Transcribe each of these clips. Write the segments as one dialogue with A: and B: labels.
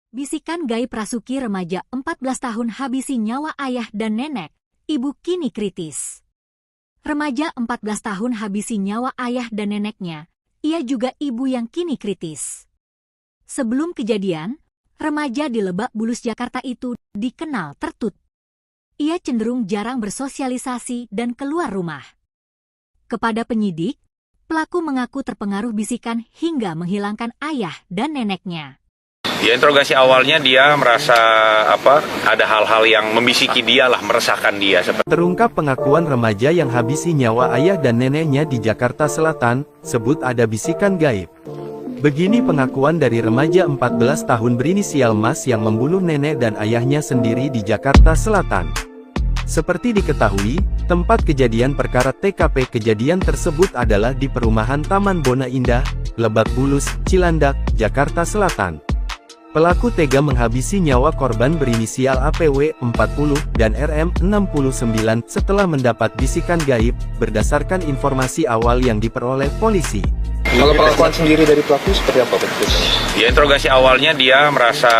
A: Bisikan gaib Rasuki remaja 14 tahun habisi nyawa ayah dan nenek, ibu kini kritis. Remaja 14 tahun habisi nyawa ayah dan neneknya, ia juga ibu yang kini kritis. Sebelum kejadian, remaja di Lebak Bulus, Jakarta itu dikenal tertutup. Ia cenderung jarang bersosialisasi dan keluar rumah. Kepada penyidik, pelaku mengaku terpengaruh bisikan hingga menghilangkan ayah dan neneknya.
B: Ya, interogasi awalnya dia merasa ada hal-hal yang membisiki dia lah, meresahkan dia.
C: Terungkap pengakuan remaja yang habisi nyawa ayah dan neneknya di Jakarta Selatan, sebut ada bisikan gaib. Begini pengakuan dari remaja 14 tahun berinisial Mas yang membunuh nenek dan ayahnya sendiri di Jakarta Selatan. Seperti diketahui, tempat kejadian perkara TKP kejadian tersebut adalah di perumahan Taman Bona Indah, Lebak Bulus, Cilandak, Jakarta Selatan. Pelaku tega menghabisi nyawa korban berinisial APW 40 dan RM 69 setelah mendapat bisikan gaib, berdasarkan informasi awal yang diperoleh polisi.
D: Kalau pengakuan sendiri dari pelaku seperti apa betul?
B: Ya, interogasi awalnya dia merasa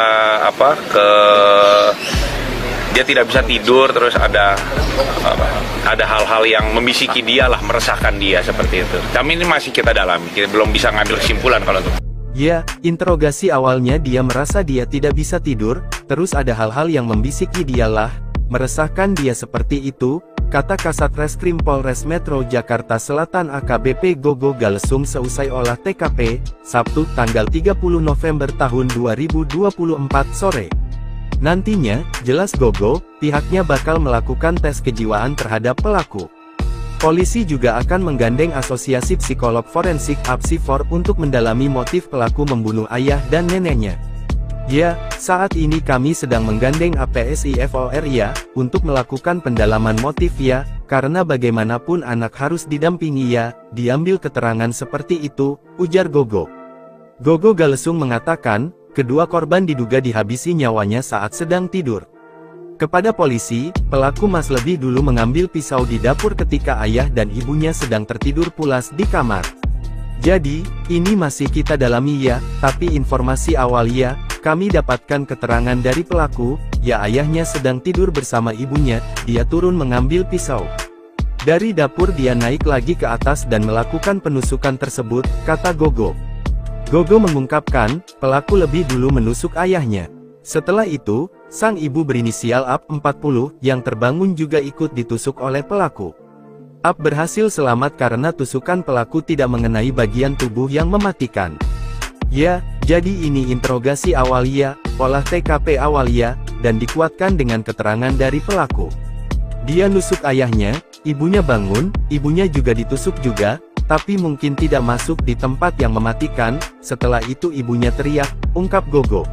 B: dia tidak bisa tidur, terus ada hal-hal yang membisiki dia lah, meresahkan dia seperti itu. Kami ini masih kita dalami, kita belum bisa ngambil kesimpulan kalau itu.
C: Ya, interogasi awalnya dia merasa dia tidak bisa tidur, terus ada hal-hal yang membisiki dialah, meresahkan dia seperti itu, kata Kasat Reskrim Polres Metro Jakarta Selatan AKBP Gogo Galesung seusai olah TKP, Sabtu tanggal 30 November tahun 2024 sore. Nantinya, jelas Gogo, pihaknya bakal melakukan tes kejiwaan terhadap pelaku. Polisi juga akan menggandeng Asosiasi Psikolog Forensik (APSIFOR) untuk mendalami motif pelaku membunuh ayah dan neneknya. Ya, saat ini kami sedang menggandeng APSIFOR ya, untuk melakukan pendalaman motif ya, karena bagaimanapun anak harus didampingi ya, diambil keterangan seperti itu, ujar Gogo. Gogo Galesung mengatakan, kedua korban diduga dihabisi nyawanya saat sedang tidur. Kepada polisi, pelaku Mas lebih dulu mengambil pisau di dapur ketika ayah dan ibunya sedang tertidur pulas di kamar. Jadi, ini masih kita dalami ya, tapi informasi awal ya, kami dapatkan keterangan dari pelaku, ya ayahnya sedang tidur bersama ibunya, dia turun mengambil pisau. Dari dapur dia naik lagi ke atas dan melakukan penusukan tersebut, kata Gogo. Gogo mengungkapkan, pelaku lebih dulu menusuk ayahnya. Setelah itu, sang ibu berinisial AP 40 yang terbangun juga ikut ditusuk oleh pelaku. AP berhasil selamat karena tusukan pelaku tidak mengenai bagian tubuh yang mematikan. Ya, jadi ini interogasi awal ya, olah TKP awal ya, dan dikuatkan dengan keterangan dari pelaku. Dia nusuk ayahnya, ibunya bangun, ibunya juga ditusuk juga, tapi mungkin tidak masuk di tempat yang mematikan. Setelah itu ibunya teriak, ungkap Gogo.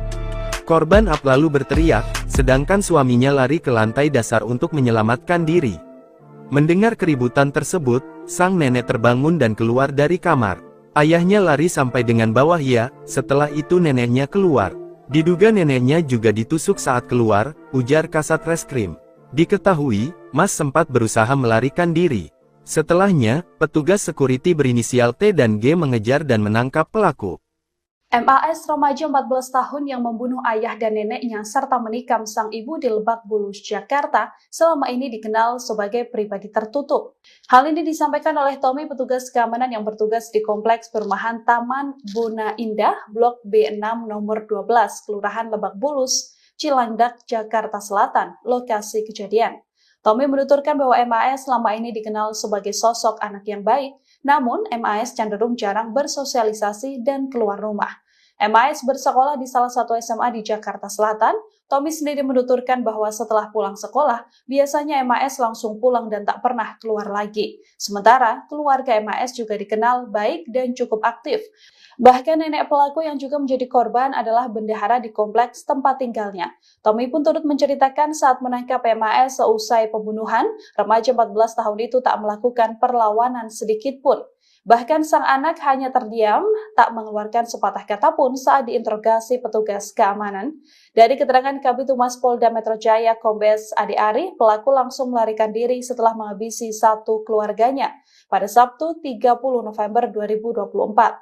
C: Korban AP lalu berteriak, sedangkan suaminya lari ke lantai dasar untuk menyelamatkan diri. Mendengar keributan tersebut, sang nenek terbangun dan keluar dari kamar. Ayahnya lari sampai dengan bawah ya, setelah itu neneknya keluar. Diduga neneknya juga ditusuk saat keluar, ujar Kasat Reskrim. Diketahui, Mas sempat berusaha melarikan diri. Setelahnya, petugas security berinisial T dan G mengejar dan menangkap pelaku.
E: MAS remaja 14 tahun yang membunuh ayah dan neneknya serta menikam sang ibu di Lebak Bulus, Jakarta, selama ini dikenal sebagai pribadi tertutup. Hal ini disampaikan oleh Tommy, petugas keamanan yang bertugas di Kompleks Perumahan Taman Bona Indah, Blok B6 nomor 12, Kelurahan Lebak Bulus, Cilandak, Jakarta Selatan, lokasi kejadian. Tommy menuturkan bahwa MAS selama ini dikenal sebagai sosok anak yang baik, namun MAS cenderung jarang bersosialisasi dan keluar rumah. MAS bersekolah di salah satu SMA di Jakarta Selatan. Tommy sendiri menuturkan bahwa setelah pulang sekolah, biasanya MAS langsung pulang dan tak pernah keluar lagi. Sementara, keluarga MAS juga dikenal baik dan cukup aktif. Bahkan nenek pelaku yang juga menjadi korban adalah bendahara di kompleks tempat tinggalnya. Tommy pun turut menceritakan saat menangkap MAS seusai pembunuhan, remaja 14 tahun itu tak melakukan perlawanan sedikit pun. Bahkan sang anak hanya terdiam, tak mengeluarkan sepatah kata pun saat diinterogasi petugas keamanan. Dari keterangan Kabid Humas Polda Metro Jaya Kombes Ade Ari, pelaku langsung melarikan diri setelah menghabisi satu keluarganya pada Sabtu 30 November 2024.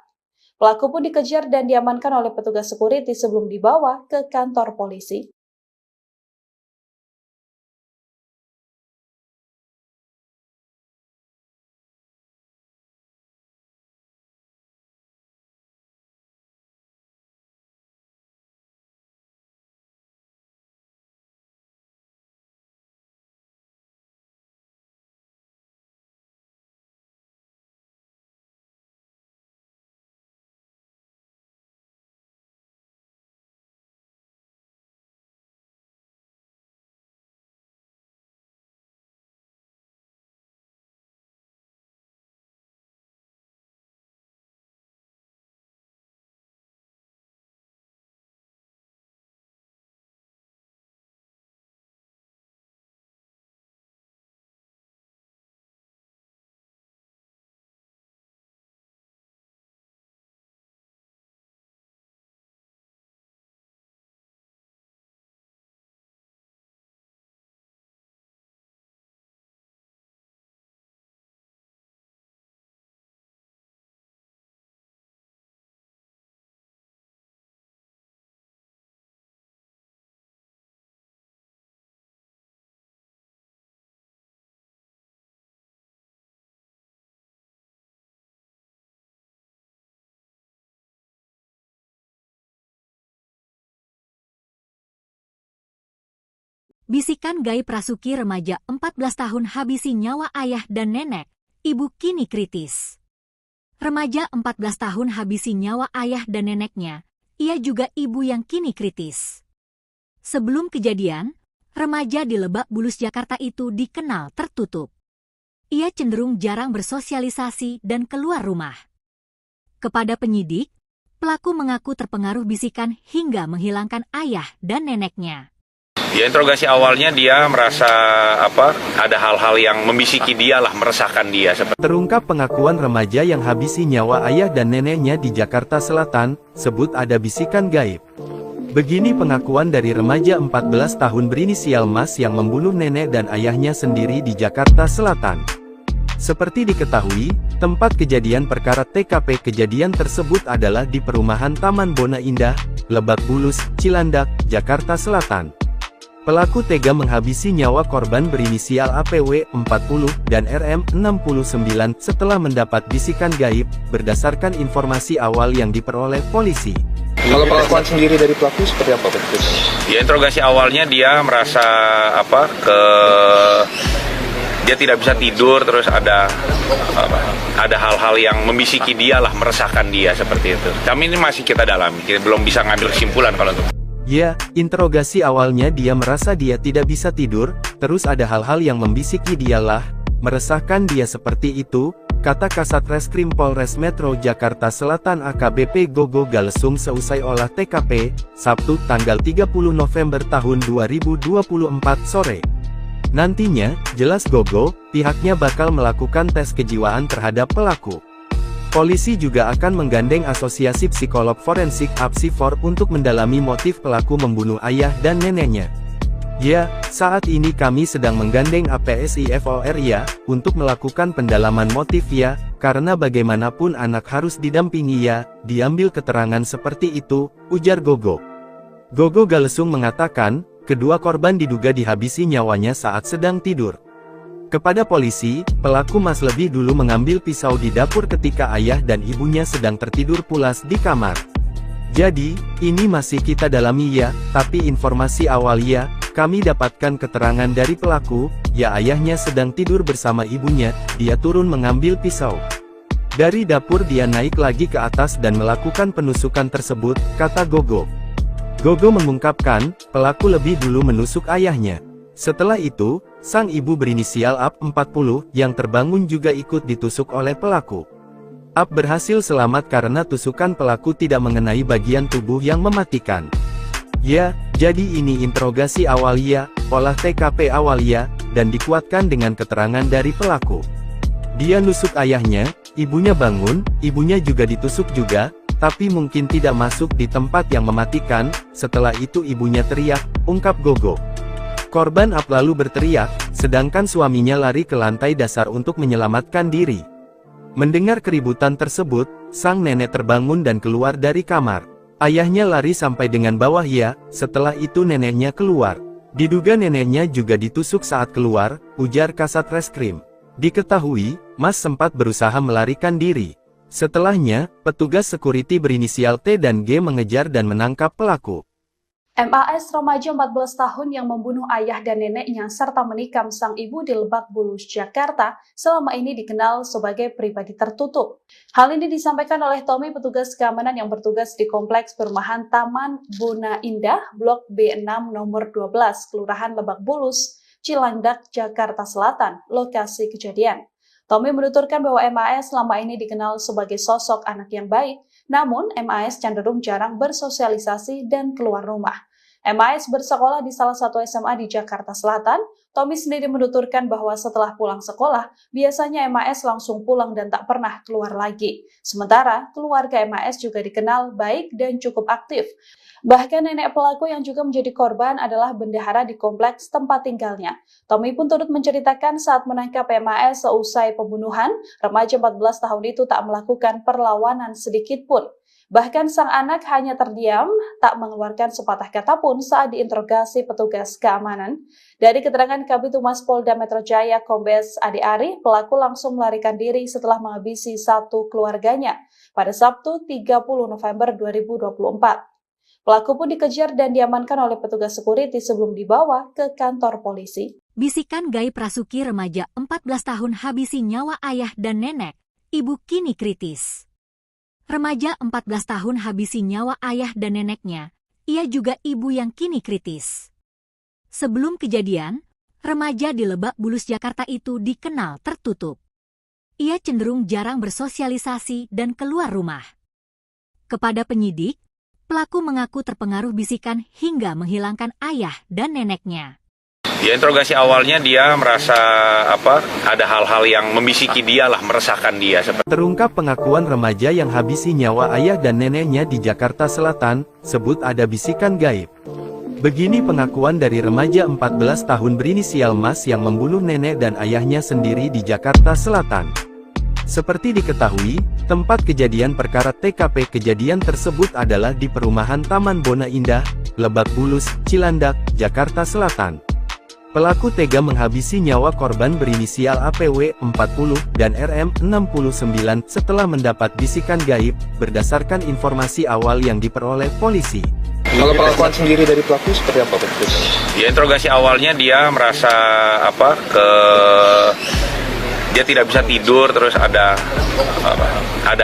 E: Pelaku pun dikejar dan diamankan oleh petugas security sebelum dibawa ke kantor polisi.
A: Bisikan gaib Rasuki remaja 14 tahun habisi nyawa ayah dan nenek, ibu kini kritis. Remaja 14 tahun habisi nyawa ayah dan neneknya, ia juga ibu yang kini kritis. Sebelum kejadian, remaja di Lebak Bulus, Jakarta itu dikenal tertutup. Ia cenderung jarang bersosialisasi dan keluar rumah. Kepada penyidik, pelaku mengaku terpengaruh bisikan hingga menghilangkan ayah dan neneknya.
B: Ya, interogasi awalnya dia merasa ada hal-hal yang membisiki dia lah, meresahkan dia.
C: Terungkap pengakuan remaja yang habisi nyawa ayah dan neneknya di Jakarta Selatan, sebut ada bisikan gaib. Begini pengakuan dari remaja 14 tahun berinisial Mas yang membunuh nenek dan ayahnya sendiri di Jakarta Selatan. Seperti diketahui, tempat kejadian perkara TKP kejadian tersebut adalah di perumahan Taman Bona Indah, Lebak Bulus, Cilandak, Jakarta Selatan. Pelaku tega menghabisi nyawa korban berinisial APW 40 dan RM 69 setelah mendapat bisikan gaib, berdasarkan informasi awal yang diperoleh polisi.
D: Kalau pengakuan sendiri dari pelaku seperti apa betul?
B: Ya, interogasi awalnya dia merasa dia tidak bisa tidur, terus ada hal-hal yang membisiki dia lah, meresahkan dia seperti itu. Kami ini masih kita dalami, kita belum bisa ngambil kesimpulan kalau itu.
C: Ya, interogasi awalnya dia merasa dia tidak bisa tidur, terus ada hal-hal yang membisiki dialah, meresahkan dia seperti itu, kata Kasat Reskrim Polres Metro Jakarta Selatan AKBP Gogo Galesung seusai olah TKP, Sabtu tanggal 30 November tahun 2024 sore. Nantinya, jelas Gogo, pihaknya bakal melakukan tes kejiwaan terhadap pelaku. Polisi juga akan menggandeng Asosiasi Psikolog Forensik APSIFOR untuk mendalami motif pelaku membunuh ayah dan neneknya. Ya, saat ini kami sedang menggandeng APSIFOR ya, untuk melakukan pendalaman motif ya, karena bagaimanapun anak harus didampingi ya, diambil keterangan seperti itu, ujar Gogo. Gogo Galesung mengatakan, kedua korban diduga dihabisi nyawanya saat sedang tidur. Kepada polisi, pelaku Mas lebih dulu mengambil pisau di dapur ketika ayah dan ibunya sedang tertidur pulas di kamar. Jadi, ini masih kita dalami ya, tapi informasi awal ya, kami dapatkan keterangan dari pelaku, ya ayahnya sedang tidur bersama ibunya, dia turun mengambil pisau. Dari dapur dia naik lagi ke atas dan melakukan penusukan tersebut, kata Gogo. Gogo mengungkapkan, pelaku lebih dulu menusuk ayahnya. Setelah itu, sang ibu berinisial AP 40, yang terbangun juga ikut ditusuk oleh pelaku. AP berhasil selamat karena tusukan pelaku tidak mengenai bagian tubuh yang mematikan. Ya, jadi ini interogasi awal ya, olah TKP awal ya, dan dikuatkan dengan keterangan dari pelaku. Dia nusuk ayahnya, ibunya bangun, ibunya juga ditusuk juga, tapi mungkin tidak masuk di tempat yang mematikan, setelah itu ibunya teriak, ungkap Gogo. Korban AP lalu berteriak, sedangkan suaminya lari ke lantai dasar untuk menyelamatkan diri. Mendengar keributan tersebut, sang nenek terbangun dan keluar dari kamar. Ayahnya lari sampai dengan bawah ya, setelah itu neneknya keluar. Diduga neneknya juga ditusuk saat keluar, ujar Kasat Reskrim. Diketahui, Mas sempat berusaha melarikan diri. Setelahnya, petugas security berinisial T dan G mengejar dan menangkap pelaku.
E: MAS remaja 14 tahun yang membunuh ayah dan neneknya serta menikam sang ibu di Lebak Bulus, Jakarta, selama ini dikenal sebagai pribadi tertutup. Hal ini disampaikan oleh Tommy, petugas keamanan yang bertugas di Kompleks Perumahan Taman Bona Indah, Blok B6 nomor 12, Kelurahan Lebak Bulus, Cilandak, Jakarta Selatan, lokasi kejadian. Tommy menuturkan bahwa MAS selama ini dikenal sebagai sosok anak yang baik, namun MAS cenderung jarang bersosialisasi dan keluar rumah. MAS bersekolah di salah satu SMA di Jakarta Selatan. Tommy sendiri menuturkan bahwa setelah pulang sekolah, biasanya MAS langsung pulang dan tak pernah keluar lagi. Sementara, keluarga MAS juga dikenal baik dan cukup aktif. Bahkan nenek pelaku yang juga menjadi korban adalah bendahara di kompleks tempat tinggalnya. Tommy pun turut menceritakan saat menangkap MAS seusai pembunuhan, remaja 14 tahun itu tak melakukan perlawanan sedikit pun. Bahkan sang anak hanya terdiam, tak mengeluarkan sepatah kata pun saat diinterogasi petugas keamanan. Dari keterangan Kabid Humas Polda Metro Jaya Kombes Ade Ari, pelaku langsung melarikan diri setelah menghabisi satu keluarganya pada Sabtu 30 November 2024. Pelaku pun dikejar dan diamankan oleh petugas security sebelum dibawa ke kantor polisi.
A: Bisikan gaib Rasuki remaja 14 tahun habisi nyawa ayah dan nenek, ibu kini kritis. Remaja 14 tahun habisi nyawa ayah dan neneknya, ia juga ibu yang kini kritis. Sebelum kejadian, remaja di Lebak Bulus, Jakarta itu dikenal tertutup. Ia cenderung jarang bersosialisasi dan keluar rumah. Kepada penyidik, pelaku mengaku terpengaruh bisikan hingga menghilangkan ayah dan neneknya.
B: Ya, interogasi awalnya dia merasa ada hal-hal yang membisiki dia lah, meresahkan dia.
C: Terungkap pengakuan remaja yang habisi nyawa ayah dan neneknya di Jakarta Selatan, sebut ada bisikan gaib. Begini pengakuan dari remaja 14 tahun berinisial Mas yang membunuh nenek dan ayahnya sendiri di Jakarta Selatan. Seperti diketahui, tempat kejadian perkara TKP kejadian tersebut adalah di perumahan Taman Bona Indah, Lebak Bulus, Cilandak, Jakarta Selatan. Pelaku tega menghabisi nyawa korban berinisial APW 40 dan RM 69 setelah mendapat bisikan gaib, berdasarkan informasi awal yang diperoleh polisi.
D: Kalau pengakuan sendiri dari pelaku seperti apa?
B: Ya, interogasi awalnya dia merasa dia tidak bisa tidur, terus ada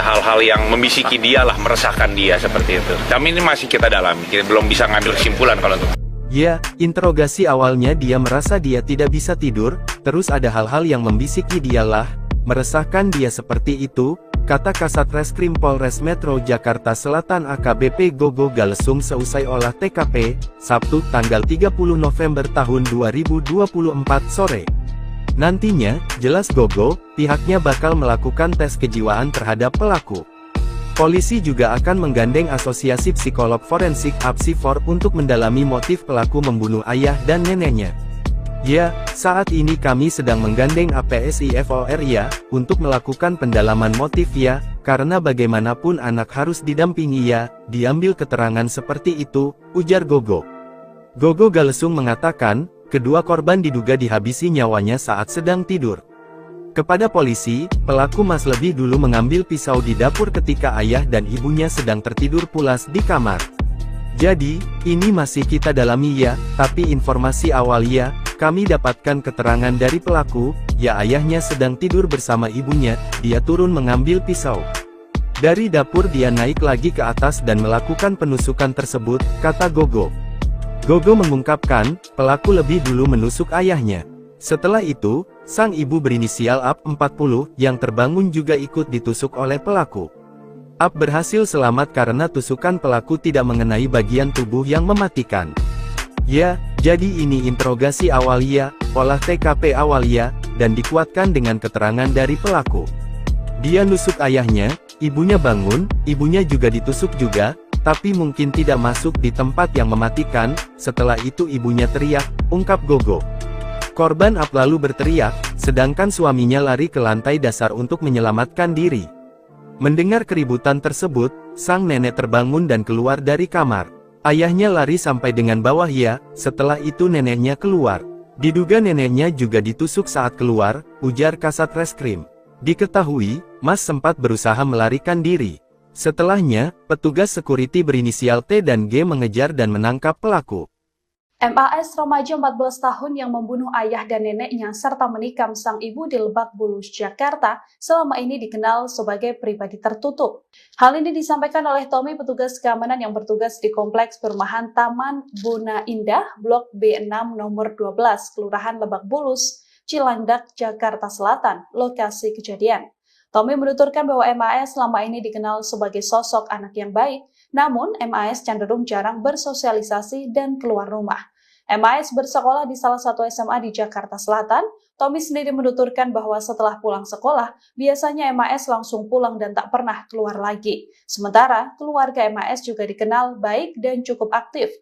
B: hal-hal yang membisiki dia lah, meresahkan dia seperti itu. Kami ini masih kita dalami, kita belum bisa ngambil kesimpulan kalau itu.
C: Ya, interogasi awalnya dia merasa dia tidak bisa tidur, terus ada hal-hal yang membisiki dialah, meresahkan dia seperti itu, kata Kasat Reskrim Polres Metro Jakarta Selatan AKBP Gogo Galesung seusai olah TKP, Sabtu tanggal 30 November tahun 2024 sore. Nantinya, jelas Gogo, pihaknya bakal melakukan tes kejiwaan terhadap pelaku. Polisi juga akan menggandeng Asosiasi Psikolog Forensik (APSIFOR) untuk mendalami motif pelaku membunuh ayah dan neneknya. Ya, saat ini kami sedang menggandeng APSIFOR ya, untuk melakukan pendalaman motif ya, karena bagaimanapun anak harus didampingi ya, diambil keterangan seperti itu, ujar Gogo. Gogo Galesung mengatakan, kedua korban diduga dihabisi nyawanya saat sedang tidur. Kepada polisi, pelaku Mas lebih dulu mengambil pisau di dapur ketika ayah dan ibunya sedang tertidur pulas di kamar. Jadi, ini masih kita dalami ya, tapi informasi awal ya, kami dapatkan keterangan dari pelaku, ya ayahnya sedang tidur bersama ibunya, dia turun mengambil pisau. Dari dapur dia naik lagi ke atas dan melakukan penusukan tersebut, kata Gogo. Gogo mengungkapkan, pelaku lebih dulu menusuk ayahnya. Setelah itu, sang ibu berinisial AP 40 yang terbangun juga ikut ditusuk oleh pelaku. AP berhasil selamat karena tusukan pelaku tidak mengenai bagian tubuh yang mematikan. Ya, jadi ini interogasi awal ya, olah TKP awal ya, dan dikuatkan dengan keterangan dari pelaku. Dia nusuk ayahnya, ibunya bangun, ibunya juga ditusuk juga, tapi mungkin tidak masuk di tempat yang mematikan. Setelah itu ibunya teriak, ungkap Gogo. Korban AP lalu berteriak, sedangkan suaminya lari ke lantai dasar untuk menyelamatkan diri. Mendengar keributan tersebut, sang nenek terbangun dan keluar dari kamar. Ayahnya lari sampai dengan bawah ya, setelah itu neneknya keluar. Diduga neneknya juga ditusuk saat keluar, ujar Kasat Reskrim. Diketahui, Mas sempat berusaha melarikan diri. Setelahnya, petugas security berinisial T dan G mengejar dan menangkap pelaku.
E: MAS remaja 14 tahun yang membunuh ayah dan neneknya serta menikam sang ibu di Lebak Bulus, Jakarta, selama ini dikenal sebagai pribadi tertutup. Hal ini disampaikan oleh Tommy, petugas keamanan yang bertugas di Kompleks Perumahan Taman Bona Indah, Blok B6 nomor 12, Kelurahan Lebak Bulus, Cilandak, Jakarta Selatan, lokasi kejadian. Tommy menuturkan bahwa MAS selama ini dikenal sebagai sosok anak yang baik, namun MAS cenderung jarang bersosialisasi dan keluar rumah. MAS bersekolah di salah satu SMA di Jakarta Selatan. Tommy sendiri menuturkan bahwa setelah pulang sekolah, biasanya MAS langsung pulang dan tak pernah keluar lagi. Sementara, keluarga MAS juga dikenal baik dan cukup aktif.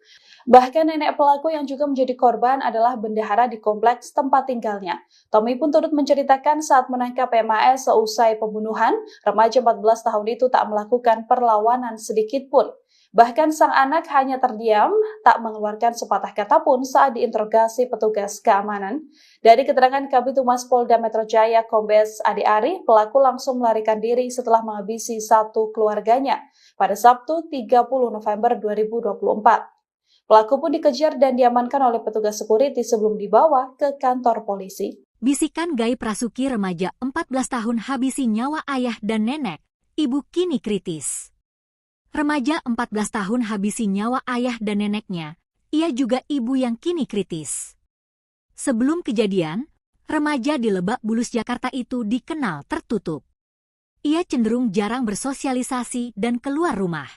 E: Bahkan nenek pelaku yang juga menjadi korban adalah bendahara di kompleks tempat tinggalnya. Tommy pun turut menceritakan saat menangkap MAS seusai pembunuhan, remaja 14 tahun itu tak melakukan perlawanan sedikit pun. Bahkan sang anak hanya terdiam, tak mengeluarkan sepatah kata pun saat diinterogasi petugas keamanan. Dari keterangan Kabid Humas Polda Metro Jaya Kombes Adi Ari, pelaku langsung melarikan diri setelah menghabisi satu keluarganya pada Sabtu 30 November 2024. Pelaku pun dikejar dan diamankan oleh petugas security sebelum dibawa ke kantor polisi.
A: Bisikan gaib Rasuki remaja 14 tahun habisi nyawa ayah dan nenek, ibu kini kritis. Remaja 14 tahun habisi nyawa ayah dan neneknya, ia juga ibu yang kini kritis. Sebelum kejadian, remaja di Lebak Bulus, Jakarta itu dikenal tertutup. Ia cenderung jarang bersosialisasi dan keluar rumah.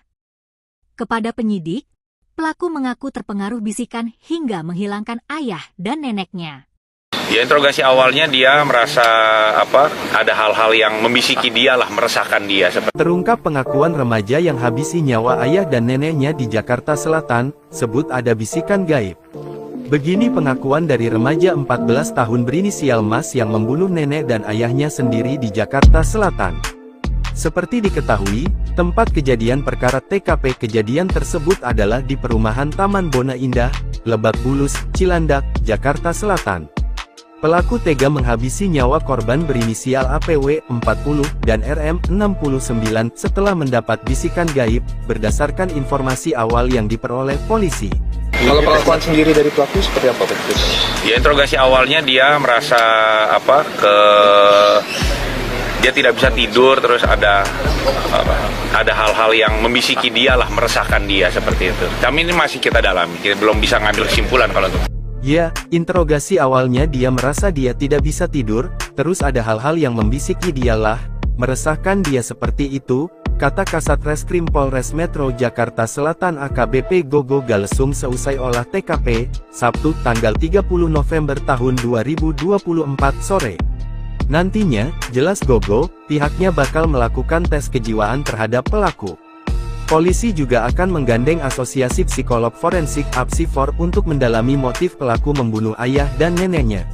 A: Kepada penyidik, pelaku mengaku terpengaruh bisikan hingga menghilangkan ayah dan neneknya.
B: Ya, interogasi awalnya dia merasa ada hal-hal yang membisiki dia lah, meresahkan dia.
C: Terungkap pengakuan remaja yang habisi nyawa ayah dan neneknya di Jakarta Selatan, sebut ada bisikan gaib. Begini pengakuan dari remaja 14 tahun berinisial Mas yang membunuh nenek dan ayahnya sendiri di Jakarta Selatan. Seperti diketahui, tempat kejadian perkara TKP kejadian tersebut adalah di perumahan Taman Bona Indah, Lebak Bulus, Cilandak, Jakarta Selatan. Pelaku tega menghabisi nyawa korban berinisial APW 40 dan RM 69 setelah mendapat bisikan gaib, berdasarkan informasi awal yang diperoleh polisi.
D: Kalau pengakuan sendiri dari pelaku seperti apa, Pak?
B: Ya, interogasi awalnya dia merasa dia tidak bisa tidur, terus ada hal-hal yang membisiki dia lah, meresahkan dia seperti itu. Kami ini masih kita dalami, kita belum bisa ngambil kesimpulan kalau itu.
C: Ya, interogasi awalnya dia merasa dia tidak bisa tidur, terus ada hal-hal yang membisiki dia lah, meresahkan dia seperti itu, kata Kasat Reskrim Polres Metro Jakarta Selatan AKBP Gogo Galesung seusai olah TKP, Sabtu tanggal 30 November tahun 2024 sore. Nantinya, jelas Gogo, pihaknya bakal melakukan tes kejiwaan terhadap pelaku. Polisi juga akan menggandeng Asosiasi Psikolog Forensik (APSIFOR) untuk mendalami motif pelaku membunuh ayah dan neneknya.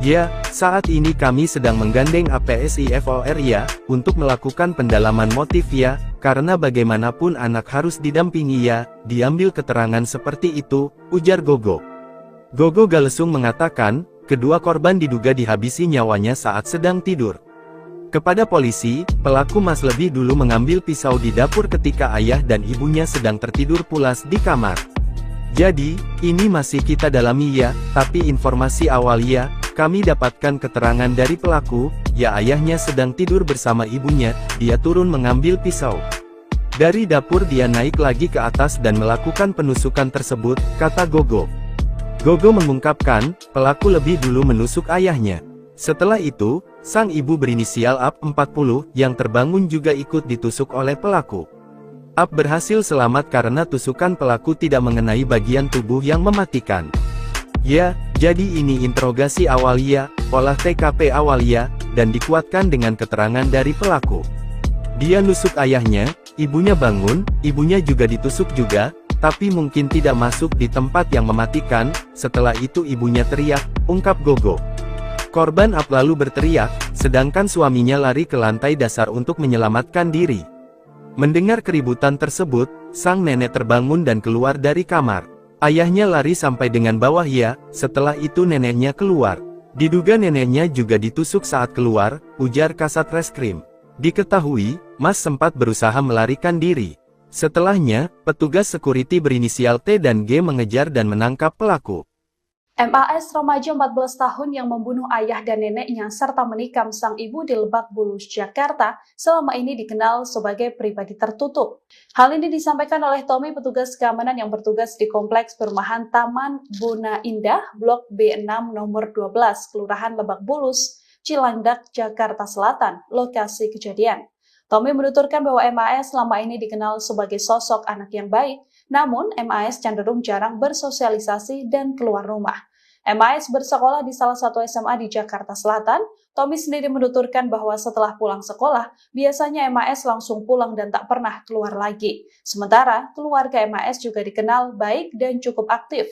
C: Ya, saat ini kami sedang menggandeng APSIFOR ya, untuk melakukan pendalaman motif ya, karena bagaimanapun anak harus didampingi ya, diambil keterangan seperti itu, ujar Gogo. Gogo Galesung mengatakan, kedua korban diduga dihabisi nyawanya saat sedang tidur. Kepada polisi, pelaku Mas lebih dulu mengambil pisau di dapur ketika ayah dan ibunya sedang tertidur pulas di kamar. Jadi, ini masih kita dalami ya, tapi informasi awal ya, kami dapatkan keterangan dari pelaku, ya ayahnya sedang tidur bersama ibunya, dia turun mengambil pisau. Dari dapur dia naik lagi ke atas dan melakukan penusukan tersebut, kata Gogo. Gogo mengungkapkan, pelaku lebih dulu menusuk ayahnya. Setelah itu, sang ibu berinisial AP 40 yang terbangun juga ikut ditusuk oleh pelaku. AP berhasil selamat karena tusukan pelaku tidak mengenai bagian tubuh yang mematikan. Ya, jadi ini interogasi awal ya, olah TKP awal ya, dan dikuatkan dengan keterangan dari pelaku. Dia nusuk ayahnya, ibunya bangun, ibunya juga ditusuk juga, tapi mungkin tidak masuk di tempat yang mematikan. Setelah itu ibunya teriak, ungkap Gogo. Korban AP lalu berteriak, sedangkan suaminya lari ke lantai dasar untuk menyelamatkan diri. Mendengar keributan tersebut, sang nenek terbangun dan keluar dari kamar. Ayahnya lari sampai dengan bawah ya, setelah itu neneknya keluar. Diduga neneknya juga ditusuk saat keluar, ujar Kasat Reskrim. Diketahui, Mas sempat berusaha melarikan diri. Setelahnya, petugas security berinisial T dan G mengejar dan menangkap pelaku.
E: MAS remaja 14 tahun yang membunuh ayah dan neneknya serta menikam sang ibu di Lebak Bulus, Jakarta, selama ini dikenal sebagai pribadi tertutup. Hal ini disampaikan oleh Tommy, petugas keamanan yang bertugas di Kompleks Perumahan Taman Bona Indah, Blok B6 nomor 12, Kelurahan Lebak Bulus, Cilandak, Jakarta Selatan, lokasi kejadian. Tommy menuturkan bahwa MAS selama ini dikenal sebagai sosok anak yang baik, namun MAS cenderung jarang bersosialisasi dan keluar rumah. MAS bersekolah di salah satu SMA di Jakarta Selatan. Tommy sendiri menuturkan bahwa setelah pulang sekolah, biasanya MAS langsung pulang dan tak pernah keluar lagi. Sementara, keluarga MAS juga dikenal baik dan cukup aktif.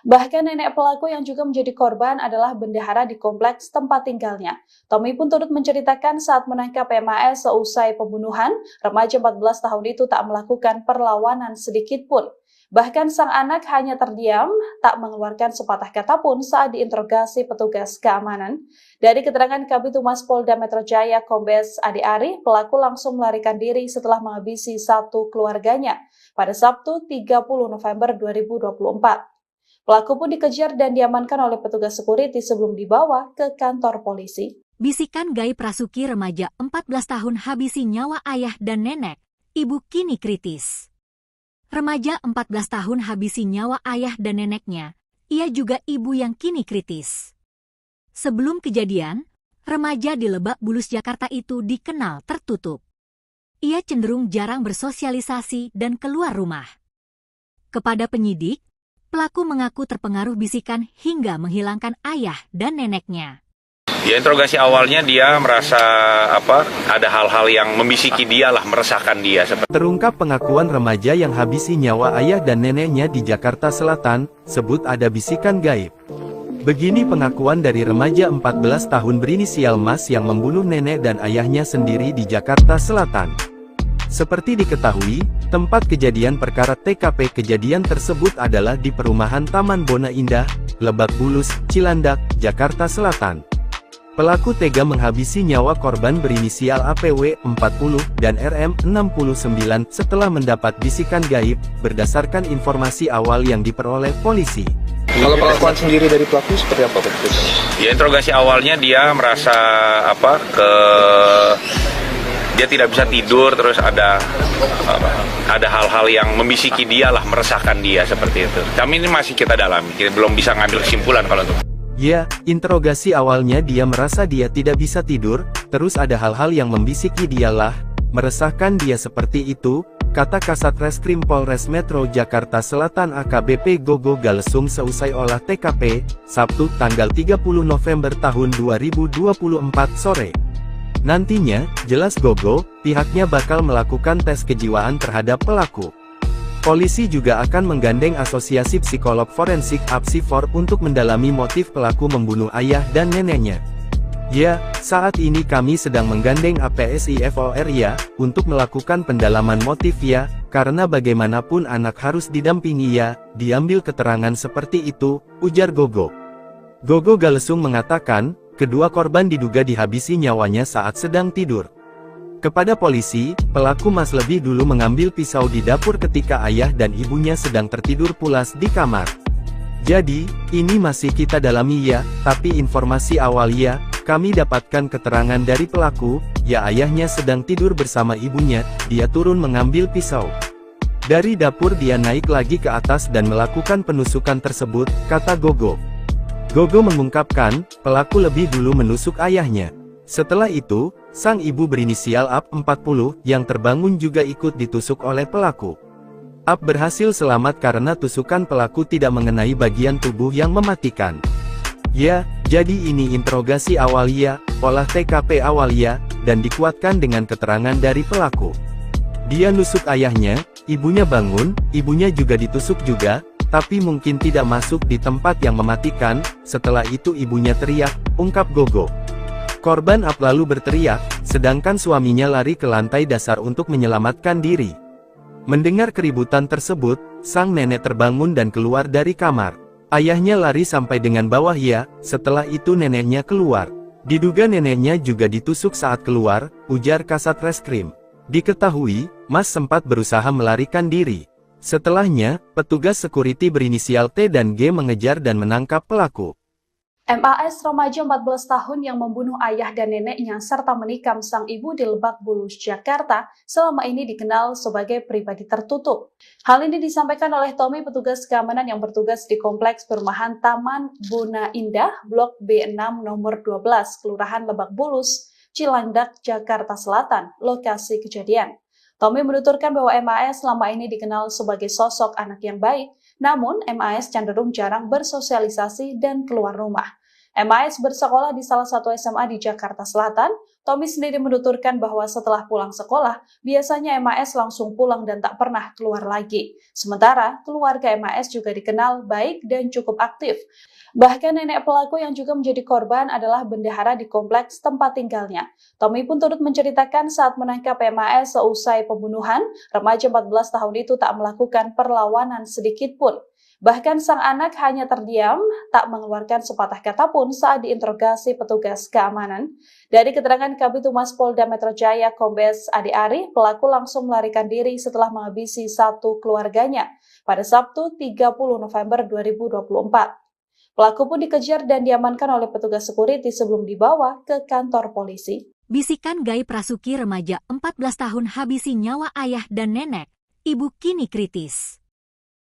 E: Bahkan nenek pelaku yang juga menjadi korban adalah bendahara di kompleks tempat tinggalnya. Tommy pun turut menceritakan saat menangkap MAS seusai pembunuhan, remaja 14 tahun itu tak melakukan perlawanan sedikit pun. Bahkan sang anak hanya terdiam, tak mengeluarkan sepatah kata pun saat diinterogasi petugas keamanan. Dari keterangan Kabid Humas Polda Metro Jaya Kombes Adi Ari, pelaku langsung melarikan diri setelah menghabisi satu keluarganya pada Sabtu 30 November 2024. Pelaku pun dikejar dan diamankan oleh petugas security sebelum dibawa ke kantor polisi.
A: Bisikan gaib Rasuki, remaja 14 tahun habisi nyawa ayah dan nenek, ibu kini kritis. Remaja 14 tahun habisi nyawa ayah dan neneknya, ia juga ibu yang kini kritis. Sebelum kejadian, remaja di Lebak Bulus, Jakarta itu dikenal tertutup. Ia cenderung jarang bersosialisasi dan keluar rumah. Kepada penyidik, pelaku mengaku terpengaruh bisikan hingga menghilangkan ayah dan neneknya.
B: Ya, interogasi awalnya dia merasa ada hal-hal yang membisiki dia lah, meresahkan dia.
C: Terungkap pengakuan remaja yang habisi nyawa ayah dan neneknya di Jakarta Selatan, sebut ada bisikan gaib. Begini pengakuan dari remaja 14 tahun berinisial Mas yang membunuh nenek dan ayahnya sendiri di Jakarta Selatan. Seperti diketahui, tempat kejadian perkara TKP kejadian tersebut adalah di perumahan Taman Bona Indah, Lebak Bulus, Cilandak, Jakarta Selatan. Pelaku tega menghabisi nyawa korban berinisial APW 40 dan RM 69 setelah mendapat bisikan gaib, berdasarkan informasi awal yang diperoleh polisi.
D: Kalau pengakuan sendiri dari pelaku seperti apa, Pak?
B: Ya, interogasi awalnya dia merasa dia tidak bisa tidur, terus ada hal-hal yang membisiki dia lah, meresahkan dia seperti itu. Kami ini masih kita dalami, kita belum bisa ngambil kesimpulan kalau itu.
C: Ya, interogasi awalnya dia merasa dia tidak bisa tidur, terus ada hal-hal yang membisiki dialah, meresahkan dia seperti itu, kata Kasat Reskrim Polres Metro Jakarta Selatan AKBP Gogo Galesung seusai olah TKP, Sabtu tanggal 30 November tahun 2024 sore. Nantinya, jelas Gogo, pihaknya bakal melakukan tes kejiwaan terhadap pelaku. Polisi juga akan menggandeng Asosiasi Psikolog Forensik APSIFOR untuk mendalami motif pelaku membunuh ayah dan neneknya. Ya, saat ini kami sedang menggandeng APSIFOR ya, untuk melakukan pendalaman motif ya, karena bagaimanapun anak harus didampingi ya, diambil keterangan seperti itu, ujar Gogo. Gogo Galesung mengatakan, kedua korban diduga dihabisi nyawanya saat sedang tidur. Kepada polisi, pelaku Mas lebih dulu mengambil pisau di dapur ketika ayah dan ibunya sedang tertidur pulas di kamar. Jadi, ini masih kita dalami ya, tapi informasi awal ya, kami dapatkan keterangan dari pelaku, ya ayahnya sedang tidur bersama ibunya, dia turun mengambil pisau. Dari dapur dia naik lagi ke atas dan melakukan penusukan tersebut, kata Gogo. Gogo mengungkapkan, pelaku lebih dulu menusuk ayahnya. Setelah itu, sang ibu berinisial AP 40, yang terbangun juga ikut ditusuk oleh pelaku. AP berhasil selamat karena tusukan pelaku tidak mengenai bagian tubuh yang mematikan. Ya, jadi ini interogasi awal ya, olah TKP awal ya, dan dikuatkan dengan keterangan dari pelaku. Dia nusuk ayahnya, ibunya bangun, ibunya juga ditusuk juga, tapi mungkin tidak masuk di tempat yang mematikan, setelah itu ibunya teriak, ungkap Gogo. Korban Ap lalu berteriak, sedangkan suaminya lari ke lantai dasar untuk menyelamatkan diri. Mendengar keributan tersebut, sang nenek terbangun dan keluar dari kamar. Ayahnya lari sampai dengan bawah ya, setelah itu neneknya keluar. Diduga neneknya juga ditusuk saat keluar, ujar Kasat Reskrim. Diketahui, Mas sempat berusaha melarikan diri. Setelahnya, petugas security berinisial T dan G mengejar dan menangkap pelaku.
E: MAS remaja 14 tahun yang membunuh ayah dan neneknya serta menikam sang ibu di Lebak Bulus, Jakarta, selama ini dikenal sebagai pribadi tertutup. Hal ini disampaikan oleh Tommy, petugas keamanan yang bertugas di Kompleks Perumahan Taman Bona Indah, Blok B6 nomor 12, Kelurahan Lebak Bulus, Cilandak, Jakarta Selatan, lokasi kejadian. Tommy menuturkan bahwa MAS selama ini dikenal sebagai sosok anak yang baik, namun MAS cenderung jarang bersosialisasi dan keluar rumah. MAS bersekolah di salah satu SMA di Jakarta Selatan. Tommy sendiri menuturkan bahwa setelah pulang sekolah, biasanya MAS langsung pulang dan tak pernah keluar lagi. Sementara, keluarga MAS juga dikenal baik dan cukup aktif. Bahkan nenek pelaku yang juga menjadi korban adalah bendahara di kompleks tempat tinggalnya. Tommy pun turut menceritakan saat menangkap MAS seusai pembunuhan, remaja 14 tahun itu tak melakukan perlawanan sedikit pun. Bahkan sang anak hanya terdiam, tak mengeluarkan sepatah kata pun saat diinterogasi petugas keamanan. Dari keterangan Kabid Humas Polda Metro Jaya Kombes Adi Ari, pelaku langsung melarikan diri setelah menghabisi satu keluarganya pada Sabtu 30 November 2024. Pelaku pun dikejar dan diamankan oleh petugas security sebelum dibawa ke kantor polisi.
A: Bisikan gaib Rasuki remaja 14 tahun habisi nyawa ayah dan nenek, ibu kini kritis.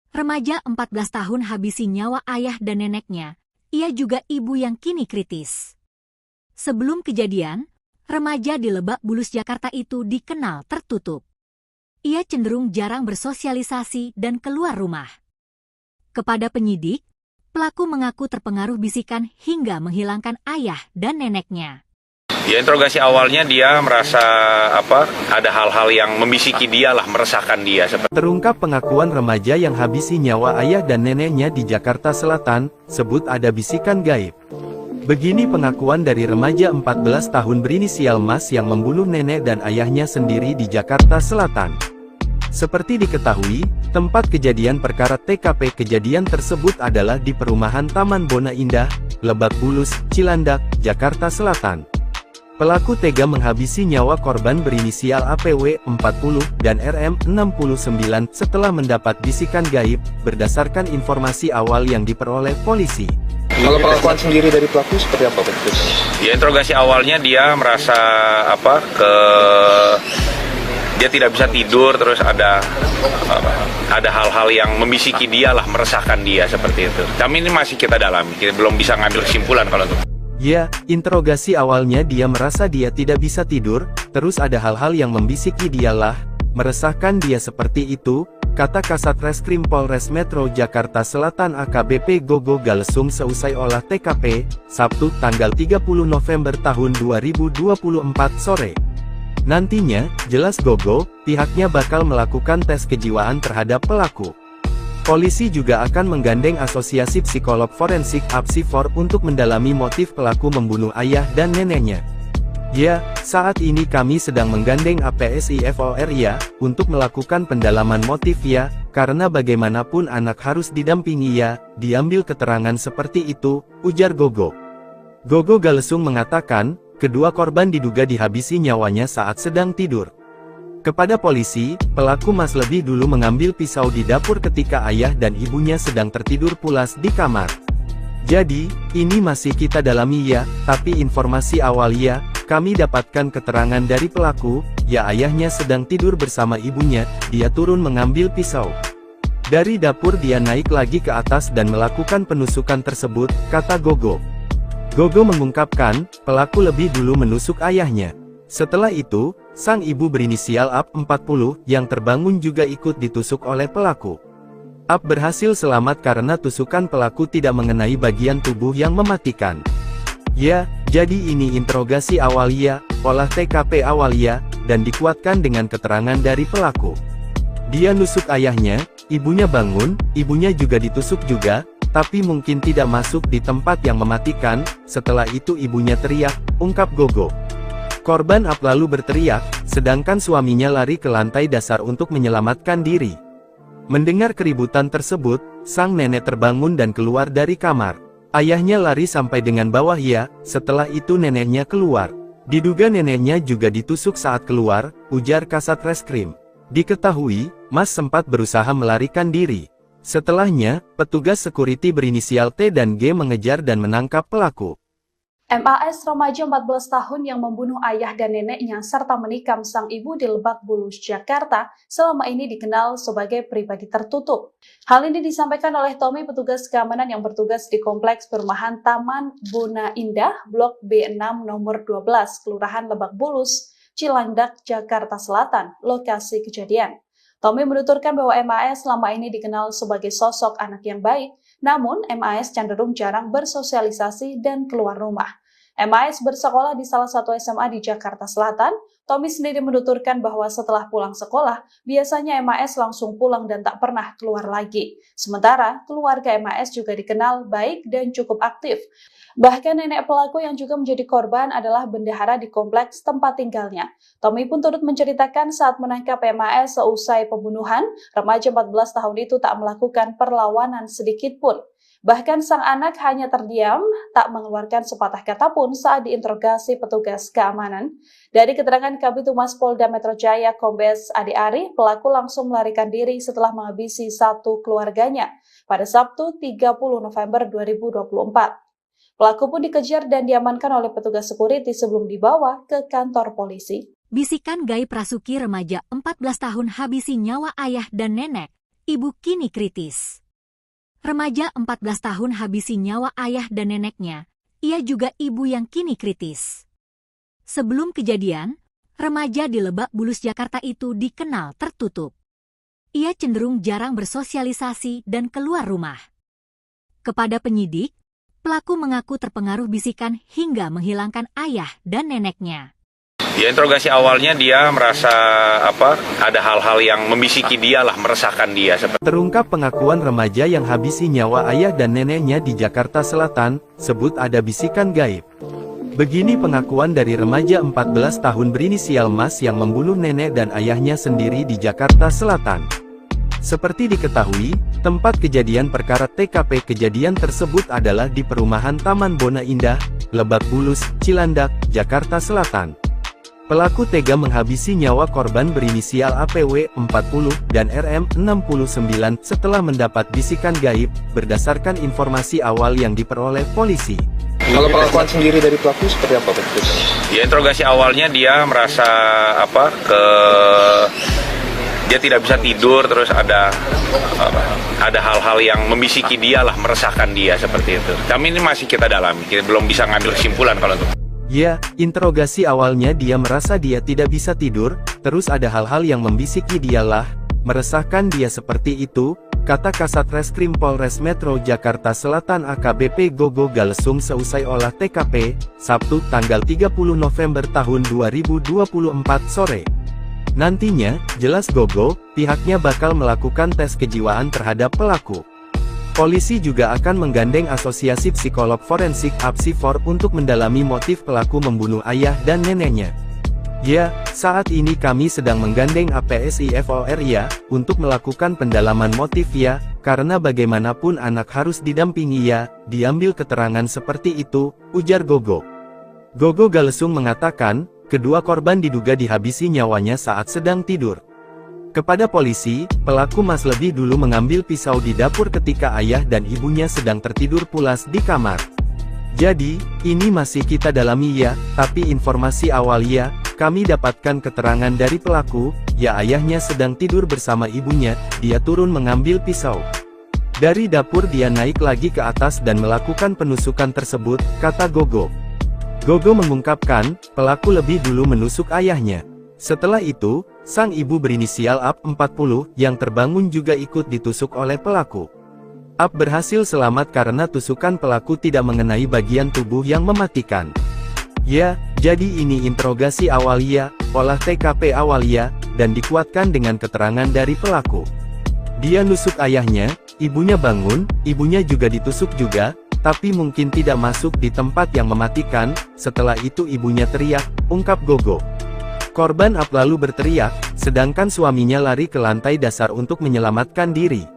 A: Remaja 14 tahun habisi nyawa ayah dan neneknya, ia juga ibu yang kini kritis. Sebelum kejadian, remaja di Lebak Bulus, Jakarta itu dikenal tertutup. Ia cenderung jarang bersosialisasi dan keluar rumah. Kepada penyidik, pelaku mengaku terpengaruh bisikan hingga menghilangkan ayah dan neneknya.
B: Ya, interogasi awalnya dia merasa ada hal-hal yang membisiki dia lah, meresahkan dia.
C: Terungkap pengakuan remaja yang habisi nyawa ayah dan neneknya di Jakarta Selatan, sebut ada bisikan gaib. Begini pengakuan dari remaja 14 tahun berinisial Mas yang membunuh nenek dan ayahnya sendiri di Jakarta Selatan. Seperti diketahui, tempat kejadian perkara TKP kejadian tersebut adalah di perumahan Taman Bona Indah, Lebak Bulus, Cilandak, Jakarta Selatan. Pelaku tega menghabisi nyawa korban berinisial APW 40 dan RM 69 setelah mendapat bisikan gaib, berdasarkan informasi awal yang diperoleh polisi.
D: Kalau pengakuan sendiri dari pelaku seperti apa?
B: Ya, interogasi awalnya dia merasa dia tidak bisa tidur, terus ada hal-hal yang membisiki dia lah, meresahkan dia seperti itu. Kami ini masih kita dalami, kita belum bisa ngambil kesimpulan kalau itu.
C: Ya, interogasi awalnya dia merasa dia tidak bisa tidur, terus ada hal-hal yang membisiki dialah, meresahkan dia seperti itu, kata Kasat Reskrim Polres Metro Jakarta Selatan AKBP Gogo Galesung seusai olah TKP, Sabtu tanggal 30 November tahun 2024 sore. Nantinya, jelas Gogo, pihaknya bakal melakukan tes kejiwaan terhadap pelaku. Polisi juga akan menggandeng Asosiasi Psikolog Forensik (APSIFOR) untuk mendalami motif pelaku membunuh ayah dan neneknya. Ya, saat ini kami sedang menggandeng APSIFOR ya, untuk melakukan pendalaman motif ya, karena bagaimanapun anak harus didampingi ya, diambil keterangan seperti itu, ujar Gogo. Gogo Galesung mengatakan, kedua korban diduga dihabisi nyawanya saat sedang tidur. Kepada polisi, pelaku Mas lebih dulu mengambil pisau di dapur ketika ayah dan ibunya sedang tertidur pulas di kamar. Jadi, ini masih kita dalami ya, tapi informasi awal ya, kami dapatkan keterangan dari pelaku, ya ayahnya sedang tidur bersama ibunya, dia turun mengambil pisau. Dari dapur dia naik lagi ke atas dan melakukan penusukan tersebut, kata Gogo. Gogo mengungkapkan, pelaku lebih dulu menusuk ayahnya. Setelah itu, sang ibu berinisial AP 40 yang terbangun juga ikut ditusuk oleh pelaku. AP berhasil selamat karena tusukan pelaku tidak mengenai bagian tubuh yang mematikan. Ya, jadi ini interogasi awal ya, olah TKP awal ya, dan dikuatkan dengan keterangan dari pelaku. Dia nusuk ayahnya, ibunya bangun, ibunya juga ditusuk juga, tapi mungkin tidak masuk di tempat yang mematikan. Setelah itu ibunya teriak, ungkap Gogo. Korban Ap lalu berteriak, sedangkan suaminya lari ke lantai dasar untuk menyelamatkan diri. Mendengar keributan tersebut, sang nenek terbangun dan keluar dari kamar. Ayahnya lari sampai dengan bawah ya, setelah itu neneknya keluar. Diduga neneknya juga ditusuk saat keluar, ujar Kasat Reskrim. Diketahui, Mas sempat berusaha melarikan diri. Setelahnya, petugas security berinisial T dan G mengejar dan menangkap pelaku.
E: MAS remaja 14 tahun yang membunuh ayah dan neneknya serta menikam sang ibu di Lebak Bulus, Jakarta, selama ini dikenal sebagai pribadi tertutup. Hal ini disampaikan oleh Tommy, petugas keamanan yang bertugas di Kompleks Perumahan Taman Bona Indah, Blok B6 nomor 12, Kelurahan Lebak Bulus, Cilandak, Jakarta Selatan, lokasi kejadian. Tommy menuturkan bahwa MAS selama ini dikenal sebagai sosok anak yang baik, namun MAS cenderung jarang bersosialisasi dan keluar rumah. MAS bersekolah di salah satu SMA di Jakarta Selatan. Tommy sendiri menuturkan bahwa setelah pulang sekolah, biasanya MAS langsung pulang dan tak pernah keluar lagi. Sementara, keluarga MAS juga dikenal baik dan cukup aktif. Bahkan nenek pelaku yang juga menjadi korban adalah bendahara di kompleks tempat tinggalnya. Tommy pun turut menceritakan saat menangkap MAS seusai pembunuhan, remaja 14 tahun itu tak melakukan perlawanan sedikit pun. Bahkan sang anak hanya terdiam, tak mengeluarkan sepatah kata pun saat diinterogasi petugas keamanan. Dari keterangan Kabid Humas Polda Metro Jaya Kombes Adi Ari, pelaku langsung melarikan diri setelah menghabisi satu keluarganya pada Sabtu 30 November 2024. Pelaku pun dikejar dan diamankan oleh petugas security sebelum dibawa ke kantor polisi.
A: Bisikan gaib Rasuki, remaja 14 tahun habisi nyawa ayah dan nenek, ibu kini kritis. Remaja 14 tahun habisi nyawa ayah dan neneknya, ia juga ibu yang kini kritis. Sebelum kejadian, remaja di Lebak Bulus, Jakarta itu dikenal tertutup. Ia cenderung jarang bersosialisasi dan keluar rumah. Kepada penyidik, pelaku mengaku terpengaruh bisikan hingga menghilangkan ayah dan neneknya.
B: Ya, interogasi awalnya dia merasa ada hal-hal yang membisiki dia lah, meresahkan dia.
C: Terungkap pengakuan remaja yang habisi nyawa ayah dan neneknya di Jakarta Selatan, sebut ada bisikan gaib. Begini pengakuan dari remaja 14 tahun berinisial Mas yang membunuh nenek dan ayahnya sendiri di Jakarta Selatan. Seperti diketahui, tempat kejadian perkara TKP kejadian tersebut adalah di perumahan Taman Bona Indah, Lebak Bulus, Cilandak, Jakarta Selatan. Pelaku tega menghabisi nyawa korban berinisial APW 40 dan RM 69 setelah mendapat bisikan gaib, berdasarkan informasi awal yang diperoleh polisi.
D: Kalau pengakuan sendiri dari pelaku seperti apa, Pak?
B: Ya, interogasi awalnya dia merasa dia tidak bisa tidur, terus ada hal-hal yang membisiki dia lah, meresahkan dia seperti itu. Kami ini masih kita dalami, kita belum bisa ngambil kesimpulan kalau itu.
C: Ya, interogasi awalnya dia merasa dia tidak bisa tidur, terus ada hal-hal yang membisiki dialah, meresahkan dia seperti itu, kata Kasat Reskrim Polres Metro Jakarta Selatan AKBP Gogo Galesung seusai olah TKP, Sabtu tanggal 30 November tahun 2024 sore. Nantinya, jelas Gogo, pihaknya bakal melakukan tes kejiwaan terhadap pelaku. Polisi juga akan menggandeng Asosiasi Psikolog Forensik (APSIFOR) untuk mendalami motif pelaku membunuh ayah dan neneknya. Ya, saat ini kami sedang menggandeng APSIFOR ya, untuk melakukan pendalaman motif ya, karena bagaimanapun anak harus didampingi ya, diambil keterangan seperti itu, ujar Gogo. Gogo Galesung mengatakan, kedua korban diduga dihabisi nyawanya saat sedang tidur. Kepada polisi, pelaku Mas lebih dulu mengambil pisau di dapur ketika ayah dan ibunya sedang tertidur pulas di kamar. Jadi, ini masih kita dalami ya, tapi informasi awal ya, kami dapatkan keterangan dari pelaku, ya ayahnya sedang tidur bersama ibunya, dia turun mengambil pisau. Dari dapur dia naik lagi ke atas dan melakukan penusukan tersebut, kata Gogo. Gogo mengungkapkan, pelaku lebih dulu menusuk ayahnya. Setelah itu, sang ibu berinisial AP 40 yang terbangun juga ikut ditusuk oleh pelaku. AP berhasil selamat karena tusukan pelaku tidak mengenai bagian tubuh yang mematikan. Ya, jadi ini interogasi awal ya, olah TKP awal ya, dan dikuatkan dengan keterangan dari pelaku. Dia nusuk ayahnya, Ibunya bangun, ibunya juga ditusuk juga, tapi mungkin tidak masuk di tempat yang mematikan. Setelah itu ibunya teriak, ungkap Gogo. Korban Ap lalu berteriak, sedangkan suaminya lari ke lantai dasar untuk menyelamatkan diri.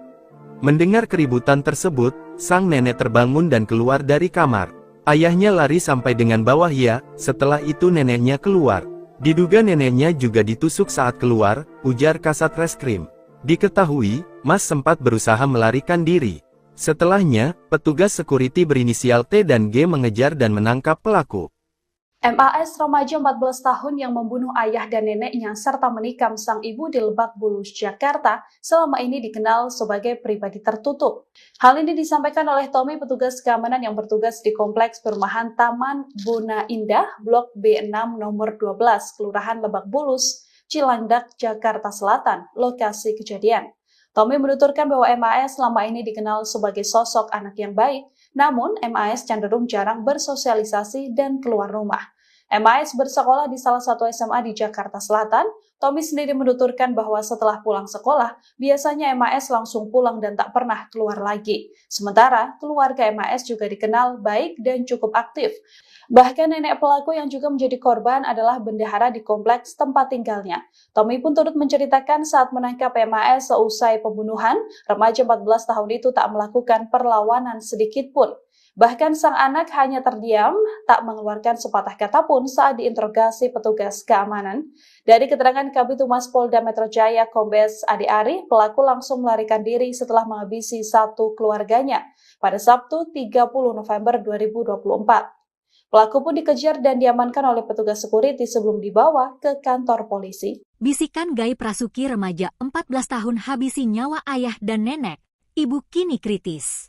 C: Mendengar keributan tersebut, sang nenek terbangun dan keluar dari kamar. Ayahnya lari sampai dengan bawah ya, setelah itu neneknya keluar. Diduga neneknya juga ditusuk saat keluar, ujar Kasat Reskrim. Diketahui, Mas sempat berusaha melarikan diri. Setelahnya, petugas security berinisial T dan G mengejar dan menangkap pelaku.
E: MAS remaja 14 tahun yang membunuh ayah dan neneknya serta menikam sang ibu di Lebak Bulus, Jakarta, selama ini dikenal sebagai pribadi tertutup. Hal ini disampaikan oleh Tommy, petugas keamanan yang bertugas di Kompleks Perumahan Taman Bona Indah, Blok B6 nomor 12, Kelurahan Lebak Bulus, Cilandak, Jakarta Selatan, lokasi kejadian. Tommy menuturkan bahwa MAS selama ini dikenal sebagai sosok anak yang baik, namun MAS cenderung jarang bersosialisasi dan keluar rumah. MAS bersekolah di salah satu SMA di Jakarta Selatan. Tommy sendiri menuturkan bahwa setelah pulang sekolah, biasanya MAS langsung pulang dan tak pernah keluar lagi. Sementara, keluarga MAS juga dikenal baik dan cukup aktif. Bahkan nenek pelaku yang juga menjadi korban adalah bendahara di kompleks tempat tinggalnya. Tommy pun turut menceritakan saat menangkap MAS seusai pembunuhan, remaja 14 tahun itu tak melakukan perlawanan sedikit pun. Bahkan sang anak hanya terdiam, tak mengeluarkan sepatah kata pun saat diinterogasi petugas keamanan. Dari keterangan Kabid Humas Polda Metro Jaya Kombes Adi Ari, pelaku langsung melarikan diri setelah menghabisi satu keluarganya pada Sabtu 30 November 2024. Pelaku pun dikejar dan diamankan oleh petugas security sebelum dibawa ke kantor polisi.
A: Bisikan gaib Rasuki remaja 14 tahun habisi nyawa ayah dan nenek, ibu kini kritis.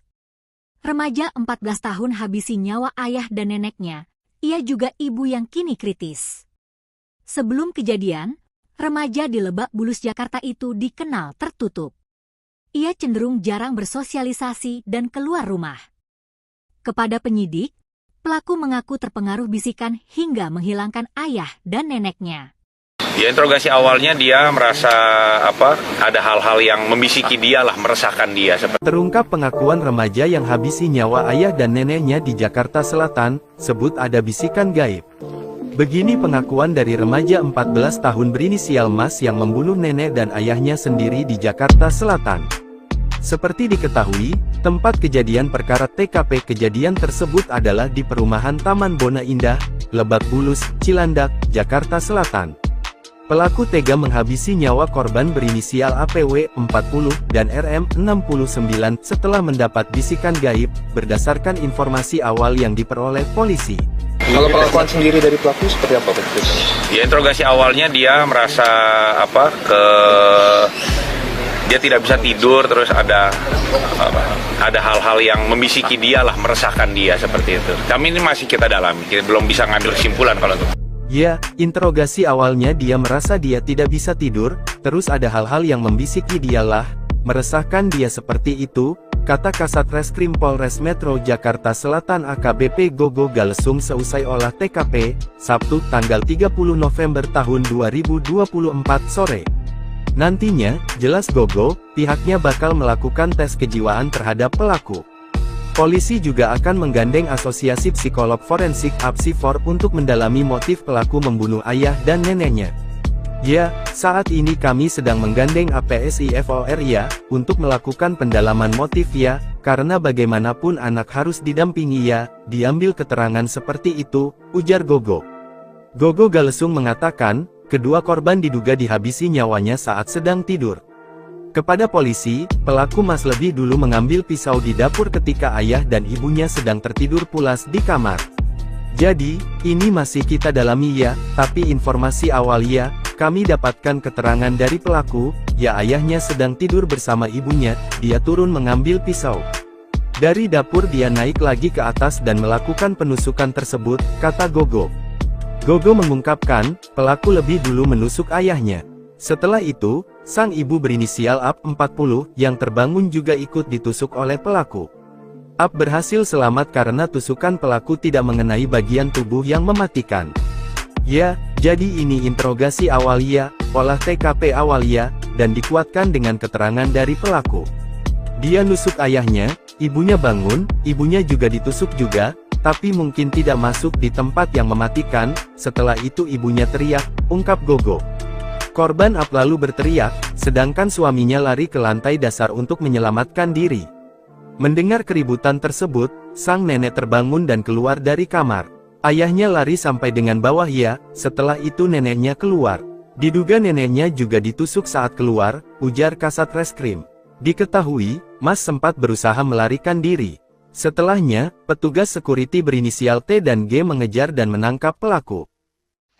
A: Remaja 14 tahun habisi nyawa ayah dan neneknya, ia juga ibu yang kini kritis. Sebelum kejadian, remaja di Lebak Bulus, Jakarta itu dikenal tertutup. Ia cenderung jarang bersosialisasi dan keluar rumah. Kepada penyidik, pelaku mengaku terpengaruh bisikan hingga menghilangkan ayah dan neneknya.
B: Ya, interogasi awalnya dia merasa ada hal-hal yang membisiki dia lah, meresahkan dia.
C: Terungkap pengakuan remaja yang habisi nyawa ayah dan neneknya di Jakarta Selatan, sebut ada bisikan gaib. Begini pengakuan dari remaja 14 tahun berinisial Mas yang membunuh nenek dan ayahnya sendiri di Jakarta Selatan. Seperti diketahui, tempat kejadian perkara TKP kejadian tersebut adalah di perumahan Taman Bona Indah, Lebak Bulus, Cilandak, Jakarta Selatan. Pelaku tega menghabisi nyawa korban berinisial APW 40 dan RM 69 setelah mendapat bisikan gaib, berdasarkan informasi awal yang diperoleh polisi.
D: Kalau pengakuan sendiri dari pelaku seperti apa, Pak?
B: Ya, interogasi awalnya dia merasa dia tidak bisa tidur, terus ada hal-hal yang membisiki dia lah, meresahkan dia seperti itu. Kami ini masih kita dalami, kita belum bisa ngambil kesimpulan kalau itu.
C: Ya, interogasi awalnya dia merasa dia tidak bisa tidur, terus ada hal-hal yang membisiki dialah, meresahkan dia seperti itu, kata Kasat Reskrim Polres Metro Jakarta Selatan AKBP Gogo Galesung seusai olah TKP, Sabtu tanggal 30 November tahun 2024 sore. Nantinya, jelas Gogo, pihaknya bakal melakukan tes kejiwaan terhadap pelaku. Polisi juga akan menggandeng Asosiasi Psikolog Forensik (APSIFOR) untuk mendalami motif pelaku membunuh ayah dan neneknya. Ya, saat ini kami sedang menggandeng APSIFOR ya, untuk melakukan pendalaman motif ya, karena bagaimanapun anak harus didampingi ya, diambil keterangan seperti itu, ujar Gogo. Gogo Galesung mengatakan, kedua korban diduga dihabisi nyawanya saat sedang tidur. Kepada polisi, pelaku Mas lebih dulu mengambil pisau di dapur ketika ayah dan ibunya sedang tertidur pulas di kamar. Jadi, ini masih kita dalami ya, tapi informasi awal ya, kami dapatkan keterangan dari pelaku, ya ayahnya sedang tidur bersama ibunya, dia turun mengambil pisau. Dari dapur dia naik lagi ke atas dan melakukan penusukan tersebut, kata Gogo. Gogo mengungkapkan, pelaku lebih dulu menusuk ayahnya. Setelah itu, sang ibu berinisial AP 40 yang terbangun juga ikut ditusuk oleh pelaku. AP berhasil selamat karena tusukan pelaku tidak mengenai bagian tubuh yang mematikan. Ya, jadi ini interogasi awal ya, olah TKP awal ya, dan dikuatkan dengan keterangan dari pelaku. Dia nusuk ayahnya, ibunya bangun, ibunya juga ditusuk juga, tapi mungkin tidak masuk di tempat yang mematikan. Setelah itu ibunya teriak, ungkap Gogo. Korban Ap lalu berteriak, sedangkan suaminya lari ke lantai dasar untuk menyelamatkan diri. Mendengar keributan tersebut, sang nenek terbangun dan keluar dari kamar. Ayahnya lari sampai dengan bawah ya, setelah itu neneknya keluar. Diduga neneknya juga ditusuk saat keluar, ujar Kasat Reskrim. Diketahui, Mas sempat berusaha melarikan diri. Setelahnya, petugas security berinisial T dan G mengejar dan menangkap pelaku.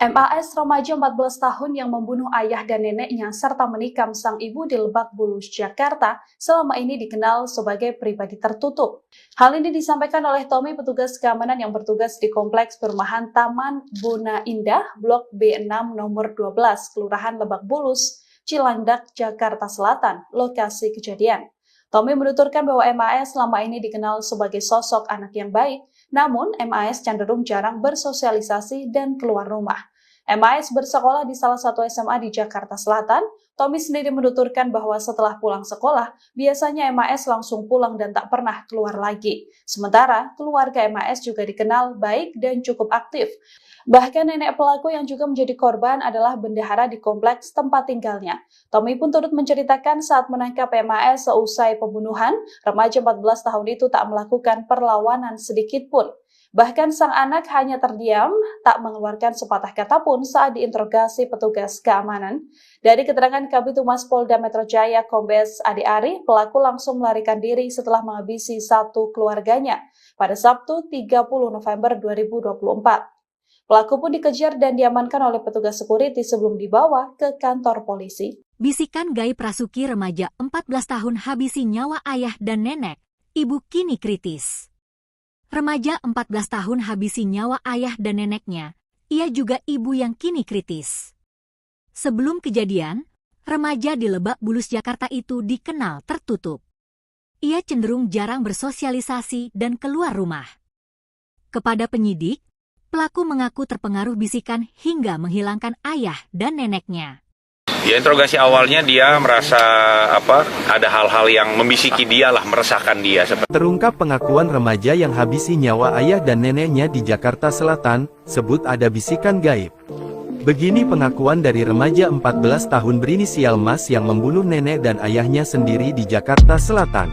E: MAS remaja 14 tahun yang membunuh ayah dan neneknya serta menikam sang ibu di Lebak Bulus, Jakarta, selama ini dikenal sebagai pribadi tertutup. Hal ini disampaikan oleh Tommy, petugas keamanan yang bertugas di Kompleks Perumahan Taman Bona Indah, Blok B6 nomor 12, Kelurahan Lebak Bulus, Cilandak, Jakarta Selatan, lokasi kejadian. Tommy menuturkan bahwa MAS selama ini dikenal sebagai sosok anak yang baik, namun MAS cenderung jarang bersosialisasi dan keluar rumah. MAS bersekolah di salah satu SMA di Jakarta Selatan. Tommy sendiri menuturkan bahwa setelah pulang sekolah, biasanya MAS langsung pulang dan tak pernah keluar lagi. Sementara, keluarga MAS juga dikenal baik dan cukup aktif. Bahkan nenek pelaku yang juga menjadi korban adalah bendahara di kompleks tempat tinggalnya. Tommy pun turut menceritakan saat menangkap MAS seusai pembunuhan, remaja 14 tahun itu tak melakukan perlawanan sedikit pun. Bahkan sang anak hanya terdiam, tak mengeluarkan sepatah kata pun saat diinterogasi petugas keamanan. Dari keterangan Kabid Humas Polda Metro Jaya Kombes Ade Ari, pelaku langsung melarikan diri setelah menghabisi satu keluarganya pada Sabtu 30 November 2024. Pelaku pun dikejar dan diamankan oleh petugas security sebelum dibawa ke kantor polisi.
A: Bisikan gaib Rasuki, remaja 14 tahun habisi nyawa ayah dan nenek, ibu kini kritis. Remaja 14 tahun habisi nyawa ayah dan neneknya, ia juga ibu yang kini kritis. Sebelum kejadian, remaja di Lebak Bulus, Jakarta itu dikenal tertutup. Ia cenderung jarang bersosialisasi dan keluar rumah. Kepada penyidik, pelaku mengaku terpengaruh bisikan hingga menghilangkan ayah dan neneknya.
B: Ya, interogasi awalnya dia merasa ada hal-hal yang membisiki dia lah, meresahkan dia.
C: Terungkap pengakuan remaja yang habisi nyawa ayah dan neneknya di Jakarta Selatan, sebut ada bisikan gaib. Begini pengakuan dari remaja 14 tahun berinisial Mas yang membunuh nenek dan ayahnya sendiri di Jakarta Selatan.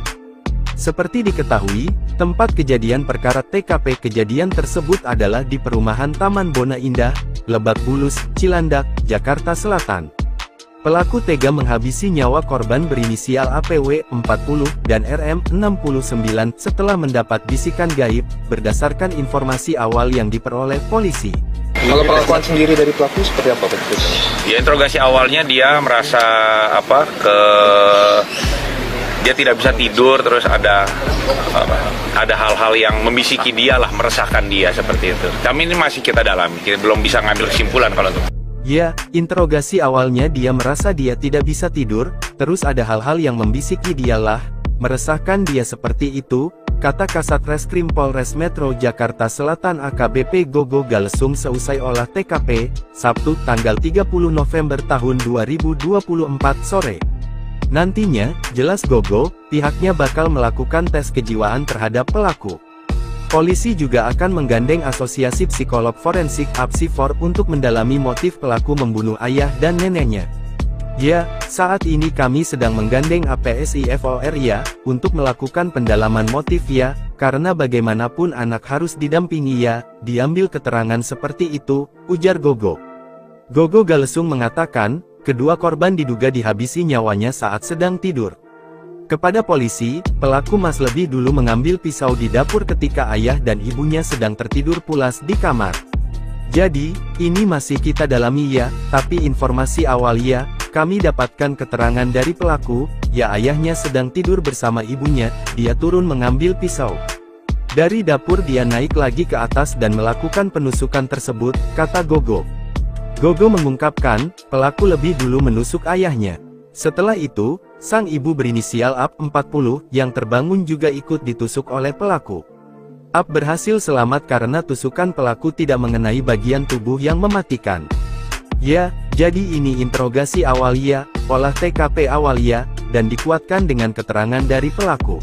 C: Seperti diketahui, tempat kejadian perkara TKP kejadian tersebut adalah di perumahan Taman Bona Indah, Lebak Bulus, Cilandak, Jakarta Selatan. Pelaku tega menghabisi nyawa korban berinisial APW 40 dan RM 69 setelah mendapat bisikan gaib, berdasarkan informasi awal yang diperoleh polisi.
D: Kalau pengakuan sendiri dari pelaku seperti apa?
B: Ya, interogasi awalnya dia merasa dia tidak bisa tidur, terus ada hal-hal yang membisiki dia lah, meresahkan dia seperti itu. Kami ini masih kita dalami, kita belum bisa ngambil kesimpulan kalau itu.
C: Ya, interogasi awalnya dia merasa dia tidak bisa tidur, terus ada hal-hal yang membisiki dia lah, meresahkan dia seperti itu, kata Kasat Reskrim Polres Metro Jakarta Selatan AKBP Gogo Galesung seusai olah TKP, Sabtu tanggal 30 November tahun 2024 sore. Nantinya, jelas Gogo, pihaknya bakal melakukan tes kejiwaan terhadap pelaku. Polisi juga akan menggandeng Asosiasi Psikolog Forensik (APSIFOR) untuk mendalami motif pelaku membunuh ayah dan neneknya. Ya, saat ini kami sedang menggandeng APSIFOR ya, untuk melakukan pendalaman motif ya, karena bagaimanapun anak harus didampingi ya, diambil keterangan seperti itu, ujar Gogo. Gogo Galesung mengatakan, kedua korban diduga dihabisi nyawanya saat sedang tidur. Kepada polisi, pelaku Mas lebih dulu mengambil pisau di dapur ketika ayah dan ibunya sedang tertidur pulas di kamar. Jadi, ini masih kita dalami ya, tapi informasi awal ya, kami dapatkan keterangan dari pelaku, ya ayahnya sedang tidur bersama ibunya, dia turun mengambil pisau. Dari dapur dia naik lagi ke atas dan melakukan penusukan tersebut, kata Gogo. Gogo mengungkapkan, pelaku lebih dulu menusuk ayahnya. Setelah itu, sang ibu berinisial AP 40 yang terbangun juga ikut ditusuk oleh pelaku. AP berhasil selamat karena tusukan pelaku tidak mengenai bagian tubuh yang mematikan. Ya, jadi ini interogasi awal ya, olah TKP awal ya, dan dikuatkan dengan keterangan dari pelaku.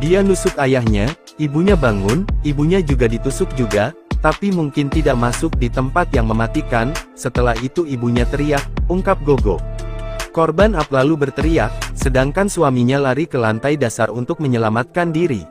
C: Dia nusuk ayahnya, ibunya bangun, ibunya juga ditusuk juga, tapi mungkin tidak masuk di tempat yang mematikan. Setelah itu ibunya teriak, ungkap Gogo. Korban Ap lalu berteriak, sedangkan suaminya lari ke lantai dasar untuk menyelamatkan diri.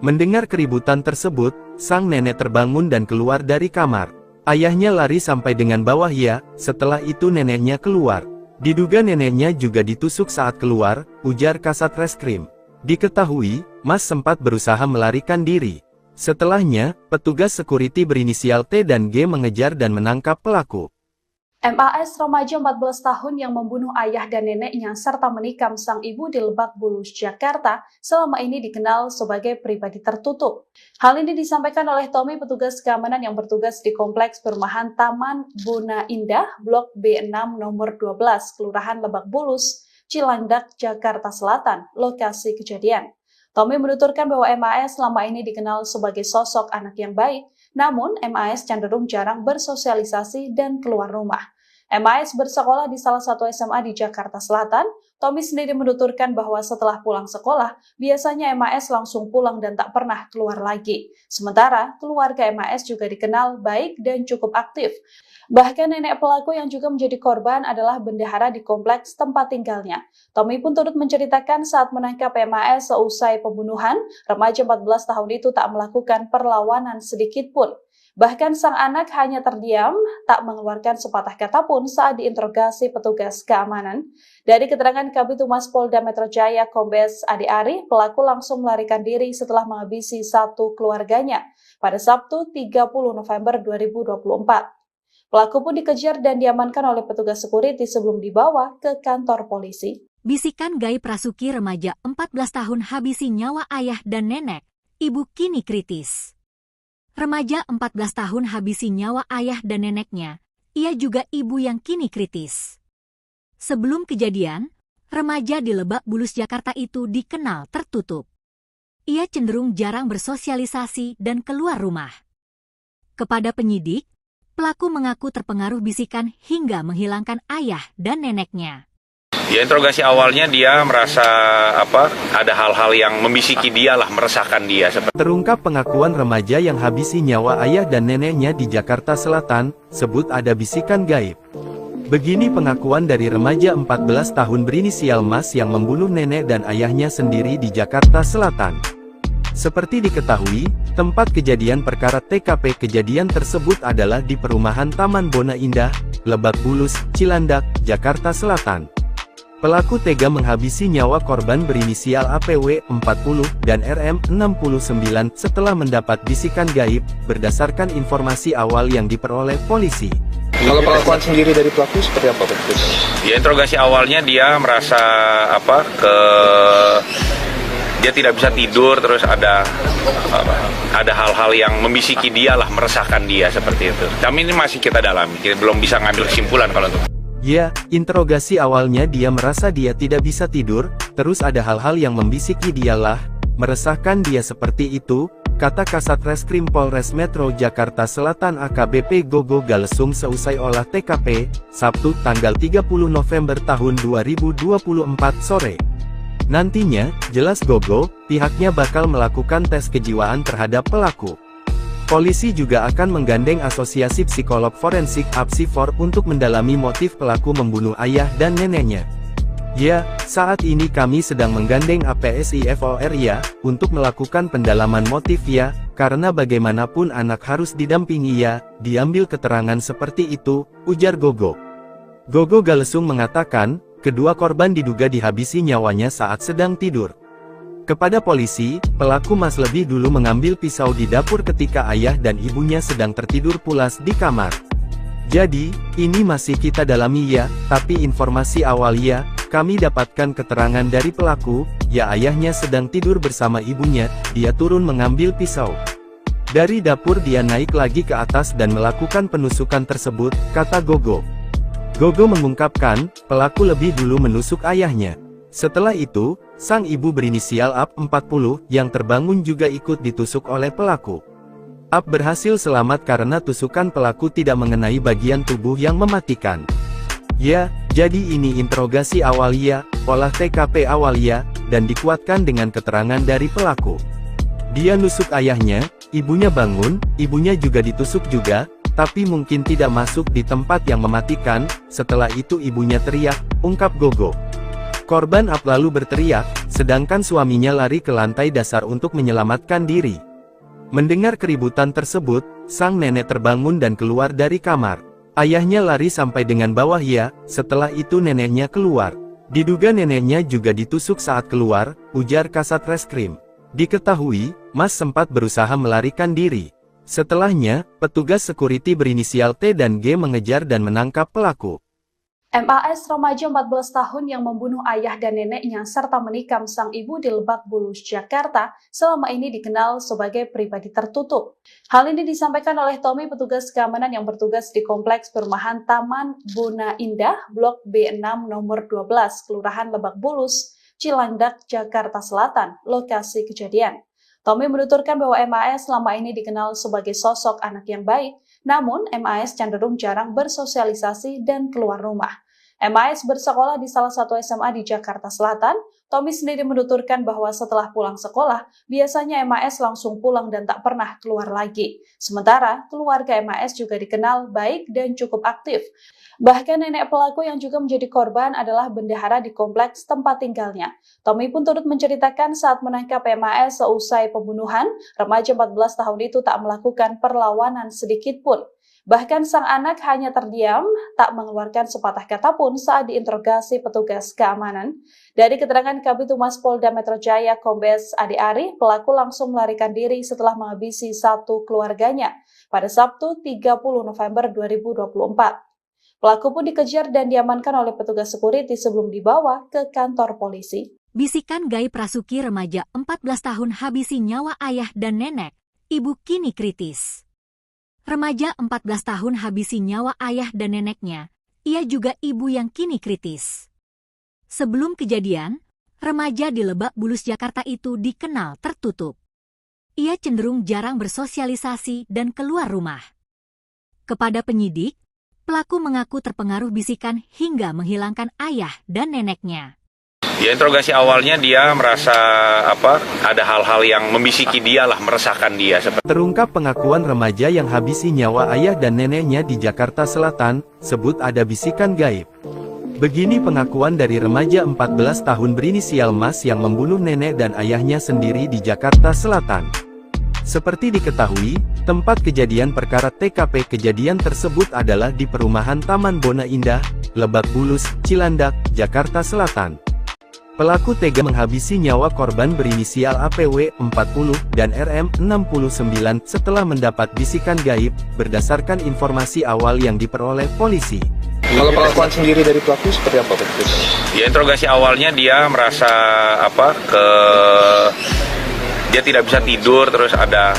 C: Mendengar keributan tersebut, sang nenek terbangun dan keluar dari kamar. Ayahnya lari sampai dengan bawah ya, setelah itu neneknya keluar. Diduga neneknya juga ditusuk saat keluar, ujar Kasat Reskrim. Diketahui, Mas sempat berusaha melarikan diri. Setelahnya, petugas security berinisial T dan G mengejar dan menangkap pelaku.
E: MAS remaja 14 tahun yang membunuh ayah dan neneknya serta menikam sang ibu di Lebak Bulus, Jakarta, selama ini dikenal sebagai pribadi tertutup. Hal ini disampaikan oleh Tommy, petugas keamanan yang bertugas di Kompleks Perumahan Taman Buna Indah, Blok B6 nomor 12, Kelurahan Lebak Bulus, Cilandak, Jakarta Selatan, lokasi kejadian. Tommy menuturkan bahwa MAS selama ini dikenal sebagai sosok anak yang baik, namun MAS cenderung jarang bersosialisasi dan keluar rumah. MAS bersekolah di salah satu SMA di Jakarta Selatan. Tommy sendiri menuturkan bahwa setelah pulang sekolah, biasanya MAS langsung pulang dan tak pernah keluar lagi. Sementara, keluarga MAS juga dikenal baik dan cukup aktif. Bahkan nenek pelaku yang juga menjadi korban adalah bendahara di kompleks tempat tinggalnya. Tommy pun turut menceritakan saat menangkap MAS seusai pembunuhan, remaja 14 tahun itu tak melakukan perlawanan sedikit pun. Bahkan sang anak hanya terdiam, tak mengeluarkan sepatah kata pun saat diinterogasi petugas keamanan. Dari keterangan Kabid Humas Polda Metro Jaya Kombes Ade Ari, pelaku langsung melarikan diri setelah menghabisi satu keluarganya pada Sabtu 30 November 2024. Pelaku pun dikejar dan diamankan oleh petugas security sebelum dibawa ke kantor polisi.
A: Bisikan gaib Rasuki, remaja 14 tahun habisi nyawa ayah dan nenek, ibu kini kritis. Remaja 14 tahun habisi nyawa ayah dan neneknya, ia juga ibu yang kini kritis. Sebelum kejadian, remaja di Lebak Bulus, Jakarta itu dikenal tertutup. Ia cenderung jarang bersosialisasi dan keluar rumah. Kepada penyidik, pelaku mengaku terpengaruh bisikan hingga menghilangkan ayah dan neneknya.
B: Ya, interogasi awalnya dia merasa ada hal-hal yang membisiki dia lah, meresahkan dia.
C: Terungkap pengakuan remaja yang habisi nyawa ayah dan neneknya di Jakarta Selatan, sebut ada bisikan gaib. Begini pengakuan dari remaja 14 tahun berinisial Mas yang membunuh nenek dan ayahnya sendiri di Jakarta Selatan. Seperti diketahui, tempat kejadian perkara TKP kejadian tersebut adalah di perumahan Taman Bona Indah, Lebak Bulus, Cilandak, Jakarta Selatan. Pelaku tega menghabisi nyawa korban berinisial APW 40 dan RM 69 setelah mendapat bisikan gaib, berdasarkan informasi awal yang diperoleh polisi.
D: Kalau pengakuan sendiri dari pelaku seperti apa?
B: Ya, interogasi awalnya dia merasa dia tidak bisa tidur, terus ada hal-hal yang membisiki dia lah, meresahkan dia seperti itu. Kami ini masih kita dalami, kita belum bisa ngambil kesimpulan kalau itu.
C: Ya, interogasi awalnya dia merasa dia tidak bisa tidur, terus ada hal-hal yang membisiki dia lah, meresahkan dia seperti itu, kata Kasat Reskrim Polres Metro Jakarta Selatan AKBP Gogo Galesung seusai olah TKP, Sabtu tanggal 30 November tahun 2024 sore. Nantinya, jelas Gogo, pihaknya bakal melakukan tes kejiwaan terhadap pelaku. Polisi juga akan menggandeng Asosiasi Psikolog Forensik (APSIFOR) untuk mendalami motif pelaku membunuh ayah dan neneknya. Ya, saat ini kami sedang menggandeng APSIFOR ya, untuk melakukan pendalaman motif ya, karena bagaimanapun anak harus didampingi ya, diambil keterangan seperti itu, ujar Gogo. Gogo Galesung mengatakan, kedua korban diduga dihabisi nyawanya saat sedang tidur. Kepada polisi, pelaku Mas lebih dulu mengambil pisau di dapur ketika ayah dan ibunya sedang tertidur pulas di kamar. Jadi, ini masih kita dalami ya, tapi informasi awal ya, kami dapatkan keterangan dari pelaku, ya ayahnya sedang tidur bersama ibunya, dia turun mengambil pisau. Dari dapur dia naik lagi ke atas dan melakukan penusukan tersebut, kata Gogo. Gogo mengungkapkan, pelaku lebih dulu menusuk ayahnya. Setelah itu, sang ibu berinisial AP 40, yang terbangun juga ikut ditusuk oleh pelaku. AP berhasil selamat karena tusukan pelaku tidak mengenai bagian tubuh yang mematikan. Ya, Jadi ini interogasi awal ya, olah TKP awal ya, dan dikuatkan dengan keterangan dari pelaku. Dia nusuk ayahnya, ibunya bangun, ibunya juga ditusuk juga, tapi mungkin tidak masuk di tempat yang mematikan. Setelah itu ibunya teriak, ungkap Gogo. Korban Ap lalu berteriak, sedangkan suaminya lari ke lantai dasar untuk menyelamatkan diri. Mendengar keributan tersebut, sang nenek terbangun dan keluar dari kamar. Ayahnya lari sampai dengan bawah ya, setelah itu neneknya keluar. Diduga neneknya juga ditusuk saat keluar, ujar Kasat Reskrim. Diketahui, Mas sempat berusaha melarikan diri. Setelahnya, petugas security berinisial T dan G mengejar dan menangkap pelaku.
E: MAS remaja 14 tahun yang membunuh ayah dan neneknya serta menikam sang ibu di Lebak Bulus, Jakarta, selama ini dikenal sebagai pribadi tertutup. Hal ini disampaikan oleh Tommy, petugas keamanan yang bertugas di Kompleks Perumahan Taman Bona Indah, Blok B6 nomor 12, Kelurahan Lebak Bulus, Cilandak, Jakarta Selatan, lokasi kejadian. Tommy menuturkan bahwa MAS selama ini dikenal sebagai sosok anak yang baik, namun MAS cenderung jarang bersosialisasi dan keluar rumah. MAS bersekolah di salah satu SMA di Jakarta Selatan. Tommy sendiri menuturkan bahwa setelah pulang sekolah, biasanya MAS langsung pulang dan tak pernah keluar lagi. Sementara, keluarga MAS juga dikenal baik dan cukup aktif. Bahkan nenek pelaku yang juga menjadi korban adalah bendahara di kompleks tempat tinggalnya. Tommy pun turut menceritakan saat menangkap MAS seusai pembunuhan, remaja 14 tahun itu tak melakukan perlawanan sedikit pun. Bahkan sang anak hanya terdiam, tak mengeluarkan sepatah kata pun saat diinterogasi petugas keamanan. Dari keterangan Kabid Humas Polda Metro Jaya Kombes Ade Ari, pelaku langsung melarikan diri setelah menghabisi satu keluarganya pada Sabtu 30 November 2024. Pelaku pun dikejar dan diamankan oleh petugas security sebelum dibawa ke kantor polisi.
A: Bisikan gaib Rasuki, remaja 14 tahun habisi nyawa ayah dan nenek, ibu kini kritis. Remaja 14 tahun habisi nyawa ayah dan neneknya, ia juga ibu yang kini kritis. Sebelum kejadian, remaja di Lebak Bulus, Jakarta itu dikenal tertutup. Ia cenderung jarang bersosialisasi dan keluar rumah. Kepada penyidik, pelaku mengaku terpengaruh bisikan hingga menghilangkan ayah dan neneknya.
B: Ya, interogasi awalnya dia merasa ada hal-hal yang membisiki dia lah, meresahkan dia.
C: Terungkap pengakuan remaja yang habisi nyawa ayah dan neneknya di Jakarta Selatan, sebut ada bisikan gaib. Begini pengakuan dari remaja 14 tahun berinisial Mas yang membunuh nenek dan ayahnya sendiri di Jakarta Selatan. Seperti diketahui, tempat kejadian perkara TKP kejadian tersebut adalah di perumahan Taman Bona Indah, Lebak Bulus, Cilandak, Jakarta Selatan. Pelaku tega menghabisi nyawa korban berinisial APW 40 dan RM 69 setelah mendapat bisikan gaib, berdasarkan informasi awal yang diperoleh polisi.
D: Kalau pengakuan sendiri dari pelaku seperti apa?
B: Ya, interogasi awalnya dia merasa dia tidak bisa tidur, terus ada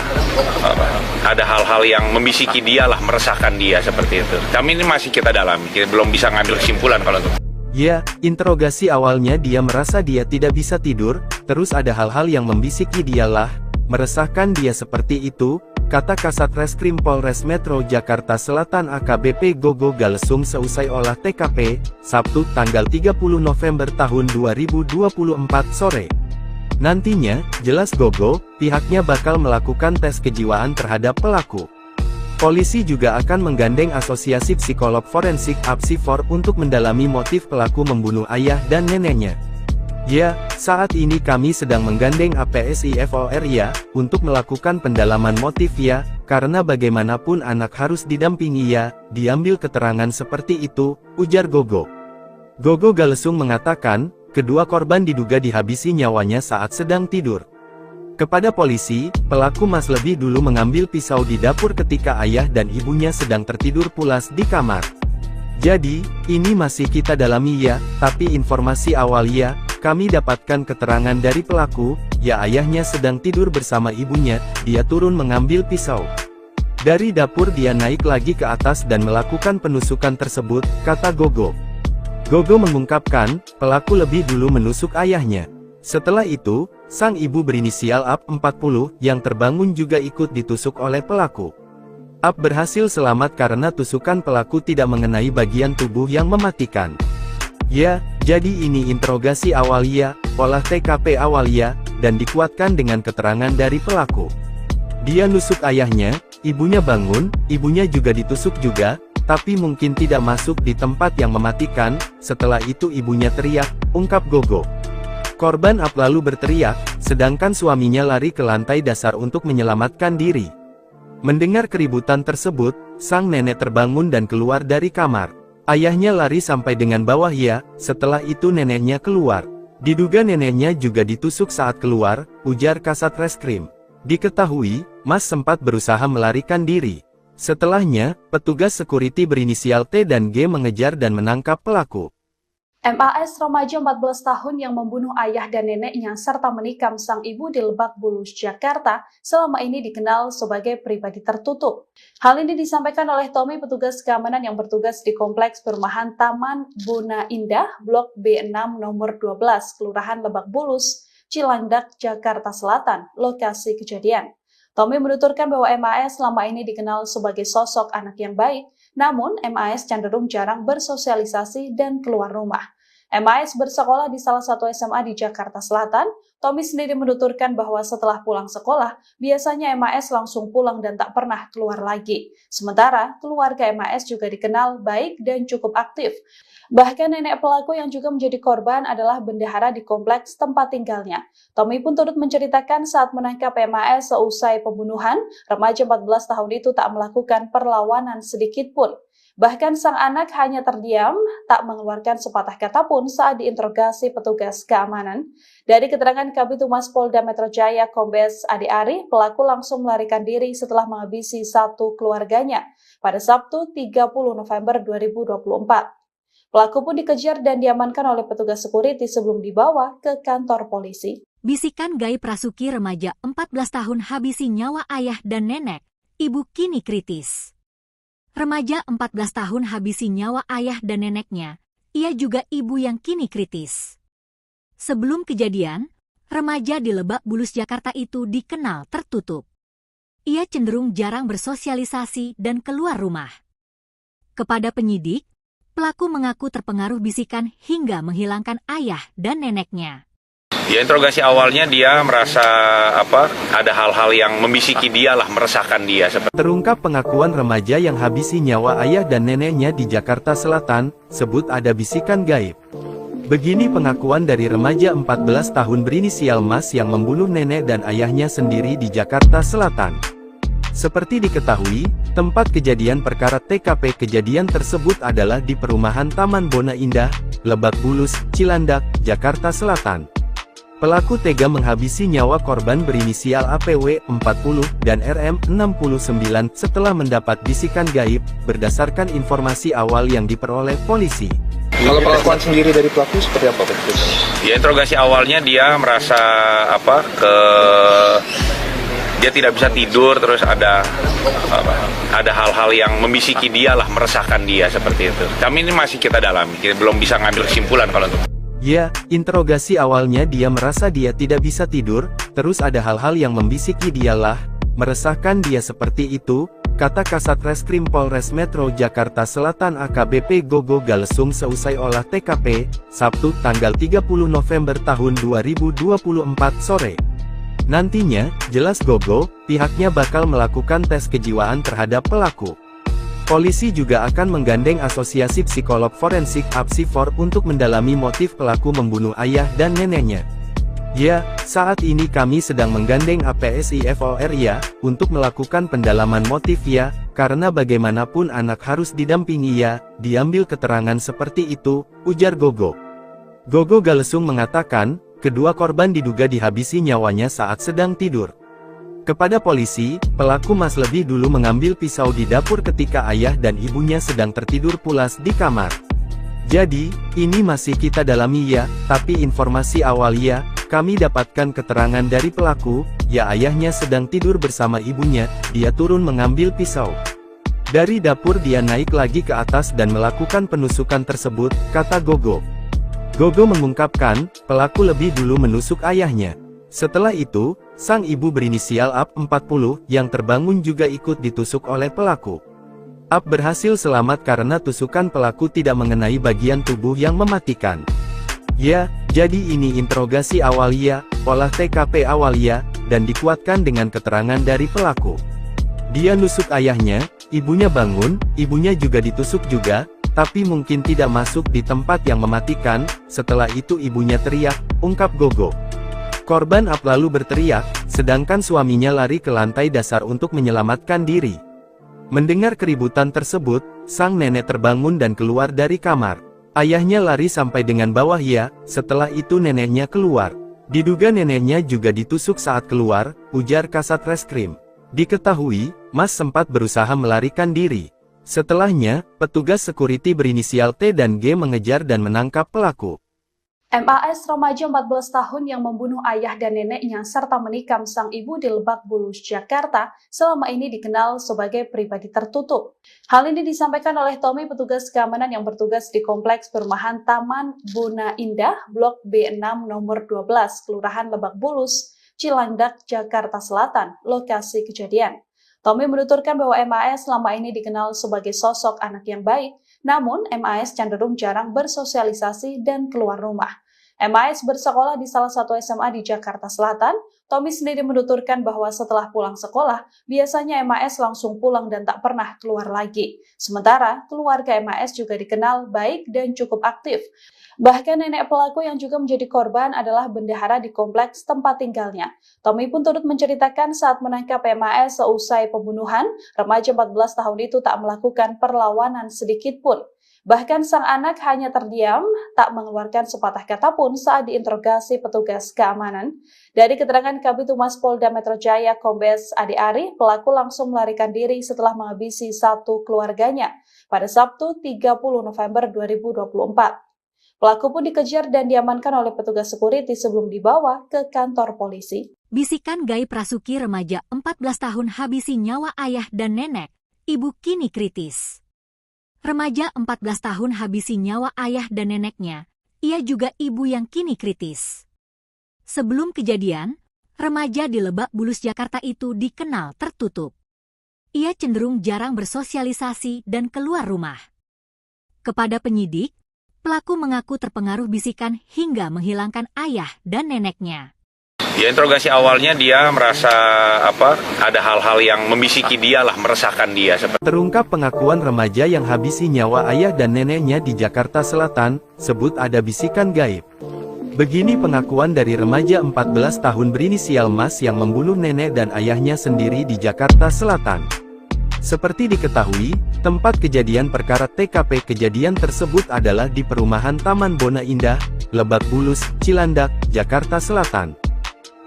B: hal-hal yang membisiki dia lah, meresahkan dia seperti itu. Kami ini masih kita dalami, kita belum bisa ngambil kesimpulan kalau itu.
C: Ya, interogasi awalnya dia merasa dia tidak bisa tidur, terus ada hal-hal yang membisiki dia lah, meresahkan dia seperti itu, kata Kasat Reskrim Polres Metro Jakarta Selatan AKBP Gogo Galesung seusai olah TKP, Sabtu tanggal 30 November tahun 2024 sore. Nantinya, jelas Gogo, pihaknya bakal melakukan tes kejiwaan terhadap pelaku. Polisi juga akan menggandeng Asosiasi Psikolog Forensik (APSIFOR) untuk mendalami motif pelaku membunuh ayah dan neneknya. Ya, saat ini kami sedang menggandeng APSIFOR ya, untuk melakukan pendalaman motif ya, karena bagaimanapun anak harus didampingi ya, diambil keterangan seperti itu, ujar Gogo. Gogo Galesung mengatakan, kedua korban diduga dihabisi nyawanya saat sedang tidur. Kepada polisi, pelaku Mas lebih dulu mengambil pisau di dapur ketika ayah dan ibunya sedang tertidur pulas di kamar. Jadi, ini masih kita dalami ya, tapi informasi awal ya, kami dapatkan keterangan dari pelaku, ya ayahnya sedang tidur bersama ibunya, dia turun mengambil pisau. Dari dapur dia naik lagi ke atas dan melakukan penusukan tersebut, kata Gogo. Gogo mengungkapkan, pelaku lebih dulu menusuk ayahnya. Setelah itu, sang ibu berinisial AP 40 yang terbangun juga ikut ditusuk oleh pelaku. AP berhasil selamat karena tusukan pelaku tidak mengenai bagian tubuh yang mematikan. Ya, jadi ini interogasi awal ya, olah TKP awal ya, dan dikuatkan dengan keterangan dari pelaku. Dia nusuk ayahnya, ibunya bangun, ibunya juga ditusuk juga, tapi mungkin tidak masuk di tempat yang mematikan. Setelah itu ibunya teriak, ungkap Gogo. Korban Ap lalu berteriak, sedangkan suaminya lari ke lantai dasar untuk menyelamatkan diri. Mendengar keributan tersebut, sang nenek terbangun dan keluar dari kamar. Ayahnya lari sampai dengan bawah ya, setelah itu neneknya keluar. Diduga neneknya juga ditusuk saat keluar, ujar Kasat Reskrim. Diketahui, Mas sempat berusaha melarikan diri. Setelahnya, petugas security berinisial T dan G mengejar dan menangkap pelaku.
E: MAS remaja 14 tahun yang membunuh ayah dan neneknya serta menikam sang ibu di Lebak Bulus, Jakarta, selama ini dikenal sebagai pribadi tertutup. Hal ini disampaikan oleh Tommy, petugas keamanan yang bertugas di Kompleks Perumahan Taman Buna Indah, Blok B6 nomor 12, Kelurahan Lebak Bulus, Cilandak, Jakarta Selatan, lokasi kejadian. Tommy menuturkan bahwa MAS selama ini dikenal sebagai sosok anak yang baik, namun MAS cenderung jarang bersosialisasi dan keluar rumah. MAS bersekolah di salah satu SMA di Jakarta Selatan. Tommy sendiri menuturkan bahwa setelah pulang sekolah, biasanya MAS langsung pulang dan tak pernah keluar lagi. Sementara, keluarga MAS juga dikenal baik dan cukup aktif. Bahkan nenek pelaku yang juga menjadi korban adalah bendahara di kompleks tempat tinggalnya. Tommy pun turut menceritakan saat menangkap MAS seusai pembunuhan, remaja 14 tahun itu tak melakukan perlawanan sedikit pun. Bahkan sang anak hanya terdiam, tak mengeluarkan sepatah kata pun saat diinterogasi petugas keamanan. Dari keterangan Kabid Humas Polda Metro Jaya Kombes Ade Ari, pelaku langsung melarikan diri setelah menghabisi satu keluarganya pada Sabtu 30 November 2024. Pelaku pun dikejar dan diamankan oleh petugas security sebelum dibawa ke kantor polisi.
A: Bisikan gaib Rasuki, remaja 14 tahun habisi nyawa ayah dan nenek, ibu kini kritis. Remaja 14 tahun habisi nyawa ayah dan neneknya, ia juga ibu yang kini kritis. Sebelum kejadian, remaja di Lebak Bulus, Jakarta itu dikenal tertutup. Ia cenderung jarang bersosialisasi dan keluar rumah. Kepada penyidik, pelaku mengaku terpengaruh bisikan hingga menghilangkan ayah dan neneknya.
B: Ya, interogasi awalnya dia merasa ada hal-hal yang membisiki dia lah, meresahkan dia.
C: Terungkap pengakuan remaja yang habisi nyawa ayah dan neneknya di Jakarta Selatan, sebut ada bisikan gaib. Begini pengakuan dari remaja 14 tahun berinisial Mas yang membunuh nenek dan ayahnya sendiri di Jakarta Selatan. Seperti diketahui, tempat kejadian perkara TKP kejadian tersebut adalah di perumahan Taman Bona Indah, Lebak Bulus, Cilandak, Jakarta Selatan. Pelaku tega menghabisi nyawa korban berinisial APW 40 dan RM 69 setelah mendapat bisikan gaib, berdasarkan informasi awal yang diperoleh polisi.
D: Kalau pengakuan sendiri dari pelaku seperti apa?
B: Ya, interogasi awalnya dia merasa dia tidak bisa tidur, terus ada hal-hal yang membisiki dia lah, meresahkan dia seperti itu. Kami ini masih kita dalami, kita belum bisa ngambil kesimpulan kalau untuk.
C: Ya, interogasi awalnya dia merasa dia tidak bisa tidur, terus ada hal-hal yang membisiki dia lah, meresahkan dia seperti itu, kata Kasat Reskrim Polres Metro Jakarta Selatan AKBP Gogo Galesung seusai olah TKP, Sabtu tanggal 30 November tahun 2024 sore. Nantinya, jelas Gogo, pihaknya bakal melakukan tes kejiwaan terhadap pelaku. Polisi juga akan menggandeng Asosiasi Psikolog Forensik APSIFOR untuk mendalami motif pelaku membunuh ayah dan neneknya. Ya, saat ini kami sedang menggandeng APSIFOR ya, untuk melakukan pendalaman motif ya, karena bagaimanapun anak harus didampingi ya, diambil keterangan seperti itu, ujar Gogo. Gogo Galesung mengatakan, kedua korban diduga dihabisi nyawanya saat sedang tidur. Kepada polisi, pelaku Mas lebih dulu mengambil pisau di dapur ketika ayah dan ibunya sedang tertidur pulas di kamar. Jadi, ini masih kita dalami ya, tapi informasi awal ya, kami dapatkan keterangan dari pelaku, ya ayahnya sedang tidur bersama ibunya, dia turun mengambil pisau. Dari dapur dia naik lagi ke atas dan melakukan penusukan tersebut, kata Gogo. Gogo mengungkapkan, pelaku lebih dulu menusuk ayahnya. Setelah itu, sang ibu berinisial AP 40 yang terbangun juga ikut ditusuk oleh pelaku. Ap berhasil selamat karena tusukan pelaku tidak mengenai bagian tubuh yang mematikan. Ya, jadi ini interogasi awal ya, olah TKP awal ya, dan dikuatkan dengan keterangan dari pelaku. Dia nusuk ayahnya, ibunya bangun, ibunya juga ditusuk juga, tapi mungkin tidak masuk di tempat yang mematikan. Setelah itu ibunya teriak, ungkap Gogo. Korban Ap lalu berteriak, sedangkan suaminya lari ke lantai dasar untuk menyelamatkan diri. Mendengar keributan tersebut, sang nenek terbangun dan keluar dari kamar. Ayahnya lari sampai dengan bawah ya, setelah itu neneknya keluar. Diduga neneknya juga ditusuk saat keluar, ujar Kasat Reskrim. Diketahui, Mas sempat berusaha melarikan diri. Setelahnya, petugas security berinisial T dan G mengejar dan menangkap pelaku.
E: MAS remaja 14 tahun yang membunuh ayah dan neneknya serta menikam sang ibu di Lebak Bulus, Jakarta, selama ini dikenal sebagai pribadi tertutup. Hal ini disampaikan oleh Tommy, petugas keamanan yang bertugas di Kompleks Perumahan Taman Buna Indah, Blok B6 nomor 12, Kelurahan Lebak Bulus, Cilandak, Jakarta Selatan, lokasi kejadian. Tommy menuturkan bahwa MAS selama ini dikenal sebagai sosok anak yang baik, namun MAS cenderung jarang bersosialisasi dan keluar rumah. MAS bersekolah di salah satu SMA di Jakarta Selatan. Tommy sendiri menuturkan bahwa setelah pulang sekolah, biasanya MAS langsung pulang dan tak pernah keluar lagi. Sementara, keluarga MAS juga dikenal baik dan cukup aktif. Bahkan nenek pelaku yang juga menjadi korban adalah bendahara di kompleks tempat tinggalnya. Tommy pun turut menceritakan saat menangkap MAS seusai pembunuhan, remaja 14 tahun itu tak melakukan perlawanan sedikit pun. Bahkan sang anak hanya terdiam, tak mengeluarkan sepatah kata pun saat diinterogasi petugas keamanan. Dari keterangan Kabid Humas Polda Metro Jaya Kombes Ade Ari, pelaku langsung melarikan diri setelah menghabisi satu keluarganya pada Sabtu 30 November 2024. Pelaku pun dikejar dan diamankan oleh petugas security sebelum dibawa ke kantor polisi.
A: Bisikan gaib Rasuki, remaja 14 tahun habisi nyawa ayah dan nenek, ibu kini kritis. Remaja 14 tahun habisi nyawa ayah dan neneknya, ia juga ibu yang kini kritis. Sebelum kejadian, remaja di Lebak Bulus, Jakarta itu dikenal tertutup. Ia cenderung jarang bersosialisasi dan keluar rumah. Kepada penyidik, pelaku mengaku terpengaruh bisikan hingga menghilangkan ayah dan neneknya.
B: Ya, interogasi awalnya dia merasa ada hal-hal yang membisiki dia lah, meresahkan dia.
C: Terungkap pengakuan remaja yang habisi nyawa ayah dan neneknya di Jakarta Selatan, sebut ada bisikan gaib. Begini pengakuan dari remaja 14 tahun berinisial Mas yang membunuh nenek dan ayahnya sendiri di Jakarta Selatan. Seperti diketahui, tempat kejadian perkara TKP kejadian tersebut adalah di perumahan Taman Bona Indah, Lebak Bulus, Cilandak, Jakarta Selatan.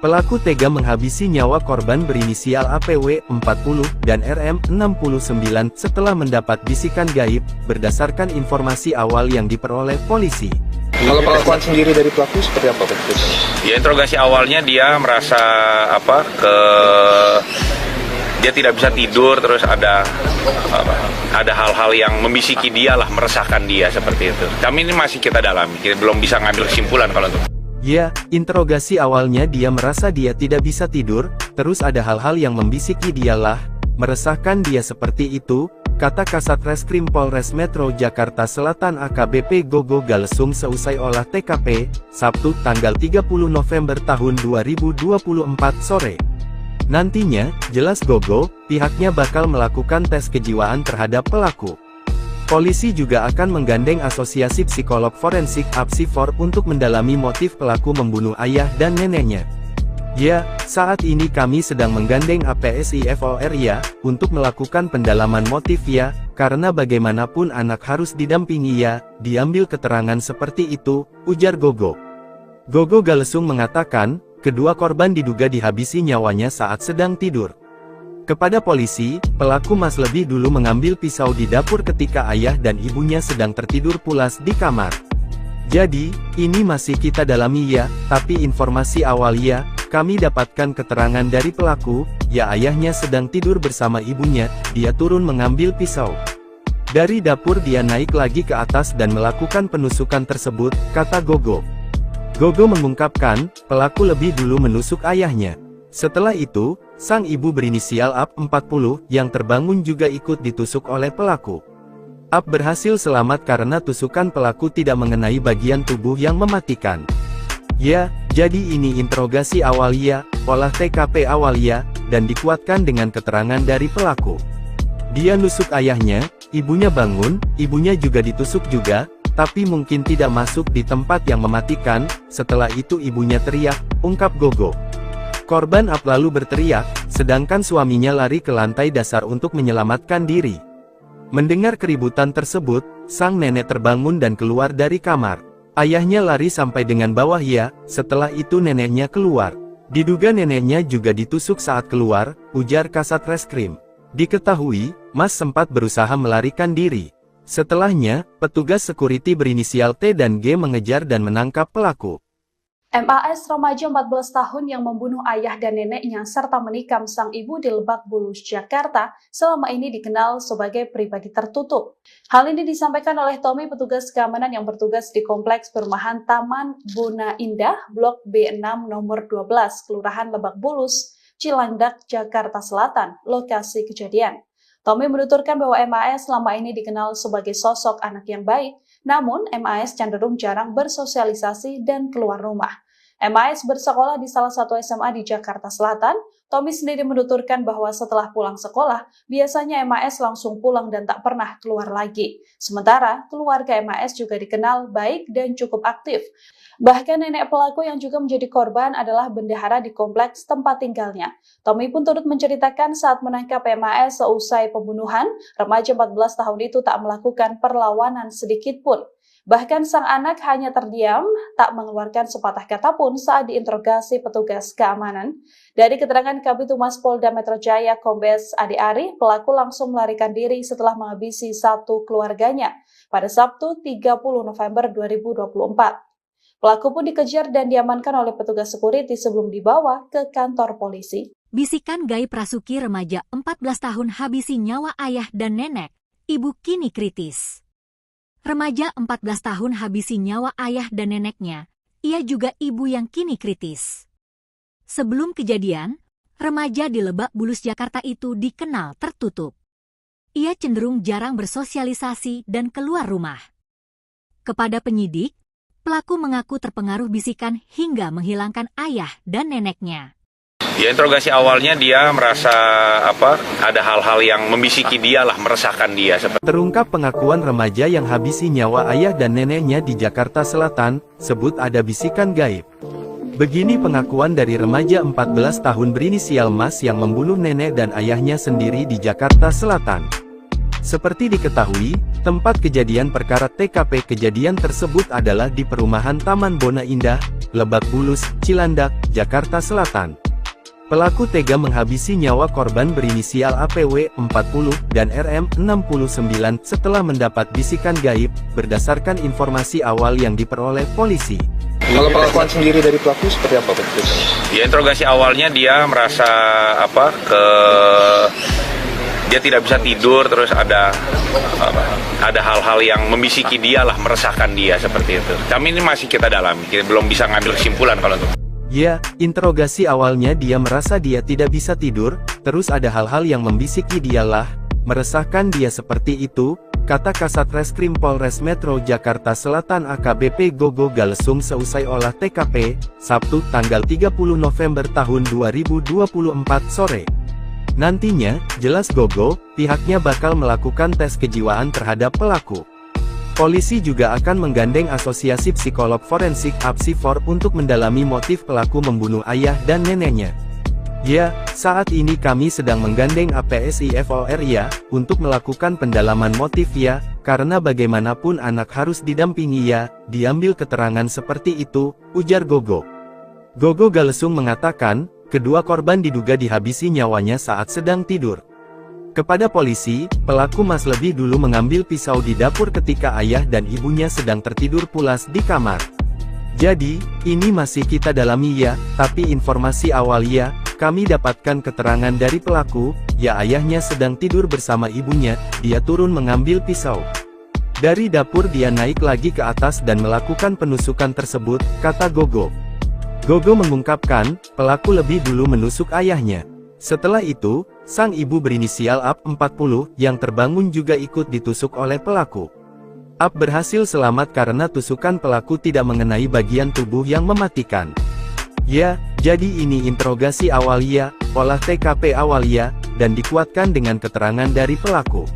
C: Pelaku tega menghabisi nyawa korban berinisial APW 40 dan RM 69 setelah mendapat bisikan gaib, berdasarkan informasi awal yang diperoleh polisi.
D: Kalau pengakuan sendiri dari pelaku seperti apa?
B: Ya, interogasi awalnya dia merasa dia tidak bisa tidur, terus ada hal-hal yang membisiki dia lah, meresahkan dia seperti itu. Kami ini masih kita dalami, kita belum bisa ngambil kesimpulan kalau itu.
C: Ya, interogasi awalnya dia merasa dia tidak bisa tidur, terus ada hal-hal yang membisiki dia lah, meresahkan dia seperti itu, kata Kasat Reskrim Polres Metro Jakarta Selatan AKBP Gogo Galesung seusai olah TKP, Sabtu tanggal 30 November tahun 2024 sore. Nantinya, jelas Gogo, pihaknya bakal melakukan tes kejiwaan terhadap pelaku. Polisi juga akan menggandeng Asosiasi Psikolog Forensik (APSIFOR) untuk mendalami motif pelaku membunuh ayah dan neneknya. Ya, saat ini kami sedang menggandeng APSIFOR ya, untuk melakukan pendalaman motif ya, karena bagaimanapun anak harus didampingi ya, diambil keterangan seperti itu, ujar Gogo. Gogo Galesung mengatakan, kedua korban diduga dihabisi nyawanya saat sedang tidur. Kepada polisi, pelaku Mas lebih dulu mengambil pisau di dapur ketika ayah dan ibunya sedang tertidur pulas di kamar. Jadi, ini masih kita dalami ya, tapi informasi awal ya, kami dapatkan keterangan dari pelaku, ya ayahnya sedang tidur bersama ibunya, dia turun mengambil pisau. Dari dapur dia naik lagi ke atas dan melakukan penusukan tersebut, kata Gogo. Gogo mengungkapkan, pelaku lebih dulu menusuk ayahnya. Setelah itu, sang ibu berinisial AP 40 yang terbangun juga ikut ditusuk oleh pelaku. AP berhasil selamat karena tusukan pelaku tidak mengenai bagian tubuh yang mematikan. Ya, jadi ini interogasi awal ya, olah TKP awal ya, dan dikuatkan dengan keterangan dari pelaku. Dia nusuk ayahnya, ibunya bangun, ibunya juga ditusuk juga, tapi mungkin tidak masuk di tempat yang mematikan. Setelah itu ibunya teriak, ungkap Gogo. Korban AP lalu berteriak, sedangkan suaminya lari ke lantai dasar untuk menyelamatkan diri. Mendengar keributan tersebut, sang nenek terbangun dan keluar dari kamar. Ayahnya lari sampai dengan bawah ya, setelah itu neneknya keluar. Diduga neneknya juga ditusuk saat keluar, ujar Kasat Reskrim. Diketahui, Mas sempat berusaha melarikan diri. Setelahnya, petugas security berinisial T dan G mengejar dan menangkap pelaku.
E: MAS remaja 14 tahun yang membunuh ayah dan neneknya serta menikam sang ibu di Lebak Bulus, Jakarta, selama ini dikenal sebagai pribadi tertutup. Hal ini disampaikan oleh Tommy, petugas keamanan yang bertugas di Kompleks Perumahan Taman Bona Indah, Blok B6 nomor 12, Kelurahan Lebak Bulus, Cilandak, Jakarta Selatan, lokasi kejadian. Tommy menuturkan bahwa MAS selama ini dikenal sebagai sosok anak yang baik, namun MAS cenderung jarang bersosialisasi dan keluar rumah. MAS bersekolah di salah satu SMA di Jakarta Selatan. Tommy sendiri menuturkan bahwa setelah pulang sekolah, biasanya MAS langsung pulang dan tak pernah keluar lagi. Sementara, keluarga MAS juga dikenal baik dan cukup aktif. Bahkan nenek pelaku yang juga menjadi korban adalah bendahara di kompleks tempat tinggalnya. Tommy pun turut menceritakan saat menangkap MAS seusai pembunuhan, remaja 14 tahun itu tak melakukan perlawanan sedikit pun. Bahkan sang anak hanya terdiam, tak mengeluarkan sepatah kata pun saat diinterogasi petugas keamanan. Dari keterangan Kabid Humas Polda Metro Jaya Kombes Adi Ari, pelaku langsung melarikan diri setelah menghabisi satu keluarganya pada Sabtu 30 November 2024. Pelaku pun dikejar dan diamankan oleh petugas security sebelum dibawa ke kantor polisi.
A: Bisikan gaib Rasuki remaja 14 tahun habisi nyawa ayah dan nenek, ibu kini kritis. Remaja 14 tahun habisi nyawa ayah dan neneknya, ia juga ibu yang kini kritis. Sebelum kejadian, remaja di Lebak Bulus, Jakarta itu dikenal tertutup. Ia cenderung jarang bersosialisasi dan keluar rumah. Kepada penyidik, pelaku mengaku terpengaruh bisikan hingga menghilangkan ayah dan neneknya.
B: Ya, interogasi awalnya dia merasa ada hal-hal yang membisiki dia lah, meresahkan dia.
C: Terungkap pengakuan remaja yang habisi nyawa ayah dan neneknya di Jakarta Selatan, sebut ada bisikan gaib. Begini pengakuan dari remaja 14 tahun berinisial Mas yang membunuh nenek dan ayahnya sendiri di Jakarta Selatan. Seperti diketahui, tempat kejadian perkara TKP kejadian tersebut adalah di perumahan Taman Bona Indah, Lebak Bulus, Cilandak, Jakarta Selatan. Pelaku tega menghabisi nyawa korban berinisial APW 40 dan RM 69 setelah mendapat bisikan gaib, berdasarkan informasi awal yang diperoleh polisi.
D: Kalau pengakuan sendiri dari pelaku seperti apa, Pak?
B: Ya, interogasi awalnya dia merasa dia tidak bisa tidur, terus ada hal-hal yang membisiki dia lah, meresahkan dia seperti itu. Kami ini masih kita dalami, kita belum bisa ngambil kesimpulan kalau itu.
C: Ya, interogasi awalnya dia merasa dia tidak bisa tidur, terus ada hal-hal yang membisiki dialah, meresahkan dia seperti itu, kata Kasat Reskrim Polres Metro Jakarta Selatan AKBP Gogo Galesung seusai olah TKP, Sabtu tanggal 30 November tahun 2024 sore. Nantinya, jelas Gogo, pihaknya bakal melakukan tes kejiwaan terhadap pelaku. Polisi juga akan menggandeng Asosiasi Psikolog Forensik (APSIFOR) untuk mendalami motif pelaku membunuh ayah dan neneknya. Ya, saat ini kami sedang menggandeng APSIFOR ya, untuk melakukan pendalaman motif ya, karena bagaimanapun anak harus didampingi ya, diambil keterangan seperti itu, ujar Gogo. Gogo Galesung mengatakan, kedua korban diduga dihabisi nyawanya saat sedang tidur. Kepada polisi, pelaku Mas lebih dulu mengambil pisau di dapur ketika ayah dan ibunya sedang tertidur pulas di kamar. Jadi, ini masih kita dalami ya, tapi informasi awal ya, kami dapatkan keterangan dari pelaku, ya ayahnya sedang tidur bersama ibunya, dia turun mengambil pisau. Dari dapur dia naik lagi ke atas dan melakukan penusukan tersebut, kata Gogo. Gogo mengungkapkan, pelaku lebih dulu menusuk ayahnya. Setelah itu, sang ibu berinisial AP 40 yang terbangun juga ikut ditusuk oleh pelaku. AP berhasil selamat karena tusukan pelaku tidak mengenai bagian tubuh yang mematikan. Ya, jadi ini interogasi awal ya, olah TKP awal ya, dan dikuatkan dengan keterangan dari pelaku.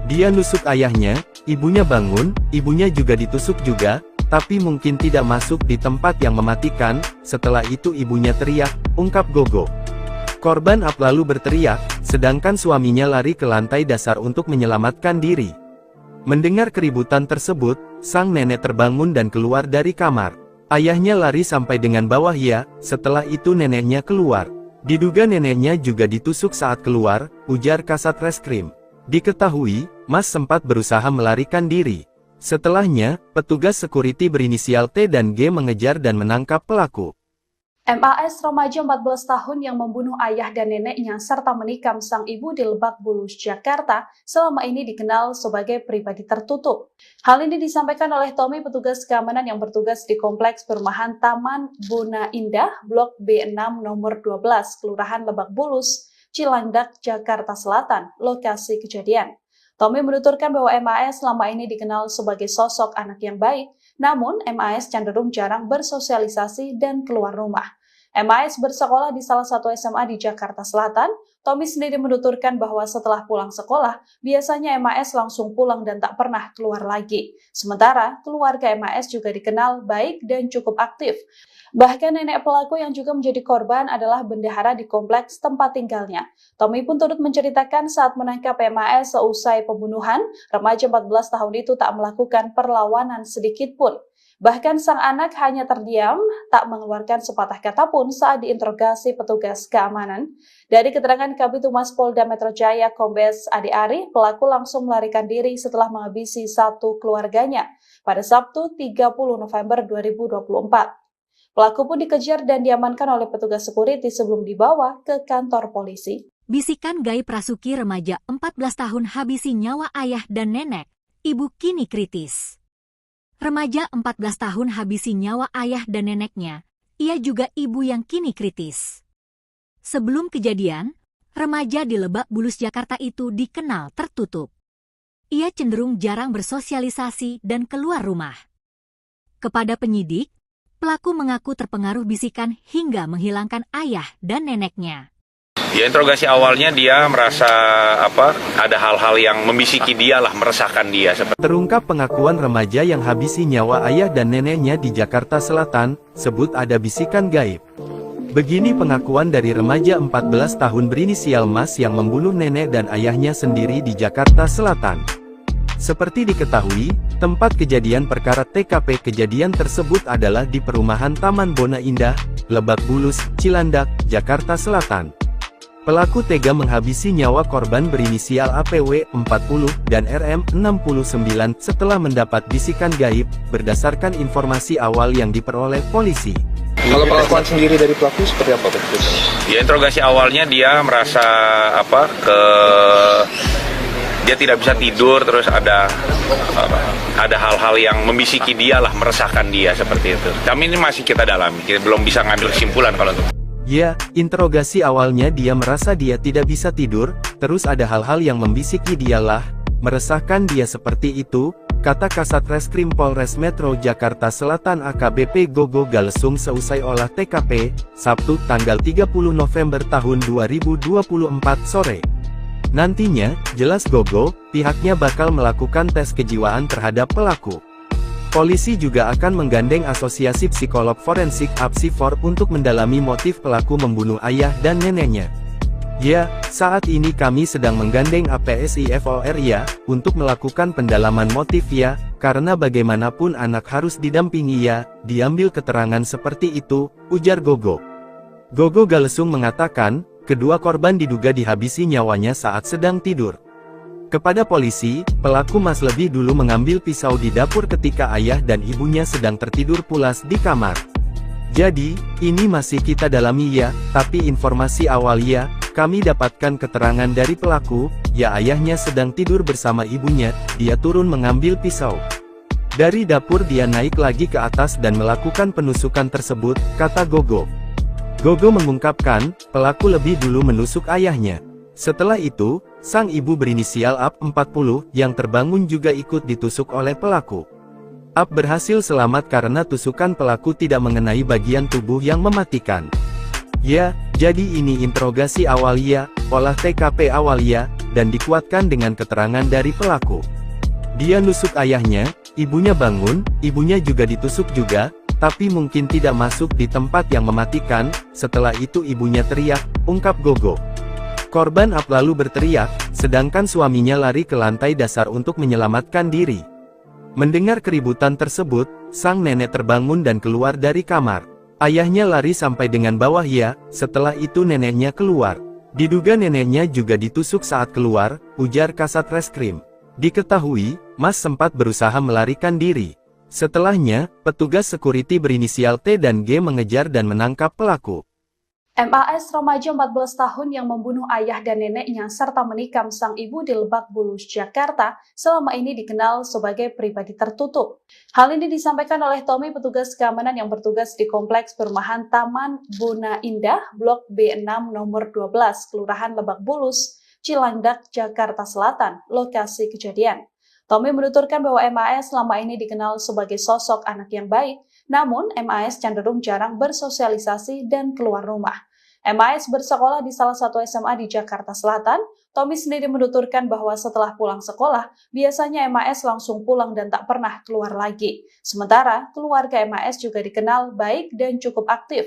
C: Dia nusuk ayahnya, ibunya bangun, ibunya juga ditusuk juga, tapi mungkin tidak masuk di tempat yang mematikan. Setelah itu ibunya teriak, ungkap Gogo. Korban AP lalu berteriak, sedangkan suaminya lari ke lantai dasar untuk menyelamatkan diri. Mendengar keributan tersebut, sang nenek terbangun dan keluar dari kamar. Ayahnya lari sampai dengan bawah ya, setelah itu neneknya keluar. Diduga neneknya juga ditusuk saat keluar, ujar Kasat Reskrim. Diketahui, Mas sempat berusaha melarikan diri. Setelahnya, petugas security berinisial T dan G mengejar dan menangkap pelaku.
E: MAS remaja 14 tahun yang membunuh ayah dan neneknya serta menikam sang ibu di Lebak Bulus, Jakarta, selama ini dikenal sebagai pribadi tertutup. Hal ini disampaikan oleh Tommy, petugas keamanan yang bertugas di Kompleks Perumahan Taman Bona Indah, Blok B6 nomor 12, Kelurahan Lebak Bulus, Cilandak, Jakarta Selatan, lokasi kejadian. Tommy menuturkan bahwa MAS selama ini dikenal sebagai sosok anak yang baik, namun MAS cenderung jarang bersosialisasi dan keluar rumah. MAS bersekolah di salah satu SMA di Jakarta Selatan. Tommy sendiri menuturkan bahwa setelah pulang sekolah, biasanya MAS langsung pulang dan tak pernah keluar lagi. Sementara, keluarga MAS juga dikenal baik dan cukup aktif. Bahkan nenek pelaku yang juga menjadi korban adalah bendahara di kompleks tempat tinggalnya. Tommy pun turut menceritakan saat menangkap MAS seusai pembunuhan, remaja 14 tahun itu tak melakukan perlawanan sedikit pun. Bahkan sang anak hanya terdiam, tak mengeluarkan sepatah kata pun saat diinterogasi petugas keamanan. Dari keterangan Kabid Humas Polda Metro Jaya Kombes Ade Ari, pelaku langsung melarikan diri setelah menghabisi satu keluarganya pada Sabtu 30 November 2024. Pelaku pun dikejar dan diamankan oleh petugas security sebelum dibawa ke kantor polisi.
A: Bisikan gaib Rasuki remaja 14 tahun habisi nyawa ayah dan nenek, ibu kini kritis. Remaja 14 tahun habisi nyawa ayah dan neneknya, ia juga ibu yang kini kritis. Sebelum kejadian, remaja di Lebak Bulus, Jakarta itu dikenal tertutup. Ia cenderung jarang bersosialisasi dan keluar rumah. Kepada penyidik, pelaku mengaku terpengaruh bisikan hingga menghilangkan ayah dan neneknya.
B: Ya, interogasi awalnya dia merasa ada hal-hal yang membisiki dia lah, meresahkan dia.
C: Terungkap pengakuan remaja yang habisi nyawa ayah dan neneknya di Jakarta Selatan, sebut ada bisikan gaib. Begini pengakuan dari remaja 14 tahun berinisial Mas yang membunuh nenek dan ayahnya sendiri di Jakarta Selatan. Seperti diketahui, tempat kejadian perkara TKP kejadian tersebut adalah di perumahan Taman Bona Indah, Lebak Bulus, Cilandak, Jakarta Selatan. Pelaku tega menghabisi nyawa korban berinisial APW 40 dan RM 69 setelah mendapat bisikan gaib, berdasarkan informasi awal yang diperoleh polisi.
D: Kalau pengakuan sendiri dari pelaku seperti apa?
B: Ya, interogasi awalnya dia merasa dia tidak bisa tidur, terus ada hal-hal yang membisiki dia lah, meresahkan dia seperti itu. Kami ini masih kita dalami, kita belum bisa ngambil kesimpulan kalau itu.
C: Ya, interogasi awalnya dia merasa dia tidak bisa tidur, terus ada hal-hal yang membisiki dialah, meresahkan dia seperti itu, kata Kasat Reskrim Polres Metro Jakarta Selatan AKBP Gogo Galesung seusai olah TKP, Sabtu tanggal 30 November tahun 2024 sore. Nantinya, jelas Gogo, pihaknya bakal melakukan tes kejiwaan terhadap pelaku. Polisi juga akan menggandeng Asosiasi Psikolog Forensik (APSIFOR) untuk mendalami motif pelaku membunuh ayah dan neneknya. Ya, saat ini kami sedang menggandeng APSIFOR ya, untuk melakukan pendalaman motif ya, karena bagaimanapun anak harus didampingi ya, diambil keterangan seperti itu, ujar Gogo. Gogo Galesung mengatakan, kedua korban diduga dihabisi nyawanya saat sedang tidur. Kepada polisi, pelaku Mas lebih dulu mengambil pisau di dapur ketika ayah dan ibunya sedang tertidur pulas di kamar. Jadi, ini masih kita dalami ya, tapi informasi awal ya, kami dapatkan keterangan dari pelaku, ya ayahnya sedang tidur bersama ibunya, dia turun mengambil pisau. Dari dapur dia naik lagi ke atas dan melakukan penusukan tersebut, kata Gogo. Gogo mengungkapkan, pelaku lebih dulu menusuk ayahnya. Setelah itu, sang ibu berinisial AP 40 yang terbangun juga ikut ditusuk oleh pelaku. AP berhasil selamat karena tusukan pelaku tidak mengenai bagian tubuh yang mematikan. Ya, jadi ini interogasi awal ya, olah TKP awal ya, dan dikuatkan dengan keterangan dari pelaku. Dia nusuk ayahnya, ibunya bangun, ibunya juga ditusuk juga, tapi mungkin tidak masuk di tempat yang mematikan. Setelah itu ibunya teriak, ungkap Gogo. Korban AP lalu berteriak, sedangkan suaminya lari ke lantai dasar untuk menyelamatkan diri. Mendengar keributan tersebut, sang nenek terbangun dan keluar dari kamar. Ayahnya lari sampai dengan bawah ya, setelah itu neneknya keluar. Diduga neneknya juga ditusuk saat keluar, ujar Kasat Reskrim. Diketahui, Mas sempat berusaha melarikan diri. Setelahnya, petugas security berinisial T dan G mengejar dan menangkap pelaku.
E: MAS remaja 14 tahun yang membunuh ayah dan neneknya serta menikam sang ibu di Lebak Bulus, Jakarta, selama ini dikenal sebagai pribadi tertutup. Hal ini disampaikan oleh Tommy, petugas keamanan yang bertugas di Kompleks Perumahan Taman Bona Indah, Blok B6 nomor 12, Kelurahan Lebak Bulus, Cilandak, Jakarta Selatan, lokasi kejadian. Tommy menuturkan bahwa MAS selama ini dikenal sebagai sosok anak yang baik, namun MAS cenderung jarang bersosialisasi dan keluar rumah. MAS bersekolah di salah satu SMA di Jakarta Selatan. Tommy sendiri menuturkan bahwa setelah pulang sekolah, biasanya MAS langsung pulang dan tak pernah keluar lagi. Sementara, keluarga MAS juga dikenal baik dan cukup aktif.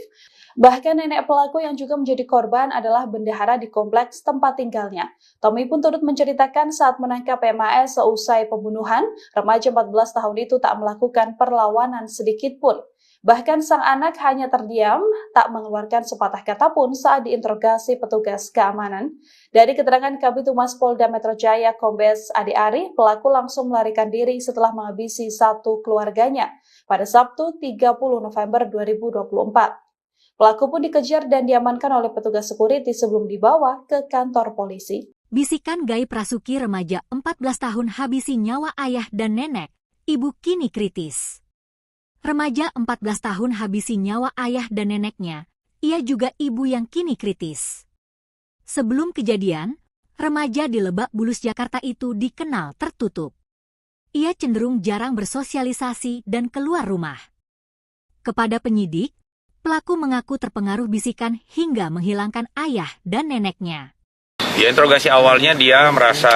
E: Bahkan nenek pelaku yang juga menjadi korban adalah bendahara di kompleks tempat tinggalnya. Tommy pun turut menceritakan saat menangkap MAS seusai pembunuhan, remaja 14 tahun itu tak melakukan perlawanan sedikit pun. Bahkan sang anak hanya terdiam, tak mengeluarkan sepatah kata pun saat diinterogasi petugas keamanan. Dari keterangan Kabid Humas Polda Metro Jaya Kombes Ade Ari, pelaku langsung melarikan diri setelah menghabisi satu keluarganya pada Sabtu 30 November 2024. Pelaku pun dikejar dan diamankan oleh petugas security sebelum dibawa ke kantor polisi.
A: Bisikan gaib Rasuki, remaja 14 tahun habisi nyawa ayah dan nenek, ibu kini kritis. Remaja 14 tahun habisi nyawa ayah dan neneknya, ia juga ibu yang kini kritis. Sebelum kejadian, remaja di Lebak Bulus, Jakarta itu dikenal tertutup. Ia cenderung jarang bersosialisasi dan keluar rumah. Kepada penyidik, pelaku mengaku terpengaruh bisikan hingga menghilangkan ayah dan neneknya.
B: Ya, interogasi awalnya dia merasa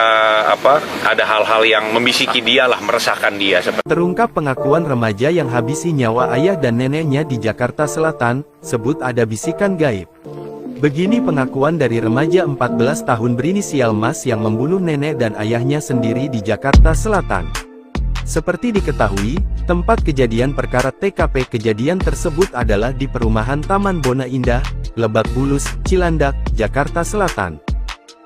B: ada hal-hal yang membisiki dia lah, meresahkan dia.
C: Terungkap pengakuan remaja yang habisi nyawa ayah dan neneknya di Jakarta Selatan, sebut ada bisikan gaib. Begini pengakuan dari remaja 14 tahun berinisial Mas yang membunuh nenek dan ayahnya sendiri di Jakarta Selatan. Seperti diketahui, tempat kejadian perkara TKP kejadian tersebut adalah di perumahan Taman Bona Indah, Lebak Bulus, Cilandak, Jakarta Selatan.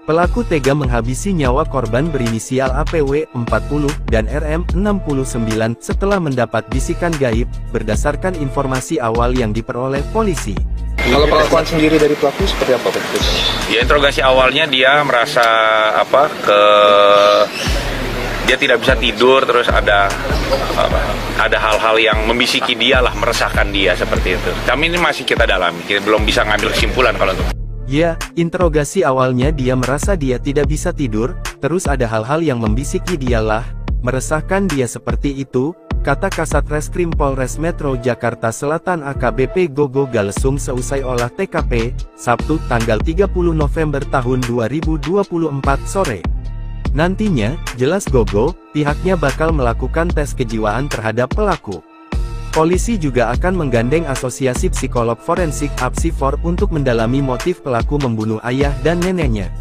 C: Pelaku tega menghabisi nyawa korban berinisial APW 40 dan RM 69 setelah mendapat bisikan gaib, berdasarkan informasi awal yang diperoleh polisi.
D: Kalau pengakuan sendiri dari pelaku seperti apa Pak?
B: Ya, interogasi awalnya dia merasa dia tidak bisa tidur, terus ada hal-hal yang membisiki dia lah, meresahkan dia seperti itu. Kami ini masih kita dalami, kita belum bisa ngambil kesimpulan kalau itu.
C: Ya, interogasi awalnya dia merasa dia tidak bisa tidur, terus ada hal-hal yang membisiki dialah, meresahkan dia seperti itu, kata Kasat Reskrim Polres Metro Jakarta Selatan AKBP Gogo Galesung seusai olah TKP, Sabtu tanggal 30 November tahun 2024 sore. Nantinya, jelas Gogo, pihaknya bakal melakukan tes kejiwaan terhadap pelaku. Polisi juga akan menggandeng Asosiasi Psikolog Forensik (APSIFOR) untuk mendalami motif pelaku membunuh ayah dan neneknya.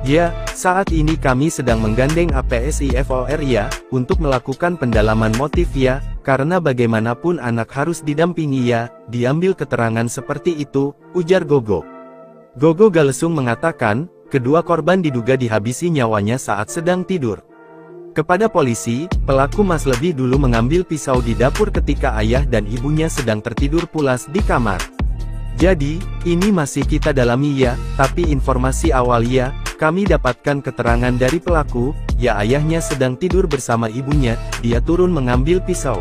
C: Ya, saat ini kami sedang menggandeng APSIFOR ya, untuk melakukan pendalaman motif ya, karena bagaimanapun anak harus didampingi ya, diambil keterangan seperti itu, ujar Gogo. Gogo Galesung mengatakan, kedua korban diduga dihabisi nyawanya saat sedang tidur. Kepada polisi, pelaku Mas lebih dulu mengambil pisau di dapur ketika ayah dan ibunya sedang tertidur pulas di kamar. Jadi, ini masih kita dalami ya, tapi informasi awal ya, Kami dapatkan keterangan dari pelaku, ya ayahnya sedang tidur bersama ibunya, dia turun mengambil pisau.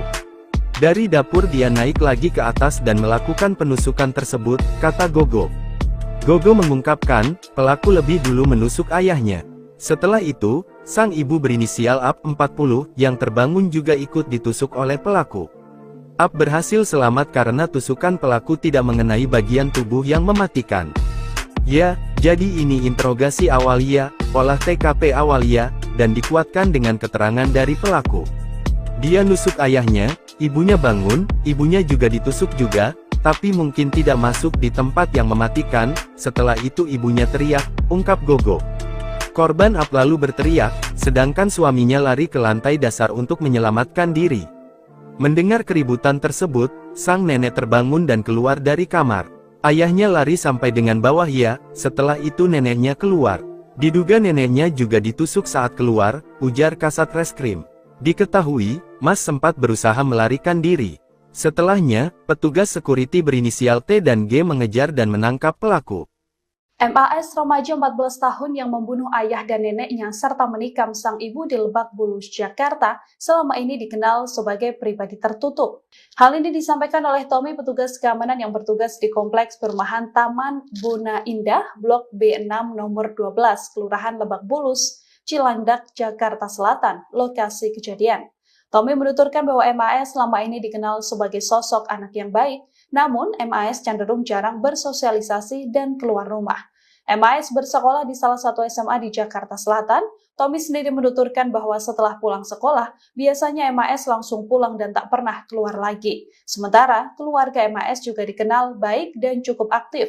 C: Dari dapur dia naik lagi ke atas dan melakukan penusukan tersebut, kata Gogo. Gogo mengungkapkan, pelaku lebih dulu menusuk ayahnya. Setelah itu, sang ibu berinisial AP 40, yang terbangun juga ikut ditusuk oleh pelaku. AP berhasil selamat karena tusukan pelaku tidak mengenai bagian tubuh yang mematikan. Ya, jadi ini interogasi awal ya, olah TKP awal ya, dan dikuatkan dengan keterangan dari pelaku. Dia nusuk ayahnya, ibunya bangun, ibunya juga ditusuk juga, tapi mungkin tidak masuk di tempat yang mematikan. Setelah itu ibunya teriak, ungkap Gogo. Korban AP lalu berteriak, sedangkan suaminya lari ke lantai dasar untuk menyelamatkan diri. Mendengar keributan tersebut, sang nenek terbangun dan keluar dari kamar. Ayahnya lari sampai dengan bawah ya, setelah itu neneknya keluar. Diduga neneknya juga ditusuk saat keluar, ujar Kasat Reskrim. Diketahui, Mas sempat berusaha melarikan diri. Setelahnya, petugas security berinisial T dan G mengejar dan menangkap pelaku.
E: MAS remaja 14 tahun yang membunuh ayah dan neneknya serta menikam sang ibu di Lebak Bulus, Jakarta, selama ini dikenal sebagai pribadi tertutup. Hal ini disampaikan oleh Tommy, petugas keamanan yang bertugas di Kompleks Perumahan Taman Bona Indah, Blok B6 nomor 12, Kelurahan Lebak Bulus, Cilandak, Jakarta Selatan, lokasi kejadian. Tommy menuturkan bahwa MAS selama ini dikenal sebagai sosok anak yang baik, namun MAS cenderung jarang bersosialisasi dan keluar rumah. MAS bersekolah di salah satu SMA di Jakarta Selatan. Tommy sendiri menuturkan bahwa setelah pulang sekolah, biasanya MAS langsung pulang dan tak pernah keluar lagi. Sementara, keluarga MAS juga dikenal baik dan cukup aktif.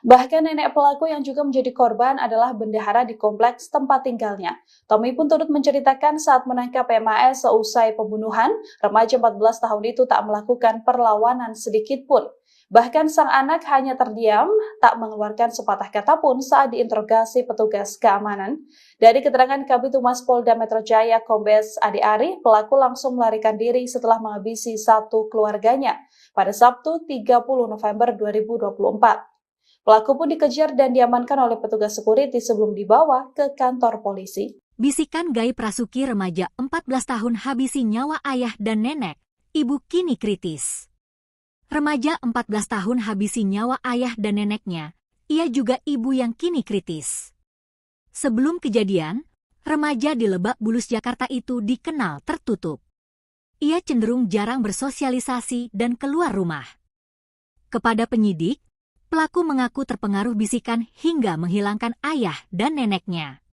E: Bahkan nenek pelaku yang juga menjadi korban adalah bendahara di kompleks tempat tinggalnya. Tommy pun turut menceritakan saat menangkap MAS seusai pembunuhan, remaja 14 tahun itu tak melakukan perlawanan sedikit pun. Bahkan sang anak hanya terdiam, tak mengeluarkan sepatah kata pun saat diinterogasi petugas keamanan. Dari keterangan Kabid Humas Polda Metro Jaya Kombes Adi Ari, pelaku langsung melarikan diri setelah menghabisi satu keluarganya pada Sabtu 30 November 2024. Pelaku pun dikejar dan diamankan oleh petugas security sebelum dibawa ke kantor polisi.
A: Bisikan gaib Rasuki, remaja 14 tahun habisi nyawa ayah dan nenek, ibu kini kritis. Remaja 14 tahun habisi nyawa ayah dan neneknya, ia juga ibu yang kini kritis. Sebelum kejadian, remaja di Lebak Bulus, Jakarta itu dikenal tertutup. Ia cenderung jarang bersosialisasi dan keluar rumah. Kepada penyidik, pelaku mengaku terpengaruh bisikan hingga menghilangkan ayah dan neneknya.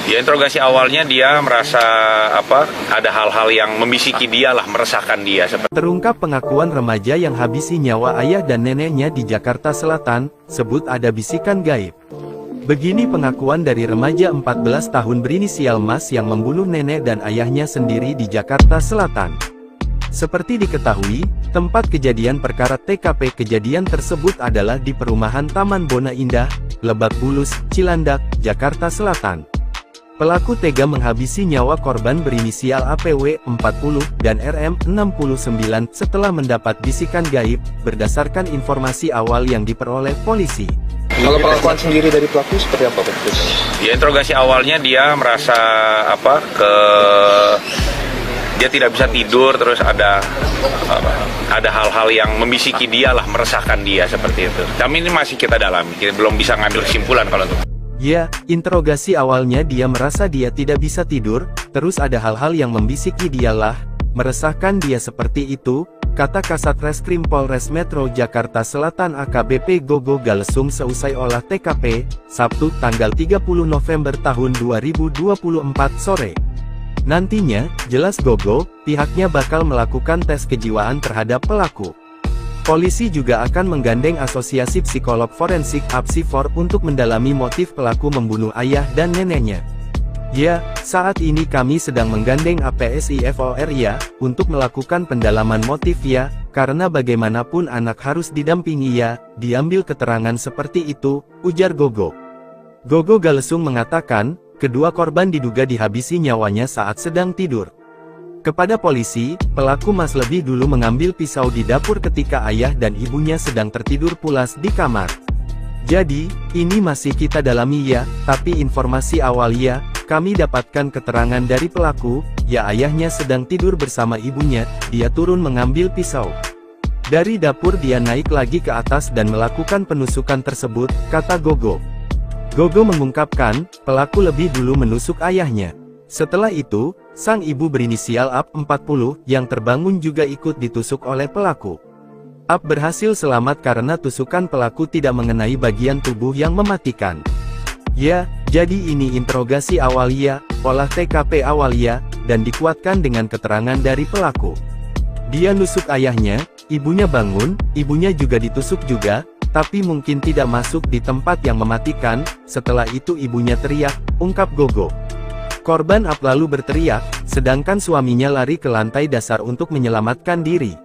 B: Ya, interogasi awalnya dia merasa ada hal-hal yang membisiki dia lah, meresahkan dia.
C: Terungkap pengakuan remaja yang habisi nyawa ayah dan neneknya di Jakarta Selatan, sebut ada bisikan gaib. Begini pengakuan dari remaja 14 tahun berinisial Mas yang membunuh nenek dan ayahnya sendiri di Jakarta Selatan. Seperti diketahui, tempat kejadian perkara TKP kejadian tersebut adalah di perumahan Taman Bona Indah, Lebak Bulus, Cilandak, Jakarta Selatan. Pelaku tega menghabisi nyawa korban berinisial APW 40 dan RM 69 setelah mendapat bisikan gaib, berdasarkan informasi awal yang diperoleh polisi.
D: Kalau pengakuan sendiri dari pelaku seperti apa, Pak?
B: Ya, interogasi awalnya dia merasa dia tidak bisa tidur, terus ada hal-hal yang membisiki dia lah, meresahkan dia seperti itu. Kami ini masih kita dalami, kita belum bisa ngambil kesimpulan kalau itu.
C: Ya, interogasi awalnya dia merasa dia tidak bisa tidur, terus ada hal-hal yang membisiki dialah, meresahkan dia seperti itu, kata Kasat Reskrim Polres Metro Jakarta Selatan AKBP Gogo Galesung seusai olah TKP, Sabtu tanggal 30 November tahun 2024 sore. Nantinya, jelas Gogo, pihaknya bakal melakukan tes kejiwaan terhadap pelaku. Polisi juga akan menggandeng Asosiasi Psikolog Forensik (APSIFOR) untuk mendalami motif pelaku membunuh ayah dan neneknya. Ya, saat ini kami sedang menggandeng APSIFOR ya, untuk melakukan pendalaman motif ya, karena bagaimanapun anak harus didampingi ya, diambil keterangan seperti itu, ujar Gogo. Gogo Galesung mengatakan, kedua korban diduga dihabisi nyawanya saat sedang tidur. Kepada polisi, pelaku Mas lebih dulu mengambil pisau di dapur ketika ayah dan ibunya sedang tertidur pulas di kamar. Jadi, ini masih kita dalami ya, tapi informasi awal ya, kami dapatkan keterangan dari pelaku, ya ayahnya sedang tidur bersama ibunya, dia turun mengambil pisau. Dari dapur dia naik lagi ke atas dan melakukan penusukan tersebut, kata Gogo. Gogo mengungkapkan, pelaku lebih dulu menusuk ayahnya. Setelah itu, sang ibu berinisial AP 40, yang terbangun juga ikut ditusuk oleh pelaku. AP berhasil selamat karena tusukan pelaku tidak mengenai bagian tubuh yang mematikan. Ya, jadi ini interogasi awal ya, olah TKP awal ya, dan dikuatkan dengan keterangan dari pelaku. Dia nusuk ayahnya, ibunya bangun, ibunya juga ditusuk juga, tapi mungkin tidak masuk di tempat yang mematikan. Setelah itu ibunya teriak, ungkap Gogo. Korban AP lalu berteriak, sedangkan suaminya lari ke lantai dasar untuk menyelamatkan diri.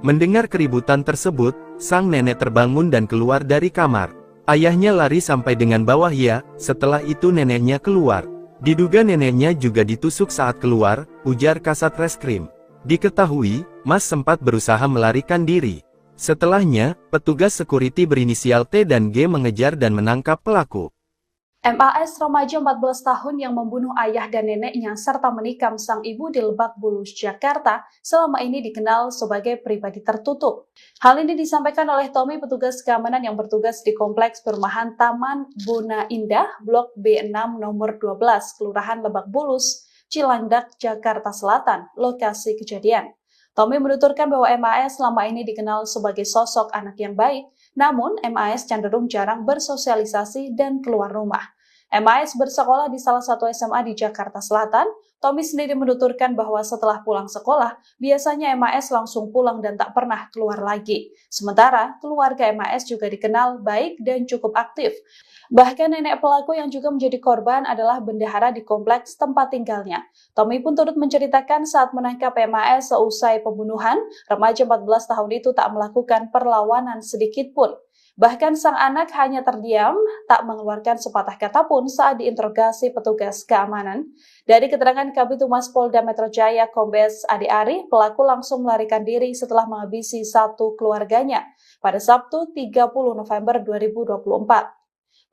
C: Mendengar keributan tersebut, sang nenek terbangun dan keluar dari kamar. Ayahnya lari sampai dengan bawah ya, setelah itu neneknya keluar. Diduga neneknya juga ditusuk saat keluar, ujar Kasat Reskrim. Diketahui, Mas sempat berusaha melarikan diri. Setelahnya, petugas security berinisial T dan G mengejar dan menangkap pelaku.
E: MAS remaja 14 tahun yang membunuh ayah dan neneknya serta menikam sang ibu di Lebak Bulus, Jakarta, selama ini dikenal sebagai pribadi tertutup. Hal ini disampaikan oleh Tommy, petugas keamanan yang bertugas di Kompleks Perumahan Taman Bona Indah, Blok B6 nomor 12, Kelurahan Lebak Bulus, Cilandak, Jakarta Selatan, lokasi kejadian. Tommy menuturkan bahwa MAS selama ini dikenal sebagai sosok anak yang baik, namun MAS cenderung jarang bersosialisasi dan keluar rumah. MAS bersekolah di salah satu SMA di Jakarta Selatan. Tommy sendiri menuturkan bahwa setelah pulang sekolah, biasanya MAS langsung pulang dan tak pernah keluar lagi. Sementara, keluarga MAS juga dikenal baik dan cukup aktif. Bahkan nenek pelaku yang juga menjadi korban adalah bendahara di kompleks tempat tinggalnya. Tommy pun turut menceritakan saat menangkap MAS seusai pembunuhan, remaja 14 tahun itu tak melakukan perlawanan sedikit pun. Bahkan sang anak hanya terdiam, tak mengeluarkan sepatah kata pun saat diinterogasi petugas keamanan. Dari keterangan Kabid Humas Polda Metro Jaya Kombes Ade Ari, pelaku langsung melarikan diri setelah menghabisi satu keluarganya pada Sabtu 30 November 2024.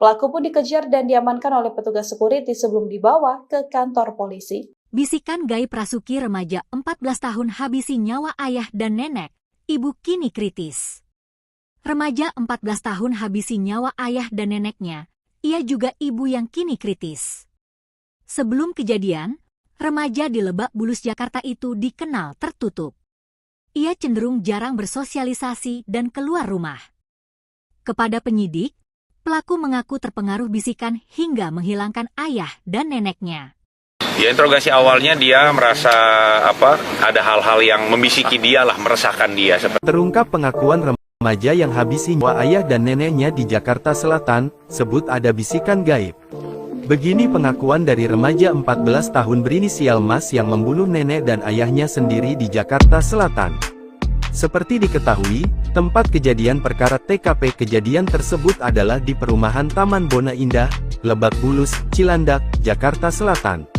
E: Pelaku pun dikejar dan diamankan oleh petugas security sebelum dibawa ke kantor polisi.
A: Bisikan gaib Rasuki, remaja 14 tahun habisi nyawa ayah dan nenek, ibu kini kritis. Remaja 14 tahun habisi nyawa ayah dan neneknya, ia juga ibu yang kini kritis. Sebelum kejadian, remaja di Lebak Bulus, Jakarta itu dikenal tertutup. Ia cenderung jarang bersosialisasi dan keluar rumah. Kepada penyidik, pelaku mengaku terpengaruh bisikan hingga menghilangkan ayah dan neneknya.
B: Ya, interogasi awalnya dia merasa ada hal-hal yang membisiki dia lah, meresahkan dia.
C: Terungkap pengakuan remaja yang habisi nyawa ayah dan neneknya di Jakarta Selatan, sebut ada bisikan gaib. Begini pengakuan dari remaja 14 tahun berinisial Mas yang membunuh nenek dan ayahnya sendiri di Jakarta Selatan. Seperti diketahui, tempat kejadian perkara TKP kejadian tersebut adalah di perumahan Taman Bona Indah, Lebak Bulus, Cilandak, Jakarta Selatan.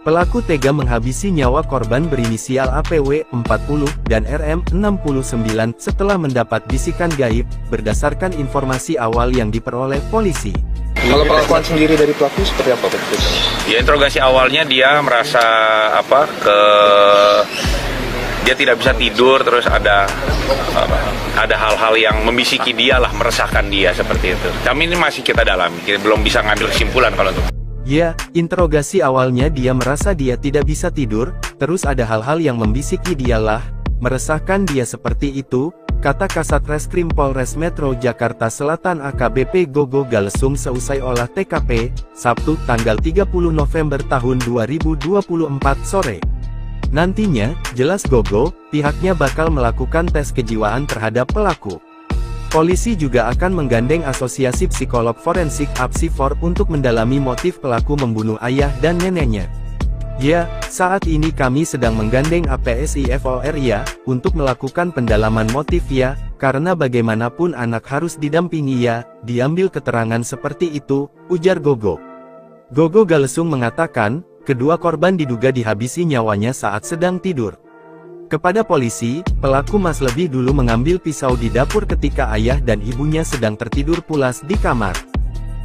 C: Pelaku tega menghabisi nyawa korban berinisial APW 40 dan RM 69 setelah mendapat bisikan gaib, berdasarkan informasi awal yang diperoleh polisi.
D: Kalau pengakuan sendiri dari pelaku seperti apa?
B: Ya, interogasi awalnya dia merasa dia tidak bisa tidur, terus ada hal-hal yang membisiki dia lah, meresahkan dia seperti itu. Kami ini masih kita dalami, kita belum bisa ngambil kesimpulan kalau itu.
C: Ya, interogasi awalnya dia merasa dia tidak bisa tidur, terus ada hal-hal yang membisiki dialah, meresahkan dia seperti itu, kata Kasat Reskrim Polres Metro Jakarta Selatan AKBP Gogo Galesung seusai olah TKP, Sabtu tanggal 30 November tahun 2024 sore. Nantinya, jelas Gogo, pihaknya bakal melakukan tes kejiwaan terhadap pelaku. Polisi juga akan menggandeng Asosiasi Psikolog Forensik (APSIFOR) untuk mendalami motif pelaku membunuh ayah dan neneknya. Ya, saat ini kami sedang menggandeng APSIFOR ya, untuk melakukan pendalaman motif ya, karena bagaimanapun anak harus didampingi ya, diambil keterangan seperti itu, ujar Gogo. Gogo Galesung mengatakan, kedua korban diduga dihabisi nyawanya saat sedang tidur. Kepada polisi, pelaku Mas lebih dulu mengambil pisau di dapur ketika ayah dan ibunya sedang tertidur pulas di kamar.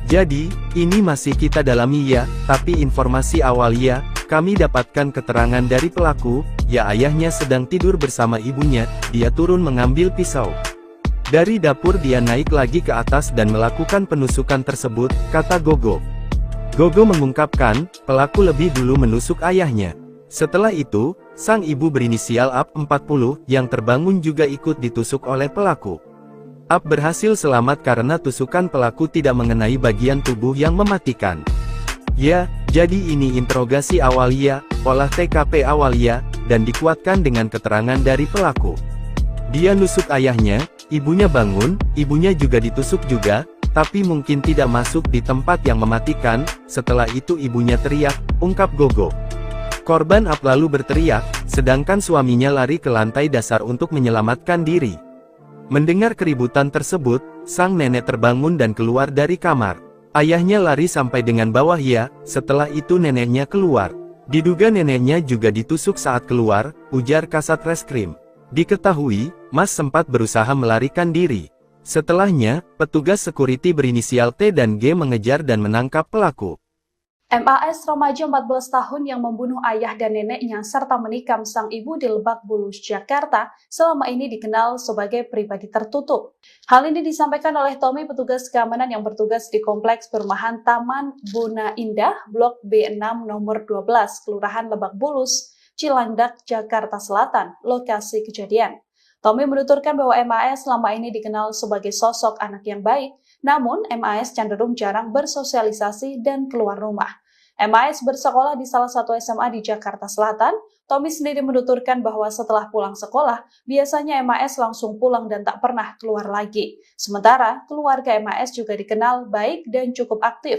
C: Jadi, ini masih kita dalami ya, tapi informasi awal ya, kami dapatkan keterangan dari pelaku, ya ayahnya sedang tidur bersama ibunya, dia turun mengambil pisau. Dari dapur dia naik lagi ke atas dan melakukan penusukan tersebut, kata Gogo. Gogo mengungkapkan, pelaku lebih dulu menusuk ayahnya. Setelah itu, sang ibu berinisial AP 40 yang terbangun juga ikut ditusuk oleh pelaku. AP berhasil selamat karena tusukan pelaku tidak mengenai bagian tubuh yang mematikan. Ya, jadi ini interogasi awal ya, olah TKP awal ya, dan dikuatkan dengan keterangan dari pelaku. Dia nusuk ayahnya, ibunya bangun, ibunya juga ditusuk juga, tapi mungkin tidak masuk di tempat yang mematikan. Setelah itu ibunya teriak, ungkap Gogo. Korban AP lalu berteriak, sedangkan suaminya lari ke lantai dasar untuk menyelamatkan diri. Mendengar keributan tersebut, sang nenek terbangun dan keluar dari kamar. Ayahnya lari sampai dengan bawah ya, setelah itu neneknya keluar. Diduga neneknya juga ditusuk saat keluar, ujar Kasat Reskrim. Diketahui, Mas sempat berusaha melarikan diri. Setelahnya, petugas security berinisial T dan G mengejar dan menangkap pelaku.
E: MAS remaja 14 tahun yang membunuh ayah dan neneknya serta menikam sang ibu di Lebak Bulus, Jakarta, selama ini dikenal sebagai pribadi tertutup. Hal ini disampaikan oleh Tommy, petugas keamanan yang bertugas di Kompleks Perumahan Taman Bona Indah, Blok B6 nomor 12, Kelurahan Lebak Bulus, Cilandak, Jakarta Selatan, lokasi kejadian. Tommy menuturkan bahwa MAS selama ini dikenal sebagai sosok anak yang baik, namun MAS cenderung jarang bersosialisasi dan keluar rumah. MAS bersekolah di salah satu SMA di Jakarta Selatan. Tommy sendiri menuturkan bahwa setelah pulang sekolah, biasanya MAS langsung pulang dan tak pernah keluar lagi. Sementara, keluarga MAS juga dikenal baik dan cukup aktif.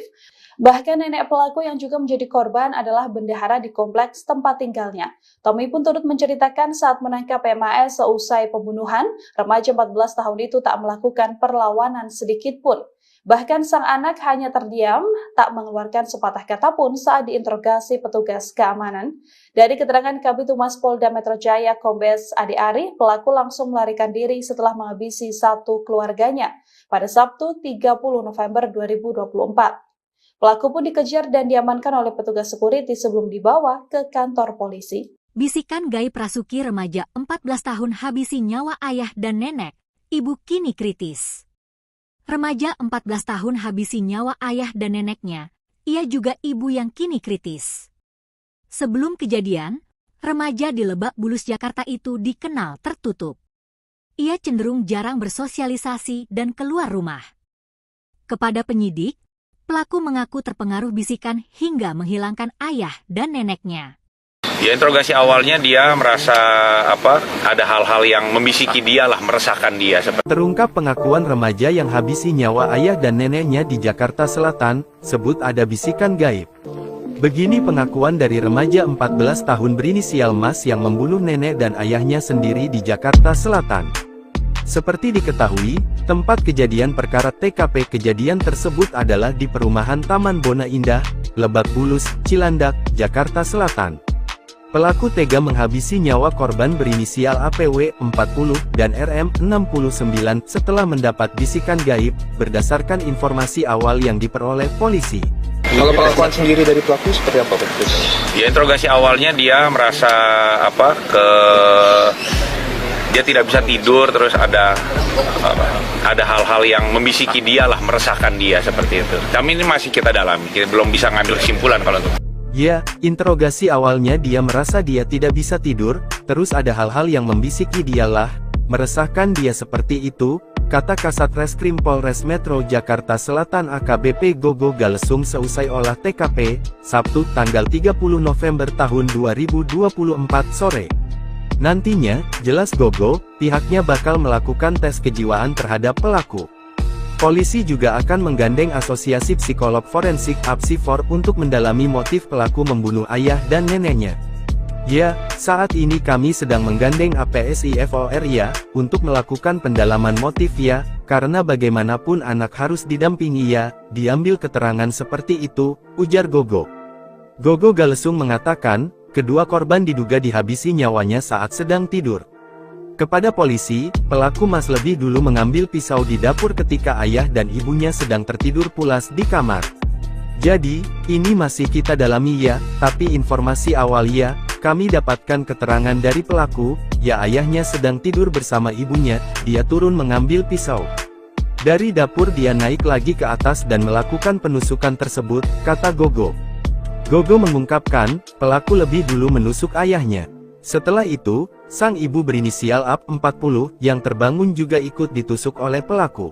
E: Bahkan nenek pelaku yang juga menjadi korban adalah bendahara di kompleks tempat tinggalnya. Tommy pun turut menceritakan saat menangkap MAS seusai pembunuhan, remaja 14 tahun itu tak melakukan perlawanan sedikit pun. Bahkan sang anak hanya terdiam, tak mengeluarkan sepatah kata pun saat diinterogasi petugas keamanan. Dari keterangan Kabid Humas Polda Metro Jaya Kombes Ade Ari, pelaku langsung melarikan diri setelah menghabisi satu keluarganya pada Sabtu 30 November 2024. Pelaku pun dikejar dan diamankan oleh petugas security sebelum dibawa ke kantor polisi.
A: Bisikan gaib Rasuki remaja 14 tahun habisi nyawa ayah dan nenek, ibu kini kritis. Remaja 14 tahun habisi nyawa ayah dan neneknya, ia juga ibu yang kini kritis. Sebelum kejadian, remaja di Lebak Bulus Jakarta itu dikenal tertutup. Ia cenderung jarang bersosialisasi dan keluar rumah. Kepada penyidik, pelaku mengaku terpengaruh bisikan hingga menghilangkan ayah dan neneknya.
B: Ya, interogasi awalnya dia merasa ada hal-hal yang membisiki dia lah, meresahkan dia.
C: Terungkap pengakuan remaja yang habisi nyawa ayah dan neneknya di Jakarta Selatan, sebut ada bisikan gaib. Begini pengakuan dari remaja 14 tahun berinisial Mas yang membunuh nenek dan ayahnya sendiri di Jakarta Selatan. Seperti diketahui, tempat kejadian perkara TKP kejadian tersebut adalah di perumahan Taman Bona Indah, Lebak Bulus, Cilandak, Jakarta Selatan. Pelaku tega menghabisi nyawa korban berinisial APW 40 dan RM 69 setelah mendapat bisikan gaib, berdasarkan informasi awal yang diperoleh polisi.
D: Kalau pengakuan sendiri dari pelaku seperti apa?
B: Ya, interogasi awalnya dia merasa dia tidak bisa tidur, terus ada hal-hal yang membisiki dia lah, meresahkan dia seperti itu. Kami ini masih kita dalami, kita belum bisa ngambil kesimpulan kalau itu.
C: Ya, interogasi awalnya dia merasa dia tidak bisa tidur, terus ada hal-hal yang membisiki dia lah, meresahkan dia seperti itu, kata Kasat Reskrim Polres Metro Jakarta Selatan AKBP Gogo Galesung seusai olah TKP, Sabtu tanggal 30 November tahun 2024 sore. Nantinya, jelas Gogo, pihaknya bakal melakukan tes kejiwaan terhadap pelaku. Polisi juga akan menggandeng Asosiasi Psikolog Forensik (APSIFOR) untuk mendalami motif pelaku membunuh ayah dan neneknya. Ya, saat ini kami sedang menggandeng APSIFOR ya, untuk melakukan pendalaman motif ya, karena bagaimanapun anak harus didampingi ya, diambil keterangan seperti itu, ujar Gogo. Gogo Galesung mengatakan, kedua korban diduga dihabisi nyawanya saat sedang tidur. Kepada polisi, pelaku Mas lebih dulu mengambil pisau di dapur ketika ayah dan ibunya sedang tertidur pulas di kamar. Jadi, ini masih kita dalami ya, tapi informasi awal ya, kami dapatkan keterangan dari pelaku, ya ayahnya sedang tidur bersama ibunya, dia turun mengambil pisau. Dari dapur dia naik lagi ke atas dan melakukan penusukan tersebut, kata Gogo. Gogo mengungkapkan, pelaku lebih dulu menusuk ayahnya. Setelah itu, sang ibu berinisial AP 40, yang terbangun juga ikut ditusuk oleh pelaku.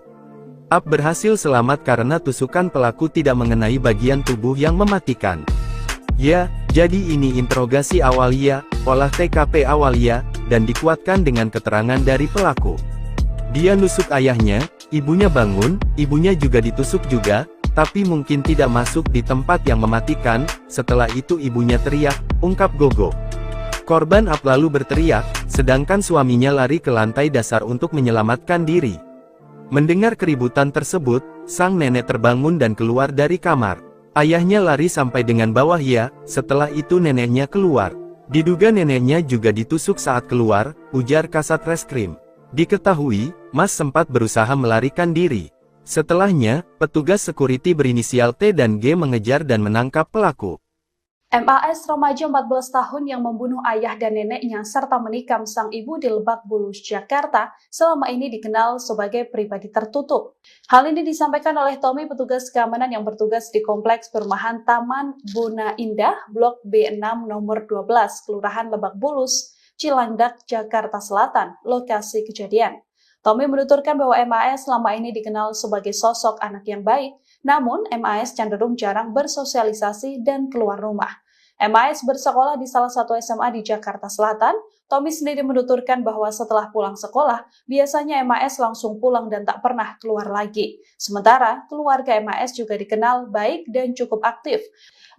C: AP berhasil selamat karena tusukan pelaku tidak mengenai bagian tubuh yang mematikan. Ya, jadi ini interogasi awal ya, olah TKP awal ya, dan dikuatkan dengan keterangan dari pelaku. Dia nusuk ayahnya, ibunya bangun, ibunya juga ditusuk juga, tapi mungkin tidak masuk di tempat yang mematikan. Setelah itu ibunya teriak, ungkap Gogo. Korban AP lalu berteriak, sedangkan suaminya lari ke lantai dasar untuk menyelamatkan diri. Mendengar keributan tersebut, sang nenek terbangun dan keluar dari kamar. Ayahnya lari sampai dengan bawah ya, setelah itu neneknya keluar. Diduga neneknya juga ditusuk saat keluar, ujar Kasat Reskrim. Diketahui, Mas sempat berusaha melarikan diri. Setelahnya, petugas security berinisial T dan G mengejar dan menangkap pelaku.
E: MAS remaja 14 tahun yang membunuh ayah dan neneknya serta menikam sang ibu di Lebak Bulus, Jakarta, selama ini dikenal sebagai pribadi tertutup. Hal ini disampaikan oleh Tommy, petugas keamanan yang bertugas di Kompleks Perumahan Taman Bona Indah, Blok B6 nomor 12, Kelurahan Lebak Bulus, Cilandak, Jakarta Selatan, lokasi kejadian. Tommy menuturkan bahwa MAS selama ini dikenal sebagai sosok anak yang baik, namun MAS cenderung jarang bersosialisasi dan keluar rumah. MAS bersekolah di salah satu SMA di Jakarta Selatan. Tommy sendiri menuturkan bahwa setelah pulang sekolah, biasanya MAS langsung pulang dan tak pernah keluar lagi. Sementara, keluarga MAS juga dikenal baik dan cukup aktif.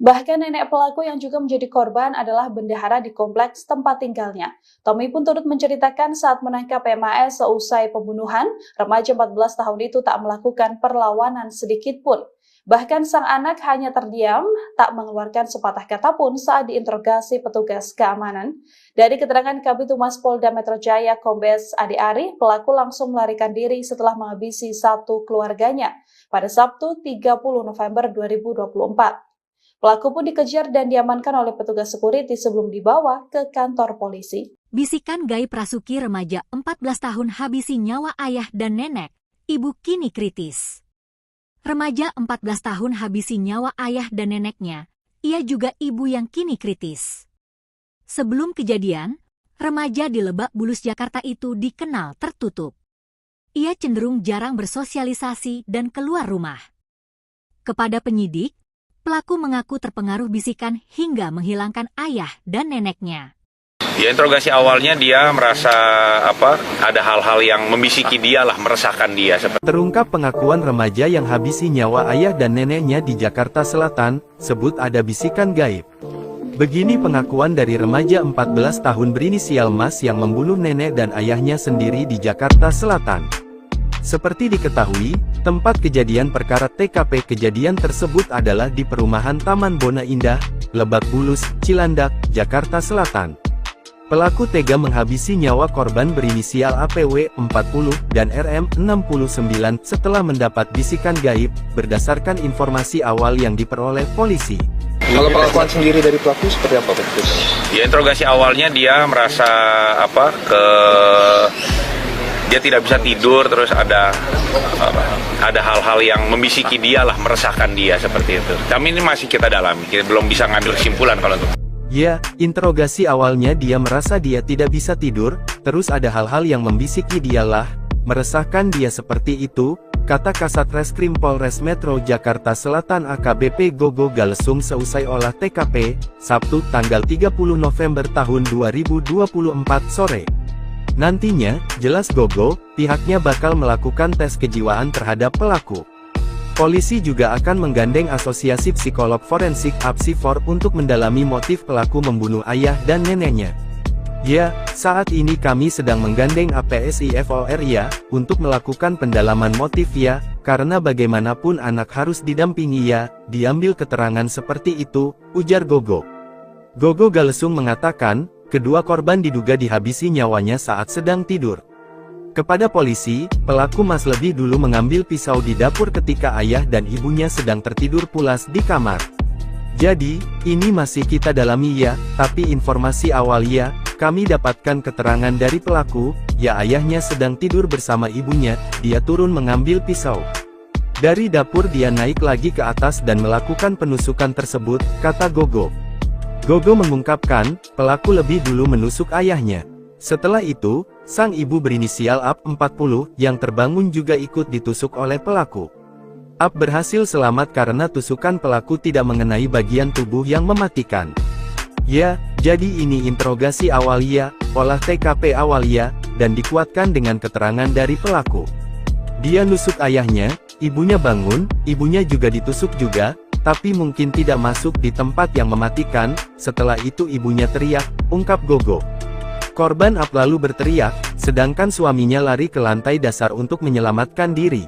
E: Bahkan nenek pelaku yang juga menjadi korban adalah bendahara di kompleks tempat tinggalnya. Tommy pun turut menceritakan saat menangkap MAS seusai pembunuhan, remaja 14 tahun itu tak melakukan perlawanan sedikit pun. Bahkan sang anak hanya terdiam, tak mengeluarkan sepatah kata pun saat diinterogasi petugas keamanan. Dari keterangan Kabid Humas Polda Metro Jaya Kombes Adi Ari, pelaku langsung melarikan diri setelah menghabisi satu keluarganya pada Sabtu 30 November 2024. Pelaku pun dikejar dan diamankan oleh petugas security sebelum dibawa ke kantor polisi.
A: Bisikan gaib Rasuki remaja 14 tahun habisi nyawa ayah dan nenek, ibu kini kritis. Remaja 14 tahun habisi nyawa ayah dan neneknya, ia juga ibu yang kini kritis. Sebelum kejadian, remaja di Lebak Bulus, Jakarta itu dikenal tertutup. Ia cenderung jarang bersosialisasi dan keluar rumah. Kepada penyidik, pelaku mengaku terpengaruh bisikan hingga menghilangkan ayah dan neneknya.
B: Ya, interogasi awalnya dia merasa ada hal-hal yang membisiki dia lah, meresahkan dia.
C: Terungkap pengakuan remaja yang habisi nyawa ayah dan neneknya di Jakarta Selatan, sebut ada bisikan gaib. Begini pengakuan dari remaja 14 tahun berinisial Mas yang membunuh nenek dan ayahnya sendiri di Jakarta Selatan. Seperti diketahui, tempat kejadian perkara TKP kejadian tersebut adalah di perumahan Taman Bona Indah, Lebak Bulus, Cilandak, Jakarta Selatan. Pelaku tega menghabisi nyawa korban berinisial APW 40 dan RM 69 setelah mendapat bisikan gaib, berdasarkan informasi awal yang diperoleh polisi.
D: Kalau pengakuan sendiri dari pelaku seperti apa, Pak?
B: Ya, interogasi awalnya dia merasa dia tidak bisa tidur, terus ada hal-hal yang membisiki dia lah, meresahkan dia seperti itu. Kami ini masih kita dalami, kita belum bisa ngambil kesimpulan kalau itu.
C: Ya, interogasi awalnya dia merasa dia tidak bisa tidur, terus ada hal-hal yang membisiki dialah, meresahkan dia seperti itu, kata Kasat Reskrim Polres Metro Jakarta Selatan AKBP Gogo Galesung seusai olah TKP, Sabtu tanggal 30 November tahun 2024 sore. Nantinya, jelas Gogo, pihaknya bakal melakukan tes kejiwaan terhadap pelaku. Polisi juga akan menggandeng Asosiasi Psikolog Forensik (APSIFOR) untuk mendalami motif pelaku membunuh ayah dan neneknya. Ya, saat ini kami sedang menggandeng APSIFOR ya, untuk melakukan pendalaman motif ya, karena bagaimanapun anak harus didampingi ya, diambil keterangan seperti itu, ujar Gogo. Gogo Galesung mengatakan, kedua korban diduga dihabisi nyawanya saat sedang tidur. Kepada polisi, pelaku Mas lebih dulu mengambil pisau di dapur ketika ayah dan ibunya sedang tertidur pulas di kamar. Jadi, ini masih kita dalami ya, tapi informasi awal ya, kami dapatkan keterangan dari pelaku, ya ayahnya sedang tidur bersama ibunya, dia turun mengambil pisau. Dari dapur dia naik lagi ke atas dan melakukan penusukan tersebut, kata Gogo. Gogo mengungkapkan, pelaku lebih dulu menusuk ayahnya. Setelah itu, sang ibu berinisial AP 40, yang terbangun juga ikut ditusuk oleh pelaku. AP berhasil selamat karena tusukan pelaku tidak mengenai bagian tubuh yang mematikan. Ya, jadi ini interogasi awal ya, olah TKP awal ya, dan dikuatkan dengan keterangan dari pelaku. Dia nusuk ayahnya, ibunya bangun, ibunya juga ditusuk juga, tapi mungkin tidak masuk di tempat yang mematikan, setelah itu ibunya teriak, ungkap Gogo. Korban AP lalu berteriak, sedangkan suaminya lari ke lantai dasar untuk menyelamatkan diri.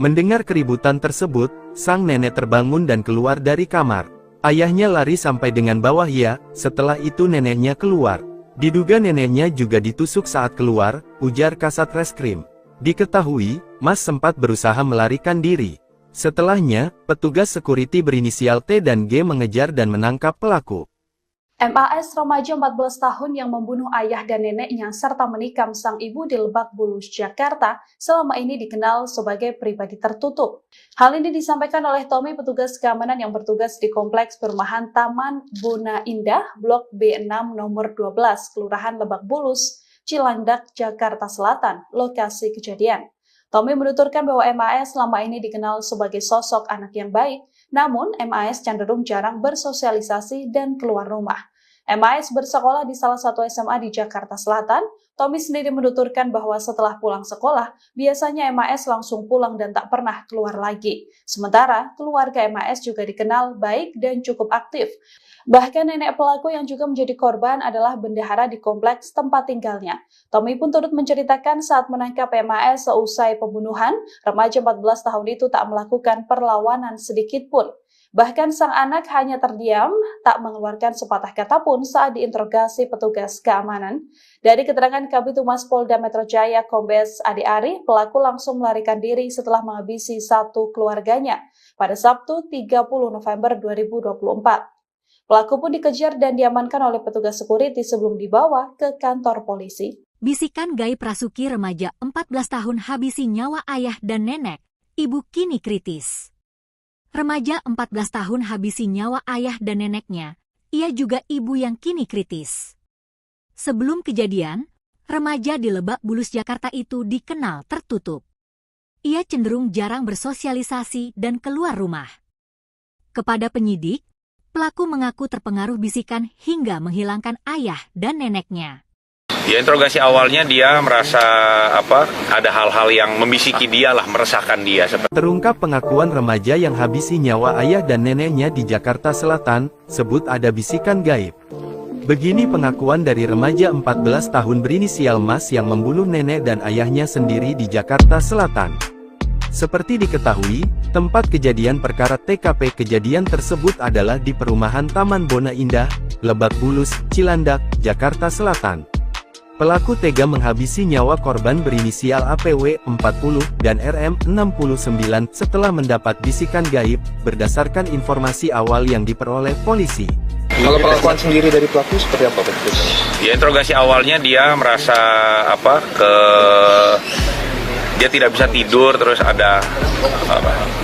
C: Mendengar keributan tersebut, sang nenek terbangun dan keluar dari kamar. Ayahnya lari sampai dengan bawah ya, setelah itu neneknya keluar. Diduga neneknya juga ditusuk saat keluar, ujar Kasat Reskrim. Diketahui, Mas sempat berusaha melarikan diri. Setelahnya, petugas security berinisial T dan G mengejar dan menangkap pelaku.
E: MAS remaja 14 tahun yang membunuh ayah dan neneknya serta menikam sang ibu di Lebak Bulus, Jakarta, selama ini dikenal sebagai pribadi tertutup. Hal ini disampaikan oleh Tommy, petugas keamanan yang bertugas di Kompleks Perumahan Taman Bona Indah, Blok B6 nomor 12, Kelurahan Lebak Bulus, Cilandak, Jakarta Selatan, lokasi kejadian. Tommy menuturkan bahwa MAS selama ini dikenal sebagai sosok anak yang baik, namun MAS cenderung jarang bersosialisasi dan keluar rumah. MAS bersekolah di salah satu SMA di Jakarta Selatan. Tommy sendiri menuturkan bahwa setelah pulang sekolah, biasanya MAS langsung pulang dan tak pernah keluar lagi. Sementara, keluarga MAS juga dikenal baik dan cukup aktif. Bahkan nenek pelaku yang juga menjadi korban adalah bendahara di kompleks tempat tinggalnya. Tommy pun turut menceritakan saat menangkap MAS seusai pembunuhan, remaja 14 tahun itu tak melakukan perlawanan sedikit pun. Bahkan sang anak hanya terdiam, tak mengeluarkan sepatah kata pun saat diinterogasi petugas keamanan. Dari keterangan Kabid Humas Polda Metro Jaya Kombes Ade Ari, pelaku langsung melarikan diri setelah menghabisi satu keluarganya pada Sabtu 30 November 2024. Pelaku pun dikejar dan diamankan oleh petugas security sebelum dibawa ke kantor polisi.
A: Bisikan gaib Rasuki remaja 14 tahun habisi nyawa ayah dan nenek, ibu kini kritis. Remaja 14 tahun habisi nyawa ayah dan neneknya, ia juga ibu yang kini kritis. Sebelum kejadian, remaja di Lebak Bulus, Jakarta itu dikenal tertutup. Ia cenderung jarang bersosialisasi dan keluar rumah. Kepada penyidik, pelaku mengaku terpengaruh bisikan hingga menghilangkan ayah dan neneknya.
B: Ya, interogasi awalnya dia merasa ada hal-hal yang membisiki dia lah, meresahkan dia.
C: Terungkap pengakuan remaja yang habisi nyawa ayah dan neneknya di Jakarta Selatan, sebut ada bisikan gaib. Begini pengakuan dari remaja 14 tahun berinisial Mas yang membunuh nenek dan ayahnya sendiri di Jakarta Selatan. Seperti diketahui, tempat kejadian perkara TKP kejadian tersebut adalah di perumahan Taman Bona Indah, Lebak Bulus, Cilandak, Jakarta Selatan. Pelaku tega menghabisi nyawa korban berinisial APW 40 dan RM 69 setelah mendapat bisikan gaib, berdasarkan informasi awal yang diperoleh polisi.
D: Kalau pengakuan sendiri dari pelaku seperti apa?
B: Ya, interogasi awalnya dia merasa dia tidak bisa tidur, terus ada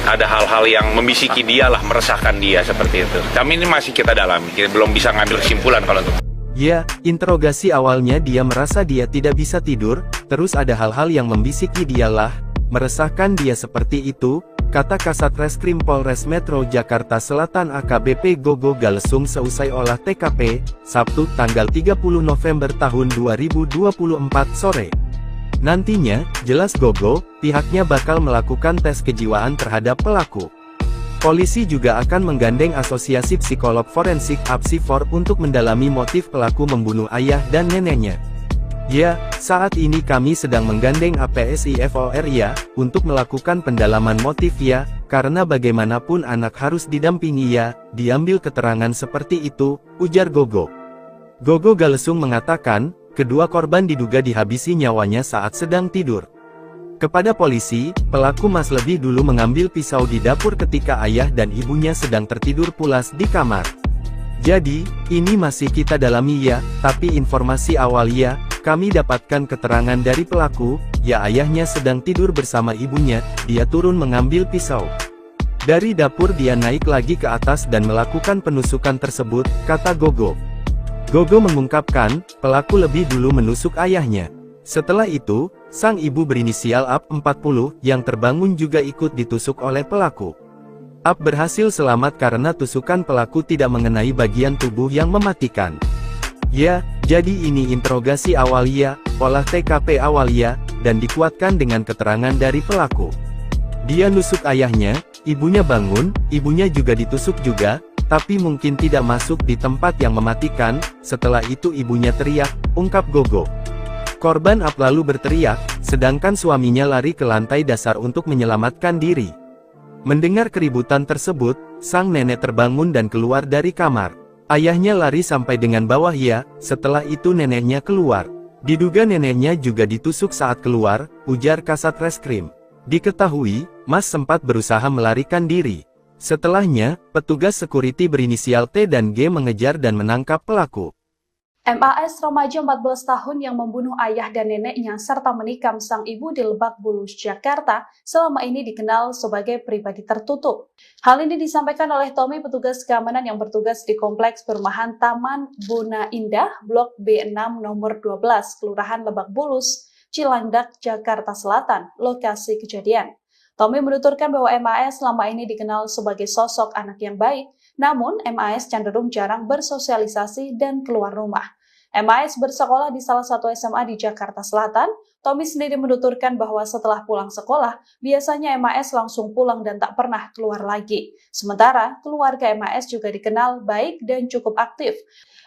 B: hal-hal yang membisiki dia lah, meresahkan dia seperti itu. Kami ini masih kita dalami, kita belum bisa ngambil kesimpulan kalau itu.
C: Ya, interogasi awalnya dia merasa dia tidak bisa tidur, terus ada hal-hal yang membisiki dialah, meresahkan dia seperti itu, kata Kasat Reskrim Polres Metro Jakarta Selatan AKBP Gogo Galesung seusai olah TKP, Sabtu tanggal 30 November tahun 2024 sore. Nantinya, jelas Gogo, pihaknya bakal melakukan tes kejiwaan terhadap pelaku. Polisi juga akan menggandeng Asosiasi Psikolog Forensik (APSIFOR) untuk mendalami motif pelaku membunuh ayah dan neneknya. Ya, saat ini kami sedang menggandeng APSIFOR ya, untuk melakukan pendalaman motif ya, karena bagaimanapun anak harus didampingi ya, diambil keterangan seperti itu, ujar Gogo. Gogo Galesung mengatakan, kedua korban diduga dihabisi nyawanya saat sedang tidur. Kepada polisi, pelaku lebih dulu mengambil pisau di dapur ketika ayah dan ibunya sedang tertidur pulas di kamar. Jadi, ini masih kita dalami ya, tapi informasi awal ya, kami dapatkan keterangan dari pelaku, ya ayahnya sedang tidur bersama ibunya, dia turun mengambil pisau. Dari dapur dia naik lagi ke atas dan melakukan penusukan tersebut, kata Gogo. Gogo mengungkapkan, pelaku lebih dulu menusuk ayahnya. Setelah itu, sang ibu berinisial AP 40 yang terbangun juga ikut ditusuk oleh pelaku. AP berhasil selamat karena tusukan pelaku tidak mengenai bagian tubuh yang mematikan. Ya, jadi ini interogasi awal ya, olah TKP awal ya, dan dikuatkan dengan keterangan dari pelaku. Dia nusuk ayahnya, ibunya bangun, ibunya juga ditusuk juga, tapi mungkin tidak masuk di tempat yang mematikan. Setelah itu ibunya teriak, ungkap Gogo. Korban AP lalu berteriak, sedangkan suaminya lari ke lantai dasar untuk menyelamatkan diri. Mendengar keributan tersebut, sang nenek terbangun dan keluar dari kamar. Ayahnya lari sampai dengan bawah ya, setelah itu neneknya keluar. Diduga neneknya juga ditusuk saat keluar, ujar Kasat Reskrim. Diketahui, Mas sempat berusaha melarikan diri. Setelahnya, petugas security berinisial T dan G mengejar dan menangkap pelaku.
E: MAS remaja 14 tahun yang membunuh ayah dan neneknya serta menikam sang ibu di Lebak Bulus, Jakarta, selama ini dikenal sebagai pribadi tertutup. Hal ini disampaikan oleh Tommy, petugas keamanan yang bertugas di Kompleks Perumahan Taman Bona Indah, Blok B6 nomor 12, Kelurahan Lebak Bulus, Cilandak, Jakarta Selatan, lokasi kejadian. Tommy menuturkan bahwa MAS selama ini dikenal sebagai sosok anak yang baik, namun MAS cenderung jarang bersosialisasi dan keluar rumah. MAS bersekolah di salah satu SMA di Jakarta Selatan. Tommy sendiri menuturkan bahwa setelah pulang sekolah, biasanya MAS langsung pulang dan tak pernah keluar lagi. Sementara, keluarga MAS juga dikenal baik dan cukup aktif.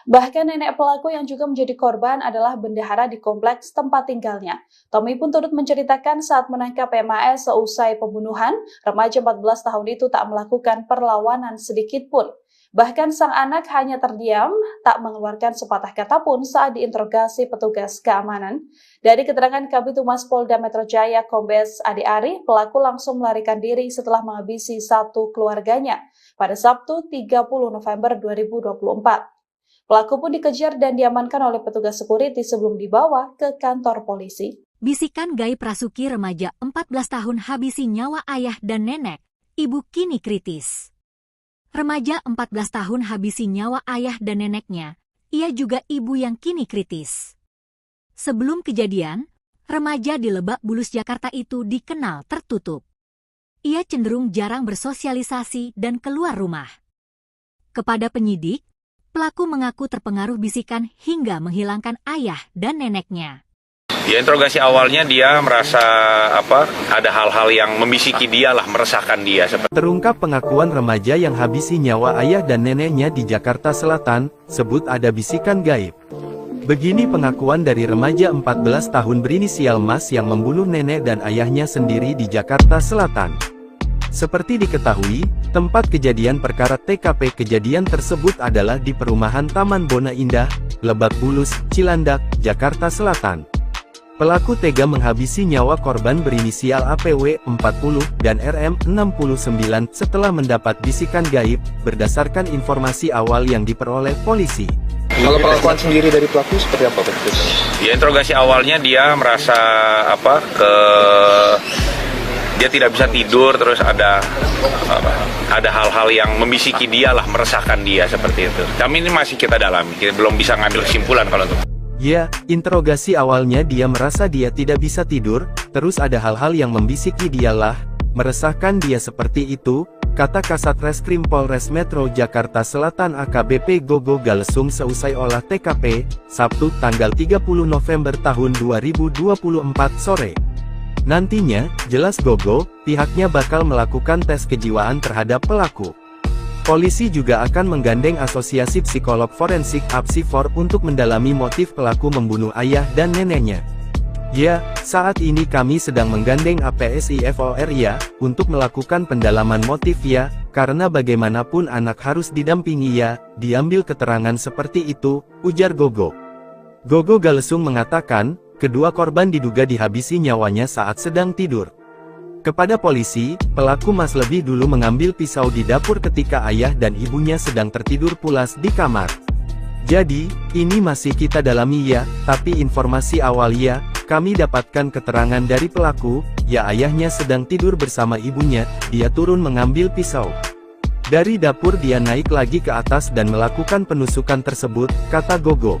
E: Bahkan nenek pelaku yang juga menjadi korban adalah bendahara di kompleks tempat tinggalnya. Tommy pun turut menceritakan saat menangkap MAS seusai pembunuhan, remaja 14 tahun itu tak melakukan perlawanan sedikit pun. Bahkan sang anak hanya terdiam, tak mengeluarkan sepatah kata pun saat diinterogasi petugas keamanan. Dari keterangan Kabid Humas Polda Metro Jaya Kombes Ade Ari, pelaku langsung melarikan diri setelah menghabisi satu keluarganya pada Sabtu 30 November 2024. Pelaku pun dikejar dan diamankan oleh petugas security sebelum dibawa ke kantor polisi.
A: Bisikan gaib Rasuki, remaja 14 tahun habisi nyawa ayah dan nenek, ibu kini kritis. Remaja 14 tahun habisi nyawa ayah dan neneknya, ia juga ibu yang kini kritis. Sebelum kejadian, remaja di Lebak Bulus, Jakarta itu dikenal tertutup. Ia cenderung jarang bersosialisasi dan keluar rumah. Kepada penyidik, pelaku mengaku terpengaruh bisikan hingga menghilangkan ayah dan neneknya.
B: Ya, interogasi awalnya dia merasa ada hal-hal yang membisiki dia lah, meresahkan dia.
C: Terungkap pengakuan remaja yang habisi nyawa ayah dan neneknya di Jakarta Selatan, sebut ada bisikan gaib. Begini pengakuan dari remaja 14 tahun berinisial Mas yang membunuh nenek dan ayahnya sendiri di Jakarta Selatan. Seperti diketahui, tempat kejadian perkara TKP kejadian tersebut adalah di perumahan Taman Bona Indah, Lebak Bulus, Cilandak, Jakarta Selatan. Pelaku tega menghabisi nyawa korban berinisial APW 40 dan RM 69 setelah mendapat bisikan gaib, berdasarkan informasi awal yang diperoleh polisi.
D: Kalau pengakuan sendiri dari pelaku seperti apa?
B: Ya, interogasi awalnya dia merasa dia tidak bisa tidur, terus ada hal-hal yang membisiki dia lah, meresahkan dia seperti itu. Kami ini masih kita dalami, kita belum bisa ngambil kesimpulan kalau itu.
C: Ya, interogasi awalnya dia merasa dia tidak bisa tidur, terus ada hal-hal yang membisiki dialah, meresahkan dia seperti itu, kata Kasat Reskrim Polres Metro Jakarta Selatan AKBP Gogo Galesung seusai olah TKP, Sabtu tanggal 30 November tahun 2024 sore. Nantinya, jelas Gogo, pihaknya bakal melakukan tes kejiwaan terhadap pelaku. Polisi juga akan menggandeng Asosiasi Psikolog Forensik (APSIFOR) untuk mendalami motif pelaku membunuh ayah dan neneknya. Ya, saat ini kami sedang menggandeng APSI FOR ya, untuk melakukan pendalaman motif ya, karena bagaimanapun anak harus didampingi ya, diambil keterangan seperti itu, ujar Gogo. Gogo Galesung mengatakan, kedua korban diduga dihabisi nyawanya saat sedang tidur. Kepada polisi, pelaku Mas lebih dulu mengambil pisau di dapur ketika ayah dan ibunya sedang tertidur pulas di kamar. Jadi, ini masih kita dalami ya, tapi informasi awal ya, kami dapatkan keterangan dari pelaku, ya ayahnya sedang tidur bersama ibunya, dia turun mengambil pisau. Dari dapur dia naik lagi ke atas dan melakukan penusukan tersebut, kata Gogo.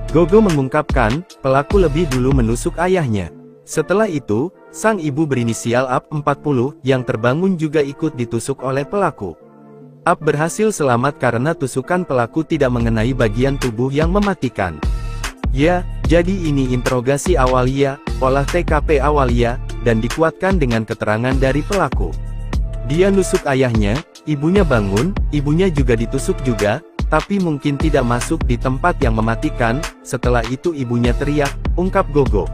C: Gogo mengungkapkan, pelaku lebih dulu menusuk ayahnya. Setelah itu, sang ibu berinisial AP 40, yang terbangun juga ikut ditusuk oleh pelaku. AP berhasil selamat karena tusukan pelaku tidak mengenai bagian tubuh yang mematikan. Ya, jadi ini interogasi awal ya, olah TKP awal ya, dan dikuatkan dengan keterangan dari pelaku. Dia nusuk ayahnya, ibunya bangun, ibunya juga ditusuk juga, tapi mungkin tidak masuk di tempat yang mematikan, setelah itu ibunya teriak, ungkap Gogo.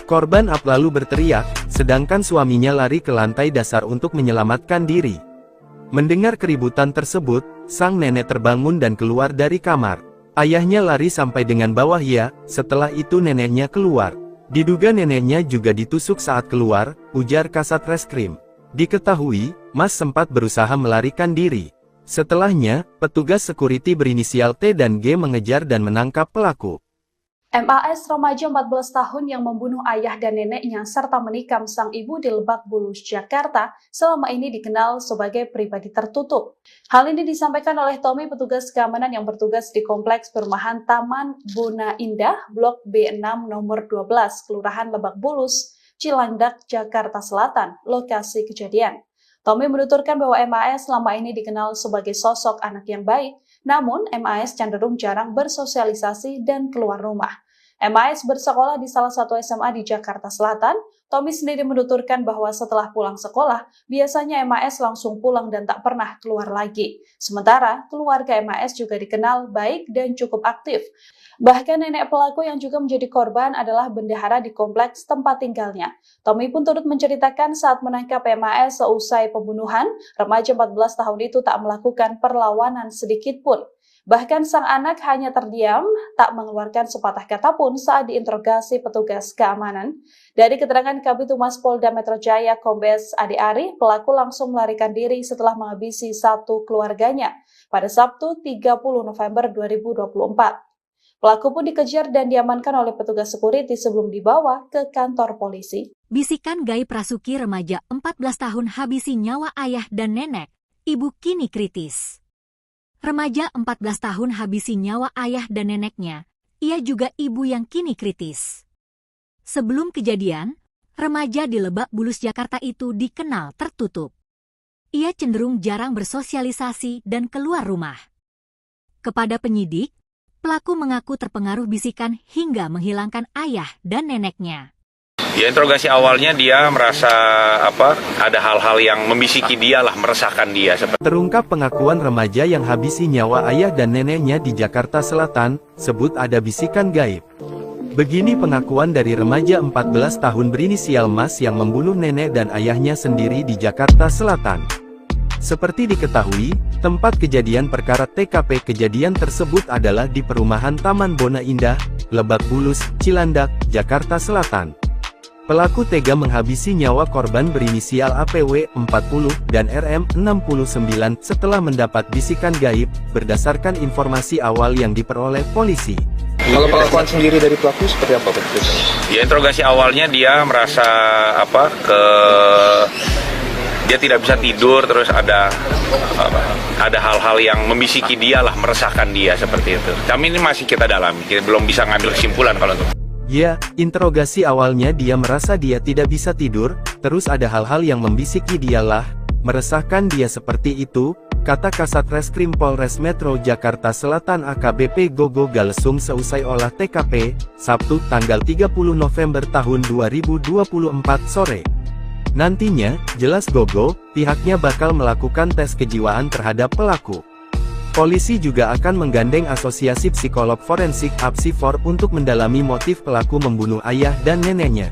C: Korban AP lalu berteriak, sedangkan suaminya lari ke lantai dasar untuk menyelamatkan diri. Mendengar keributan tersebut, sang nenek terbangun dan keluar dari kamar. Ayahnya lari sampai dengan bawah ya, setelah itu neneknya keluar. Diduga neneknya juga ditusuk saat keluar, ujar Kasat Reskrim. Diketahui, Mas sempat berusaha melarikan diri. Setelahnya, petugas security berinisial T dan G mengejar dan menangkap pelaku.
E: MAS remaja 14 tahun yang membunuh ayah dan neneknya serta menikam sang ibu di Lebak Bulus, Jakarta, selama ini dikenal sebagai pribadi tertutup. Hal ini disampaikan oleh Tommy, petugas keamanan yang bertugas di Kompleks Perumahan Taman Bona Indah, Blok B6 nomor 12, Kelurahan Lebak Bulus, Cilandak, Jakarta Selatan, lokasi kejadian. Tommy menuturkan bahwa MAS selama ini dikenal sebagai sosok anak yang baik, namun MAS cenderung jarang bersosialisasi dan keluar rumah. MAS bersekolah di salah satu SMA di Jakarta Selatan. Tommy sendiri menuturkan bahwa setelah pulang sekolah, biasanya MAS langsung pulang dan tak pernah keluar lagi. Sementara, keluarga MAS juga dikenal baik dan cukup aktif. Bahkan nenek pelaku yang juga menjadi korban adalah bendahara di kompleks tempat tinggalnya. Tommy pun turut menceritakan saat menangkap MAS seusai pembunuhan, remaja 14 tahun itu tak melakukan perlawanan sedikit pun. Bahkan sang anak hanya terdiam, tak mengeluarkan sepatah kata pun saat diinterogasi petugas keamanan. Dari keterangan Kabid Humas Polda Metro Jaya Kombes Ade Ari, pelaku langsung melarikan diri setelah menghabisi satu keluarganya pada Sabtu 30 November 2024. Pelaku pun dikejar dan diamankan oleh petugas security sebelum dibawa ke kantor polisi.
A: Bisikan gaib Rasuki remaja 14 tahun habisi nyawa ayah dan nenek, ibu kini kritis. Remaja 14 tahun habisi nyawa ayah dan neneknya, ia juga ibu yang kini kritis. Sebelum kejadian, remaja di Lebak Bulus Jakarta itu dikenal tertutup. Ia cenderung jarang bersosialisasi dan keluar rumah. Kepada penyidik, pelaku mengaku terpengaruh bisikan hingga menghilangkan ayah dan neneknya.
B: Ya, interogasi awalnya dia merasa ada hal-hal yang membisiki dia lah, meresahkan dia.
C: Terungkap pengakuan remaja yang habisi nyawa ayah dan neneknya di Jakarta Selatan, sebut ada bisikan gaib. Begini pengakuan dari remaja 14 tahun berinisial Mas yang membunuh nenek dan ayahnya sendiri di Jakarta Selatan. Seperti diketahui, tempat kejadian perkara TKP kejadian tersebut adalah di perumahan Taman Bona Indah, Lebak Bulus, Cilandak, Jakarta Selatan. Pelaku tega menghabisi nyawa korban berinisial APW 40 dan RM 69 setelah mendapat bisikan gaib, berdasarkan informasi awal yang diperoleh polisi.
D: Kalau pengakuan sendiri dari pelaku seperti apa?
B: Ya, interogasi awalnya dia merasa dia tidak bisa tidur, terus ada hal-hal yang membisiki dia lah, meresahkan dia seperti itu. Kami ini masih kita dalami, kita belum bisa ngambil kesimpulan kalau itu.
C: Ya, interogasi awalnya dia merasa dia tidak bisa tidur, terus ada hal-hal yang membisiki dia lah, meresahkan dia seperti itu, kata Kasat Reskrim Polres Metro Jakarta Selatan AKBP Gogo Galesung seusai olah TKP, Sabtu tanggal 30 November tahun 2024 sore. Nantinya, jelas Gogo, pihaknya bakal melakukan tes kejiwaan terhadap pelaku. Polisi juga akan menggandeng Asosiasi Psikolog Forensik (APSIFOR) untuk mendalami motif pelaku membunuh ayah dan neneknya.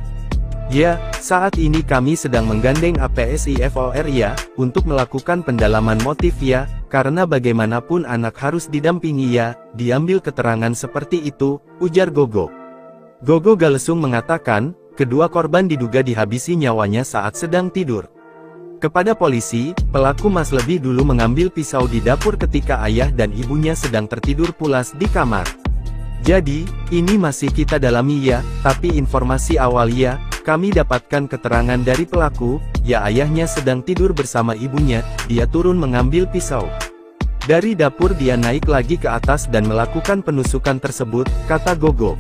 C: Ya, saat ini kami sedang menggandeng APSIFOR ya, untuk melakukan pendalaman motif ya, karena bagaimanapun anak harus didampingi ya, diambil keterangan seperti itu, ujar Gogo. Gogo Galesung mengatakan, kedua korban diduga dihabisi nyawanya saat sedang tidur. Kepada polisi, pelaku lebih dulu mengambil pisau di dapur ketika ayah dan ibunya sedang tertidur pulas di kamar. Jadi, ini masih kita dalami ya, tapi informasi awal ya, kami dapatkan keterangan dari pelaku, ya ayahnya sedang tidur bersama ibunya, dia turun mengambil pisau. Dari dapur dia naik lagi ke atas dan melakukan penusukan tersebut, kata Gogo.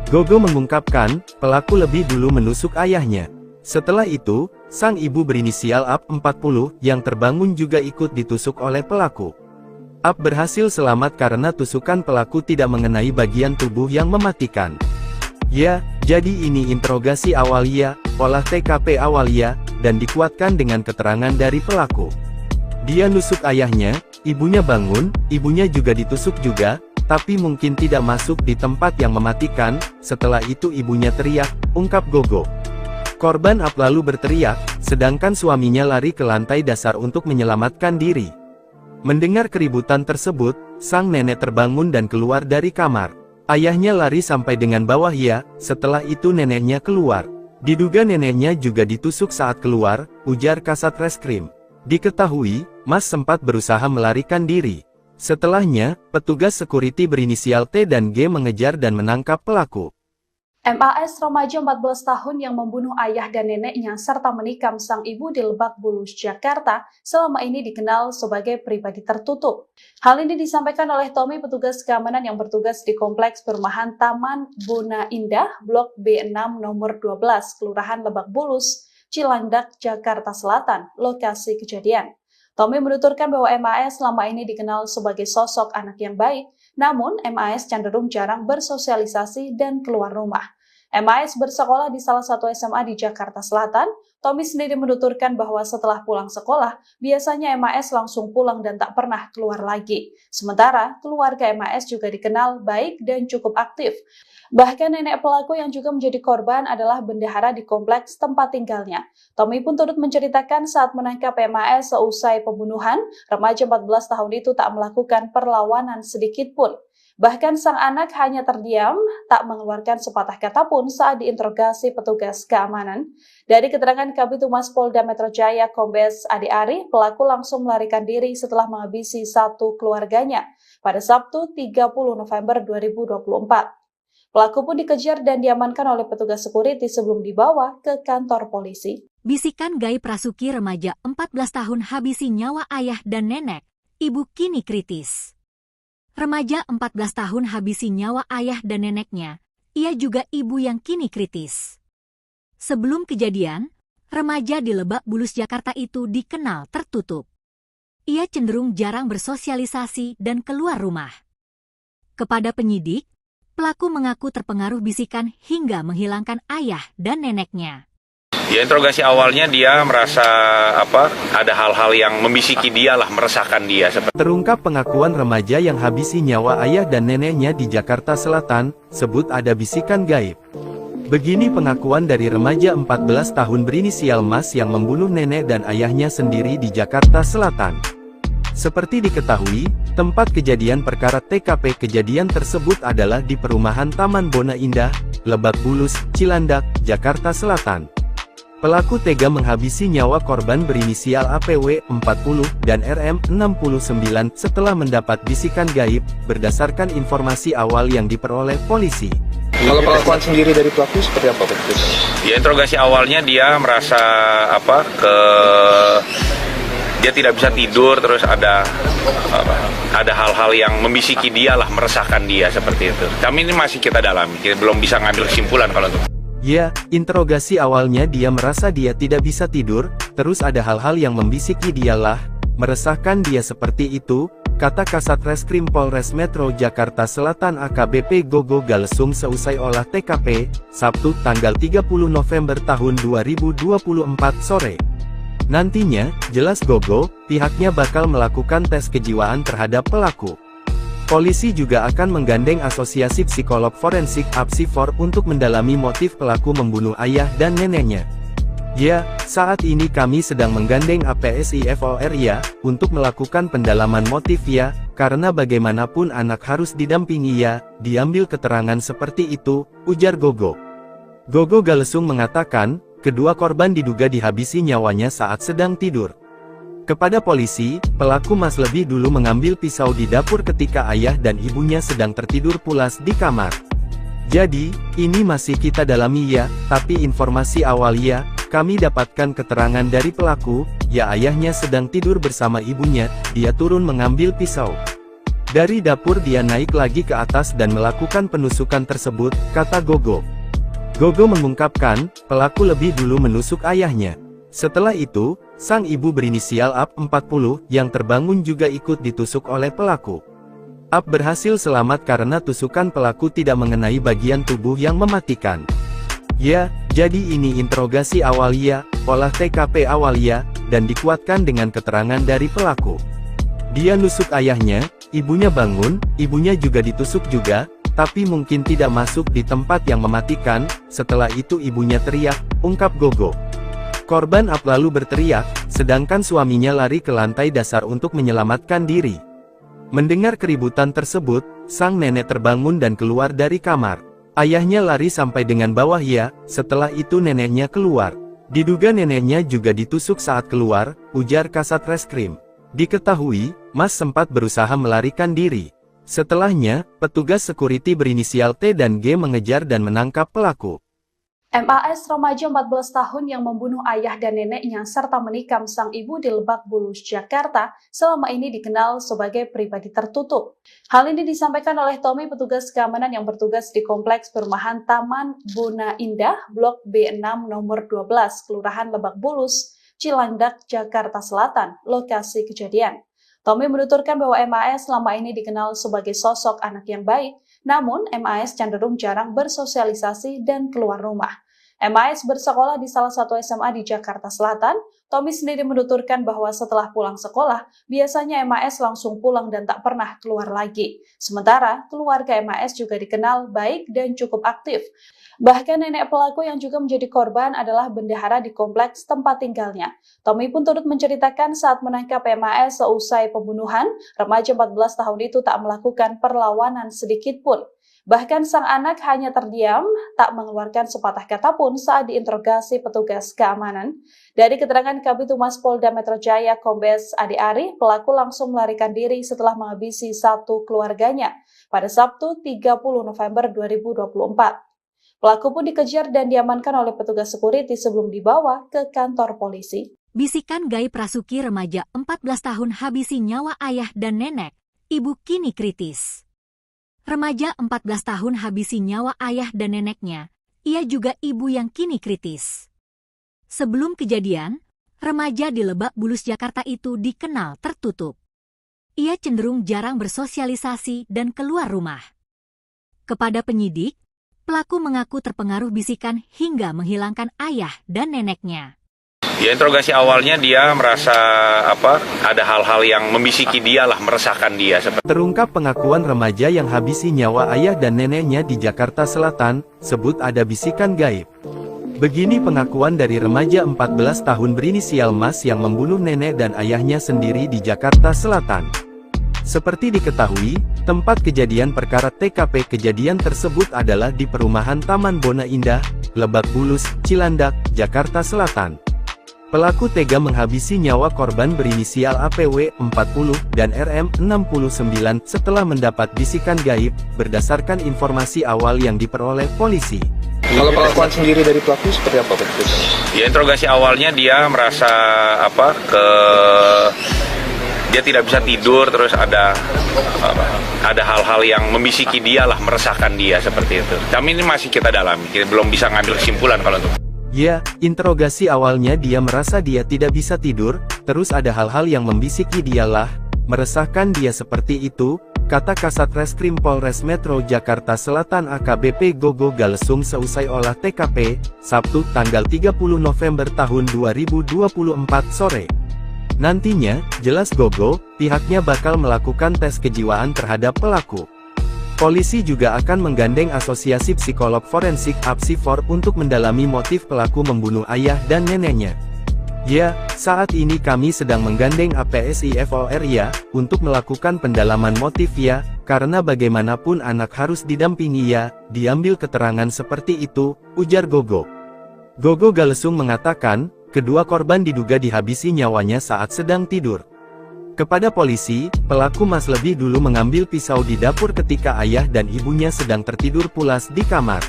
C: Gogo mengungkapkan, pelaku lebih dulu menusuk ayahnya. Setelah itu, sang ibu berinisial AP 40, yang terbangun juga ikut ditusuk oleh pelaku. AP berhasil selamat karena tusukan pelaku tidak mengenai bagian tubuh yang mematikan. Ya, jadi ini interogasi awal ya, olah TKP awal ya, dan dikuatkan dengan keterangan dari pelaku. Dia nusuk ayahnya, ibunya bangun, ibunya juga ditusuk juga, tapi mungkin tidak masuk di tempat yang mematikan, setelah itu ibunya teriak, ungkap Gogo. Korban AP lalu berteriak, sedangkan suaminya lari ke lantai dasar untuk menyelamatkan diri. Mendengar keributan tersebut, sang nenek terbangun dan keluar dari kamar. Ayahnya lari sampai dengan bawah ya, setelah itu neneknya keluar. Diduga neneknya juga ditusuk saat keluar, ujar Kasat Reskrim. Diketahui, Mas sempat berusaha melarikan diri. Setelahnya, petugas security berinisial T dan G mengejar dan menangkap pelaku.
E: MAS remaja 14 tahun yang membunuh ayah dan neneknya serta menikam sang ibu di Lebak Bulus, Jakarta, selama ini dikenal sebagai pribadi tertutup. Hal ini disampaikan oleh Tommy, petugas keamanan yang bertugas di Kompleks Perumahan Taman Bona Indah, Blok B6 nomor 12, Kelurahan Lebak Bulus, Cilandak, Jakarta Selatan, lokasi kejadian. Tommy menuturkan bahwa MAS selama ini dikenal sebagai sosok anak yang baik, namun MAS cenderung jarang bersosialisasi dan keluar rumah. MAS bersekolah di salah satu SMA di Jakarta Selatan. Tommy sendiri menuturkan bahwa setelah pulang sekolah, biasanya MAS langsung pulang dan tak pernah keluar lagi. Sementara, keluarga MAS juga dikenal baik dan cukup aktif. Bahkan nenek pelaku yang juga menjadi korban adalah bendahara di kompleks tempat tinggalnya. Tommy pun turut menceritakan saat menangkap MAS seusai pembunuhan, remaja 14 tahun itu tak melakukan perlawanan sedikit pun. Bahkan sang anak hanya terdiam, tak mengeluarkan sepatah kata pun saat diinterogasi petugas keamanan. Dari keterangan Kabid Humas Polda Metro Jaya Kombes Ade Ari, pelaku langsung melarikan diri setelah menghabisi satu keluarganya pada Sabtu 30 November 2024. Pelaku pun dikejar dan diamankan oleh petugas security sebelum dibawa ke kantor polisi.
A: Bisikan gaib Rasuki, remaja 14 tahun habisi nyawa ayah dan nenek, ibu kini kritis. Remaja 14 tahun habisi nyawa ayah dan neneknya, ia juga ibu yang kini kritis. Sebelum kejadian, remaja di Lebak Bulus, Jakarta itu dikenal tertutup. Ia cenderung jarang bersosialisasi dan keluar rumah. Kepada penyidik, pelaku mengaku terpengaruh bisikan hingga menghilangkan ayah dan neneknya.
B: Ya, interogasi awalnya dia merasa ada hal-hal yang membisiki dia lah, meresahkan dia.
C: Terungkap pengakuan remaja yang habisi nyawa ayah dan neneknya di Jakarta Selatan, sebut ada bisikan gaib. Begini pengakuan dari remaja 14 tahun berinisial Mas yang membunuh nenek dan ayahnya sendiri di Jakarta Selatan. Seperti diketahui, tempat kejadian perkara TKP kejadian tersebut adalah di perumahan Taman Bona Indah, Lebak Bulus, Cilandak, Jakarta Selatan. Pelaku tega menghabisi nyawa korban berinisial APW 40 dan RM 69 setelah mendapat bisikan gaib, berdasarkan informasi awal yang diperoleh polisi.
D: Kalau pengakuan sendiri dari pelaku seperti apa?
B: Ya, interogasi awalnya dia merasa dia tidak bisa tidur, terus ada hal-hal yang membisiki dia lah, meresahkan dia seperti itu. Kami ini masih kita dalami, kita belum bisa ngambil kesimpulan kalau itu.
C: Ya, interogasi awalnya dia merasa dia tidak bisa tidur, terus ada hal-hal yang membisiki dia lah, meresahkan dia seperti itu, kata Kasat Reskrim Polres Metro Jakarta Selatan AKBP Gogo Galesung seusai olah TKP, Sabtu tanggal 30 November tahun 2024 sore. Nantinya, jelas Gogo, pihaknya bakal melakukan tes kejiwaan terhadap pelaku. Polisi juga akan menggandeng Asosiasi Psikolog Forensik (APSI4) untuk mendalami motif pelaku membunuh ayah dan neneknya. Ya, saat ini kami sedang menggandeng APSI4 ya, untuk melakukan pendalaman motif ya, karena bagaimanapun anak harus didampingi ya, diambil keterangan seperti itu, ujar Gogo. Gogo Galesung mengatakan, kedua korban diduga dihabisi nyawanya saat sedang tidur. Kepada polisi, pelaku lebih dulu mengambil pisau di dapur ketika ayah dan ibunya sedang tertidur pulas di kamar. Jadi, ini masih kita dalami ya, tapi informasi awal ya, kami dapatkan keterangan dari pelaku, ya ayahnya sedang tidur bersama ibunya, dia turun mengambil pisau. Dari dapur dia naik lagi ke atas dan melakukan penusukan tersebut, kata Gogo. Gogo mengungkapkan, pelaku lebih dulu menusuk ayahnya. Setelah itu, sang ibu berinisial AP40, yang terbangun juga ikut ditusuk oleh pelaku. AP berhasil selamat karena tusukan pelaku tidak mengenai bagian tubuh yang mematikan. Ya, jadi ini interogasi awal ya, olah TKP awal ya, dan dikuatkan dengan keterangan dari pelaku. Dia nusuk ayahnya, ibunya bangun, ibunya juga ditusuk juga, tapi mungkin tidak masuk di tempat yang mematikan, setelah itu ibunya teriak, ungkap Gogo. Korban AP lalu berteriak, sedangkan suaminya lari ke lantai dasar untuk menyelamatkan diri. Mendengar keributan tersebut, sang nenek terbangun dan keluar dari kamar. Ayahnya lari sampai dengan bawah ya, setelah itu neneknya keluar. Diduga neneknya juga ditusuk saat keluar, ujar Kasat Reskrim. Diketahui, Mas sempat berusaha melarikan diri. Setelahnya, petugas security berinisial T dan G mengejar dan menangkap pelaku.
E: MAS remaja 14 tahun yang membunuh ayah dan neneknya serta menikam sang ibu di Lebak Bulus, Jakarta, selama ini dikenal sebagai pribadi tertutup. Hal ini disampaikan oleh Tommy, petugas keamanan yang bertugas di Kompleks Perumahan Taman Bona Indah, Blok B6 nomor 12, Kelurahan Lebak Bulus, Cilandak, Jakarta Selatan, lokasi kejadian. Tommy menuturkan bahwa MAS selama ini dikenal sebagai sosok anak yang baik, namun MAS cenderung jarang bersosialisasi dan keluar rumah. MAS bersekolah di salah satu SMA di Jakarta Selatan. Tommy sendiri menuturkan bahwa setelah pulang sekolah, biasanya MAS langsung pulang dan tak pernah keluar lagi. Sementara, keluarga MAS juga dikenal baik dan cukup aktif. Bahkan nenek pelaku yang juga menjadi korban adalah bendahara di kompleks tempat tinggalnya. Tommy pun turut menceritakan saat menangkap MAS seusai pembunuhan, remaja 14 tahun itu tak melakukan perlawanan sedikit pun. Bahkan sang anak hanya terdiam, tak mengeluarkan sepatah kata pun saat diinterogasi petugas keamanan. Dari keterangan Kabid Humas Polda Metro Jaya Kombes Ade Ari, pelaku langsung melarikan diri setelah menghabisi satu keluarganya pada Sabtu 30 November 2024. Pelaku pun dikejar dan diamankan oleh petugas security sebelum dibawa ke kantor polisi.
A: Bisikan gaib Rasuki, remaja 14 tahun habisi nyawa ayah dan nenek, ibu kini kritis. Remaja 14 tahun habisi nyawa ayah dan neneknya, ia juga ibu yang kini kritis. Sebelum kejadian, remaja di Lebak Bulus, Jakarta itu dikenal tertutup. Ia cenderung jarang bersosialisasi dan keluar rumah. Kepada penyidik, pelaku mengaku terpengaruh bisikan hingga menghilangkan ayah dan neneknya.
B: Ya, interogasi awalnya dia merasa ada hal-hal yang membisiki dia lah, meresahkan dia.
C: Terungkap pengakuan remaja yang habisi nyawa ayah dan neneknya di Jakarta Selatan, sebut ada bisikan gaib. Begini pengakuan dari remaja 14 tahun berinisial Mas yang membunuh nenek dan ayahnya sendiri di Jakarta Selatan. Seperti diketahui, tempat kejadian perkara TKP kejadian tersebut adalah di perumahan Taman Bona Indah, Lebak Bulus, Cilandak, Jakarta Selatan. Pelaku tega menghabisi nyawa korban berinisial APW 40 dan RM 69 setelah mendapat bisikan gaib, berdasarkan informasi awal yang diperoleh polisi.
D: Kalau pengakuan sendiri dari pelaku seperti apa, Pak?
B: Ya, interogasi awalnya dia merasa dia tidak bisa tidur, terus ada hal-hal yang membisiki dia lah, meresahkan dia seperti itu. Kami ini masih kita dalami, kita belum bisa ngambil kesimpulan kalau itu.
C: Ya, interogasi awalnya dia merasa dia tidak bisa tidur, terus ada hal-hal yang membisiki dia lah, meresahkan dia seperti itu, kata Kasat Reskrim Polres Metro Jakarta Selatan AKBP Gogo Galesung seusai olah TKP, Sabtu tanggal 30 November tahun 2024 sore. Nantinya, jelas Gogo, pihaknya bakal melakukan tes kejiwaan terhadap pelaku. Polisi juga akan menggandeng Asosiasi Psikolog Forensik (APSIFOR) untuk mendalami motif pelaku membunuh ayah dan neneknya. Ya, saat ini kami sedang menggandeng APSIFOR ya, untuk melakukan pendalaman motif ya, karena bagaimanapun anak harus didampingi ya, diambil keterangan seperti itu, ujar Gogo. Gogo Galesung mengatakan, kedua korban diduga dihabisi nyawanya saat sedang tidur. Kepada polisi, pelaku lebih dulu mengambil pisau di dapur ketika ayah dan ibunya sedang tertidur pulas di kamar.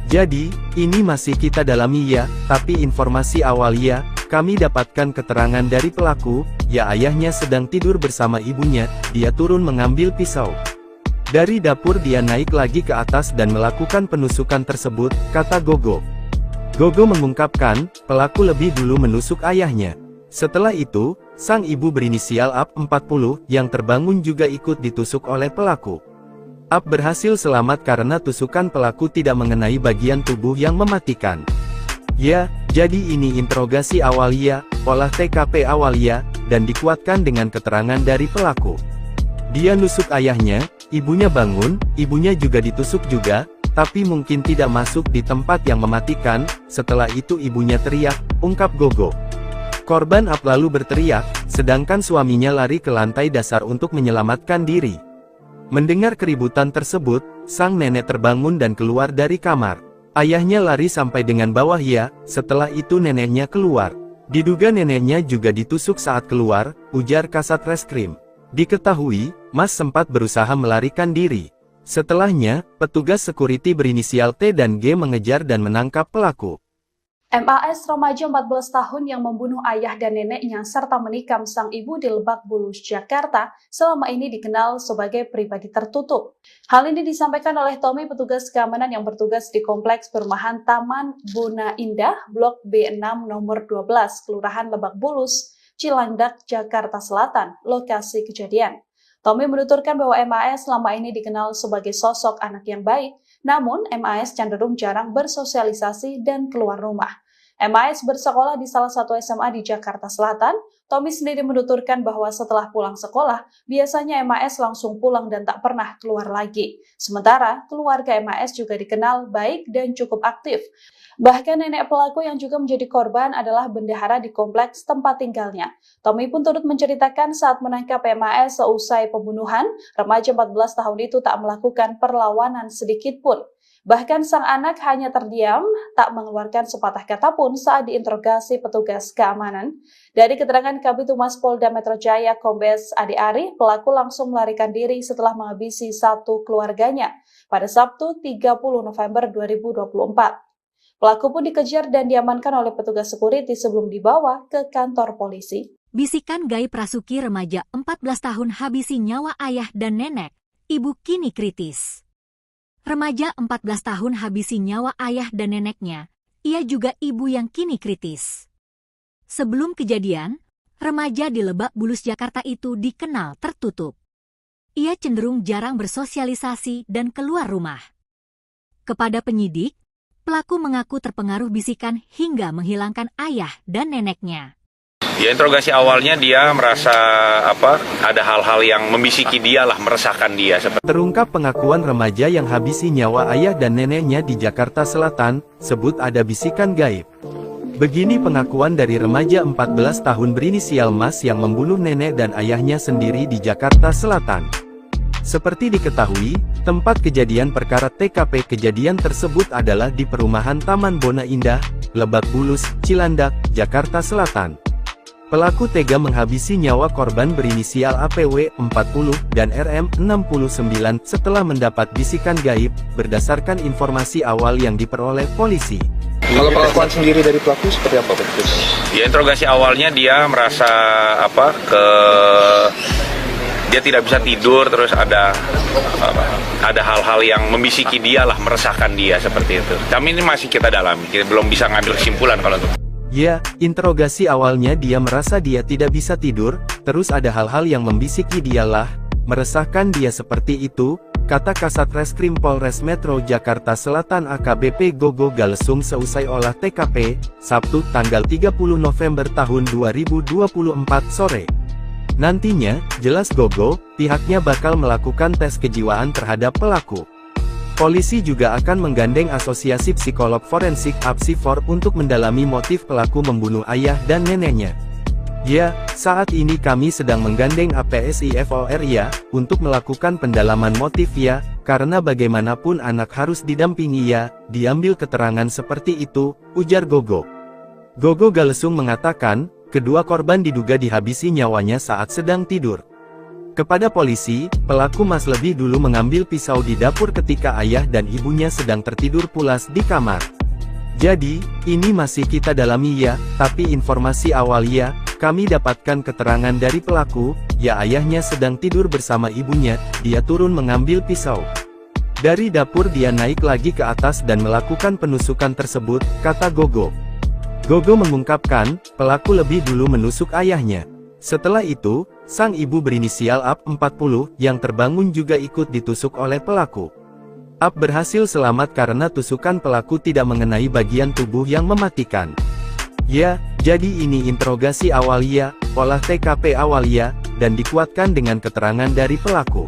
C: Jadi, ini masih kita dalami ya, tapi informasi awal ya, kami dapatkan keterangan dari pelaku, ya ayahnya sedang tidur bersama ibunya, dia turun mengambil pisau. Dari dapur dia naik lagi ke atas dan melakukan penusukan tersebut, kata Gogo. Gogo mengungkapkan, pelaku lebih dulu menusuk ayahnya. Setelah itu, sang ibu berinisial AP 40, yang terbangun juga ikut ditusuk oleh pelaku. AP berhasil selamat karena tusukan pelaku tidak mengenai bagian tubuh yang mematikan. Ya, jadi ini interogasi awal ya, olah TKP awal ya, dan dikuatkan dengan keterangan dari pelaku. Dia nusuk ayahnya, ibunya bangun, ibunya juga ditusuk juga, tapi mungkin tidak masuk di tempat yang mematikan, setelah itu ibunya teriak, ungkap Gogo. Korban AP lalu berteriak, sedangkan suaminya lari ke lantai dasar untuk menyelamatkan diri. Mendengar keributan tersebut, sang nenek terbangun dan keluar dari kamar. Ayahnya lari sampai dengan bawah ya, setelah itu neneknya keluar. Diduga neneknya juga ditusuk saat keluar, ujar Kasat Reskrim. Diketahui, Mas sempat berusaha melarikan diri. Setelahnya, petugas security berinisial T dan G mengejar dan menangkap pelaku.
E: MAS remaja 14 tahun yang membunuh ayah dan neneknya serta menikam sang ibu di Lebak Bulus, Jakarta, selama ini dikenal sebagai pribadi tertutup. Hal ini disampaikan oleh Tommy, petugas keamanan yang bertugas di Kompleks Perumahan Taman Buna Indah, Blok B6 nomor 12, Kelurahan Lebak Bulus, Cilandak, Jakarta Selatan, lokasi kejadian. Tommy menuturkan bahwa MAS selama ini dikenal sebagai sosok anak yang baik, namun MAS cenderung jarang bersosialisasi dan keluar rumah. MAS bersekolah di salah satu SMA di Jakarta Selatan. Tommy sendiri menuturkan bahwa setelah pulang sekolah, biasanya MAS langsung pulang dan tak pernah keluar lagi. Sementara, keluarga MAS juga dikenal baik dan cukup aktif. Bahkan nenek pelaku yang juga menjadi korban adalah bendahara di kompleks tempat tinggalnya. Tommy pun turut menceritakan saat menangkap MAS seusai pembunuhan, remaja 14 tahun itu tak melakukan perlawanan sedikit pun. Bahkan sang anak hanya terdiam, tak mengeluarkan sepatah kata pun saat diinterogasi petugas keamanan. Dari keterangan Kabid Humas Polda Metro Jaya Kombes Ade Ari, pelaku langsung melarikan diri setelah menghabisi satu keluarganya pada Sabtu 30 November 2024. Pelaku pun dikejar dan diamankan oleh petugas security sebelum dibawa ke kantor polisi.
A: Bisikan gaib Rasuki, remaja 14 tahun habisi nyawa ayah dan nenek, ibu kini kritis. Remaja 14 tahun habisi nyawa ayah dan neneknya, ia juga ibu yang kini kritis. Sebelum kejadian, remaja di Lebak Bulus, Jakarta itu dikenal tertutup. Ia cenderung jarang bersosialisasi dan keluar rumah. Kepada penyidik, pelaku mengaku terpengaruh bisikan hingga menghilangkan ayah dan neneknya.
B: Ya, interogasi awalnya dia merasa ada hal-hal yang membisiki dia lah, meresahkan dia.
C: Terungkap pengakuan remaja yang habisi nyawa ayah dan neneknya di Jakarta Selatan, sebut ada bisikan gaib. Begini pengakuan dari remaja 14 tahun berinisial Mas yang membunuh nenek dan ayahnya sendiri di Jakarta Selatan. Seperti diketahui, tempat kejadian perkara TKP kejadian tersebut adalah di perumahan Taman Bona Indah, Lebak Bulus, Cilandak, Jakarta Selatan. Pelaku tega menghabisi nyawa korban berinisial APW 40 dan RM 69 setelah mendapat bisikan gaib, berdasarkan informasi awal yang diperoleh polisi.
D: Kalau pengakuan sendiri dari pelaku seperti apa?
B: Ya, interogasi awalnya dia merasa dia tidak bisa tidur, terus ada hal-hal yang membisiki dia lah, meresahkan dia seperti itu. Kami ini masih kita dalami, kita belum bisa ngambil kesimpulan kalau itu.
C: Ya, interogasi awalnya dia merasa dia tidak bisa tidur, terus ada hal-hal yang membisiki dia lah, meresahkan dia seperti itu, kata Kasat Reskrim Polres Metro Jakarta Selatan AKBP Gogo Galesung seusai olah TKP, Sabtu tanggal 30 November tahun 2024 sore. Nantinya, jelas Gogo, pihaknya bakal melakukan tes kejiwaan terhadap pelaku. Polisi juga akan menggandeng Asosiasi Psikolog Forensik (APSIFOR) untuk mendalami motif pelaku membunuh ayah dan neneknya. Ya, saat ini kami sedang menggandeng APSIFOR ya, untuk melakukan pendalaman motif ya, karena bagaimanapun anak harus didampingi ya, diambil keterangan seperti itu, ujar Gogo. Gogo Galesung mengatakan, kedua korban diduga dihabisi nyawanya saat sedang tidur. Kepada polisi, pelaku lebih dulu mengambil pisau di dapur ketika ayah dan ibunya sedang tertidur pulas di kamar. Jadi, ini masih kita dalami ya, tapi informasi awal ya, kami dapatkan keterangan dari pelaku, ya ayahnya sedang tidur bersama ibunya, dia turun mengambil pisau. Dari dapur dia naik lagi ke atas dan melakukan penusukan tersebut, kata Gogo. Gogo mengungkapkan, pelaku lebih dulu menusuk ayahnya. Setelah itu, sang ibu berinisial AP 40, yang terbangun juga ikut ditusuk oleh pelaku. AP berhasil selamat karena tusukan pelaku tidak mengenai bagian tubuh yang mematikan. Ya, jadi ini interogasi awal ya, olah TKP awal ya, dan dikuatkan dengan keterangan dari pelaku.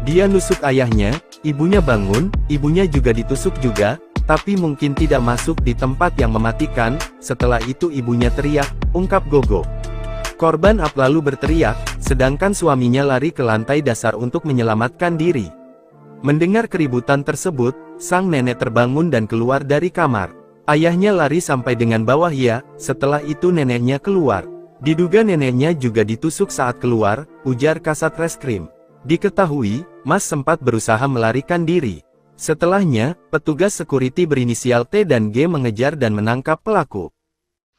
C: Dia nusuk ayahnya, ibunya bangun, ibunya juga ditusuk juga, tapi mungkin tidak masuk di tempat yang mematikan, setelah itu ibunya teriak, ungkap Gogo. Korban AP lalu berteriak, sedangkan suaminya lari ke lantai dasar untuk menyelamatkan diri. Mendengar keributan tersebut, sang nenek terbangun dan keluar dari kamar. Ayahnya lari sampai dengan bawah ya, setelah itu neneknya keluar. Diduga neneknya juga ditusuk saat keluar, ujar Kasat Reskrim. Diketahui, Mas sempat berusaha melarikan diri. Setelahnya, petugas security berinisial T dan G mengejar dan menangkap pelaku.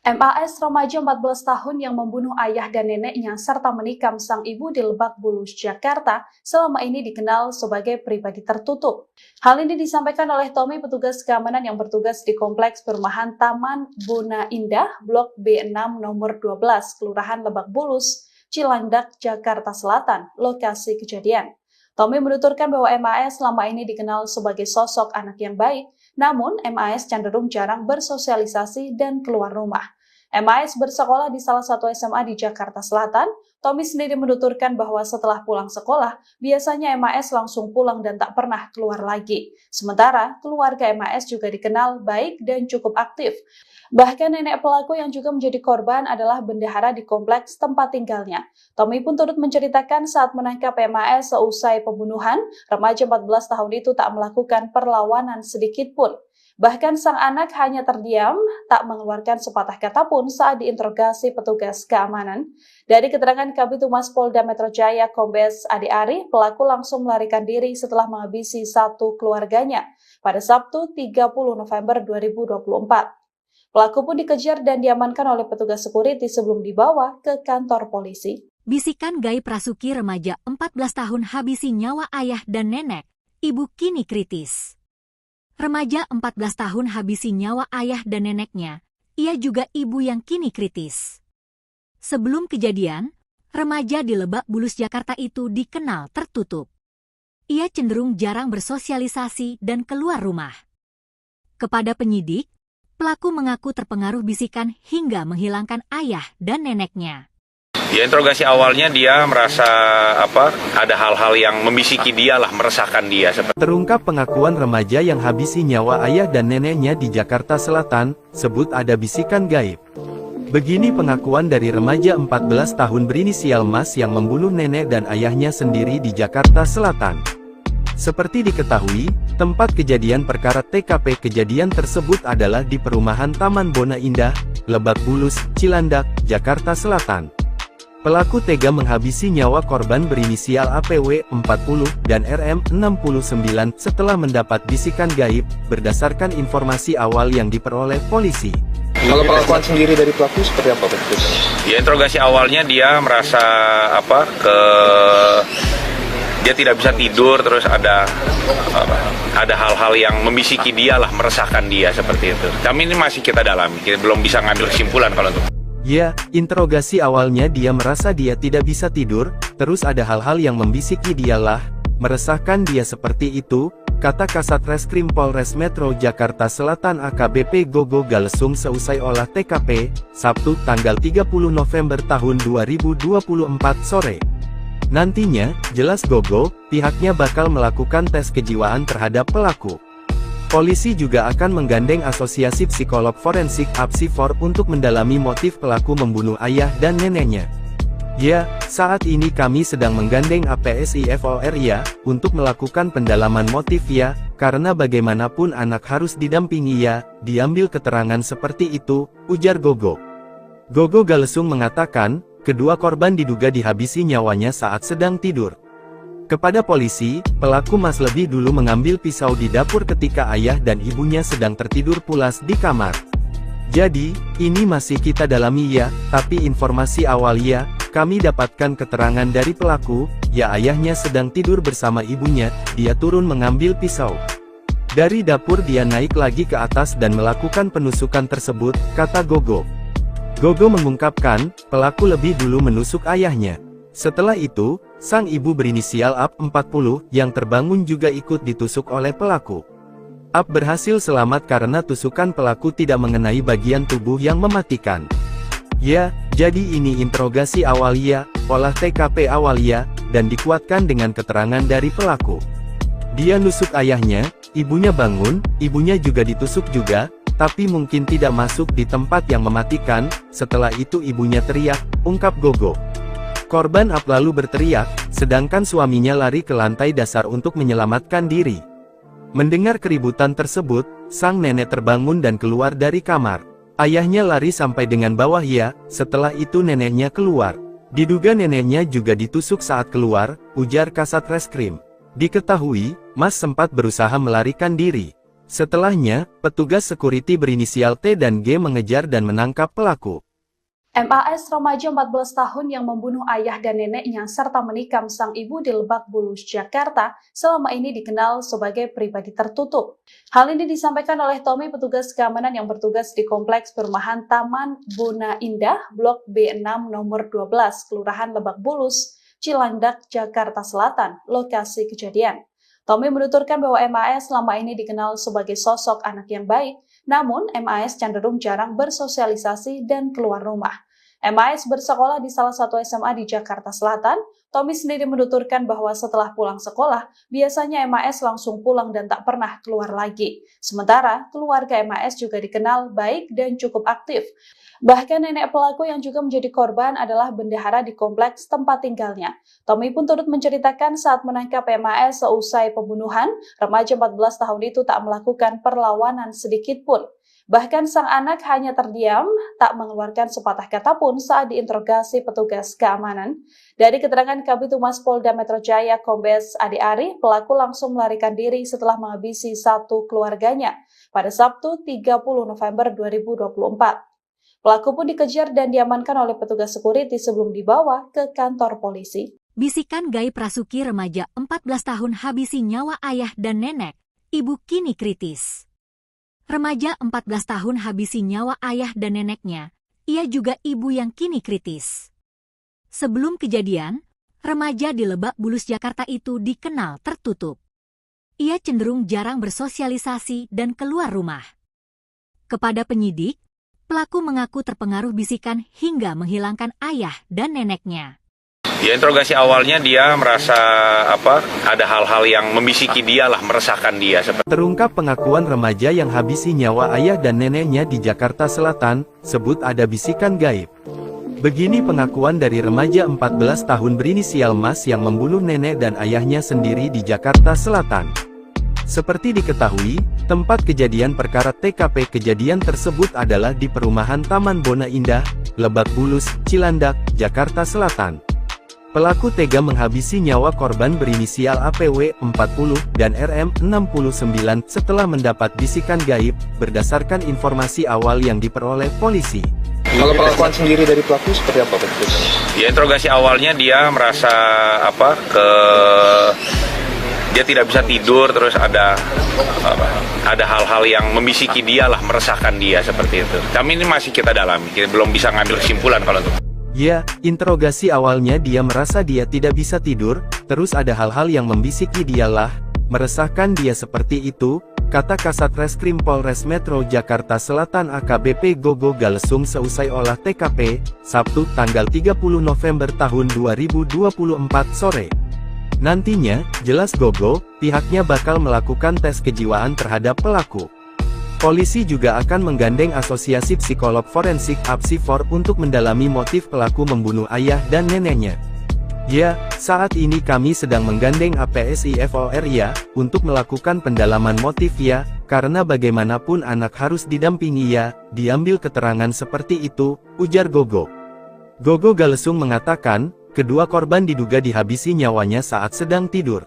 E: MAS remaja 14 tahun yang membunuh ayah dan neneknya serta menikam sang ibu di Lebak Bulus, Jakarta, selama ini dikenal sebagai pribadi tertutup. Hal ini disampaikan oleh Tommy, petugas keamanan yang bertugas di Kompleks Perumahan Taman Bona Indah, Blok B6 nomor 12, Kelurahan Lebak Bulus, Cilandak, Jakarta Selatan, lokasi kejadian. Tommy menuturkan bahwa MAS selama ini dikenal sebagai sosok anak yang baik, namun MAS cenderung jarang bersosialisasi dan keluar rumah. MAS bersekolah di salah satu SMA di Jakarta Selatan. Tommy sendiri menuturkan bahwa setelah pulang sekolah, biasanya MAS langsung pulang dan tak pernah keluar lagi. Sementara, keluarga MAS juga dikenal baik dan cukup aktif. Bahkan nenek pelaku yang juga menjadi korban adalah bendahara di kompleks tempat tinggalnya. Tommy pun turut menceritakan saat menangkap MAS seusai pembunuhan, remaja 14 tahun itu tak melakukan perlawanan sedikit pun. Bahkan sang anak hanya terdiam, tak mengeluarkan sepatah kata pun saat diinterogasi petugas keamanan. Dari keterangan Kabid Humas Polda Metro Jaya Kombes Ade Ari, pelaku langsung melarikan diri setelah menghabisi satu keluarganya pada Sabtu 30 November 2024. Pelaku pun dikejar dan diamankan oleh petugas security sebelum dibawa ke kantor polisi.
A: Bisikan gaib Rasuki, remaja 14 tahun habisi nyawa ayah dan nenek, ibu kini kritis. Remaja 14 tahun habisi nyawa ayah dan neneknya, ia juga ibu yang kini kritis. Sebelum kejadian, remaja di Lebak Bulus, Jakarta itu dikenal tertutup. Ia cenderung jarang bersosialisasi dan keluar rumah. Kepada penyidik, pelaku mengaku terpengaruh bisikan hingga menghilangkan ayah dan neneknya.
B: Ya, interogasi awalnya dia merasa ada hal-hal yang membisiki dia lah, meresahkan dia.
C: Terungkap pengakuan remaja yang habisi nyawa ayah dan neneknya di Jakarta Selatan, sebut ada bisikan gaib. Begini pengakuan dari remaja 14 tahun berinisial Mas yang membunuh nenek dan ayahnya sendiri di Jakarta Selatan. Seperti diketahui, tempat kejadian perkara TKP kejadian tersebut adalah di perumahan Taman Bona Indah, Lebak Bulus, Cilandak, Jakarta Selatan. Pelaku tega menghabisi nyawa korban berinisial APW 40 dan RM 69 setelah mendapat bisikan gaib, berdasarkan informasi awal yang diperoleh polisi.
D: Kalau pengakuan sendiri dari pelaku seperti apa?
B: Ya, interogasi awalnya dia merasa dia tidak bisa tidur, terus ada hal-hal yang membisiki dia lah, meresahkan dia seperti itu. Kami ini masih kita dalami, kita belum bisa ngambil kesimpulan kalau untuk.
C: Ya, interogasi awalnya dia merasa dia tidak bisa tidur, terus ada hal-hal yang membisiki dia lah, meresahkan dia seperti itu, kata Kasat Reskrim Polres Metro Jakarta Selatan AKBP Gogo Galesung seusai olah TKP, Sabtu tanggal 30 November tahun 2024 sore. Nantinya, jelas Gogo, pihaknya bakal melakukan tes kejiwaan terhadap pelaku. Polisi juga akan menggandeng Asosiasi Psikolog Forensik (APSIFOR) untuk mendalami motif pelaku membunuh ayah dan neneknya. Ya, saat ini kami sedang menggandeng APSIFOR ya, untuk melakukan pendalaman motif ya, karena bagaimanapun anak harus didampingi ya, diambil keterangan seperti itu, ujar Gogo. Gogo Galesung mengatakan, kedua korban diduga dihabisi nyawanya saat sedang tidur. Kepada polisi, pelaku lebih dulu mengambil pisau di dapur ketika ayah dan ibunya sedang tertidur pulas di kamar. Jadi, ini masih kita dalami ya, tapi informasi awal ya, kami dapatkan keterangan dari pelaku, ya ayahnya sedang tidur bersama ibunya, dia turun mengambil pisau. Dari dapur dia naik lagi ke atas dan melakukan penusukan tersebut, kata Gogo. Gogo mengungkapkan, pelaku lebih dulu menusuk ayahnya. Setelah itu, sang ibu berinisial AP 40, yang terbangun juga ikut ditusuk oleh pelaku. AP berhasil selamat karena tusukan pelaku tidak mengenai bagian tubuh yang mematikan. Ya, jadi ini interogasi awal ya, olah TKP awal ya, dan dikuatkan dengan keterangan dari pelaku. Dia nusuk ayahnya, ibunya bangun, ibunya juga ditusuk juga, tapi mungkin tidak masuk di tempat yang mematikan, setelah itu ibunya teriak, ungkap Gogo. Korban AP lalu berteriak, sedangkan suaminya lari ke lantai dasar untuk menyelamatkan diri. Mendengar keributan tersebut, sang nenek terbangun dan keluar dari kamar. Ayahnya lari sampai dengan bawah ya, setelah itu neneknya keluar. Diduga neneknya juga ditusuk saat keluar, ujar Kasat Reskrim. Diketahui, Mas sempat berusaha melarikan diri. Setelahnya, petugas security berinisial T dan G mengejar dan menangkap pelaku.
E: MAS remaja 14 tahun yang membunuh ayah dan neneknya serta menikam sang ibu di Lebak Bulus, Jakarta, selama ini dikenal sebagai pribadi tertutup. Hal ini disampaikan oleh Tommy, petugas keamanan yang bertugas di Kompleks Perumahan Taman Bona Indah, Blok B6 nomor 12, Kelurahan Lebak Bulus, Cilandak, Jakarta Selatan, lokasi kejadian. Tommy menuturkan bahwa MAS selama ini dikenal sebagai sosok anak yang baik, namun MAS cenderung jarang bersosialisasi dan keluar rumah. MAS bersekolah di salah satu SMA di Jakarta Selatan. Tommy sendiri menuturkan bahwa setelah pulang sekolah, biasanya MAS langsung pulang dan tak pernah keluar lagi. Sementara, keluarga MAS juga dikenal baik dan cukup aktif. Bahkan nenek pelaku yang juga menjadi korban adalah bendahara di kompleks tempat tinggalnya. Tommy pun turut menceritakan saat menangkap MAS seusai pembunuhan, remaja 14 tahun itu tak melakukan perlawanan sedikit pun. Bahkan sang anak hanya terdiam, tak mengeluarkan sepatah kata pun saat diinterogasi petugas keamanan. Dari keterangan Kabid Humas Polda Metro Jaya Kombes Ade Ari, pelaku langsung melarikan diri setelah menghabisi satu keluarganya pada Sabtu 30 November 2024. Pelaku pun dikejar dan diamankan oleh petugas security sebelum dibawa ke kantor polisi.
A: Bisikan gaib Rasuki remaja 14 tahun habisi nyawa ayah dan nenek, ibu kini kritis. Remaja 14 tahun habisi nyawa ayah dan neneknya, ia juga ibu yang kini kritis. Sebelum kejadian, remaja di Lebak Bulus Jakarta itu dikenal tertutup. Ia cenderung jarang bersosialisasi dan keluar rumah. Kepada penyidik, pelaku mengaku terpengaruh bisikan hingga menghilangkan ayah dan neneknya.
B: Ya, interogasi awalnya dia merasa ada hal-hal yang membisiki dia lah, meresahkan dia.
C: Terungkap pengakuan remaja yang habisi nyawa ayah dan neneknya di Jakarta Selatan, sebut ada bisikan gaib. Begini pengakuan dari remaja 14 tahun berinisial Mas yang membunuh nenek dan ayahnya sendiri di Jakarta Selatan. Seperti diketahui, tempat kejadian perkara TKP kejadian tersebut adalah di perumahan Taman Bona Indah, Lebak Bulus, Cilandak, Jakarta Selatan. Pelaku tega menghabisi nyawa korban berinisial APW 40 dan RM 69 setelah mendapat bisikan gaib, berdasarkan informasi awal yang diperoleh polisi.
D: Kalau pengakuan sendiri dari pelaku seperti apa?
B: Ya, interogasi awalnya dia merasa dia tidak bisa tidur, terus ada hal-hal yang membisiki dia lah, meresahkan dia seperti itu. Kami ini masih kita dalami, kita belum bisa ngambil kesimpulan kalau itu.
C: Ya, interogasi awalnya dia merasa dia tidak bisa tidur, terus ada hal-hal yang membisiki dia lah, meresahkan dia seperti itu, kata Kasat Reskrim Polres Metro Jakarta Selatan AKBP Gogo Galesung seusai olah TKP, Sabtu tanggal 30 November tahun 2024 sore. Nantinya, jelas Gogo, pihaknya bakal melakukan tes kejiwaan terhadap pelaku. Polisi juga akan menggandeng Asosiasi Psikolog Forensik (APSIFOR) untuk mendalami motif pelaku membunuh ayah dan neneknya. Ya, saat ini kami sedang menggandeng APSIFOR ya, untuk melakukan pendalaman motif ya, karena bagaimanapun anak harus didampingi ya, diambil keterangan seperti itu, ujar Gogo. Gogo Galesung mengatakan, kedua korban diduga dihabisi nyawanya saat sedang tidur.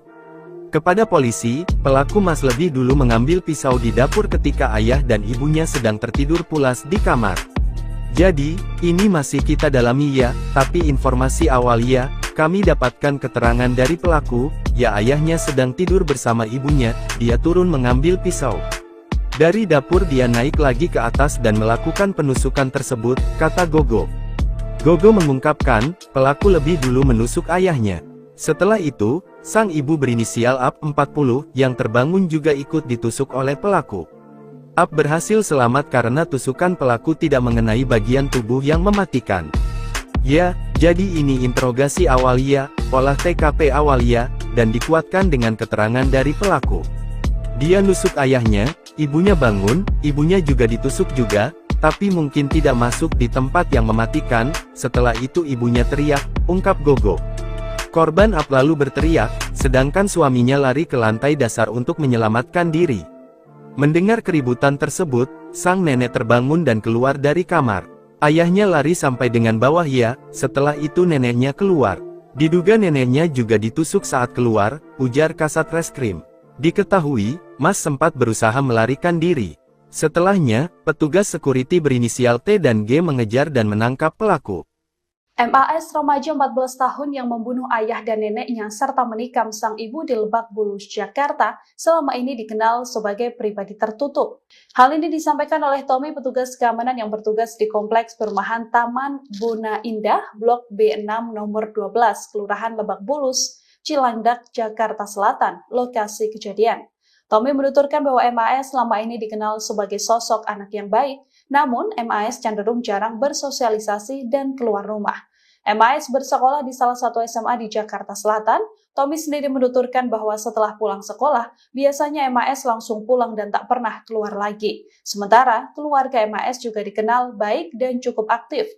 C: Kepada polisi, pelaku lebih dulu mengambil pisau di dapur ketika ayah dan ibunya sedang tertidur pulas di kamar. Jadi, ini masih kita dalami ya, tapi informasi awal ya, kami dapatkan keterangan dari pelaku, ya ayahnya sedang tidur bersama ibunya, dia turun mengambil pisau. Dari dapur dia naik lagi ke atas dan melakukan penusukan tersebut, kata Gogo. Gogo mengungkapkan, pelaku lebih dulu menusuk ayahnya. Setelah itu, sang ibu berinisial AP 40, yang terbangun juga ikut ditusuk oleh pelaku. AP berhasil selamat karena tusukan pelaku tidak mengenai bagian tubuh yang mematikan. Ya, jadi ini interogasi awal ya, olah TKP awal ya, dan dikuatkan dengan keterangan dari pelaku. Dia nusuk ayahnya, ibunya bangun, ibunya juga ditusuk juga, tapi mungkin tidak masuk di tempat yang mematikan, setelah itu ibunya teriak, ungkap Gogo. Korban AP lalu berteriak, sedangkan suaminya lari ke lantai dasar untuk menyelamatkan diri. Mendengar keributan tersebut, sang nenek terbangun dan keluar dari kamar. Ayahnya lari sampai dengan bawah ya, setelah itu neneknya keluar. Diduga neneknya juga ditusuk saat keluar, ujar Kasat Reskrim. Diketahui, Mas sempat berusaha melarikan diri. Setelahnya, petugas security berinisial T dan G mengejar dan menangkap pelaku.
E: MAS remaja 14 tahun yang membunuh ayah dan neneknya serta menikam sang ibu di Lebak Bulus, Jakarta, selama ini dikenal sebagai pribadi tertutup. Hal ini disampaikan oleh Tommy, petugas keamanan yang bertugas di Kompleks Perumahan Taman Buna Indah, Blok B6 nomor 12, Kelurahan Lebak Bulus, Cilandak, Jakarta Selatan, lokasi kejadian. Tommy menuturkan bahwa MAS selama ini dikenal sebagai sosok anak yang baik, namun MAS cenderung jarang bersosialisasi dan keluar rumah. MAS bersekolah di salah satu SMA di Jakarta Selatan. Tommy sendiri menuturkan bahwa setelah pulang sekolah, biasanya MAS langsung pulang dan tak pernah keluar lagi. Sementara, keluarga MAS juga dikenal baik dan cukup aktif.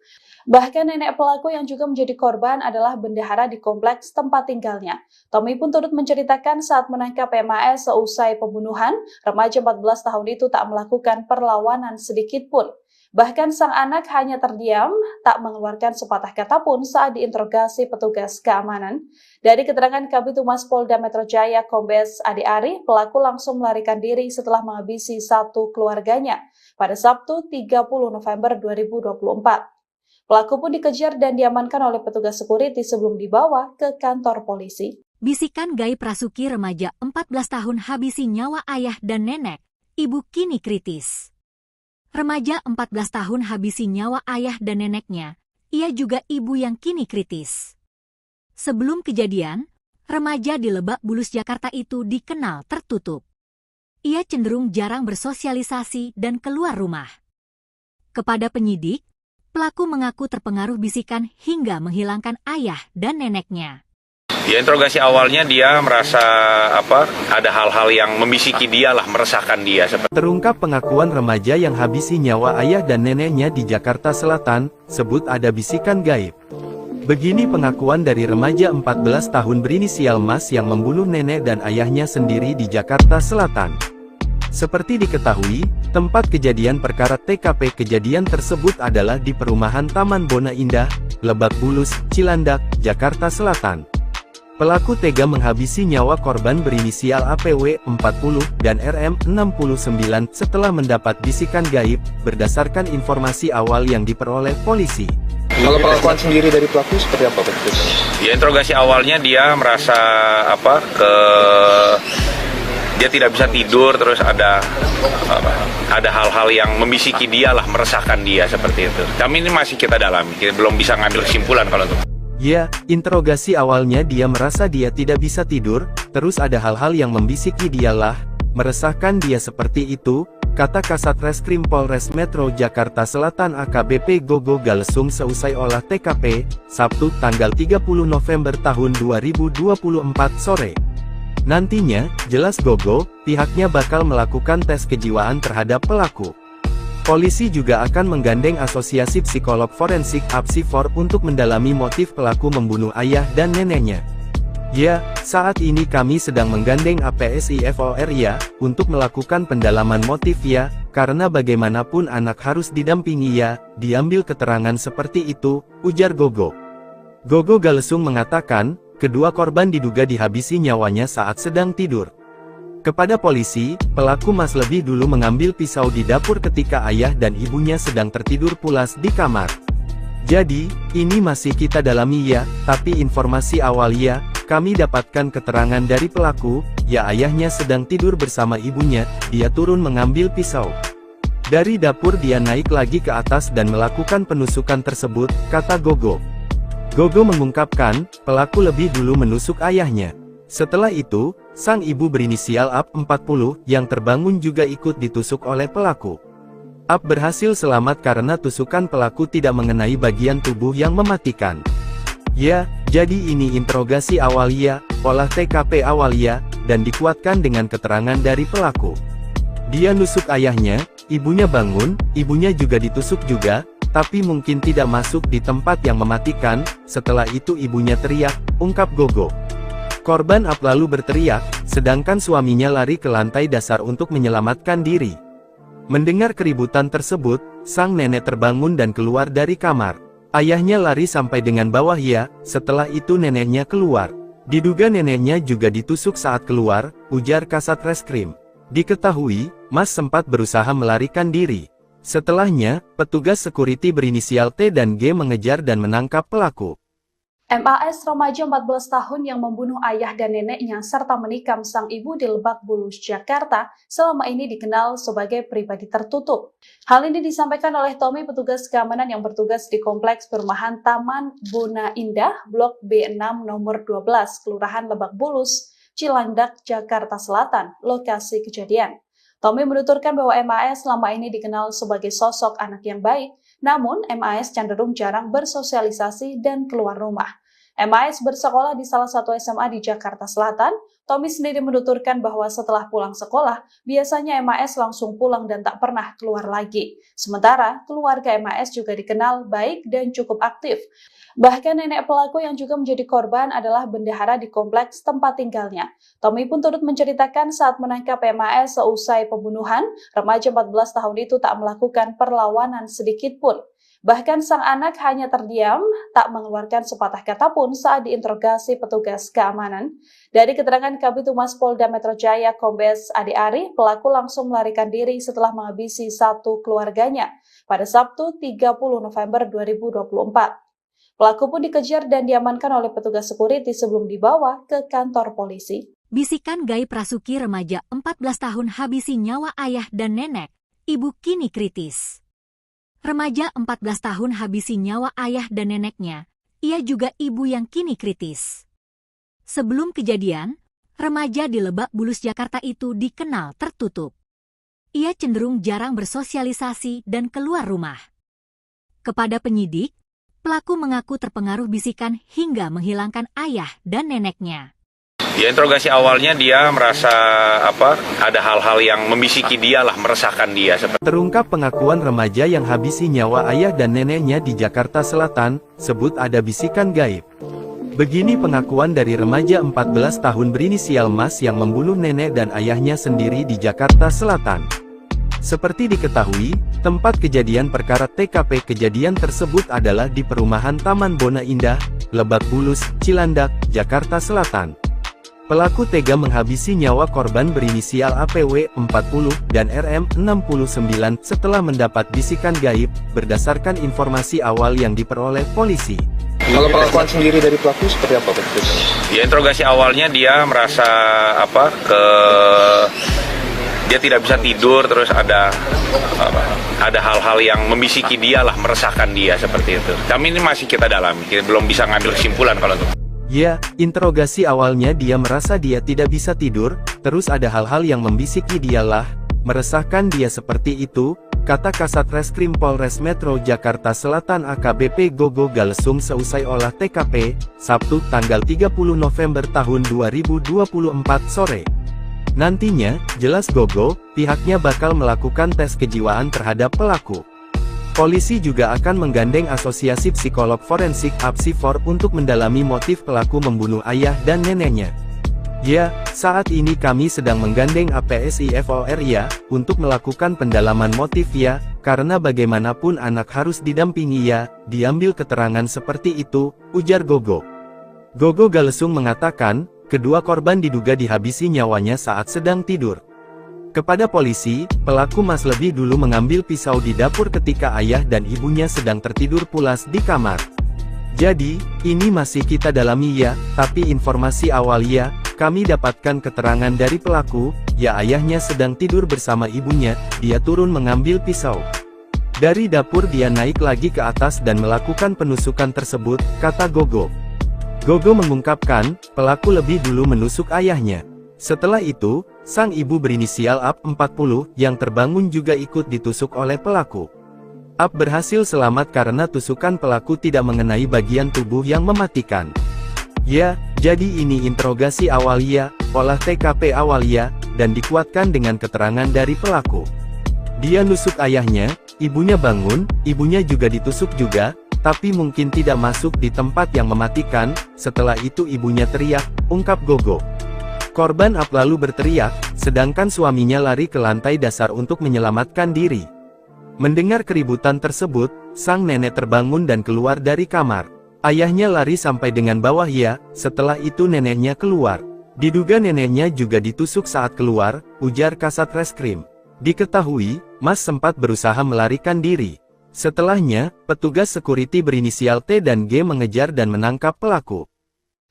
E: Bahkan nenek pelaku yang juga menjadi korban adalah bendahara di kompleks tempat tinggalnya. Tommy pun turut menceritakan saat menangkap MAS seusai pembunuhan, remaja 14 tahun itu tak melakukan perlawanan sedikit pun. Bahkan sang anak hanya terdiam, tak mengeluarkan sepatah kata pun saat diinterogasi petugas keamanan. Dari keterangan Kabid Humas Polda Metro Jaya Kombes Ade Ari, pelaku langsung melarikan diri setelah menghabisi satu keluarganya pada Sabtu 30 November 2024. Pelaku pun dikejar dan diamankan oleh petugas security sebelum dibawa ke kantor polisi.
A: Bisikan gaib Rasuki remaja 14 tahun habisi nyawa ayah dan nenek, ibu kini kritis. Remaja 14 tahun habisi nyawa ayah dan neneknya, ia juga ibu yang kini kritis. Sebelum kejadian, remaja di Lebak Bulus Jakarta itu dikenal tertutup. Ia cenderung jarang bersosialisasi dan keluar rumah. Kepada penyidik, pelaku mengaku terpengaruh bisikan hingga menghilangkan ayah dan neneknya.
B: Ya, interogasi awalnya dia merasa ada hal-hal yang membisiki dia lah, meresahkan dia.
C: Terungkap pengakuan remaja yang habisi nyawa ayah dan neneknya di Jakarta Selatan, sebut ada bisikan gaib. Begini pengakuan dari remaja 14 tahun berinisial Mas yang membunuh nenek dan ayahnya sendiri di Jakarta Selatan. Seperti diketahui, tempat kejadian perkara TKP kejadian tersebut adalah di perumahan Taman Bona Indah, Lebak Bulus, Cilandak, Jakarta Selatan. Pelaku tega menghabisi nyawa korban berinisial APW 40 dan RM 69 setelah mendapat bisikan gaib, berdasarkan informasi awal yang diperoleh polisi.
D: Kalau pengakuan sendiri dari pelaku seperti apa, Pak?
B: Ya, interogasi awalnya dia merasa Dia tidak bisa tidur, terus ada hal-hal yang membisiki dia lah, meresahkan dia seperti itu. Kami ini masih kita dalami, kita belum bisa ngambil kesimpulan kalau itu.
C: Ya, interogasi awalnya dia merasa dia tidak bisa tidur, terus ada hal-hal yang membisiki dia lah, meresahkan dia seperti itu, kata Kasat Reskrim Polres Metro Jakarta Selatan AKBP Gogo Galesung seusai olah TKP, Sabtu tanggal 30 November tahun 2024 sore. Nantinya, jelas Gogo, pihaknya bakal melakukan tes kejiwaan terhadap pelaku. Polisi juga akan menggandeng Asosiasi Psikolog Forensik (APSIFOR) untuk mendalami motif pelaku membunuh ayah dan neneknya. Ya, saat ini kami sedang menggandeng APSIFOR ya, untuk melakukan pendalaman motif ya, karena bagaimanapun anak harus didampingi ya, diambil keterangan seperti itu, ujar Gogo. Gogo Galesung mengatakan, kedua korban diduga dihabisi nyawanya saat sedang tidur. Kepada polisi, pelaku lebih dulu mengambil pisau di dapur ketika ayah dan ibunya sedang tertidur pulas di kamar. Jadi, ini masih kita dalami ya, tapi informasi awal ya, kami dapatkan keterangan dari pelaku, ya ayahnya sedang tidur bersama ibunya, dia turun mengambil pisau. Dari dapur dia naik lagi ke atas dan melakukan penusukan tersebut, kata Gogo. Gogo mengungkapkan, pelaku lebih dulu menusuk ayahnya. Setelah itu, sang ibu berinisial AP 40, yang terbangun juga ikut ditusuk oleh pelaku. AP berhasil selamat karena tusukan pelaku tidak mengenai bagian tubuh yang mematikan. Ya, jadi ini interogasi awal ya, olah TKP awal ya, dan dikuatkan dengan keterangan dari pelaku. Dia nusuk ayahnya, ibunya bangun, ibunya juga ditusuk juga, tapi mungkin tidak masuk di tempat yang mematikan, setelah itu ibunya teriak, ungkap Gogo. Korban AP lalu berteriak, sedangkan suaminya lari ke lantai dasar untuk menyelamatkan diri. Mendengar keributan tersebut, sang nenek terbangun dan keluar dari kamar. Ayahnya lari sampai dengan bawah ya, setelah itu neneknya keluar. Diduga neneknya juga ditusuk saat keluar, ujar Kasat Reskrim. Diketahui, Mas sempat berusaha melarikan diri. Setelahnya, petugas security berinisial T dan G mengejar dan menangkap pelaku.
E: MAS remaja 14 tahun yang membunuh ayah dan neneknya serta menikam sang ibu di Lebak Bulus, Jakarta, selama ini dikenal sebagai pribadi tertutup. Hal ini disampaikan oleh Tommy, petugas keamanan yang bertugas di Kompleks Perumahan Taman Bona Indah, Blok B6 nomor 12, Kelurahan Lebak Bulus, Cilandak, Jakarta Selatan, lokasi kejadian. Tommy menuturkan bahwa MAS selama ini dikenal sebagai sosok anak yang baik, namun MAS cenderung jarang bersosialisasi dan keluar rumah. MAS bersekolah di salah satu SMA di Jakarta Selatan. Tommy sendiri menuturkan bahwa setelah pulang sekolah, biasanya MAS langsung pulang dan tak pernah keluar lagi. Sementara, keluarga MAS juga dikenal baik dan cukup aktif. Bahkan nenek pelaku yang juga menjadi korban adalah bendahara di kompleks tempat tinggalnya. Tommy pun turut menceritakan saat menangkap MAS seusai pembunuhan, remaja 14 tahun itu tak melakukan perlawanan sedikit pun. Bahkan sang anak hanya terdiam, tak mengeluarkan sepatah kata pun saat diinterogasi petugas keamanan. Dari keterangan Kabid Humas Polda Metro Jaya Kombes Ade Ari, pelaku langsung melarikan diri setelah menghabisi satu keluarganya pada Sabtu 30 November 2024. Pelaku pun dikejar dan diamankan oleh petugas security sebelum dibawa ke kantor polisi.
A: Bisikan gaib Rasuki remaja 14 tahun habisi nyawa ayah dan nenek, ibu kini kritis. Remaja 14 tahun habisi nyawa ayah dan neneknya, ia juga ibu yang kini kritis. Sebelum kejadian, remaja di Lebak Bulus Jakarta itu dikenal tertutup. Ia cenderung jarang bersosialisasi dan keluar rumah. Kepada penyidik, pelaku mengaku terpengaruh bisikan hingga menghilangkan ayah dan neneknya.
B: Ya, interogasi awalnya dia merasa ada hal-hal yang membisiki dia lah, meresahkan dia.
C: Terungkap pengakuan remaja yang habisi nyawa ayah dan neneknya di Jakarta Selatan, sebut ada bisikan gaib. Begini pengakuan dari remaja 14 tahun berinisial Mas yang membunuh nenek dan ayahnya sendiri di Jakarta Selatan. Seperti diketahui, tempat kejadian perkara TKP kejadian tersebut adalah di perumahan Taman Bona Indah, Lebak Bulus, Cilandak, Jakarta Selatan. Pelaku tega menghabisi nyawa korban berinisial APW 40 dan RM 69 setelah mendapat bisikan gaib, berdasarkan informasi awal yang diperoleh polisi.
D: Kalau pengakuan sendiri dari pelaku seperti apa Pak?
B: Ya, interogasi awalnya dia merasa dia tidak bisa tidur, terus ada hal-hal yang membisiki dia lah, meresahkan dia seperti itu. Kami ini masih kita dalami, kita belum bisa ngambil kesimpulan kalau itu.
C: Ya, interogasi awalnya dia merasa dia tidak bisa tidur, terus ada hal-hal yang membisiki dia lah, meresahkan dia seperti itu, kata Kasat Reskrim Polres Metro Jakarta Selatan AKBP Gogo Galesung seusai olah TKP, Sabtu tanggal 30 November tahun 2024 sore. Nantinya, jelas Gogo, pihaknya bakal melakukan tes kejiwaan terhadap pelaku. Polisi juga akan menggandeng Asosiasi Psikolog Forensik (APSIFOR) untuk mendalami motif pelaku membunuh ayah dan neneknya. Ya, saat ini kami sedang menggandeng APSIFOR ya, untuk melakukan pendalaman motif ya, karena bagaimanapun anak harus didampingi ya, diambil keterangan seperti itu, ujar Gogo. Gogo Galesung mengatakan, kedua korban diduga dihabisi nyawanya saat sedang tidur. Kepada polisi, pelaku lebih dulu mengambil pisau di dapur ketika ayah dan ibunya sedang tertidur pulas di kamar. Jadi, ini masih kita dalami ya, tapi informasi awal ya, kami dapatkan keterangan dari pelaku, ya ayahnya sedang tidur bersama ibunya, dia turun mengambil pisau. Dari dapur dia naik lagi ke atas dan melakukan penusukan tersebut, kata Gogo. Gogo mengungkapkan, pelaku lebih dulu menusuk ayahnya. Setelah itu, sang ibu berinisial AP 40, yang terbangun juga ikut ditusuk oleh pelaku. AP berhasil selamat karena tusukan pelaku tidak mengenai bagian tubuh yang mematikan. Ya, jadi ini interogasi awal ya, olah TKP awal ya, dan dikuatkan dengan keterangan dari pelaku. Dia nusuk ayahnya, ibunya bangun, ibunya juga ditusuk juga, tapi mungkin tidak masuk di tempat yang mematikan, setelah itu ibunya teriak, ungkap Gogo. Korban AP lalu berteriak, sedangkan suaminya lari ke lantai dasar untuk menyelamatkan diri. Mendengar keributan tersebut, sang nenek terbangun dan keluar dari kamar. Ayahnya lari sampai dengan bawah ya, setelah itu neneknya keluar. Diduga neneknya juga ditusuk saat keluar, ujar Kasat Reskrim. Diketahui, Mas sempat berusaha melarikan diri. Setelahnya, petugas security berinisial T dan G mengejar dan menangkap pelaku.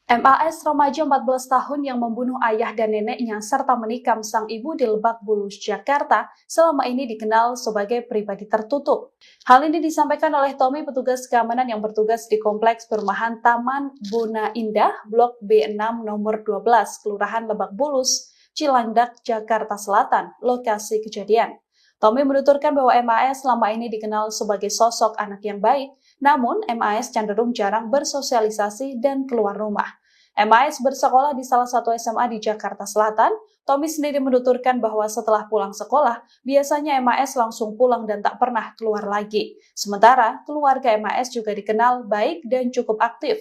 E: MAS remaja 14 tahun yang membunuh ayah dan neneknya serta menikam sang ibu di Lebak Bulus, Jakarta, selama ini dikenal sebagai pribadi tertutup. Hal ini disampaikan oleh Tommy, petugas keamanan yang bertugas di Kompleks Perumahan Taman Bona Indah, Blok B6 nomor 12, Kelurahan Lebak Bulus, Cilandak, Jakarta Selatan, lokasi kejadian. Tommy menuturkan bahwa MAS selama ini dikenal sebagai sosok anak yang baik, namun MAS cenderung jarang bersosialisasi dan keluar rumah. MAS bersekolah di salah satu SMA di Jakarta Selatan. Tommy sendiri menuturkan bahwa setelah pulang sekolah, biasanya MAS langsung pulang dan tak pernah keluar lagi. Sementara, keluarga MAS juga dikenal baik dan cukup aktif.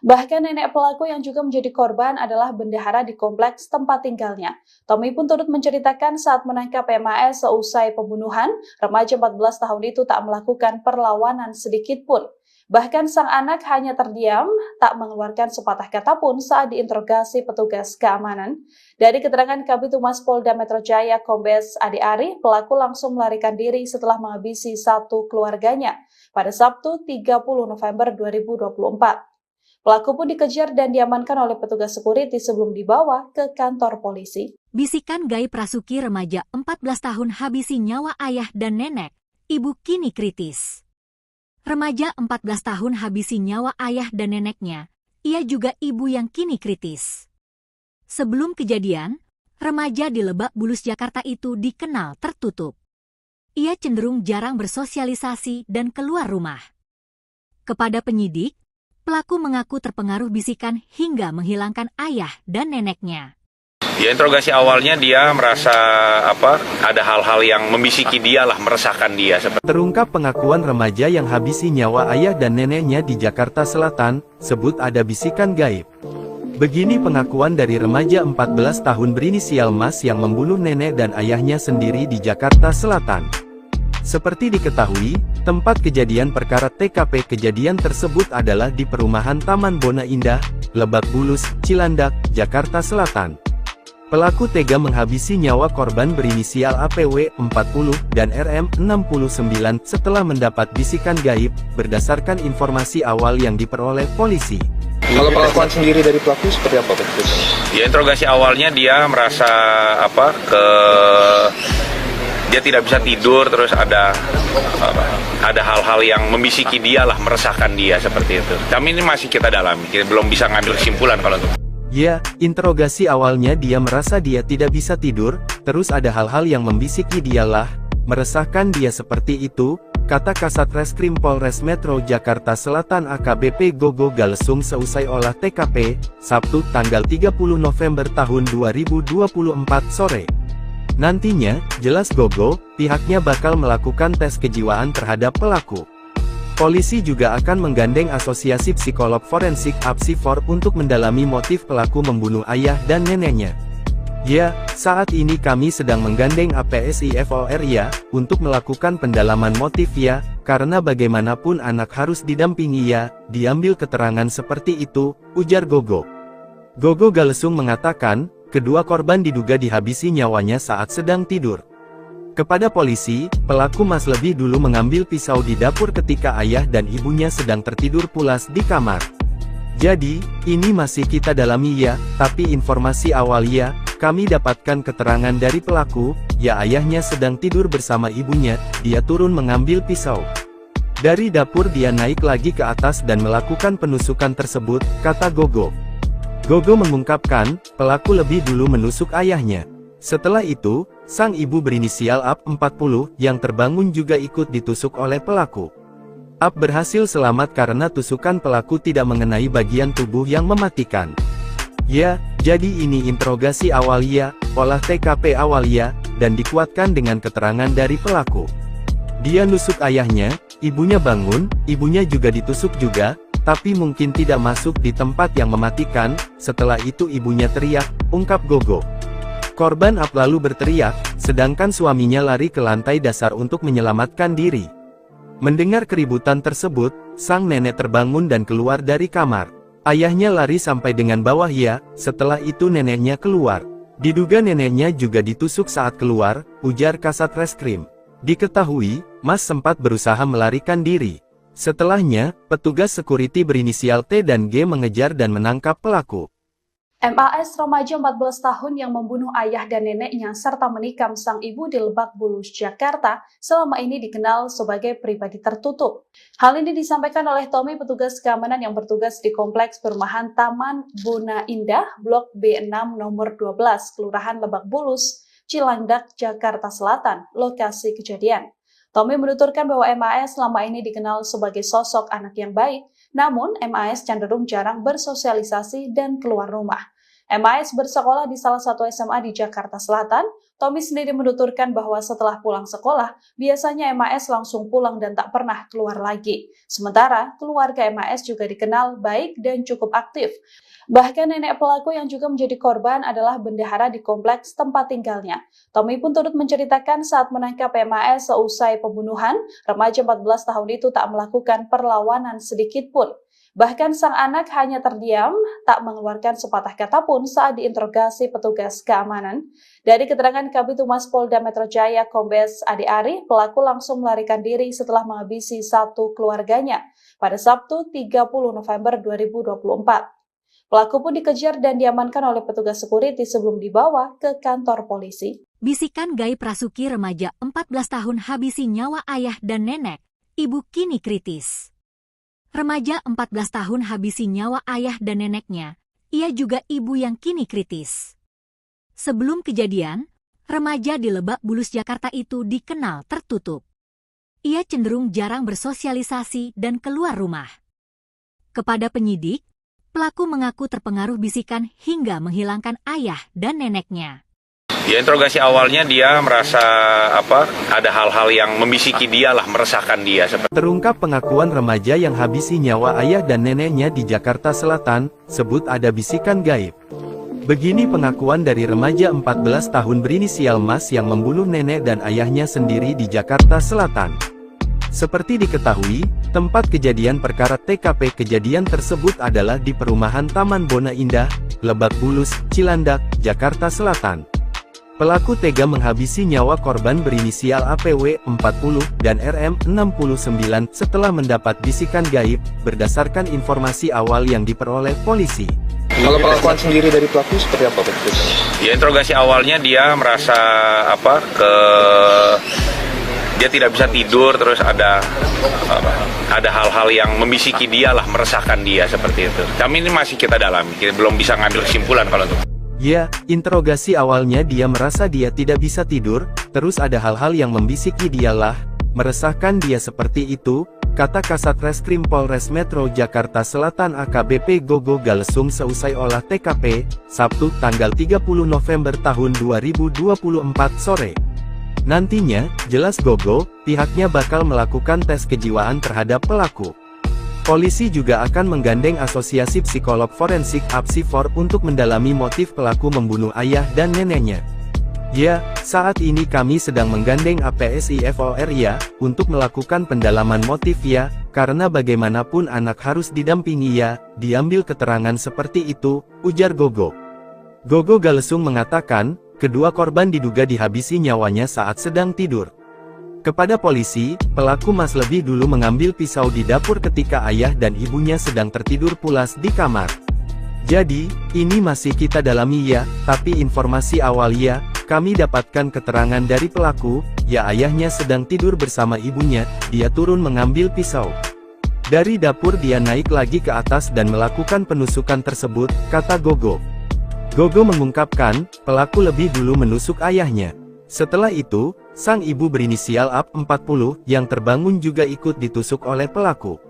E: Bahkan nenek pelaku yang juga menjadi korban adalah bendahara di kompleks tempat tinggalnya. Tommy pun turut menceritakan saat menangkap MAS seusai pembunuhan, remaja 14 tahun itu tak melakukan perlawanan sedikit pun. Bahkan sang anak hanya terdiam, tak mengeluarkan sepatah kata pun saat diinterogasi petugas keamanan. Dari keterangan Kabid Humas Polda Metro Jaya Kombes Ade Ari, pelaku langsung melarikan diri setelah menghabisi satu keluarganya pada Sabtu 30 November 2024. Pelaku pun dikejar dan diamankan oleh petugas security sebelum dibawa ke kantor polisi.
A: Bisikan gaib Rasuki remaja 14 tahun habisi nyawa ayah dan nenek, ibu kini kritis. Remaja 14 tahun habisi nyawa ayah dan neneknya, ia juga ibu yang kini kritis. Sebelum kejadian, remaja di Lebak Bulus, Jakarta itu dikenal tertutup. Ia cenderung jarang bersosialisasi dan keluar rumah. Kepada penyidik, pelaku mengaku terpengaruh bisikan hingga menghilangkan ayah dan neneknya.
B: Ya, interogasi awalnya dia merasa ada hal-hal yang membisiki dia lah, meresahkan dia.
C: Terungkap pengakuan remaja yang habisi nyawa ayah dan neneknya di Jakarta Selatan, sebut ada bisikan gaib. Begini pengakuan dari remaja 14 tahun berinisial Mas yang membunuh nenek dan ayahnya sendiri di Jakarta Selatan. Seperti diketahui, tempat kejadian perkara TKP kejadian tersebut adalah di perumahan Taman Bona Indah, Lebak Bulus, Cilandak, Jakarta Selatan. Pelaku tega menghabisi nyawa korban berinisial APW 40 dan RM 69 setelah mendapat bisikan gaib, berdasarkan informasi awal yang diperoleh polisi.
D: Kalau pengakuan sendiri dari pelaku seperti apa Pak?
B: Ya, interogasi awalnya dia merasa dia tidak bisa tidur, terus ada hal-hal yang membisiki dia lah, meresahkan dia seperti itu. Kami ini masih kita dalami, kita belum bisa ngambil kesimpulan kalau itu.
C: Ya, interogasi awalnya dia merasa dia tidak bisa tidur, terus ada hal-hal yang membisiki dialah, meresahkan dia seperti itu, kata Kasat Reskrim Polres Metro Jakarta Selatan AKBP Gogo Galesung seusai olah TKP, Sabtu tanggal 30 November tahun 2024 sore. Nantinya, jelas Gogo, pihaknya bakal melakukan tes kejiwaan terhadap pelaku. Polisi juga akan menggandeng Asosiasi Psikolog Forensik (APSIFOR) untuk mendalami motif pelaku membunuh ayah dan neneknya. Ya, saat ini kami sedang menggandeng APSIFOR ya, untuk melakukan pendalaman motif ya, karena bagaimanapun anak harus didampingi ya, diambil keterangan seperti itu, ujar Gogo. Gogo Galesung mengatakan, kedua korban diduga dihabisi nyawanya saat sedang tidur. Kepada polisi, pelaku lebih dulu mengambil pisau di dapur ketika ayah dan ibunya sedang tertidur pulas di kamar. Jadi, ini masih kita dalami ya, tapi informasi awal ya, kami dapatkan keterangan dari pelaku, ya ayahnya sedang tidur bersama ibunya, dia turun mengambil pisau. Dari dapur dia naik lagi ke atas dan melakukan penusukan tersebut, kata Gogo. Gogo mengungkapkan, pelaku lebih dulu menusuk ayahnya. Setelah itu, sang ibu berinisial AP 40 yang terbangun juga ikut ditusuk oleh pelaku. AP berhasil selamat karena tusukan pelaku tidak mengenai bagian tubuh yang mematikan. Ya, jadi ini interogasi awal ya, olah TKP awal ya, dan dikuatkan dengan keterangan dari pelaku. Dia nusuk ayahnya, ibunya bangun, ibunya juga ditusuk juga, tapi mungkin tidak masuk di tempat yang mematikan. Setelah itu ibunya teriak, ungkap Gogo. Korban AP lalu berteriak, sedangkan suaminya lari ke lantai dasar untuk menyelamatkan diri. Mendengar keributan tersebut, sang nenek terbangun dan keluar dari kamar. Ayahnya lari sampai dengan bawah ya, setelah itu neneknya keluar. Diduga neneknya juga ditusuk saat keluar, ujar Kasat Reskrim. Diketahui, Mas sempat berusaha melarikan diri. Setelahnya, petugas security berinisial T dan G mengejar dan menangkap pelaku.
E: MAS remaja 14 tahun yang membunuh ayah dan neneknya serta menikam sang ibu di Lebak Bulus, Jakarta, selama ini dikenal sebagai pribadi tertutup. Hal ini disampaikan oleh Tommy, petugas keamanan yang bertugas di Kompleks Perumahan Taman Bona Indah, Blok B6 nomor 12, Kelurahan Lebak Bulus, Cilandak, Jakarta Selatan, lokasi kejadian. Tommy menuturkan bahwa MAS selama ini dikenal sebagai sosok anak yang baik, namun MAS cenderung jarang bersosialisasi dan keluar rumah. MAS bersekolah di salah satu SMA di Jakarta Selatan. Tommy sendiri menuturkan bahwa setelah pulang sekolah, biasanya MAS langsung pulang dan tak pernah keluar lagi. Sementara, keluarga MAS juga dikenal baik dan cukup aktif. Bahkan nenek pelaku yang juga menjadi korban adalah bendahara di kompleks tempat tinggalnya. Tommy pun turut menceritakan saat menangkap MAS seusai pembunuhan, remaja 14 tahun itu tak melakukan perlawanan sedikit pun. Bahkan sang anak hanya terdiam, tak mengeluarkan sepatah kata pun saat diinterogasi petugas keamanan. Dari keterangan Kabid Humas Polda Metro Jaya Kombes Ade Ari, pelaku langsung melarikan diri setelah menghabisi satu keluarganya pada Sabtu 30 November 2024. Pelaku pun dikejar dan diamankan oleh petugas security sebelum dibawa ke kantor polisi.
A: Bisikan gaib Rasuki remaja 14 tahun habisi nyawa ayah dan nenek, ibu kini kritis. Remaja 14 tahun habisi nyawa ayah dan neneknya, ia juga ibu yang kini kritis. Sebelum kejadian, remaja di Lebak Bulus, Jakarta itu dikenal tertutup. Ia cenderung jarang bersosialisasi dan keluar rumah. Kepada penyidik, pelaku mengaku terpengaruh bisikan hingga menghilangkan ayah dan neneknya.
B: Ya, interogasi awalnya dia merasa ada hal-hal yang membisiki dia lah, meresahkan dia.
C: Terungkap pengakuan remaja yang habisi nyawa ayah dan neneknya di Jakarta Selatan, sebut ada bisikan gaib. Begini pengakuan dari remaja 14 tahun berinisial Mas yang membunuh nenek dan ayahnya sendiri di Jakarta Selatan. Seperti diketahui, tempat kejadian perkara TKP kejadian tersebut adalah di perumahan Taman Bona Indah, Lebak Bulus, Cilandak, Jakarta Selatan. Pelaku tega menghabisi nyawa korban berinisial APW 40 dan RM 69 setelah mendapat bisikan gaib, berdasarkan informasi awal yang diperoleh polisi.
D: Kalau pengakuan sendiri dari pelaku seperti apa Pak?
B: Ya, interogasi awalnya dia merasa dia tidak bisa tidur, terus ada hal-hal yang membisiki dia lah, meresahkan dia seperti itu. Kami ini masih kita dalami, kita belum bisa ngambil kesimpulan kalau itu.
C: Ya, interogasi awalnya dia merasa dia tidak bisa tidur, terus ada hal-hal yang membisiki dia lah, meresahkan dia seperti itu, kata Kasat Reskrim Polres Metro Jakarta Selatan AKBP Gogo Galesung seusai olah TKP, Sabtu tanggal 30 November tahun 2024 sore. Nantinya, jelas Gogo, pihaknya bakal melakukan tes kejiwaan terhadap pelaku. Polisi juga akan menggandeng Asosiasi Psikolog Forensik (APSIFOR) untuk mendalami motif pelaku membunuh ayah dan neneknya. Ya, saat ini kami sedang menggandeng APSIFOR ya, untuk melakukan pendalaman motif ya, karena bagaimanapun anak harus didampingi ya, diambil keterangan seperti itu, ujar Gogo. Gogo Galesung mengatakan, kedua korban diduga dihabisi nyawanya saat sedang tidur. Kepada polisi, pelaku lebih dulu mengambil pisau di dapur ketika ayah dan ibunya sedang tertidur pulas di kamar. Jadi, ini masih kita dalami ya, tapi informasi awal ya, kami dapatkan keterangan dari pelaku, ya ayahnya sedang tidur bersama ibunya, dia turun mengambil pisau. Dari dapur dia naik lagi ke atas dan melakukan penusukan tersebut, kata Gogo. Gogo mengungkapkan, pelaku lebih dulu menusuk ayahnya. Setelah itu, sang ibu berinisial AP 40 yang terbangun juga ikut ditusuk oleh pelaku.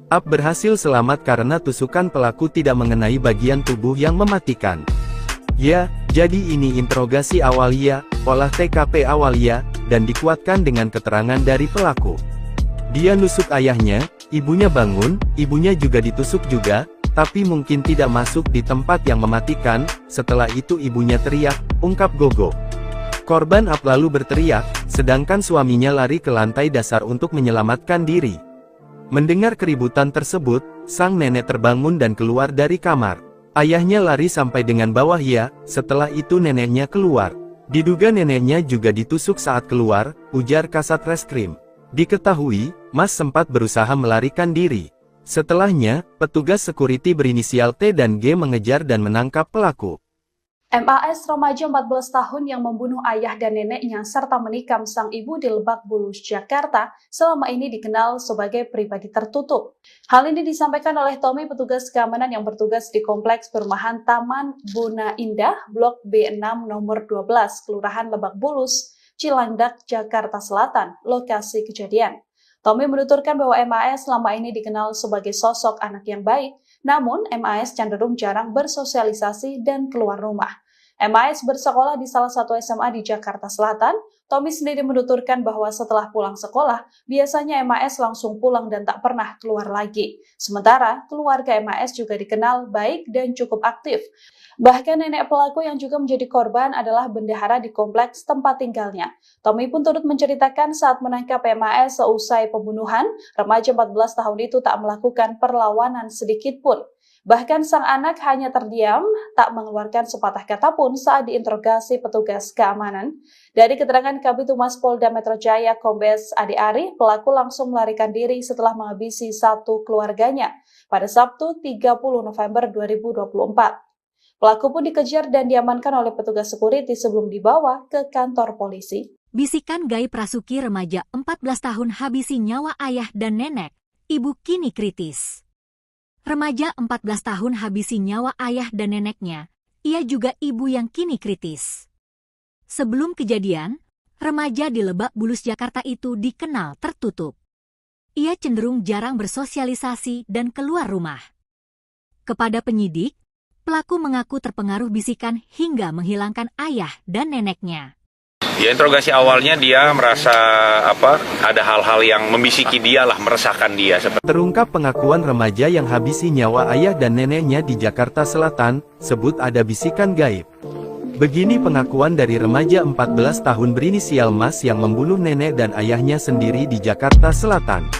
C: AP berhasil selamat karena tusukan pelaku tidak mengenai bagian tubuh yang mematikan. Ya, jadi ini interogasi awal ya, olah TKP awal ya, dan dikuatkan dengan keterangan dari pelaku. Dia nusuk ayahnya, ibunya bangun, ibunya juga ditusuk juga, tapi mungkin tidak masuk di tempat yang mematikan. Setelah itu ibunya teriak, ungkap Gogo. Korban AP lalu berteriak, sedangkan suaminya lari ke lantai dasar untuk menyelamatkan diri. Mendengar keributan tersebut, sang nenek terbangun dan keluar dari kamar. Ayahnya lari sampai dengan bawah ya, setelah itu neneknya keluar. Diduga neneknya juga ditusuk saat keluar, ujar Kasat Reskrim. Diketahui, Mas sempat berusaha melarikan diri. Setelahnya, petugas security berinisial T dan G mengejar dan menangkap pelaku.
E: MAS remaja 14 tahun yang membunuh ayah dan neneknya serta menikam sang ibu di Lebak Bulus, Jakarta, selama ini dikenal sebagai pribadi tertutup. Hal ini disampaikan oleh Tommy, petugas keamanan yang bertugas di Kompleks Perumahan Taman Buna Indah, Blok B6 nomor 12, Kelurahan Lebak Bulus, Cilandak, Jakarta Selatan, lokasi kejadian. Tommy menuturkan bahwa MAS selama ini dikenal sebagai sosok anak yang baik, namun MAS cenderung jarang bersosialisasi dan keluar rumah. MAS bersekolah di salah satu SMA di Jakarta Selatan. Tommy sendiri menuturkan bahwa setelah pulang sekolah, biasanya MAS langsung pulang dan tak pernah keluar lagi. Sementara, keluarga MAS juga dikenal baik dan cukup aktif. Bahkan nenek pelaku yang juga menjadi korban adalah bendahara di kompleks tempat tinggalnya. Tommy pun turut menceritakan saat menangkap MAS seusai pembunuhan, remaja 14 tahun itu tak melakukan perlawanan sedikit pun. Bahkan sang anak hanya terdiam, tak mengeluarkan sepatah kata pun saat diinterogasi petugas keamanan. Dari keterangan Kabid Humas Polda Metro Jaya Kombes Ade Ari, pelaku langsung melarikan diri setelah menghabisi satu keluarganya pada Sabtu 30 November 2024. Pelaku pun dikejar dan diamankan oleh petugas security sebelum dibawa ke kantor polisi.
A: Bisikan gaib Rasuki remaja 14 tahun habisi nyawa ayah dan nenek, ibu kini kritis. Remaja 14 tahun habisi nyawa ayah dan neneknya, ia juga ibu yang kini kritis. Sebelum kejadian, remaja di Lebak Bulus, Jakarta itu dikenal tertutup. Ia cenderung jarang bersosialisasi dan keluar rumah. Kepada penyidik, pelaku mengaku terpengaruh bisikan hingga menghilangkan ayah dan neneknya.
B: Ya, interogasi awalnya dia merasa ada hal-hal yang membisiki dia lah, meresahkan dia.
C: Terungkap pengakuan remaja yang habisi nyawa ayah dan neneknya di Jakarta Selatan, sebut ada bisikan gaib. Begini pengakuan dari remaja 14 tahun berinisial Mas yang membunuh nenek dan ayahnya sendiri di Jakarta Selatan.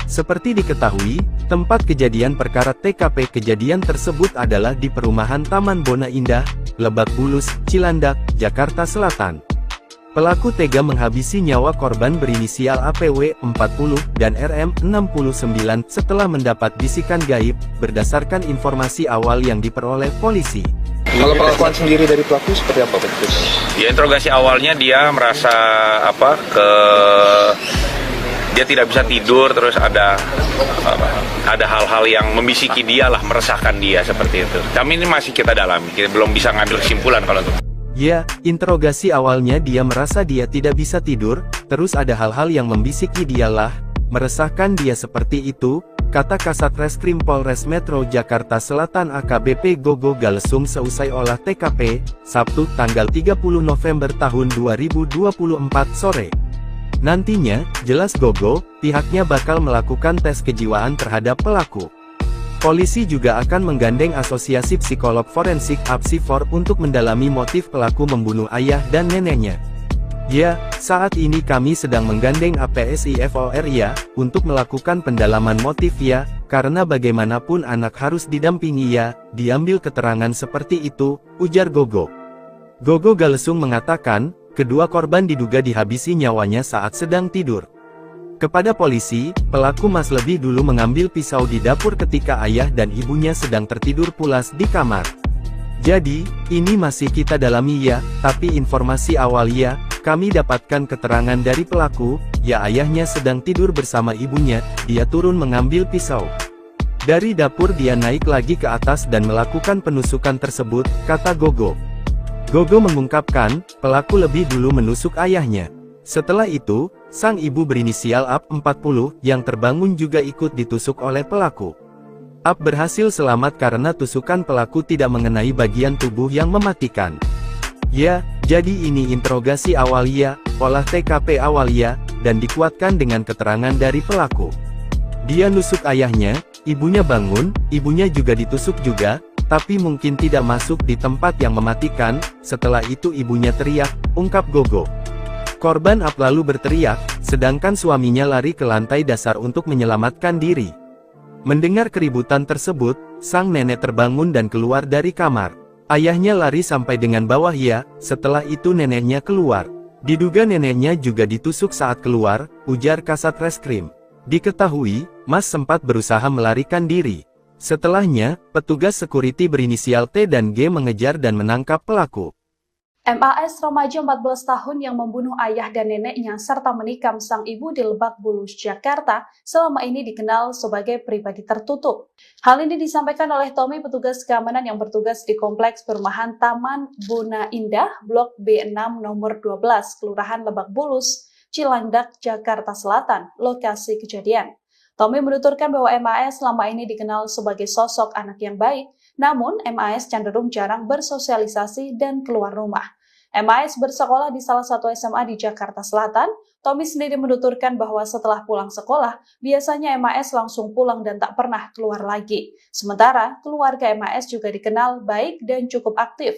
C: Seperti diketahui, tempat kejadian perkara TKP kejadian tersebut adalah di perumahan Taman Bona Indah, Lebak Bulus, Cilandak, Jakarta Selatan. Pelaku tega menghabisi nyawa korban berinisial APW 40 dan RM 69 setelah mendapat bisikan gaib, berdasarkan informasi awal yang diperoleh polisi.
D: Kalau pengakuan sendiri dari pelaku seperti apa Pak?
B: Ya, interogasi awalnya dia merasa dia tidak bisa tidur, terus ada hal-hal yang membisiki dia lah, meresahkan dia seperti itu. Kami ini masih kita dalami, kita belum bisa ngambil kesimpulan kalau itu.
C: Ya, interogasi awalnya dia merasa dia tidak bisa tidur, terus ada hal-hal yang membisiki dia lah, meresahkan dia seperti itu, kata Kasat Reskrim Polres Metro Jakarta Selatan AKBP Gogo Galesung seusai olah TKP, Sabtu tanggal 30 November tahun 2024 sore. Nantinya, jelas Gogo, pihaknya bakal melakukan tes kejiwaan terhadap pelaku. Polisi juga akan menggandeng Asosiasi Psikolog Forensik (APSIFOR) untuk mendalami motif pelaku membunuh ayah dan neneknya. Ya, saat ini kami sedang menggandeng APSIFOR ya, untuk melakukan pendalaman motif ya, karena bagaimanapun anak harus didampingi ya, diambil keterangan seperti itu, ujar Gogo. Gogo Galesung mengatakan, kedua korban diduga dihabisi nyawanya saat sedang tidur. Kepada polisi, pelaku lebih dulu mengambil pisau di dapur ketika ayah dan ibunya sedang tertidur pulas di kamar. Jadi, ini masih kita dalami ya, tapi informasi awal ya, kami dapatkan keterangan dari pelaku, ya ayahnya sedang tidur bersama ibunya, dia turun mengambil pisau. Dari dapur dia naik lagi ke atas dan melakukan penusukan tersebut, kata Gogo. Gogo mengungkapkan, pelaku lebih dulu menusuk ayahnya. Setelah itu, sang ibu berinisial AP 40 yang terbangun juga ikut ditusuk oleh pelaku. AP berhasil selamat karena tusukan pelaku tidak mengenai bagian tubuh yang mematikan. Ya, jadi ini interogasi awal ya, olah TKP awal ya, dan dikuatkan dengan keterangan dari pelaku. Dia nusuk ayahnya, ibunya bangun, ibunya juga ditusuk juga, tapi mungkin tidak masuk di tempat yang mematikan. Setelah itu ibunya teriak, ungkap Gogo. Korban AP lalu berteriak, sedangkan suaminya lari ke lantai dasar untuk menyelamatkan diri. Mendengar keributan tersebut, sang nenek terbangun dan keluar dari kamar. Ayahnya lari sampai dengan bawah ya, setelah itu neneknya keluar. Diduga neneknya juga ditusuk saat keluar, ujar Kasat Reskrim. Diketahui, Mas sempat berusaha melarikan diri. Setelahnya, petugas security berinisial T dan G mengejar dan menangkap pelaku.
E: MAS remaja 14 tahun yang membunuh ayah dan neneknya serta menikam sang ibu di Lebak Bulus, Jakarta, selama ini dikenal sebagai pribadi tertutup. Hal ini disampaikan oleh Tommy, petugas keamanan yang bertugas di Kompleks Perumahan Taman Bona Indah, Blok B6 nomor 12, Kelurahan Lebak Bulus, Cilandak, Jakarta Selatan, lokasi kejadian. Tommy menuturkan bahwa MAS selama ini dikenal sebagai sosok anak yang baik, namun MAS cenderung jarang bersosialisasi dan keluar rumah. MAS bersekolah di salah satu SMA di Jakarta Selatan. Tommy sendiri menuturkan bahwa setelah pulang sekolah, biasanya MAS langsung pulang dan tak pernah keluar lagi. Sementara, keluarga MAS juga dikenal baik dan cukup aktif.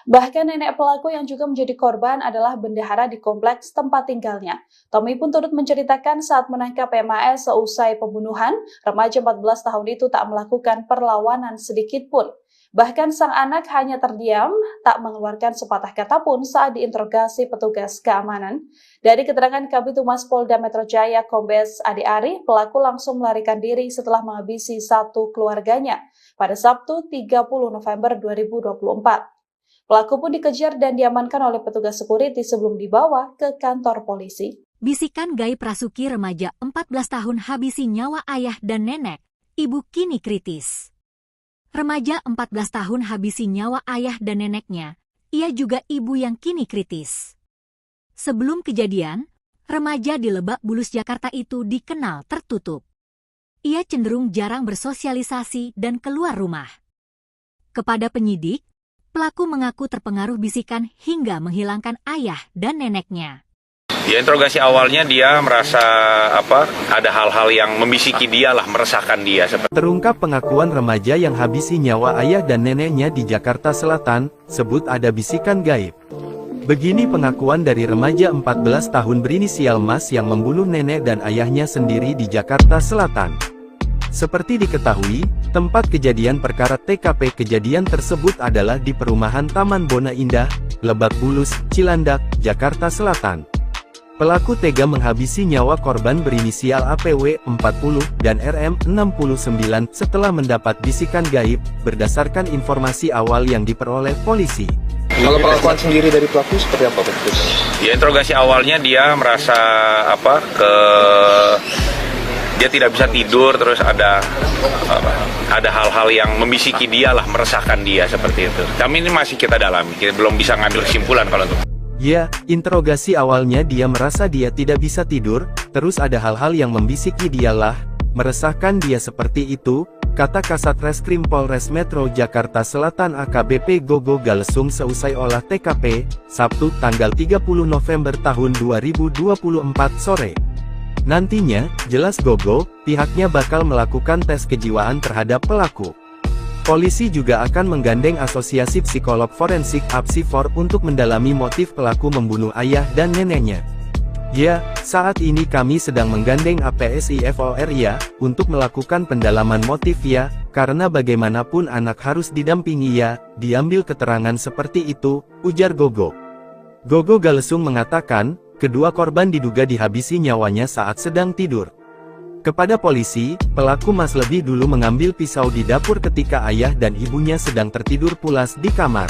E: Bahkan nenek pelaku yang juga menjadi korban adalah bendahara di kompleks tempat tinggalnya. Tommy pun turut menceritakan saat menangkap MAS seusai pembunuhan, remaja 14 tahun itu tak melakukan perlawanan sedikit pun. Bahkan sang anak hanya terdiam, tak mengeluarkan sepatah kata pun saat diinterogasi petugas keamanan. Dari keterangan Kabid Humas Polda Metro Jaya Kombes Ade Ari, pelaku langsung melarikan diri setelah menghabisi satu keluarganya pada Sabtu 30 November 2024. Pelaku pun dikejar dan diamankan oleh petugas security sebelum dibawa ke kantor polisi.
A: Bisikan gaib rasuki remaja 14 tahun habisi nyawa ayah dan nenek, ibu kini kritis. Remaja 14 tahun habisi nyawa ayah dan neneknya, ia juga ibu yang kini kritis. Sebelum kejadian, remaja di Lebak Bulus, Jakarta itu dikenal tertutup. Ia cenderung jarang bersosialisasi dan keluar rumah. Kepada penyidik, pelaku mengaku terpengaruh bisikan hingga menghilangkan ayah dan neneknya.
B: Ya, interogasi awalnya dia merasa ada hal-hal yang membisiki dia lah, meresahkan dia.
C: Terungkap pengakuan remaja yang habisi nyawa ayah dan neneknya di Jakarta Selatan, sebut ada bisikan gaib. Begini pengakuan dari remaja 14 tahun berinisial Mas yang membunuh nenek dan ayahnya sendiri di Jakarta Selatan. Seperti diketahui, tempat kejadian perkara TKP kejadian tersebut adalah di perumahan Taman Bona Indah, Lebak Bulus, Cilandak, Jakarta Selatan. Pelaku tega menghabisi nyawa korban berinisial APW 40 dan RM 69 setelah mendapat bisikan gaib, berdasarkan informasi awal yang diperoleh polisi.
D: Kalau pengakuan sendiri dari pelaku seperti apa Pak?
B: Ya, interogasi awalnya dia merasa dia tidak bisa tidur, terus ada hal-hal yang membisiki dia lah, meresahkan dia seperti itu. Kami ini masih kita dalami, kita belum bisa ngambil kesimpulan kalau itu.
C: Ya, interogasi awalnya dia merasa dia tidak bisa tidur, terus ada hal-hal yang membisiki dia lah, meresahkan dia seperti itu, kata Kasat Reskrim Polres Metro Jakarta Selatan AKBP Gogo Galesung seusai olah TKP, Sabtu tanggal 30 November tahun 2024 sore. Nantinya, jelas Gogo, pihaknya bakal melakukan tes kejiwaan terhadap pelaku. Polisi juga akan menggandeng Asosiasi Psikolog Forensik (APSIFOR) untuk mendalami motif pelaku membunuh ayah dan neneknya. Ya, saat ini kami sedang menggandeng APSIFOR ya, untuk melakukan pendalaman motif ya, karena bagaimanapun anak harus didampingi ya, diambil keterangan seperti itu, ujar Gogo. Gogo Galesung mengatakan, kedua korban diduga dihabisi nyawanya saat sedang tidur. Kepada polisi, pelaku Mas lebih dulu mengambil pisau di dapur ketika ayah dan ibunya sedang tertidur pulas di kamar.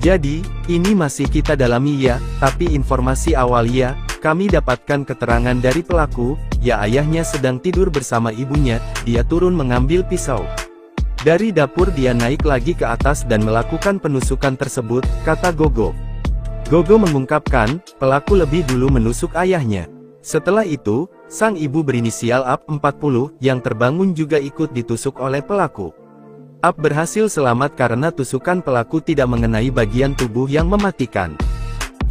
C: Jadi, ini masih kita dalami ya, tapi informasi awal ya, kami dapatkan keterangan dari pelaku, ya ayahnya sedang tidur bersama ibunya, dia turun mengambil pisau. Dari dapur dia naik lagi ke atas dan melakukan penusukan tersebut, kata Gogo. Gogo mengungkapkan, pelaku lebih dulu menusuk ayahnya. Setelah itu, sang ibu berinisial AP 40 yang terbangun juga ikut ditusuk oleh pelaku. AP berhasil selamat karena tusukan pelaku tidak mengenai bagian tubuh yang mematikan.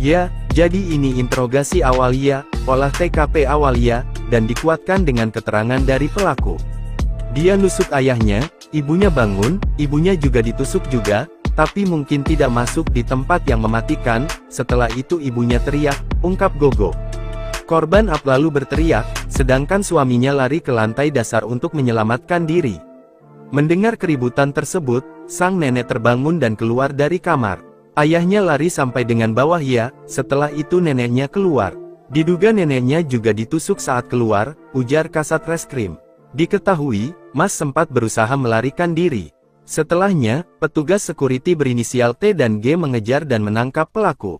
C: Ya, jadi ini interogasi awal ya, olah TKP awal ya, dan dikuatkan dengan keterangan dari pelaku. Dia nusuk ayahnya, ibunya bangun, ibunya juga ditusuk juga, tapi mungkin tidak masuk di tempat yang mematikan, setelah itu ibunya teriak, ungkap Gogo. Korban AP lalu berteriak, sedangkan suaminya lari ke lantai dasar untuk menyelamatkan diri. Mendengar keributan tersebut, sang nenek terbangun dan keluar dari kamar. Ayahnya lari sampai dengan bawah ya, setelah itu neneknya keluar. Diduga neneknya juga ditusuk saat keluar, ujar Kasat Reskrim. Diketahui, Mas sempat berusaha melarikan diri. Setelahnya, petugas security berinisial T dan G mengejar dan menangkap pelaku.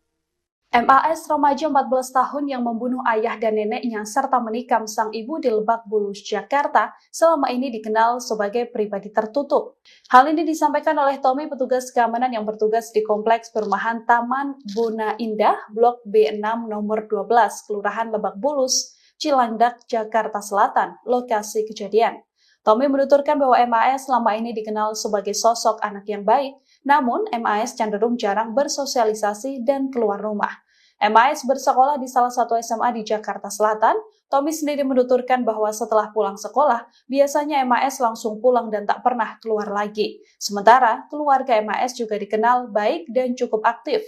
E: MAS remaja 14 tahun yang membunuh ayah dan neneknya serta menikam sang ibu di Lebak Bulus, Jakarta, selama ini dikenal sebagai pribadi tertutup. Hal ini disampaikan oleh Tommy, petugas keamanan yang bertugas di Kompleks Perumahan Taman Bona Indah, Blok B6 nomor 12, Kelurahan Lebak Bulus, Cilandak, Jakarta Selatan, lokasi kejadian. Tommy menuturkan bahwa MAS selama ini dikenal sebagai sosok anak yang baik, namun MAS cenderung jarang bersosialisasi dan keluar rumah. MAS bersekolah di salah satu SMA di Jakarta Selatan. Tommy sendiri menuturkan bahwa setelah pulang sekolah, biasanya MAS langsung pulang dan tak pernah keluar lagi. Sementara, keluarga MAS juga dikenal baik dan cukup aktif.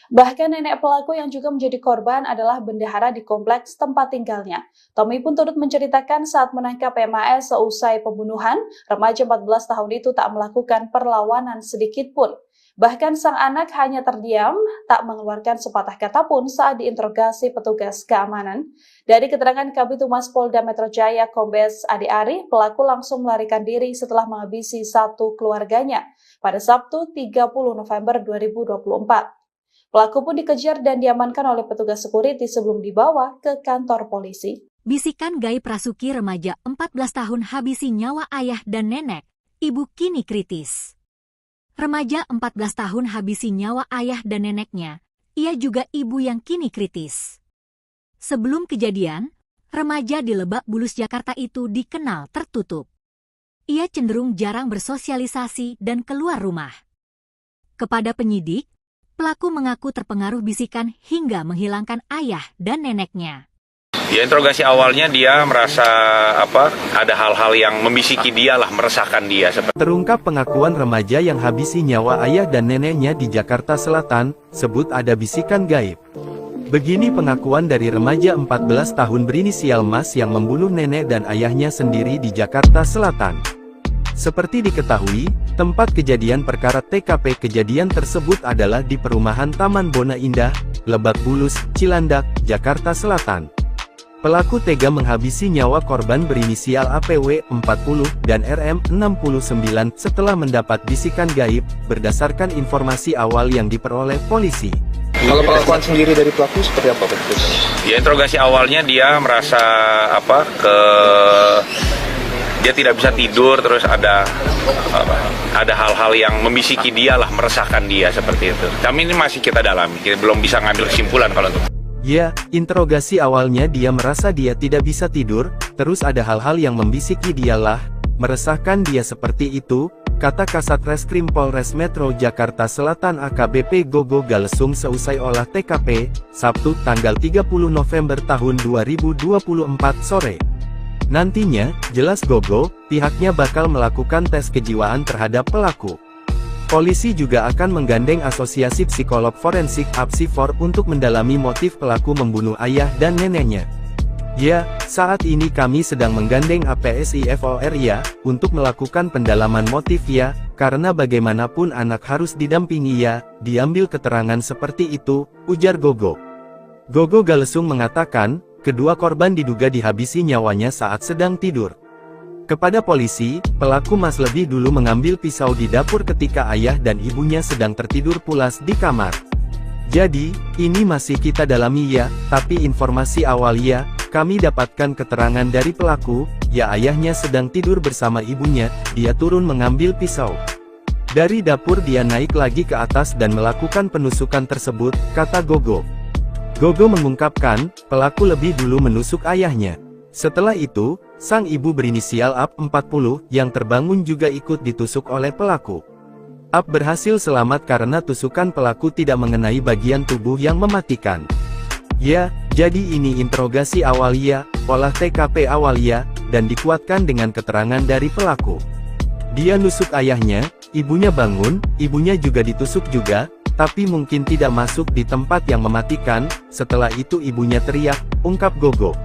E: Bahkan nenek pelaku yang juga menjadi korban adalah bendahara di kompleks tempat tinggalnya. Tommy pun turut menceritakan saat menangkap MAS seusai pembunuhan, remaja 14 tahun itu tak melakukan perlawanan sedikit pun. Bahkan sang anak hanya terdiam, tak mengeluarkan sepatah kata pun saat diinterogasi petugas keamanan. Dari keterangan Kabid Humas Polda Metro Jaya Kombes Ade Ari, pelaku langsung melarikan diri setelah menghabisi satu keluarganya pada Sabtu 30 November 2024. Pelaku pun dikejar dan diamankan oleh petugas security sebelum dibawa ke kantor polisi.
A: Bisikan gaib rasuki remaja 14 tahun habisi nyawa ayah dan nenek, ibu kini kritis. Remaja 14 tahun habisi nyawa ayah dan neneknya, ia juga ibu yang kini kritis. Sebelum kejadian, remaja di Lebak Bulus Jakarta itu dikenal tertutup. Ia cenderung jarang bersosialisasi dan keluar rumah. Kepada penyidik, pelaku mengaku terpengaruh bisikan hingga menghilangkan ayah dan neneknya.
B: Ya, interogasi awalnya dia merasa ada hal-hal yang membisiki dia lah, meresahkan dia.
C: Terungkap pengakuan remaja yang habisi nyawa ayah dan neneknya di Jakarta Selatan, sebut ada bisikan gaib. Begini pengakuan dari remaja 14 tahun berinisial Mas yang membunuh nenek dan ayahnya sendiri di Jakarta Selatan. Seperti diketahui, tempat kejadian perkara TKP kejadian tersebut adalah di perumahan Taman Bona Indah, Lebak Bulus, Cilandak, Jakarta Selatan. Pelaku tega menghabisi nyawa korban berinisial APW 40 dan RM 69 setelah mendapat bisikan gaib, berdasarkan informasi awal yang diperoleh polisi.
D: Kalau pengakuan sendiri dari pelaku seperti apa Pak?
B: Ya, interogasi awalnya dia merasa dia tidak bisa tidur, terus ada hal-hal yang membisiki dia lah, meresahkan dia seperti itu. Kami ini masih kita dalami, kita belum bisa ngambil kesimpulan kalau itu.
C: Ya, interogasi awalnya dia merasa dia tidak bisa tidur, terus ada hal-hal yang membisiki dialah, meresahkan dia seperti itu, kata Kasat Reskrim Polres Metro Jakarta Selatan AKBP Gogo Galesung seusai olah TKP, Sabtu tanggal 30 November tahun 2024 sore. Nantinya, jelas Gogo, pihaknya bakal melakukan tes kejiwaan terhadap pelaku. Polisi juga akan menggandeng Asosiasi Psikolog Forensik (APSIFOR) untuk mendalami motif pelaku membunuh ayah dan neneknya. Ya, saat ini kami sedang menggandeng APSIFOR ya, untuk melakukan pendalaman motif ya, karena bagaimanapun anak harus didampingi ya, diambil keterangan seperti itu, ujar Gogo. Gogo Galesung mengatakan, kedua korban diduga dihabisi nyawanya saat sedang tidur. Kepada polisi, pelaku Mas lebih dulu mengambil pisau di dapur ketika ayah dan ibunya sedang tertidur pulas di kamar. Jadi, ini masih kita dalami ya, tapi informasi awal ya, kami dapatkan keterangan dari pelaku, ya ayahnya sedang tidur bersama ibunya, dia turun mengambil pisau. Dari dapur dia naik lagi ke atas dan melakukan penusukan tersebut, kata Gogo. Gogo mengungkapkan, pelaku lebih dulu menusuk ayahnya. Setelah itu, sang ibu berinisial AP 40 yang terbangun juga ikut ditusuk oleh pelaku. AP berhasil selamat karena tusukan pelaku tidak mengenai bagian tubuh yang mematikan. Ya, jadi ini interogasi awal ya, olah TKP awal ya, dan dikuatkan dengan keterangan dari pelaku. Dia nusuk ayahnya, ibunya bangun, ibunya juga ditusuk juga, tapi mungkin tidak masuk di tempat yang mematikan, setelah itu ibunya teriak, ungkap Gogo.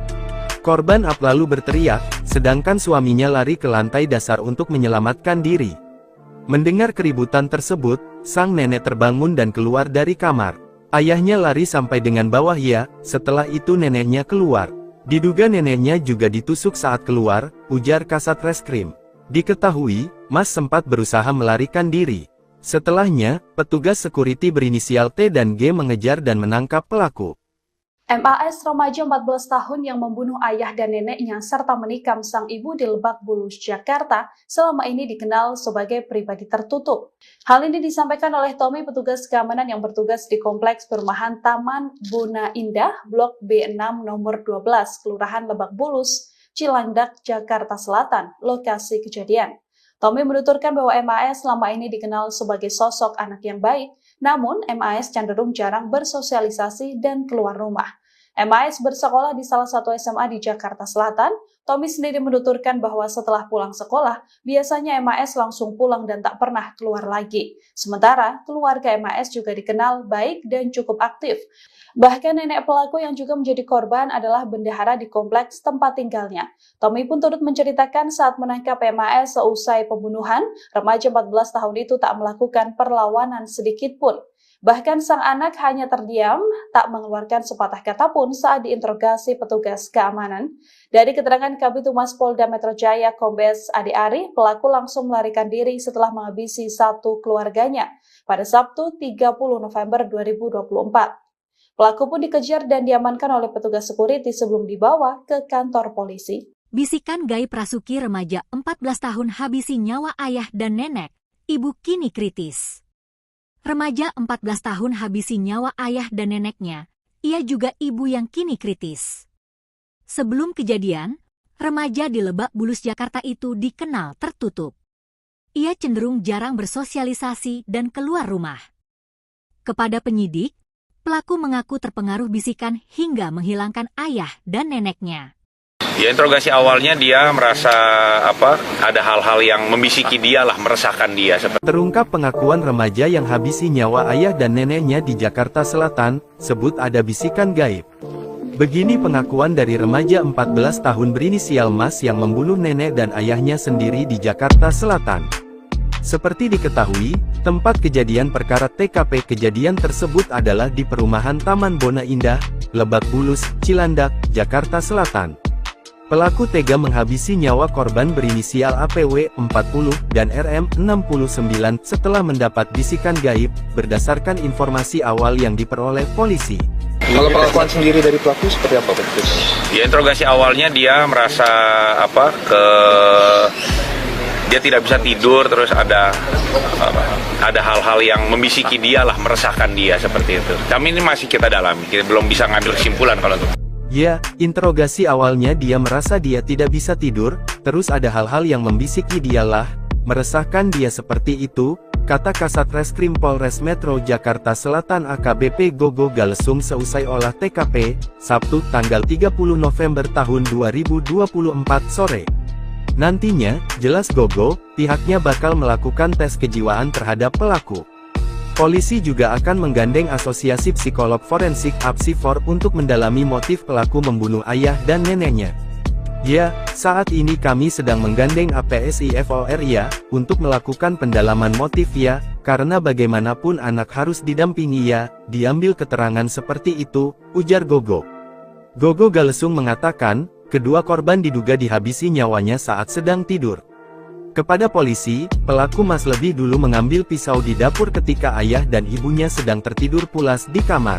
C: Korban AP lalu berteriak, sedangkan suaminya lari ke lantai dasar untuk menyelamatkan diri. Mendengar keributan tersebut, sang nenek terbangun dan keluar dari kamar. Ayahnya lari sampai dengan bawah ya, setelah itu neneknya keluar. Diduga neneknya juga ditusuk saat keluar, ujar Kasat Reskrim. Diketahui, Mas sempat berusaha melarikan diri. Setelahnya, petugas security berinisial T dan G mengejar dan menangkap pelaku.
E: MAS remaja 14 tahun yang membunuh ayah dan neneknya serta menikam sang ibu di Lebak Bulus, Jakarta, selama ini dikenal sebagai pribadi tertutup. Hal ini disampaikan oleh Tommy, petugas keamanan yang bertugas di Kompleks Perumahan Taman Bona Indah, Blok B6 nomor 12, Kelurahan Lebak Bulus, Cilandak, Jakarta Selatan, lokasi kejadian. Tommy menuturkan bahwa MAS selama ini dikenal sebagai sosok anak yang baik, namun MAS cenderung jarang bersosialisasi dan keluar rumah. MAS bersekolah di salah satu SMA di Jakarta Selatan. Tommy sendiri menuturkan bahwa setelah pulang sekolah, biasanya MAS langsung pulang dan tak pernah keluar lagi. Sementara, keluarga MAS juga dikenal baik dan cukup aktif. Bahkan nenek pelaku yang juga menjadi korban adalah bendahara di kompleks tempat tinggalnya. Tommy pun turut menceritakan saat menangkap MAS seusai pembunuhan, remaja 14 tahun itu tak melakukan perlawanan sedikit pun. Bahkan sang anak hanya terdiam, tak mengeluarkan sepatah kata pun saat diinterogasi petugas keamanan. Dari keterangan Kabid Humas Polda Metro Jaya Kombes Ade Ari, pelaku langsung melarikan diri setelah menghabisi satu keluarganya pada Sabtu 30 November 2024. Pelaku pun dikejar dan diamankan oleh petugas security sebelum dibawa ke kantor polisi.
A: Bisikan gaib rasuki remaja 14 tahun habisi nyawa ayah dan nenek, ibu kini kritis. Remaja 14 tahun habisi nyawa ayah dan neneknya, ia juga ibu yang kini kritis. Sebelum kejadian, remaja di Lebak Bulus Jakarta itu dikenal tertutup. Ia cenderung jarang bersosialisasi dan keluar rumah. Kepada penyidik, Pelaku mengaku terpengaruh bisikan hingga menghilangkan ayah dan neneknya.
B: Ya, interogasi awalnya dia merasa ada hal-hal yang membisiki dia lah, meresahkan dia.
C: Terungkap pengakuan remaja yang habisi nyawa ayah dan neneknya di Jakarta Selatan, sebut ada bisikan gaib. Begini pengakuan dari remaja 14 tahun berinisial Mas yang membunuh nenek dan ayahnya sendiri di Jakarta Selatan. Seperti diketahui, tempat kejadian perkara TKP kejadian tersebut adalah di perumahan Taman Bona Indah, Lebak Bulus, Cilandak, Jakarta Selatan. Pelaku tega menghabisi nyawa korban berinisial APW 40 dan RM 69 setelah mendapat bisikan gaib, berdasarkan informasi awal yang diperoleh polisi.
D: Kalau pengakuan sendiri dari pelaku seperti apa Pak?
B: Ya, interogasi awalnya dia merasa dia tidak bisa tidur, terus ada hal-hal yang membisiki dia lah, meresahkan dia seperti itu. Kami ini masih kita dalami, kita belum bisa ngambil kesimpulan kalau itu.
C: Ya, interogasi awalnya dia merasa dia tidak bisa tidur, terus ada hal-hal yang membisiki dialah, meresahkan dia seperti itu, kata Kasat Reskrim Polres Metro Jakarta Selatan AKBP Gogo Galesung seusai olah TKP, Sabtu tanggal 30 November tahun 2024 sore. Nantinya, jelas Gogo, pihaknya bakal melakukan tes kejiwaan terhadap pelaku. Polisi juga akan menggandeng Asosiasi Psikolog Forensik (APSIFOR) untuk mendalami motif pelaku membunuh ayah dan neneknya. Ya, saat ini kami sedang menggandeng APSIFOR ya, untuk melakukan pendalaman motif ya, karena bagaimanapun anak harus didampingi ya, diambil keterangan seperti itu, ujar Gogo. Gogo Galesung mengatakan, kedua korban diduga dihabisi nyawanya saat sedang tidur. Kepada polisi, pelaku Mas lebih dulu mengambil pisau di dapur ketika ayah dan ibunya sedang tertidur pulas di kamar.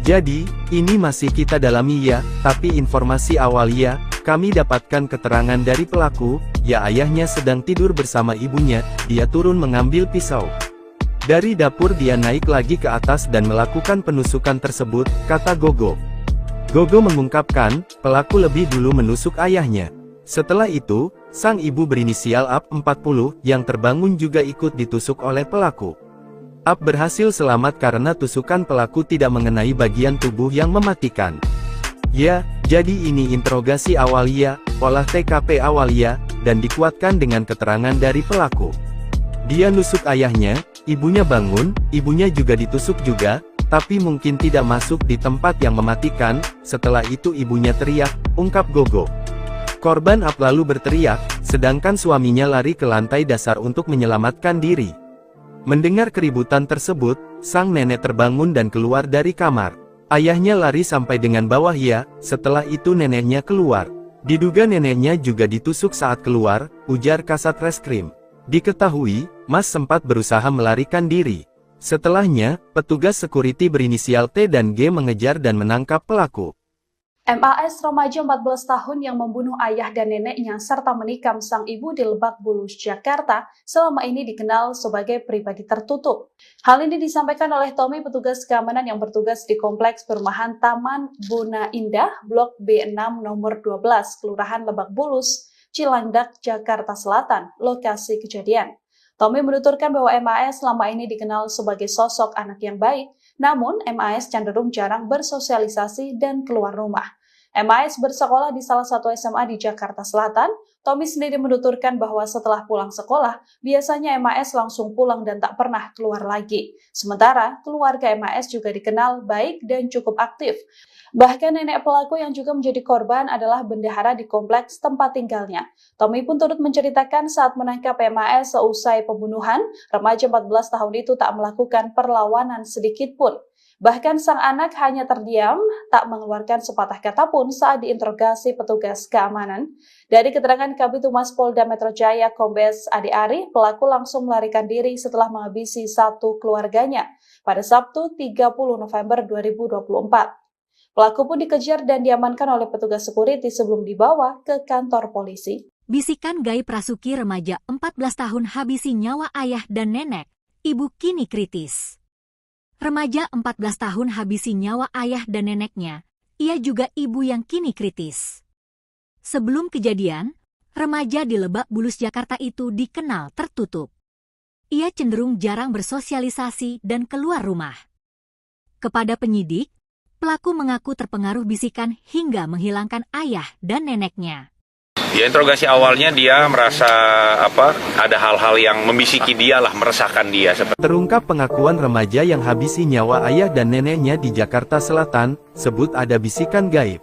C: Jadi, ini masih kita dalami ya, tapi informasi awal ya, kami dapatkan keterangan dari pelaku, ya ayahnya sedang tidur bersama ibunya, dia turun mengambil pisau. Dari dapur dia naik lagi ke atas dan melakukan penusukan tersebut, kata Gogo. Gogo mengungkapkan, pelaku lebih dulu menusuk ayahnya. Setelah itu, sang ibu berinisial AP 40 yang terbangun juga ikut ditusuk oleh pelaku. AP berhasil selamat karena tusukan pelaku tidak mengenai bagian tubuh yang mematikan. Ya, jadi ini interogasi awal ya, olah TKP awal ya, dan dikuatkan dengan keterangan dari pelaku. Dia nusuk ayahnya, ibunya bangun, ibunya juga ditusuk juga, tapi mungkin tidak masuk di tempat yang mematikan. Setelah itu ibunya teriak, ungkap Gogo. Korban AP lalu berteriak, sedangkan suaminya lari ke lantai dasar untuk menyelamatkan diri. Mendengar keributan tersebut, sang nenek terbangun dan keluar dari kamar. Ayahnya lari sampai dengan bawah ya, setelah itu neneknya keluar. Diduga neneknya juga ditusuk saat keluar, ujar Kasat Reskrim. Diketahui, Mas sempat berusaha melarikan diri. Setelahnya, petugas sekuriti berinisial T dan G mengejar dan menangkap pelaku.
E: MAS remaja 14 tahun yang membunuh ayah dan neneknya serta menikam sang ibu di Lebak Bulus, Jakarta, selama ini dikenal sebagai pribadi tertutup. Hal ini disampaikan oleh Tommy, petugas keamanan yang bertugas di Kompleks Perumahan Taman Bona Indah, Blok B6 nomor 12, Kelurahan Lebak Bulus, Cilandak, Jakarta Selatan, lokasi kejadian. Tommy menuturkan bahwa MAS selama ini dikenal sebagai sosok anak yang baik, namun MAS cenderung jarang bersosialisasi dan keluar rumah. MAS bersekolah di salah satu SMA di Jakarta Selatan. Tommy sendiri menuturkan bahwa setelah pulang sekolah, biasanya MAS langsung pulang dan tak pernah keluar lagi. Sementara, keluarga MAS juga dikenal baik dan cukup aktif. Bahkan nenek pelaku yang juga menjadi korban adalah bendahara di kompleks tempat tinggalnya. Tommy pun turut menceritakan saat menangkap MAS seusai pembunuhan, remaja 14 tahun itu tak melakukan perlawanan sedikit pun. Bahkan sang anak hanya terdiam, tak mengeluarkan sepatah kata pun saat diinterogasi petugas keamanan. Dari keterangan Kabid Humas Polda Metro Jaya Kombes Adi Ari, pelaku langsung melarikan diri setelah menghabisi satu keluarganya pada Sabtu 30 November 2024. Pelaku pun dikejar dan diamankan oleh petugas security sebelum dibawa ke kantor polisi.
A: Bisikan gaib rasuki remaja 14 tahun habisi nyawa ayah dan nenek, ibu kini kritis. Remaja 14 tahun habisi nyawa ayah dan neneknya, ia juga ibu yang kini kritis. Sebelum kejadian, remaja di Lebak Bulus Jakarta itu dikenal tertutup. Ia cenderung jarang bersosialisasi dan keluar rumah. Kepada penyidik, pelaku mengaku terpengaruh bisikan hingga menghilangkan ayah dan neneknya.
B: Ya, interogasi awalnya dia merasa ada hal-hal yang membisiki dia lah, meresahkan dia.
C: Terungkap pengakuan remaja yang habisi nyawa ayah dan neneknya di Jakarta Selatan, sebut ada bisikan gaib.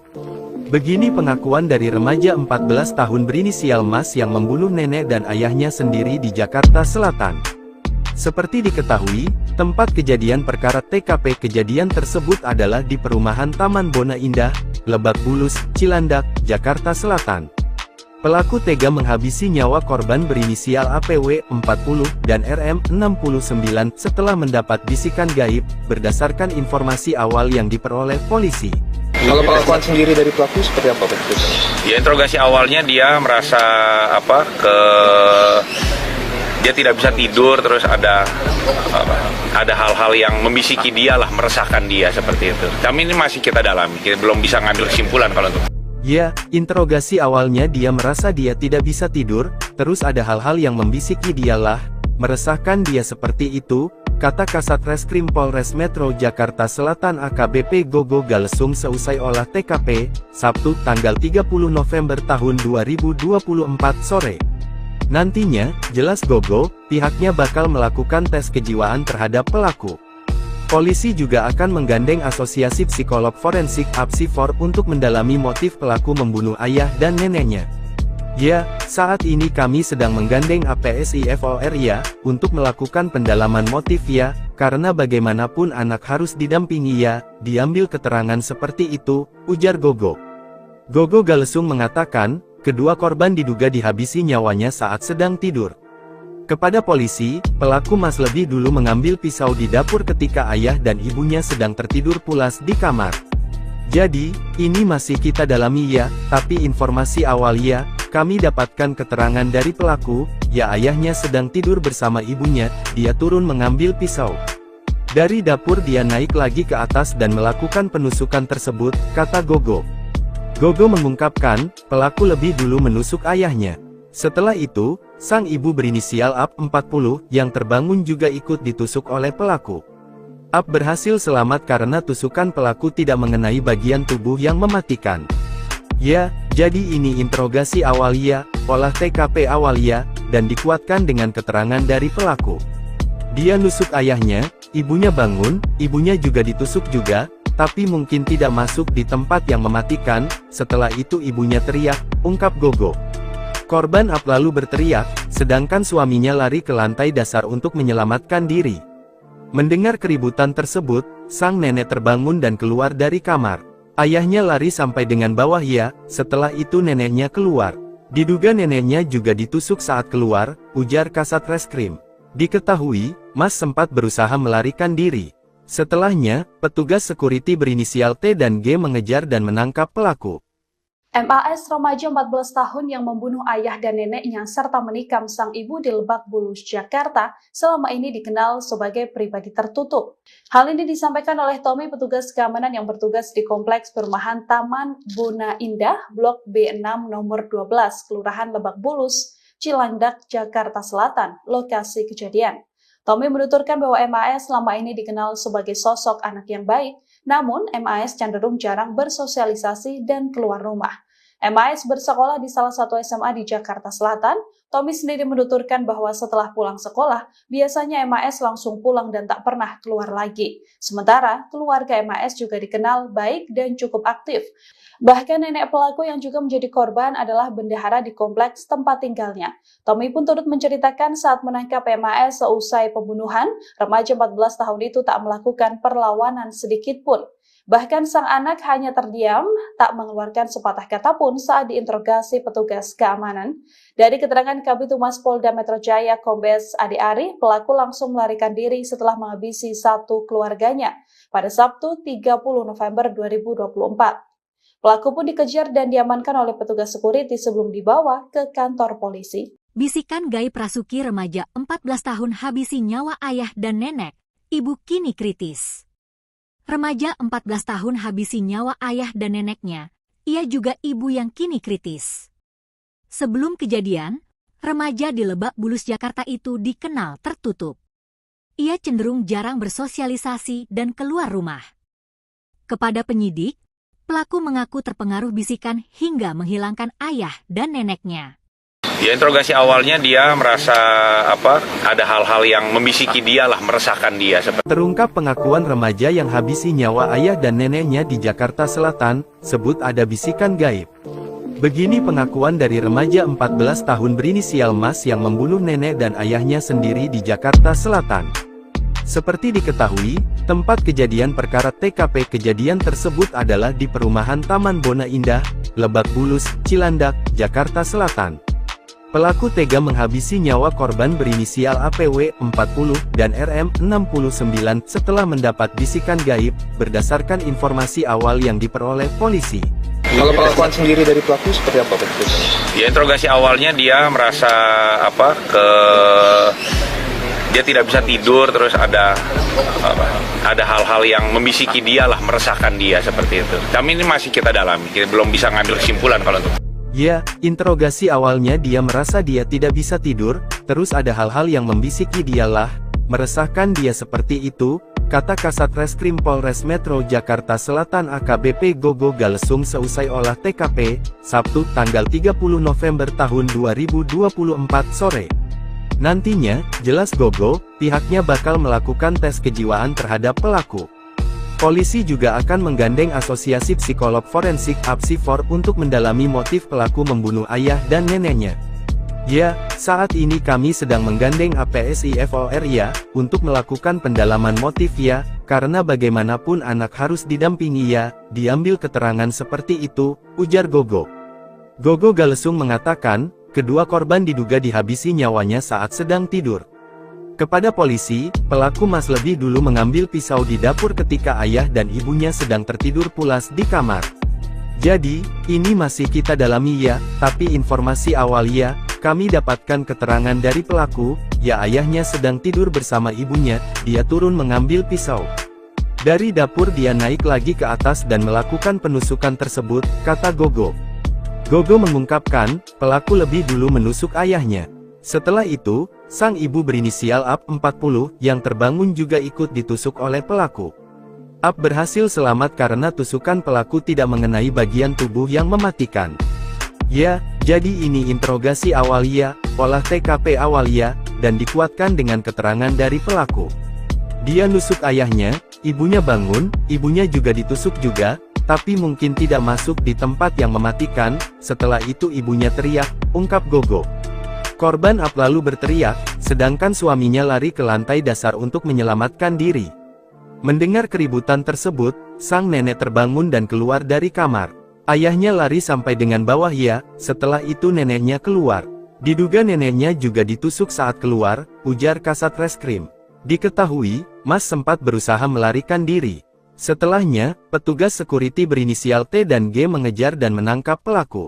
C: Begini pengakuan dari remaja 14 tahun berinisial Mas yang membunuh nenek dan ayahnya sendiri di Jakarta Selatan. Seperti diketahui, tempat kejadian perkara TKP kejadian tersebut adalah di perumahan Taman Bona Indah, Lebak Bulus, Cilandak, Jakarta Selatan. Pelaku tega menghabisi nyawa korban berinisial APW 40 dan RM 69 setelah mendapat bisikan gaib, berdasarkan informasi awal yang diperoleh polisi.
D: Kalau pengakuan sendiri dari pelaku seperti apa Pak?
B: Ya, interogasi awalnya dia merasa dia tidak bisa tidur, terus ada hal-hal yang membisiki dia lah, meresahkan dia seperti itu. Kami ini masih kita dalami, kita belum bisa ngambil kesimpulan kalau itu.
C: Ya, interogasi awalnya dia merasa dia tidak bisa tidur, terus ada hal-hal yang membisiki dialah, meresahkan dia seperti itu, kata Kasat Reskrim Polres Metro Jakarta Selatan AKBP Gogo Galesung seusai olah TKP, Sabtu tanggal 30 November tahun 2024 sore. Nantinya, jelas Gogo, pihaknya bakal melakukan tes kejiwaan terhadap pelaku. Polisi juga akan menggandeng Asosiasi Psikolog Forensik (APSIFOR) untuk mendalami motif pelaku membunuh ayah dan neneknya. Ya, saat ini kami sedang menggandeng APSIFOR ya, untuk melakukan pendalaman motif ya, karena bagaimanapun anak harus didampingi ya, diambil keterangan seperti itu, ujar Gogo. Gogo Galesung mengatakan, kedua korban diduga dihabisi nyawanya saat sedang tidur. Kepada polisi, pelaku Mas lebih dulu mengambil pisau di dapur ketika ayah dan ibunya sedang tertidur pulas di kamar. Jadi, ini masih kita dalami ya, tapi informasi awal ya, kami dapatkan keterangan dari pelaku, ya ayahnya sedang tidur bersama ibunya, dia turun mengambil pisau. Dari dapur dia naik lagi ke atas dan melakukan penusukan tersebut, kata Gogo. Gogo mengungkapkan, pelaku lebih dulu menusuk ayahnya. Setelah itu, sang ibu berinisial AP 40 yang terbangun juga ikut ditusuk oleh pelaku. AP berhasil selamat karena tusukan pelaku tidak mengenai bagian tubuh yang mematikan. Ya, jadi ini interogasi awal ya, olah TKP awal ya, dan dikuatkan dengan keterangan dari pelaku. Dia nusuk ayahnya, ibunya bangun, ibunya juga ditusuk juga, tapi mungkin tidak masuk di tempat yang mematikan, setelah itu ibunya teriak, ungkap Gogo. Korban AP lalu berteriak, sedangkan suaminya lari ke lantai dasar untuk menyelamatkan diri. Mendengar keributan tersebut, sang nenek terbangun dan keluar dari kamar. Ayahnya lari sampai dengan bawah ya, setelah itu neneknya keluar. Diduga neneknya juga ditusuk saat keluar, ujar Kasat Reskrim. Diketahui, Mas sempat berusaha melarikan diri. Setelahnya, petugas security berinisial T dan G mengejar dan menangkap pelaku.
E: MAS remaja 14 tahun yang membunuh ayah dan neneknya serta menikam sang ibu di Lebak Bulus, Jakarta, selama ini dikenal sebagai pribadi tertutup. Hal ini disampaikan oleh Tommy, petugas keamanan yang bertugas di Kompleks Perumahan Taman Bona Indah, Blok B6 nomor 12, Kelurahan Lebak Bulus, Cilandak, Jakarta Selatan, lokasi kejadian. Tommy menuturkan bahwa MAS selama ini dikenal sebagai sosok anak yang baik, namun MAS cenderung jarang bersosialisasi dan keluar rumah. MAS bersekolah di salah satu SMA di Jakarta Selatan. Tommy sendiri menuturkan bahwa setelah pulang sekolah, biasanya MAS langsung pulang dan tak pernah keluar lagi. Sementara, keluarga MAS juga dikenal baik dan cukup aktif. Bahkan nenek pelaku yang juga menjadi korban adalah bendahara di kompleks tempat tinggalnya. Tommy pun turut menceritakan saat menangkap MAS seusai pembunuhan, remaja 14 tahun itu tak melakukan perlawanan sedikit pun. Bahkan sang anak hanya terdiam, tak mengeluarkan sepatah kata pun saat diinterogasi petugas keamanan. Dari keterangan Kabid Humas Polda Metro Jaya Kombes Ade Ari, pelaku langsung melarikan diri setelah menghabisi satu keluarganya pada Sabtu 30 November 2024. Pelaku pun dikejar dan diamankan oleh petugas security sebelum dibawa ke kantor polisi.
A: Bisikan gaib rasuki remaja 14 tahun habisi nyawa ayah dan nenek, ibu kini kritis. Remaja 14 tahun habisi nyawa ayah dan neneknya, ia juga ibu yang kini kritis. Sebelum kejadian, remaja di Lebak Bulus Jakarta itu dikenal tertutup. ia cenderung jarang bersosialisasi dan keluar rumah. Kepada penyidik, pelaku mengaku terpengaruh bisikan hingga menghilangkan ayah dan neneknya.
B: Ya, interogasi awalnya dia merasa ada hal-hal yang membisiki dia lah, meresahkan dia.
C: Terungkap pengakuan remaja yang habisi nyawa ayah dan neneknya di Jakarta Selatan, sebut ada bisikan gaib. Begini pengakuan dari remaja 14 tahun berinisial Mas yang membunuh nenek dan ayahnya sendiri di Jakarta Selatan. Seperti diketahui, tempat kejadian perkara TKP kejadian tersebut adalah di perumahan Taman Bona Indah, Lebak Bulus, Cilandak, Jakarta Selatan. Pelaku tega menghabisi nyawa korban berinisial APW 40 dan RM 69 setelah mendapat bisikan gaib, berdasarkan informasi awal yang diperoleh polisi.
D: Kalau pengakuan sendiri dari pelaku seperti apa Pak?
B: Ya, interogasi awalnya dia merasa dia tidak bisa tidur, terus ada hal-hal yang membisiki dia lah, meresahkan dia seperti itu. Kami ini masih kita dalami, kita belum bisa ngambil kesimpulan kalau itu.
C: Ya, interogasi awalnya dia merasa dia tidak bisa tidur, terus ada hal-hal yang membisiki dialah, meresahkan dia seperti itu, kata Kasat Reskrim Polres Metro Jakarta Selatan AKBP Gogo Galesung seusai olah TKP, Sabtu tanggal 30 November tahun 2024 sore. Nantinya, jelas Gogo, pihaknya bakal melakukan tes kejiwaan terhadap pelaku. Polisi juga akan menggandeng Asosiasi Psikolog Forensik (APSIFOR) untuk mendalami motif pelaku membunuh ayah dan neneknya. Ya, saat ini kami sedang menggandeng APSIFOR ya, untuk melakukan pendalaman motif ya, karena bagaimanapun anak harus didampingi ya, diambil keterangan seperti itu, ujar Gogo. Gogo Galesung mengatakan, kedua korban diduga dihabisi nyawanya saat sedang tidur. Kepada polisi, pelaku Mas lebih dulu mengambil pisau di dapur ketika ayah dan ibunya sedang tertidur pulas di kamar. Jadi, ini masih kita dalami ya, tapi informasi awal ya, kami dapatkan keterangan dari pelaku, ya ayahnya sedang tidur bersama ibunya, dia turun mengambil pisau. Dari dapur dia naik lagi ke atas dan melakukan penusukan tersebut, kata Gogo. Gogo mengungkapkan, pelaku lebih dulu menusuk ayahnya. Setelah itu, sang ibu berinisial AP 40 yang terbangun juga ikut ditusuk oleh pelaku. AP berhasil selamat karena tusukan pelaku tidak mengenai bagian tubuh yang mematikan. Ya, jadi ini interogasi awal ya, olah TKP awal ya, dan dikuatkan dengan keterangan dari pelaku. Dia nusuk ayahnya, ibunya bangun, ibunya juga ditusuk juga, tapi mungkin tidak masuk di tempat yang mematikan, setelah itu ibunya teriak, ungkap Gogo. Korban AP lalu berteriak, sedangkan suaminya lari ke lantai dasar untuk menyelamatkan diri. Mendengar keributan tersebut, sang nenek terbangun dan keluar dari kamar. Ayahnya lari sampai dengan bawah ya, setelah itu neneknya keluar. Diduga neneknya juga ditusuk saat keluar, ujar Kasat Reskrim. Diketahui, Mas sempat berusaha melarikan diri. Setelahnya, petugas sekuriti berinisial T dan G mengejar dan menangkap pelaku.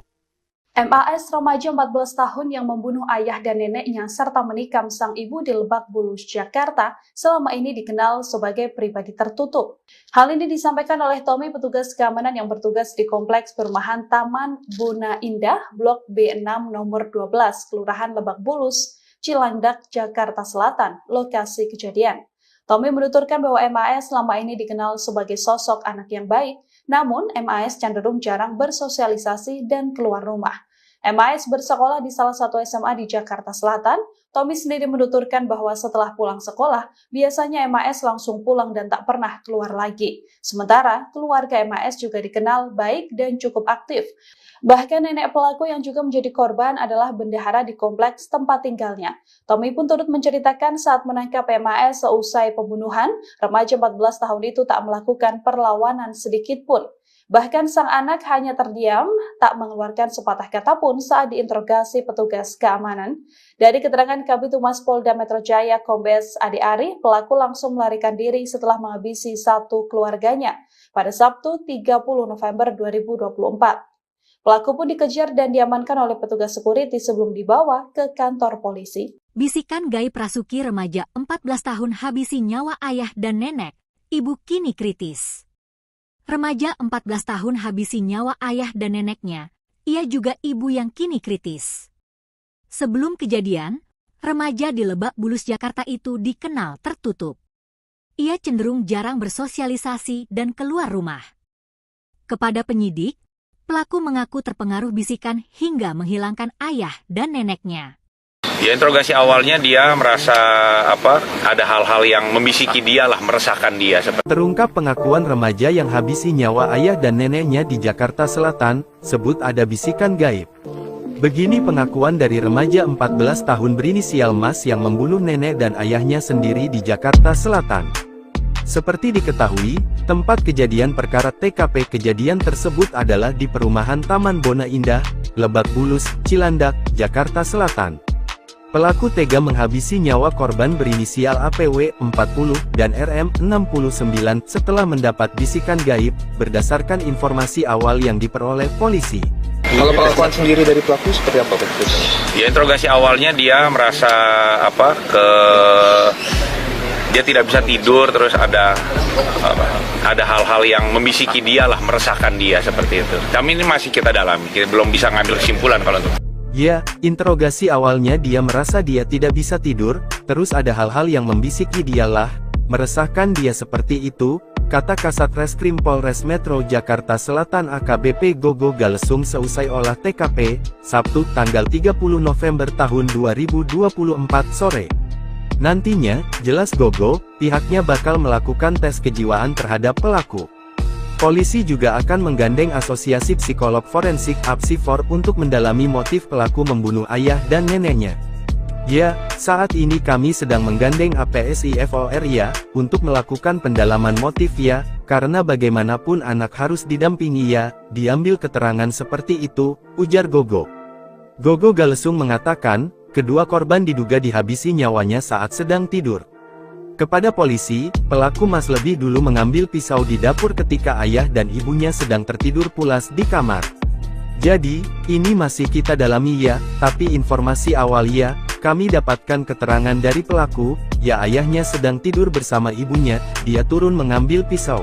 E: MAS remaja 14 tahun yang membunuh ayah dan neneknya serta menikam sang ibu di Lebak Bulus, Jakarta, selama ini dikenal sebagai pribadi tertutup. Hal ini disampaikan oleh Tommy, petugas keamanan yang bertugas di Kompleks Perumahan Taman Bona Indah, Blok B6 nomor 12, Kelurahan Lebak Bulus, Cilandak, Jakarta Selatan, lokasi kejadian. Tommy menuturkan bahwa MAS selama ini dikenal sebagai sosok anak yang baik, namun MAS cenderung jarang bersosialisasi dan keluar rumah. MAS bersekolah di salah satu SMA di Jakarta Selatan. Tommy sendiri menuturkan bahwa setelah pulang sekolah, biasanya MAS langsung pulang dan tak pernah keluar lagi. Sementara, keluarga MAS juga dikenal baik dan cukup aktif. Bahkan nenek pelaku yang juga menjadi korban adalah bendahara di kompleks tempat tinggalnya. Tommy pun turut menceritakan saat menangkap MAS seusai pembunuhan, remaja 14 tahun itu tak melakukan perlawanan sedikit pun. Bahkan sang anak hanya terdiam, tak mengeluarkan sepatah kata pun saat diinterogasi petugas keamanan. Dari keterangan Kabid Humas Polda Metro Jaya Kombes Ade Ari, pelaku langsung melarikan diri setelah menghabisi satu keluarganya pada Sabtu 30 November 2024. Pelaku pun dikejar dan diamankan oleh petugas security sebelum dibawa ke kantor polisi.
A: Bisikan gaib rasuki remaja 14 tahun habisi nyawa ayah dan nenek, ibu kini kritis. Remaja 14 tahun habisi nyawa ayah dan neneknya, ia juga ibu yang kini kritis. Sebelum kejadian, Remaja di Lebak Bulus, Jakarta itu dikenal tertutup. Ia cenderung jarang bersosialisasi dan keluar rumah. Kepada penyidik, pelaku mengaku terpengaruh bisikan hingga menghilangkan ayah dan neneknya.
B: Ya, interogasi awalnya dia merasa ada hal-hal yang membisiki dia lah, meresahkan dia.
C: Terungkap pengakuan remaja yang habisi nyawa ayah dan neneknya di Jakarta Selatan, sebut ada bisikan gaib. Begini pengakuan dari remaja 14 tahun berinisial Mas yang membunuh nenek dan ayahnya sendiri di Jakarta Selatan. Seperti diketahui, tempat kejadian perkara TKP kejadian tersebut adalah di perumahan Taman Bona Indah, Lebak Bulus, Cilandak, Jakarta Selatan. Pelaku tega menghabisi nyawa korban berinisial APW 40 dan RM 69 setelah mendapat bisikan gaib, berdasarkan informasi awal yang diperoleh polisi.
D: Kalau pengakuan sendiri dari pelaku seperti apa Pak?
B: Ya, interogasi awalnya dia merasa dia tidak bisa tidur, terus ada hal-hal yang membisiki dia lah, meresahkan dia seperti itu. Kami ini masih kita dalami, kita belum bisa ngambil kesimpulan kalau itu.
C: Ya, interogasi awalnya dia merasa dia tidak bisa tidur, terus ada hal-hal yang membisiki dialah, meresahkan dia seperti itu, kata Kasat Reskrim Polres Metro Jakarta Selatan AKBP Gogo Galesung seusai olah TKP, Sabtu tanggal 30 November tahun 2024 sore. Nantinya, jelas Gogo, pihaknya bakal melakukan tes kejiwaan terhadap pelaku. Polisi juga akan menggandeng Asosiasi Psikolog Forensik (APSIFOR) untuk mendalami motif pelaku membunuh ayah dan neneknya. Ya, saat ini kami sedang menggandeng APSIFOR ya, untuk melakukan pendalaman motif ya, karena bagaimanapun anak harus didampingi ya, diambil keterangan seperti itu, ujar Gogo. Gogo Galesung mengatakan, kedua korban diduga dihabisi nyawanya saat sedang tidur. Kepada polisi, pelaku Mas lebih dulu mengambil pisau di dapur ketika ayah dan ibunya sedang tertidur pulas di kamar. Jadi, ini masih kita dalami ya, tapi informasi awal ya, kami dapatkan keterangan dari pelaku, ya ayahnya sedang tidur bersama ibunya, dia turun mengambil pisau.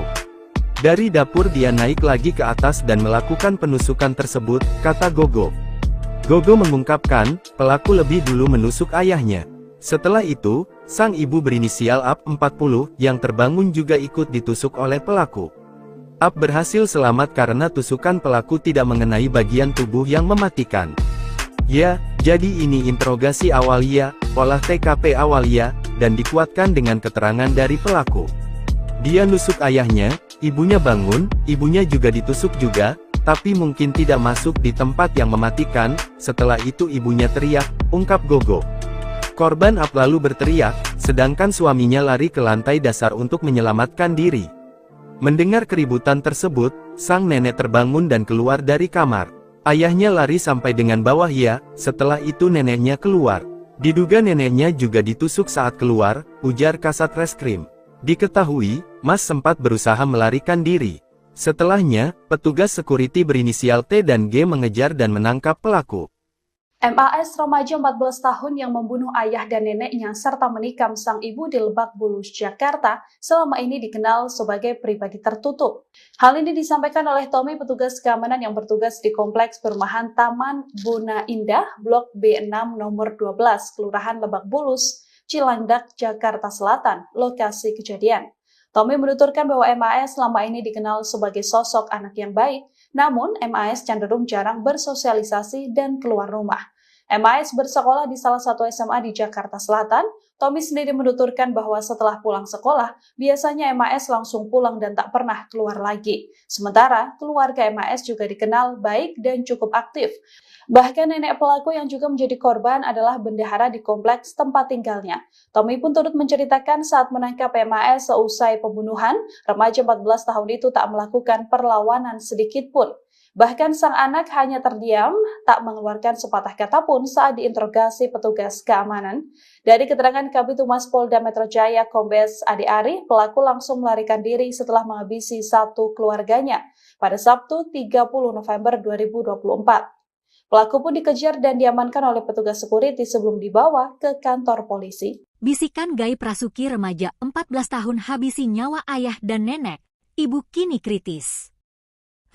C: Dari dapur dia naik lagi ke atas dan melakukan penusukan tersebut, kata Gogo. Gogo mengungkapkan, pelaku lebih dulu menusuk ayahnya. Setelah itu, sang ibu berinisial AP 40, yang terbangun juga ikut ditusuk oleh pelaku. AP berhasil selamat karena tusukan pelaku tidak mengenai bagian tubuh yang mematikan. Ya, jadi ini interogasi awal ya, olah TKP awal ya, dan dikuatkan dengan keterangan dari pelaku. Dia nusuk ayahnya, ibunya bangun, ibunya juga ditusuk juga, tapi mungkin tidak masuk di tempat yang mematikan, setelah itu ibunya teriak, ungkap Gogo. Korban AP lalu berteriak, sedangkan suaminya lari ke lantai dasar untuk menyelamatkan diri. Mendengar keributan tersebut, sang nenek terbangun dan keluar dari kamar. Ayahnya lari sampai dengan bawah ya, setelah itu neneknya keluar. Diduga neneknya juga ditusuk saat keluar, ujar Kasat Reskrim. Diketahui, Mas sempat berusaha melarikan diri. Setelahnya, petugas security berinisial T dan G mengejar dan menangkap pelaku.
E: MAS remaja 14 tahun yang membunuh ayah dan neneknya serta menikam sang ibu di Lebak Bulus, Jakarta, selama ini dikenal sebagai pribadi tertutup. Hal ini disampaikan oleh Tommy, petugas keamanan yang bertugas di Kompleks Perumahan Taman Bona Indah, Blok B6 nomor 12, Kelurahan Lebak Bulus, Cilandak, Jakarta Selatan, lokasi kejadian. Tommy menuturkan bahwa MAS selama ini dikenal sebagai sosok anak yang baik, namun MAS cenderung jarang bersosialisasi dan keluar rumah. MAS bersekolah di salah satu SMA di Jakarta Selatan. Tommy sendiri menuturkan bahwa setelah pulang sekolah, biasanya MAS langsung pulang dan tak pernah keluar lagi. Sementara, keluarga MAS juga dikenal baik dan cukup aktif. Bahkan nenek pelaku yang juga menjadi korban adalah bendahara di kompleks tempat tinggalnya. Tommy pun turut menceritakan saat menangkap MAS seusai pembunuhan, remaja 14 tahun itu tak melakukan perlawanan sedikit pun. Bahkan sang anak hanya terdiam, tak mengeluarkan sepatah kata pun saat diinterogasi petugas keamanan. Dari keterangan Kabid Humas Polda Metro Jaya Kombes Ade Ari, pelaku langsung melarikan diri setelah menghabisi satu keluarganya pada Sabtu 30 November 2024. Pelaku pun dikejar dan diamankan oleh petugas security sebelum dibawa ke kantor polisi.
A: Bisikan gaib rasuki remaja 14 tahun habisi nyawa ayah dan nenek, ibu kini kritis.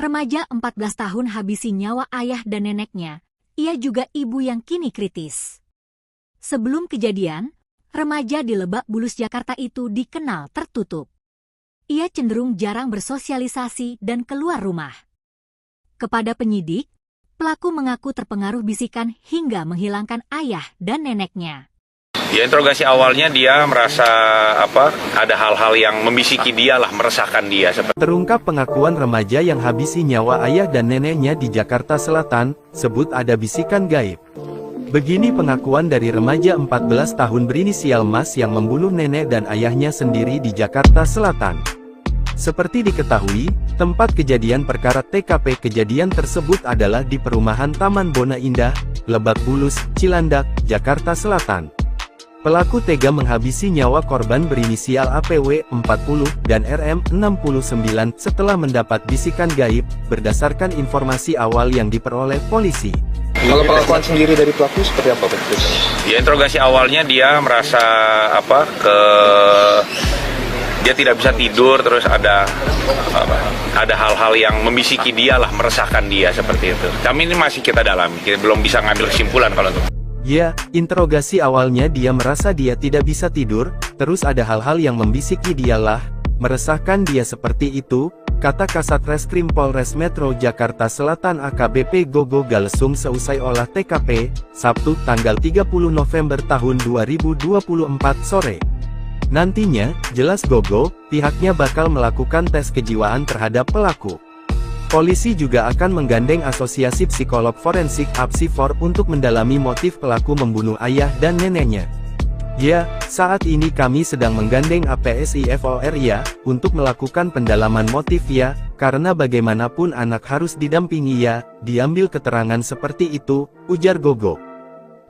A: Remaja 14 tahun habisi nyawa ayah dan neneknya, ia juga ibu yang kini kritis. Sebelum kejadian, remaja di Lebak Bulus, Jakarta itu dikenal tertutup. Ia cenderung jarang bersosialisasi dan keluar rumah. Kepada penyidik, pelaku mengaku terpengaruh bisikan hingga menghilangkan ayah dan neneknya.
B: Ya, interogasi awalnya dia merasa ada hal-hal yang membisiki dia lah, meresahkan dia.
C: Terungkap pengakuan remaja yang habisi nyawa ayah dan neneknya di Jakarta Selatan, sebut ada bisikan gaib. Begini pengakuan dari remaja 14 tahun berinisial Mas yang membunuh nenek dan ayahnya sendiri di Jakarta Selatan. Seperti diketahui, tempat kejadian perkara TKP kejadian tersebut adalah di perumahan Taman Bona Indah, Lebak Bulus, Cilandak, Jakarta Selatan. Pelaku tega menghabisi nyawa korban berinisial APW 40 dan RM 69 setelah mendapat bisikan gaib, berdasarkan informasi awal yang diperoleh polisi.
D: Kalau pengakuan sendiri dari pelaku seperti apa Pak?
B: Ya, interogasi awalnya dia merasa dia tidak bisa tidur, terus ada hal-hal yang membisiki dia lah, meresahkan dia seperti itu. Kami ini masih kita dalami, kita belum bisa ngambil kesimpulan kalau itu.
C: Ya, interogasi awalnya dia merasa dia tidak bisa tidur, terus ada hal-hal yang membisiki dialah, meresahkan dia seperti itu, kata Kasat Reskrim Polres Metro Jakarta Selatan AKBP Gogo Galesung seusai olah TKP, Sabtu tanggal 30 November tahun 2024 sore. Nantinya, jelas Gogo, pihaknya bakal melakukan tes kejiwaan terhadap pelaku. Polisi juga akan menggandeng Asosiasi Psikolog Forensik (APSIFOR) untuk mendalami motif pelaku membunuh ayah dan neneknya. Ya, saat ini kami sedang menggandeng APSIFOR ya, untuk melakukan pendalaman motif ya, karena bagaimanapun anak harus didampingi ya, diambil keterangan seperti itu, ujar Gogo.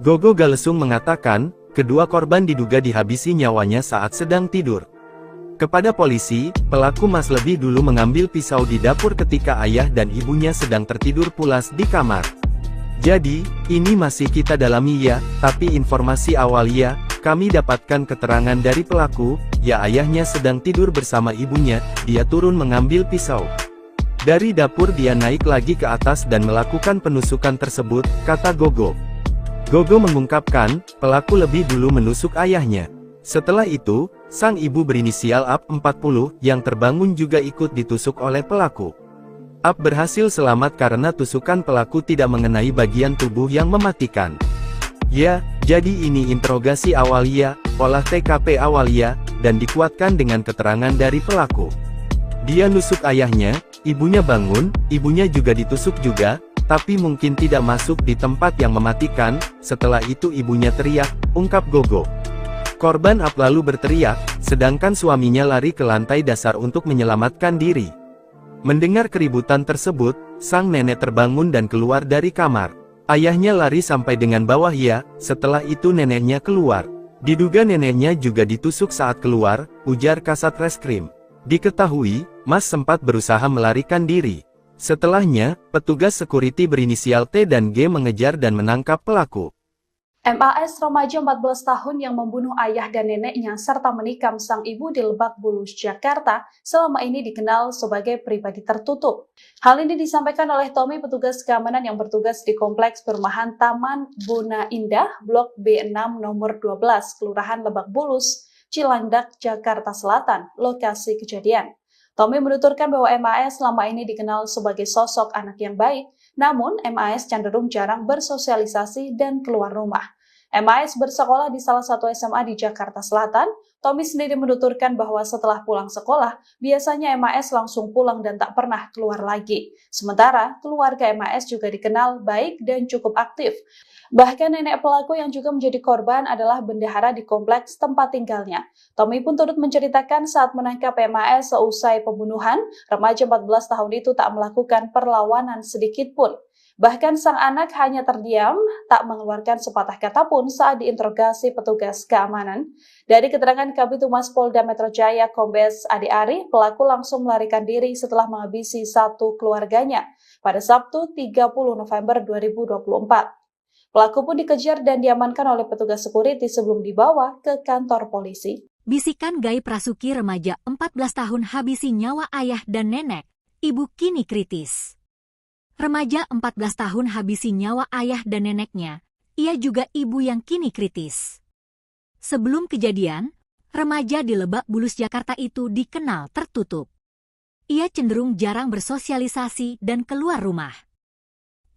C: Gogo Galesung mengatakan, kedua korban diduga dihabisi nyawanya saat sedang tidur. Kepada polisi, pelaku Mas lebih dulu mengambil pisau di dapur ketika ayah dan ibunya sedang tertidur pulas di kamar. Jadi, ini masih kita dalami ya, tapi informasi awal ya, kami dapatkan keterangan dari pelaku, ya ayahnya sedang tidur bersama ibunya, dia turun mengambil pisau. Dari dapur dia naik lagi ke atas dan melakukan penusukan tersebut, kata Gogo. Gogo mengungkapkan, pelaku lebih dulu menusuk ayahnya. Setelah itu, sang ibu berinisial AP 40 yang terbangun juga ikut ditusuk oleh pelaku. AP berhasil selamat karena tusukan pelaku tidak mengenai bagian tubuh yang mematikan. Ya, jadi ini interogasi awal ya, olah TKP awal ya, dan dikuatkan dengan keterangan dari pelaku. Dia nusuk ayahnya, ibunya bangun, ibunya juga ditusuk juga, tapi mungkin tidak masuk di tempat yang mematikan. Setelah itu ibunya teriak, ungkap Gogo. Korban AP lalu berteriak, sedangkan suaminya lari ke lantai dasar untuk menyelamatkan diri. Mendengar keributan tersebut, sang nenek terbangun dan keluar dari kamar. Ayahnya lari sampai dengan bawah ya, setelah itu neneknya keluar. Diduga neneknya juga ditusuk saat keluar, ujar Kasat Reskrim. Diketahui, Mas sempat berusaha melarikan diri. Setelahnya, petugas security berinisial T dan G mengejar dan menangkap pelaku.
E: MAS remaja 14 tahun yang membunuh ayah dan neneknya serta menikam sang ibu di Lebak Bulus, Jakarta, selama ini dikenal sebagai pribadi tertutup. Hal ini disampaikan oleh Tommy, petugas keamanan yang bertugas di Kompleks Perumahan Taman Bona Indah, Blok B6 nomor 12, Kelurahan Lebak Bulus, Cilandak, Jakarta Selatan, lokasi kejadian. Tommy menuturkan bahwa MAS selama ini dikenal sebagai sosok anak yang baik, namun MAS cenderung jarang bersosialisasi dan keluar rumah. MAS bersekolah di salah satu SMA di Jakarta Selatan. Tommy sendiri menuturkan bahwa setelah pulang sekolah, biasanya MAS langsung pulang dan tak pernah keluar lagi. Sementara, keluarga MAS juga dikenal baik dan cukup aktif. Bahkan nenek pelaku yang juga menjadi korban adalah bendahara di kompleks tempat tinggalnya. Tommy pun turut menceritakan saat menangkap MAS seusai pembunuhan, remaja 14 tahun itu tak melakukan perlawanan sedikit pun. Bahkan sang anak hanya terdiam, tak mengeluarkan sepatah kata pun saat diinterogasi petugas keamanan. Dari keterangan Kabid Humas Polda Metro Jaya Kombes Ade Ari, pelaku langsung melarikan diri setelah menghabisi satu keluarganya pada Sabtu 30 November 2024. Pelaku pun dikejar dan diamankan oleh petugas security sebelum dibawa ke kantor polisi.
A: Bisikan gaib rasuki remaja 14 tahun habisi nyawa ayah dan nenek, ibu kini kritis. Remaja 14 tahun habisi nyawa ayah dan neneknya. ia juga ibu yang kini kritis. Sebelum kejadian, remaja di Lebak Bulus, Jakarta itu dikenal tertutup. Ia cenderung jarang bersosialisasi dan keluar rumah.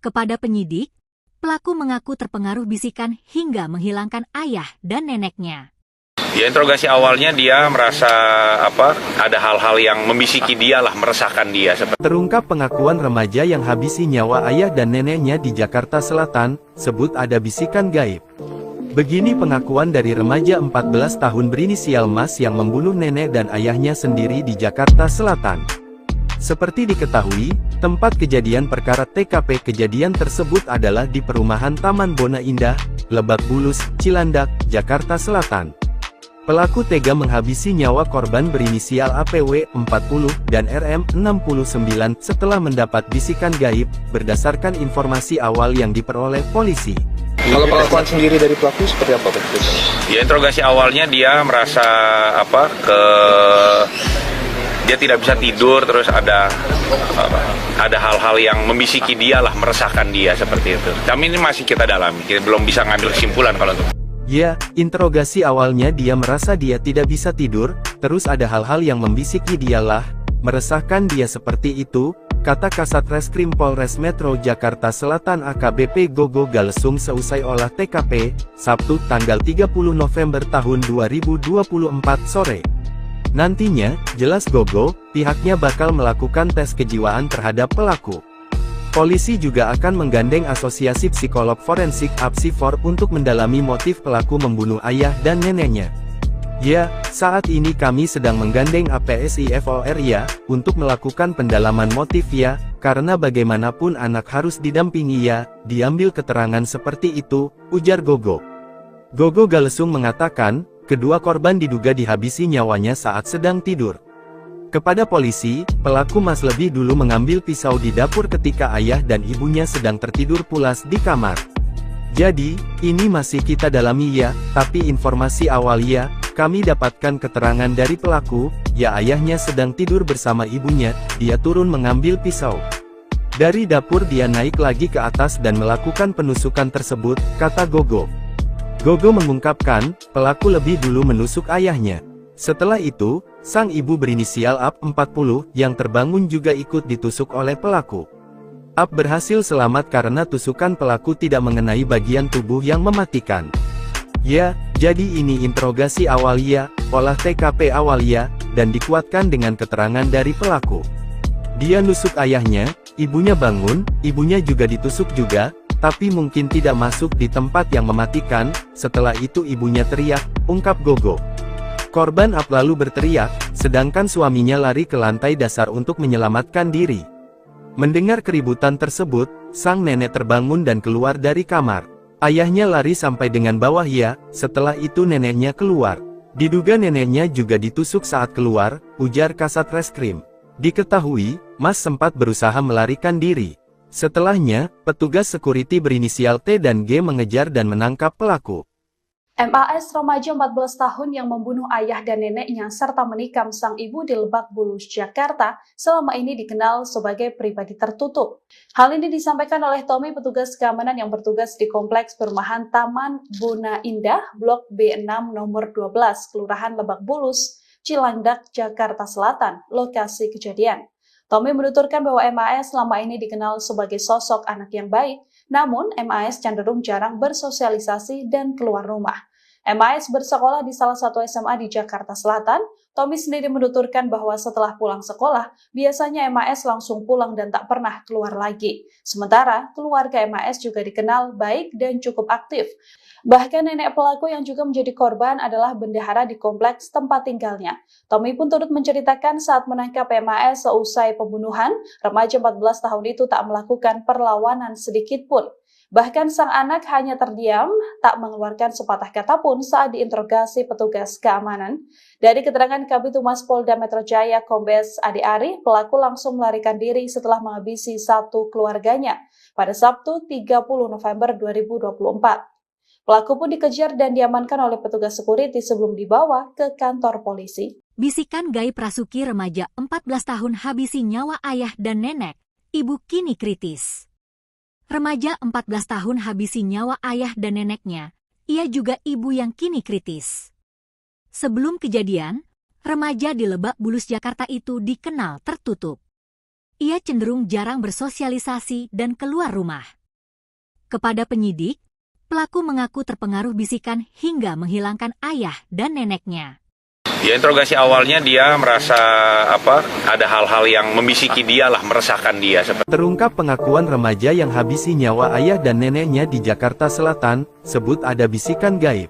A: Kepada penyidik, pelaku mengaku terpengaruh bisikan hingga menghilangkan ayah dan neneknya.
B: Ya, interogasi awalnya dia merasa ada hal-hal yang membisiki dia lah, meresahkan dia.
C: Terungkap pengakuan remaja yang habisi nyawa ayah dan neneknya di Jakarta Selatan, sebut ada bisikan gaib. Begini pengakuan dari remaja 14 tahun berinisial Mas yang membunuh nenek dan ayahnya sendiri di Jakarta Selatan. Seperti diketahui, tempat kejadian perkara TKP kejadian tersebut adalah di perumahan Taman Bona Indah, Lebak Bulus, Cilandak, Jakarta Selatan. Pelaku tega menghabisi nyawa korban berinisial APW 40 dan RM 69 setelah mendapat bisikan gaib, berdasarkan informasi awal yang diperoleh polisi.
D: Kalau pengakuan sendiri dari pelaku seperti apa Pak?
B: Ya, interogasi awalnya dia merasa dia tidak bisa tidur, terus ada hal-hal yang membisiki dia lah, meresahkan dia seperti itu. Kami ini masih kita dalami, kita belum bisa ngambil kesimpulan kalau itu.
C: Ya, interogasi awalnya dia merasa dia tidak bisa tidur, terus ada hal-hal yang membisiki dialah, meresahkan dia seperti itu, kata Kasat Reskrim Polres Metro Jakarta Selatan AKBP Gogo Galesung seusai olah TKP, Sabtu tanggal 30 November tahun 2024 sore. Nantinya, jelas Gogo, pihaknya bakal melakukan tes kejiwaan terhadap pelaku. Polisi juga akan menggandeng Asosiasi Psikolog Forensik (APSIFOR) untuk mendalami motif pelaku membunuh ayah dan neneknya. Ya, saat ini kami sedang menggandeng APSIFOR ya, untuk melakukan pendalaman motif ya, karena bagaimanapun anak harus didampingi ya, diambil keterangan seperti itu, ujar Gogo. Gogo Galesung mengatakan, kedua korban diduga dihabisi nyawanya saat sedang tidur. Kepada polisi, pelaku Mas lebih dulu mengambil pisau di dapur ketika ayah dan ibunya sedang tertidur pulas di kamar. Jadi, ini masih kita dalami ya, tapi informasi awal ya, kami dapatkan keterangan dari pelaku, ya ayahnya sedang tidur bersama ibunya, dia turun mengambil pisau. Dari dapur dia naik lagi ke atas dan melakukan penusukan tersebut, kata Gogo. Gogo mengungkapkan, pelaku lebih dulu menusuk ayahnya. Setelah itu, sang ibu berinisial AP 40 yang terbangun juga ikut ditusuk oleh pelaku. AP berhasil selamat karena tusukan pelaku tidak mengenai bagian tubuh yang mematikan. Ya, jadi ini interogasi awal ya, olah TKP awal ya, dan dikuatkan dengan keterangan dari pelaku. Dia nusuk ayahnya, ibunya bangun, ibunya juga ditusuk juga, tapi mungkin tidak masuk di tempat yang mematikan. Setelah itu ibunya teriak, ungkap Gogo. Korban AP lalu berteriak, sedangkan suaminya lari ke lantai dasar untuk menyelamatkan diri. Mendengar keributan tersebut, sang nenek terbangun dan keluar dari kamar. Ayahnya lari sampai dengan bawah ya, setelah itu neneknya keluar. Diduga neneknya juga ditusuk saat keluar, ujar Kasat Reskrim. Diketahui, Mas sempat berusaha melarikan diri. Setelahnya, petugas sekuriti berinisial T dan G mengejar dan menangkap pelaku.
E: MAS remaja 14 tahun yang membunuh ayah dan neneknya serta menikam sang ibu di Lebak Bulus, Jakarta, selama ini dikenal sebagai pribadi tertutup. Hal ini disampaikan oleh Tommy, petugas keamanan yang bertugas di Kompleks Perumahan Taman Bona Indah, Blok B6 nomor 12, Kelurahan Lebak Bulus, Cilandak, Jakarta Selatan, lokasi kejadian. Tommy menuturkan bahwa MAS selama ini dikenal sebagai sosok anak yang baik, namun MAS cenderung jarang bersosialisasi dan keluar rumah. MAS bersekolah di salah satu SMA di Jakarta Selatan. Tommy sendiri menuturkan bahwa setelah pulang sekolah, biasanya MAS langsung pulang dan tak pernah keluar lagi. Sementara, keluarga MAS juga dikenal baik dan cukup aktif. Bahkan nenek pelaku yang juga menjadi korban adalah bendahara di kompleks tempat tinggalnya. Tommy pun turut menceritakan saat menangkap MAS seusai pembunuhan, remaja 14 tahun itu tak melakukan perlawanan sedikit pun. Bahkan sang anak hanya terdiam, tak mengeluarkan sepatah kata pun saat diinterogasi petugas keamanan. Dari keterangan Kabid Humas Polda Metro Jaya Kombes Ade Ari, pelaku langsung melarikan diri setelah menghabisi satu keluarganya pada Sabtu 30 November 2024. Pelaku pun dikejar dan diamankan oleh petugas sekuriti sebelum dibawa ke kantor polisi.
A: Bisikan gaib rasuki remaja 14 tahun habisi nyawa ayah dan nenek, ibu kini kritis. Remaja 14 tahun habisi nyawa ayah dan neneknya. Ia juga ibu yang kini kritis. Sebelum kejadian, remaja di Lebak Bulus, Jakarta itu dikenal tertutup. Ia cenderung jarang bersosialisasi dan keluar rumah. Kepada penyidik, pelaku mengaku terpengaruh bisikan hingga menghilangkan ayah dan neneknya.
B: Ya, interogasi awalnya dia merasa ada hal-hal yang membisiki dia lah, meresahkan dia.
C: Terungkap pengakuan remaja yang habisi nyawa ayah dan neneknya di Jakarta Selatan, sebut ada bisikan gaib.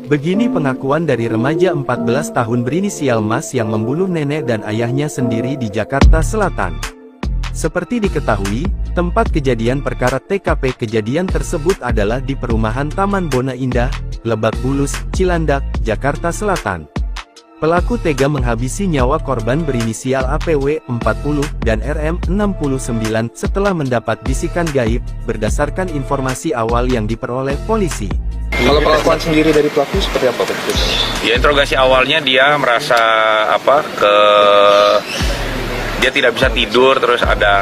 C: Begini pengakuan dari remaja 14 tahun berinisial Mas yang membunuh nenek dan ayahnya sendiri di Jakarta Selatan. Seperti diketahui, tempat kejadian perkara TKP kejadian tersebut adalah di perumahan Taman Bona Indah, Lebak Bulus, Cilandak, Jakarta Selatan. Pelaku tega menghabisi nyawa korban berinisial APW 40 dan RM 69 setelah mendapat bisikan gaib, berdasarkan informasi awal yang diperoleh polisi.
D: Kalau pengakuan sendiri dari pelaku seperti apa Pak?
B: Ya, interogasi awalnya dia merasa dia tidak bisa tidur, terus ada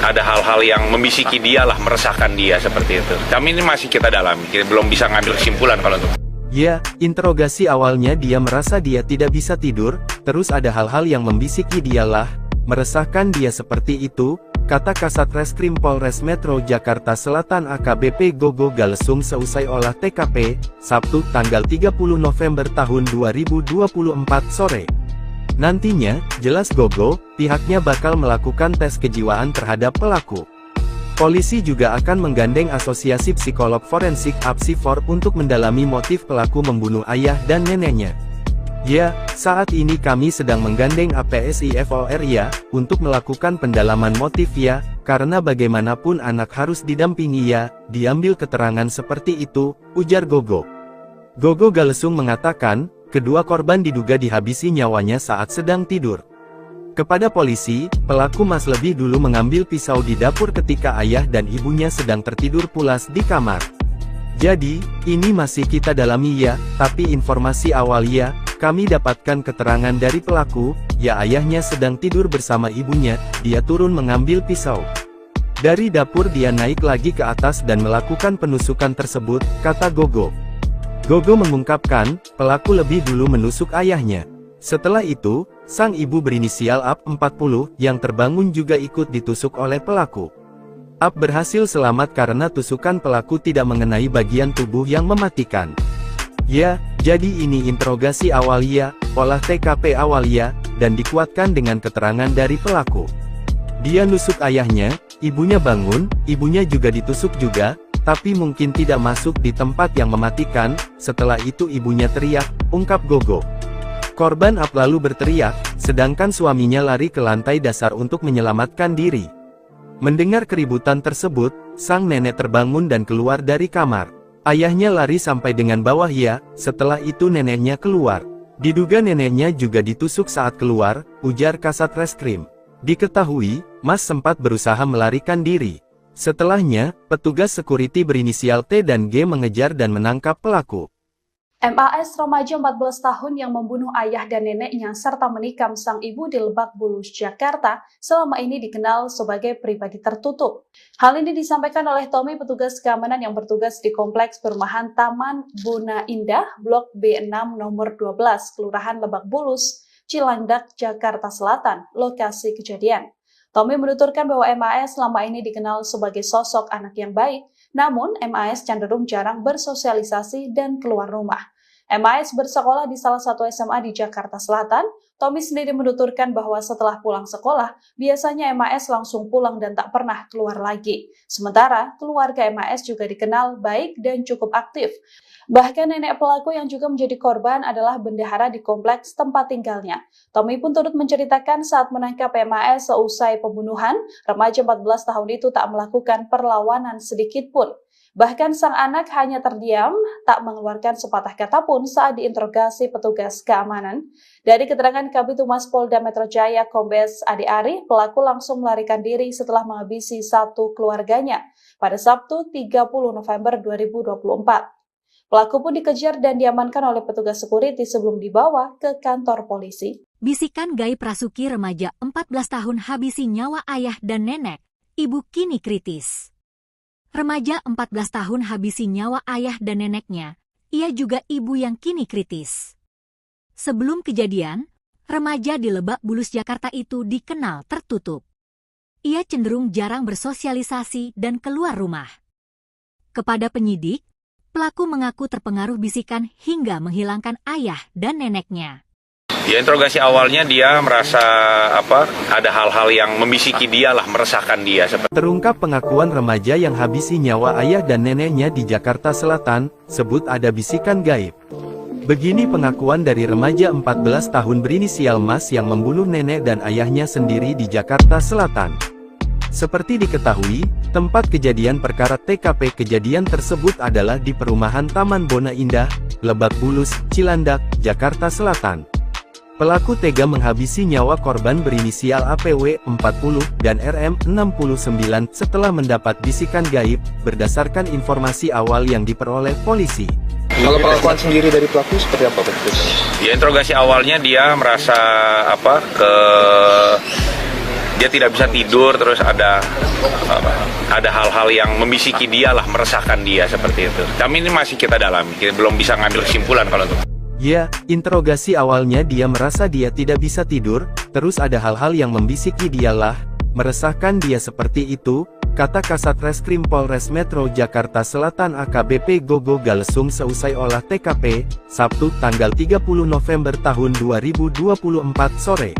B: hal-hal yang membisiki dia lah, meresahkan dia seperti itu. Kami ini masih kita dalami, kita belum bisa ngambil kesimpulan kalau itu.
C: Ya, interogasi awalnya dia merasa dia tidak bisa tidur, terus ada hal-hal yang membisiki dialah, meresahkan dia seperti itu, kata Kasat Reskrim Polres Metro Jakarta Selatan AKBP Gogo Galesung seusai olah TKP, Sabtu tanggal 30 November tahun 2024 sore. Nantinya, jelas Gogo, pihaknya bakal melakukan tes kejiwaan terhadap pelaku. Polisi juga akan menggandeng Asosiasi Psikolog Forensik APSIFOR untuk mendalami motif pelaku membunuh ayah dan neneknya. Ya, saat ini kami sedang menggandeng APSIFOR ya, untuk melakukan pendalaman motif ya, karena bagaimanapun anak harus didampingi ya, diambil keterangan seperti itu, ujar Gogo. Gogo Galesung mengatakan, kedua korban diduga dihabisi nyawanya saat sedang tidur. Kepada polisi, pelaku Mas lebih dulu mengambil pisau di dapur ketika ayah dan ibunya sedang tertidur pulas di kamar. Jadi, ini masih kita dalami ya, tapi informasi awal ya, kami dapatkan keterangan dari pelaku, ya ayahnya sedang tidur bersama ibunya, dia turun mengambil pisau. Dari dapur dia naik lagi ke atas dan melakukan penusukan tersebut, kata Gogo. Gogo mengungkapkan, pelaku lebih dulu menusuk ayahnya. Setelah itu, sang ibu berinisial AP 40 yang terbangun juga ikut ditusuk oleh pelaku. AP berhasil selamat karena tusukan pelaku tidak mengenai bagian tubuh yang mematikan. Ya, jadi ini interogasi awal ya, olah TKP awal ya, dan dikuatkan dengan keterangan dari pelaku. Dia nusuk ayahnya, ibunya bangun, ibunya juga ditusuk juga, tapi mungkin tidak masuk di tempat yang mematikan, setelah itu ibunya teriak, ungkap Gogo. Korban AP lalu berteriak, sedangkan suaminya lari ke lantai dasar untuk menyelamatkan diri. Mendengar keributan tersebut, sang nenek terbangun dan keluar dari kamar. Ayahnya lari sampai dengan bawah ya, setelah itu neneknya keluar. Diduga neneknya juga ditusuk saat keluar, ujar Kasat Reskrim. Diketahui, Mas sempat berusaha melarikan diri. Setelahnya, petugas sekuriti berinisial T dan G mengejar dan menangkap pelaku.
E: MAS remaja 14 tahun yang membunuh ayah dan neneknya serta menikam sang ibu di Lebak Bulus, Jakarta, selama ini dikenal sebagai pribadi tertutup. Hal ini disampaikan oleh Tommy, petugas keamanan yang bertugas di Kompleks Perumahan Taman Bona Indah, Blok B6 nomor 12, Kelurahan Lebak Bulus, Cilandak, Jakarta Selatan, lokasi kejadian. Tommy menuturkan bahwa MAS selama ini dikenal sebagai sosok anak yang baik, namun MAS cenderung jarang bersosialisasi dan keluar rumah. MAS bersekolah di salah satu SMA di Jakarta Selatan. Tommy sendiri menuturkan bahwa setelah pulang sekolah, biasanya MAS langsung pulang dan tak pernah keluar lagi. Sementara, keluarga MAS juga dikenal baik dan cukup aktif. Bahkan nenek pelaku yang juga menjadi korban adalah bendahara di kompleks tempat tinggalnya. Tommy pun turut menceritakan saat menangkap MAS seusai pembunuhan, remaja 14 tahun itu tak melakukan perlawanan sedikit pun. Bahkan sang anak hanya terdiam, tak mengeluarkan sepatah kata pun saat diinterogasi petugas keamanan. Dari keterangan Kabid Humas Polda Metro Jaya Kombes Ade Ari, pelaku langsung melarikan diri setelah menghabisi satu keluarganya pada Sabtu 30 November 2024. Pelaku pun dikejar dan diamankan oleh petugas sekuriti sebelum dibawa ke kantor polisi.
A: Bisikan gaib rasuki remaja 14 tahun habisi nyawa ayah dan nenek. ibu kini kritis. Remaja 14 tahun habisi nyawa ayah dan neneknya, ia juga ibu yang kini kritis. Sebelum kejadian, remaja di Lebak Bulus, Jakarta itu dikenal tertutup. Ia cenderung jarang bersosialisasi dan keluar rumah. Kepada penyidik, pelaku mengaku terpengaruh bisikan hingga menghilangkan ayah dan neneknya.
B: Ya, interogasi awalnya dia merasa ada hal-hal yang membisiki dia lah, meresahkan dia.
C: Terungkap pengakuan remaja yang habisi nyawa ayah dan neneknya di Jakarta Selatan, sebut ada bisikan gaib. Begini pengakuan dari remaja 14 tahun berinisial Mas yang membunuh nenek dan ayahnya sendiri di Jakarta Selatan. Seperti diketahui, tempat kejadian perkara TKP kejadian tersebut adalah di perumahan Taman Bona Indah, Lebak Bulus, Cilandak, Jakarta Selatan. Pelaku tega menghabisi nyawa korban berinisial APW 40 dan RM 69 setelah mendapat bisikan gaib, berdasarkan informasi awal yang diperoleh polisi.
D: Kalau pengakuan sendiri dari pelaku seperti apa Pak?
B: Ya, interogasi awalnya dia merasa dia tidak bisa tidur, terus ada hal-hal yang membisiki dia lah, meresahkan dia seperti itu. Kami ini masih kita dalami, kita belum bisa ngambil kesimpulan kalau itu.
C: Ya, interogasi awalnya dia merasa dia tidak bisa tidur, terus ada hal-hal yang membisiki dialah, meresahkan dia seperti itu, kata Kasat Reskrim Polres Metro Jakarta Selatan AKBP Gogo Galesung seusai olah TKP, Sabtu tanggal 30 November tahun 2024 sore.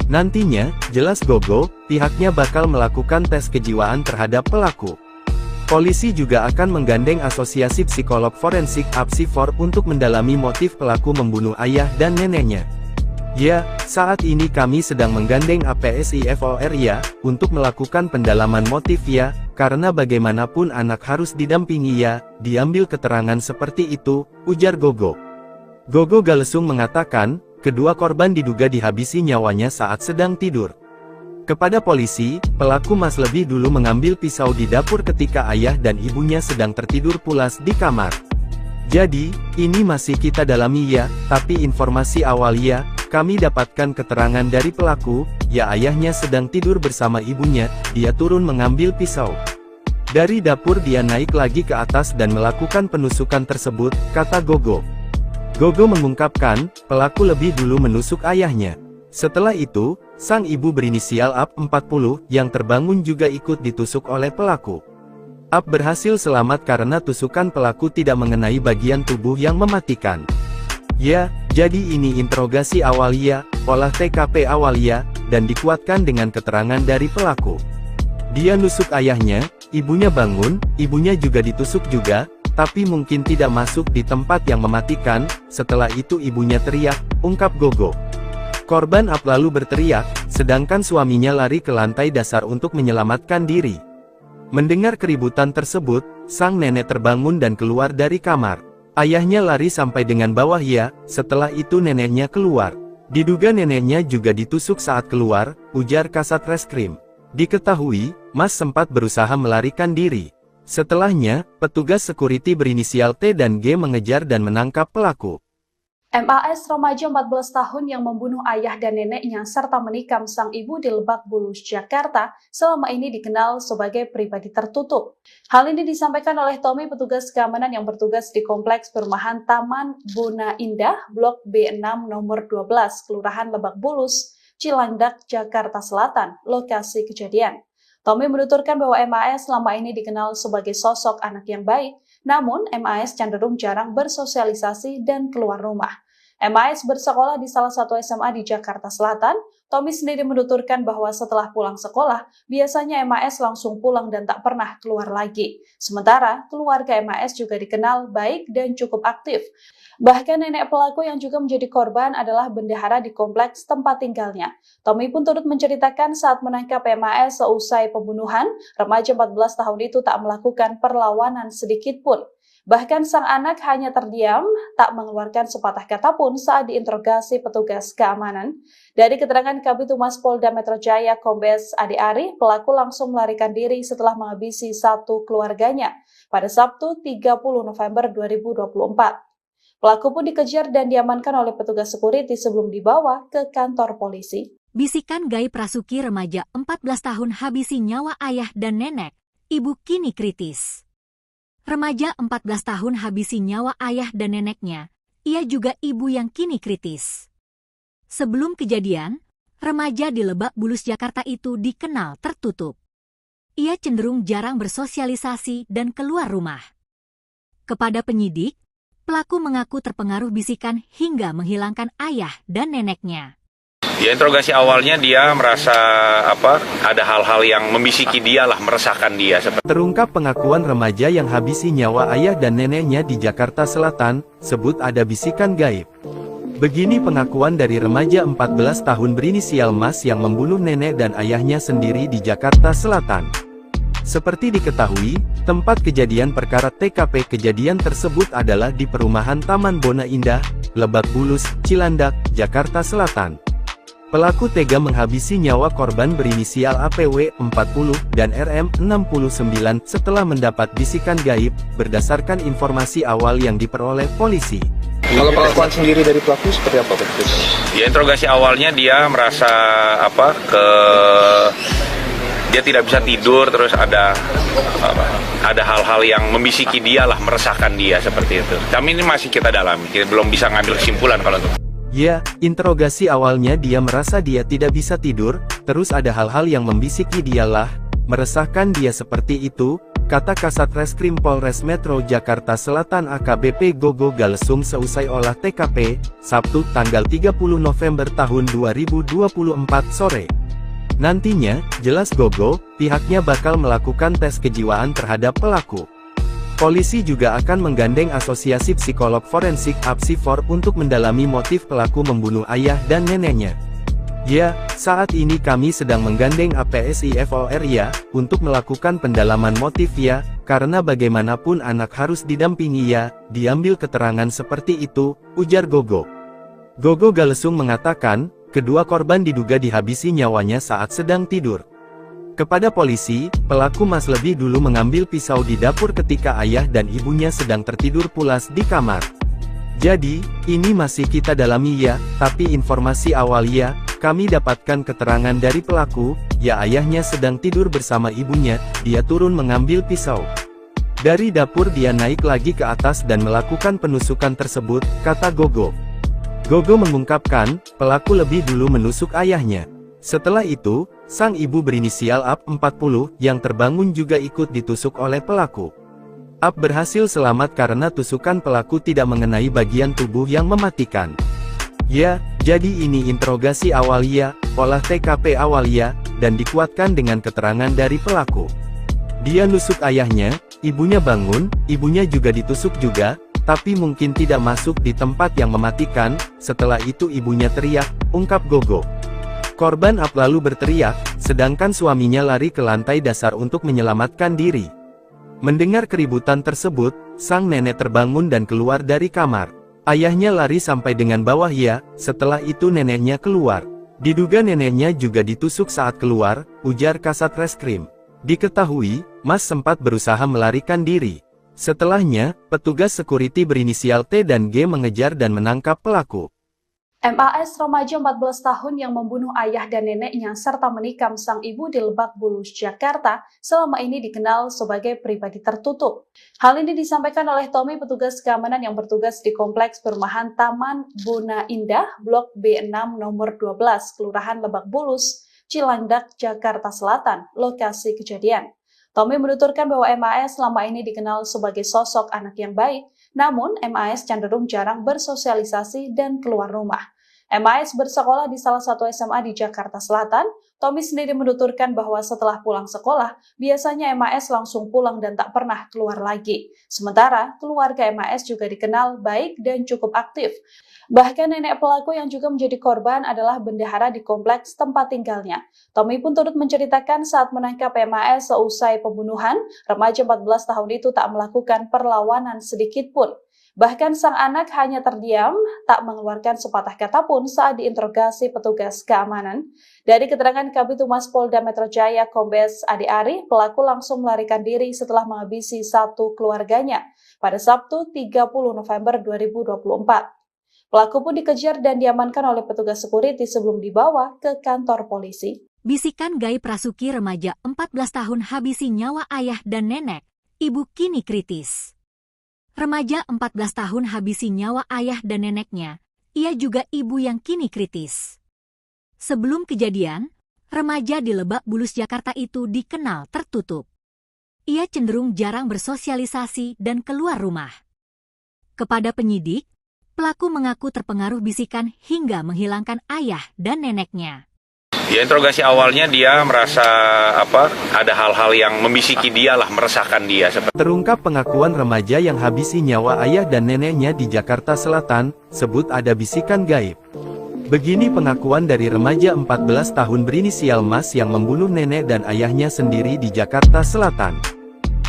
C: Nantinya, jelas Gogo, pihaknya bakal melakukan tes kejiwaan terhadap pelaku. Polisi juga akan menggandeng Asosiasi Psikolog Forensik (APSIFOR) untuk mendalami motif pelaku membunuh ayah dan neneknya. Ya, saat ini kami sedang menggandeng APSIFOR ya, untuk melakukan pendalaman motif ya, karena bagaimanapun anak harus didampingi ya, diambil keterangan seperti itu, ujar Gogo. Gogo Galesung mengatakan, kedua korban diduga dihabisi nyawanya saat sedang tidur. Kepada polisi, pelaku Mas lebih dulu mengambil pisau di dapur ketika ayah dan ibunya sedang tertidur pulas di kamar. Jadi, ini masih kita dalami ya, tapi informasi awal ya, kami dapatkan keterangan dari pelaku, ya ayahnya sedang tidur bersama ibunya, dia turun mengambil pisau. Dari dapur dia naik lagi ke atas dan melakukan penusukan tersebut, kata Gogo. Gogo mengungkapkan, pelaku lebih dulu menusuk ayahnya. Setelah itu, sang ibu berinisial AP 40 yang terbangun juga ikut ditusuk oleh pelaku. AP berhasil selamat karena tusukan pelaku tidak mengenai bagian tubuh yang mematikan. Ya, jadi ini interogasi awal ya, olah TKP awal ya, dan dikuatkan dengan keterangan dari pelaku. Dia nusuk ayahnya, ibunya bangun, ibunya juga ditusuk juga, tapi mungkin tidak masuk di tempat yang mematikan. Setelah itu ibunya teriak, ungkap Gogo. Korban AP lalu berteriak, sedangkan suaminya lari ke lantai dasar untuk menyelamatkan diri. Mendengar keributan tersebut, sang nenek terbangun dan keluar dari kamar. Ayahnya lari sampai dengan bawah ya, setelah itu neneknya keluar. Diduga neneknya juga ditusuk saat keluar, ujar Kasat Reskrim. Diketahui, Mas sempat berusaha melarikan diri. Setelahnya, petugas security berinisial T dan G mengejar dan menangkap pelaku.
E: MAS remaja 14 tahun yang membunuh ayah dan neneknya serta menikam sang ibu di Lebak Bulus, Jakarta, selama ini dikenal sebagai pribadi tertutup. Hal ini disampaikan oleh Tommy, petugas keamanan yang bertugas di Kompleks Perumahan Taman Bona Indah, Blok B6 nomor 12, Kelurahan Lebak Bulus, Cilandak, Jakarta Selatan, lokasi kejadian. Tommy menuturkan bahwa MAS selama ini dikenal sebagai sosok anak yang baik, namun MAS cenderung jarang bersosialisasi dan keluar rumah. MAS bersekolah di salah satu SMA di Jakarta Selatan. Tommy sendiri menuturkan bahwa setelah pulang sekolah, biasanya MAS langsung pulang dan tak pernah keluar lagi. Sementara, keluarga MAS juga dikenal baik dan cukup aktif. Bahkan nenek pelaku yang juga menjadi korban adalah bendahara di kompleks tempat tinggalnya. Tommy pun turut menceritakan saat menangkap MAS seusai pembunuhan, remaja 14 tahun itu tak melakukan perlawanan sedikit pun. Bahkan sang anak hanya terdiam, tak mengeluarkan sepatah kata pun saat diinterogasi petugas keamanan. Dari keterangan Kabid Humas Polda Metro Jaya Kombes Adi Ari, pelaku langsung melarikan diri setelah menghabisi satu keluarganya pada Sabtu 30 November 2024. Pelaku pun dikejar dan diamankan oleh petugas security sebelum dibawa ke kantor polisi.
A: Bisikan gaib rasuki remaja 14 tahun habisi nyawa ayah dan nenek, ibu kini kritis. Remaja 14 tahun habisi nyawa ayah dan neneknya, ia juga ibu yang kini kritis. Sebelum kejadian, remaja di Lebak Bulus Jakarta itu dikenal tertutup. Ia cenderung jarang bersosialisasi dan keluar rumah. Kepada penyidik, pelaku mengaku terpengaruh bisikan hingga menghilangkan ayah dan neneknya.
B: Ya, interogasi awalnya dia merasa ada hal-hal yang membisiki dia lah, meresahkan dia.
C: Terungkap pengakuan remaja yang habisi nyawa ayah dan neneknya di Jakarta Selatan, sebut ada bisikan gaib. Begini pengakuan dari remaja 14 tahun berinisial Mas yang membunuh nenek dan ayahnya sendiri di Jakarta Selatan. Seperti diketahui, tempat kejadian perkara TKP kejadian tersebut adalah di perumahan Taman Bona Indah, Lebak Bulus, Cilandak, Jakarta Selatan. Pelaku tega menghabisi nyawa korban berinisial APW 40 dan RM 69 setelah mendapat bisikan gaib, berdasarkan informasi awal yang diperoleh polisi.
D: Kalau pengakuan sendiri dari pelaku seperti apa, Pak?
B: Ya, interogasi awalnya dia merasa dia tidak bisa tidur, terus ada hal-hal yang membisiki dia lah, meresahkan dia seperti itu. Kami ini masih kita dalami, kita belum bisa ngambil kesimpulan kalau itu.
C: Ya, interogasi awalnya dia merasa dia tidak bisa tidur, terus ada hal-hal yang membisiki dialah, meresahkan dia seperti itu, kata Kasat Reskrim Polres Metro Jakarta Selatan AKBP Gogo Galesung seusai olah TKP, Sabtu tanggal 30 November tahun 2024 sore. Nantinya, jelas Gogo, pihaknya bakal melakukan tes kejiwaan terhadap pelaku. Polisi juga akan menggandeng Asosiasi Psikolog Forensik (APSIFOR) untuk mendalami motif pelaku membunuh ayah dan neneknya. Ya, saat ini kami sedang menggandeng APSIFOR ya, untuk melakukan pendalaman motif ya, karena bagaimanapun anak harus didampingi ya, diambil keterangan seperti itu, ujar Gogo. Gogo Galesung mengatakan, kedua korban diduga dihabisi nyawanya saat sedang tidur. Kepada polisi, pelaku Mas lebih dulu mengambil pisau di dapur ketika ayah dan ibunya sedang tertidur pulas di kamar. Jadi, ini masih kita dalami ya, tapi informasi awal ya, kami dapatkan keterangan dari pelaku, ya ayahnya sedang tidur bersama ibunya, dia turun mengambil pisau. Dari dapur dia naik lagi ke atas dan melakukan penusukan tersebut, kata Gogo. Gogo mengungkapkan, pelaku lebih dulu menusuk ayahnya. Setelah itu, sang ibu berinisial AP 40 yang terbangun juga ikut ditusuk oleh pelaku. AP berhasil selamat karena tusukan pelaku tidak mengenai bagian tubuh yang mematikan. Ya, jadi ini interogasi awal ya, olah TKP awal ya, dan dikuatkan dengan keterangan dari pelaku. Dia nusuk ayahnya, ibunya bangun, ibunya juga ditusuk juga, tapi mungkin tidak masuk di tempat yang mematikan. Setelah itu ibunya teriak, ungkap Gogo. Korban AP lalu berteriak, sedangkan suaminya lari ke lantai dasar untuk menyelamatkan diri. Mendengar keributan tersebut, sang nenek terbangun dan keluar dari kamar. Ayahnya lari sampai dengan bawah ya, setelah itu neneknya keluar. Diduga neneknya juga ditusuk saat keluar, ujar Kasat Reskrim. Diketahui, Mas sempat berusaha melarikan diri. Setelahnya, petugas security berinisial T dan G mengejar dan menangkap pelaku.
E: MAS remaja 14 tahun yang membunuh ayah dan neneknya serta menikam sang ibu di Lebak Bulus, Jakarta, selama ini dikenal sebagai pribadi tertutup. Hal ini disampaikan oleh Tommy, petugas keamanan yang bertugas di Kompleks Perumahan Taman Bona Indah, Blok B6 nomor 12, Kelurahan Lebak Bulus, Cilandak, Jakarta Selatan, lokasi kejadian. Tommy menuturkan bahwa MAS selama ini dikenal sebagai sosok anak yang baik, namun MAS cenderung jarang bersosialisasi dan keluar rumah. MAS bersekolah di salah satu SMA di Jakarta Selatan. Tommy sendiri menuturkan bahwa setelah pulang sekolah, biasanya MAS langsung pulang dan tak pernah keluar lagi. Sementara, keluarga MAS juga dikenal baik dan cukup aktif. Bahkan nenek pelaku yang juga menjadi korban adalah bendahara di kompleks tempat tinggalnya. Tommy pun turut menceritakan saat menangkap MAS seusai pembunuhan, remaja 14 tahun itu tak melakukan perlawanan sedikit pun. Bahkan sang anak hanya terdiam, tak mengeluarkan sepatah kata pun saat diinterogasi petugas keamanan. Dari keterangan Kabid Humas Polda Metro Jaya Kombes Adi Ari, pelaku langsung melarikan diri setelah menghabisi satu keluarganya pada Sabtu 30 November 2024. Pelaku pun dikejar dan diamankan oleh petugas security sebelum dibawa ke kantor polisi.
A: Bisikan gaib Rasuki remaja 14 tahun habisi nyawa ayah dan nenek, ibu kini kritis. Remaja 14 tahun habisi nyawa ayah dan neneknya, ia juga ibu yang kini kritis. Sebelum kejadian, remaja di Lebak Bulus, Jakarta itu dikenal tertutup. Ia cenderung jarang bersosialisasi dan keluar rumah. Kepada penyidik, pelaku mengaku terpengaruh bisikan hingga menghilangkan ayah dan neneknya.
B: Ya, interogasi awalnya dia merasa ada hal-hal yang membisiki dia lah, meresahkan dia.
C: Terungkap pengakuan remaja yang habisi nyawa ayah dan neneknya di Jakarta Selatan, sebut ada bisikan gaib. Begini pengakuan dari remaja 14 tahun berinisial Mas yang membunuh nenek dan ayahnya sendiri di Jakarta Selatan.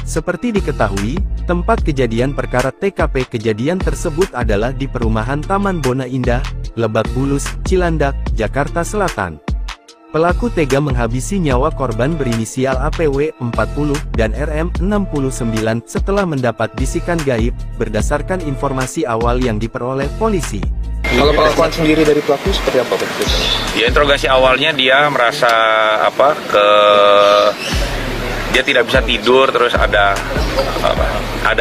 C: Seperti diketahui, tempat kejadian perkara TKP kejadian tersebut adalah di perumahan Taman Bona Indah, Lebak Bulus, Cilandak, Jakarta Selatan. Pelaku tega menghabisi nyawa korban berinisial APW 40 dan RM 69 setelah mendapat bisikan gaib, berdasarkan informasi awal yang diperoleh polisi.
D: Kalau pengakuan sendiri dari pelaku seperti apa Pak?
B: Ya, interogasi awalnya dia merasa dia tidak bisa tidur, terus ada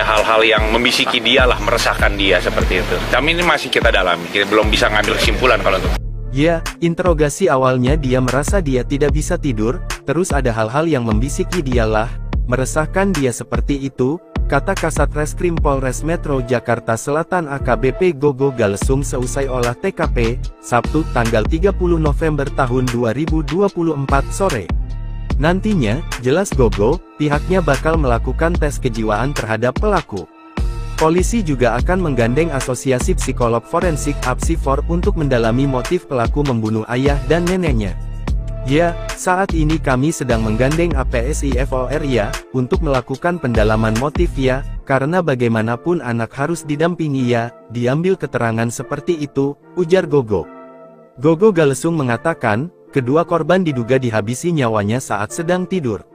B: hal-hal yang membisiki dia lah, meresahkan dia seperti itu. Kami ini masih kita dalami, kita belum bisa ngambil kesimpulan kalau itu.
C: Ya, interogasi awalnya dia merasa dia tidak bisa tidur, terus ada hal-hal yang membisiki dialah, meresahkan dia seperti itu, kata Kasat Reskrim Polres Metro Jakarta Selatan AKBP Gogo Galesung seusai olah TKP, Sabtu tanggal 30 November tahun 2024 sore. Nantinya, jelas Gogo, pihaknya bakal melakukan tes kejiwaan terhadap pelaku. Polisi juga akan menggandeng Asosiasi Psikolog Forensik (APSIFOR) untuk mendalami motif pelaku membunuh ayah dan neneknya. Ya, saat ini kami sedang menggandeng APSIFOR ya, untuk melakukan pendalaman motif ya, karena bagaimanapun anak harus didampingi ya, diambil keterangan seperti itu, ujar Gogo. Gogo Galesung mengatakan, kedua korban diduga dihabisi nyawanya saat sedang tidur.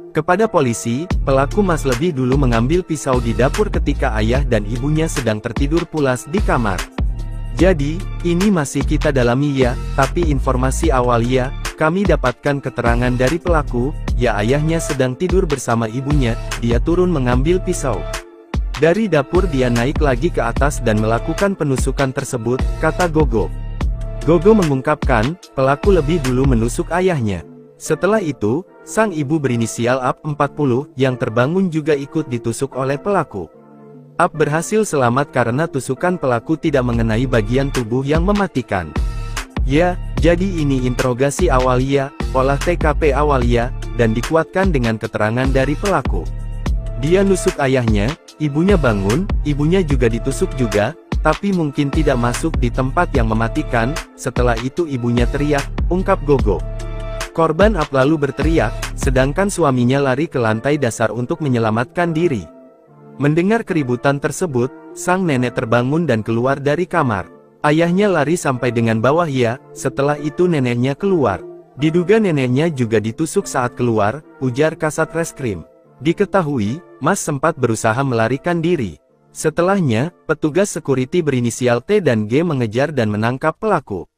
C: Kepada polisi, pelaku Mas lebih dulu mengambil pisau di dapur ketika ayah dan ibunya sedang tertidur pulas di kamar. Jadi, ini masih kita dalami ya, tapi informasi awal ya, kami dapatkan keterangan dari pelaku, ya ayahnya sedang tidur bersama ibunya, dia turun mengambil pisau. Dari dapur dia naik lagi ke atas dan melakukan penusukan tersebut, kata Gogo. Gogo mengungkapkan, pelaku lebih dulu menusuk ayahnya. Setelah itu, sang ibu berinisial AP 40, yang terbangun juga ikut ditusuk oleh pelaku. AP berhasil selamat karena tusukan pelaku tidak mengenai bagian tubuh yang mematikan. Ya, jadi ini interogasi awal ya, olah TKP awal ya, dan dikuatkan dengan keterangan dari pelaku. Dia nusuk ayahnya, ibunya bangun, ibunya juga ditusuk juga, tapi mungkin tidak masuk di tempat yang mematikan. Setelah itu ibunya teriak, ungkap Gogo. Korban AP lalu berteriak, sedangkan suaminya lari ke lantai dasar untuk menyelamatkan diri. Mendengar keributan tersebut, sang nenek terbangun dan keluar dari kamar. Ayahnya lari sampai dengan bawah ya, setelah itu neneknya keluar. Diduga neneknya juga ditusuk saat keluar, ujar Kasat Reskrim. Diketahui, Mas sempat berusaha melarikan diri. Setelahnya, petugas security berinisial T dan G mengejar dan menangkap pelaku.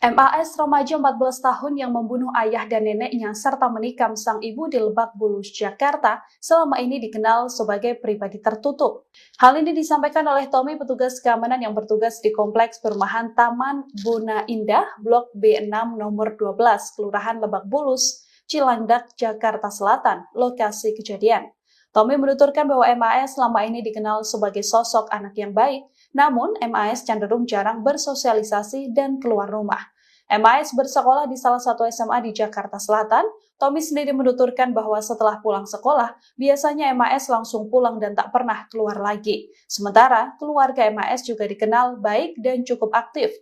E: MAS remaja 14 tahun yang membunuh ayah dan neneknya serta menikam sang ibu di Lebak Bulus, Jakarta, selama ini dikenal sebagai pribadi tertutup. Hal ini disampaikan oleh Tommy, petugas keamanan yang bertugas di Kompleks Perumahan Taman Bona Indah, Blok B6 nomor 12, Kelurahan Lebak Bulus, Cilandak, Jakarta Selatan, lokasi kejadian. Tommy menuturkan bahwa MAS selama ini dikenal sebagai sosok anak yang baik, namun MAS cenderung jarang bersosialisasi dan keluar rumah. MAS bersekolah di salah satu SMA di Jakarta Selatan. Tommy sendiri menuturkan bahwa setelah pulang sekolah, biasanya MAS langsung pulang dan tak pernah keluar lagi. Sementara, keluarga MAS juga dikenal baik dan cukup aktif.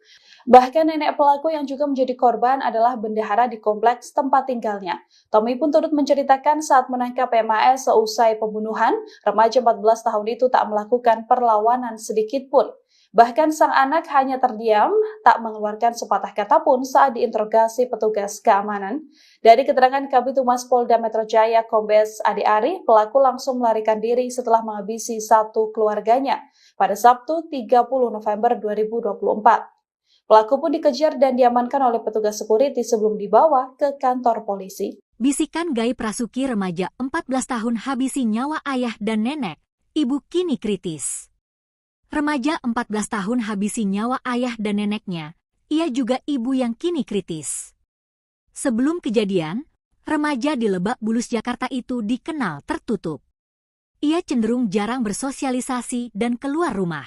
E: Bahkan nenek pelaku yang juga menjadi korban adalah bendahara di kompleks tempat tinggalnya. Tommy pun turut menceritakan saat menangkap MAS seusai pembunuhan, remaja 14 tahun itu tak melakukan perlawanan sedikit pun. Bahkan sang anak hanya terdiam, tak mengeluarkan sepatah kata pun saat diinterogasi petugas keamanan. Dari keterangan Kabid Humas Polda Metro Jaya Kombes Adi Ari, pelaku langsung melarikan diri setelah menghabisi satu keluarganya pada Sabtu 30 November 2024. Pelaku pun dikejar dan diamankan oleh petugas security sebelum dibawa ke kantor polisi.
A: Bisikan gaib Rasuki remaja 14 tahun habisi nyawa ayah dan nenek, ibu kini kritis. Remaja 14 tahun habisi nyawa ayah dan neneknya, ia juga ibu yang kini kritis. Sebelum kejadian, remaja di Lebak Bulus Jakarta itu dikenal tertutup. Ia cenderung jarang bersosialisasi dan keluar rumah.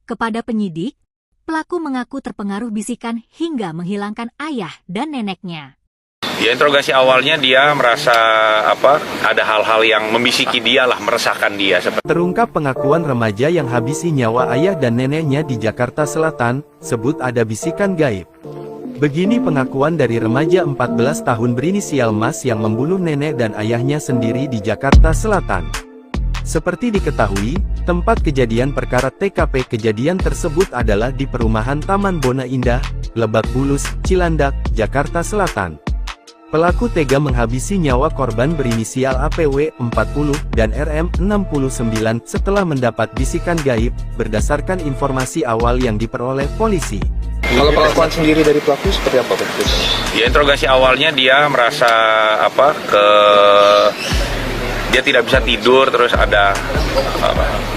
A: Kepada penyidik, pelaku mengaku terpengaruh bisikan hingga menghilangkan ayah dan neneknya.
B: Ya, interogasi awalnya dia merasa ada hal-hal yang membisiki dia lah, meresahkan dia.
C: Terungkap pengakuan remaja yang habisi nyawa ayah dan neneknya di Jakarta Selatan, sebut ada bisikan gaib. Begini pengakuan dari remaja 14 tahun berinisial Mas yang membunuh nenek dan ayahnya sendiri di Jakarta Selatan. Seperti diketahui, tempat kejadian perkara TKP kejadian tersebut adalah di perumahan Taman Bona Indah, Lebak Bulus, Cilandak, Jakarta Selatan. Pelaku tega menghabisi nyawa korban berinisial APW 40 dan RM 69 setelah mendapat bisikan gaib, berdasarkan informasi awal yang diperoleh polisi.
D: Kalau pengakuan sendiri dari pelaku seperti apa Pak?
B: Ya, interogasi awalnya dia merasa dia tidak bisa tidur, terus ada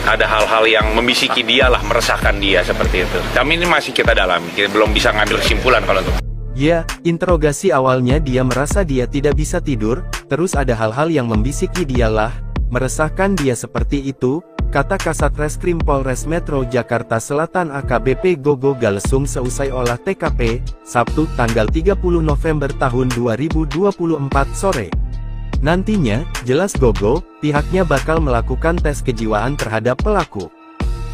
B: hal-hal yang membisiki dia lah, meresahkan dia seperti itu. Kami ini masih kita dalami, kita belum bisa ngambil kesimpulan kalau itu.
C: Ya, interogasi awalnya dia merasa dia tidak bisa tidur, terus ada hal-hal yang membisiki dialah, meresahkan dia seperti itu, kata Kasat Reskrim Polres Metro Jakarta Selatan AKBP Gogo Galesung seusai olah TKP, Sabtu tanggal 30 November tahun 2024 sore. Nantinya, jelas Gogo, pihaknya bakal melakukan tes kejiwaan terhadap pelaku.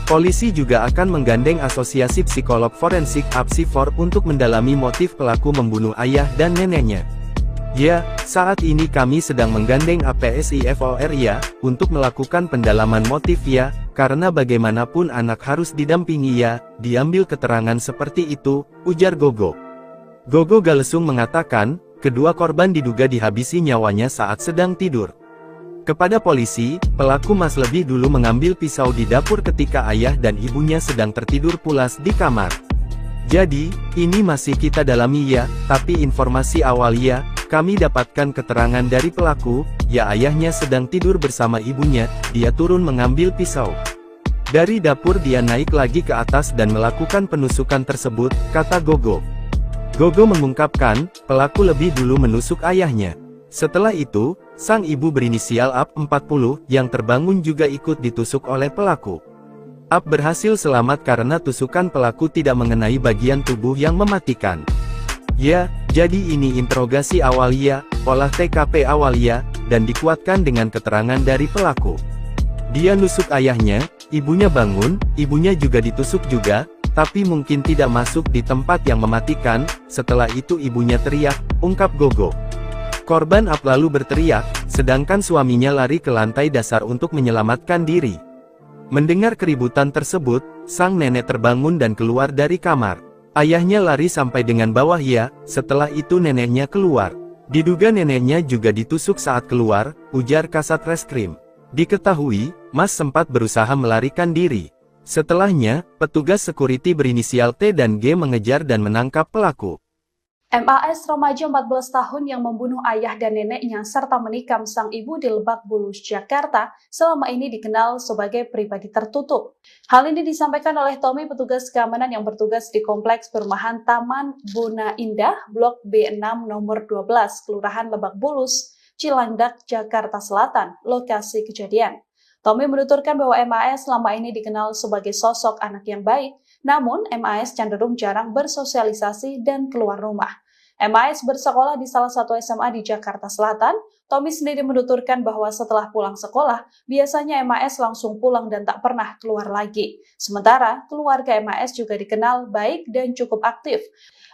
C: Polisi juga akan menggandeng Asosiasi Psikolog Forensik (APSIFOR) untuk mendalami motif pelaku membunuh ayah dan neneknya. Ya, saat ini kami sedang menggandeng APSIFOR ya, untuk melakukan pendalaman motif ya, karena bagaimanapun anak harus didampingi ya, diambil keterangan seperti itu, ujar Gogo. Gogo Galesung mengatakan, kedua korban diduga dihabisi nyawanya saat sedang tidur. Kepada polisi, pelaku Mas lebih dulu mengambil pisau di dapur ketika ayah dan ibunya sedang tertidur pulas di kamar. Jadi, ini masih kita dalami ya, tapi informasi awal ya, kami dapatkan keterangan dari pelaku, ya ayahnya sedang tidur bersama ibunya, dia turun mengambil pisau. Dari dapur dia naik lagi ke atas dan melakukan penusukan tersebut, kata Gogo. Gogo mengungkapkan, pelaku lebih dulu menusuk ayahnya. Setelah itu, sang ibu berinisial AP 40 yang terbangun juga ikut ditusuk oleh pelaku. AP berhasil selamat karena tusukan pelaku tidak mengenai bagian tubuh yang mematikan. Ya, jadi ini interogasi awal ya, olah TKP awal ya, dan dikuatkan dengan keterangan dari pelaku. Dia nusuk ayahnya, ibunya bangun, ibunya juga ditusuk juga, tapi mungkin tidak masuk di tempat yang mematikan. Setelah itu ibunya teriak, ungkap Gogo. Korban AP lalu berteriak, sedangkan suaminya lari ke lantai dasar untuk menyelamatkan diri. Mendengar keributan tersebut, sang nenek terbangun dan keluar dari kamar. Ayahnya lari sampai dengan bawah ya, setelah itu neneknya keluar. Diduga neneknya juga ditusuk saat keluar, ujar Kasat Reskrim. Diketahui, Mas sempat berusaha melarikan diri. Setelahnya, petugas security berinisial T dan G mengejar dan menangkap pelaku.
E: MAS remaja 14 tahun yang membunuh ayah dan neneknya serta menikam sang ibu di Lebak Bulus, Jakarta, selama ini dikenal sebagai pribadi tertutup. Hal ini disampaikan oleh Tommy, petugas keamanan yang bertugas di Kompleks Perumahan Taman Bona Indah, Blok B6 nomor 12, Kelurahan Lebak Bulus, Cilandak, Jakarta Selatan, lokasi kejadian. Tommy menuturkan bahwa MAS selama ini dikenal sebagai sosok anak yang baik, namun MAS cenderung jarang bersosialisasi dan keluar rumah. MAS bersekolah di salah satu SMA di Jakarta Selatan. Tommy sendiri menuturkan bahwa setelah pulang sekolah, biasanya MAS langsung pulang dan tak pernah keluar lagi. Sementara, keluarga MAS juga dikenal baik dan cukup aktif.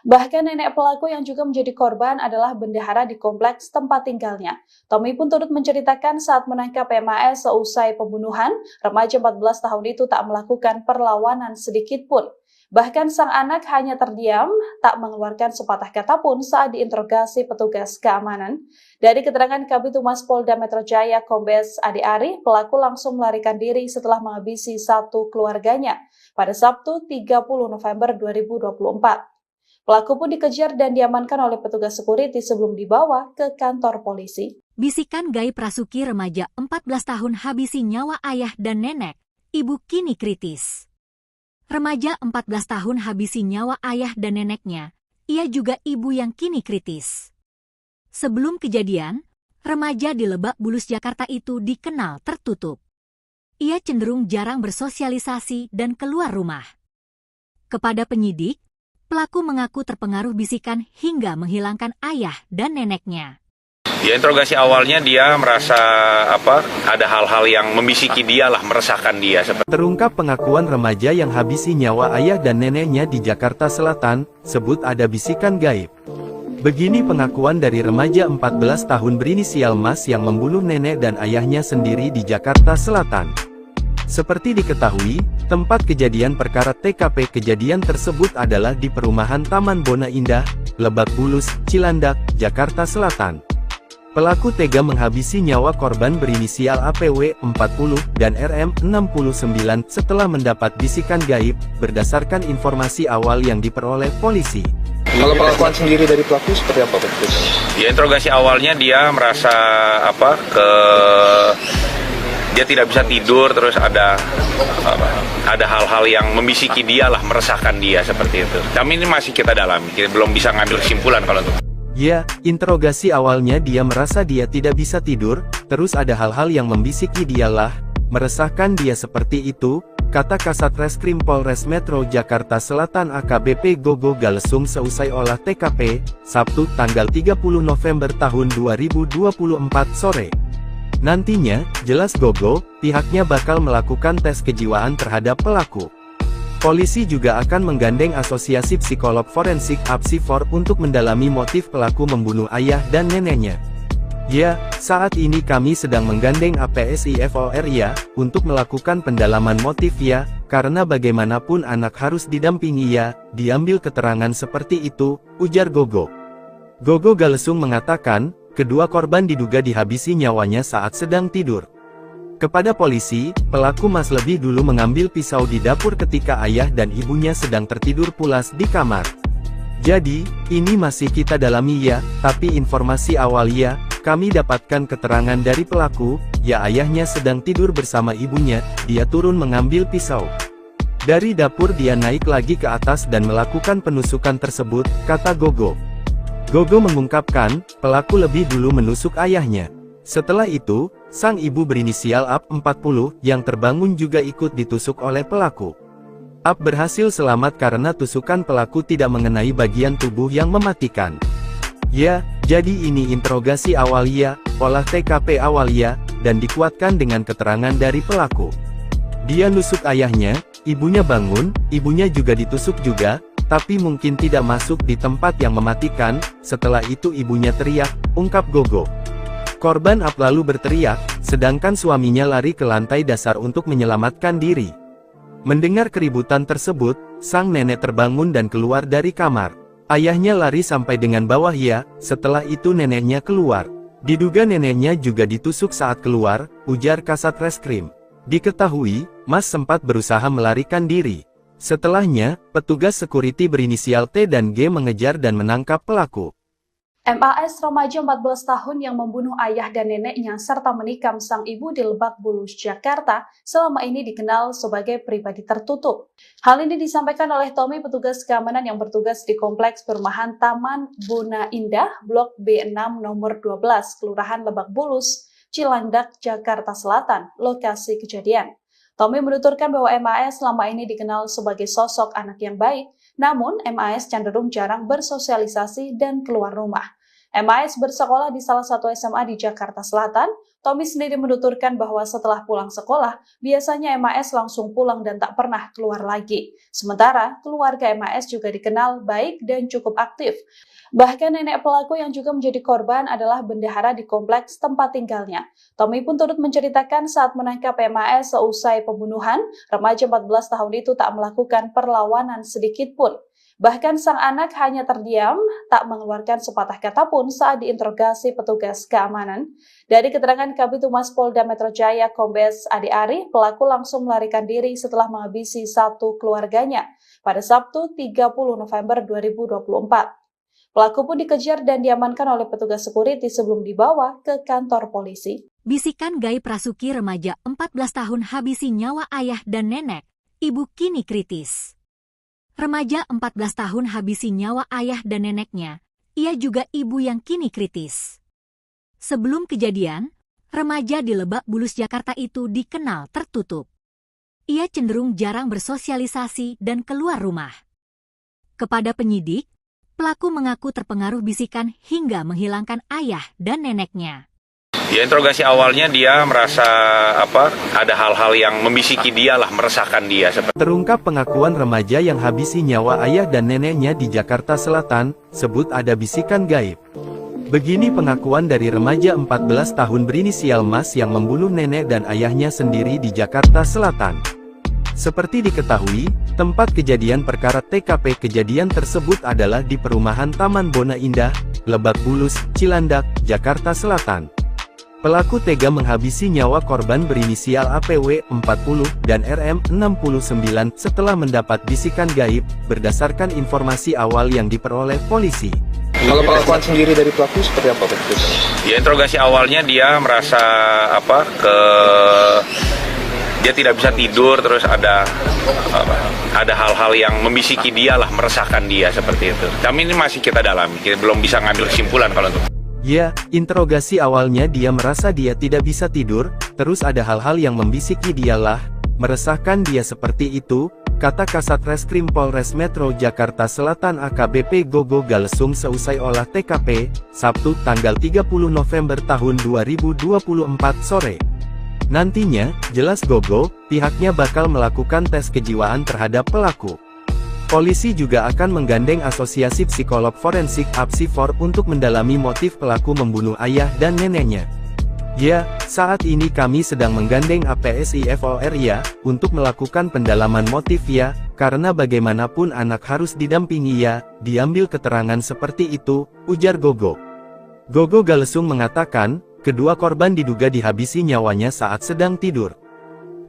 E: Bahkan nenek pelaku yang juga menjadi korban adalah bendahara di kompleks tempat tinggalnya. Tommy pun turut menceritakan saat menangkap MAS seusai pembunuhan, remaja 14 tahun itu tak melakukan perlawanan sedikit pun. Bahkan sang anak hanya terdiam, tak mengeluarkan sepatah kata pun saat diinterogasi petugas keamanan. Dari keterangan Kabid Humas Polda Metro Jaya Kombes Ade Ari, pelaku langsung melarikan diri setelah menghabisi satu keluarganya pada Sabtu 30 November 2024. Pelaku pun dikejar dan diamankan oleh petugas security sebelum dibawa ke kantor polisi.
A: Bisikan gaib Rasuki remaja 14 tahun habisi nyawa ayah dan nenek, ibu kini kritis. Remaja 14 tahun habisi nyawa ayah dan neneknya, ia juga ibu yang kini kritis. Sebelum kejadian, remaja di Lebak Bulus Jakarta itu dikenal tertutup. Ia cenderung jarang bersosialisasi dan keluar rumah. Kepada penyidik, pelaku mengaku terpengaruh bisikan hingga menghilangkan ayah dan neneknya.
B: Ya, interogasi awalnya dia merasa ada hal-hal yang membisiki dia lah, meresahkan dia.
C: Terungkap pengakuan remaja yang habisi nyawa ayah dan neneknya di Jakarta Selatan, sebut ada bisikan gaib. Begini pengakuan dari remaja 14 tahun berinisial Mas yang membunuh nenek dan ayahnya sendiri di Jakarta Selatan. Seperti diketahui, tempat kejadian perkara TKP kejadian tersebut adalah di perumahan Taman Bona Indah, Lebak Bulus, Cilandak, Jakarta Selatan. Pelaku tega menghabisi nyawa korban berinisial APW 40 dan RM 69 setelah mendapat bisikan gaib, berdasarkan informasi awal yang diperoleh polisi.
D: Kalau pengakuan sendiri dari pelaku seperti apa, Pak?
B: Ya, interogasi awalnya dia merasa dia tidak bisa tidur, terus ada hal-hal yang membisiki dia lah, meresahkan dia seperti itu. Kami ini masih kita dalami, kita belum bisa ngambil kesimpulan kalau itu.
C: Ya, interogasi awalnya dia merasa dia tidak bisa tidur, terus ada hal-hal yang membisiki dialah, meresahkan dia seperti itu, kata Kasat Reskrim Polres Metro Jakarta Selatan AKBP Gogo Galesung seusai olah TKP, Sabtu tanggal 30 November tahun 2024 sore. Nantinya, jelas Gogo, pihaknya bakal melakukan tes kejiwaan terhadap pelaku. Polisi juga akan menggandeng Asosiasi Psikolog Forensik (APSIFOR) untuk mendalami motif pelaku membunuh ayah dan neneknya. Ya, saat ini kami sedang menggandeng APSIFOR ya, untuk melakukan pendalaman motif ya, karena bagaimanapun anak harus didampingi ya, diambil keterangan seperti itu, ujar Gogo. Gogo Galesung mengatakan, kedua korban diduga dihabisi nyawanya saat sedang tidur. Kepada polisi, pelaku Mas lebih dulu mengambil pisau di dapur ketika ayah dan ibunya sedang tertidur pulas di kamar. Jadi, ini masih kita dalami ya, tapi informasi awal ya, kami dapatkan keterangan dari pelaku, ya ayahnya sedang tidur bersama ibunya, dia turun mengambil pisau. Dari dapur dia naik lagi ke atas dan melakukan penusukan tersebut, kata Gogo. Gogo mengungkapkan, pelaku lebih dulu menusuk ayahnya. Setelah itu, sang ibu berinisial AP 40, yang terbangun juga ikut ditusuk oleh pelaku. AP berhasil selamat karena tusukan pelaku tidak mengenai bagian tubuh yang mematikan. Ya, jadi ini interogasi awal ya, olah TKP awal ya, dan dikuatkan dengan keterangan dari pelaku. Dia nusuk ayahnya, ibunya bangun, ibunya juga ditusuk juga, tapi mungkin tidak masuk di tempat yang mematikan, setelah itu ibunya teriak, ungkap Gogo. Korban AP lalu berteriak, sedangkan suaminya lari ke lantai dasar untuk menyelamatkan diri. Mendengar keributan tersebut, sang nenek terbangun dan keluar dari kamar. Ayahnya lari sampai dengan bawah ya, setelah itu neneknya keluar. Diduga neneknya juga ditusuk saat keluar, ujar Kasat Reskrim. Diketahui, Mas sempat berusaha melarikan diri. Setelahnya, petugas security berinisial T dan G mengejar dan menangkap pelaku.
E: MAS remaja 14 tahun yang membunuh ayah dan neneknya serta menikam sang ibu di Lebak Bulus, Jakarta, selama ini dikenal sebagai pribadi tertutup. Hal ini disampaikan oleh Tommy, petugas keamanan yang bertugas di Kompleks Perumahan Taman Bona Indah, Blok B6 nomor 12, Kelurahan Lebak Bulus, Cilandak, Jakarta Selatan, lokasi kejadian. Tommy menuturkan bahwa MAS selama ini dikenal sebagai sosok anak yang baik Namun, MAS cenderung jarang bersosialisasi dan keluar rumah. MAS bersekolah di salah satu SMA di Jakarta Selatan. Tommy sendiri menuturkan bahwa setelah pulang sekolah, biasanya MAS langsung pulang dan tak pernah keluar lagi. Sementara, keluarga MAS juga dikenal baik dan cukup aktif. Bahkan nenek pelaku yang juga menjadi korban adalah bendahara di kompleks tempat tinggalnya. Tommy pun turut menceritakan saat menangkap MAS seusai pembunuhan, remaja 14 tahun itu tak melakukan perlawanan sedikit pun. Bahkan sang anak hanya terdiam, tak mengeluarkan sepatah kata pun saat diinterogasi petugas keamanan. Dari keterangan Kabid Humas Polda Metro Jaya Kombes Ade Ari, pelaku langsung melarikan diri setelah menghabisi satu keluarganya pada Sabtu 30 November 2024. Pelaku pun dikejar dan diamankan oleh petugas security sebelum dibawa ke kantor polisi.
A: Bisikan gaib Rasuki remaja 14 tahun habisi nyawa ayah dan nenek, ibu kini kritis. Remaja 14 tahun habisi nyawa ayah dan neneknya, ia juga ibu yang kini kritis. Sebelum kejadian, remaja di Lebak Bulus Jakarta itu dikenal tertutup. Ia cenderung jarang bersosialisasi dan keluar rumah. Kepada penyidik, pelaku mengaku terpengaruh bisikan hingga menghilangkan ayah dan neneknya.
B: Ya, interogasi awalnya dia merasa ada hal-hal yang membisiki dia lah, meresahkan dia.
C: Terungkap pengakuan remaja yang habisi nyawa ayah dan neneknya di Jakarta Selatan, sebut ada bisikan gaib. Begini pengakuan dari remaja 14 tahun berinisial Mas yang membunuh nenek dan ayahnya sendiri di Jakarta Selatan. Seperti diketahui, tempat kejadian perkara TKP kejadian tersebut adalah di perumahan Taman Bona Indah, Lebak Bulus, Cilandak, Jakarta Selatan. Pelaku tega menghabisi nyawa korban berinisial APW 40 dan RM 69 setelah mendapat bisikan gaib, berdasarkan informasi awal yang diperoleh polisi.
D: Kalau pengakuan sendiri dari pelaku seperti apa betul?
B: Ya, interogasi awalnya dia merasa dia tidak bisa tidur, terus ada hal-hal yang membisiki dia lah, meresahkan dia seperti itu. Kami ini masih kita dalami, kita belum bisa ngambil kesimpulan kalau untuk.
C: Ya, interogasi awalnya dia merasa dia tidak bisa tidur, terus ada hal-hal yang membisiki dialah, meresahkan dia seperti itu, kata Kasat Reskrim Polres Metro Jakarta Selatan AKBP Gogo Galesung seusai olah TKP, Sabtu tanggal 30 November tahun 2024 sore. Nantinya, jelas Gogo, pihaknya bakal melakukan tes kejiwaan terhadap pelaku. Polisi juga akan menggandeng Asosiasi Psikolog Forensik (APSIFOR) untuk mendalami motif pelaku membunuh ayah dan neneknya. Ya, saat ini kami sedang menggandeng APSIFOR ya, untuk melakukan pendalaman motif ya, karena bagaimanapun anak harus didampingi ya, diambil keterangan seperti itu, ujar Gogo. Gogo Galesung mengatakan, kedua korban diduga dihabisi nyawanya saat sedang tidur.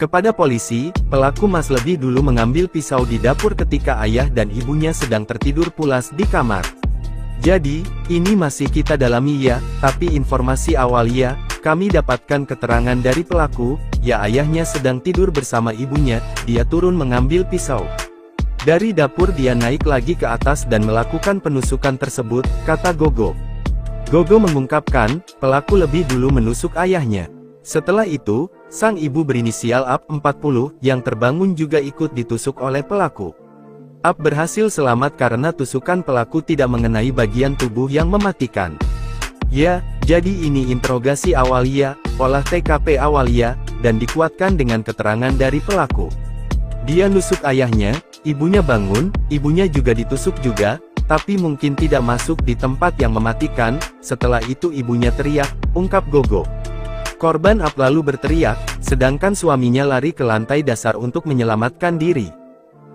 C: Kepada polisi, pelaku Mas lebih dulu mengambil pisau di dapur ketika ayah dan ibunya sedang tertidur pulas di kamar. Jadi, ini masih kita dalami ya, tapi informasi awal ya, kami dapatkan keterangan dari pelaku, ya ayahnya sedang tidur bersama ibunya, dia turun mengambil pisau. Dari dapur dia naik lagi ke atas dan melakukan penusukan tersebut, kata Gogo. Gogo mengungkapkan, pelaku lebih dulu menusuk ayahnya. Setelah itu, sang ibu berinisial AP 40, yang terbangun juga ikut ditusuk oleh pelaku. AP berhasil selamat karena tusukan pelaku tidak mengenai bagian tubuh yang mematikan. Ya, jadi ini interogasi awal ya, olah TKP awal ya, dan dikuatkan dengan keterangan dari pelaku. Dia nusuk ayahnya, ibunya bangun, ibunya juga ditusuk juga, tapi mungkin tidak masuk di tempat yang mematikan, setelah itu ibunya teriak, ungkap Gogo. Korban AP lalu berteriak, sedangkan suaminya lari ke lantai dasar untuk menyelamatkan diri.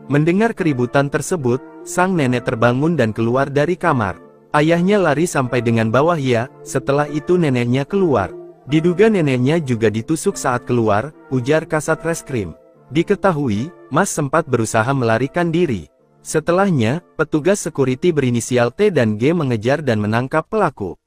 C: Mendengar keributan tersebut, sang nenek terbangun dan keluar dari kamar. Ayahnya lari sampai dengan bawah ya, setelah itu neneknya keluar. Diduga neneknya juga ditusuk saat keluar, ujar Kasat Reskrim. Diketahui, Mas sempat berusaha melarikan diri. Setelahnya, petugas security berinisial T dan G mengejar dan menangkap pelaku.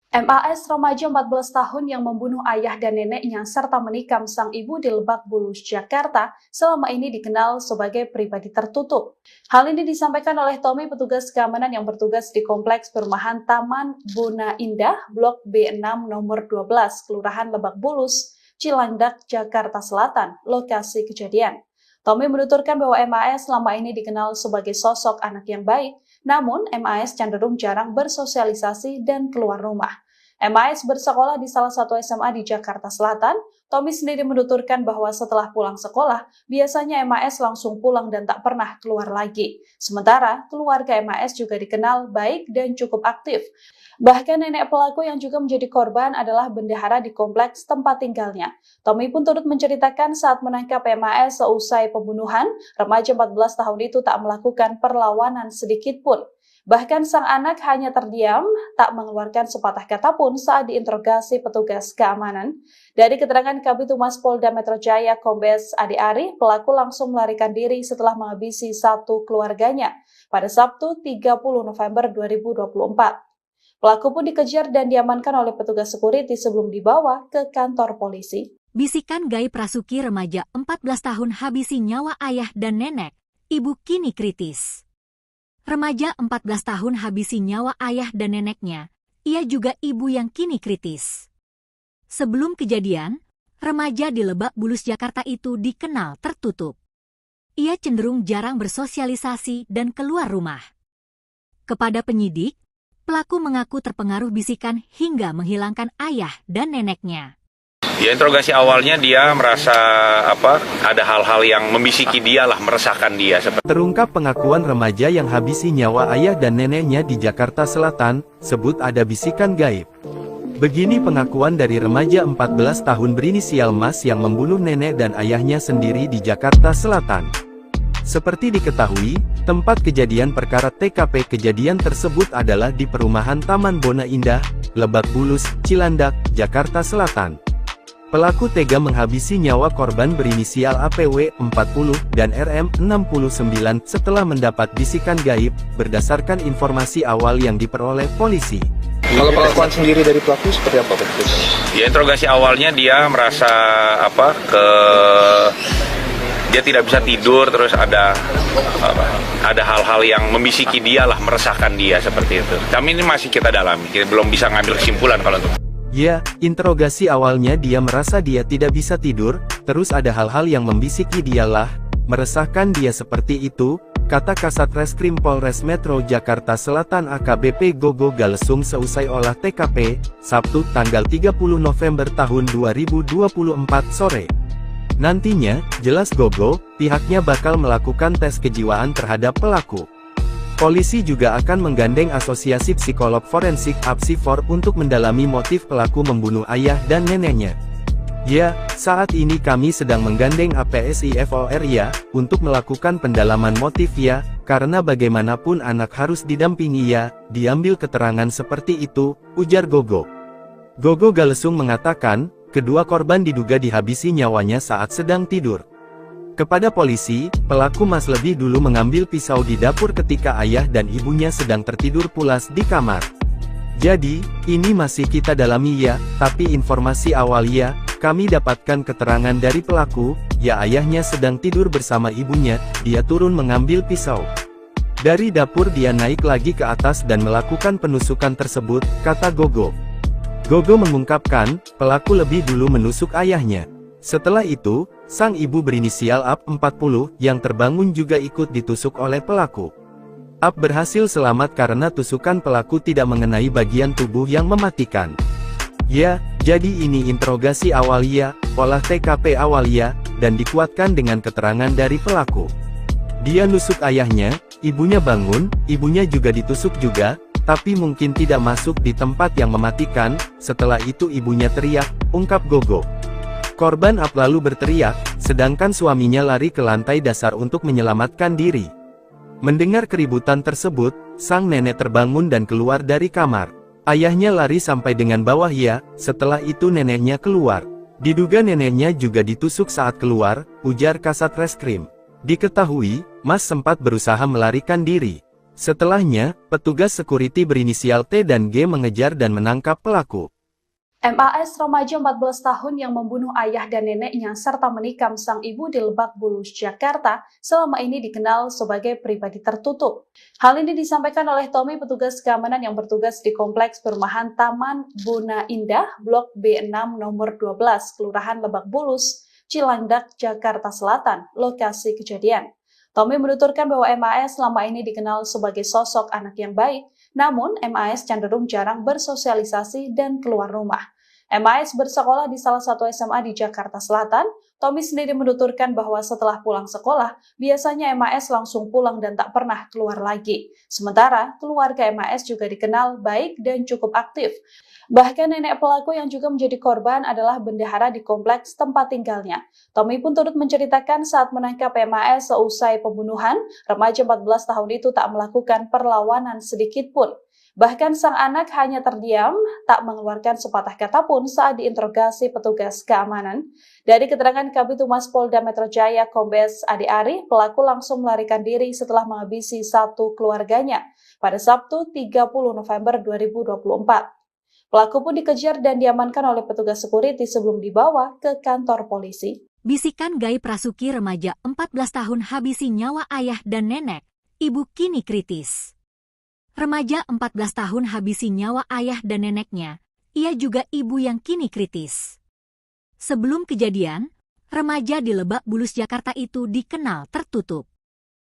E: MAS remaja 14 tahun yang membunuh ayah dan neneknya serta menikam sang ibu di Lebak Bulus, Jakarta, selama ini dikenal sebagai pribadi tertutup. Hal ini disampaikan oleh Tommy, petugas keamanan yang bertugas di Kompleks Perumahan Taman Bona Indah, Blok B6 nomor 12, Kelurahan Lebak Bulus, Cilandak, Jakarta Selatan, lokasi kejadian. Tommy menuturkan bahwa MAS selama ini dikenal sebagai sosok anak yang baik, namun MAS cenderung jarang bersosialisasi dan keluar rumah. MAS bersekolah di salah satu SMA di Jakarta Selatan. Tommy sendiri menuturkan bahwa setelah pulang sekolah, biasanya MAS langsung pulang dan tak pernah keluar lagi. Sementara, keluarga MAS juga dikenal baik dan cukup aktif. Bahkan nenek pelaku yang juga menjadi korban adalah bendahara di kompleks tempat tinggalnya. Tommy pun turut menceritakan saat menangkap MAS seusai pembunuhan, remaja 14 tahun itu tak melakukan perlawanan sedikit pun. Bahkan sang anak hanya terdiam, tak mengeluarkan sepatah kata pun saat diinterogasi petugas keamanan. Dari keterangan Kabid Humas Polda Metro Jaya Kombes Adi Ari, pelaku langsung melarikan diri setelah menghabisi satu keluarganya pada Sabtu 30 November 2024. Pelaku pun dikejar dan diamankan oleh petugas security sebelum dibawa ke kantor polisi.
A: Bisikan gaib Rasuki remaja 14 tahun habisi nyawa ayah dan nenek, ibu kini kritis. Remaja 14 tahun habisi nyawa ayah dan neneknya, ia juga ibu yang kini kritis. Sebelum kejadian, remaja di Lebak Bulus, Jakarta itu dikenal tertutup. Ia cenderung jarang bersosialisasi dan keluar rumah. Kepada penyidik, pelaku mengaku terpengaruh bisikan hingga menghilangkan ayah dan neneknya.
B: Ya, interogasi awalnya dia merasa ada hal-hal yang membisiki dia lah, meresahkan dia.
C: Terungkap pengakuan remaja yang habisi nyawa ayah dan neneknya di Jakarta Selatan, sebut ada bisikan gaib. Begini pengakuan dari remaja 14 tahun berinisial Mas yang membunuh nenek dan ayahnya sendiri di Jakarta Selatan. Seperti diketahui, tempat kejadian perkara TKP kejadian tersebut adalah di perumahan Taman Bona Indah, Lebak Bulus, Cilandak, Jakarta Selatan. Pelaku tega menghabisi nyawa korban berinisial APW 40 dan RM 69 setelah mendapat bisikan gaib, berdasarkan informasi awal yang diperoleh polisi.
D: Kalau pengakuan sendiri dari pelaku seperti apa Pak?
B: Ya, interogasi awalnya dia merasa dia tidak bisa tidur, terus ada hal-hal yang membisiki dia lah, meresahkan dia seperti itu. Kami ini masih kita dalami, kita belum bisa ngambil kesimpulan kalau untuk.
C: Ya, interogasi awalnya dia merasa dia tidak bisa tidur, terus ada hal-hal yang membisiki dialah, meresahkan dia seperti itu, kata Kasat Reskrim Polres Metro Jakarta Selatan AKBP Gogo Galesung seusai olah TKP, Sabtu tanggal 30 November tahun 2024 sore. Nantinya, jelas Gogo, pihaknya bakal melakukan tes kejiwaan terhadap pelaku. Polisi juga akan menggandeng Asosiasi Psikolog Forensik (APSIFOR) untuk mendalami motif pelaku membunuh ayah dan neneknya. Ya, saat ini kami sedang menggandeng APSIFOR ya, untuk melakukan pendalaman motif ya, karena bagaimanapun anak harus didampingi ya, diambil keterangan seperti itu, ujar Gogo. Gogo Galesung mengatakan, kedua korban diduga dihabisi nyawanya saat sedang tidur. Kepada polisi, pelaku Mas lebih dulu mengambil pisau di dapur ketika ayah dan ibunya sedang tertidur pulas di kamar. Jadi, ini masih kita dalami ya, tapi informasi awal ya, kami dapatkan keterangan dari pelaku, ya ayahnya sedang tidur bersama ibunya, dia turun mengambil pisau. Dari dapur dia naik lagi ke atas dan melakukan penusukan tersebut, kata Gogo. Gogo mengungkapkan, pelaku lebih dulu menusuk ayahnya. Setelah itu, sang ibu berinisial AP 40, yang terbangun juga ikut ditusuk oleh pelaku. AP berhasil selamat karena tusukan pelaku tidak mengenai bagian tubuh yang mematikan. Ya, jadi ini interogasi awal ya, olah TKP awal ya, dan dikuatkan dengan keterangan dari pelaku. Dia nusuk ayahnya, ibunya bangun, ibunya juga ditusuk juga, tapi mungkin tidak masuk di tempat yang mematikan, setelah itu ibunya teriak, ungkap Gogo. Korban AP lalu berteriak, sedangkan suaminya lari ke lantai dasar untuk menyelamatkan diri. Mendengar keributan tersebut, sang nenek terbangun dan keluar dari kamar. Ayahnya lari sampai dengan bawah ya, setelah itu neneknya keluar. Diduga neneknya juga ditusuk saat keluar, ujar Kasat Reskrim. Diketahui, Mas sempat berusaha melarikan diri. Setelahnya, petugas security berinisial T dan G mengejar dan menangkap pelaku.
E: MAS remaja 14 tahun yang membunuh ayah dan neneknya serta menikam sang ibu di Lebak Bulus, Jakarta, selama ini dikenal sebagai pribadi tertutup. Hal ini disampaikan oleh Tommy, petugas keamanan yang bertugas di Kompleks Perumahan Taman Bona Indah, Blok B6 nomor 12, Kelurahan Lebak Bulus, Cilandak, Jakarta Selatan, lokasi kejadian. Tommy menuturkan bahwa MAS selama ini dikenal sebagai sosok anak yang baik, namun MAS cenderung jarang bersosialisasi dan keluar rumah. MAS bersekolah di salah satu SMA di Jakarta Selatan. Tommy sendiri menuturkan bahwa setelah pulang sekolah, biasanya MAS langsung pulang dan tak pernah keluar lagi. Sementara, keluarga MAS juga dikenal baik dan cukup aktif. Bahkan nenek pelaku yang juga menjadi korban adalah bendahara di kompleks tempat tinggalnya. Tommy pun turut menceritakan saat menangkap MAS seusai pembunuhan, remaja 14 tahun itu tak melakukan perlawanan sedikit pun. Bahkan sang anak hanya terdiam, tak mengeluarkan sepatah kata pun saat diinterogasi petugas keamanan. Dari keterangan Kabid Humas Polda Metro Jaya Kombes Ade Ari, pelaku langsung melarikan diri setelah menghabisi satu keluarganya pada Sabtu 30 November 2024. Pelaku pun dikejar dan diamankan oleh petugas security sebelum dibawa ke kantor polisi.
A: Bisikan gaib Rasuki remaja 14 tahun habisi nyawa ayah dan nenek, ibu kini kritis. Remaja 14 tahun habisi nyawa ayah dan neneknya, ia juga ibu yang kini kritis. Sebelum kejadian, remaja di Lebak Bulus, Jakarta itu dikenal tertutup.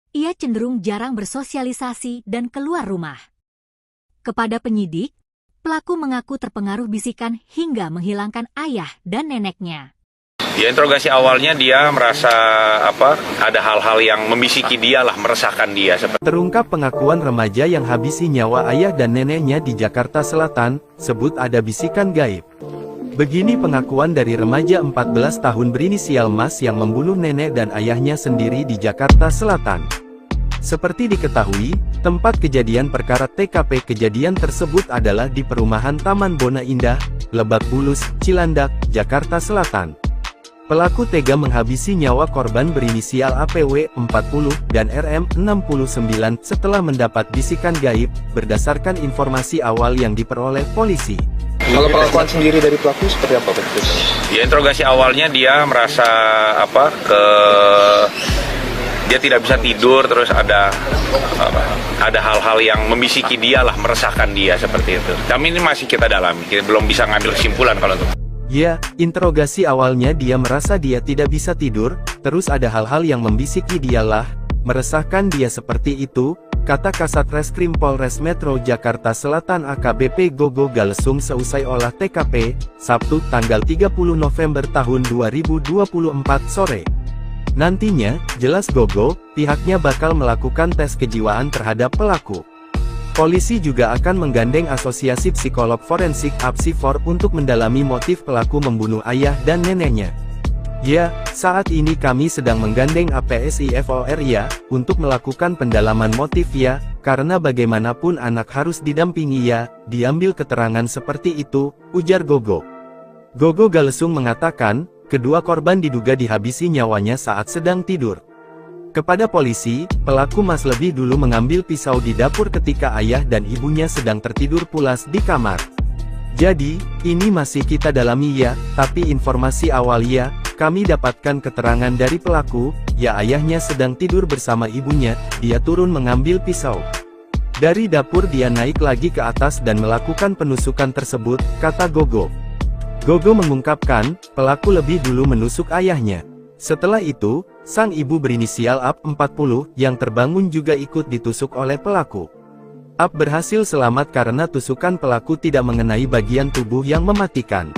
A: Ia cenderung jarang bersosialisasi dan keluar rumah. Kepada penyidik, pelaku mengaku terpengaruh bisikan hingga menghilangkan ayah dan neneknya.
B: Ya, interogasi awalnya dia merasa ada hal-hal yang membisiki dia lah, meresahkan dia.
C: Terungkap pengakuan remaja yang habisi nyawa ayah dan neneknya di Jakarta Selatan, sebut ada bisikan gaib. Begini pengakuan dari remaja 14 tahun berinisial Mas yang membunuh nenek dan ayahnya sendiri di Jakarta Selatan. Seperti diketahui, tempat kejadian perkara TKP kejadian tersebut adalah di perumahan Taman Bona Indah, Lebak Bulus, Cilandak, Jakarta Selatan. Pelaku tega menghabisi nyawa korban berinisial APW 40 dan RM 69 setelah mendapat bisikan gaib, berdasarkan informasi awal yang diperoleh polisi.
D: Kalau pengakuan sendiri dari pelaku seperti apa?
B: Ya, interogasi awalnya dia merasa dia tidak bisa tidur, terus ada hal-hal yang membisiki dia lah, meresahkan dia seperti itu. Kami ini masih kita dalami, kita belum bisa ngambil kesimpulan kalau itu.
C: Ya, interogasi awalnya dia merasa dia tidak bisa tidur, terus ada hal-hal yang membisiki dialah, meresahkan dia seperti itu, kata Kasat Reskrim Polres Metro Jakarta Selatan AKBP Gogo Galesung seusai olah TKP, Sabtu tanggal 30 November tahun 2024 sore. Nantinya, jelas Gogo, pihaknya bakal melakukan tes kejiwaan terhadap pelaku. Polisi juga akan menggandeng Asosiasi Psikolog Forensik (APSIFOR) untuk mendalami motif pelaku membunuh ayah dan neneknya. Ya, saat ini kami sedang menggandeng APSIFOR ya, untuk melakukan pendalaman motif ya, karena bagaimanapun anak harus didampingi ya, diambil keterangan seperti itu, ujar Gogo. Gogo Galesung mengatakan, kedua korban diduga dihabisi nyawanya saat sedang tidur. Kepada polisi, pelaku Mas lebih dulu mengambil pisau di dapur ketika ayah dan ibunya sedang tertidur pulas di kamar. Jadi, ini masih kita dalami ya, tapi informasi awal ya, kami dapatkan keterangan dari pelaku, ya ayahnya sedang tidur bersama ibunya, dia turun mengambil pisau. Dari dapur dia naik lagi ke atas dan melakukan penusukan tersebut, kata Gogo. Gogo mengungkapkan, pelaku lebih dulu menusuk ayahnya. Setelah itu, sang ibu berinisial AP 40 yang terbangun juga ikut ditusuk oleh pelaku. AP berhasil selamat karena tusukan pelaku tidak mengenai bagian tubuh yang mematikan.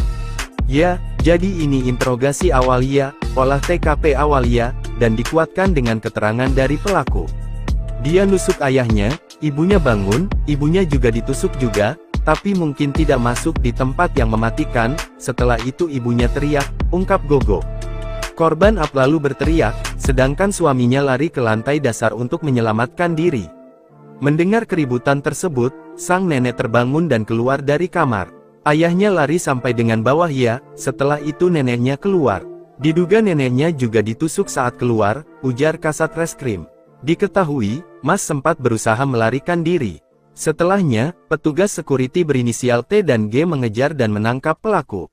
C: Ya, jadi ini interogasi awal ya, olah TKP awal ya, dan dikuatkan dengan keterangan dari pelaku. Dia nusuk ayahnya, ibunya bangun, ibunya juga ditusuk juga, tapi mungkin tidak masuk di tempat yang mematikan. Setelah itu ibunya teriak, ungkap Gogo. Korban AP lalu berteriak, sedangkan suaminya lari ke lantai dasar untuk menyelamatkan diri. Mendengar keributan tersebut, sang nenek terbangun dan keluar dari kamar. Ayahnya lari sampai dengan bawah ya, setelah itu neneknya keluar. Diduga neneknya juga ditusuk saat keluar, ujar Kasat Reskrim. Diketahui, Mas sempat berusaha melarikan diri. Setelahnya, petugas security berinisial T dan G mengejar dan menangkap pelaku.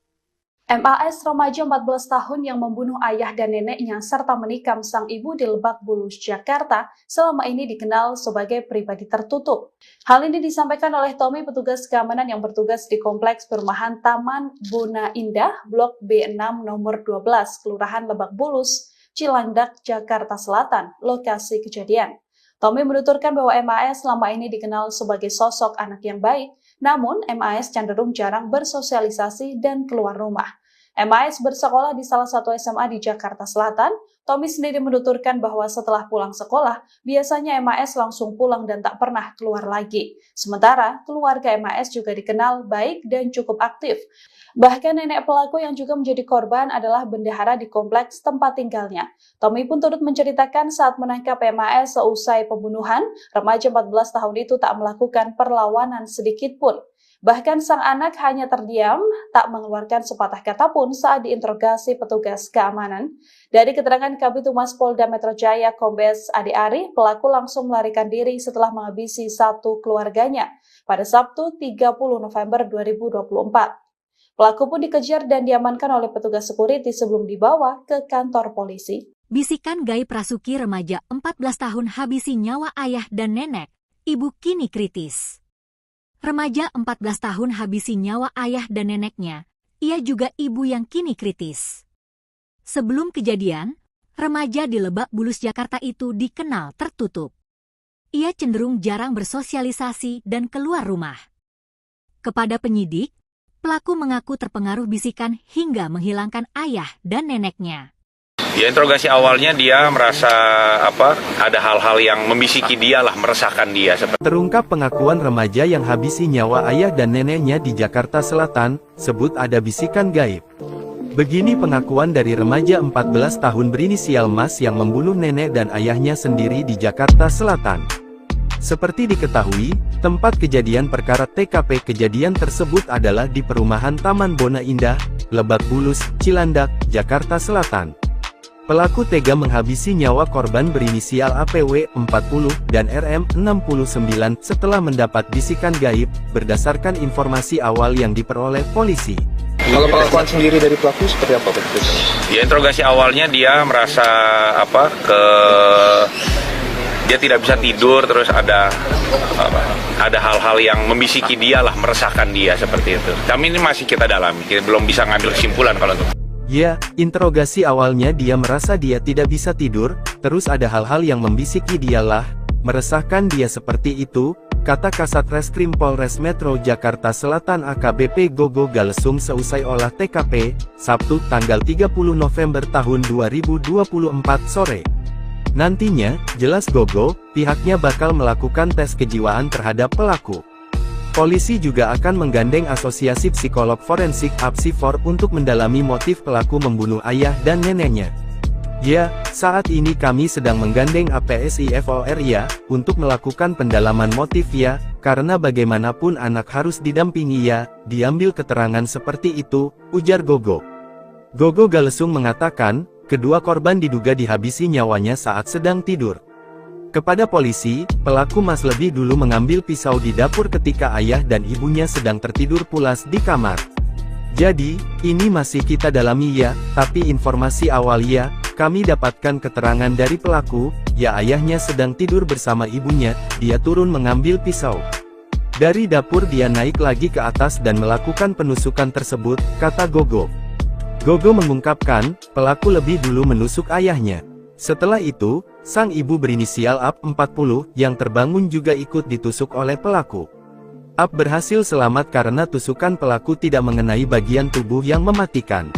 E: MAS remaja 14 tahun yang membunuh ayah dan neneknya serta menikam sang ibu di Lebak Bulus, Jakarta, selama ini dikenal sebagai pribadi tertutup. Hal ini disampaikan oleh Tommy, petugas keamanan yang bertugas di Kompleks Perumahan Taman Buna Indah, Blok B6 nomor 12, Kelurahan Lebak Bulus, Cilandak, Jakarta Selatan, lokasi kejadian. Tommy menuturkan bahwa MAS selama ini dikenal sebagai sosok anak yang baik, namun MAS cenderung jarang bersosialisasi dan keluar rumah. MAS bersekolah di salah satu SMA di Jakarta Selatan. Tommy sendiri menuturkan bahwa setelah pulang sekolah, biasanya MAS langsung pulang dan tak pernah keluar lagi. Sementara, keluarga MAS juga dikenal baik dan cukup aktif. Bahkan nenek pelaku yang juga menjadi korban adalah bendahara di kompleks tempat tinggalnya. Tommy pun turut menceritakan saat menangkap MAS seusai pembunuhan, remaja 14 tahun itu tak melakukan perlawanan sedikit pun. Bahkan sang anak hanya terdiam, tak mengeluarkan sepatah kata pun saat diinterogasi petugas keamanan. Dari keterangan Kabid Humas Polda Metro Jaya Kombes Ade Ari, pelaku langsung melarikan diri setelah menghabisi satu keluarganya pada Sabtu 30 November 2024. Pelaku pun dikejar dan diamankan oleh petugas security sebelum dibawa ke kantor polisi.
A: Bisikan gaib Rasuki remaja 14 tahun habisi nyawa ayah dan nenek, ibu kini kritis. Remaja 14 tahun habisi nyawa ayah dan neneknya, ia juga ibu yang kini kritis. Sebelum kejadian, remaja di Lebak Bulus, Jakarta itu dikenal tertutup. Ia cenderung jarang bersosialisasi dan keluar rumah. Kepada penyidik, pelaku mengaku terpengaruh bisikan hingga menghilangkan ayah dan neneknya.
B: Ya, interogasi awalnya dia merasa ada hal-hal yang membisiki dia lah, meresahkan dia.
C: Terungkap pengakuan remaja yang habisi nyawa ayah dan neneknya di Jakarta Selatan, sebut ada bisikan gaib. Begini pengakuan dari remaja 14 tahun berinisial Mas yang membunuh nenek dan ayahnya sendiri di Jakarta Selatan. Seperti diketahui, tempat kejadian perkara TKP kejadian tersebut adalah di perumahan Taman Bona Indah, Lebak Bulus, Cilandak, Jakarta Selatan. Pelaku tega menghabisi nyawa korban berinisial APW 40 dan RM 69 setelah mendapat bisikan gaib, berdasarkan informasi awal yang diperoleh polisi.
D: Kalau pengakuan sendiri dari pelaku seperti apa, Pak?
B: Ya, interogasi awalnya dia merasa dia tidak bisa tidur, terus ada hal-hal yang membisiki dia lah, meresahkan dia seperti itu. Kami ini masih kita dalami, kita belum bisa ngambil kesimpulan kalau itu.
C: Ya, interogasi awalnya dia merasa dia tidak bisa tidur, terus ada hal-hal yang membisiki dialah, meresahkan dia seperti itu, kata Kasat Reskrim Polres Metro Jakarta Selatan AKBP Gogo Galesung seusai olah TKP, Sabtu tanggal 30 November tahun 2024 sore. Nantinya, jelas Gogo, pihaknya bakal melakukan tes kejiwaan terhadap pelaku. Polisi juga akan menggandeng Asosiasi Psikolog Forensik (APSIFOR) untuk mendalami motif pelaku membunuh ayah dan neneknya. Ya, saat ini kami sedang menggandeng APSIFOR ya, untuk melakukan pendalaman motif ya, karena bagaimanapun anak harus didampingi ya, diambil keterangan seperti itu, ujar Gogo. Gogo Galesung mengatakan, kedua korban diduga dihabisi nyawanya saat sedang tidur. Kepada polisi, pelaku Mas lebih dulu mengambil pisau di dapur ketika ayah dan ibunya sedang tertidur pulas di kamar. Jadi, ini masih kita dalami ya, tapi informasi awal ya, kami dapatkan keterangan dari pelaku, ya ayahnya sedang tidur bersama ibunya, dia turun mengambil pisau. Dari dapur dia naik lagi ke atas dan melakukan penusukan tersebut, kata Gogo. Gogo mengungkapkan, pelaku lebih dulu menusuk ayahnya. Setelah itu, sang ibu berinisial AP 40 yang terbangun juga ikut ditusuk oleh pelaku. AP berhasil selamat karena tusukan pelaku tidak mengenai bagian tubuh yang mematikan.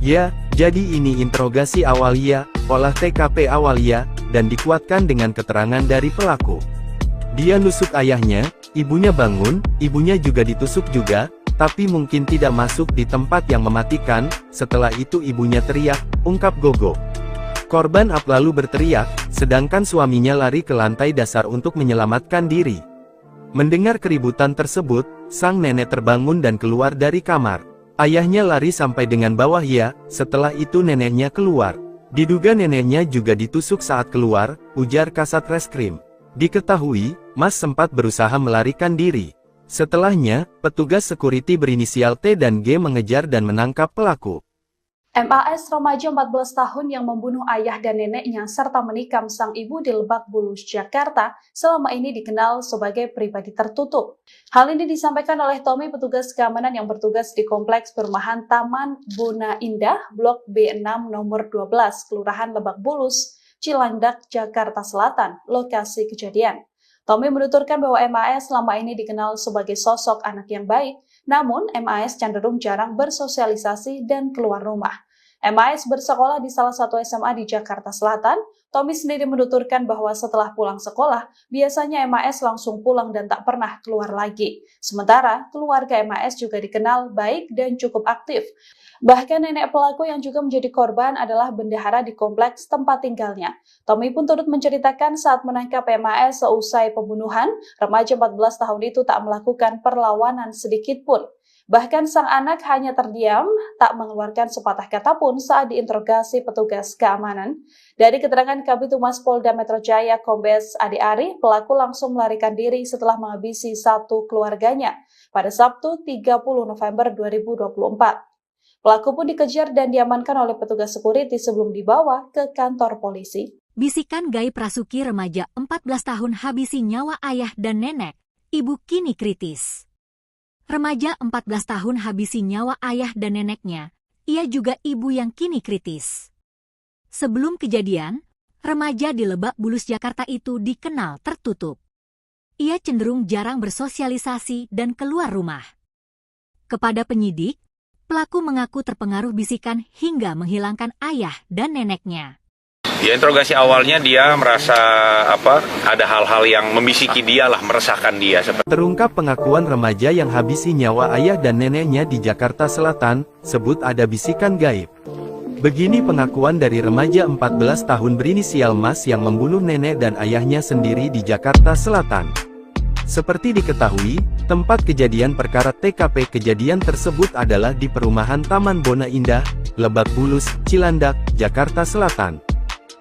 C: Ya, jadi ini interogasi awal ya, olah TKP awal ya, dan dikuatkan dengan keterangan dari pelaku. Dia nusuk ayahnya, ibunya bangun, ibunya juga ditusuk juga, tapi mungkin tidak masuk di tempat yang mematikan. Setelah itu ibunya teriak, ungkap Gogo. Korban AP lalu berteriak, sedangkan suaminya lari ke lantai dasar untuk menyelamatkan diri. Mendengar keributan tersebut, sang nenek terbangun dan keluar dari kamar. Ayahnya lari sampai dengan bawah ya, setelah itu neneknya keluar. Diduga neneknya juga ditusuk saat keluar, ujar Kasat Reskrim. Diketahui, Mas sempat berusaha melarikan diri. Setelahnya, petugas security berinisial T dan G mengejar dan menangkap pelaku.
E: MAS remaja 14 tahun yang membunuh ayah dan neneknya serta menikam sang ibu di Lebak Bulus, Jakarta selama ini dikenal sebagai pribadi tertutup. Hal ini disampaikan oleh Tommy, petugas keamanan yang bertugas di Kompleks Perumahan Taman Buna Indah, Blok B6 nomor 12, Kelurahan Lebak Bulus, Cilandak, Jakarta Selatan, lokasi kejadian. Tommy menuturkan bahwa MAS selama ini dikenal sebagai sosok anak yang baik, namun MAS cenderung jarang bersosialisasi dan keluar rumah. MAS bersekolah di salah satu SMA di Jakarta Selatan. Tommy sendiri menuturkan bahwa setelah pulang sekolah, biasanya MAS langsung pulang dan tak pernah keluar lagi. Sementara, keluarga MAS juga dikenal baik dan cukup aktif. Bahkan nenek pelaku yang juga menjadi korban adalah bendahara di kompleks tempat tinggalnya. Tommy pun turut menceritakan saat menangkap MAS seusai pembunuhan, remaja 14 tahun itu tak melakukan perlawanan sedikit pun. Bahkan sang anak hanya terdiam, tak mengeluarkan sepatah kata pun saat diinterogasi petugas keamanan. Dari keterangan Kabid Humas Polda Metro Jaya Kombes Ade Ari, pelaku langsung melarikan diri setelah menghabisi satu keluarganya pada Sabtu 30 November 2024. Pelaku pun dikejar dan diamankan oleh petugas security sebelum dibawa ke kantor polisi.
A: Bisikan gaib Rasuki, remaja 14 tahun habisi nyawa ayah dan nenek, ibu kini kritis. Remaja 14 tahun habisi nyawa ayah dan neneknya, ia juga ibu yang kini kritis. Sebelum kejadian, remaja di Lebak Bulus, Jakarta itu dikenal tertutup. Ia cenderung jarang bersosialisasi dan keluar rumah. Kepada penyidik, pelaku mengaku terpengaruh bisikan hingga menghilangkan ayah dan neneknya.
B: Ya, interogasi awalnya dia merasa ada hal-hal yang membisiki dia lah, meresahkan dia.
C: Terungkap pengakuan remaja yang habisi nyawa ayah dan neneknya di Jakarta Selatan, sebut ada bisikan gaib. Begini pengakuan dari remaja 14 tahun berinisial Mas yang membunuh nenek dan ayahnya sendiri di Jakarta Selatan. Seperti diketahui, tempat kejadian perkara TKP kejadian tersebut adalah di perumahan Taman Bona Indah, Lebak Bulus, Cilandak, Jakarta Selatan.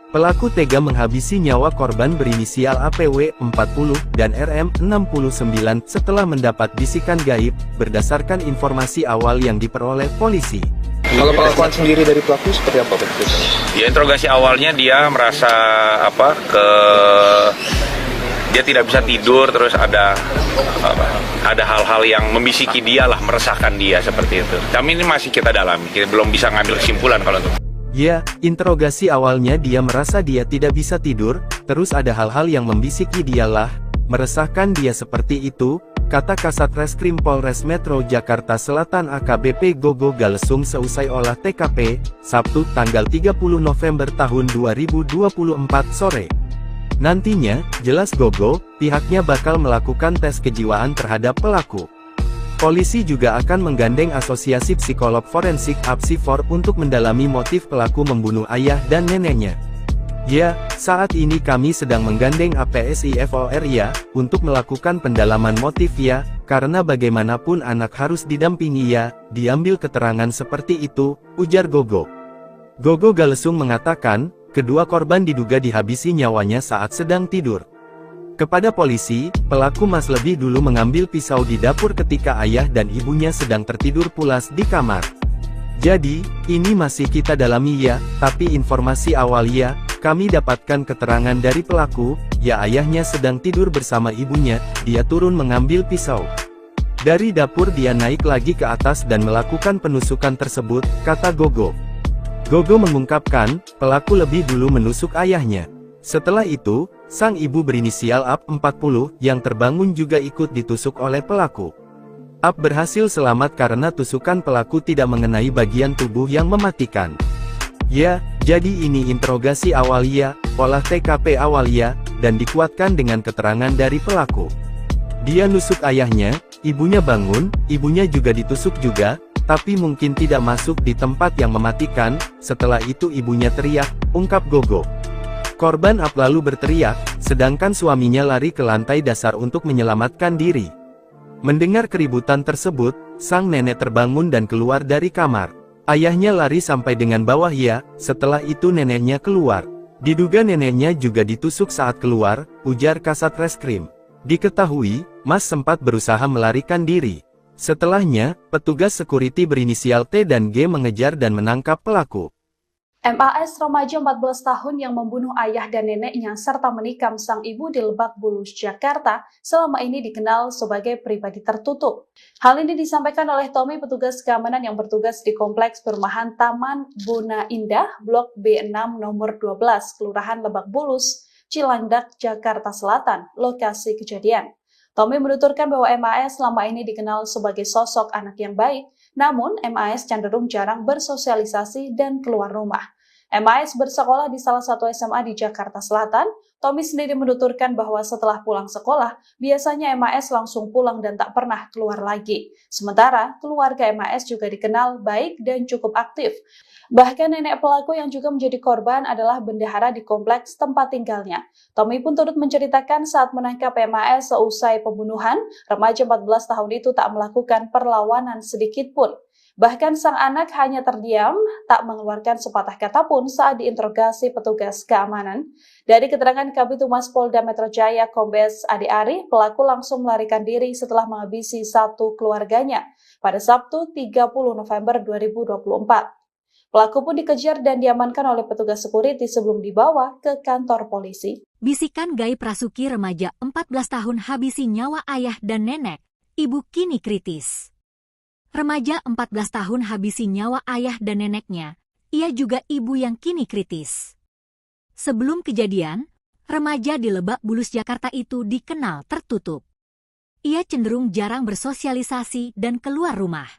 C: Pelaku tega menghabisi nyawa korban berinisial APW 40 dan RM 69 setelah mendapat bisikan gaib, berdasarkan informasi awal yang diperoleh polisi.
D: Kalau pengakuan sendiri dari pelaku seperti apa?
B: Ya, interogasi awalnya dia merasa dia tidak bisa tidur, terus ada hal-hal yang membisiki dia lah, meresahkan dia seperti itu. Kami ini masih kita dalami, kita belum bisa ngambil kesimpulan kalau itu.
C: Ya, interogasi awalnya dia merasa dia tidak bisa tidur, terus ada hal-hal yang membisiki dialah, meresahkan dia seperti itu, kata Kasat Reskrim Polres Metro Jakarta Selatan AKBP Gogo Galesung seusai olah TKP, Sabtu tanggal 30 November tahun 2024 sore. Nantinya, jelas Gogo, pihaknya bakal melakukan tes kejiwaan terhadap pelaku. Polisi juga akan menggandeng Asosiasi Psikolog Forensik (APSIFOR) untuk mendalami motif pelaku membunuh ayah dan neneknya. Ya, saat ini kami sedang menggandeng APSIFOR ya, untuk melakukan pendalaman motif ya, karena bagaimanapun anak harus didampingi ya, diambil keterangan seperti itu, ujar Gogo. Gogo Galesung mengatakan, kedua korban diduga dihabisi nyawanya saat sedang tidur. Kepada polisi, pelaku Mas lebih dulu mengambil pisau di dapur ketika ayah dan ibunya sedang tertidur pulas di kamar. Jadi, ini masih kita dalami ya, tapi informasi awal ya, kami dapatkan keterangan dari pelaku, ya ayahnya sedang tidur bersama ibunya, dia turun mengambil pisau. Dari dapur dia naik lagi ke atas dan melakukan penusukan tersebut, kata Gogo. Gogo mengungkapkan, pelaku lebih dulu menusuk ayahnya. Setelah itu, sang ibu berinisial AP 40 yang terbangun juga ikut ditusuk oleh pelaku. AP berhasil selamat karena tusukan pelaku tidak mengenai bagian tubuh yang mematikan. Ya, jadi ini interogasi awal ya, olah TKP awal ya, dan dikuatkan dengan keterangan dari pelaku. Dia nusuk ayahnya, ibunya bangun, ibunya juga ditusuk juga, tapi mungkin tidak masuk di tempat yang mematikan. Setelah itu ibunya teriak, ungkap Gogo. Korban AP lalu berteriak, sedangkan suaminya lari ke lantai dasar untuk menyelamatkan diri. Mendengar keributan tersebut, sang nenek terbangun dan keluar dari kamar. Ayahnya lari sampai dengan bawah ya, setelah itu neneknya keluar. Diduga neneknya juga ditusuk saat keluar, ujar Kasat Reskrim. Diketahui, Mas sempat berusaha melarikan diri. Setelahnya, petugas security berinisial T dan G mengejar dan menangkap pelaku.
E: MAS remaja 14 tahun yang membunuh ayah dan neneknya serta menikam sang ibu di Lebak Bulus, Jakarta, selama ini dikenal sebagai pribadi tertutup. Hal ini disampaikan oleh Tommy, petugas keamanan yang bertugas di Kompleks Perumahan Taman Buna Indah, Blok B6 nomor 12, Kelurahan Lebak Bulus, Cilandak, Jakarta Selatan, lokasi kejadian. Tommy menuturkan bahwa MAS selama ini dikenal sebagai sosok anak yang baik, namun MAS cenderung jarang bersosialisasi dan keluar rumah. MAS bersekolah di salah satu SMA di Jakarta Selatan. Tommy sendiri menuturkan bahwa setelah pulang sekolah, biasanya MAS langsung pulang dan tak pernah keluar lagi. Sementara, keluarga MAS juga dikenal baik dan cukup aktif. Bahkan nenek pelaku yang juga menjadi korban adalah bendahara di kompleks tempat tinggalnya. Tommy pun turut menceritakan saat menangkap MAS seusai pembunuhan, remaja 14 tahun itu tak melakukan perlawanan sedikit pun. Bahkan sang anak hanya terdiam, tak mengeluarkan sepatah kata pun saat diinterogasi petugas keamanan. Dari keterangan Kabid Humas Polda Metro Jaya Kombes Ade Ari, pelaku langsung melarikan diri setelah menghabisi satu keluarganya pada Sabtu 30 November 2024. Pelaku pun dikejar dan diamankan oleh petugas security sebelum dibawa ke kantor polisi.
A: Bisikan gaib Rasuki, remaja 14 tahun habisi nyawa ayah dan nenek, ibu kini kritis. Remaja 14 tahun habisi nyawa ayah dan neneknya, ia juga ibu yang kini kritis. Sebelum kejadian, remaja di Lebak Bulus, Jakarta itu dikenal tertutup. Ia cenderung jarang bersosialisasi dan keluar rumah.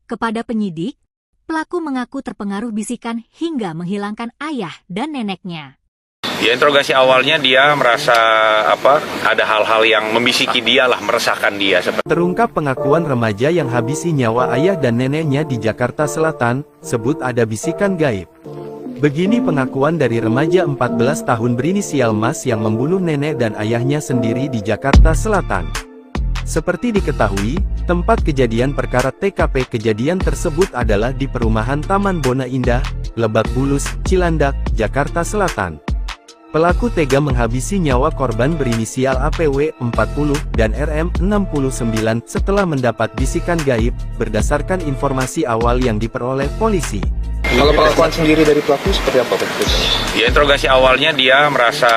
A: Kepada penyidik, pelaku mengaku terpengaruh bisikan hingga menghilangkan ayah dan neneknya.
B: Ya, interogasi awalnya dia merasa ada hal-hal yang membisiki dia lah, meresahkan dia.
C: Terungkap pengakuan remaja yang habisi nyawa ayah dan neneknya di Jakarta Selatan, sebut ada bisikan gaib. Begini pengakuan dari remaja 14 tahun berinisial Mas yang membunuh nenek dan ayahnya sendiri di Jakarta Selatan. Seperti diketahui, tempat kejadian perkara TKP kejadian tersebut adalah di perumahan Taman Bona Indah, Lebak Bulus, Cilandak, Jakarta Selatan. Pelaku tega menghabisi nyawa korban berinisial APW 40 dan RM 69 setelah mendapat bisikan gaib, berdasarkan informasi awal yang diperoleh polisi.
D: Kalau pengakuan sendiri dari pelaku seperti apa, Pak?
B: Ya, interogasi awalnya dia merasa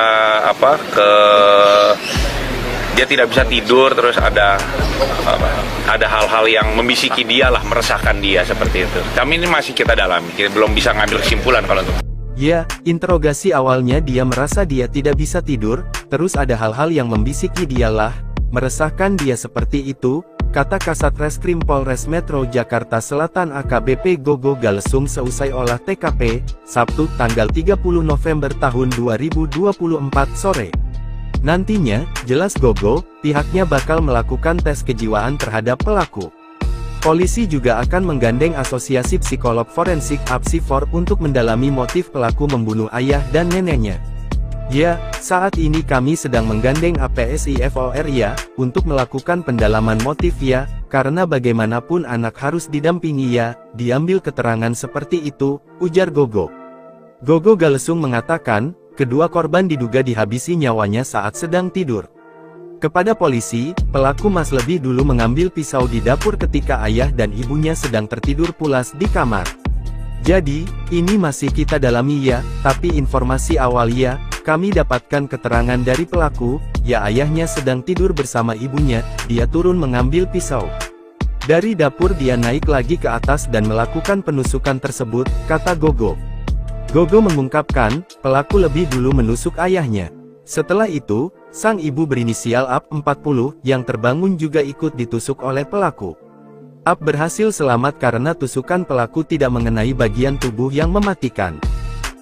B: dia tidak bisa tidur, terus ada hal-hal yang membisiki dia lah, meresahkan dia seperti itu. Kami ini masih kita dalami, kita belum bisa ngambil kesimpulan kalau itu.
C: Ya, interogasi awalnya dia merasa dia tidak bisa tidur, terus ada hal-hal yang membisiki dialah, meresahkan dia seperti itu, kata Kasat Reskrim Polres Metro Jakarta Selatan AKBP Gogo Galesung seusai olah TKP, Sabtu tanggal 30 November tahun 2024 sore. Nantinya, jelas Gogo, pihaknya bakal melakukan tes kejiwaan terhadap pelaku. Polisi juga akan menggandeng Asosiasi Psikolog Forensik (APSIFOR) untuk mendalami motif pelaku membunuh ayah dan neneknya. Ya, saat ini kami sedang menggandeng APSIFOR ya, untuk melakukan pendalaman motif ya, karena bagaimanapun anak harus didampingi ya, diambil keterangan seperti itu, ujar Gogo. Gogo Galesung mengatakan, kedua korban diduga dihabisi nyawanya saat sedang tidur. Kepada polisi, pelaku Mas lebih dulu mengambil pisau di dapur ketika ayah dan ibunya sedang tertidur pulas di kamar. Jadi, ini masih kita dalami ya, tapi informasi awal ya, kami dapatkan keterangan dari pelaku, ya ayahnya sedang tidur bersama ibunya, dia turun mengambil pisau. Dari dapur dia naik lagi ke atas dan melakukan penusukan tersebut, kata Gogo. Gogo mengungkapkan, pelaku lebih dulu menusuk ayahnya. Setelah itu, sang ibu berinisial AP 40 yang terbangun juga ikut ditusuk oleh pelaku. AP berhasil selamat karena tusukan pelaku tidak mengenai bagian tubuh yang mematikan.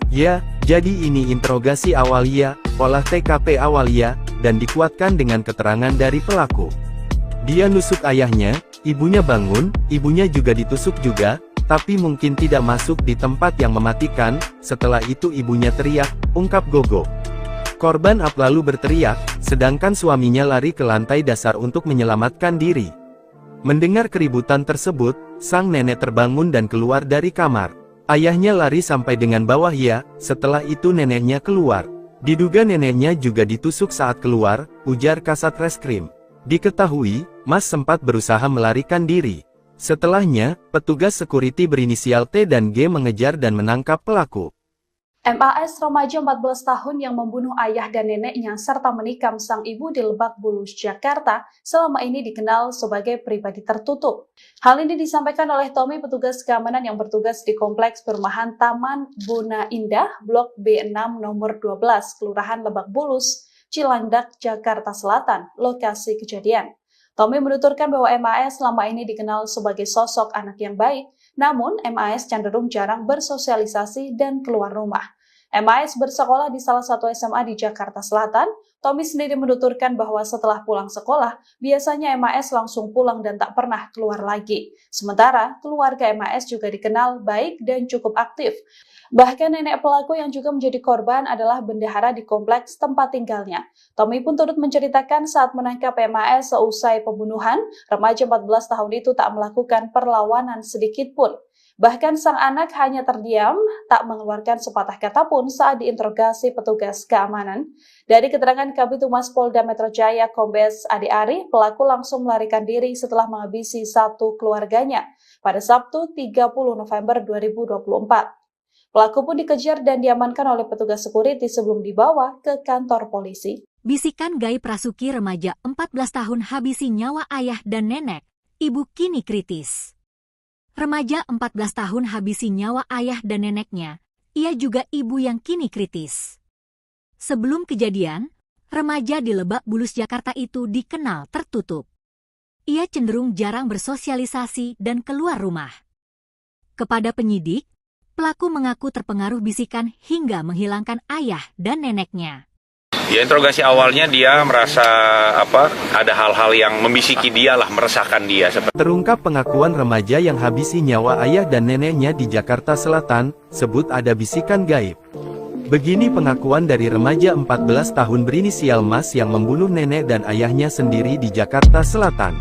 C: Ya, jadi ini interogasi awal ya, olah TKP awal ya, dan dikuatkan dengan keterangan dari pelaku. Dia nusuk ayahnya, ibunya bangun, ibunya juga ditusuk juga, tapi mungkin tidak masuk di tempat yang mematikan. Setelah itu ibunya teriak, ungkap Gogo. Korban AP lalu berteriak, sedangkan suaminya lari ke lantai dasar untuk menyelamatkan diri. Mendengar keributan tersebut, sang nenek terbangun dan keluar dari kamar. Ayahnya lari sampai dengan bawah ya, setelah itu neneknya keluar. Diduga neneknya juga ditusuk saat keluar, ujar Kasat Reskrim. Diketahui, Mas sempat berusaha melarikan diri. Setelahnya, petugas security berinisial T dan G mengejar dan menangkap pelaku.
E: MAS remaja 14 tahun yang membunuh ayah dan neneknya serta menikam sang ibu di Lebak Bulus, Jakarta, selama ini dikenal sebagai pribadi tertutup. Hal ini disampaikan oleh Tommy, petugas keamanan yang bertugas di Kompleks Perumahan Taman Bona Indah, Blok B6 nomor 12, Kelurahan Lebak Bulus, Cilandak, Jakarta Selatan, lokasi kejadian. Tommy menuturkan bahwa MAS selama ini dikenal sebagai sosok anak yang baik, namun MAS cenderung jarang bersosialisasi dan keluar rumah. MAS bersekolah di salah satu SMA di Jakarta Selatan. Tommy sendiri menuturkan bahwa setelah pulang sekolah, biasanya MAS langsung pulang dan tak pernah keluar lagi. Sementara, keluarga MAS juga dikenal baik dan cukup aktif. Bahkan nenek pelaku yang juga menjadi korban adalah bendahara di kompleks tempat tinggalnya. Tommy pun turut menceritakan saat menangkap MAS seusai pembunuhan, remaja 14 tahun itu tak melakukan perlawanan sedikit pun. Bahkan sang anak hanya terdiam, tak mengeluarkan sepatah kata pun saat diinterogasi petugas keamanan. Dari keterangan Kabid Humas Polda Metro Jaya Kombes Adi Ari, pelaku langsung melarikan diri setelah menghabisi satu keluarganya pada Sabtu 30 November 2024. Pelaku pun dikejar dan diamankan oleh petugas security sebelum dibawa ke kantor polisi.
A: Bisikan gaib Rasuki remaja 14 tahun habisi nyawa ayah dan nenek, ibu kini kritis. Remaja 14 tahun habisi nyawa ayah dan neneknya, ia juga ibu yang kini kritis. Sebelum kejadian, remaja di Lebak Bulus, Jakarta itu dikenal tertutup. Ia cenderung jarang bersosialisasi dan keluar rumah. Kepada penyidik, pelaku mengaku terpengaruh bisikan hingga menghilangkan ayah dan neneknya.
B: Ya, interogasi awalnya dia merasa ada hal-hal yang membisiki dia lah, meresahkan dia.
C: Terungkap pengakuan remaja yang habisi nyawa ayah dan neneknya di Jakarta Selatan, sebut ada bisikan gaib. Begini pengakuan dari remaja 14 tahun berinisial Mas yang membunuh nenek dan ayahnya sendiri di Jakarta Selatan.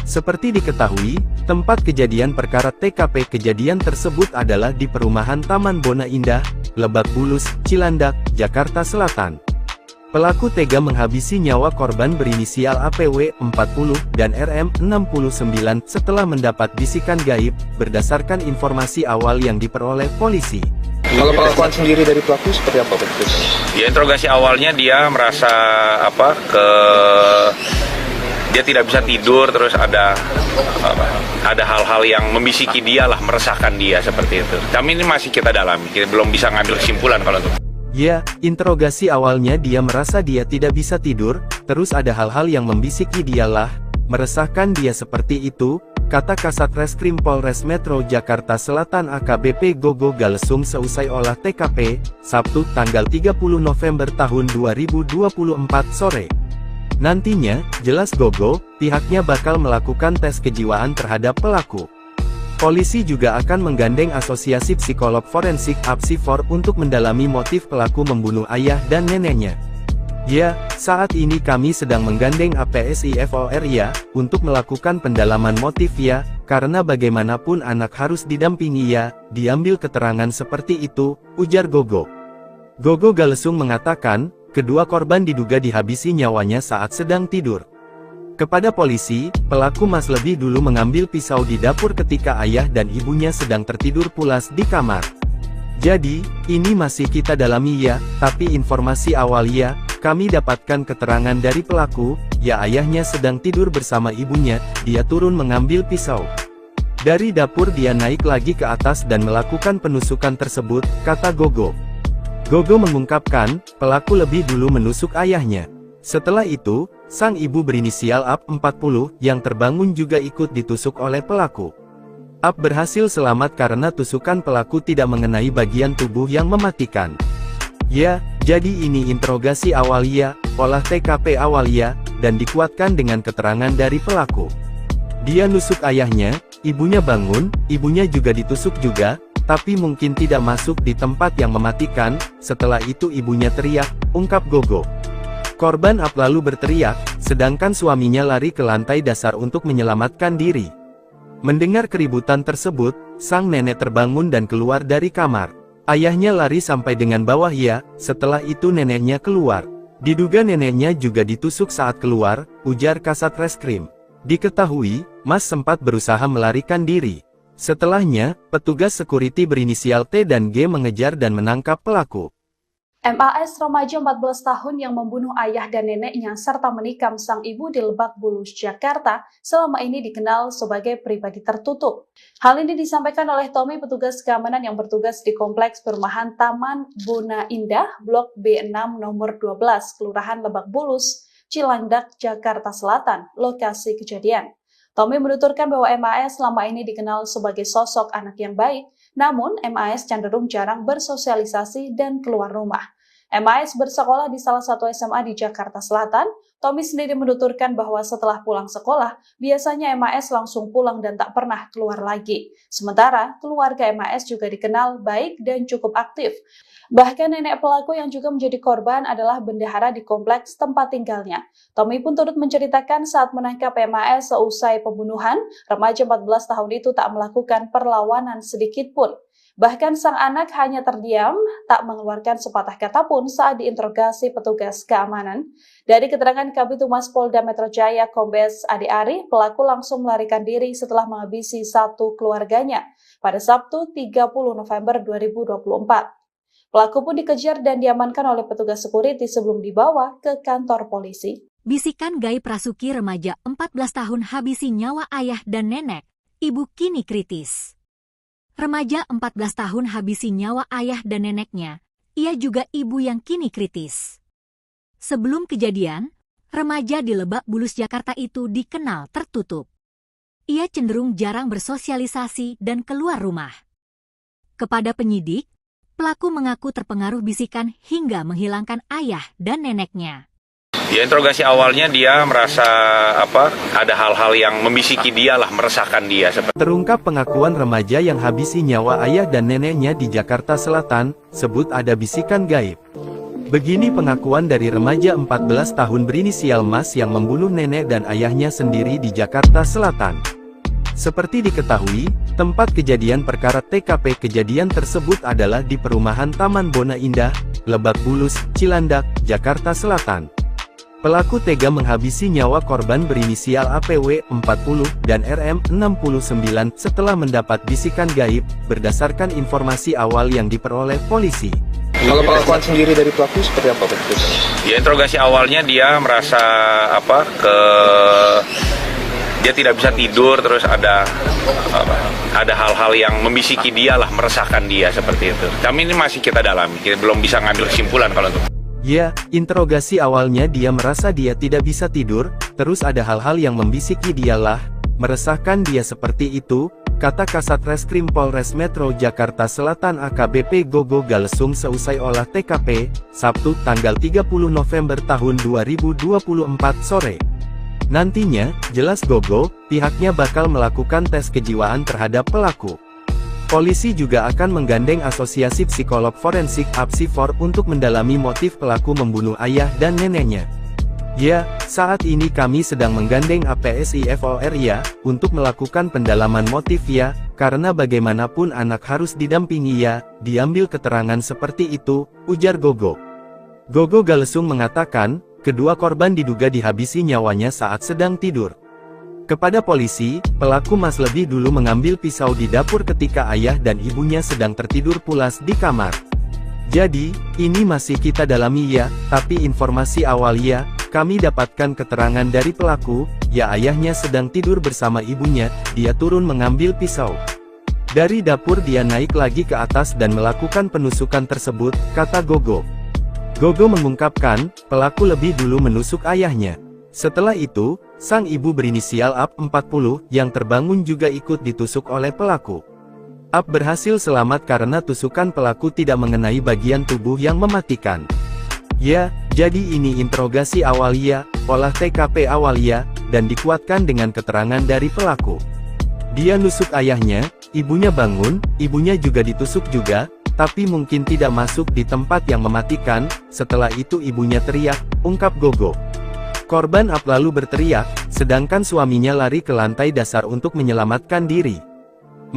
C: Seperti diketahui, tempat kejadian perkara TKP kejadian tersebut adalah di perumahan Taman Bona Indah, Lebak Bulus, Cilandak, Jakarta Selatan. Pelaku tega menghabisi nyawa korban berinisial APW 40 dan RM 69 setelah mendapat bisikan gaib, berdasarkan informasi awal yang diperoleh polisi.
D: Kalau perlakuan sendiri dari pelaku seperti apa, Pak?
B: Ya, interogasi awalnya dia merasa dia tidak bisa tidur, terus ada hal-hal yang membisiki dia lah, meresahkan dia seperti itu. Kami ini masih kita dalami, kita belum bisa ngambil kesimpulan kalau itu.
C: Ya, interogasi awalnya dia merasa dia tidak bisa tidur, terus ada hal-hal yang membisiki dialah, meresahkan dia seperti itu, kata Kasat Reskrim Polres Metro Jakarta Selatan AKBP Gogo Galesung seusai olah TKP, Sabtu tanggal 30 November tahun 2024 sore. Nantinya, jelas Gogo, pihaknya bakal melakukan tes kejiwaan terhadap pelaku. Polisi juga akan menggandeng Asosiasi Psikolog Forensik (APSIFOR) untuk mendalami motif pelaku membunuh ayah dan neneknya. Ya, saat ini kami sedang menggandeng APSIFOR ya, untuk melakukan pendalaman motif ya, karena bagaimanapun anak harus didampingi ya, diambil keterangan seperti itu, ujar Gogo. Gogo Galesung mengatakan, kedua korban diduga dihabisi nyawanya saat sedang tidur. Kepada polisi, pelaku Mas lebih dulu mengambil pisau di dapur ketika ayah dan ibunya sedang tertidur pulas di kamar. Jadi, ini masih kita dalami ya, tapi informasi awal ya, kami dapatkan keterangan dari pelaku, ya ayahnya sedang tidur bersama ibunya, dia turun mengambil pisau. Dari dapur dia naik lagi ke atas dan melakukan penusukan tersebut, kata Gogo. Gogo mengungkapkan, pelaku lebih dulu menusuk ayahnya. Setelah itu, sang ibu berinisial AP 40 yang terbangun juga ikut ditusuk oleh pelaku. AP berhasil selamat karena tusukan pelaku tidak mengenai bagian tubuh yang mematikan. Ya, jadi ini interogasi awal ya, olah TKP awal ya, dan dikuatkan dengan keterangan dari pelaku. Dia nusuk ayahnya, ibunya bangun, ibunya juga ditusuk juga, tapi mungkin tidak masuk di tempat yang mematikan. Setelah itu ibunya teriak, ungkap Gogo. Korban AP lalu berteriak, sedangkan suaminya lari ke lantai dasar untuk menyelamatkan diri. Mendengar keributan tersebut, sang nenek terbangun dan keluar dari kamar. Ayahnya lari sampai dengan bawah ya, setelah itu neneknya keluar. Diduga neneknya juga ditusuk saat keluar, ujar Kasat Reskrim. Diketahui, Mas sempat berusaha melarikan diri. Setelahnya, petugas sekuriti berinisial T dan G mengejar dan menangkap pelaku.
E: MAS remaja 14 tahun yang membunuh ayah dan neneknya serta menikam sang ibu di Lebak Bulus, Jakarta, selama ini dikenal sebagai pribadi tertutup. Hal ini disampaikan oleh Tommy, petugas keamanan yang bertugas di Kompleks Perumahan Taman Bona Indah, Blok B6 nomor 12, Kelurahan Lebak Bulus, Cilandak, Jakarta Selatan, lokasi kejadian. Tommy menuturkan bahwa MAS selama ini dikenal sebagai sosok anak yang baik, namun MAS cenderung jarang bersosialisasi dan keluar rumah. MAS bersekolah di salah satu SMA di Jakarta Selatan. Tommy sendiri menuturkan bahwa setelah pulang sekolah, biasanya MAS langsung pulang dan tak pernah keluar lagi. Sementara, keluarga MAS juga dikenal baik dan cukup aktif. Bahkan nenek pelaku yang juga menjadi korban adalah bendahara di kompleks tempat tinggalnya. Tommy pun turut menceritakan saat menangkap MAS seusai pembunuhan, remaja 14 tahun itu tak melakukan perlawanan sedikit pun. Bahkan sang anak hanya terdiam, tak mengeluarkan sepatah kata pun saat diinterogasi petugas keamanan. Dari keterangan Kabid Humas Polda Metro Jaya Kombes Ade Ari, pelaku langsung melarikan diri setelah menghabisi satu keluarganya pada Sabtu 30 November 2024. Pelaku pun dikejar dan diamankan oleh petugas security sebelum dibawa ke kantor polisi.
A: Bisikan gaib Rasuki, remaja 14 tahun habisi nyawa ayah dan nenek, ibu kini kritis. Remaja 14 tahun habisi nyawa ayah dan neneknya, ia juga ibu yang kini kritis. Sebelum kejadian, remaja di Lebak Bulus, Jakarta itu dikenal tertutup. Ia cenderung jarang bersosialisasi dan keluar rumah. Kepada penyidik, pelaku mengaku terpengaruh bisikan hingga menghilangkan ayah dan neneknya.
B: Ya, interogasi awalnya dia merasa ada hal-hal yang membisiki dia lah, meresahkan dia.
C: Terungkap pengakuan remaja yang habisi nyawa ayah dan neneknya di Jakarta Selatan, sebut ada bisikan gaib. Begini pengakuan dari remaja 14 tahun berinisial Mas yang membunuh nenek dan ayahnya sendiri di Jakarta Selatan. Seperti diketahui, tempat kejadian perkara TKP kejadian tersebut adalah di perumahan Taman Bona Indah, Lebak Bulus, Cilandak, Jakarta Selatan. Pelaku tega menghabisi nyawa korban berinisial APW 40 dan RM 69 setelah mendapat bisikan gaib, berdasarkan informasi awal yang diperoleh polisi.
D: Kalau pengakuan sendiri dari pelaku seperti apa, Pak?
B: Ya, interogasi awalnya dia merasa dia tidak bisa tidur, terus ada hal-hal yang membisiki dia lah, meresahkan dia seperti itu. Kami ini masih kita dalami, kita belum bisa ngambil kesimpulan kalau itu.
C: Ya, interogasi awalnya dia merasa dia tidak bisa tidur, terus ada hal-hal yang membisiki dialah, meresahkan dia seperti itu, kata Kasat Reskrim Polres Metro Jakarta Selatan AKBP Gogo Galesung seusai olah TKP, Sabtu tanggal 30 November tahun 2024 sore. Nantinya, jelas Gogo, pihaknya bakal melakukan tes kejiwaan terhadap pelaku. Polisi juga akan menggandeng Asosiasi Psikolog Forensik (APSIFOR) untuk mendalami motif pelaku membunuh ayah dan neneknya. Ya, saat ini kami sedang menggandeng APSIFOR ya, untuk melakukan pendalaman motif ya, karena bagaimanapun anak harus didampingi ya, diambil keterangan seperti itu, ujar Gogo. Gogo Galesung mengatakan, kedua korban diduga dihabisi nyawanya saat sedang tidur. Kepada polisi, pelaku Mas lebih dulu mengambil pisau di dapur ketika ayah dan ibunya sedang tertidur pulas di kamar. Jadi, ini masih kita dalami ya, tapi informasi awal ya, kami dapatkan keterangan dari pelaku, ya ayahnya sedang tidur bersama ibunya, dia turun mengambil pisau. Dari dapur dia naik lagi ke atas dan melakukan penusukan tersebut, kata Gogo. Gogo mengungkapkan, pelaku lebih dulu menusuk ayahnya. Setelah itu, sang ibu berinisial AP 40 yang terbangun juga ikut ditusuk oleh pelaku. AP berhasil selamat karena tusukan pelaku tidak mengenai bagian tubuh yang mematikan. Ya, jadi ini interogasi awal ya, olah TKP awal ya, dan dikuatkan dengan keterangan dari pelaku. Dia nusuk ayahnya, ibunya bangun, ibunya juga ditusuk juga, tapi mungkin tidak masuk di tempat yang mematikan, setelah itu ibunya teriak, ungkap Gogo. Korban AP lalu berteriak, sedangkan suaminya lari ke lantai dasar untuk menyelamatkan diri.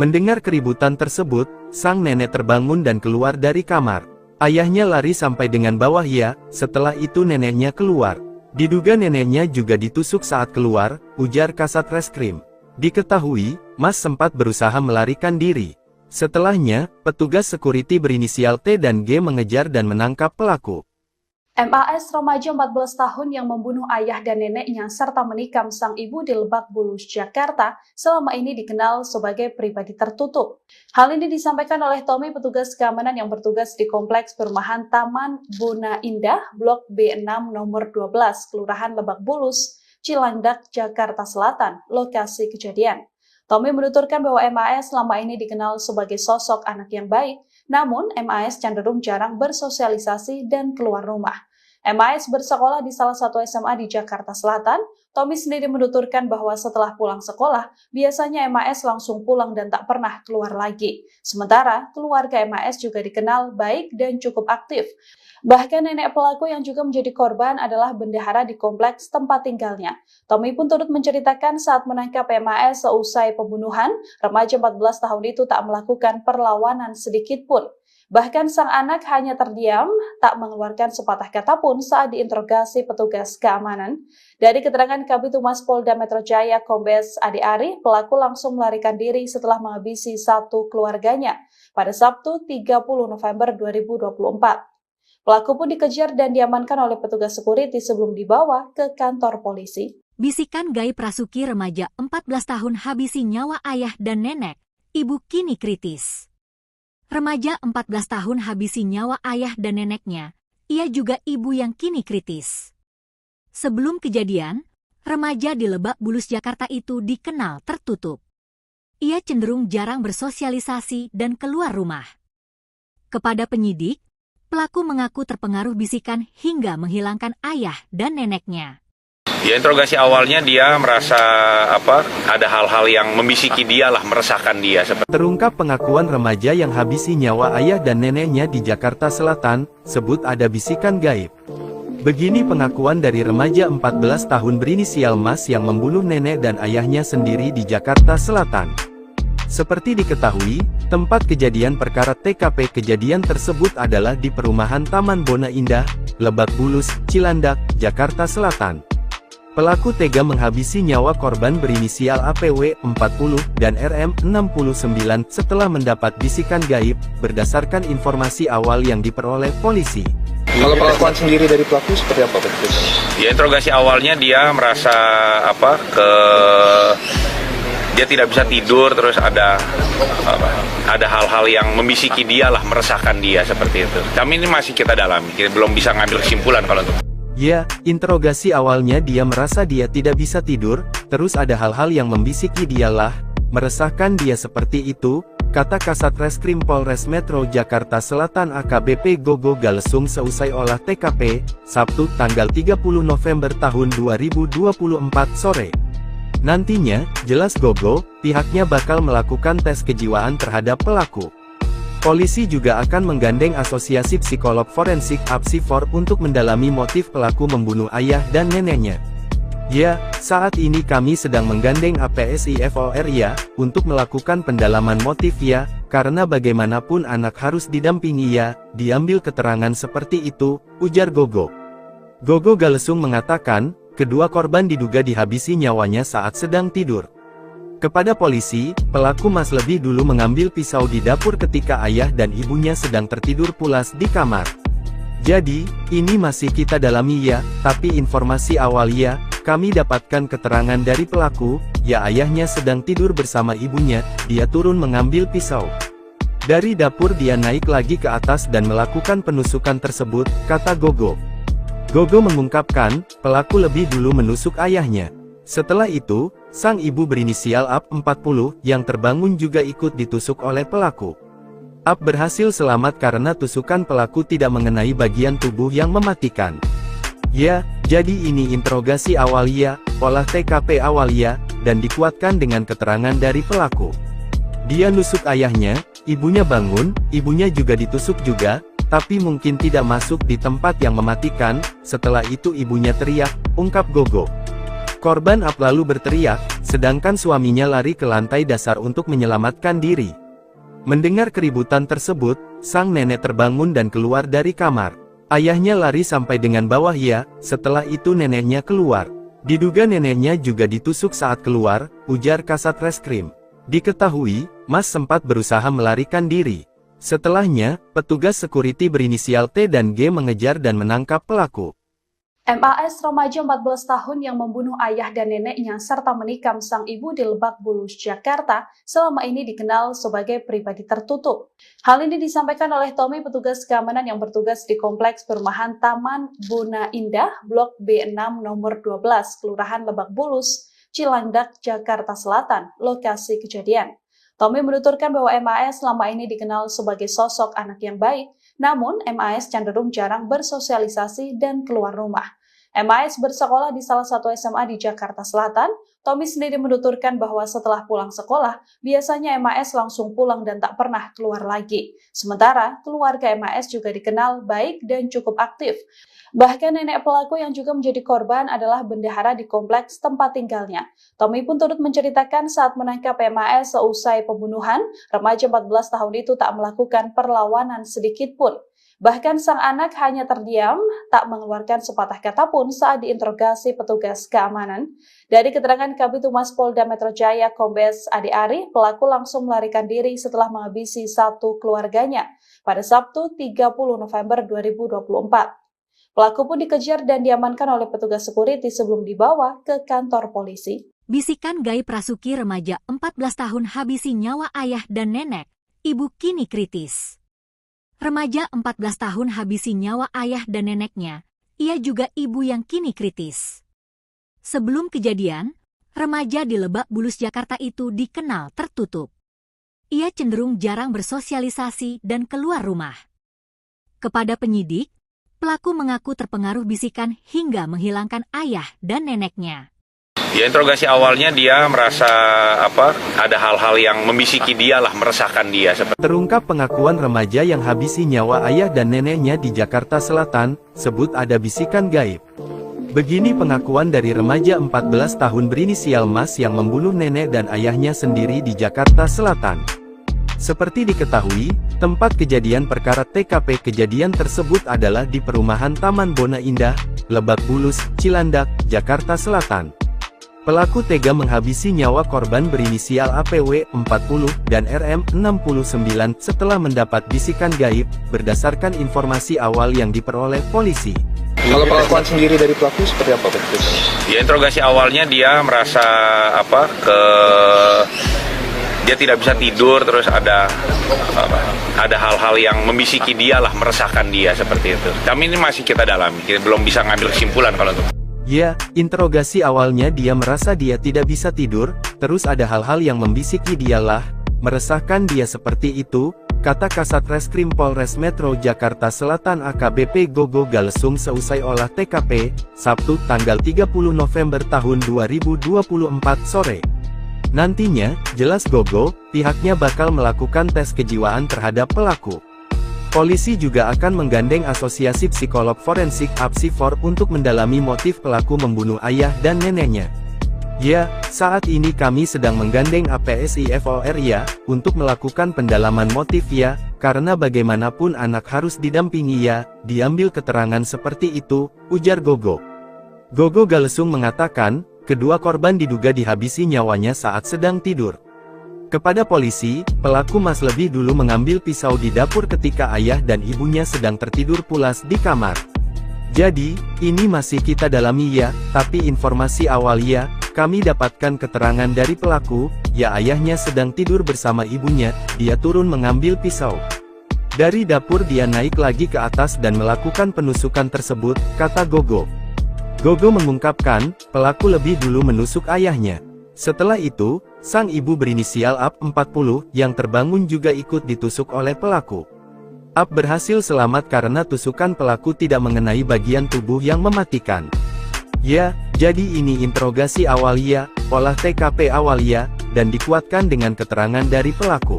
C: Mendengar keributan tersebut, sang nenek terbangun dan keluar dari kamar. Ayahnya lari sampai dengan bawah ya, setelah itu neneknya keluar. Diduga neneknya juga ditusuk saat keluar, ujar Kasat Reskrim. Diketahui, Mas sempat berusaha melarikan diri. Setelahnya, petugas security berinisial T dan G mengejar dan menangkap pelaku.
E: MAS remaja 14 tahun yang membunuh ayah dan neneknya serta menikam sang ibu di Lebak Bulus, Jakarta, selama ini dikenal sebagai pribadi tertutup. Hal ini disampaikan oleh Tommy, petugas keamanan yang bertugas di Kompleks Perumahan Taman Bona Indah, Blok B6 nomor 12, Kelurahan Lebak Bulus, Cilandak, Jakarta Selatan, lokasi kejadian. Tommy menuturkan bahwa MAS selama ini dikenal sebagai sosok anak yang baik, namun MAS cenderung jarang bersosialisasi dan keluar rumah. MAS bersekolah di salah satu SMA di Jakarta Selatan. Tommy sendiri menuturkan bahwa setelah pulang sekolah, biasanya MAS langsung pulang dan tak pernah keluar lagi. Sementara, keluarga MAS juga dikenal baik dan cukup aktif. Bahkan nenek pelaku yang juga menjadi korban adalah bendahara di kompleks tempat tinggalnya. Tommy pun turut menceritakan saat menangkap MAS seusai pembunuhan, remaja 14 tahun itu tak melakukan perlawanan sedikit pun. Bahkan sang anak hanya terdiam, tak mengeluarkan sepatah kata pun saat diinterogasi petugas keamanan. Dari keterangan Kabid Humas Polda Metro Jaya Kombes Ade Ari, pelaku langsung melarikan diri setelah menghabisi satu keluarganya pada Sabtu 30 November 2024. Pelaku pun dikejar dan diamankan oleh petugas security sebelum dibawa ke kantor polisi.
A: Bisikan gaib Rasuki remaja 14 tahun habisi nyawa ayah dan nenek, ibu kini kritis. Remaja 14 tahun habisi nyawa ayah dan neneknya, ia juga ibu yang kini kritis. Sebelum kejadian, remaja di Lebak Bulus, Jakarta itu dikenal tertutup. Ia cenderung jarang bersosialisasi dan keluar rumah. Kepada penyidik, pelaku mengaku terpengaruh bisikan hingga menghilangkan ayah dan neneknya.
B: Ya, interogasi awalnya dia merasa ada hal-hal yang membisiki dia lah, meresahkan dia.
C: Terungkap pengakuan remaja yang habisi nyawa ayah dan neneknya di Jakarta Selatan, sebut ada bisikan gaib. Begini pengakuan dari remaja 14 tahun berinisial Mas yang membunuh nenek dan ayahnya sendiri di Jakarta Selatan. Seperti diketahui, tempat kejadian perkara TKP kejadian tersebut adalah di perumahan Taman Bona Indah, Lebak Bulus, Cilandak, Jakarta Selatan. Pelaku tega menghabisi nyawa korban berinisial APW 40 dan RM 69 setelah mendapat bisikan gaib, berdasarkan informasi awal yang diperoleh polisi.
D: Kalau pengakuan sendiri dari pelaku seperti apa?
B: Ya, interogasi awalnya dia merasa dia tidak bisa tidur, terus ada hal-hal yang membisiki dia lah, meresahkan dia seperti itu. Kami ini masih kita dalami, kita belum bisa ngambil kesimpulan kalau itu.
C: Ya, interogasi awalnya dia merasa dia tidak bisa tidur, terus ada hal-hal yang membisiki dialah, meresahkan dia seperti itu, kata Kasat Reskrim Polres Metro Jakarta Selatan AKBP Gogo Galesung seusai olah TKP, Sabtu tanggal 30 November tahun 2024 sore. Nantinya, jelas Gogo, pihaknya bakal melakukan tes kejiwaan terhadap pelaku. Polisi juga akan menggandeng Asosiasi Psikolog Forensik (APSIFOR) untuk mendalami motif pelaku membunuh ayah dan neneknya. Ya, saat ini kami sedang menggandeng APSIFOR ya, untuk melakukan pendalaman motif ya, karena bagaimanapun anak harus didampingi ya, diambil keterangan seperti itu, ujar Gogo. Gogo Galesung mengatakan, kedua korban diduga dihabisi nyawanya saat sedang tidur. Kepada polisi, pelaku Mas lebih dulu mengambil pisau di dapur ketika ayah dan ibunya sedang tertidur pulas di kamar. Jadi, ini masih kita dalami ya, tapi informasi awal ya, kami dapatkan keterangan dari pelaku, ya ayahnya sedang tidur bersama ibunya, dia turun mengambil pisau. Dari dapur dia naik lagi ke atas dan melakukan penusukan tersebut, kata Gogo. Gogo mengungkapkan, pelaku lebih dulu menusuk ayahnya. Setelah itu, sang ibu berinisial AP 40 yang terbangun juga ikut ditusuk oleh pelaku. AP berhasil selamat karena tusukan pelaku tidak mengenai bagian tubuh yang mematikan. Ya, jadi ini interogasi awal ya, olah TKP awal ya, dan dikuatkan dengan keterangan dari pelaku. Dia nusuk ayahnya, ibunya bangun, ibunya juga ditusuk juga, tapi mungkin tidak masuk di tempat yang mematikan. Setelah itu ibunya teriak, ungkap Gogo. Korban AP lalu berteriak, sedangkan suaminya lari ke lantai dasar untuk menyelamatkan diri. Mendengar keributan tersebut, sang nenek terbangun dan keluar dari kamar. Ayahnya lari sampai dengan bawah ya, setelah itu neneknya keluar. Diduga neneknya juga ditusuk saat keluar, ujar Kasat Reskrim. Diketahui, Mas sempat berusaha melarikan diri. Setelahnya, petugas security berinisial T dan G mengejar dan menangkap pelaku.
E: MAS remaja 14 tahun yang membunuh ayah dan neneknya serta menikam sang ibu di Lebak Bulus, Jakarta, selama ini dikenal sebagai pribadi tertutup. Hal ini disampaikan oleh Tommy, petugas keamanan yang bertugas di Kompleks Perumahan Taman Bona Indah, Blok B6 nomor 12, Kelurahan Lebak Bulus, Cilandak, Jakarta Selatan, lokasi kejadian. Tommy menuturkan bahwa MAS selama ini dikenal sebagai sosok anak yang baik, namun MAS cenderung jarang bersosialisasi dan keluar rumah. MAS bersekolah di salah satu SMA di Jakarta Selatan. Tommy sendiri menuturkan bahwa setelah pulang sekolah, biasanya MAS langsung pulang dan tak pernah keluar lagi. Sementara, keluarga MAS juga dikenal baik dan cukup aktif. Bahkan nenek pelaku yang juga menjadi korban adalah bendahara di kompleks tempat tinggalnya. Tommy pun turut menceritakan saat menangkap MAS seusai pembunuhan, remaja 14 tahun itu tak melakukan perlawanan sedikit pun. Bahkan sang anak hanya terdiam, tak mengeluarkan sepatah kata pun saat diinterogasi petugas keamanan. Dari keterangan Kabid Humas Polda Metro Jaya Kombes Ade Ari, pelaku langsung melarikan diri setelah menghabisi satu keluarganya pada Sabtu 30 November 2024. Pelaku pun dikejar dan diamankan oleh petugas security sebelum dibawa ke kantor polisi.
A: Bisikan gaib Rasuki remaja 14 tahun habisi nyawa ayah dan nenek, ibu kini kritis. Remaja 14 tahun habisi nyawa ayah dan neneknya, ia juga ibu yang kini kritis. Sebelum kejadian, remaja di Lebak Bulus, Jakarta itu dikenal tertutup. Ia cenderung jarang bersosialisasi dan keluar rumah. Kepada penyidik, pelaku mengaku terpengaruh bisikan hingga menghilangkan ayah dan neneknya.
B: Ya, interogasi awalnya dia merasa ada hal-hal yang membisiki dia lah, meresahkan dia.
C: Terungkap pengakuan remaja yang habisi nyawa ayah dan neneknya di Jakarta Selatan, sebut ada bisikan gaib. Begini pengakuan dari remaja 14 tahun berinisial Mas yang membunuh nenek dan ayahnya sendiri di Jakarta Selatan. Seperti diketahui, tempat kejadian perkara TKP kejadian tersebut adalah di perumahan Taman Bona Indah, Lebak Bulus, Cilandak, Jakarta Selatan. Pelaku tega menghabisi nyawa korban berinisial APW 40 dan RM 69 setelah mendapat bisikan gaib, berdasarkan informasi awal yang diperoleh polisi.
D: Kalau pengakuan sendiri dari pelaku seperti apa, Pak?
B: Ya, interogasi awalnya dia merasa dia tidak bisa tidur, terus ada hal-hal yang membisiki dia lah, meresahkan dia seperti itu. Kami ini masih kita dalami, kita belum bisa ngambil kesimpulan kalau itu.
C: Ya, interogasi awalnya dia merasa dia tidak bisa tidur, terus ada hal-hal yang membisiki dialah, meresahkan dia seperti itu, kata Kasat Reskrim Polres Metro Jakarta Selatan AKBP Gogo Galesung seusai olah TKP, Sabtu tanggal 30 November tahun 2024 sore. Nantinya, jelas Gogo, pihaknya bakal melakukan tes kejiwaan terhadap pelaku. Polisi juga akan menggandeng Asosiasi Psikolog Forensik (APSIFOR) untuk mendalami motif pelaku membunuh ayah dan neneknya. Ya, saat ini kami sedang menggandeng APSIFOR ya, untuk melakukan pendalaman motif ya, karena bagaimanapun anak harus didampingi ya, diambil keterangan seperti itu, ujar Gogo. Gogo Galesung mengatakan, kedua korban diduga dihabisi nyawanya saat sedang tidur. Kepada polisi, pelaku Mas lebih dulu mengambil pisau di dapur ketika ayah dan ibunya sedang tertidur pulas di kamar. Jadi, ini masih kita dalami ya, tapi informasi awal ya, kami dapatkan keterangan dari pelaku, ya ayahnya sedang tidur bersama ibunya, dia turun mengambil pisau. Dari dapur dia naik lagi ke atas dan melakukan penusukan tersebut, kata Gogo. Gogo mengungkapkan, pelaku lebih dulu menusuk ayahnya. Setelah itu, sang ibu berinisial AP 40 yang terbangun juga ikut ditusuk oleh pelaku. AP berhasil selamat karena tusukan pelaku tidak mengenai bagian tubuh yang mematikan. Ya, jadi ini interogasi awal ya, olah TKP awal ya, dan dikuatkan dengan keterangan dari pelaku.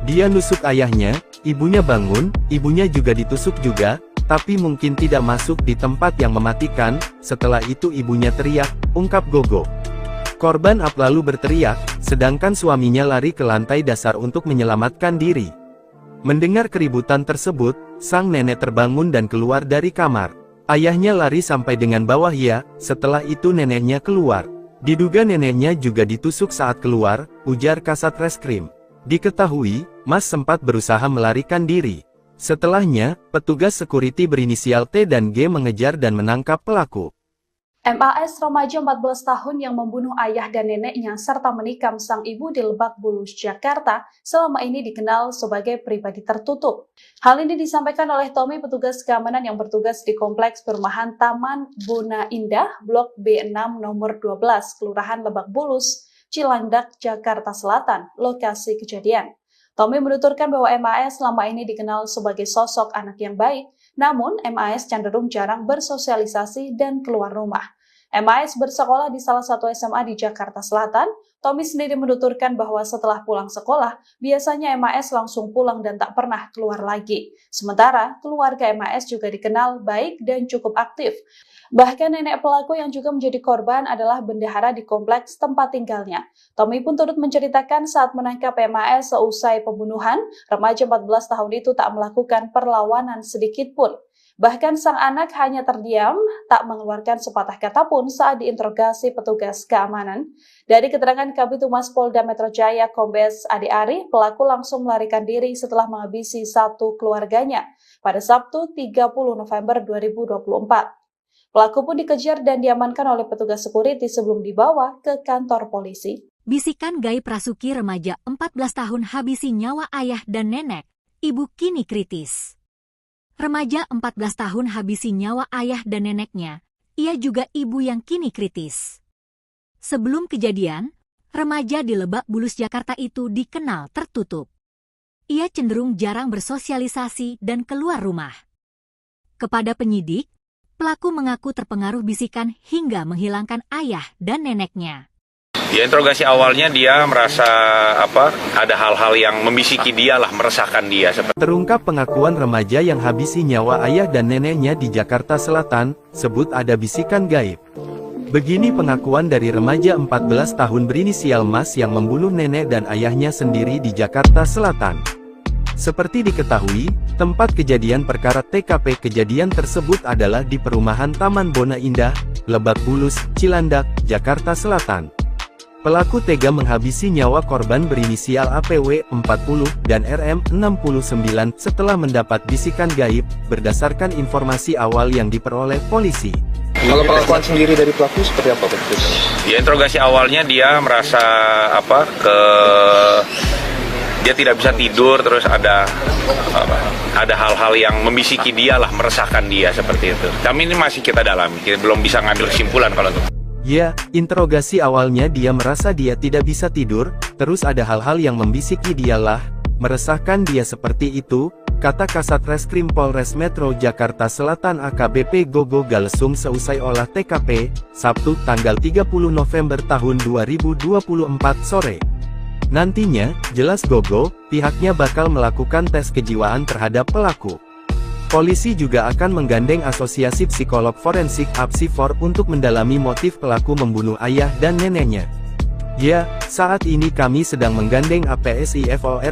C: Dia nusuk ayahnya, ibunya bangun, ibunya juga ditusuk juga, tapi mungkin tidak masuk di tempat yang mematikan, setelah itu ibunya teriak, ungkap Gogo. Korban Ap lalu berteriak, sedangkan suaminya lari ke lantai dasar untuk menyelamatkan diri. Mendengar keributan tersebut, sang nenek terbangun dan keluar dari kamar. Ayahnya lari sampai dengan bawah setelah itu neneknya keluar. Diduga neneknya juga ditusuk saat keluar, ujar Kasat Reskrim. Diketahui, Mas sempat berusaha melarikan diri. Setelahnya, petugas security berinisial T dan G mengejar dan menangkap pelaku.
E: MAS remaja 14 tahun yang membunuh ayah dan neneknya serta menikam sang ibu di Lebak Bulus, Jakarta, selama ini dikenal sebagai pribadi tertutup. Hal ini disampaikan oleh Tommy, petugas keamanan yang bertugas di Kompleks Perumahan Taman Bona Indah, Blok B6 nomor 12, Kelurahan Lebak Bulus, Cilandak, Jakarta Selatan, lokasi kejadian. Tommy menuturkan bahwa MAS selama ini dikenal sebagai sosok anak yang baik, namun MAS cenderung jarang bersosialisasi dan keluar rumah. MAS bersekolah di salah satu SMA di Jakarta Selatan. Tommy sendiri menuturkan bahwa setelah pulang sekolah, biasanya MAS langsung pulang dan tak pernah keluar lagi. Sementara, keluarga MAS juga dikenal baik dan cukup aktif. Bahkan nenek pelaku yang juga menjadi korban adalah bendahara di kompleks tempat tinggalnya. Tommy pun turut menceritakan saat menangkap MAS seusai pembunuhan, remaja 14 tahun itu tak melakukan perlawanan sedikit pun. Bahkan sang anak hanya terdiam, tak mengeluarkan sepatah kata pun saat diinterogasi petugas keamanan. Dari keterangan Kabid Humas Polda Metro Jaya Kombes Ade Ari, pelaku langsung melarikan diri setelah menghabisi satu keluarganya pada Sabtu 30 November 2024. Pelaku pun dikejar dan diamankan oleh petugas security sebelum dibawa ke kantor polisi.
A: Bisikan gaib Rasuki remaja 14 tahun habisi nyawa ayah dan nenek, ibu kini kritis. Remaja 14 tahun habisi nyawa ayah dan neneknya, ia juga ibu yang kini kritis. Sebelum kejadian, remaja di Lebak Bulus, Jakarta itu dikenal tertutup. Ia cenderung jarang bersosialisasi dan keluar rumah. Kepada penyidik, pelaku mengaku terpengaruh bisikan hingga menghilangkan ayah dan neneknya.
B: Ya, interogasi awalnya dia merasa ada hal-hal yang membisiki dia lah, meresahkan dia.
C: Terungkap pengakuan remaja yang habisi nyawa ayah dan neneknya di Jakarta Selatan, sebut ada bisikan gaib. Begini pengakuan dari remaja 14 tahun berinisial Mas yang membunuh nenek dan ayahnya sendiri di Jakarta Selatan. Seperti diketahui, tempat kejadian perkara TKP kejadian tersebut adalah di perumahan Taman Bona Indah, Lebak Bulus, Cilandak, Jakarta Selatan. Pelaku tega menghabisi nyawa korban berinisial APW 40 dan RM 69 setelah mendapat bisikan gaib, berdasarkan informasi awal yang diperoleh polisi.
D: Kalau pengakuan sendiri dari pelaku seperti apa?
B: Ya, interogasi awalnya dia merasa dia tidak bisa tidur, terus ada hal-hal yang membisiki dia lah, meresahkan dia seperti itu. Kami ini masih kita dalami, kita belum bisa ngambil kesimpulan kalau itu.
C: Ya, interogasi awalnya dia merasa dia tidak bisa tidur, terus ada hal-hal yang membisiki dialah, meresahkan dia seperti itu, kata Kasat Reskrim Polres Metro Jakarta Selatan AKBP Gogo Galesung seusai olah TKP, Sabtu tanggal 30 November tahun 2024 sore. Nantinya, jelas Gogo, pihaknya bakal melakukan tes kejiwaan terhadap pelaku. Polisi juga akan menggandeng Asosiasi Psikolog Forensik (APSIFOR) untuk mendalami motif pelaku membunuh ayah dan neneknya. Ya, saat ini kami sedang menggandeng APSIFOR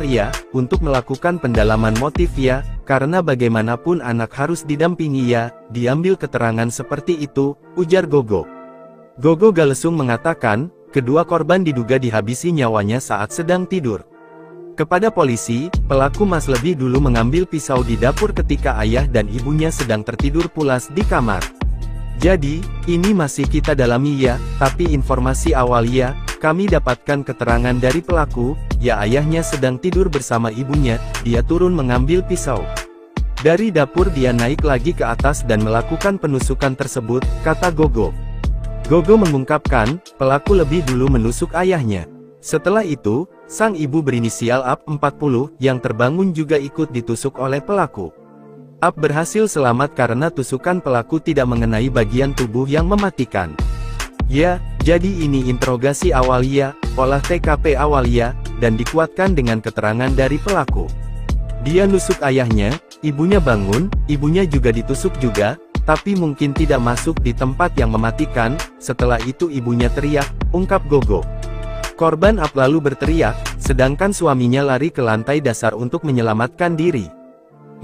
C: untuk melakukan pendalaman motif karena bagaimanapun anak harus didampingi diambil keterangan seperti itu, ujar Gogo. Gogo Galesung mengatakan, kedua korban diduga dihabisi nyawanya saat sedang tidur. Kepada polisi, pelaku Mas lebih dulu mengambil pisau di dapur ketika ayah dan ibunya sedang tertidur pulas di kamar. Jadi, ini masih kita dalami tapi informasi awal kami dapatkan keterangan dari pelaku, ayahnya sedang tidur bersama ibunya, dia turun mengambil pisau. Dari dapur dia naik lagi ke atas dan melakukan penusukan tersebut, kata Gogo. Gogo mengungkapkan, pelaku lebih dulu menusuk ayahnya. Setelah itu, sang ibu berinisial AP 40 yang terbangun juga ikut ditusuk oleh pelaku. AP berhasil selamat karena tusukan pelaku tidak mengenai bagian tubuh yang mematikan. Ya, jadi ini interogasi awal olah TKP awal dan dikuatkan dengan keterangan dari pelaku. Dia nusuk ayahnya, ibunya bangun, ibunya juga ditusuk juga, tapi mungkin tidak masuk di tempat yang mematikan. Setelah itu ibunya teriak, ungkap Gogo. Korban Ap lalu berteriak, sedangkan suaminya lari ke lantai dasar untuk menyelamatkan diri.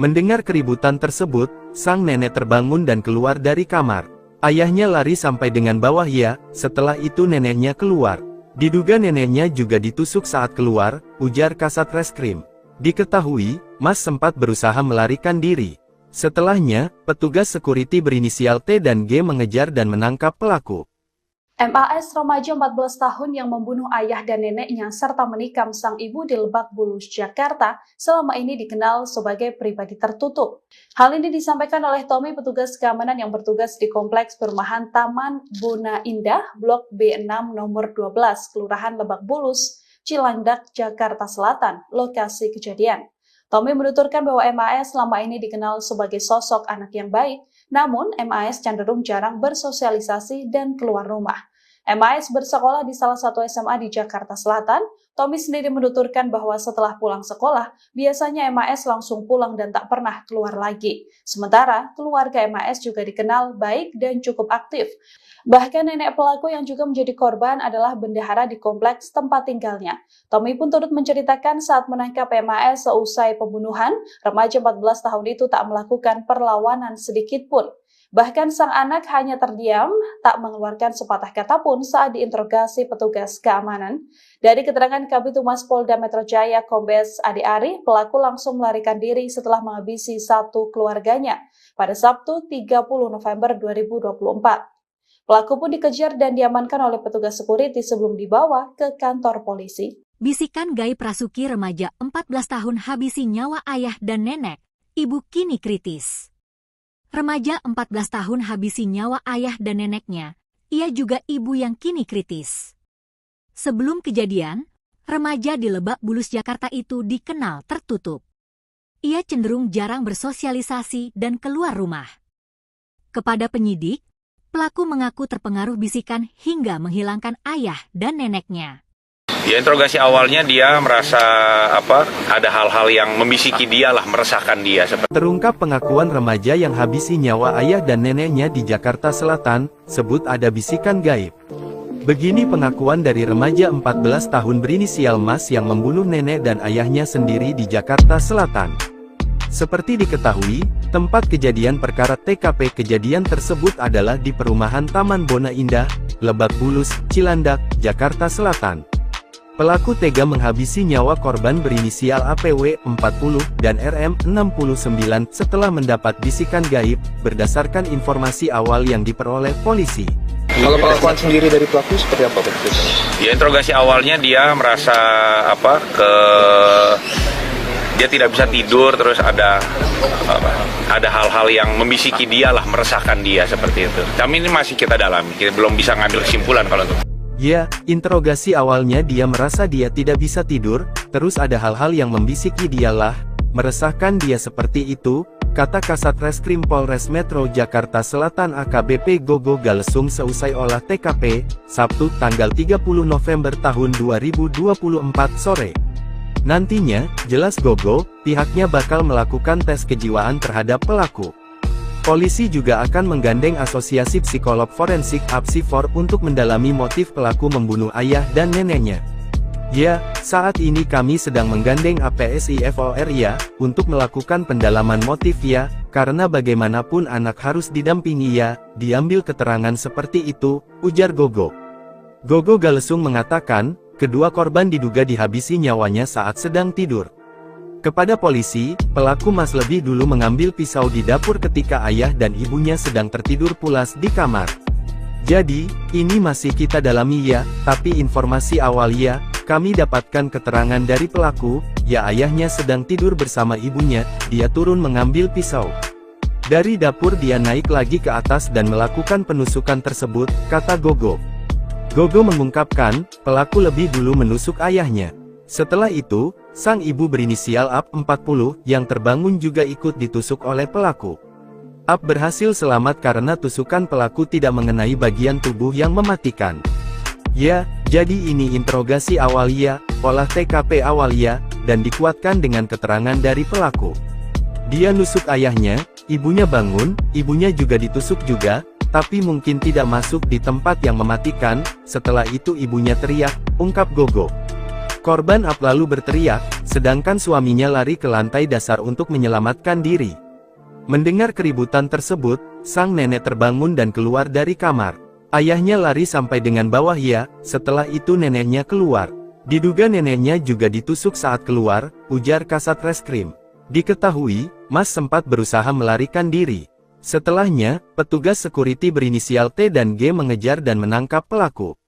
C: Mendengar keributan tersebut, sang nenek terbangun dan keluar dari kamar. Ayahnya lari sampai dengan bawah ya, setelah itu neneknya keluar. Diduga neneknya juga ditusuk saat keluar, ujar Kasat Reskrim. Diketahui, Mas sempat berusaha melarikan diri. Setelahnya, petugas security berinisial T dan G mengejar dan menangkap pelaku.
E: MAS remaja 14 tahun yang membunuh ayah dan neneknya serta menikam sang ibu di Lebak Bulus, Jakarta, selama ini dikenal sebagai pribadi tertutup. Hal ini disampaikan oleh Tommy, petugas keamanan yang bertugas di Kompleks Perumahan Taman Bona Indah, Blok B6 nomor 12, Kelurahan Lebak Bulus, Cilandak, Jakarta Selatan, lokasi kejadian. Tommy menuturkan bahwa MAS selama ini dikenal sebagai sosok anak yang baik, namun MAS cenderung jarang bersosialisasi dan keluar rumah. MAS bersekolah di salah satu SMA di Jakarta Selatan. Tommy sendiri menuturkan bahwa setelah pulang sekolah, biasanya MAS langsung pulang dan tak pernah keluar lagi. Sementara, keluarga MAS juga dikenal baik dan cukup aktif. Bahkan nenek pelaku yang juga menjadi korban adalah bendahara di kompleks tempat tinggalnya. Tommy pun turut menceritakan saat menangkap MAS seusai pembunuhan, remaja 14 tahun itu tak melakukan perlawanan sedikit pun. Bahkan sang anak hanya terdiam, tak mengeluarkan sepatah kata pun saat diinterogasi petugas keamanan. Dari keterangan Kabid Humas Polda Metro Jaya Kombes Ade Ari, pelaku langsung melarikan diri setelah menghabisi satu keluarganya pada Sabtu 30 November 2024. Pelaku pun dikejar dan diamankan oleh petugas security sebelum dibawa ke kantor polisi.
A: Bisikan gaib Rasuki remaja 14 tahun habisi nyawa ayah dan nenek, ibu kini kritis. Remaja 14 tahun habisi nyawa ayah dan neneknya, ia juga ibu yang kini kritis. Sebelum kejadian, remaja di Lebak Bulus, Jakarta itu dikenal tertutup. Ia cenderung jarang bersosialisasi dan keluar rumah. Kepada penyidik, pelaku mengaku terpengaruh bisikan hingga menghilangkan ayah dan neneknya.
B: Ya, interogasi awalnya dia merasa ada hal-hal yang membisiki dia lah, meresahkan dia.
C: Terungkap pengakuan remaja yang habisi nyawa ayah dan neneknya di Jakarta Selatan, sebut ada bisikan gaib. Begini pengakuan dari remaja 14 tahun berinisial Mas yang membunuh nenek dan ayahnya sendiri di Jakarta Selatan. Seperti diketahui, tempat kejadian perkara TKP kejadian tersebut adalah di perumahan Taman Bona Indah, Lebak Bulus, Cilandak, Jakarta Selatan. Pelaku tega menghabisi nyawa korban berinisial APW 40 dan RM 69 setelah mendapat bisikan gaib, berdasarkan informasi awal yang diperoleh polisi.
D: Kalau pengakuan sendiri dari pelaku seperti apa?
B: Ya, interogasi awalnya dia merasa dia tidak bisa tidur, terus ada hal-hal yang membisiki dia lah, meresahkan dia seperti itu. Kami ini masih kita dalami, kita belum bisa ngambil kesimpulan kalau itu.
C: Ya, interogasi awalnya dia merasa dia tidak bisa tidur, terus ada hal-hal yang membisiki dialah, meresahkan dia seperti itu, kata Kasat Reskrim Polres Metro Jakarta Selatan AKBP Gogo Galesung seusai olah TKP, Sabtu tanggal 30 November tahun 2024 sore. Nantinya, jelas Gogo, pihaknya bakal melakukan tes kejiwaan terhadap pelaku. Polisi juga akan menggandeng Asosiasi Psikolog Forensik (APSIFOR) untuk mendalami motif pelaku membunuh ayah dan neneknya. Ya, saat ini kami sedang menggandeng APSIFOR ya, untuk melakukan pendalaman motif ya, karena bagaimanapun anak harus didampingi ya, diambil keterangan seperti itu, ujar Gogo. Gogo Galesung mengatakan, kedua korban diduga dihabisi nyawanya saat sedang tidur. Kepada polisi, pelaku Mas lebih dulu mengambil pisau di dapur ketika ayah dan ibunya sedang tertidur pulas di kamar. Jadi, ini masih kita dalami ya, tapi informasi awal ya, kami dapatkan keterangan dari pelaku, ya ayahnya sedang tidur bersama ibunya, dia turun mengambil pisau. Dari dapur dia naik lagi ke atas dan melakukan penusukan tersebut, kata Gogo. Gogo mengungkapkan, pelaku lebih dulu menusuk ayahnya. Setelah itu, sang ibu berinisial AP 40 yang terbangun juga ikut ditusuk oleh pelaku. AP berhasil selamat karena tusukan pelaku tidak mengenai bagian tubuh yang mematikan. Ya, jadi ini interogasi awal ya, olah TKP awal ya, dan dikuatkan dengan keterangan dari pelaku. Dia nusuk ayahnya, Ibunya bangun, ibunya juga ditusuk juga, tapi mungkin tidak masuk di tempat yang mematikan. Setelah itu ibunya teriak, ungkap Gogo. Korban Ap lalu berteriak, sedangkan suaminya lari ke lantai dasar untuk menyelamatkan diri. Mendengar keributan tersebut, sang nenek terbangun dan keluar dari kamar. Ayahnya lari sampai dengan bawah ya, setelah itu neneknya keluar. Diduga neneknya juga ditusuk saat keluar, ujar Kasat Reskrim. Diketahui, Mas sempat berusaha melarikan diri. Setelahnya, petugas security berinisial T dan G mengejar dan menangkap pelaku.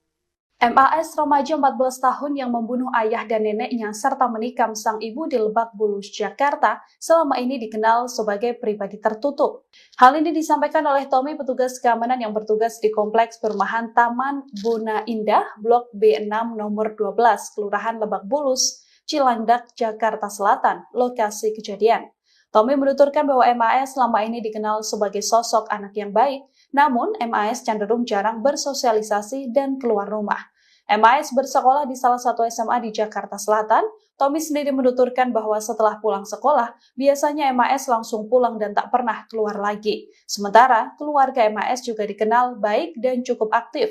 E: MAS remaja 14 tahun yang membunuh ayah dan neneknya serta menikam sang ibu di Lebak Bulus, Jakarta, selama ini dikenal sebagai pribadi tertutup. Hal ini disampaikan oleh Tommy, petugas keamanan yang bertugas di Kompleks Perumahan Taman Bona Indah, Blok B6 nomor 12, Kelurahan Lebak Bulus, Cilandak, Jakarta Selatan, lokasi kejadian. Tommy menuturkan bahwa MAS selama ini dikenal sebagai sosok anak yang baik, namun MAS cenderung jarang bersosialisasi dan keluar rumah. MAS bersekolah di salah satu SMA di Jakarta Selatan. Tommy sendiri menuturkan bahwa setelah pulang sekolah, biasanya MAS langsung pulang dan tak pernah keluar lagi. Sementara, keluarga MAS juga dikenal baik dan cukup aktif.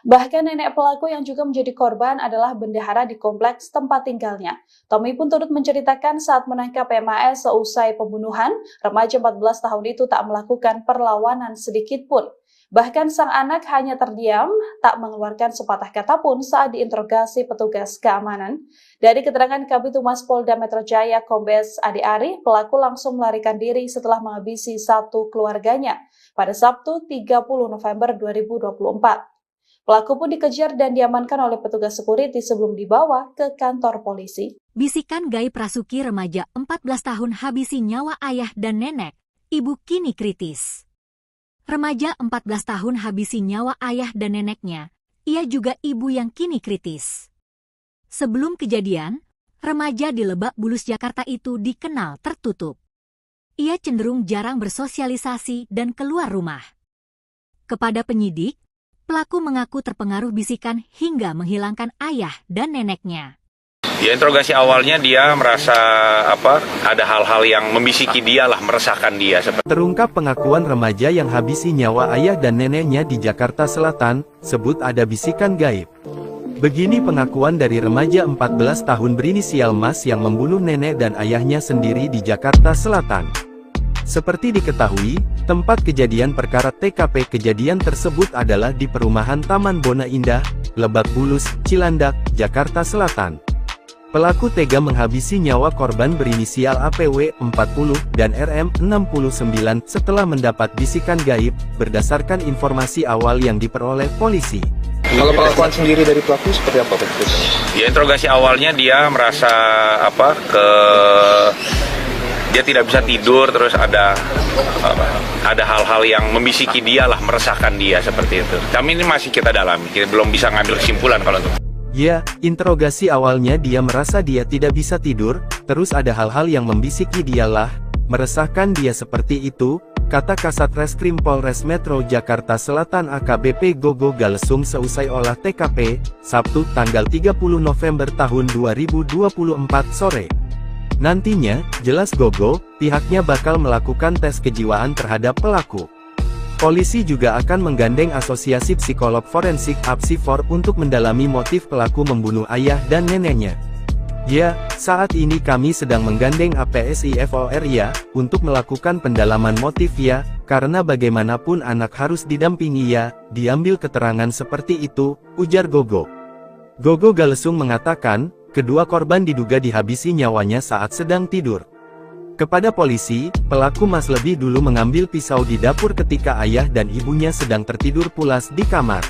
E: Bahkan nenek pelaku yang juga menjadi korban adalah bendahara di kompleks tempat tinggalnya. Tommy pun turut menceritakan saat menangkap MAS seusai pembunuhan, remaja 14 tahun itu tak melakukan perlawanan sedikit pun. Bahkan sang anak hanya terdiam, tak mengeluarkan sepatah kata pun saat diinterogasi petugas keamanan. Dari keterangan Kabid Humas Polda Metro Jaya Kombes Ade Ari, pelaku langsung melarikan diri setelah menghabisi satu keluarganya pada Sabtu 30 November 2024. Pelaku pun dikejar dan diamankan oleh petugas security sebelum dibawa ke kantor polisi.
A: Bisikan gaib Rasuki remaja 14 tahun habisi nyawa ayah dan nenek, ibu kini kritis. Remaja 14 tahun habisi nyawa ayah dan neneknya, ia juga ibu yang kini kritis. Sebelum kejadian, remaja di Lebak Bulus, Jakarta itu dikenal tertutup. Ia cenderung jarang bersosialisasi dan keluar rumah. Kepada penyidik, pelaku mengaku terpengaruh bisikan hingga menghilangkan ayah dan neneknya.
B: Ya, interogasi awalnya dia merasa ada hal-hal yang membisiki dia lah, meresahkan dia.
C: Terungkap pengakuan remaja yang habisi nyawa ayah dan neneknya di Jakarta Selatan, sebut ada bisikan gaib. Begini pengakuan dari remaja 14 tahun berinisial Mas yang membunuh nenek dan ayahnya sendiri di Jakarta Selatan. Seperti diketahui, tempat kejadian perkara TKP kejadian tersebut adalah di perumahan Taman Bona Indah, Lebak Bulus, Cilandak, Jakarta Selatan. Pelaku tega menghabisi nyawa korban berinisial APW 40 dan RM 69 setelah mendapat bisikan gaib, berdasarkan informasi awal yang diperoleh polisi.
D: Kalau pengakuan sendiri dari pelaku seperti apa?
B: Ya, interogasi awalnya dia merasa dia tidak bisa tidur, terus ada hal-hal yang membisiki dia lah, meresahkan dia seperti itu. Kami ini masih kita dalami, kita belum bisa ngambil kesimpulan kalau itu.
C: Ya, interogasi awalnya dia merasa dia tidak bisa tidur, terus ada hal-hal yang membisiki dialah, meresahkan dia seperti itu, kata Kasat Reskrim Polres Metro Jakarta Selatan AKBP Gogo Galesung seusai olah TKP, Sabtu tanggal 30 November tahun 2024 sore. Nantinya, jelas Gogo, pihaknya bakal melakukan tes kejiwaan terhadap pelaku. Polisi juga akan menggandeng Asosiasi Psikolog Forensik (APSIFOR) untuk mendalami motif pelaku membunuh ayah dan neneknya. Ya, saat ini kami sedang menggandeng APSIFOR ya, untuk melakukan pendalaman motif ya, karena bagaimanapun anak harus didampingi ya, diambil keterangan seperti itu, ujar Gogo. Gogo Galesung mengatakan, kedua korban diduga dihabisi nyawanya saat sedang tidur. Kepada polisi, pelaku Mas lebih dulu mengambil pisau di dapur ketika ayah dan ibunya sedang tertidur pulas di kamar.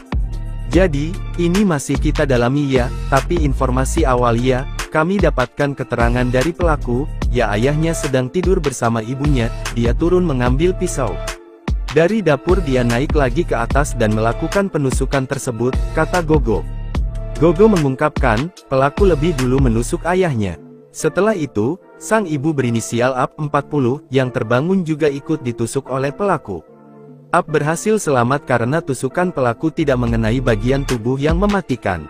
C: Jadi, ini masih kita dalami ya, tapi informasi awal ya, kami dapatkan keterangan dari pelaku, ya ayahnya sedang tidur bersama ibunya, dia turun mengambil pisau. Dari dapur dia naik lagi ke atas dan melakukan penusukan tersebut, kata Gogo. Gogo mengungkapkan, pelaku lebih dulu menusuk ayahnya. Setelah itu, sang ibu berinisial AP 40, yang terbangun juga ikut ditusuk oleh pelaku. AP berhasil selamat karena tusukan pelaku tidak mengenai bagian tubuh yang mematikan.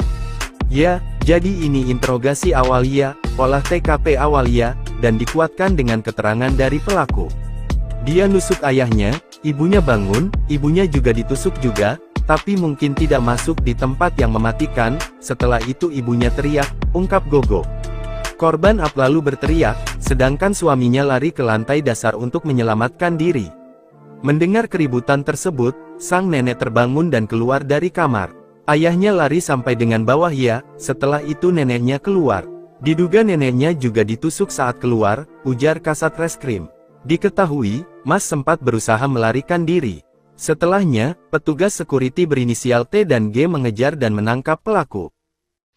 C: Ya, jadi ini interogasi awal ya, olah TKP awal ya, dan dikuatkan dengan keterangan dari pelaku. Dia nusuk ayahnya, ibunya bangun, ibunya juga ditusuk juga, tapi mungkin tidak masuk di tempat yang mematikan. Setelah itu ibunya teriak, ungkap Gogo. Korban Ap lalu berteriak, sedangkan suaminya lari ke lantai dasar untuk menyelamatkan diri. Mendengar keributan tersebut, sang nenek terbangun dan keluar dari kamar. Ayahnya lari sampai dengan bawah ya, setelah itu neneknya keluar. Diduga neneknya juga ditusuk saat keluar, ujar Kasat Reskrim. Diketahui, Mas sempat berusaha melarikan diri. Setelahnya, petugas security berinisial T dan G mengejar dan menangkap pelaku.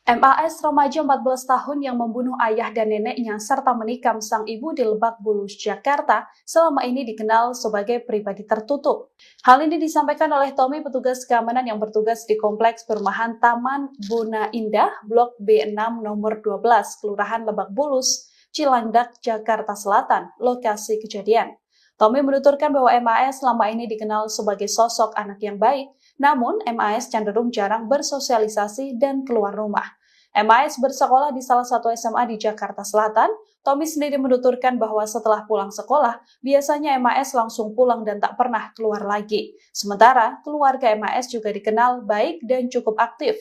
E: MAS remaja 14 tahun yang membunuh ayah dan neneknya serta menikam sang ibu di Lebak Bulus, Jakarta, selama ini dikenal sebagai pribadi tertutup. Hal ini disampaikan oleh Tommy, petugas keamanan yang bertugas di Kompleks Perumahan Taman Buna Indah, Blok B6 nomor 12, Kelurahan Lebak Bulus, Cilandak, Jakarta Selatan, lokasi kejadian. Tommy menuturkan bahwa MAS selama ini dikenal sebagai sosok anak yang baik, namun MAS cenderung jarang bersosialisasi dan keluar rumah. MAS bersekolah di salah satu SMA di Jakarta Selatan. Tommy sendiri menuturkan bahwa setelah pulang sekolah, biasanya MAS langsung pulang dan tak pernah keluar lagi. Sementara, keluarga MAS juga dikenal baik dan cukup aktif.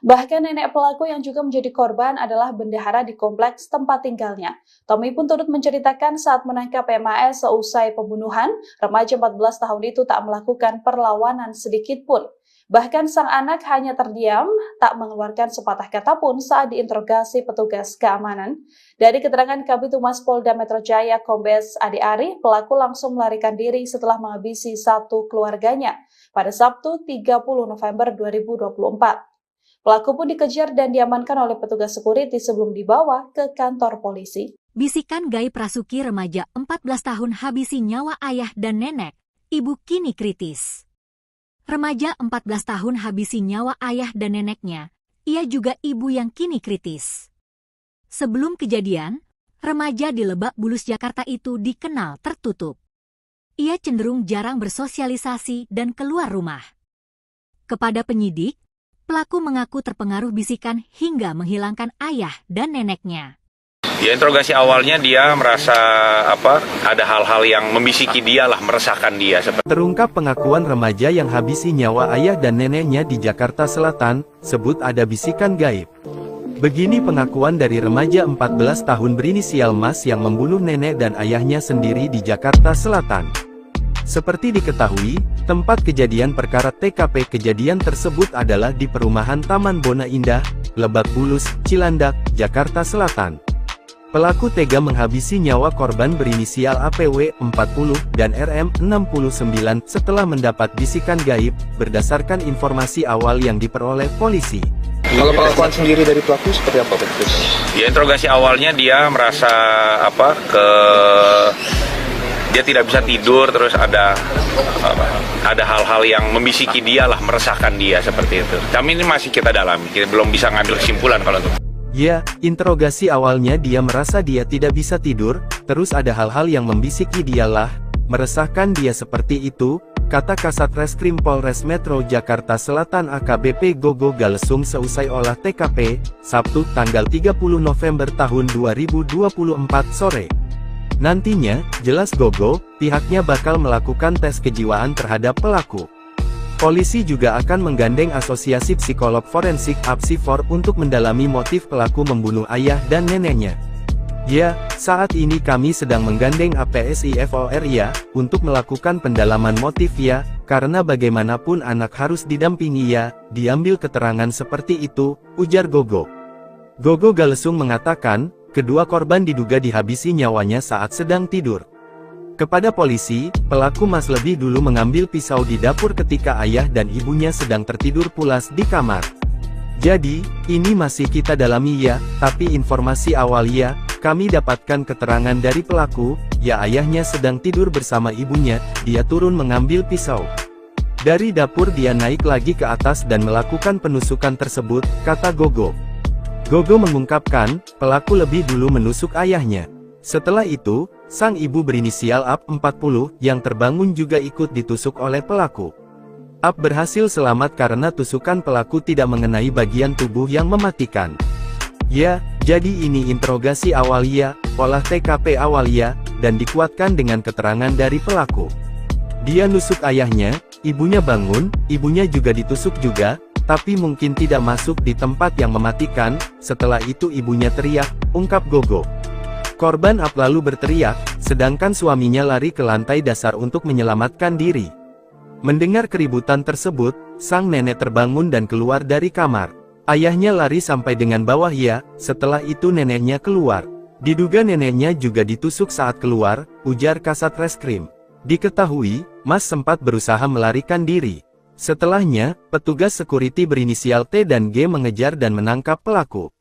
E: Bahkan nenek pelaku yang juga menjadi korban adalah bendahara di kompleks tempat tinggalnya. Tommy pun turut menceritakan saat menangkap MAS seusai pembunuhan, remaja 14 tahun itu tak melakukan perlawanan sedikit pun. Bahkan sang anak hanya terdiam, tak mengeluarkan sepatah kata pun saat diinterogasi petugas keamanan. Dari keterangan Kabid Humas Polda Metro Jaya Kombes Ade Ari, pelaku langsung melarikan diri setelah menghabisi satu keluarganya pada Sabtu 30 November 2024. Pelaku pun dikejar dan diamankan oleh petugas security sebelum dibawa ke kantor polisi.
A: Bisikan gaib Rasuki, remaja 14 tahun habisi nyawa ayah dan nenek, ibu kini kritis. Remaja 14 tahun habisi nyawa ayah dan neneknya, ia juga ibu yang kini kritis. Sebelum kejadian, remaja di Lebak Bulus, Jakarta itu dikenal tertutup. Ia cenderung jarang bersosialisasi dan keluar rumah. Kepada penyidik, pelaku mengaku terpengaruh bisikan hingga menghilangkan ayah dan neneknya.
B: Ya, interogasi awalnya dia merasa ada hal-hal yang membisiki dia lah, meresahkan dia.
C: Terungkap pengakuan remaja yang habisi nyawa ayah dan neneknya di Jakarta Selatan, sebut ada bisikan gaib. Begini pengakuan dari remaja 14 tahun berinisial Mas yang membunuh nenek dan ayahnya sendiri di Jakarta Selatan. Seperti diketahui, tempat kejadian perkara TKP kejadian tersebut adalah di perumahan Taman Bona Indah, Lebak Bulus, Cilandak, Jakarta Selatan. Pelaku tega menghabisi nyawa korban berinisial APW 40 dan RM 69 setelah mendapat bisikan gaib, berdasarkan informasi awal yang diperoleh polisi.
D: Kalau pengakuan sendiri dari pelaku seperti apa, Pak?
B: Ya, interogasi awalnya dia merasa dia tidak bisa tidur, terus ada hal-hal yang membisiki dia lah, meresahkan dia seperti itu. Kami ini masih kita dalami, kita belum bisa ngambil kesimpulan kalau itu.
C: Ya, interogasi awalnya dia merasa dia tidak bisa tidur, terus ada hal-hal yang membisiki dia lah, meresahkan dia seperti itu, kata Kasat Reskrim Polres Metro Jakarta Selatan AKBP Gogo Galesung seusai olah TKP, Sabtu tanggal 30 November tahun 2024 sore. Nantinya, jelas Gogo, pihaknya bakal melakukan tes kejiwaan terhadap pelaku. Polisi juga akan menggandeng Asosiasi Psikolog Forensik APSIFOR untuk mendalami motif pelaku membunuh ayah dan neneknya. Ya, saat ini kami sedang menggandeng APSIFOR ya, untuk melakukan pendalaman motif ya, karena bagaimanapun anak harus didampingi ya, diambil keterangan seperti itu, ujar Gogo. Gogo Galesung mengatakan, kedua korban diduga dihabisi nyawanya saat sedang tidur. Kepada polisi, pelaku Mas lebih dulu mengambil pisau di dapur ketika ayah dan ibunya sedang tertidur pulas di kamar. Jadi, ini masih kita dalami ya, tapi informasi awal ya, kami dapatkan keterangan dari pelaku, ya ayahnya sedang tidur bersama ibunya, dia turun mengambil pisau. Dari dapur dia naik lagi ke atas dan melakukan penusukan tersebut, kata Gogo. Gogo mengungkapkan, pelaku lebih dulu menusuk ayahnya. Setelah itu, sang ibu berinisial AP 40, yang terbangun juga ikut ditusuk oleh pelaku. AP berhasil selamat karena tusukan pelaku tidak mengenai bagian tubuh yang mematikan. Ya, jadi ini interogasi awal ya, olah TKP awal ya, dan dikuatkan dengan keterangan dari pelaku. Dia nusuk ayahnya, ibunya bangun, ibunya juga ditusuk juga, tapi mungkin tidak masuk di tempat yang mematikan. Setelah itu ibunya teriak, ungkap Gogo. Korban Ap lalu berteriak, sedangkan suaminya lari ke lantai dasar untuk menyelamatkan diri. Mendengar keributan tersebut, sang nenek terbangun dan keluar dari kamar. Ayahnya lari sampai dengan bawah ya, setelah itu neneknya keluar. Diduga neneknya juga ditusuk saat keluar, ujar Kasat Reskrim. Diketahui, Mas sempat berusaha melarikan diri. Setelahnya, petugas security berinisial T dan G mengejar dan menangkap pelaku.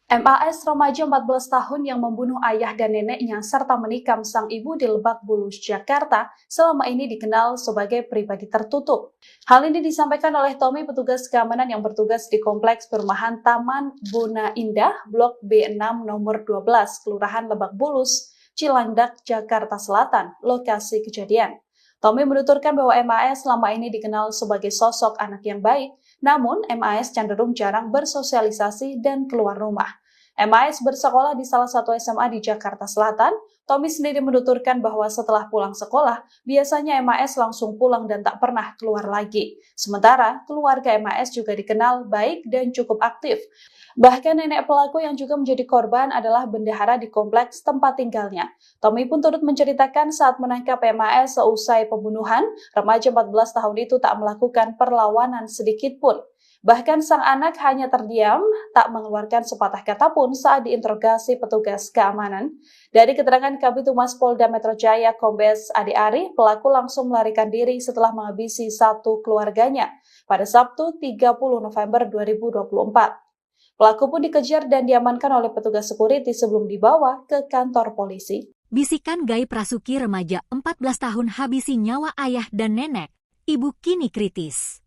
E: MAS remaja 14 tahun yang membunuh ayah dan neneknya serta menikam sang ibu di Lebak Bulus, Jakarta, selama ini dikenal sebagai pribadi tertutup. Hal ini disampaikan oleh Tommy, petugas keamanan yang bertugas di Kompleks Perumahan Taman Bona Indah, Blok B6 nomor 12, Kelurahan Lebak Bulus, Cilandak, Jakarta Selatan, lokasi kejadian. Tommy menuturkan bahwa MAS selama ini dikenal sebagai sosok anak yang baik, namun MAS cenderung jarang bersosialisasi dan keluar rumah. MAS bersekolah di salah satu SMA di Jakarta Selatan. Tommy sendiri menuturkan bahwa setelah pulang sekolah, biasanya MAS langsung pulang dan tak pernah keluar lagi. Sementara, keluarga MAS juga dikenal baik dan cukup aktif. Bahkan nenek pelaku yang juga menjadi korban adalah bendahara di kompleks tempat tinggalnya. Tommy pun turut menceritakan saat menangkap MAS seusai pembunuhan, remaja 14 tahun itu tak melakukan perlawanan sedikit pun. Bahkan sang anak hanya terdiam, tak mengeluarkan sepatah kata pun saat diinterogasi petugas keamanan. Dari keterangan Kabid Humas Polda Metro Jaya Kombes Ade Ari, pelaku langsung melarikan diri setelah menghabisi satu keluarganya pada Sabtu 30 November 2024. Pelaku pun dikejar dan diamankan oleh petugas security sebelum dibawa ke kantor polisi.
A: Bisikan gaib Rasuki, remaja 14 tahun habisi nyawa ayah dan nenek, ibu kini kritis.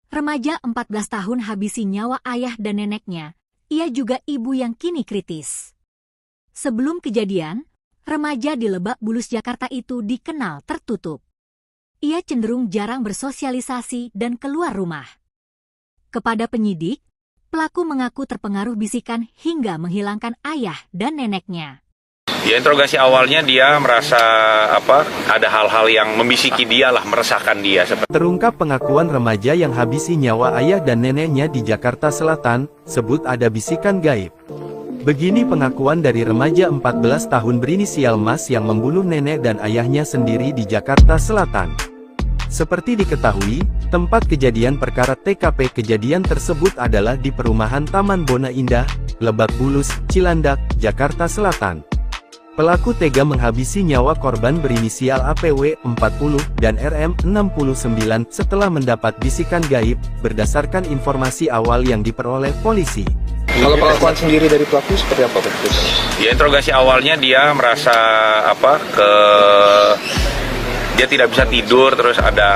A: Remaja 14 tahun habisi nyawa ayah dan neneknya, ia juga ibu yang kini kritis. Sebelum kejadian, remaja di Lebak Bulus, Jakarta itu dikenal tertutup. Ia cenderung jarang bersosialisasi dan keluar rumah. Kepada penyidik, pelaku mengaku terpengaruh bisikan hingga menghilangkan ayah dan neneknya.
B: Ya, interogasi awalnya dia merasa ada hal-hal yang membisiki dia lah, meresahkan dia.
C: Terungkap pengakuan remaja yang habisi nyawa ayah dan neneknya di Jakarta Selatan, sebut ada bisikan gaib. Begini pengakuan dari remaja 14 tahun berinisial Mas yang membunuh nenek dan ayahnya sendiri di Jakarta Selatan. Seperti diketahui, tempat kejadian perkara TKP kejadian tersebut adalah di perumahan Taman Bona Indah, Lebak Bulus, Cilandak, Jakarta Selatan. Pelaku tega menghabisi nyawa korban berinisial APW 40 dan RM 69 setelah mendapat bisikan gaib, berdasarkan informasi awal yang diperoleh polisi.
D: Kalau pengakuan sendiri dari pelaku seperti apa?
B: Ya, interogasi awalnya dia merasa dia tidak bisa tidur, terus ada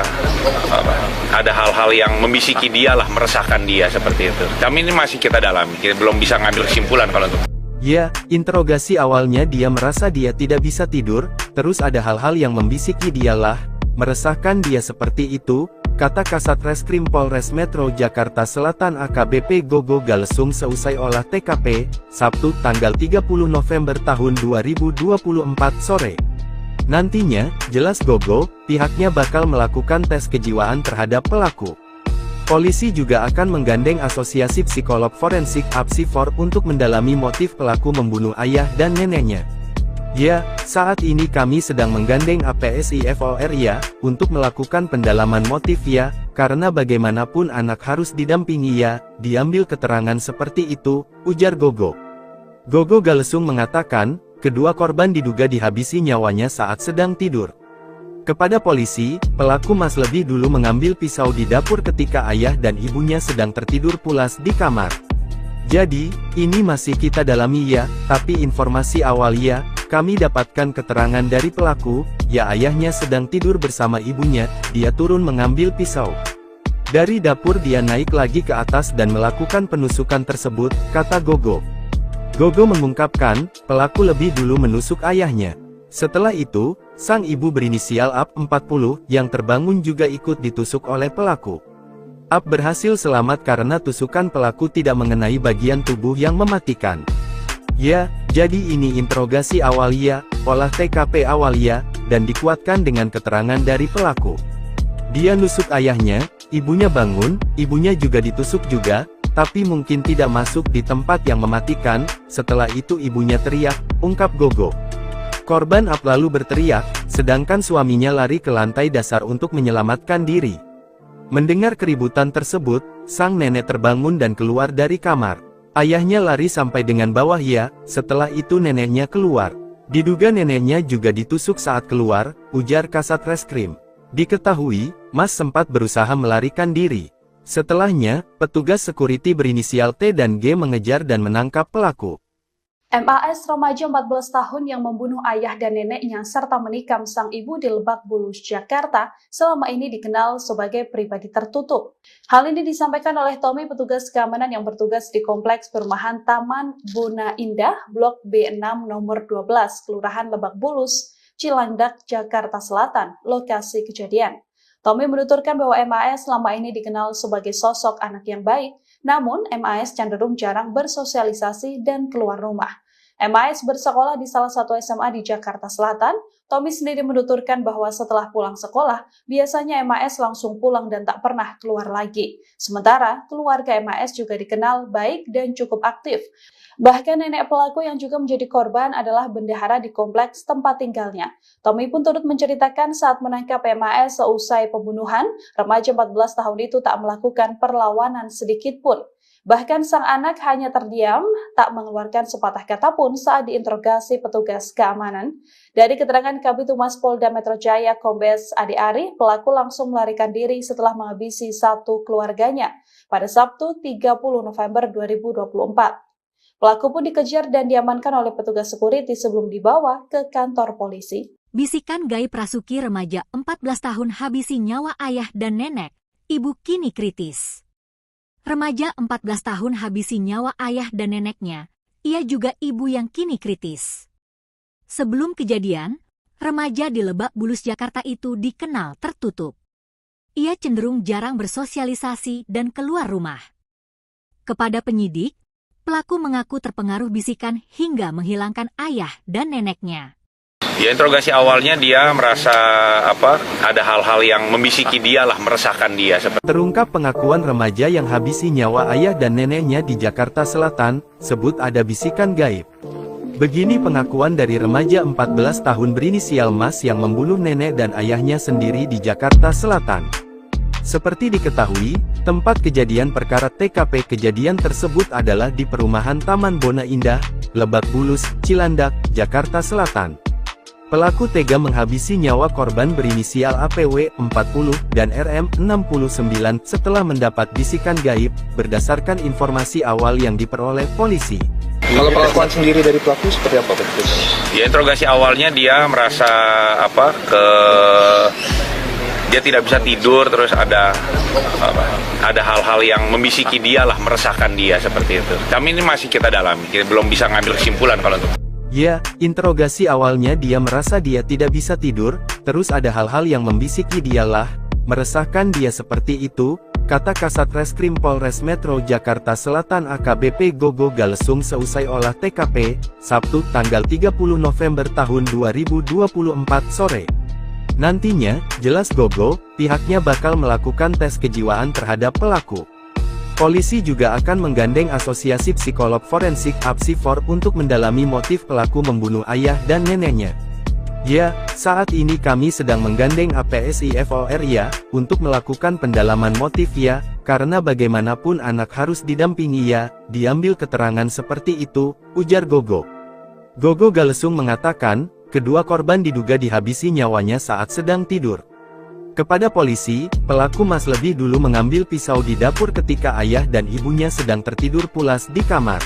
B: hal-hal yang membisiki dia lah, meresahkan dia seperti itu. Kami ini masih kita dalami, kita belum bisa ngambil kesimpulan kalau untuk.
C: Ya, interogasi awalnya dia merasa dia tidak bisa tidur, terus ada hal-hal yang membisiki dialah, meresahkan dia seperti itu, kata Kasat Reskrim Polres Metro Jakarta Selatan AKBP Gogo Galesung seusai olah TKP, Sabtu tanggal 30 November tahun 2024 sore. Nantinya, jelas Gogo, pihaknya bakal melakukan tes kejiwaan terhadap pelaku. Polisi juga akan menggandeng Asosiasi Psikolog Forensik APSIFOR untuk mendalami motif pelaku membunuh ayah dan neneknya. Ya, saat ini kami sedang menggandeng APSIFOR ya, untuk melakukan pendalaman motif ya, karena bagaimanapun anak harus didampingi ya, diambil keterangan seperti itu, ujar Gogo. Gogo Galesung mengatakan, kedua korban diduga dihabisi nyawanya saat sedang tidur. Kepada polisi, pelaku Mas lebih dulu mengambil pisau di dapur ketika ayah dan ibunya sedang tertidur pulas di kamar. Jadi, ini masih kita dalami ya, tapi informasi awal ya, kami dapatkan keterangan dari pelaku, ya ayahnya sedang tidur bersama ibunya, dia turun mengambil pisau. Dari dapur dia naik lagi ke atas dan melakukan penusukan tersebut, kata Gogo. Gogo mengungkapkan, pelaku lebih dulu menusuk ayahnya. Setelah itu, sang ibu berinisial AP 40 yang terbangun juga ikut ditusuk oleh pelaku. AP berhasil selamat karena tusukan pelaku tidak mengenai bagian tubuh yang mematikan. Ya, jadi ini interogasi awal ya, olah TKP awal ya, dan dikuatkan dengan keterangan dari pelaku. Dia nusuk ayahnya, ibunya bangun, ibunya juga ditusuk juga, tapi mungkin tidak masuk di tempat yang mematikan. Setelah itu ibunya teriak, ungkap Gogo. Korban Ap lalu berteriak, sedangkan suaminya lari ke lantai dasar untuk menyelamatkan diri. Mendengar keributan tersebut, sang nenek terbangun dan keluar dari kamar. Ayahnya lari sampai dengan bawah ya, setelah itu neneknya keluar. Diduga neneknya juga ditusuk saat keluar, ujar Kasat Reskrim. Diketahui, Mas sempat berusaha melarikan diri. Setelahnya, petugas security berinisial T dan G mengejar dan menangkap pelaku.
E: MAS remaja 14 tahun yang membunuh ayah dan neneknya serta menikam sang ibu di Lebak Bulus, Jakarta, selama ini dikenal sebagai pribadi tertutup. Hal ini disampaikan oleh Tommy, petugas keamanan yang bertugas di Kompleks Perumahan Taman Bona Indah, Blok B6 nomor 12, Kelurahan Lebak Bulus, Cilandak, Jakarta Selatan, lokasi kejadian. Tommy menuturkan bahwa MAS selama ini dikenal sebagai sosok anak yang baik, namun MAS cenderung jarang bersosialisasi dan keluar rumah. MAS bersekolah di salah satu SMA di Jakarta Selatan. Tommy sendiri menuturkan bahwa setelah pulang sekolah, biasanya MAS langsung pulang dan tak pernah keluar lagi. Sementara, keluarga MAS juga dikenal baik dan cukup aktif. Bahkan nenek pelaku yang juga menjadi korban adalah bendahara di kompleks tempat tinggalnya. Tommy pun turut menceritakan saat menangkap MAS seusai pembunuhan, remaja 14 tahun itu tak melakukan perlawanan sedikit pun. Bahkan sang anak hanya terdiam, tak mengeluarkan sepatah kata pun saat diinterogasi petugas keamanan. Dari keterangan Kabid Humas Polda Metro Jaya Kombes Ade Ari, pelaku langsung melarikan diri setelah menghabisi satu keluarganya pada Sabtu 30 November 2024. Pelaku pun dikejar dan diamankan oleh petugas security sebelum dibawa ke kantor polisi.
A: Bisikan gaib Rasuki, remaja 14 tahun habisi nyawa ayah dan nenek, ibu kini kritis. Remaja 14 tahun habisi nyawa ayah dan neneknya, ia juga ibu yang kini kritis. Sebelum kejadian, remaja di Lebak Bulus, Jakarta itu dikenal tertutup. Ia cenderung jarang bersosialisasi dan keluar rumah. Kepada penyidik, pelaku mengaku terpengaruh bisikan hingga menghilangkan ayah dan neneknya.
B: Ya, interogasi awalnya dia merasa ada hal-hal yang membisiki dia lah, meresahkan dia.
C: Terungkap pengakuan remaja yang habisi nyawa ayah dan neneknya di Jakarta Selatan, sebut ada bisikan gaib. Begini pengakuan dari remaja 14 tahun berinisial Mas yang membunuh nenek dan ayahnya sendiri di Jakarta Selatan. Seperti diketahui, tempat kejadian perkara TKP kejadian tersebut adalah di perumahan Taman Bona Indah, Lebak Bulus, Cilandak, Jakarta Selatan. Pelaku tega menghabisi nyawa korban berinisial APW 40 dan RM 69 setelah mendapat bisikan gaib, berdasarkan informasi awal yang diperoleh polisi.
D: Kalau pengakuan sendiri dari pelaku seperti apa?
B: Ya, interogasi awalnya dia merasa dia tidak bisa tidur, terus ada hal-hal yang membisiki dia lah, meresahkan dia seperti itu. Kami ini masih kita dalami, kita belum bisa ngambil kesimpulan kalau untuk.
C: Ya, interogasi awalnya dia merasa dia tidak bisa tidur, terus ada hal-hal yang membisiki dia lah, meresahkan dia seperti itu, kata Kasat Reskrim Polres Metro Jakarta Selatan AKBP Gogo Galesung seusai olah TKP, Sabtu tanggal 30 November tahun 2024 sore. Nantinya, jelas Gogo, pihaknya bakal melakukan tes kejiwaan terhadap pelaku. Polisi juga akan menggandeng Asosiasi Psikolog Forensik APSIFOR untuk mendalami motif pelaku membunuh ayah dan neneknya. Ya, saat ini kami sedang menggandeng APSIFOR ya, untuk melakukan pendalaman motif ya, karena bagaimanapun anak harus didampingi ya, diambil keterangan seperti itu, ujar Gogo. Gogo Galesung mengatakan, kedua korban diduga dihabisi nyawanya saat sedang tidur. Kepada polisi, pelaku Mas lebih dulu mengambil pisau di dapur ketika ayah dan ibunya sedang tertidur pulas di kamar.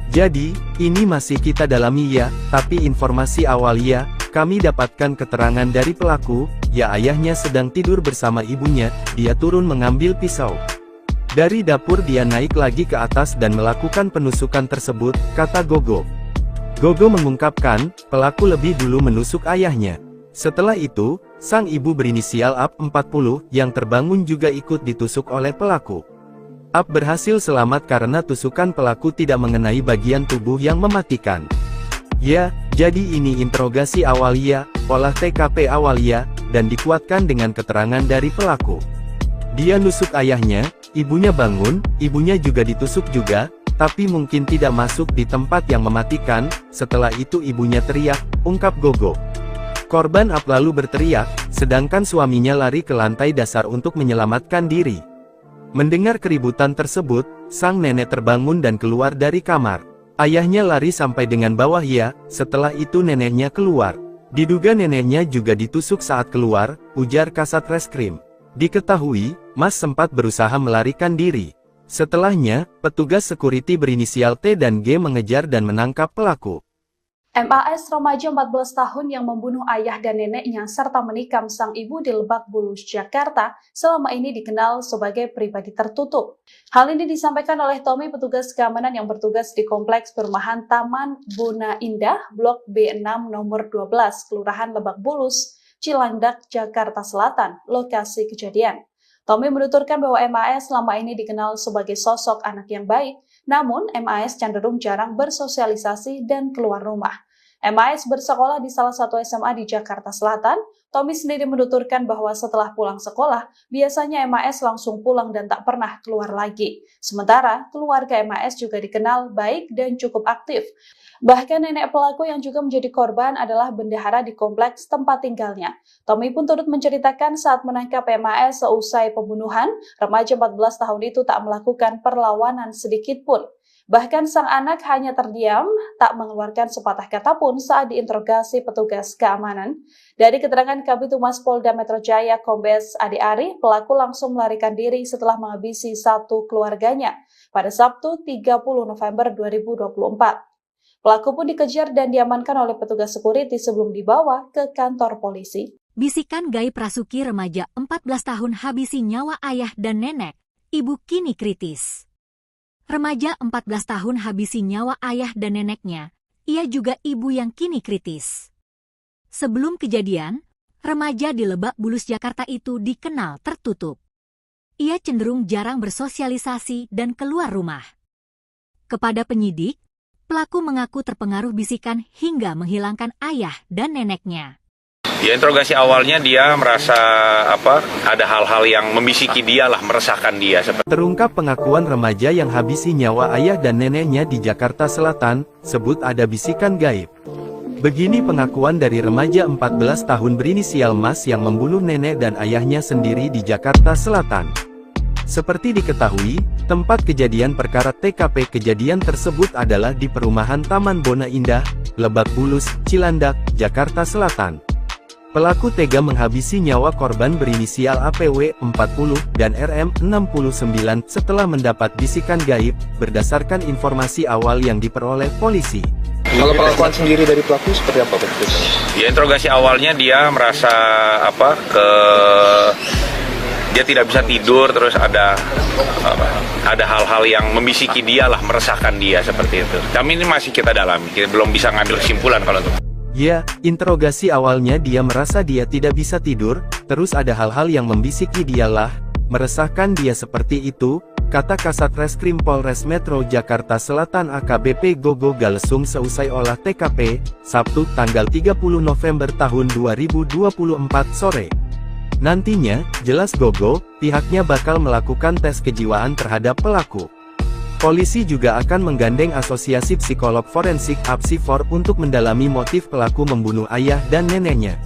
C: Jadi, ini masih kita dalami ya, tapi informasi awal ya, kami dapatkan keterangan dari pelaku, ya ayahnya sedang tidur bersama ibunya, dia turun mengambil pisau. Dari dapur dia naik lagi ke atas dan melakukan penusukan tersebut, kata Gogo. Gogo mengungkapkan, pelaku lebih dulu menusuk ayahnya. Setelah itu, sang ibu berinisial AP 40 yang terbangun juga ikut ditusuk oleh pelaku. AP berhasil selamat karena tusukan pelaku tidak mengenai bagian tubuh yang mematikan. Ya, Jadi ini interogasi awal ya, olah TKP awal ya, dan dikuatkan dengan keterangan dari pelaku. Dia nusuk ayahnya, ibunya bangun, ibunya juga ditusuk juga, tapi mungkin tidak masuk di tempat yang mematikan. Setelah itu ibunya teriak, ungkap Gogo. Korban Ap lalu berteriak, sedangkan suaminya lari ke lantai dasar untuk menyelamatkan diri. Mendengar keributan tersebut, sang nenek terbangun dan keluar dari kamar. Ayahnya lari sampai dengan bawah ya, setelah itu neneknya keluar. Diduga neneknya juga ditusuk saat keluar, ujar Kasat Reskrim. Diketahui, Mas sempat berusaha melarikan diri. Setelahnya, petugas security berinisial T dan G mengejar dan menangkap pelaku.
E: MAS remaja 14 tahun yang membunuh ayah dan neneknya serta menikam sang ibu di Lebak Bulus, Jakarta, selama ini dikenal sebagai pribadi tertutup. Hal ini disampaikan oleh Tommy, petugas keamanan yang bertugas di Kompleks Perumahan Taman Buna Indah, Blok B6 nomor 12, Kelurahan Lebak Bulus, Cilandak, Jakarta Selatan, lokasi kejadian. Tommy menuturkan bahwa MAS selama ini dikenal sebagai sosok anak yang baik, namun MAS cenderung jarang bersosialisasi dan keluar rumah. MAS bersekolah di salah satu SMA di Jakarta Selatan. Tommy sendiri menuturkan bahwa setelah pulang sekolah, biasanya MAS langsung pulang dan tak pernah keluar lagi. Sementara, keluarga MAS juga dikenal baik dan cukup aktif. Bahkan nenek pelaku yang juga menjadi korban adalah bendahara di kompleks tempat tinggalnya. Tommy pun turut menceritakan saat menangkap MAS seusai pembunuhan, remaja 14 tahun itu tak melakukan perlawanan sedikit pun. Bahkan sang anak hanya terdiam, tak mengeluarkan sepatah kata pun saat diinterogasi petugas keamanan. Dari keterangan Kabid Humas Polda Metro Jaya Kombes Ade Ari, pelaku langsung melarikan diri setelah menghabisi satu keluarganya pada Sabtu 30 November 2024. Pelaku pun dikejar dan diamankan oleh petugas security sebelum dibawa ke kantor polisi.
A: Bisikan gaib Rasuki, remaja 14 tahun habisi nyawa ayah dan nenek, ibu kini kritis. Remaja 14 tahun habisi nyawa ayah dan neneknya, ia juga ibu yang kini kritis. Sebelum kejadian, remaja di Lebak Bulus, Jakarta itu dikenal tertutup. Ia cenderung jarang bersosialisasi dan keluar rumah. Kepada penyidik, pelaku mengaku terpengaruh bisikan hingga menghilangkan ayah dan neneknya.
B: Ya, interogasi awalnya dia merasa ada hal-hal yang membisiki dia lah, meresahkan dia.
C: Terungkap pengakuan remaja yang habisi nyawa ayah dan neneknya di Jakarta Selatan, sebut ada bisikan gaib. Begini pengakuan dari remaja 14 tahun berinisial Mas yang membunuh nenek dan ayahnya sendiri di Jakarta Selatan. Seperti diketahui, tempat kejadian perkara TKP kejadian tersebut adalah di perumahan Taman Bona Indah, Lebak Bulus, Cilandak, Jakarta Selatan. Pelaku tega menghabisi nyawa korban berinisial APW 40 dan RM 69 setelah mendapat bisikan gaib, berdasarkan informasi awal yang diperoleh polisi.
D: Kalau pengakuan sendiri dari pelaku seperti apa, Pak?
B: Ya, interogasi awalnya dia merasa dia tidak bisa tidur, terus ada hal-hal yang membisiki dia lah, meresahkan dia seperti itu. Kami ini masih kita dalami, kita belum bisa ngambil kesimpulan kalau itu.
C: Ya, interogasi awalnya dia merasa dia tidak bisa tidur, terus ada hal-hal yang membisiki dialah, meresahkan dia seperti itu, kata Kasat Reskrim Polres Metro Jakarta Selatan AKBP Gogo Galesung seusai olah TKP, Sabtu tanggal 30 November tahun 2024 sore. Nantinya, jelas Gogo, pihaknya bakal melakukan tes kejiwaan terhadap pelaku. Polisi juga akan menggandeng Asosiasi Psikolog Forensik (APSIFOR) untuk mendalami motif pelaku membunuh ayah dan neneknya.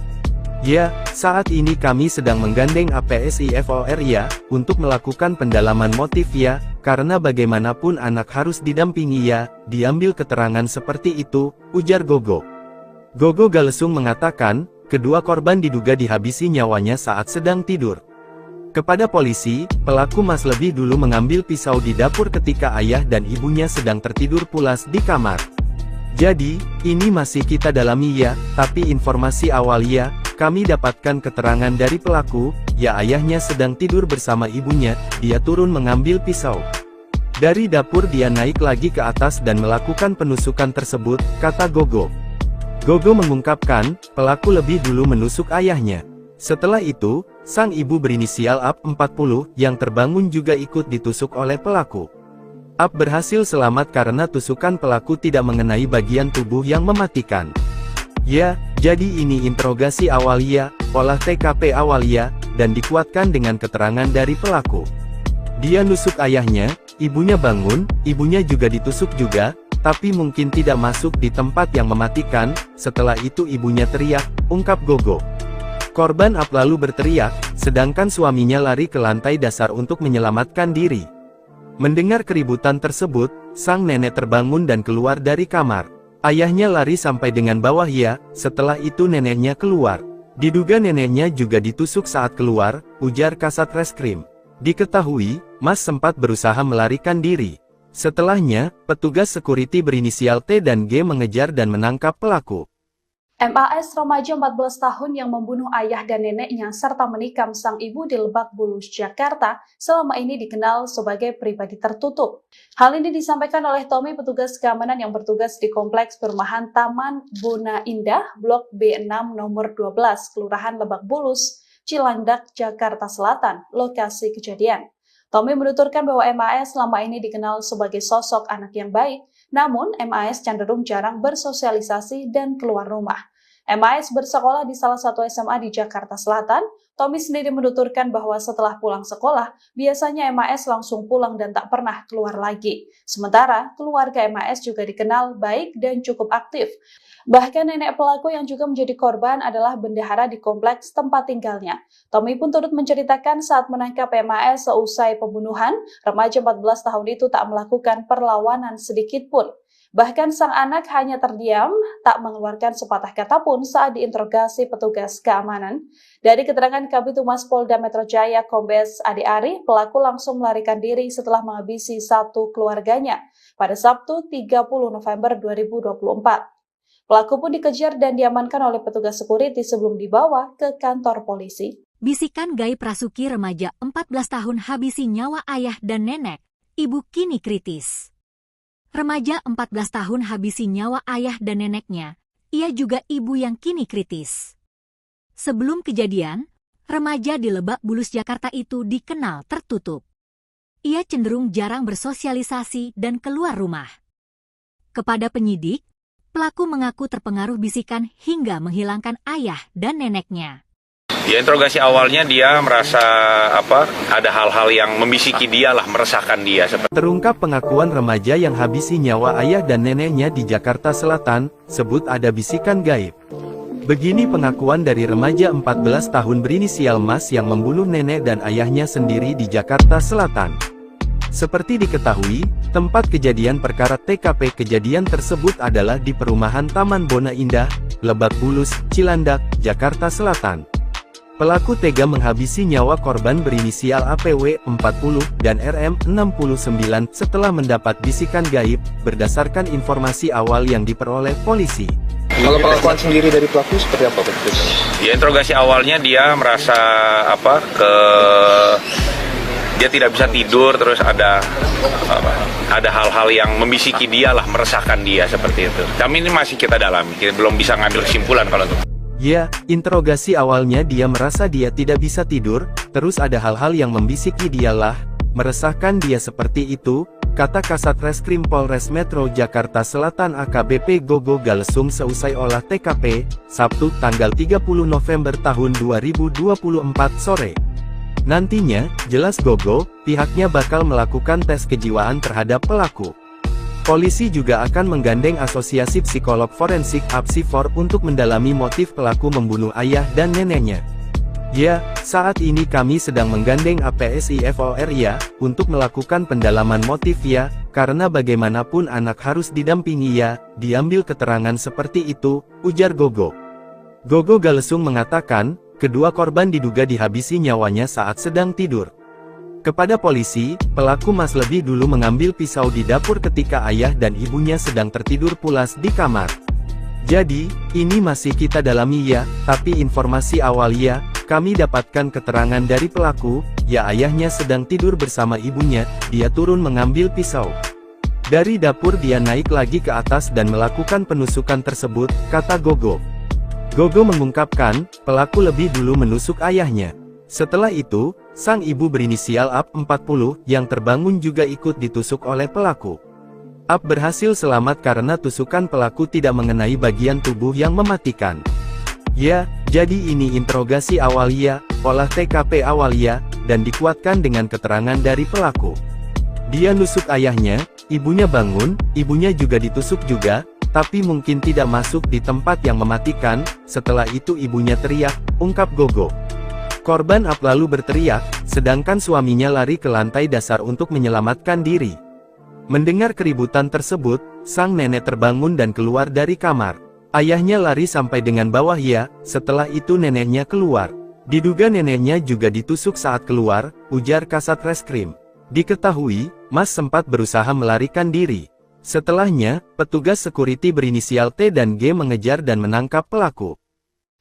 C: Ya, saat ini kami sedang menggandeng APSIFOR ya, untuk melakukan pendalaman motif ya, karena bagaimanapun anak harus didampingi ya, diambil keterangan seperti itu, ujar Gogo. Gogo Galesung mengatakan, kedua korban diduga dihabisi nyawanya saat sedang tidur. Kepada polisi, pelaku Mas lebih dulu mengambil pisau di dapur ketika ayah dan ibunya sedang tertidur pulas di kamar. Jadi, ini masih kita dalami ya, tapi informasi awal ya, kami dapatkan keterangan dari pelaku, ya ayahnya sedang tidur bersama ibunya, dia turun mengambil pisau. Dari dapur dia naik lagi ke atas dan melakukan penusukan tersebut, kata Gogo. Gogo mengungkapkan, pelaku lebih dulu menusuk ayahnya. Setelah itu, sang ibu berinisial AP 40, yang terbangun juga ikut ditusuk oleh pelaku. AP berhasil selamat karena tusukan pelaku tidak mengenai bagian tubuh yang mematikan. Ya, jadi ini interogasi awal ya, olah TKP awal ya, dan dikuatkan dengan keterangan dari pelaku. Dia nusuk ayahnya, ibunya bangun, ibunya juga ditusuk juga, tapi mungkin tidak masuk di tempat yang mematikan. Setelah itu ibunya teriak, ungkap Gogo. Korban Ap lalu berteriak, sedangkan suaminya lari ke lantai dasar untuk menyelamatkan diri. Mendengar keributan tersebut, sang nenek terbangun dan keluar dari kamar. Ayahnya lari sampai dengan bawah ya, setelah itu neneknya keluar. Diduga neneknya juga ditusuk saat keluar, ujar Kasat Reskrim. Diketahui, Mas sempat berusaha melarikan diri. Setelahnya, petugas security berinisial T dan G mengejar dan menangkap pelaku.
E: MAS remaja 14 tahun yang membunuh ayah dan neneknya serta menikam sang ibu di Lebak Bulus, Jakarta, selama ini dikenal sebagai pribadi tertutup. Hal ini disampaikan oleh Tommy, petugas keamanan yang bertugas di Kompleks Perumahan Taman Bona Indah, Blok B6 nomor 12, Kelurahan Lebak Bulus, Cilandak, Jakarta Selatan, lokasi kejadian. Tommy menuturkan bahwa MAS selama ini dikenal sebagai sosok anak yang baik, namun MAS cenderung jarang bersosialisasi dan keluar rumah. MAS bersekolah di salah satu SMA di Jakarta Selatan. Tommy sendiri menuturkan bahwa setelah pulang sekolah, biasanya MAS langsung pulang dan tak pernah keluar lagi. Sementara, keluarga MAS juga dikenal baik dan cukup aktif. Bahkan nenek pelaku yang juga menjadi korban adalah bendahara di kompleks tempat tinggalnya. Tommy pun turut menceritakan saat menangkap MAS seusai pembunuhan, remaja 14 tahun itu tak melakukan perlawanan sedikit pun. Bahkan sang anak hanya terdiam, tak mengeluarkan sepatah kata pun saat diinterogasi petugas keamanan. Dari keterangan Kabid Humas Polda Metro Jaya Kombes Ade Ari, pelaku langsung melarikan diri setelah menghabisi satu keluarganya pada Sabtu 30 November 2024. Pelaku pun dikejar dan diamankan oleh petugas security sebelum dibawa ke kantor polisi.
A: Bisikan gaib Rasuki, remaja 14 tahun habisi nyawa ayah dan nenek, ibu kini kritis. Remaja 14 tahun habisi nyawa ayah dan neneknya, ia juga ibu yang kini kritis. Sebelum kejadian, remaja di Lebak Bulus, Jakarta itu dikenal tertutup. Ia cenderung jarang bersosialisasi dan keluar rumah. Kepada penyidik, pelaku mengaku terpengaruh bisikan hingga menghilangkan ayah dan neneknya.
B: Ya, interogasi awalnya dia merasa ada hal-hal yang membisiki dia lah, meresahkan dia.
C: Terungkap pengakuan remaja yang habisi nyawa ayah dan neneknya di Jakarta Selatan, sebut ada bisikan gaib. Begini pengakuan dari remaja 14 tahun berinisial Mas yang membunuh nenek dan ayahnya sendiri di Jakarta Selatan. Seperti diketahui, tempat kejadian perkara TKP kejadian tersebut adalah di perumahan Taman Bona Indah, Lebak Bulus, Cilandak, Jakarta Selatan. Pelaku tega menghabisi nyawa korban berinisial APW 40 dan RM 69 setelah mendapat bisikan gaib, berdasarkan informasi awal yang diperoleh polisi.
D: Kalau pengakuan sendiri dari pelaku seperti apa?
B: Ya, interogasi awalnya dia merasa dia tidak bisa tidur, terus ada hal-hal yang membisiki dia lah, meresahkan dia seperti itu. Kami ini masih kita dalami, kita belum bisa ngambil kesimpulan kalau itu.
C: Ya, interogasi awalnya dia merasa dia tidak bisa tidur, terus ada hal-hal yang membisiki dialah, meresahkan dia seperti itu, kata Kasat Reskrim Polres Metro Jakarta Selatan AKBP Gogo Galesung seusai olah TKP, Sabtu tanggal 30 November tahun 2024 sore. Nantinya, jelas Gogo, pihaknya bakal melakukan tes kejiwaan terhadap pelaku. Polisi juga akan menggandeng Asosiasi Psikolog Forensik APSIFOR untuk mendalami motif pelaku membunuh ayah dan neneknya. Ya, saat ini kami sedang menggandeng APSIFOR ya, untuk melakukan pendalaman motif ya, karena bagaimanapun anak harus didampingi ya, diambil keterangan seperti itu, ujar Gogo. Gogo Galesung mengatakan, kedua korban diduga dihabisi nyawanya saat sedang tidur. Kepada polisi, pelaku Mas lebih dulu mengambil pisau di dapur ketika ayah dan ibunya sedang tertidur pulas di kamar. Jadi, ini masih kita dalami ya, tapi informasi awal ya, kami dapatkan keterangan dari pelaku, ya ayahnya sedang tidur bersama ibunya, dia turun mengambil pisau. Dari dapur dia naik lagi ke atas dan melakukan penusukan tersebut, kata Gogo. Gogo mengungkapkan, pelaku lebih dulu menusuk ayahnya. Setelah itu, sang ibu berinisial AP 40 yang terbangun juga ikut ditusuk oleh pelaku. Ap berhasil selamat karena tusukan pelaku tidak mengenai bagian tubuh yang mematikan. Ya, jadi ini interogasi awal ya, olah TKP awal ya, dan dikuatkan dengan keterangan dari pelaku. Dia nusuk ayahnya, ibunya bangun, ibunya juga ditusuk juga, tapi mungkin tidak masuk di tempat yang mematikan. Setelah itu ibunya teriak, ungkap Gogo. Korban Ap lalu berteriak, sedangkan suaminya lari ke lantai dasar untuk menyelamatkan diri. Mendengar keributan tersebut, sang nenek terbangun dan keluar dari kamar. Ayahnya lari sampai dengan bawah ya, setelah itu neneknya keluar. Diduga neneknya juga ditusuk saat keluar, ujar Kasat Reskrim. Diketahui, Mas sempat berusaha melarikan diri. Setelahnya, petugas security berinisial T dan G mengejar dan menangkap pelaku.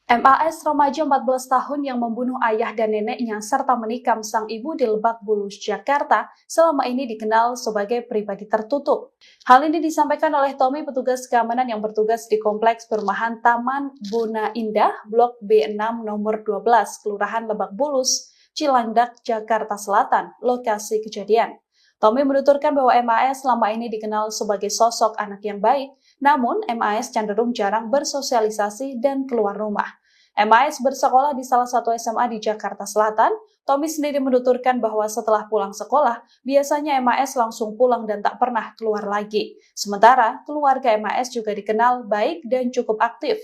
E: MAS remaja 14 tahun yang membunuh ayah dan neneknya serta menikam sang ibu di Lebak Bulus, Jakarta, selama ini dikenal sebagai pribadi tertutup. Hal ini disampaikan oleh Tommy, petugas keamanan yang bertugas di Kompleks Perumahan Taman Bona Indah, Blok B6 nomor 12, Kelurahan Lebak Bulus, Cilandak, Jakarta Selatan, lokasi kejadian. Tommy menuturkan bahwa MAS selama ini dikenal sebagai sosok anak yang baik, namun MAS cenderung jarang bersosialisasi dan keluar rumah. MAS bersekolah di salah satu SMA di Jakarta Selatan. Tommy sendiri menuturkan bahwa setelah pulang sekolah, biasanya MAS langsung pulang dan tak pernah keluar lagi. Sementara, keluarga MAS juga dikenal baik dan cukup aktif.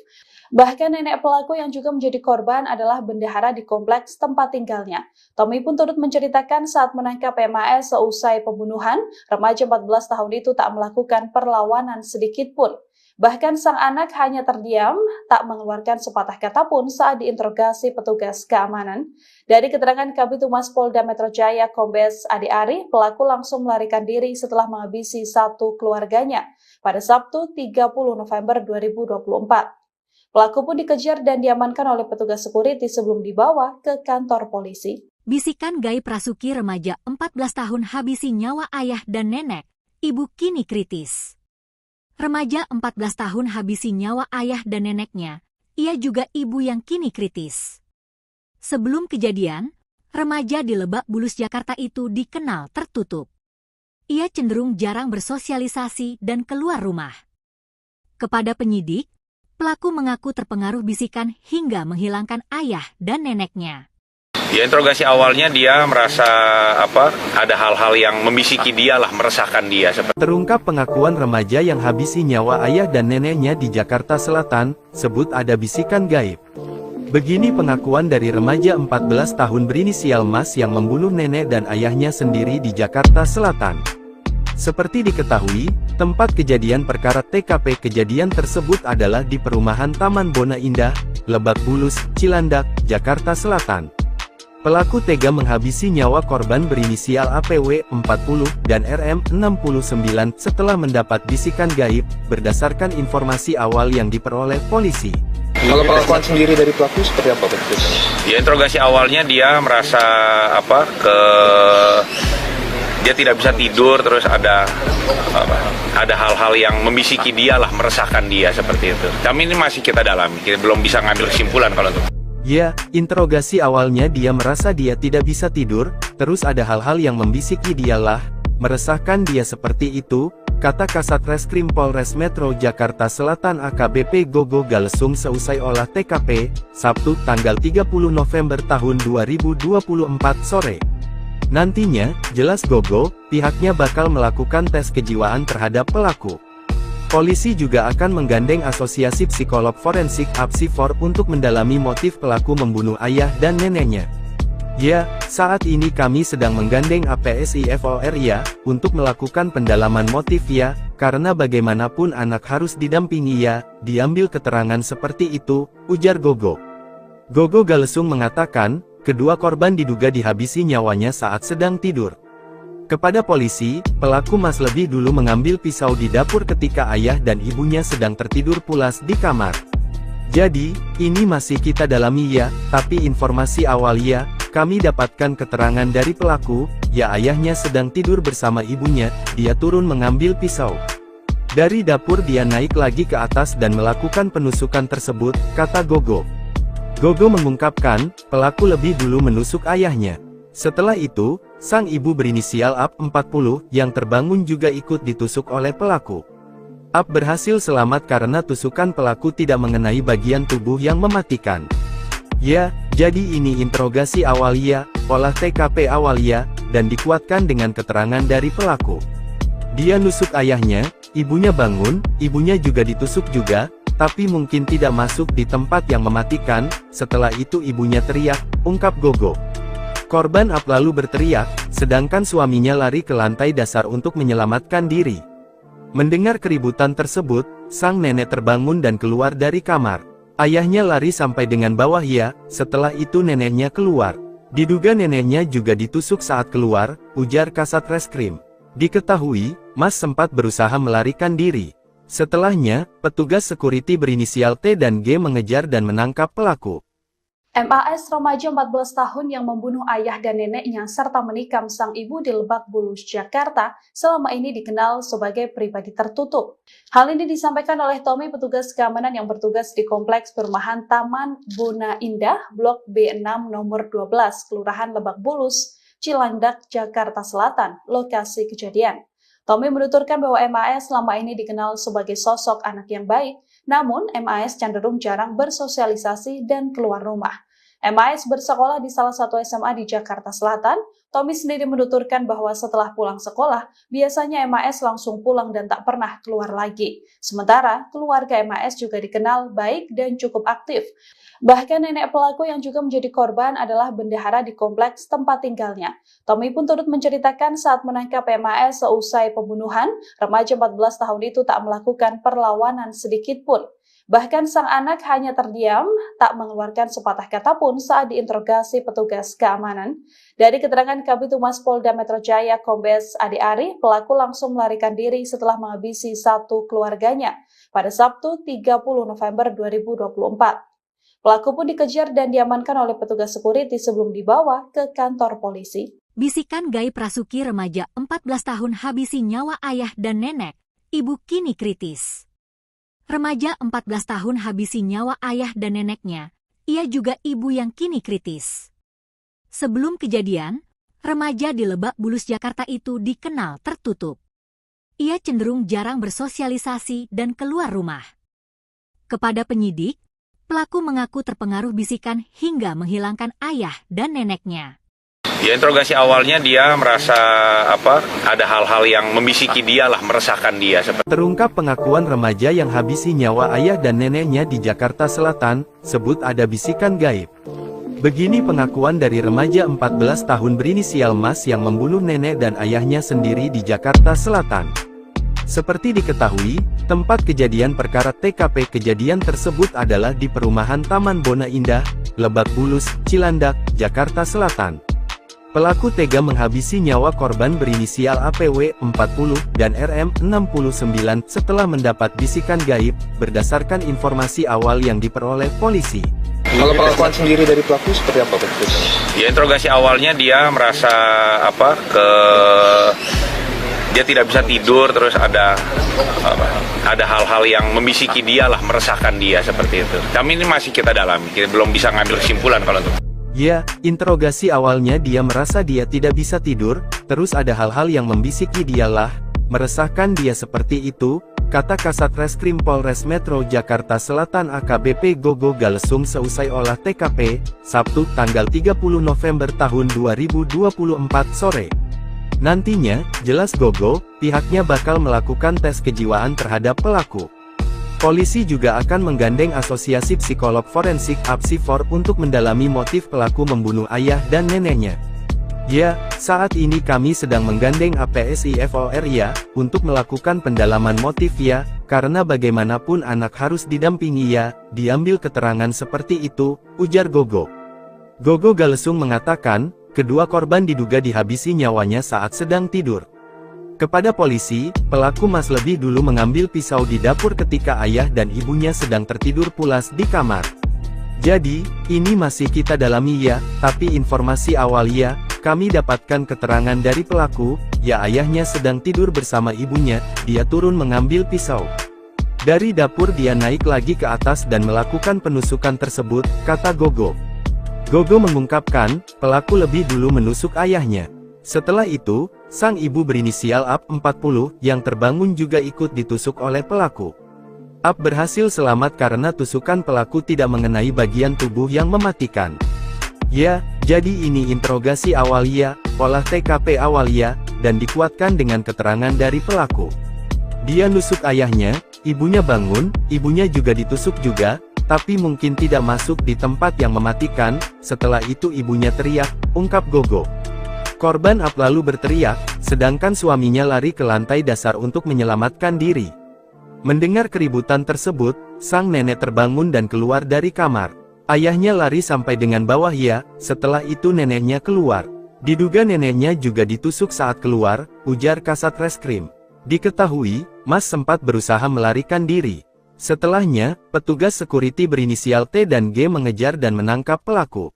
E: Bahkan nenek pelaku yang juga menjadi korban adalah bendahara di kompleks tempat tinggalnya. Tommy pun turut menceritakan saat menangkap MAS seusai pembunuhan, remaja 14 tahun itu tak melakukan perlawanan sedikit pun. Bahkan sang anak hanya terdiam, tak mengeluarkan sepatah kata pun saat diinterogasi petugas keamanan. Dari keterangan Kabid Humas Polda Metro Jaya Kombes Ade Ari, pelaku langsung melarikan diri setelah menghabisi satu keluarganya pada Sabtu 30 November 2024. Pelaku pun dikejar dan diamankan oleh petugas security sebelum dibawa ke kantor polisi.
A: Bisikan gaib Rasuki, remaja 14 tahun habisi nyawa ayah dan nenek, ibu kini kritis. Remaja 14 tahun habisi nyawa ayah dan neneknya, ia juga ibu yang kini kritis. Sebelum kejadian, remaja di Lebak Bulus, Jakarta itu dikenal tertutup. Ia cenderung jarang bersosialisasi dan keluar rumah. Kepada penyidik, pelaku mengaku terpengaruh bisikan hingga menghilangkan ayah dan neneknya.
B: Ya, interogasi awalnya dia merasa ada hal-hal yang membisiki dia lah, meresahkan dia.
C: Terungkap pengakuan remaja yang habisi nyawa ayah dan neneknya di Jakarta Selatan, sebut ada bisikan gaib. Begini pengakuan dari remaja 14 tahun berinisial Mas yang membunuh nenek dan ayahnya sendiri di Jakarta Selatan. Seperti diketahui, tempat kejadian perkara TKP kejadian tersebut adalah di perumahan Taman Bona Indah, Lebak Bulus, Cilandak, Jakarta Selatan. Pelaku tega menghabisi nyawa korban berinisial APW 40 dan RM 69 setelah mendapat bisikan gaib, berdasarkan informasi awal yang diperoleh polisi.
D: Kalau pengakuan sendiri dari pelaku seperti apa?
B: Ya, interogasi awalnya dia merasa dia tidak bisa tidur, terus ada hal-hal yang membisiki dia lah, meresahkan dia seperti itu. Kami ini masih kita dalami, kita belum bisa ngambil kesimpulan kalau itu.
C: Ya, interogasi awalnya dia merasa dia tidak bisa tidur, terus ada hal-hal yang membisiki dia lah, meresahkan dia seperti itu, kata Kasat Reskrim Polres Metro Jakarta Selatan AKBP Gogo Galesung seusai olah TKP, Sabtu tanggal 30 November tahun 2024 sore. Nantinya, jelas Gogo, pihaknya bakal melakukan tes kejiwaan terhadap pelaku. Polisi juga akan menggandeng Asosiasi Psikolog Forensik APSIFOR untuk mendalami motif pelaku membunuh ayah dan neneknya. Ya, saat ini kami sedang menggandeng APSIFOR ya, untuk melakukan pendalaman motif ya, karena bagaimanapun anak harus didampingi ya, diambil keterangan seperti itu, ujar Gogo. Gogo Galesung mengatakan, kedua korban diduga dihabisi nyawanya saat sedang tidur. Kepada polisi, pelaku Mas lebih dulu mengambil pisau di dapur ketika ayah dan ibunya sedang tertidur pulas di kamar. Jadi, ini masih kita dalami ya, tapi informasi awal ya, kami dapatkan keterangan dari pelaku, ya ayahnya sedang tidur bersama ibunya, dia turun mengambil pisau. Dari dapur dia naik lagi ke atas dan melakukan penusukan tersebut, kata Gogo. Gogo mengungkapkan, pelaku lebih dulu menusuk ayahnya. Setelah itu, sang ibu berinisial AP 40 yang terbangun juga ikut ditusuk oleh pelaku. AP berhasil selamat karena tusukan pelaku tidak mengenai bagian tubuh yang mematikan. Ya, jadi ini interogasi awal ya, olah TKP awal ya, dan dikuatkan dengan keterangan dari pelaku. Dia nusuk ayahnya, ibunya bangun, ibunya juga ditusuk juga, tapi mungkin tidak masuk di tempat yang mematikan. Setelah itu ibunya teriak, ungkap Gogo. Korban AP lalu berteriak, sedangkan suaminya lari ke lantai dasar untuk menyelamatkan diri. Mendengar keributan tersebut, sang nenek terbangun dan keluar dari kamar. Ayahnya lari sampai dengan bawah ya, setelah itu neneknya keluar. Diduga neneknya juga ditusuk saat keluar, ujar Kasat Reskrim. Diketahui, Mas sempat berusaha melarikan diri. Setelahnya, petugas security berinisial T dan G mengejar dan menangkap pelaku.
E: MAS remaja 14 tahun yang membunuh ayah dan neneknya serta menikam sang ibu di Lebak Bulus, Jakarta, selama ini dikenal sebagai pribadi tertutup. Hal ini disampaikan oleh Tommy, petugas keamanan yang bertugas di Kompleks Perumahan Taman Bona Indah, Blok B6 nomor 12, Kelurahan Lebak Bulus, Cilandak, Jakarta Selatan, lokasi kejadian. Tommy menuturkan bahwa MAS selama ini dikenal sebagai sosok anak yang baik, namun MAS cenderung jarang bersosialisasi dan keluar rumah. MAS bersekolah di salah satu SMA di Jakarta Selatan. Tommy sendiri menuturkan bahwa setelah pulang sekolah, biasanya MAS langsung pulang dan tak pernah keluar lagi. Sementara, keluarga MAS juga dikenal baik dan cukup aktif. Bahkan nenek pelaku yang juga menjadi korban adalah bendahara di kompleks tempat tinggalnya. Tommy pun turut menceritakan saat menangkap MAS seusai pembunuhan, remaja 14 tahun itu tak melakukan perlawanan sedikit pun. Bahkan sang anak hanya terdiam, tak mengeluarkan sepatah kata pun saat diinterogasi petugas keamanan. Dari keterangan Kabid Humas Polda Metro Jaya Kombes Ade Ari, pelaku langsung melarikan diri setelah menghabisi satu keluarganya pada Sabtu 30 November 2024. Pelaku pun dikejar dan diamankan oleh petugas security sebelum dibawa ke kantor polisi.
A: Bisikan gaib Rasuki, remaja 14 tahun habisi nyawa ayah dan nenek, ibu kini kritis. Remaja 14 tahun habisi nyawa ayah dan neneknya, ia juga ibu yang kini kritis. Sebelum kejadian, remaja di Lebak Bulus, Jakarta itu dikenal tertutup. Ia cenderung jarang bersosialisasi dan keluar rumah. Kepada penyidik, pelaku mengaku terpengaruh bisikan hingga menghilangkan ayah dan neneknya.
B: Ya, interogasi awalnya dia merasa ada hal-hal yang membisiki dia lah, meresahkan dia.
C: Terungkap pengakuan remaja yang habisi nyawa ayah dan neneknya di Jakarta Selatan, sebut ada bisikan gaib. Begini pengakuan dari remaja 14 tahun berinisial Mas yang membunuh nenek dan ayahnya sendiri di Jakarta Selatan. Seperti diketahui, tempat kejadian perkara TKP kejadian tersebut adalah di perumahan Taman Bona Indah, Lebak Bulus, Cilandak, Jakarta Selatan. Pelaku tega menghabisi nyawa korban berinisial APW 40 dan RM 69 setelah mendapat bisikan gaib, berdasarkan informasi awal yang diperoleh polisi.
D: Kalau pengakuan sendiri dari pelaku seperti apa, Pak?
B: Ya, interogasi awalnya dia merasa dia tidak bisa tidur, terus ada hal-hal yang membisiki dia lah, meresahkan dia seperti itu. Kami ini masih kita dalami, kita belum bisa ngambil kesimpulan kalau itu.
C: Ya, interogasi awalnya dia merasa dia tidak bisa tidur, terus ada hal-hal yang membisiki dia lah, meresahkan dia seperti itu, kata Kasat Reskrim Polres Metro Jakarta Selatan AKBP Gogo Galesung seusai olah TKP, Sabtu tanggal 30 November tahun 2024 sore. Nantinya, jelas Gogo, pihaknya bakal melakukan tes kejiwaan terhadap pelaku. Polisi juga akan menggandeng Asosiasi Psikolog Forensik (APSIFOR) untuk mendalami motif pelaku membunuh ayah dan neneknya. Ya, saat ini kami sedang menggandeng APSIFOR ya, untuk melakukan pendalaman motif ya, karena bagaimanapun anak harus didampingi ya, diambil keterangan seperti itu, ujar Gogo. Gogo Galesung mengatakan, kedua korban diduga dihabisi nyawanya saat sedang tidur. Kepada polisi, pelaku Mas lebih dulu mengambil pisau di dapur ketika ayah dan ibunya sedang tertidur pulas di kamar. Jadi, ini masih kita dalami ya, tapi informasi awal ya, kami dapatkan keterangan dari pelaku, ya ayahnya sedang tidur bersama ibunya, dia turun mengambil pisau. Dari dapur dia naik lagi ke atas dan melakukan penusukan tersebut, kata Gogo. Gogo mengungkapkan, pelaku lebih dulu menusuk ayahnya. Setelah itu, sang ibu berinisial AP 40 yang terbangun juga ikut ditusuk oleh pelaku. AP berhasil selamat karena tusukan pelaku tidak mengenai bagian tubuh yang mematikan. Ya, jadi ini interogasi awal ya, olah TKP awal ya, dan dikuatkan dengan keterangan dari pelaku. Dia nusuk ayahnya, ibunya bangun, ibunya juga ditusuk juga, tapi mungkin tidak masuk di tempat yang mematikan. Setelah itu ibunya teriak, ungkap Gogo. Korban AP lalu berteriak, sedangkan suaminya lari ke lantai dasar untuk menyelamatkan diri. Mendengar keributan tersebut, sang nenek terbangun dan keluar dari kamar. Ayahnya lari sampai dengan bawah ya, setelah itu neneknya keluar. Diduga neneknya juga ditusuk saat keluar, ujar Kasat Reskrim. Diketahui, Mas sempat berusaha melarikan diri. Setelahnya, petugas security berinisial T dan G mengejar dan menangkap pelaku.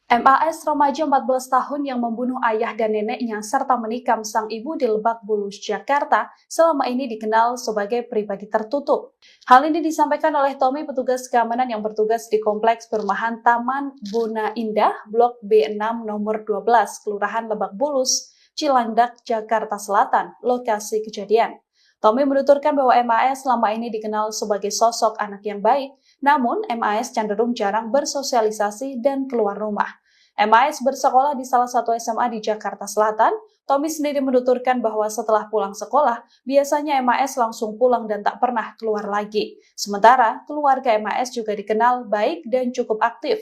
E: MAS remaja 14 tahun yang membunuh ayah dan neneknya serta menikam sang ibu di Lebak Bulus, Jakarta, selama ini dikenal sebagai pribadi tertutup. Hal ini disampaikan oleh Tommy, petugas keamanan yang bertugas di Kompleks Perumahan Taman Buna Indah, Blok B6 nomor 12, Kelurahan Lebak Bulus, Cilandak, Jakarta Selatan, lokasi kejadian. Tommy menuturkan bahwa MAS selama ini dikenal sebagai sosok anak yang baik, namun MAS cenderung jarang bersosialisasi dan keluar rumah. MAS bersekolah di salah satu SMA di Jakarta Selatan. Tommy sendiri menuturkan bahwa setelah pulang sekolah, biasanya MAS langsung pulang dan tak pernah keluar lagi. Sementara, keluarga MAS juga dikenal baik dan cukup aktif.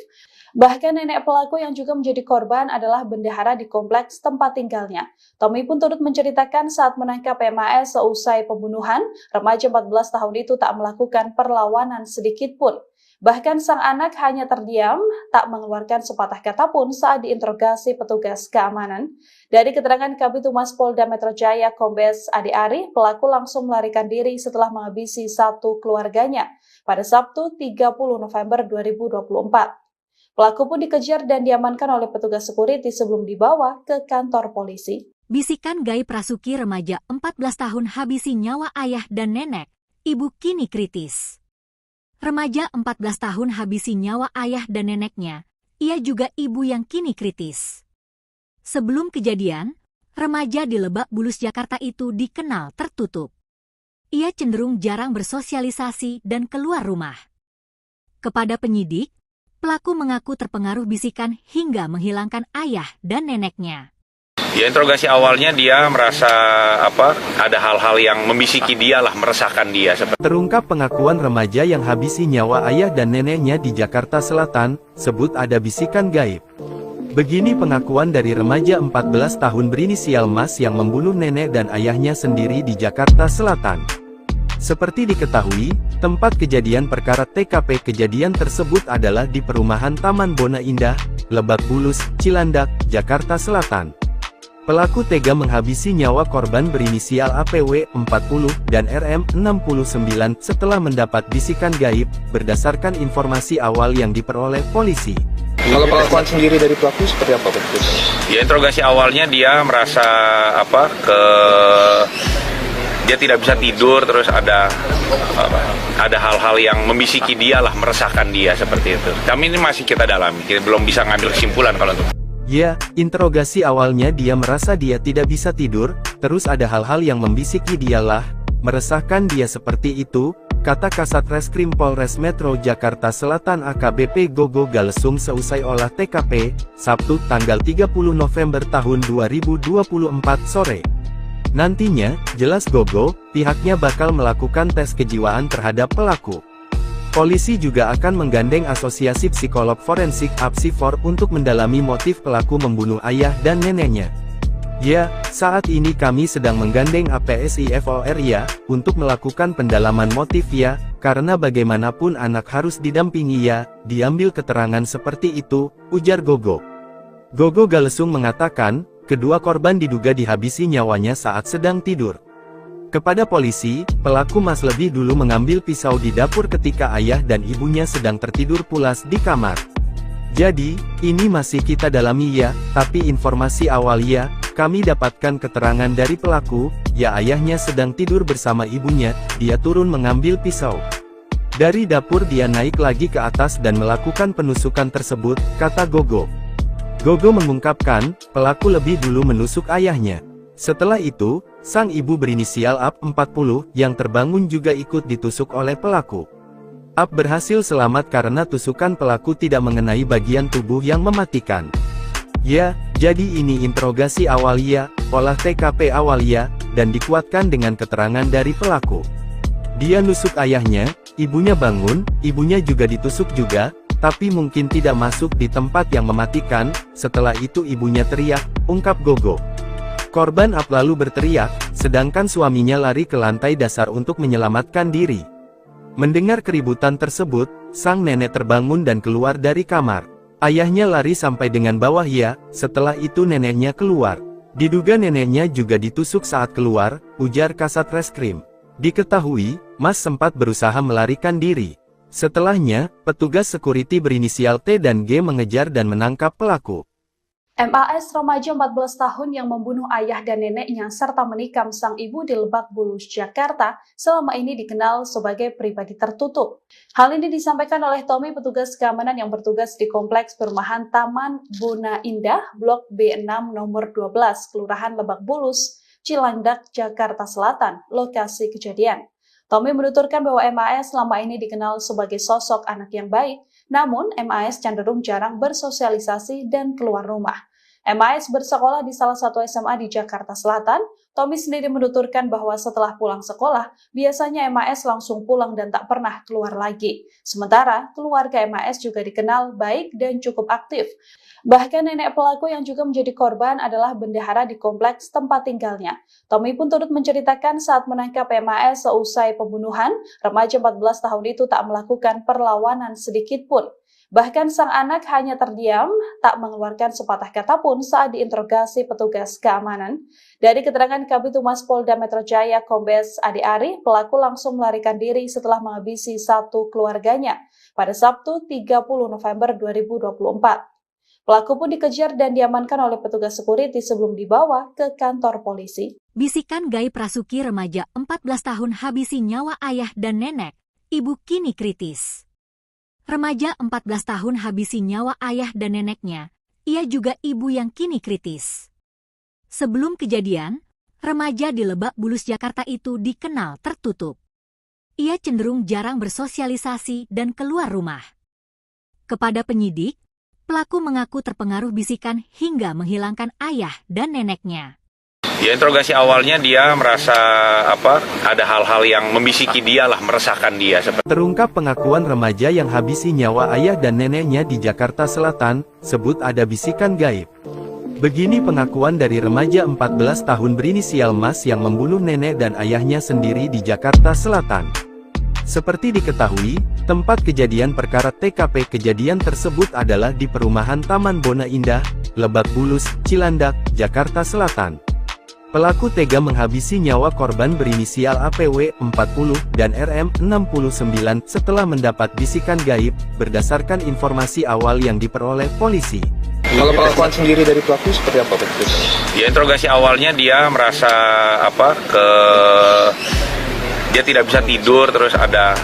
E: Bahkan nenek pelaku yang juga menjadi korban adalah bendahara di kompleks tempat tinggalnya. Tommy pun turut menceritakan saat menangkap MAS seusai pembunuhan, remaja 14 tahun itu tak melakukan perlawanan sedikit pun. Bahkan sang anak hanya terdiam, tak mengeluarkan sepatah kata pun saat diinterogasi petugas keamanan. Dari keterangan Kabid Humas Polda Metro Jaya Kombes Ade Ari, pelaku langsung melarikan diri setelah menghabisi satu keluarganya pada Sabtu 30 November 2024. Pelaku pun dikejar dan diamankan oleh petugas security sebelum dibawa ke kantor polisi.
A: Bisikan gaib Rasuki, remaja 14 tahun habisi nyawa ayah dan nenek, ibu kini kritis. Remaja 14 tahun habisi nyawa ayah dan neneknya, ia juga ibu yang kini kritis. Sebelum kejadian, remaja di Lebak Bulus, Jakarta itu dikenal tertutup. Ia cenderung jarang bersosialisasi dan keluar rumah. Kepada penyidik, pelaku mengaku terpengaruh bisikan hingga menghilangkan ayah dan neneknya.
B: Ya, interogasi awalnya dia merasa ada hal-hal yang membisiki dia lah, meresahkan dia.
C: Terungkap pengakuan remaja yang habisi nyawa ayah dan neneknya di Jakarta Selatan, sebut ada bisikan gaib. Begini pengakuan dari remaja 14 tahun berinisial Mas yang membunuh nenek dan ayahnya sendiri di Jakarta Selatan. Seperti diketahui, tempat kejadian perkara TKP kejadian tersebut adalah di perumahan Taman Bona Indah, Lebak Bulus, Cilandak, Jakarta Selatan. Pelaku tega menghabisi nyawa korban berinisial APW 40 dan RM 69 setelah mendapat bisikan gaib, berdasarkan informasi awal yang diperoleh polisi.
D: Kalau pengakuan sendiri dari pelaku seperti apa, Pak?
B: Ya, interogasi awalnya dia merasa dia tidak bisa tidur, terus ada hal-hal yang membisiki dia lah, meresahkan dia seperti itu. Kami ini masih kita dalami, kita belum bisa ngambil kesimpulan kalau itu.
C: Ya, interogasi awalnya dia merasa dia tidak bisa tidur, terus ada hal-hal yang membisiki dialah, meresahkan dia seperti itu, kata Kasat Reskrim Polres Metro Jakarta Selatan AKBP Gogo Galesung seusai olah TKP, Sabtu tanggal 30 November tahun 2024 sore. Nantinya, jelas Gogo, pihaknya bakal melakukan tes kejiwaan terhadap pelaku. Polisi juga akan menggandeng Asosiasi Psikolog Forensik (APSIFOR) untuk mendalami motif pelaku membunuh ayah dan neneknya. Ya, saat ini kami sedang menggandeng APSIFOR ya, untuk melakukan pendalaman motif ya, karena bagaimanapun anak harus didampingi ya, diambil keterangan seperti itu, ujar Gogo. Gogo Galesung mengatakan, kedua korban diduga dihabisi nyawanya saat sedang tidur. Kepada polisi, pelaku Mas lebih dulu mengambil pisau di dapur ketika ayah dan ibunya sedang tertidur pulas di kamar. Jadi, ini masih kita dalami ya, tapi informasi awal ya, kami dapatkan keterangan dari pelaku, ya ayahnya sedang tidur bersama ibunya, dia turun mengambil pisau. Dari dapur dia naik lagi ke atas dan melakukan penusukan tersebut, kata Gogo. Gogo mengungkapkan, pelaku lebih dulu menusuk ayahnya. Setelah itu, sang ibu berinisial AP 40 yang terbangun juga ikut ditusuk oleh pelaku. AP berhasil selamat karena tusukan pelaku tidak mengenai bagian tubuh yang mematikan. Ya, jadi ini interogasi awal ya, olah TKP awal ya, dan dikuatkan dengan keterangan dari pelaku. Dia nusuk ayahnya, ibunya bangun, ibunya juga ditusuk juga, tapi mungkin tidak masuk di tempat yang mematikan. Setelah itu ibunya teriak, ungkap Gogo. Korban AP lalu berteriak, sedangkan suaminya lari ke lantai dasar untuk menyelamatkan diri. Mendengar keributan tersebut, sang nenek terbangun dan keluar dari kamar. Ayahnya lari sampai dengan bawah ya, setelah itu neneknya keluar. Diduga neneknya juga ditusuk saat keluar, ujar Kasat Reskrim. Diketahui, Mas sempat berusaha melarikan diri. Setelahnya, petugas security berinisial T dan G mengejar dan menangkap pelaku.
E: MAS remaja 14 tahun yang membunuh ayah dan neneknya serta menikam sang ibu di Lebak Bulus, Jakarta, selama ini dikenal sebagai pribadi tertutup. Hal ini disampaikan oleh Tommy, petugas keamanan yang bertugas di Kompleks Perumahan Taman Bona Indah, Blok B6 nomor 12, Kelurahan Lebak Bulus, Cilandak, Jakarta Selatan, lokasi kejadian. Tommy menuturkan bahwa MAS selama ini dikenal sebagai sosok anak yang baik, namun MAS cenderung jarang bersosialisasi dan keluar rumah. MAS bersekolah di salah satu SMA di Jakarta Selatan. Tommy sendiri menuturkan bahwa setelah pulang sekolah, biasanya MAS langsung pulang dan tak pernah keluar lagi. Sementara, keluarga MAS juga dikenal baik dan cukup aktif. Bahkan nenek pelaku yang juga menjadi korban adalah bendahara di kompleks tempat tinggalnya. Tommy pun turut menceritakan saat menangkap MAS seusai pembunuhan, remaja 14 tahun itu tak melakukan perlawanan sedikit pun. Bahkan sang anak hanya terdiam, tak mengeluarkan sepatah kata pun saat diinterogasi petugas keamanan. Dari keterangan Kabid Humas Polda Metro Jaya Kombes Ade Ari, pelaku langsung melarikan diri setelah menghabisi satu keluarganya pada Sabtu 30 November 2024. Pelaku pun dikejar dan diamankan oleh petugas security sebelum dibawa ke kantor polisi.
A: Bisikan gaib Rasuki remaja 14 tahun habisi nyawa ayah dan nenek, ibu kini kritis. Remaja 14 tahun habisi nyawa ayah dan neneknya, ia juga ibu yang kini kritis. Sebelum kejadian, remaja di Lebak Bulus Jakarta itu dikenal tertutup. Ia cenderung jarang bersosialisasi dan keluar rumah. Kepada penyidik, pelaku mengaku terpengaruh bisikan hingga menghilangkan ayah dan neneknya.
B: Ya, interogasi awalnya dia merasa ada hal-hal yang membisiki dia lah, meresahkan dia.
C: Terungkap pengakuan remaja yang habisi nyawa ayah dan neneknya di Jakarta Selatan, sebut ada bisikan gaib. Begini pengakuan dari remaja 14 tahun berinisial Mas yang membunuh nenek dan ayahnya sendiri di Jakarta Selatan. Seperti diketahui, tempat kejadian perkara TKP kejadian tersebut adalah di perumahan Taman Bona Indah, Lebak Bulus, Cilandak, Jakarta Selatan. Pelaku tega menghabisi nyawa korban berinisial APW 40 dan RM 69 setelah mendapat bisikan gaib, berdasarkan informasi awal yang diperoleh polisi.
D: Kalau pengakuan sendiri dari pelaku seperti apa, Pak?
B: Ya, interogasi awalnya dia merasa dia tidak bisa tidur, terus ada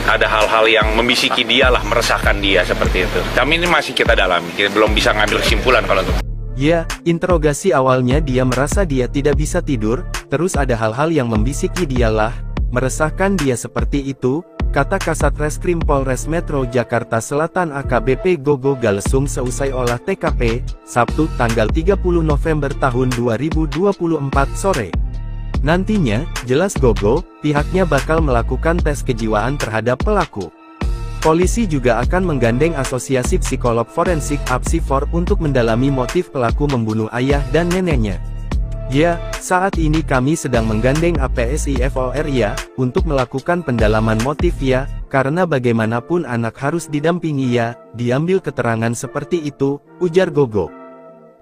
B: hal-hal yang membisiki dia lah, meresahkan dia seperti itu. Kami ini masih kita dalami, kita belum bisa ngambil kesimpulan kalau itu.
C: Ya, interogasi awalnya dia merasa dia tidak bisa tidur, terus ada hal-hal yang membisiki dialah, meresahkan dia seperti itu, kata Kasat Reskrim Polres Metro Jakarta Selatan AKBP Gogo Galesung seusai olah TKP, Sabtu tanggal 30 November tahun 2024 sore. Nantinya, jelas Gogo, pihaknya bakal melakukan tes kejiwaan terhadap pelaku. Polisi juga akan menggandeng Asosiasi Psikolog Forensik (APSIFOR) untuk mendalami motif pelaku membunuh ayah dan neneknya. Ya, saat ini kami sedang menggandeng APSIFOR ya, untuk melakukan pendalaman motif ya, karena bagaimanapun anak harus didampingi ya, diambil keterangan seperti itu, ujar Gogo.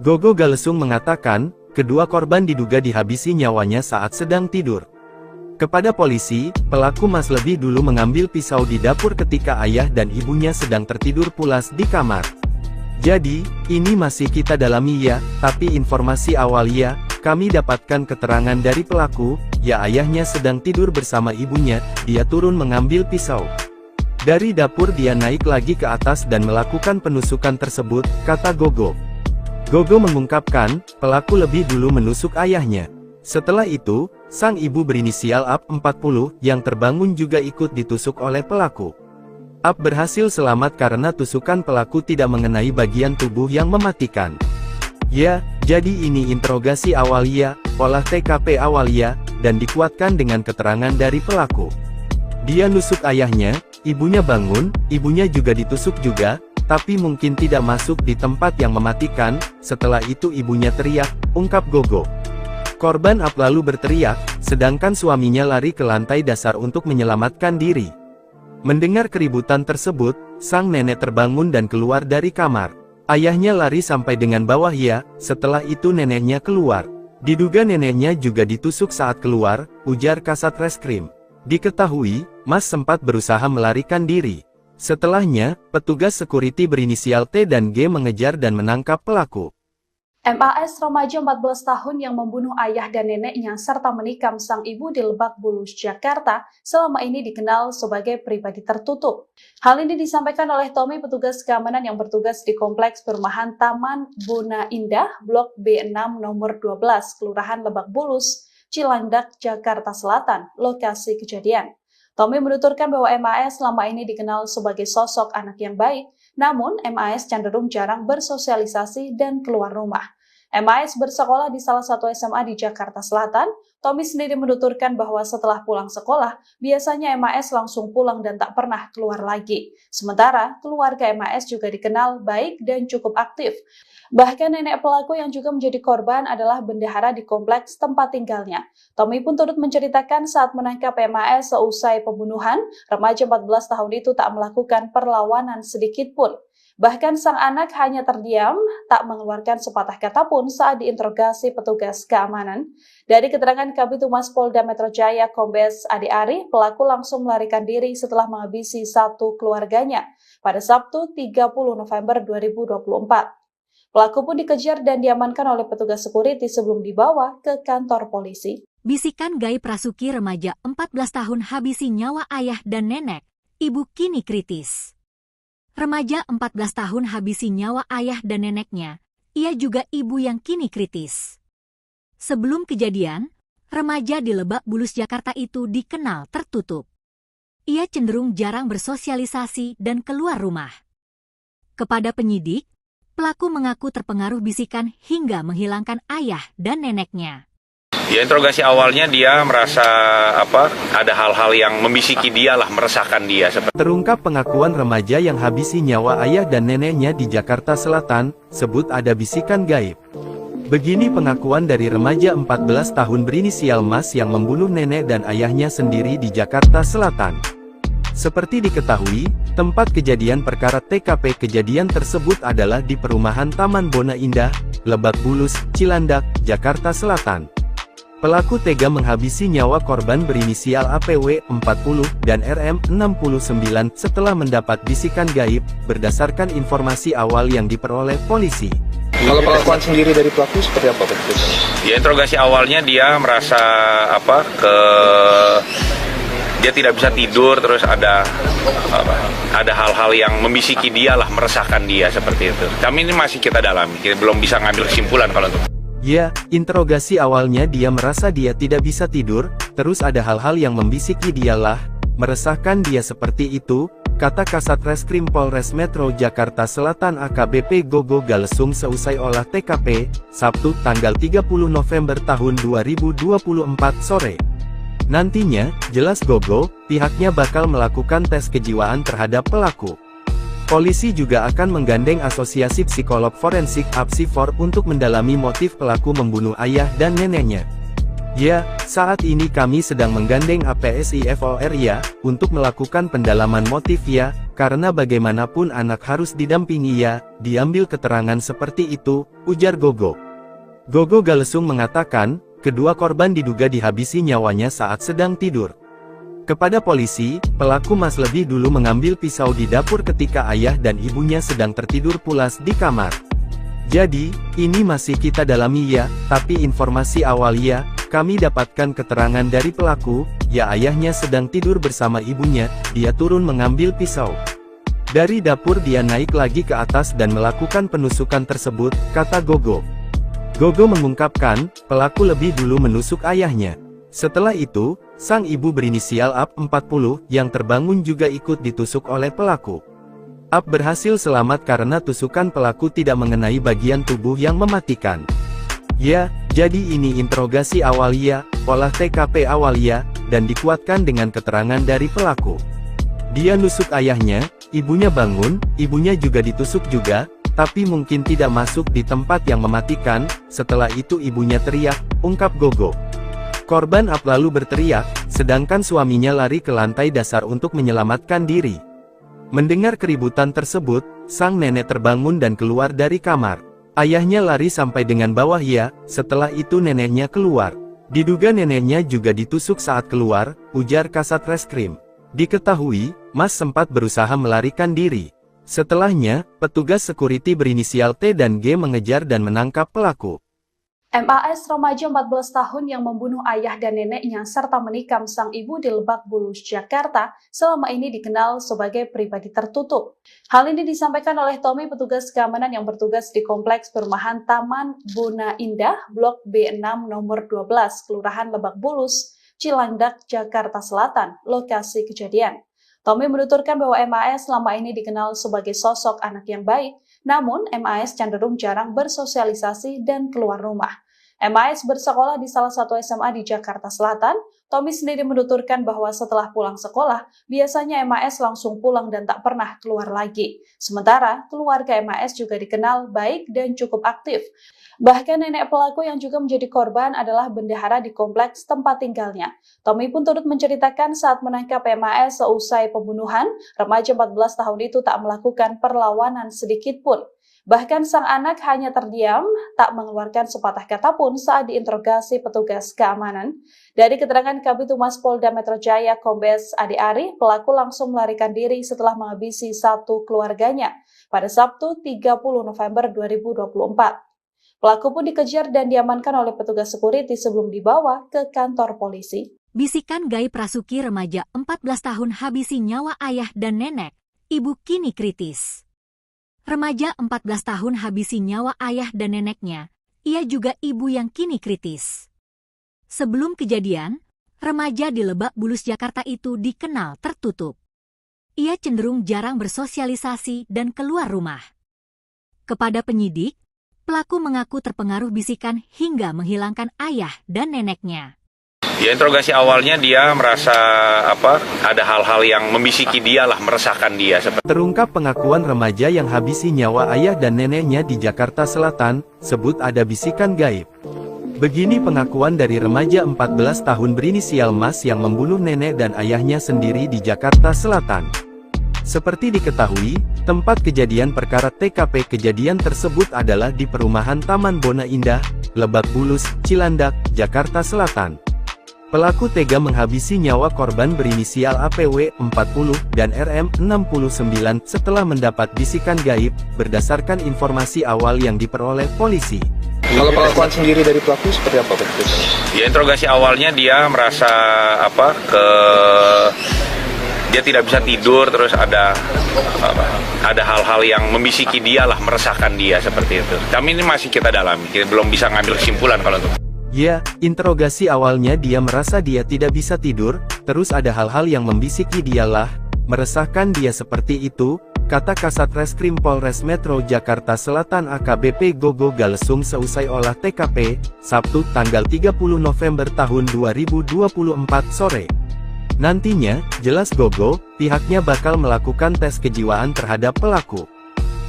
C: Gogo Galesung mengatakan, kedua korban diduga dihabisi nyawanya saat sedang tidur. Kepada polisi, pelaku Mas lebih dulu mengambil pisau di dapur ketika ayah dan ibunya sedang tertidur pulas di kamar. Jadi, ini masih kita dalami ya, tapi informasi awal ya, kami dapatkan keterangan dari pelaku, ya ayahnya sedang tidur bersama ibunya, dia turun mengambil pisau. Dari dapur dia naik lagi ke atas dan melakukan penusukan tersebut, kata Gogo. Gogo mengungkapkan, pelaku lebih dulu menusuk ayahnya. Setelah itu, sang ibu berinisial AP 40 yang terbangun juga ikut ditusuk oleh pelaku. AP berhasil selamat karena tusukan pelaku tidak mengenai bagian tubuh yang mematikan. Ya, jadi ini interogasi awal ya, olah TKP awal ya, dan dikuatkan dengan keterangan dari pelaku. Dia nusuk ayahnya, ibunya bangun, ibunya juga ditusuk juga, tapi mungkin tidak masuk di tempat yang mematikan. Setelah itu ibunya teriak, ungkap Gogo. Korban AP lalu berteriak, sedangkan suaminya lari ke lantai dasar untuk menyelamatkan diri. Mendengar keributan tersebut, sang nenek terbangun dan keluar dari kamar. Ayahnya lari sampai dengan bawah ya, setelah itu neneknya keluar. Diduga neneknya juga ditusuk saat keluar, ujar Kasat Reskrim. Diketahui, Mas sempat berusaha melarikan diri. Setelahnya, petugas security berinisial T dan G mengejar dan menangkap pelaku.
E: MAS remaja 14 tahun yang membunuh ayah dan neneknya serta menikam sang ibu di Lebak Bulus, Jakarta, selama ini dikenal sebagai pribadi tertutup. Hal ini disampaikan oleh Tommy, petugas keamanan yang bertugas di Kompleks Perumahan Taman Bona Indah, Blok B6 nomor 12, Kelurahan Lebak Bulus, Cilandak, Jakarta Selatan, lokasi kejadian. Tommy menuturkan bahwa MAS selama ini dikenal sebagai sosok anak yang baik, namun MAS cenderung jarang bersosialisasi dan keluar rumah. MAS bersekolah di salah satu SMA di Jakarta Selatan. Tommy sendiri menuturkan bahwa setelah pulang sekolah, biasanya MAS langsung pulang dan tak pernah keluar lagi. Sementara, keluarga MAS juga dikenal baik dan cukup aktif. Bahkan nenek pelaku yang juga menjadi korban adalah bendahara di kompleks tempat tinggalnya. Tommy pun turut menceritakan saat menangkap MAS seusai pembunuhan, remaja 14 tahun itu tak melakukan perlawanan sedikit pun. Bahkan sang anak hanya terdiam, tak mengeluarkan sepatah kata pun saat diinterogasi petugas keamanan. Dari keterangan Kabid Humas Polda Metro Jaya Kombes Ade Ari, pelaku langsung melarikan diri setelah menghabisi satu keluarganya pada Sabtu 30 November 2024. Pelaku pun dikejar dan diamankan oleh petugas security sebelum dibawa ke kantor polisi.
A: Bisikan gaib Rasuki, remaja 14 tahun habisi nyawa ayah dan nenek, ibu kini kritis. Remaja 14 tahun habisi nyawa ayah dan neneknya, ia juga ibu yang kini kritis. Sebelum kejadian, remaja di Lebak Bulus, Jakarta itu dikenal tertutup. Ia cenderung jarang bersosialisasi dan keluar rumah. Kepada penyidik, pelaku mengaku terpengaruh bisikan hingga menghilangkan ayah dan neneknya.
B: Ya, interogasi awalnya dia merasa ada hal-hal yang membisiki dia lah, meresahkan dia.
C: Terungkap pengakuan remaja yang habisi nyawa ayah dan neneknya di Jakarta Selatan, sebut ada bisikan gaib. Begini pengakuan dari remaja 14 tahun berinisial Mas yang membunuh nenek dan ayahnya sendiri di Jakarta Selatan. Seperti diketahui, tempat kejadian perkara TKP kejadian tersebut adalah di perumahan Taman Bona Indah, Lebak Bulus, Cilandak, Jakarta Selatan. Pelaku tega menghabisi nyawa korban berinisial APW 40 dan RM 69 setelah mendapat bisikan gaib, berdasarkan informasi awal yang diperoleh polisi.
D: Kalau pengakuan sendiri dari pelaku seperti apa?
B: Ya, interogasi awalnya dia merasa dia tidak bisa tidur, terus ada hal-hal yang membisiki dia lah, meresahkan dia seperti itu. Kami ini masih kita dalami, kita belum bisa ngambil kesimpulan kalau itu.
C: Ya, interogasi awalnya dia merasa dia tidak bisa tidur, terus ada hal-hal yang membisiki dialah, meresahkan dia seperti itu, kata Kasat Reskrim Polres Metro Jakarta Selatan AKBP Gogo Galesung seusai olah TKP, Sabtu tanggal 30 November tahun 2024 sore. Nantinya, jelas Gogo, pihaknya bakal melakukan tes kejiwaan terhadap pelaku. Polisi juga akan menggandeng Asosiasi Psikolog Forensik (APSIFOR) untuk mendalami motif pelaku membunuh ayah dan neneknya. Ya, saat ini kami sedang menggandeng APSIFOR ya, untuk melakukan pendalaman motif ya, karena bagaimanapun anak harus didampingi ya, diambil keterangan seperti itu, ujar Gogo. Gogo Galesung mengatakan, kedua korban diduga dihabisi nyawanya saat sedang tidur. Kepada polisi, pelaku Mas lebih dulu mengambil pisau di dapur ketika ayah dan ibunya sedang tertidur pulas di kamar. Jadi, ini masih kita dalami ya, tapi informasi awal ya, kami dapatkan keterangan dari pelaku, ya ayahnya sedang tidur bersama ibunya, dia turun mengambil pisau. Dari dapur dia naik lagi ke atas dan melakukan penusukan tersebut, kata Gogo. Gogo mengungkapkan, pelaku lebih dulu menusuk ayahnya. Setelah itu, sang ibu berinisial AP 40 yang terbangun juga ikut ditusuk oleh pelaku. AP berhasil selamat karena tusukan pelaku tidak mengenai bagian tubuh yang mematikan. Ya, jadi ini interogasi awal ya, olah TKP awal ya, dan dikuatkan dengan keterangan dari pelaku. Dia nusuk ayahnya, ibunya bangun, ibunya juga ditusuk juga, tapi mungkin tidak masuk di tempat yang mematikan. Setelah itu ibunya teriak, ungkap Gogo. Korban AP lalu berteriak, sedangkan suaminya lari ke lantai dasar untuk menyelamatkan diri. Mendengar keributan tersebut, sang nenek terbangun dan keluar dari kamar. Ayahnya lari sampai dengan bawah ya, setelah itu neneknya keluar. Diduga neneknya juga ditusuk saat keluar, ujar Kasat Reskrim. Diketahui, Mas sempat berusaha melarikan diri. Setelahnya, petugas security berinisial T dan G mengejar dan menangkap pelaku.
E: MAS remaja 14 tahun yang membunuh ayah dan neneknya serta menikam sang ibu di Lebak Bulus, Jakarta, selama ini dikenal sebagai pribadi tertutup. Hal ini disampaikan oleh Tommy, petugas keamanan yang bertugas di Kompleks Perumahan Taman Bona Indah, Blok B6 nomor 12, Kelurahan Lebak Bulus, Cilandak, Jakarta Selatan, lokasi kejadian. Tommy menuturkan bahwa MAS selama ini dikenal sebagai sosok anak yang baik, namun MAS cenderung jarang bersosialisasi dan keluar rumah. MAS bersekolah di salah satu SMA di Jakarta Selatan. Tommy sendiri menuturkan bahwa setelah pulang sekolah, biasanya MAS langsung pulang dan tak pernah keluar lagi. Sementara, keluarga MAS juga dikenal baik dan cukup aktif. Bahkan nenek pelaku yang juga menjadi korban adalah bendahara di kompleks tempat tinggalnya. Tommy pun turut menceritakan saat menangkap MAS seusai pembunuhan, remaja 14 tahun itu tak melakukan perlawanan sedikit pun. Bahkan sang anak hanya terdiam, tak mengeluarkan sepatah kata pun saat diinterogasi petugas keamanan. Dari keterangan Kabid Humas Polda Metro Jaya Kombes Ade Ari, pelaku langsung melarikan diri setelah menghabisi satu keluarganya pada Sabtu 30 November 2024. Pelaku pun dikejar dan diamankan oleh petugas security sebelum dibawa ke kantor polisi.
A: Bisikan gaib Rasuki, remaja 14 tahun habisi nyawa ayah dan nenek, ibu kini kritis. Remaja 14 tahun habisi nyawa ayah dan neneknya, ia juga ibu yang kini kritis. Sebelum kejadian, remaja di Lebak Bulus, Jakarta itu dikenal tertutup. Ia cenderung jarang bersosialisasi dan keluar rumah. Kepada penyidik, pelaku mengaku terpengaruh bisikan hingga menghilangkan ayah dan neneknya.
B: Ya, interogasi awalnya dia merasa ada hal-hal yang membisiki dia lah, meresahkan dia.
C: Terungkap pengakuan remaja yang habisi nyawa ayah dan neneknya di Jakarta Selatan, sebut ada bisikan gaib. Begini pengakuan dari remaja 14 tahun berinisial Mas yang membunuh nenek dan ayahnya sendiri di Jakarta Selatan. Seperti diketahui, tempat kejadian perkara TKP kejadian tersebut adalah di perumahan Taman Bona Indah, Lebak Bulus, Cilandak, Jakarta Selatan. Pelaku tega menghabisi nyawa korban berinisial APW 40 dan RM 69 setelah mendapat bisikan gaib, berdasarkan informasi awal yang diperoleh polisi.
D: Kalau pengakuan sendiri dari pelaku seperti apa?
B: Ya, interogasi awalnya dia merasa dia tidak bisa tidur, terus ada hal-hal yang membisiki dia lah, meresahkan dia seperti itu. Kami ini masih kita dalami, kita belum bisa ngambil kesimpulan kalau itu.
C: Ya, interogasi awalnya dia merasa dia tidak bisa tidur, terus ada hal-hal yang membisiki dialah, meresahkan dia seperti itu, kata Kasat Reskrim Polres Metro Jakarta Selatan AKBP Gogo Galesung seusai olah TKP, Sabtu tanggal 30 November tahun 2024 sore. Nantinya, jelas Gogo, pihaknya bakal melakukan tes kejiwaan terhadap pelaku.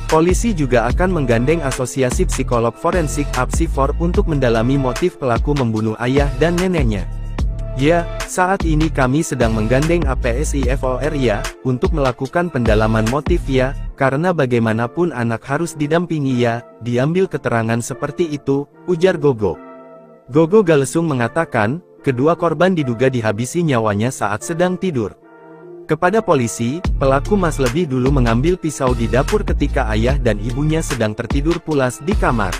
C: Polisi juga akan menggandeng Asosiasi Psikolog Forensik (APSIFOR) untuk mendalami motif pelaku membunuh ayah dan neneknya. Ya, saat ini kami sedang menggandeng APSIFOR ya, untuk melakukan pendalaman motif ya, karena bagaimanapun anak harus didampingi ya, diambil keterangan seperti itu, ujar Gogo. Gogo Galesung mengatakan, kedua korban diduga dihabisi nyawanya saat sedang tidur. Kepada polisi, pelaku Mas lebih dulu mengambil pisau di dapur ketika ayah dan ibunya sedang tertidur pulas di kamar.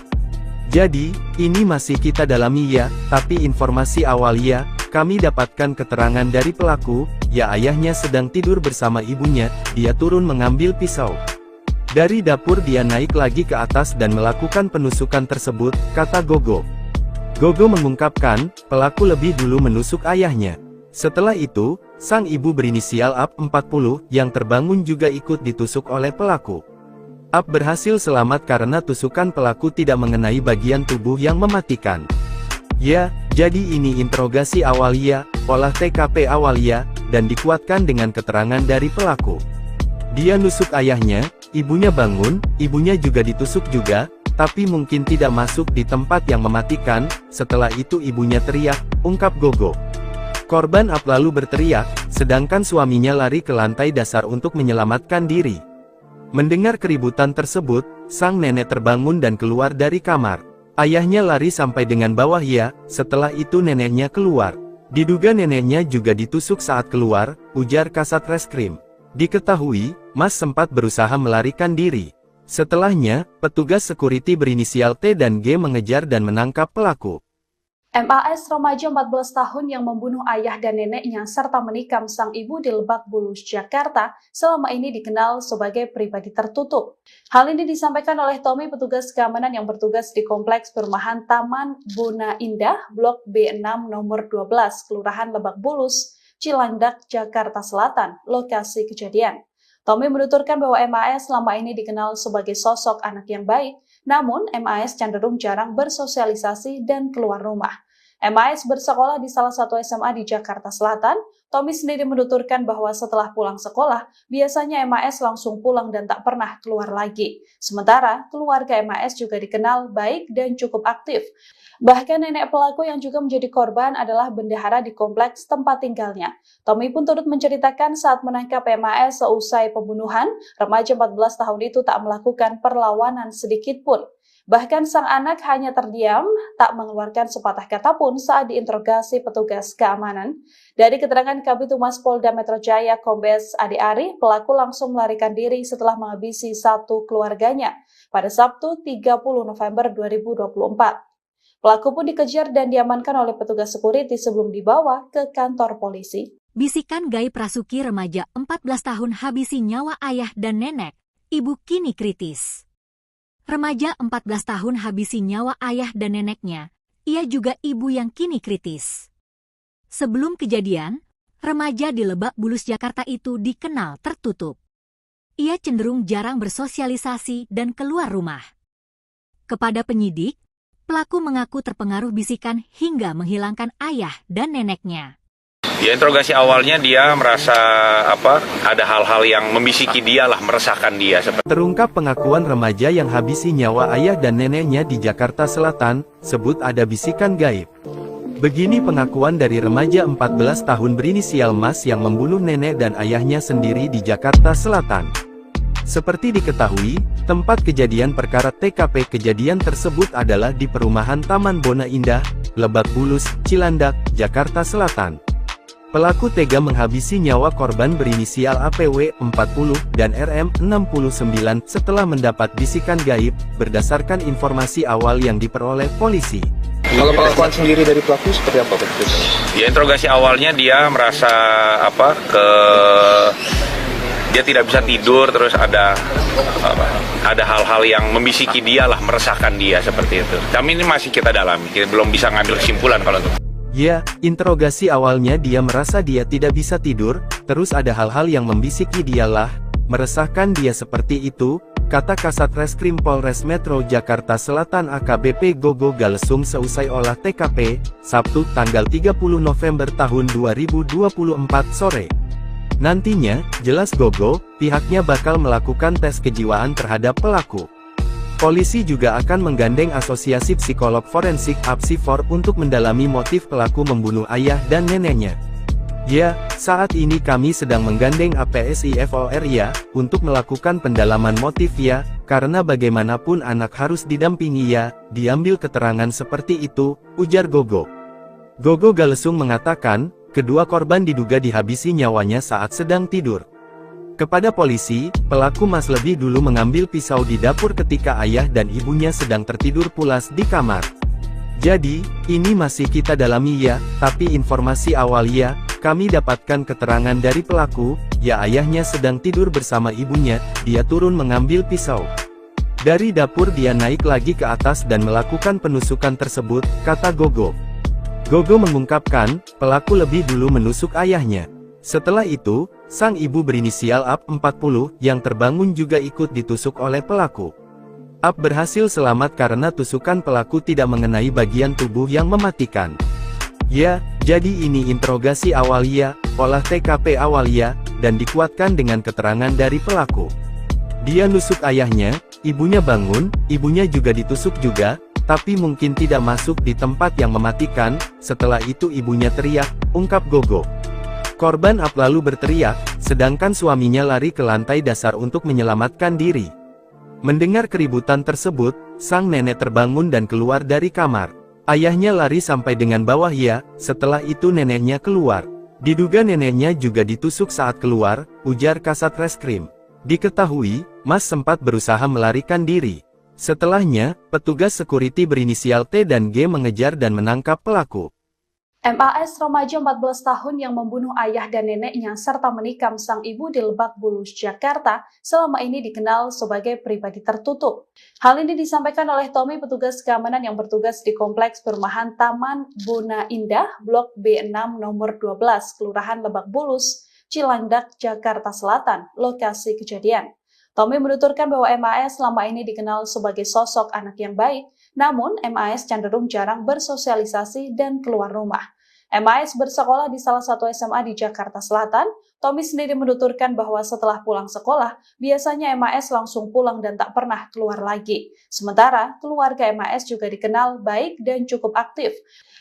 C: Jadi, ini masih kita dalami ya, tapi informasi awal ya, Kami dapatkan keterangan dari pelaku, ya ayahnya sedang tidur bersama ibunya, dia turun mengambil pisau. Dari dapur dia naik lagi ke atas dan melakukan penusukan tersebut, kata Gogo. Gogo mengungkapkan, pelaku lebih dulu menusuk ayahnya. Setelah itu, sang ibu berinisial AP 40, yang terbangun juga ikut ditusuk oleh pelaku. AP berhasil selamat karena tusukan pelaku tidak mengenai bagian tubuh yang mematikan. Ya, jadi ini interogasi awal ya, olah TKP awal ya, dan dikuatkan dengan keterangan dari pelaku. Dia nusuk ayahnya, ibunya bangun, ibunya juga ditusuk juga, tapi mungkin tidak masuk di tempat yang mematikan. Setelah itu ibunya teriak, ungkap Gogo. Korban AP lalu berteriak, sedangkan suaminya lari ke lantai dasar untuk menyelamatkan diri. Mendengar keributan tersebut, sang nenek terbangun dan keluar dari kamar. Ayahnya lari sampai dengan bawah ya, setelah itu neneknya keluar. Diduga neneknya juga ditusuk saat keluar, ujar Kasat Reskrim. Diketahui, Mas sempat berusaha melarikan diri. Setelahnya, petugas security berinisial T dan G mengejar dan menangkap pelaku.
E: MAS remaja 14 tahun yang membunuh ayah dan neneknya serta menikam sang ibu di Lebak Bulus, Jakarta, selama ini dikenal sebagai pribadi tertutup. Hal ini disampaikan oleh Tommy, petugas keamanan yang bertugas di Kompleks Perumahan Taman Bona Indah, Blok B6 nomor 12, Kelurahan Lebak Bulus, Cilandak, Jakarta Selatan, lokasi kejadian. Tommy menuturkan bahwa MAS selama ini dikenal sebagai sosok anak yang baik, namun MAS cenderung jarang bersosialisasi dan keluar rumah. MAS bersekolah di salah satu SMA di Jakarta Selatan. Tommy sendiri menuturkan bahwa setelah pulang sekolah, biasanya MAS langsung pulang dan tak pernah keluar lagi. Sementara, keluarga MAS juga dikenal baik dan cukup aktif. Bahkan nenek pelaku yang juga menjadi korban adalah bendahara di kompleks tempat tinggalnya. Tommy pun turut menceritakan saat menangkap MAS seusai pembunuhan, remaja 14 tahun itu tak melakukan perlawanan sedikit pun. Bahkan sang anak hanya terdiam, tak mengeluarkan sepatah kata pun saat diinterogasi petugas keamanan. Dari keterangan Kabid Humas Polda Metro Jaya Kombes Ade Ari, pelaku langsung melarikan diri setelah menghabisi satu keluarganya pada Sabtu 30 November 2024. Pelaku pun dikejar dan diamankan oleh petugas security sebelum dibawa ke kantor polisi.
A: Bisikan gaib Rasuki, remaja 14 tahun habisi nyawa ayah dan nenek, ibu kini kritis. Remaja 14 tahun habisi nyawa ayah dan neneknya, ia juga ibu yang kini kritis. Sebelum kejadian, remaja di Lebak Bulus, Jakarta itu dikenal tertutup. Ia cenderung jarang bersosialisasi dan keluar rumah. Kepada penyidik, pelaku mengaku terpengaruh bisikan hingga menghilangkan ayah dan neneknya.
B: Ya, interogasi awalnya dia merasa ada hal-hal yang membisiki dia lah, meresahkan dia.
C: Terungkap pengakuan remaja yang habisi nyawa ayah dan neneknya di Jakarta Selatan, sebut ada bisikan gaib. Begini pengakuan dari remaja 14 tahun berinisial Mas yang membunuh nenek dan ayahnya sendiri di Jakarta Selatan. Seperti diketahui, tempat kejadian perkara TKP kejadian tersebut adalah di perumahan Taman Bona Indah, Lebak Bulus, Cilandak, Jakarta Selatan. Pelaku tega menghabisi nyawa korban berinisial APW 40 dan RM 69 setelah mendapat bisikan gaib, berdasarkan informasi awal yang diperoleh polisi.
D: Kalau pengakuan sendiri dari pelaku seperti apa Pak?
B: Ya, interogasi awalnya dia merasa dia tidak bisa tidur, terus ada hal-hal yang membisiki dia lah, meresahkan dia seperti itu. Kami ini masih kita dalami, kita belum bisa ngambil kesimpulan kalau itu.
C: Ya, interogasi awalnya dia merasa dia tidak bisa tidur, terus ada hal-hal yang membisiki dialah, meresahkan dia seperti itu, kata Kasat Reskrim Polres Metro Jakarta Selatan AKBP Gogo Galesung seusai olah TKP, Sabtu tanggal 30 November tahun 2024 sore. Nantinya, jelas Gogo, pihaknya bakal melakukan tes kejiwaan terhadap pelaku. Polisi juga akan menggandeng Asosiasi Psikolog Forensik (APSIFOR) untuk mendalami motif pelaku membunuh ayah dan neneknya. Ya, saat ini kami sedang menggandeng APSIFOR ya, untuk melakukan pendalaman motif ya, karena bagaimanapun anak harus didampingi ya, diambil keterangan seperti itu, ujar Gogo. Gogo Galesung mengatakan, kedua korban diduga dihabisi nyawanya saat sedang tidur. Kepada polisi, pelaku Mas lebih dulu mengambil pisau di dapur ketika ayah dan ibunya sedang tertidur pulas di kamar. Jadi, ini masih kita dalami ya, tapi informasi awal ya, kami dapatkan keterangan dari pelaku, ya ayahnya sedang tidur bersama ibunya, dia turun mengambil pisau. Dari dapur dia naik lagi ke atas dan melakukan penusukan tersebut, kata Gogo. Gogo mengungkapkan, pelaku lebih dulu menusuk ayahnya. Setelah itu, sang ibu berinisial AP 40, yang terbangun juga ikut ditusuk oleh pelaku. AP berhasil selamat karena tusukan pelaku tidak mengenai bagian tubuh yang mematikan. Ya, jadi ini interogasi awal ya, olah TKP awal ya, dan dikuatkan dengan keterangan dari pelaku. Dia nusuk ayahnya, ibunya bangun, ibunya juga ditusuk juga, tapi mungkin tidak masuk di tempat yang mematikan. Setelah itu ibunya teriak, ungkap Gogo. Korban AP lalu berteriak, sedangkan suaminya lari ke lantai dasar untuk menyelamatkan diri. Mendengar keributan tersebut, sang nenek terbangun dan keluar dari kamar. Ayahnya lari sampai dengan bawah ya, setelah itu neneknya keluar. Diduga neneknya juga ditusuk saat keluar, ujar Kasat Reskrim. Diketahui, Mas sempat berusaha melarikan diri. Setelahnya, petugas security berinisial T dan G mengejar dan menangkap pelaku.
E: MAS remaja 14 tahun yang membunuh ayah dan neneknya serta menikam sang ibu di Lebak Bulus, Jakarta, selama ini dikenal sebagai pribadi tertutup. Hal ini disampaikan oleh Tommy, petugas keamanan yang bertugas di Kompleks Perumahan Taman Bona Indah, Blok B6 nomor 12, Kelurahan Lebak Bulus, Cilandak, Jakarta Selatan, lokasi kejadian. Tommy menuturkan bahwa MAS selama ini dikenal sebagai sosok anak yang baik, namun MAS cenderung jarang bersosialisasi dan keluar rumah. MAS bersekolah di salah satu SMA di Jakarta Selatan. Tommy sendiri menuturkan bahwa setelah pulang sekolah, biasanya MAS langsung pulang dan tak pernah keluar lagi. Sementara, keluarga MAS juga dikenal baik dan cukup aktif.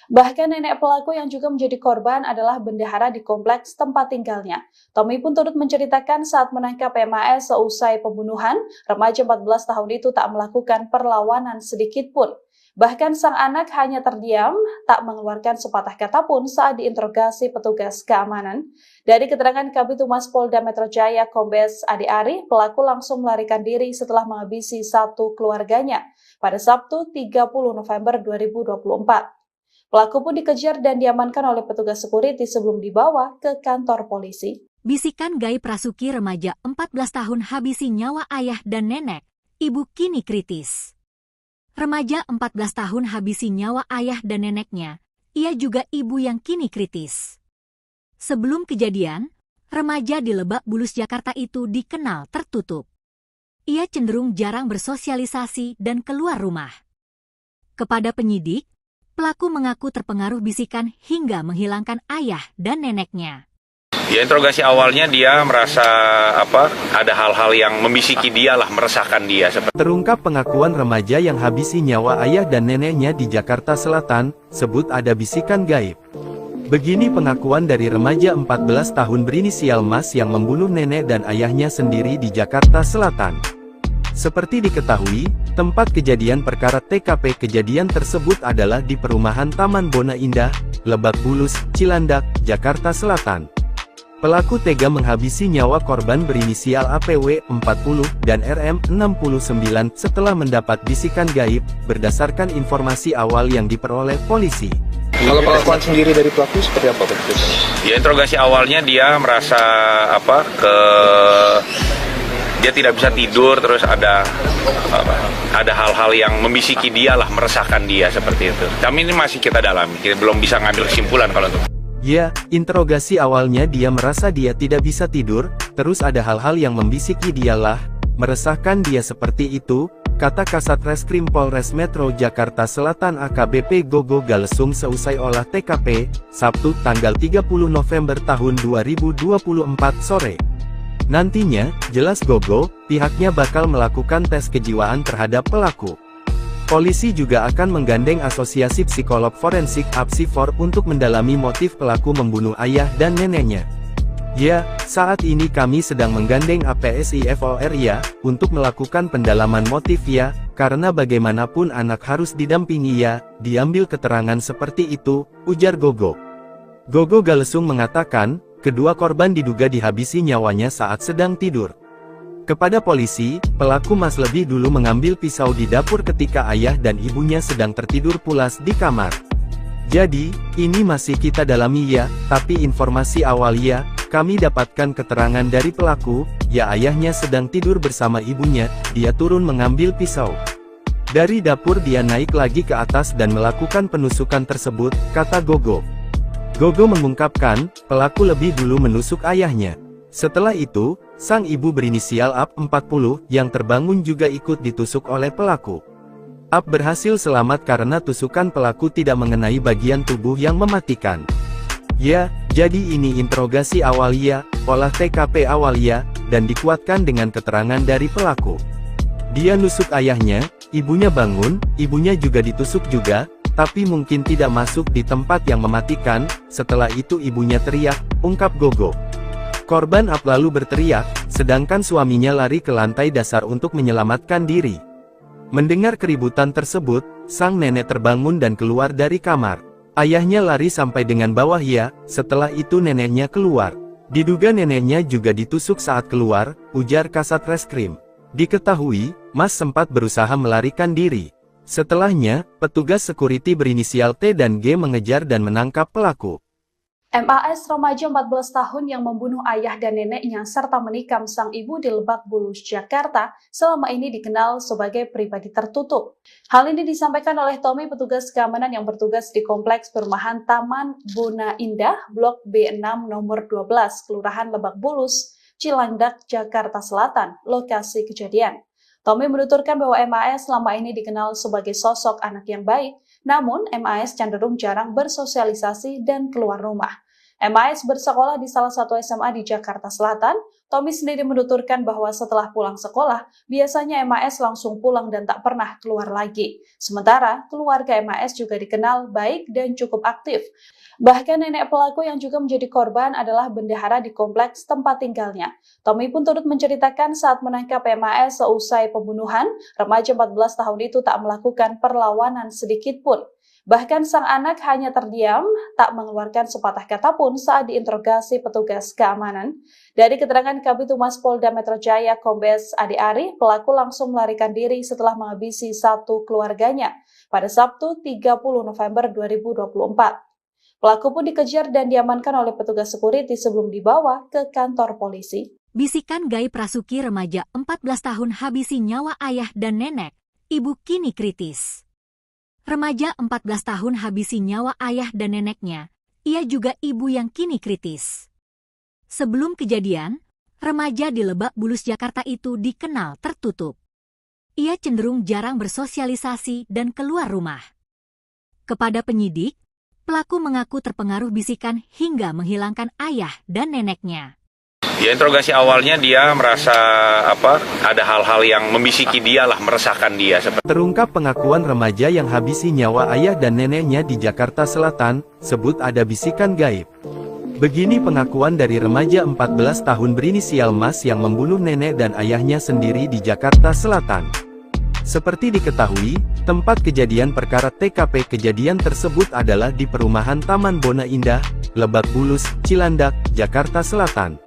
E: Bahkan nenek pelaku yang juga menjadi korban adalah bendahara di kompleks tempat tinggalnya. Tommy pun turut menceritakan saat menangkap MAS seusai pembunuhan, remaja 14 tahun itu tak melakukan perlawanan sedikit pun. Bahkan sang anak hanya terdiam, tak mengeluarkan sepatah kata pun saat diinterogasi petugas keamanan. Dari keterangan Kabid Humas Polda Metro Jaya Kombes Ade Ari, pelaku langsung melarikan diri setelah menghabisi satu keluarganya pada Sabtu 30 November 2024. Pelaku pun dikejar dan diamankan oleh petugas security sebelum dibawa ke kantor polisi.
A: Bisikan gaib Rasuki, remaja 14 tahun habisi nyawa ayah dan nenek, ibu kini kritis. Remaja 14 tahun habisi nyawa ayah dan neneknya, ia juga ibu yang kini kritis. Sebelum kejadian, remaja di Lebak Bulus, Jakarta itu dikenal tertutup. Ia cenderung jarang bersosialisasi dan keluar rumah. Kepada penyidik, pelaku mengaku terpengaruh bisikan hingga menghilangkan ayah dan neneknya.
B: Ya, interogasi awalnya dia merasa ada hal-hal yang membisiki dia lah, meresahkan dia.
C: Terungkap pengakuan remaja yang habisi nyawa ayah dan neneknya di Jakarta Selatan, sebut ada bisikan gaib. Begini pengakuan dari remaja 14 tahun berinisial Mas yang membunuh nenek dan ayahnya sendiri di Jakarta Selatan. Seperti diketahui, tempat kejadian perkara TKP kejadian tersebut adalah di perumahan Taman Bona Indah, Lebak Bulus, Cilandak, Jakarta Selatan. Pelaku tega menghabisi nyawa korban berinisial APW 40 dan RM 69 setelah mendapat bisikan gaib, berdasarkan informasi awal yang diperoleh polisi.
D: Kalau pengakuan sendiri dari pelaku seperti apa, Pak?
B: Ya, interogasi awalnya dia merasa dia tidak bisa tidur, terus ada hal-hal yang membisiki dia lah, meresahkan dia seperti itu. Kami ini masih kita dalami, kita belum bisa ngambil kesimpulan kalau itu.
C: Ya, interogasi awalnya dia merasa dia tidak bisa tidur, terus ada hal-hal yang membisiki dialah, meresahkan dia seperti itu, kata Kasat Reskrim Polres Metro Jakarta Selatan AKBP Gogo Galesung seusai olah TKP, Sabtu tanggal 30 November tahun 2024 sore. Nantinya, jelas Gogo, pihaknya bakal melakukan tes kejiwaan terhadap pelaku. Polisi juga akan menggandeng Asosiasi Psikolog Forensik (APSIFOR) untuk mendalami motif pelaku membunuh ayah dan neneknya. Ya, saat ini kami sedang menggandeng APSIFOR ya, untuk melakukan pendalaman motif ya, karena bagaimanapun anak harus didampingi ya, diambil keterangan seperti itu, ujar Gogo. Gogo Galesung mengatakan, kedua korban diduga dihabisi nyawanya saat sedang tidur. Kepada polisi, pelaku Mas lebih dulu mengambil pisau di dapur ketika ayah dan ibunya sedang tertidur pulas di kamar. Jadi, ini masih kita dalami ya, tapi informasi awal ya, kami dapatkan keterangan dari pelaku, ya ayahnya sedang tidur bersama ibunya, dia turun mengambil pisau. Dari dapur dia naik lagi ke atas dan melakukan penusukan tersebut, kata Gogo. Gogo mengungkapkan, pelaku lebih dulu menusuk ayahnya. Setelah itu, sang ibu berinisial AP 40 yang terbangun juga ikut ditusuk oleh pelaku. AP berhasil selamat karena tusukan pelaku tidak mengenai bagian tubuh yang mematikan. Ya, jadi ini interogasi awal ya, olah TKP awal ya, dan dikuatkan dengan keterangan dari pelaku. Dia nusuk ayahnya, ibunya bangun, ibunya juga ditusuk juga, tapi mungkin tidak masuk di tempat yang mematikan. Setelah itu ibunya teriak, ungkap Gogo. Korban AP lalu berteriak, sedangkan suaminya lari ke lantai dasar untuk menyelamatkan diri. Mendengar keributan tersebut, sang nenek terbangun dan keluar dari kamar. Ayahnya lari sampai dengan bawah ya, setelah itu neneknya keluar. Diduga neneknya juga ditusuk saat keluar, ujar Kasat Reskrim. Diketahui, Mas sempat berusaha melarikan diri. Setelahnya, petugas security berinisial T dan G mengejar dan menangkap pelaku.
E: MAS remaja 14 tahun yang membunuh ayah dan neneknya serta menikam sang ibu di Lebak Bulus, Jakarta, selama ini dikenal sebagai pribadi tertutup. Hal ini disampaikan oleh Tommy, petugas keamanan yang bertugas di Kompleks Perumahan Taman Bona Indah, Blok B6 nomor 12, Kelurahan Lebak Bulus, Cilandak, Jakarta Selatan, lokasi kejadian. Tommy menuturkan bahwa MAS selama ini dikenal sebagai sosok anak yang baik, namun MAS cenderung jarang bersosialisasi dan keluar rumah. MAS bersekolah di salah satu SMA di Jakarta Selatan. Tommy sendiri menuturkan bahwa setelah pulang sekolah, biasanya MAS langsung pulang dan tak pernah keluar lagi. Sementara, keluarga MAS juga dikenal baik dan cukup aktif. Bahkan nenek pelaku yang juga menjadi korban adalah bendahara di kompleks tempat tinggalnya. Tommy pun turut menceritakan saat menangkap MAS seusai pembunuhan, remaja 14 tahun itu tak melakukan perlawanan sedikit pun. Bahkan sang anak hanya terdiam, tak mengeluarkan sepatah kata pun saat diinterogasi petugas keamanan. Dari keterangan Kabid Humas Polda Metro Jaya Kombes Ade Ari, pelaku langsung melarikan diri setelah menghabisi satu keluarganya pada Sabtu 30 November 2024. Pelaku pun dikejar dan diamankan oleh petugas security sebelum dibawa ke kantor polisi.
A: Bisikan gaib Rasuki, remaja 14 tahun habisi nyawa ayah dan nenek, ibu kini kritis. Remaja 14 tahun habisi nyawa ayah dan neneknya, ia juga ibu yang kini kritis. Sebelum kejadian, remaja di Lebak Bulus, Jakarta itu dikenal tertutup. Ia cenderung jarang bersosialisasi dan keluar rumah. Kepada penyidik, pelaku mengaku terpengaruh bisikan hingga menghilangkan ayah dan neneknya.
B: Ya, interogasi awalnya dia merasa ada hal-hal yang membisiki dia lah, meresahkan dia.
C: Terungkap pengakuan remaja yang habisi nyawa ayah dan neneknya di Jakarta Selatan, sebut ada bisikan gaib. Begini pengakuan dari remaja 14 tahun berinisial Mas yang membunuh nenek dan ayahnya sendiri di Jakarta Selatan. Seperti diketahui, tempat kejadian perkara TKP kejadian tersebut adalah di perumahan Taman Bona Indah, Lebak Bulus, Cilandak, Jakarta Selatan.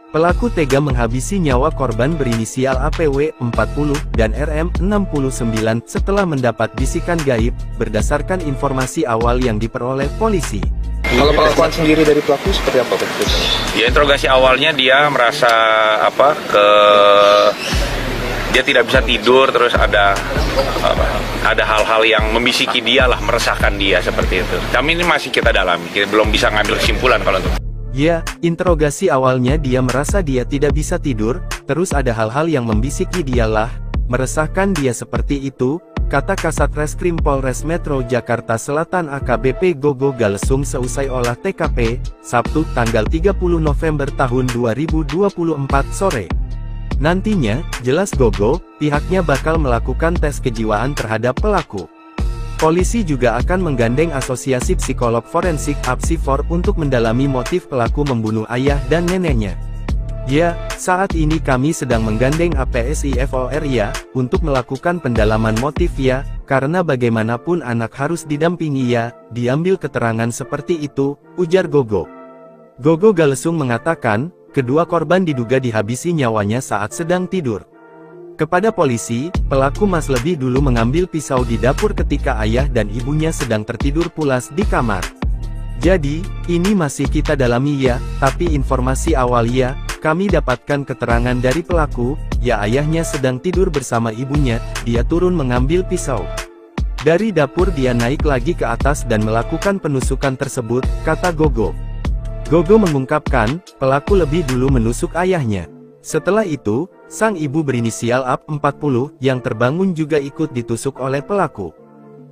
C: Pelaku tega menghabisi nyawa korban berinisial APW 40 dan RM 69 setelah mendapat bisikan gaib, berdasarkan informasi awal yang diperoleh polisi.
D: Kalau pengakuan sendiri dari pelaku seperti apa?
B: Ya, interogasi awalnya dia merasa dia tidak bisa tidur, terus ada hal-hal yang membisiki dia lah, meresahkan dia seperti itu. Kami ini masih kita dalami, kita belum bisa ngambil kesimpulan kalau itu.
C: Ya, interogasi awalnya dia merasa dia tidak bisa tidur, terus ada hal-hal yang membisiki dialah, meresahkan dia seperti itu, kata Kasat Reskrim Polres Metro Jakarta Selatan AKBP Gogo Galesung seusai olah TKP, Sabtu tanggal 30 November tahun 2024 sore. Nantinya, jelas Gogo, pihaknya bakal melakukan tes kejiwaan terhadap pelaku. Polisi juga akan menggandeng Asosiasi Psikolog Forensik (APSIFOR) untuk mendalami motif pelaku membunuh ayah dan neneknya. Ya, saat ini kami sedang menggandeng APSIFOR ya, untuk melakukan pendalaman motif ya, karena bagaimanapun anak harus didampingi ya, diambil keterangan seperti itu, ujar Gogo. Gogo Galesung mengatakan, kedua korban diduga dihabisi nyawanya saat sedang tidur. Kepada polisi, pelaku Mas lebih dulu mengambil pisau di dapur ketika ayah dan ibunya sedang tertidur pulas di kamar. Jadi, ini masih kita dalami ya, tapi informasi awal ya, kami dapatkan keterangan dari pelaku, ya ayahnya sedang tidur bersama ibunya, dia turun mengambil pisau. Dari dapur dia naik lagi ke atas dan melakukan penusukan tersebut, kata Gogo. Gogo mengungkapkan, pelaku lebih dulu menusuk ayahnya. Setelah itu, sang ibu berinisial AP 40, yang terbangun juga ikut ditusuk oleh pelaku.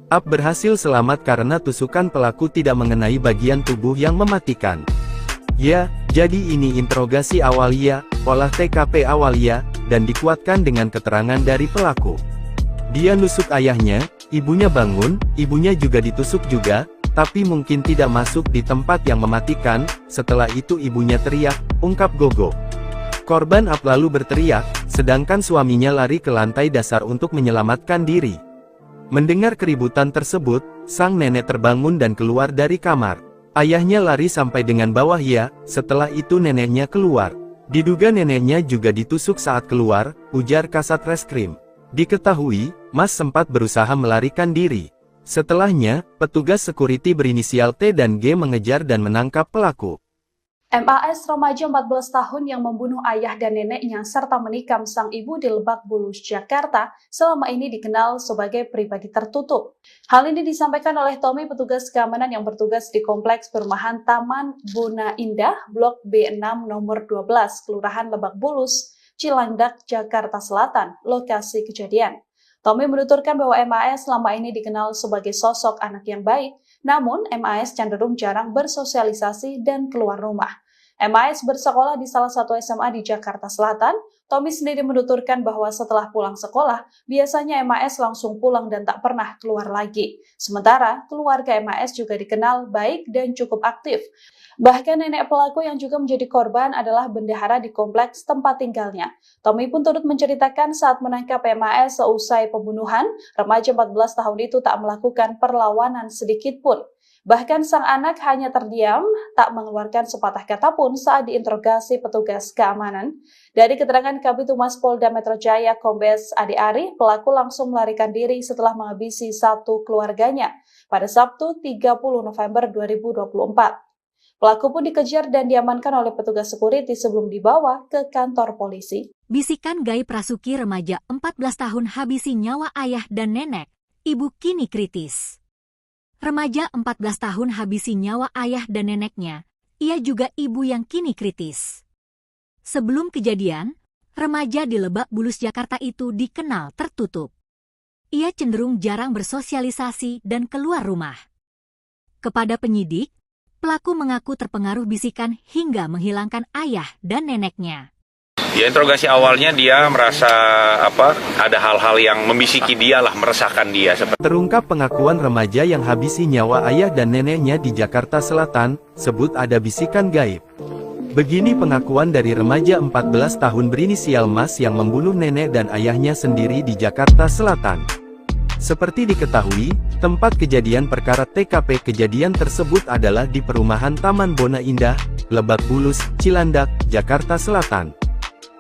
C: AP berhasil selamat karena tusukan pelaku tidak mengenai bagian tubuh yang mematikan. Ya, jadi ini interogasi awal ya, olah TKP awal ya, dan dikuatkan dengan keterangan dari pelaku. Dia nusuk ayahnya, ibunya bangun, ibunya juga ditusuk juga, tapi mungkin tidak masuk di tempat yang mematikan, setelah itu ibunya teriak, ungkap Gogo. Korban AP lalu berteriak, sedangkan suaminya lari ke lantai dasar untuk menyelamatkan diri. Mendengar keributan tersebut, sang nenek terbangun dan keluar dari kamar. Ayahnya lari sampai dengan bawah ya, setelah itu neneknya keluar. Diduga neneknya juga ditusuk saat keluar, ujar Kasat Reskrim. Diketahui, Mas sempat berusaha melarikan diri. Setelahnya, petugas security berinisial T dan G mengejar dan menangkap pelaku.
E: MAS remaja 14 tahun yang membunuh ayah dan neneknya serta menikam sang ibu di Lebak Bulus, Jakarta, selama ini dikenal sebagai pribadi tertutup. Hal ini disampaikan oleh Tommy, petugas keamanan yang bertugas di Kompleks Perumahan Taman Bona Indah, Blok B6 nomor 12, Kelurahan Lebak Bulus, Cilandak, Jakarta Selatan, lokasi kejadian. Tommy menuturkan bahwa MAS selama ini dikenal sebagai sosok anak yang baik, namun MAS cenderung jarang bersosialisasi dan keluar rumah. MAS bersekolah di salah satu SMA di Jakarta Selatan. Tommy sendiri menuturkan bahwa setelah pulang sekolah, biasanya MAS langsung pulang dan tak pernah keluar lagi. Sementara, keluarga MAS juga dikenal baik dan cukup aktif. Bahkan nenek pelaku yang juga menjadi korban adalah bendahara di kompleks tempat tinggalnya. Tommy pun turut menceritakan saat menangkap MAS seusai pembunuhan, remaja 14 tahun itu tak melakukan perlawanan sedikit pun. Bahkan sang anak hanya terdiam, tak mengeluarkan sepatah kata pun saat diinterogasi petugas keamanan. Dari keterangan Kabid Humas Polda Metro Jaya Kombes Ade Ari, pelaku langsung melarikan diri setelah menghabisi satu keluarganya pada Sabtu 30 November 2024. Pelaku pun dikejar dan diamankan oleh petugas security sebelum dibawa ke kantor polisi.
A: Bisikan gaib Rasuki, remaja 14 tahun habisi nyawa ayah dan nenek, ibu kini kritis. Remaja 14 tahun habisi nyawa ayah dan neneknya, ia juga ibu yang kini kritis. Sebelum kejadian, remaja di Lebak Bulus, Jakarta itu dikenal tertutup. Ia cenderung jarang bersosialisasi dan keluar rumah. Kepada penyidik, pelaku mengaku terpengaruh bisikan hingga menghilangkan ayah dan neneknya.
B: Ya, interogasi awalnya dia merasa ada hal-hal yang membisiki dia lah, meresahkan dia.
C: Terungkap pengakuan remaja yang habisi nyawa ayah dan neneknya di Jakarta Selatan, sebut ada bisikan gaib. Begini pengakuan dari remaja 14 tahun berinisial Mas yang membunuh nenek dan ayahnya sendiri di Jakarta Selatan. Seperti diketahui, tempat kejadian perkara TKP kejadian tersebut adalah di perumahan Taman Bona Indah, Lebak Bulus, Cilandak, Jakarta Selatan.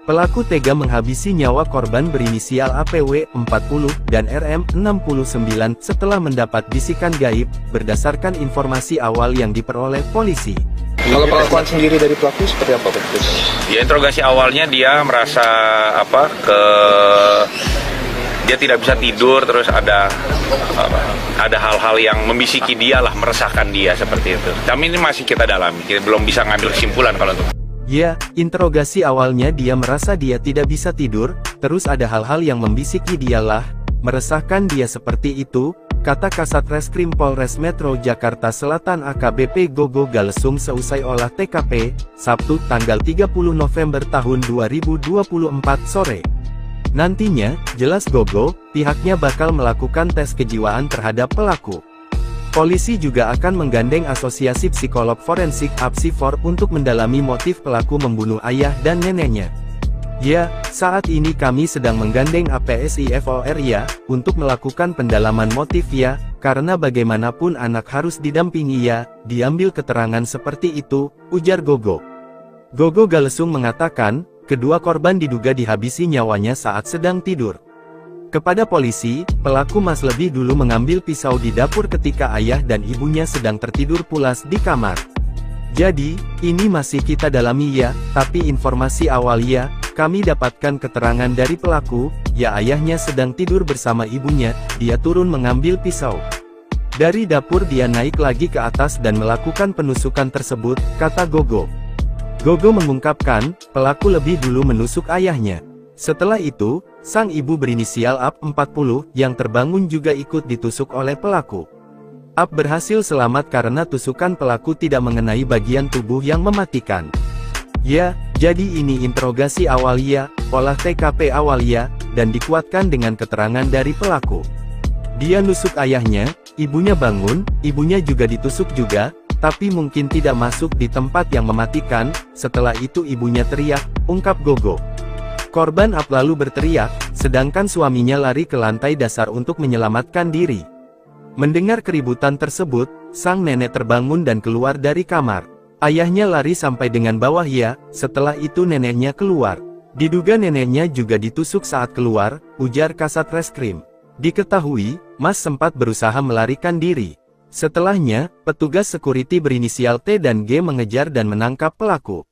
C: Pelaku tega menghabisi nyawa korban berinisial APW 40 dan RM 69 setelah mendapat bisikan gaib, berdasarkan informasi awal yang diperoleh polisi.
D: Kalau pengakuan sendiri dari pelaku seperti apa?
B: Ya, interogasi awalnya dia merasa dia tidak bisa tidur, terus ada hal-hal yang membisiki dia lah, meresahkan dia seperti itu. Kami ini masih kita dalami, kita belum bisa ngambil kesimpulan kalau itu.
C: Ya, interogasi awalnya dia merasa dia tidak bisa tidur, terus ada hal-hal yang membisiki dia lah, meresahkan dia seperti itu, kata Kasat Reskrim Polres Metro Jakarta Selatan AKBP Gogo Galesung seusai olah TKP, Sabtu tanggal 30 November tahun 2024 sore. Nantinya, jelas Gogo, pihaknya bakal melakukan tes kejiwaan terhadap pelaku. Polisi juga akan menggandeng Asosiasi Psikolog Forensik (APSIFOR) untuk mendalami motif pelaku membunuh ayah dan neneknya. Ya, saat ini kami sedang menggandeng APSIFOR ya, untuk melakukan pendalaman motif ya, karena bagaimanapun anak harus didampingi ya, diambil keterangan seperti itu, ujar Gogo. Gogo Galesung mengatakan, kedua korban diduga dihabisi nyawanya saat sedang tidur. Kepada polisi, pelaku lebih dulu mengambil pisau di dapur ketika ayah dan ibunya sedang tertidur pulas di kamar. Jadi, ini masih kita dalami ya, tapi informasi awal ya, kami dapatkan keterangan dari pelaku, ya ayahnya sedang tidur bersama ibunya, dia turun mengambil pisau. Dari dapur dia naik lagi ke atas dan melakukan penusukan tersebut, kata Gogo. Gogo mengungkapkan, pelaku lebih dulu menusuk ayahnya. Setelah itu, sang ibu berinisial AP 40, yang terbangun juga ikut ditusuk oleh pelaku. AP berhasil selamat karena tusukan pelaku tidak mengenai bagian tubuh yang mematikan. Ya, jadi ini interogasi awal ya, olah TKP awal ya, dan dikuatkan dengan keterangan dari pelaku. Dia nusuk ayahnya, ibunya bangun, ibunya juga ditusuk juga, tapi mungkin tidak masuk di tempat yang mematikan. Setelah itu ibunya teriak, ungkap Gogo. Korban AP lalu berteriak, sedangkan suaminya lari ke lantai dasar untuk menyelamatkan diri. Mendengar keributan tersebut, sang nenek terbangun dan keluar dari kamar. Ayahnya lari sampai dengan bawah ya, setelah itu neneknya keluar. Diduga neneknya juga ditusuk saat keluar, ujar Kasat Reskrim. Diketahui, Mas sempat berusaha melarikan diri. Setelahnya, petugas security berinisial T dan G mengejar dan menangkap pelaku.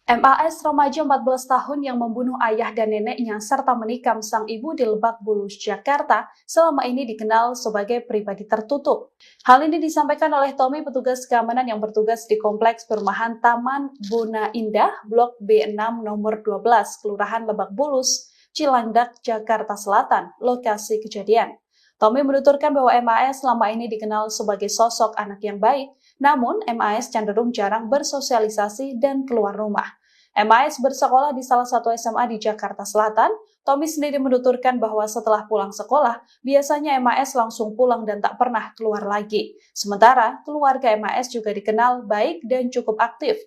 E: MAS remaja 14 tahun yang membunuh ayah dan neneknya serta menikam sang ibu di Lebak Bulus, Jakarta, selama ini dikenal sebagai pribadi tertutup. Hal ini disampaikan oleh Tommy, petugas keamanan yang bertugas di Kompleks Perumahan Taman Bona Indah, Blok B6 nomor 12, Kelurahan Lebak Bulus, Cilandak, Jakarta Selatan, lokasi kejadian. Tommy menuturkan bahwa MAS selama ini dikenal sebagai sosok anak yang baik, namun MAS cenderung jarang bersosialisasi dan keluar rumah. MAS bersekolah di salah satu SMA di Jakarta Selatan. Tommy sendiri menuturkan bahwa setelah pulang sekolah, biasanya MAS langsung pulang dan tak pernah keluar lagi. Sementara, keluarga MAS juga dikenal baik dan cukup aktif.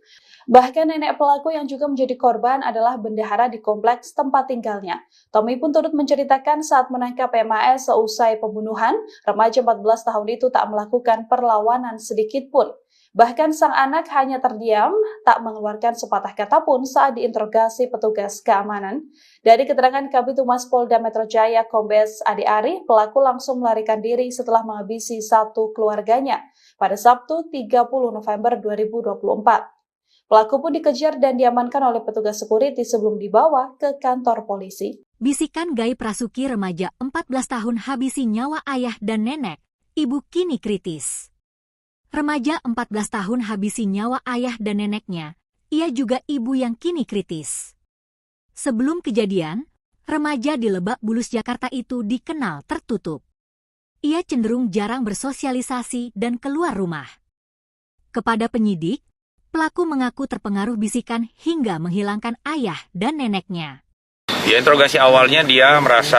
E: Bahkan nenek pelaku yang juga menjadi korban adalah bendahara di kompleks tempat tinggalnya. Tommy pun turut menceritakan saat menangkap MAS seusai pembunuhan, remaja 14 tahun itu tak melakukan perlawanan sedikit pun. Bahkan sang anak hanya terdiam, tak mengeluarkan sepatah kata pun saat diinterogasi petugas keamanan. Dari keterangan Kabid Humas Polda Metro Jaya Kombes Ade Ari, pelaku langsung melarikan diri setelah menghabisi satu keluarganya pada Sabtu 30 November 2024. Pelaku pun dikejar dan diamankan oleh petugas security sebelum dibawa ke kantor polisi.
A: Bisikan gaib Rasuki, remaja 14 tahun habisi nyawa ayah dan nenek, ibu kini kritis. Remaja 14 tahun habisi nyawa ayah dan neneknya, ia juga ibu yang kini kritis. Sebelum kejadian, remaja di Lebak Bulus, Jakarta itu dikenal tertutup. Ia cenderung jarang bersosialisasi dan keluar rumah. Kepada penyidik, pelaku mengaku terpengaruh bisikan hingga menghilangkan ayah dan neneknya.
B: Ya, interogasi awalnya dia merasa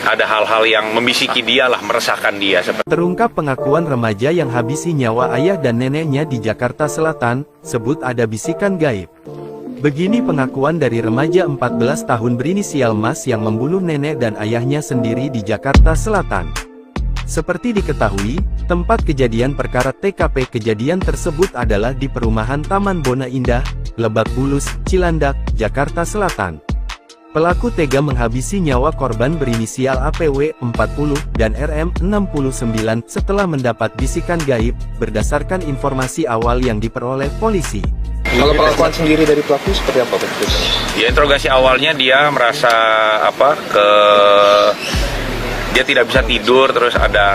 B: ada hal-hal yang membisiki dia lah, meresahkan dia.
C: Terungkap pengakuan remaja yang habisi nyawa ayah dan neneknya di Jakarta Selatan, sebut ada bisikan gaib. Begini pengakuan dari remaja 14 tahun berinisial Mas yang membunuh nenek dan ayahnya sendiri di Jakarta Selatan. Seperti diketahui, tempat kejadian perkara TKP kejadian tersebut adalah di perumahan Taman Bona Indah, Lebak Bulus, Cilandak, Jakarta Selatan. Pelaku tega menghabisi nyawa korban berinisial APW 40 dan RM 69 setelah mendapat bisikan gaib, berdasarkan informasi awal yang diperoleh polisi.
D: Kalau pengakuan sendiri dari pelaku seperti apa?
B: Ya, interogasi awalnya dia merasa dia tidak bisa tidur, terus ada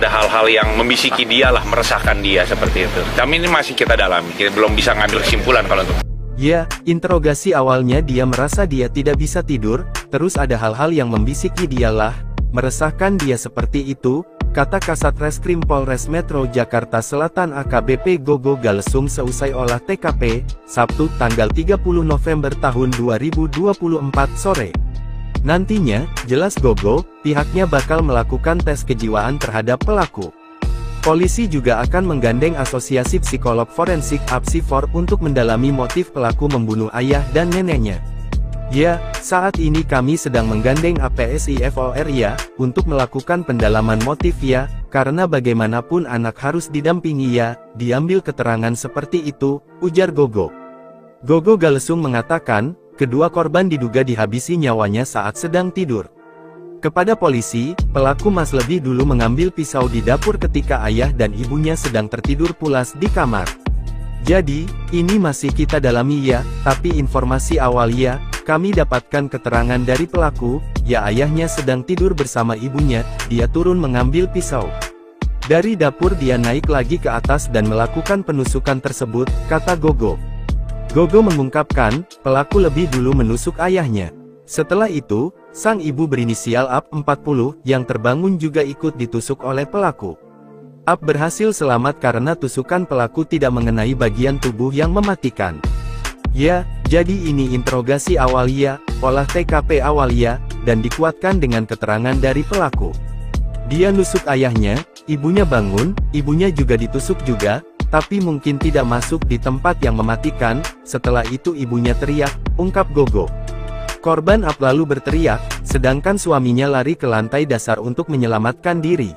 B: hal-hal yang membisiki dia lah, meresahkan dia seperti itu. Kami ini masih kita dalami, kita belum bisa ngambil kesimpulan kalau itu.
C: Ya, interogasi awalnya dia merasa dia tidak bisa tidur, terus ada hal-hal yang membisiki dia lah, meresahkan dia seperti itu, kata Kasat Reskrim Polres Metro Jakarta Selatan AKBP Gogo Galesung seusai olah TKP, Sabtu tanggal 30 November tahun 2024 sore. Nantinya, jelas Gogo, pihaknya bakal melakukan tes kejiwaan terhadap pelaku. Polisi juga akan menggandeng Asosiasi Psikolog Forensik (APSIFOR) untuk mendalami motif pelaku membunuh ayah dan neneknya. Ya, saat ini kami sedang menggandeng APSIFOR ya, untuk melakukan pendalaman motif ya, karena bagaimanapun anak harus didampingi ya, diambil keterangan seperti itu, ujar Gogo. Gogo Galesung mengatakan, kedua korban diduga dihabisi nyawanya saat sedang tidur. Kepada polisi, pelaku lebih dulu mengambil pisau di dapur ketika ayah dan ibunya sedang tertidur pulas di kamar. Jadi, ini masih kita dalami ya, tapi informasi awal ya, kami dapatkan keterangan dari pelaku, ya ayahnya sedang tidur bersama ibunya, dia turun mengambil pisau. Dari dapur dia naik lagi ke atas dan melakukan penusukan tersebut, kata Gogo. Gogo mengungkapkan, pelaku lebih dulu menusuk ayahnya. Setelah itu, sang ibu berinisial AP 40, yang terbangun juga ikut ditusuk oleh pelaku. AP berhasil selamat karena tusukan pelaku tidak mengenai bagian tubuh yang mematikan. Ya, jadi ini interogasi awal ya, olah TKP awal ya, dan dikuatkan dengan keterangan dari pelaku. Dia nusuk ayahnya, ibunya bangun, ibunya juga ditusuk juga, tapi mungkin tidak masuk di tempat yang mematikan, setelah itu ibunya teriak, ungkap Gogo. Korban AP lalu berteriak, sedangkan suaminya lari ke lantai dasar untuk menyelamatkan diri.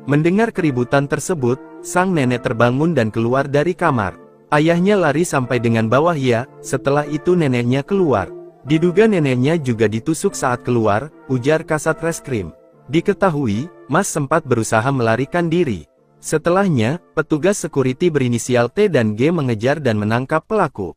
C: Mendengar keributan tersebut, sang nenek terbangun dan keluar dari kamar. Ayahnya lari sampai dengan bawah ya, setelah itu neneknya keluar. Diduga neneknya juga ditusuk saat keluar, ujar Kasat Reskrim. Diketahui, Mas sempat berusaha melarikan diri. Setelahnya, petugas security berinisial T dan G mengejar dan menangkap pelaku.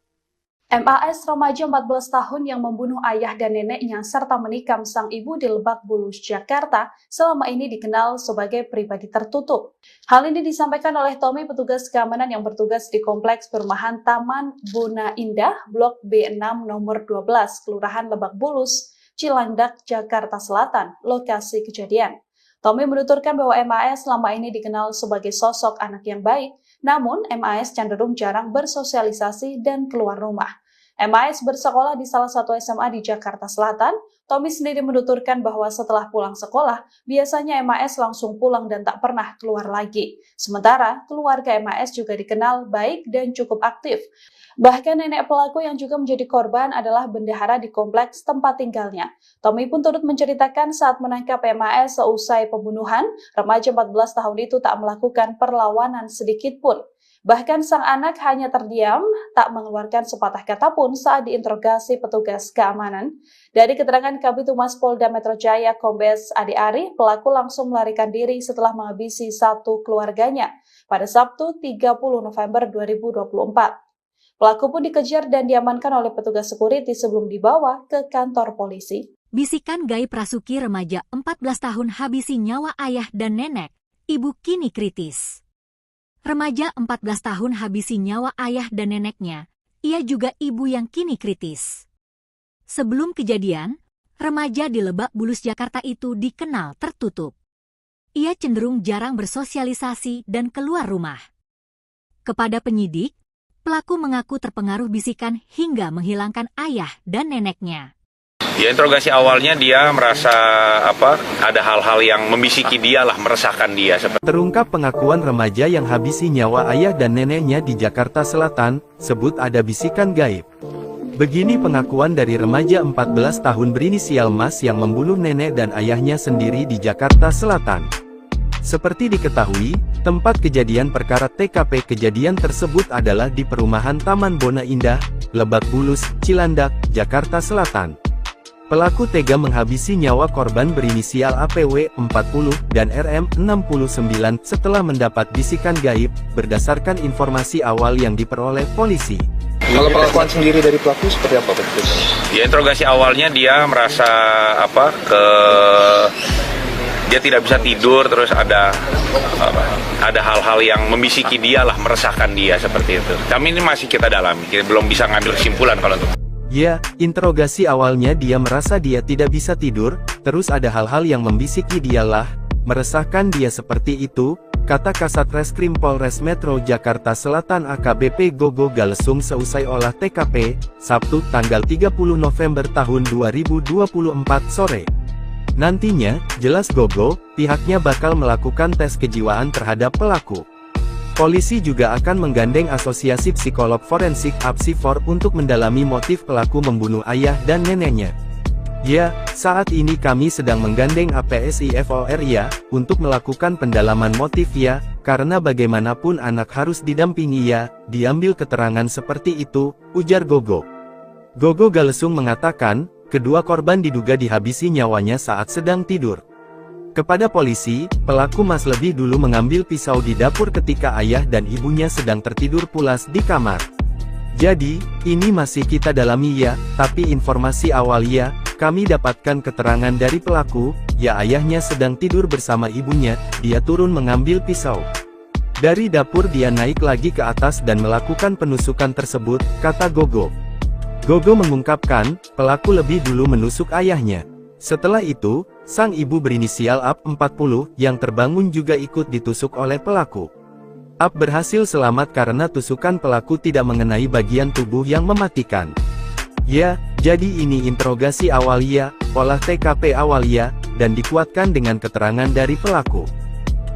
E: MAS remaja 14 tahun yang membunuh ayah dan neneknya serta menikam sang ibu di Lebak Bulus, Jakarta, selama ini dikenal sebagai pribadi tertutup. Hal ini disampaikan oleh Tommy, petugas keamanan yang bertugas di Kompleks Perumahan Taman Bona Indah, Blok B6 nomor 12, Kelurahan Lebak Bulus, Cilandak, Jakarta Selatan, lokasi kejadian. Tommy menuturkan bahwa MAS selama ini dikenal sebagai sosok anak yang baik, namun MAS cenderung jarang bersosialisasi dan keluar rumah. MAS bersekolah di salah satu SMA di Jakarta Selatan. Tommy sendiri menuturkan bahwa setelah pulang sekolah, biasanya MAS langsung pulang dan tak pernah keluar lagi. Sementara, keluarga MAS juga dikenal baik dan cukup aktif. Bahkan nenek pelaku yang juga menjadi korban adalah bendahara di kompleks tempat tinggalnya. Tommy pun turut menceritakan saat menangkap MAS seusai pembunuhan, remaja 14 tahun itu tak melakukan perlawanan sedikit pun. Bahkan sang anak hanya terdiam, tak mengeluarkan sepatah kata pun saat diinterogasi petugas keamanan. Dari keterangan Kabid Humas Polda Metro Jaya Kombes Adi Ari, pelaku langsung melarikan diri setelah menghabisi satu keluarganya pada Sabtu 30 November 2024. Pelaku pun dikejar dan diamankan oleh petugas security sebelum dibawa ke kantor polisi.
A: Bisikan gaib Rasuki remaja 14 tahun habisi nyawa ayah dan nenek, ibu kini kritis. Remaja 14 tahun habisi nyawa ayah dan neneknya, ia juga ibu yang kini kritis. Sebelum kejadian, remaja di Lebak Bulus Jakarta itu dikenal tertutup. Ia cenderung jarang bersosialisasi dan keluar rumah. Kepada penyidik, pelaku mengaku terpengaruh bisikan hingga menghilangkan ayah dan neneknya.
B: Ya, interogasi awalnya dia merasa ada hal-hal yang membisiki dia lah, meresahkan dia.
C: Terungkap pengakuan remaja yang habisi nyawa ayah dan neneknya di Jakarta Selatan, sebut ada bisikan gaib. Begini pengakuan dari remaja 14 tahun berinisial Mas yang membunuh nenek dan ayahnya sendiri di Jakarta Selatan. Seperti diketahui, tempat kejadian perkara TKP kejadian tersebut adalah di perumahan Taman Bona Indah, Lebak Bulus, Cilandak, Jakarta Selatan. Pelaku tega menghabisi nyawa korban berinisial APW 40 dan RM 69 setelah mendapat bisikan gaib, berdasarkan informasi awal yang diperoleh polisi.
D: Kalau pengakuan sendiri dari pelaku seperti apa?
B: Ya, interogasi awalnya dia merasa dia tidak bisa tidur, terus ada hal-hal yang membisiki dia lah, meresahkan dia seperti itu. Kami ini masih kita dalami, kita belum bisa ngambil kesimpulan kalau itu.
C: Ya, interogasi awalnya dia merasa dia tidak bisa tidur, terus ada hal-hal yang membisiki dia lah, meresahkan dia seperti itu, kata Kasat Reskrim Polres Metro Jakarta Selatan AKBP Gogo Galesung seusai olah TKP, Sabtu tanggal 30 November tahun 2024 sore. Nantinya, jelas Gogo, pihaknya bakal melakukan tes kejiwaan terhadap pelaku. Polisi juga akan menggandeng Asosiasi Psikolog Forensik (APSI-FOR) untuk mendalami motif pelaku membunuh ayah dan neneknya. Ya, saat ini kami sedang menggandeng APSI-FOR ya, untuk melakukan pendalaman motif ya, karena bagaimanapun anak harus didampingi ya, diambil keterangan seperti itu, ujar Gogo. Gogo Galesung mengatakan, kedua korban diduga dihabisi nyawanya saat sedang tidur. Kepada polisi, pelaku lebih dulu mengambil pisau di dapur ketika ayah dan ibunya sedang tertidur pulas di kamar. Jadi, ini masih kita dalami ya, tapi informasi awal ya, kami dapatkan keterangan dari pelaku, ya ayahnya sedang tidur bersama ibunya, dia turun mengambil pisau. Dari dapur dia naik lagi ke atas dan melakukan penusukan tersebut, kata Gogo. Gogo mengungkapkan, pelaku lebih dulu menusuk ayahnya. Setelah itu, sang ibu berinisial AP 40, yang terbangun juga ikut ditusuk oleh pelaku. AP berhasil selamat karena tusukan pelaku tidak mengenai bagian tubuh yang mematikan. Ya, jadi ini interogasi awal ya, olah TKP awal ya, dan dikuatkan dengan keterangan dari pelaku.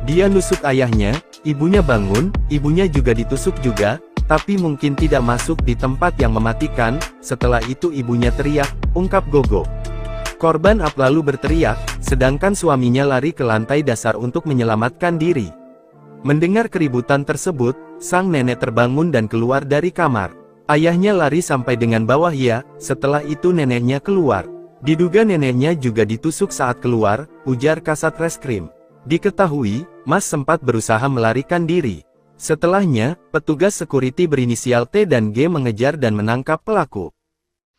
C: Dia nusuk ayahnya, ibunya bangun, ibunya juga ditusuk juga, tapi mungkin tidak masuk di tempat yang mematikan, setelah itu ibunya teriak, ungkap Gogo. Korban AP lalu berteriak, sedangkan suaminya lari ke lantai dasar untuk menyelamatkan diri. Mendengar keributan tersebut, sang nenek terbangun dan keluar dari kamar. Ayahnya lari sampai dengan bawah ya, setelah itu neneknya keluar. Diduga neneknya juga ditusuk saat keluar, ujar Kasat Reskrim. Diketahui, Mas sempat berusaha melarikan diri. Setelahnya, petugas security berinisial T dan G mengejar dan menangkap pelaku.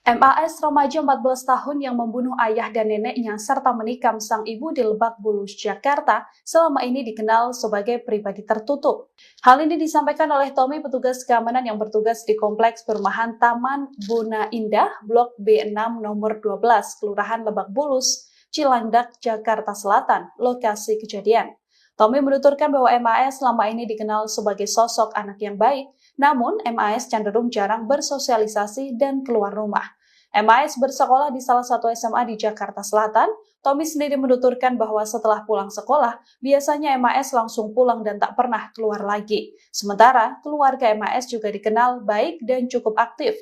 E: MAS remaja 14 tahun yang membunuh ayah dan neneknya serta menikam sang ibu di Lebak Bulus, Jakarta, selama ini dikenal sebagai pribadi tertutup. Hal ini disampaikan oleh Tommy, petugas keamanan yang bertugas di Kompleks Perumahan Taman Buna Indah, Blok B6 nomor 12, Kelurahan Lebak Bulus, Cilandak, Jakarta Selatan, lokasi kejadian. Tommy menuturkan bahwa MAS selama ini dikenal sebagai sosok anak yang baik, namun MAS cenderung jarang bersosialisasi dan keluar rumah. MAS bersekolah di salah satu SMA di Jakarta Selatan. Tommy sendiri menuturkan bahwa setelah pulang sekolah, biasanya MAS langsung pulang dan tak pernah keluar lagi. Sementara, keluarga MAS juga dikenal baik dan cukup aktif.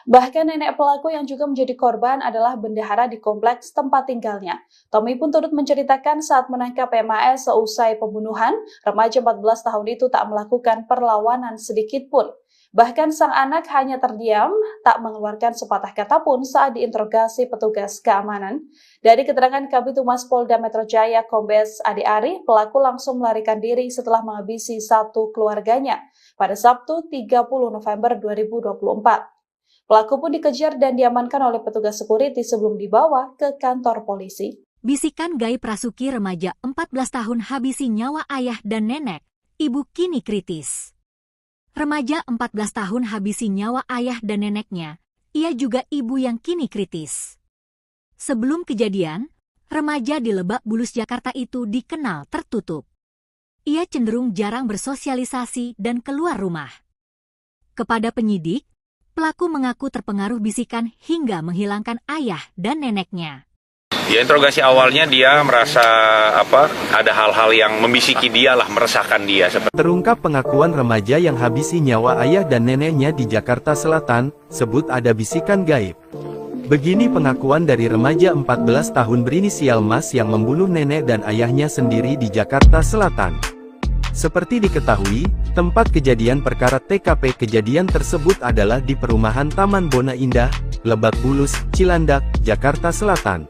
E: Bahkan nenek pelaku yang juga menjadi korban adalah bendahara di kompleks tempat tinggalnya. Tommy pun turut menceritakan saat menangkap MAS seusai pembunuhan, remaja 14 tahun itu tak melakukan perlawanan sedikit pun. Bahkan sang anak hanya terdiam, tak mengeluarkan sepatah kata pun saat diinterogasi petugas keamanan. Dari keterangan Kabid Humas Polda Metro Jaya Kombes Adi Ari, pelaku langsung melarikan diri setelah menghabisi satu keluarganya pada Sabtu 30 November 2024. Pelaku pun dikejar dan diamankan oleh petugas security sebelum dibawa ke kantor polisi.
A: Bisikan gaib Rasuki, remaja 14 tahun habisi nyawa ayah dan nenek, ibu kini kritis. Remaja 14 tahun habisi nyawa ayah dan neneknya, ia juga ibu yang kini kritis. Sebelum kejadian, remaja di Lebak Bulus, Jakarta itu dikenal tertutup. Ia cenderung jarang bersosialisasi dan keluar rumah. Kepada penyidik, pelaku mengaku terpengaruh bisikan hingga menghilangkan ayah dan neneknya.
B: Ya, interogasi awalnya dia merasa ada hal-hal yang membisiki dia lah, meresahkan dia.
C: Terungkap pengakuan remaja yang habisi nyawa ayah dan neneknya di Jakarta Selatan, sebut ada bisikan gaib. Begini pengakuan dari remaja 14 tahun berinisial Mas yang membunuh nenek dan ayahnya sendiri di Jakarta Selatan. Seperti diketahui, tempat kejadian perkara TKP kejadian tersebut adalah di perumahan Taman Bona Indah, Lebak Bulus, Cilandak, Jakarta Selatan.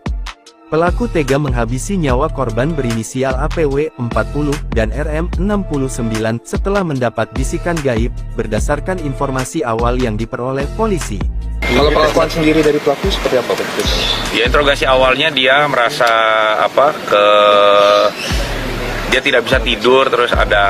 C: Pelaku tega menghabisi nyawa korban berinisial APW 40 dan RM 69 setelah mendapat bisikan gaib, berdasarkan informasi awal yang diperoleh polisi.
D: Kalau pengakuan sendiri dari pelaku seperti apa?
B: Ya, interogasi awalnya dia merasa dia tidak bisa tidur, terus ada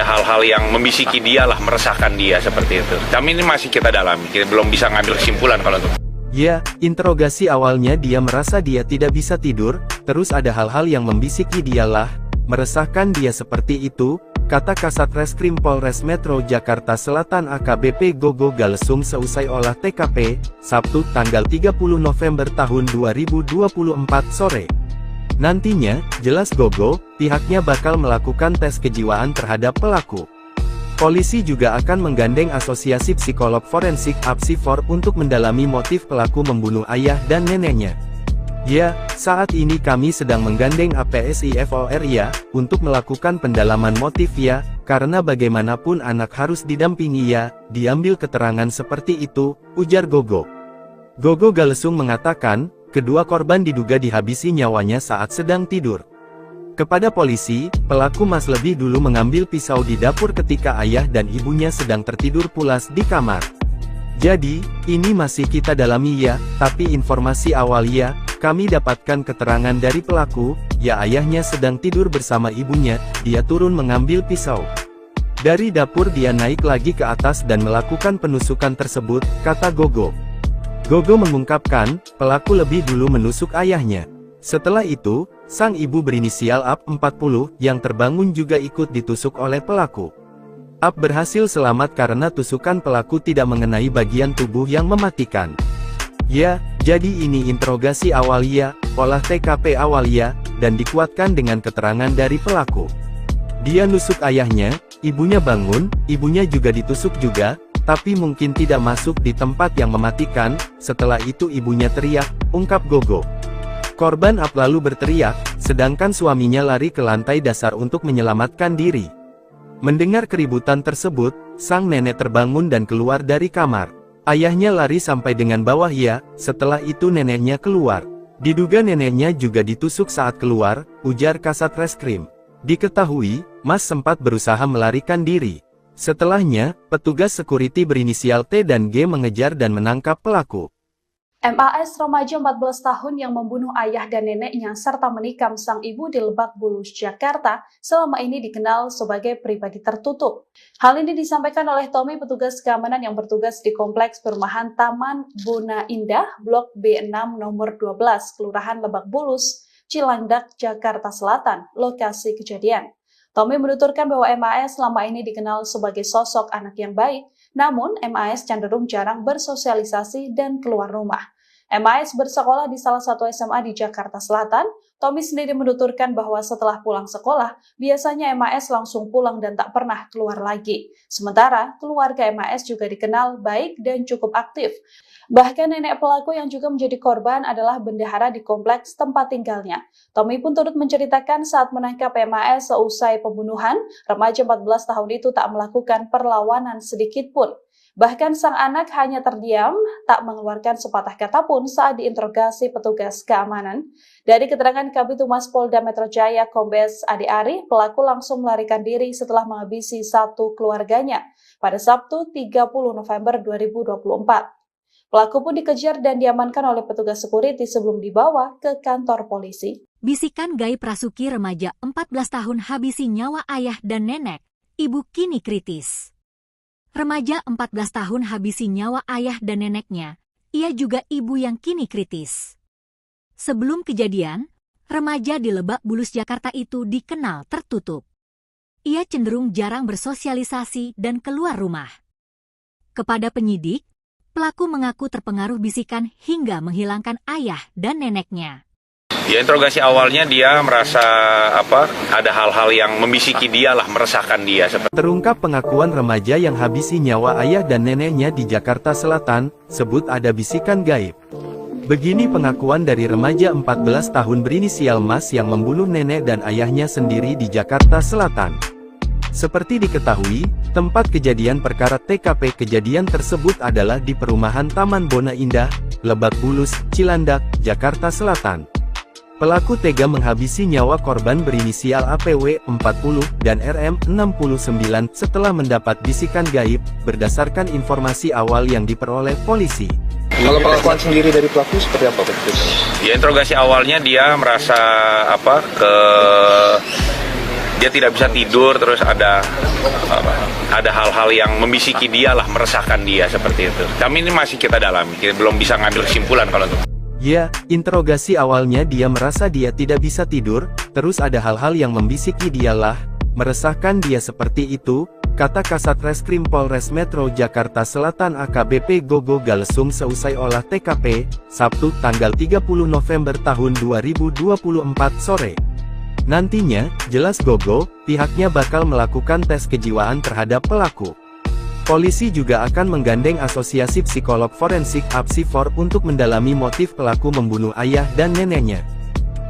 B: hal-hal yang membisiki dia lah, meresahkan dia seperti itu. Kami ini masih kita dalami, kita belum bisa ngambil kesimpulan kalau itu.
C: Ya, interogasi awalnya dia merasa dia tidak bisa tidur, terus ada hal-hal yang membisiki dia lah, meresahkan dia seperti itu, kata Kasat Reskrim Polres Metro Jakarta Selatan AKBP Gogo Galesung seusai olah TKP, Sabtu tanggal 30 November tahun 2024 sore. Nantinya, jelas Gogo, pihaknya bakal melakukan tes kejiwaan terhadap pelaku. Polisi juga akan menggandeng Asosiasi Psikolog Forensik (APSIFOR) untuk mendalami motif pelaku membunuh ayah dan neneknya. Ya, saat ini kami sedang menggandeng APSIFOR ya, untuk melakukan pendalaman motif ya, karena bagaimanapun anak harus didampingi ya, diambil keterangan seperti itu, ujar Gogo. Gogo Galesung mengatakan, kedua korban diduga dihabisi nyawanya saat sedang tidur. Kepada polisi, pelaku lebih dulu mengambil pisau di dapur ketika ayah dan ibunya sedang tertidur pulas di kamar. Jadi, ini masih kita dalami ya, tapi informasi awal ya, kami dapatkan keterangan dari pelaku, ya ayahnya sedang tidur bersama ibunya, dia turun mengambil pisau. Dari dapur dia naik lagi ke atas dan melakukan penusukan tersebut, kata Gogo. Gogo mengungkapkan, pelaku lebih dulu menusuk ayahnya. Setelah itu, sang ibu berinisial AP 40, yang terbangun juga ikut ditusuk oleh pelaku. AP berhasil selamat karena tusukan pelaku tidak mengenai bagian tubuh yang mematikan. Ya, jadi ini interogasi awal ya, olah TKP awal ya, dan dikuatkan dengan keterangan dari pelaku. Dia nusuk ayahnya, ibunya bangun, ibunya juga ditusuk juga, tapi mungkin tidak masuk di tempat yang mematikan. Setelah itu ibunya teriak, ungkap Gogo. Korban AP lalu berteriak, sedangkan suaminya lari ke lantai dasar untuk menyelamatkan diri. Mendengar keributan tersebut, sang nenek terbangun dan keluar dari kamar. Ayahnya lari sampai dengan bawah ya, setelah itu neneknya keluar. Diduga neneknya juga ditusuk saat keluar, ujar Kasat Reskrim. Diketahui, Mas sempat berusaha melarikan diri. Setelahnya, petugas security berinisial T dan G mengejar dan menangkap pelaku.
E: MAS remaja 14 tahun yang membunuh ayah dan neneknya serta menikam sang ibu di Lebak Bulus, Jakarta, selama ini dikenal sebagai pribadi tertutup. Hal ini disampaikan oleh Tommy, petugas keamanan yang bertugas di Kompleks Perumahan Taman Bona Indah, Blok B6 nomor 12, Kelurahan Lebak Bulus, Cilandak, Jakarta Selatan, lokasi kejadian. Tommy menuturkan bahwa MAS selama ini dikenal sebagai sosok anak yang baik, namun MAS cenderung jarang bersosialisasi dan keluar rumah. MAS bersekolah di salah satu SMA di Jakarta Selatan. Tommy sendiri menuturkan bahwa setelah pulang sekolah, biasanya MAS langsung pulang dan tak pernah keluar lagi. Sementara, keluarga MAS juga dikenal baik dan cukup aktif. Bahkan nenek pelaku yang juga menjadi korban adalah bendahara di kompleks tempat tinggalnya. Tommy pun turut menceritakan saat menangkap MAS seusai pembunuhan, remaja 14 tahun itu tak melakukan perlawanan sedikit pun. Bahkan sang anak hanya terdiam, tak mengeluarkan sepatah kata pun saat diinterogasi petugas keamanan. Dari keterangan Kabid Humas Polda Metro Jaya Kombes Ade Ari, pelaku langsung melarikan diri setelah menghabisi satu keluarganya pada Sabtu 30 November 2024. Pelaku pun dikejar dan diamankan oleh petugas security sebelum dibawa ke kantor polisi.
A: Bisikan gaib Rasuki, remaja 14 tahun habisi nyawa ayah dan nenek, ibu kini kritis. Remaja 14 tahun habisi nyawa ayah dan neneknya, ia juga ibu yang kini kritis. Sebelum kejadian, remaja di Lebak Bulus, Jakarta itu dikenal tertutup. Ia cenderung jarang bersosialisasi dan keluar rumah. Kepada penyidik, pelaku mengaku terpengaruh bisikan hingga menghilangkan ayah dan neneknya.
B: Ya, interogasi awalnya dia merasa ada hal-hal yang membisiki dia lah, meresahkan dia.
C: Terungkap pengakuan remaja yang habisi nyawa ayah dan neneknya di Jakarta Selatan, sebut ada bisikan gaib. Begini pengakuan dari remaja 14 tahun berinisial Mas yang membunuh nenek dan ayahnya sendiri di Jakarta Selatan. Seperti diketahui, tempat kejadian perkara TKP kejadian tersebut adalah di perumahan Taman Bona Indah, Lebak Bulus, Cilandak, Jakarta Selatan. Pelaku tega menghabisi nyawa korban berinisial APW 40 dan RM 69 setelah mendapat bisikan gaib, berdasarkan informasi awal yang diperoleh polisi.
D: Kalau pengakuan sendiri dari pelaku seperti apa?
B: Ya, interogasi awalnya dia merasa dia tidak bisa tidur, terus ada hal-hal yang membisiki dia lah, meresahkan dia seperti itu. Kami ini masih kita dalami, kita belum bisa ngambil kesimpulan kalau itu.
C: Ya, interogasi awalnya dia merasa dia tidak bisa tidur, terus ada hal-hal yang membisiki dia lah, meresahkan dia seperti itu, kata Kasat Reskrim Polres Metro Jakarta Selatan AKBP Gogo Galesung seusai olah TKP, Sabtu tanggal 30 November tahun 2024 sore. Nantinya, jelas Gogo, pihaknya bakal melakukan tes kejiwaan terhadap pelaku. Polisi juga akan menggandeng Asosiasi Psikolog Forensik (APSIFOR) untuk mendalami motif pelaku membunuh ayah dan neneknya.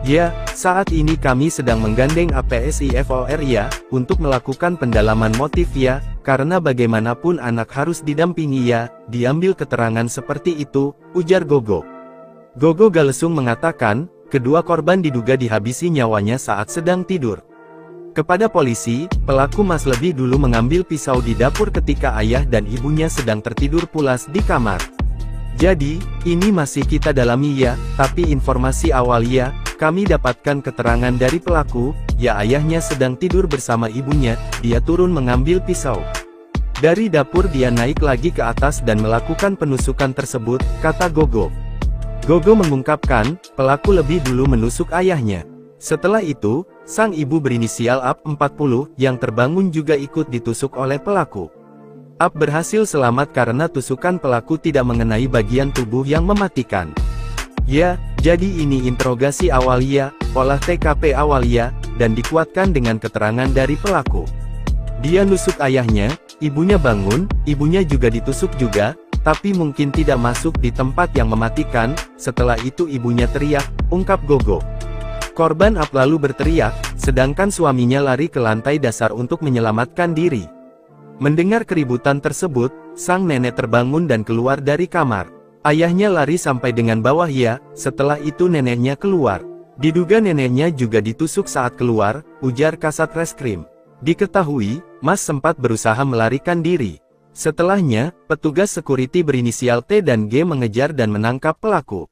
C: Ya, saat ini kami sedang menggandeng APSIFOR ya, untuk melakukan pendalaman motif ya, karena bagaimanapun anak harus didampingi ya, diambil keterangan seperti itu, ujar Gogo. Gogo Galesung mengatakan, kedua korban diduga dihabisi nyawanya saat sedang tidur. Kepada polisi, pelaku lebih dulu mengambil pisau di dapur ketika ayah dan ibunya sedang tertidur pulas di kamar. Jadi, ini masih kita dalami ya, tapi informasi awal ya, kami dapatkan keterangan dari pelaku, ya ayahnya sedang tidur bersama ibunya, dia turun mengambil pisau. Dari dapur dia naik lagi ke atas dan melakukan penusukan tersebut, kata Gogo. Gogo mengungkapkan, pelaku lebih dulu menusuk ayahnya. Setelah itu, sang ibu berinisial AP 40, yang terbangun juga ikut ditusuk oleh pelaku. AP berhasil selamat karena tusukan pelaku tidak mengenai bagian tubuh yang mematikan. Ya, jadi ini interogasi awal ya, olah TKP awal ya, dan dikuatkan dengan keterangan dari pelaku. Dia nusuk ayahnya, ibunya bangun, ibunya juga ditusuk juga, tapi mungkin tidak masuk di tempat yang mematikan, setelah itu ibunya teriak, ungkap Gogo. Korban AP lalu berteriak, sedangkan suaminya lari ke lantai dasar untuk menyelamatkan diri. Mendengar keributan tersebut, sang nenek terbangun dan keluar dari kamar. Ayahnya lari sampai dengan bawah ya, setelah itu neneknya keluar. Diduga neneknya juga ditusuk saat keluar, ujar Kasat Reskrim. Diketahui, Mas sempat berusaha melarikan diri. Setelahnya, petugas security berinisial T dan G mengejar dan menangkap pelaku.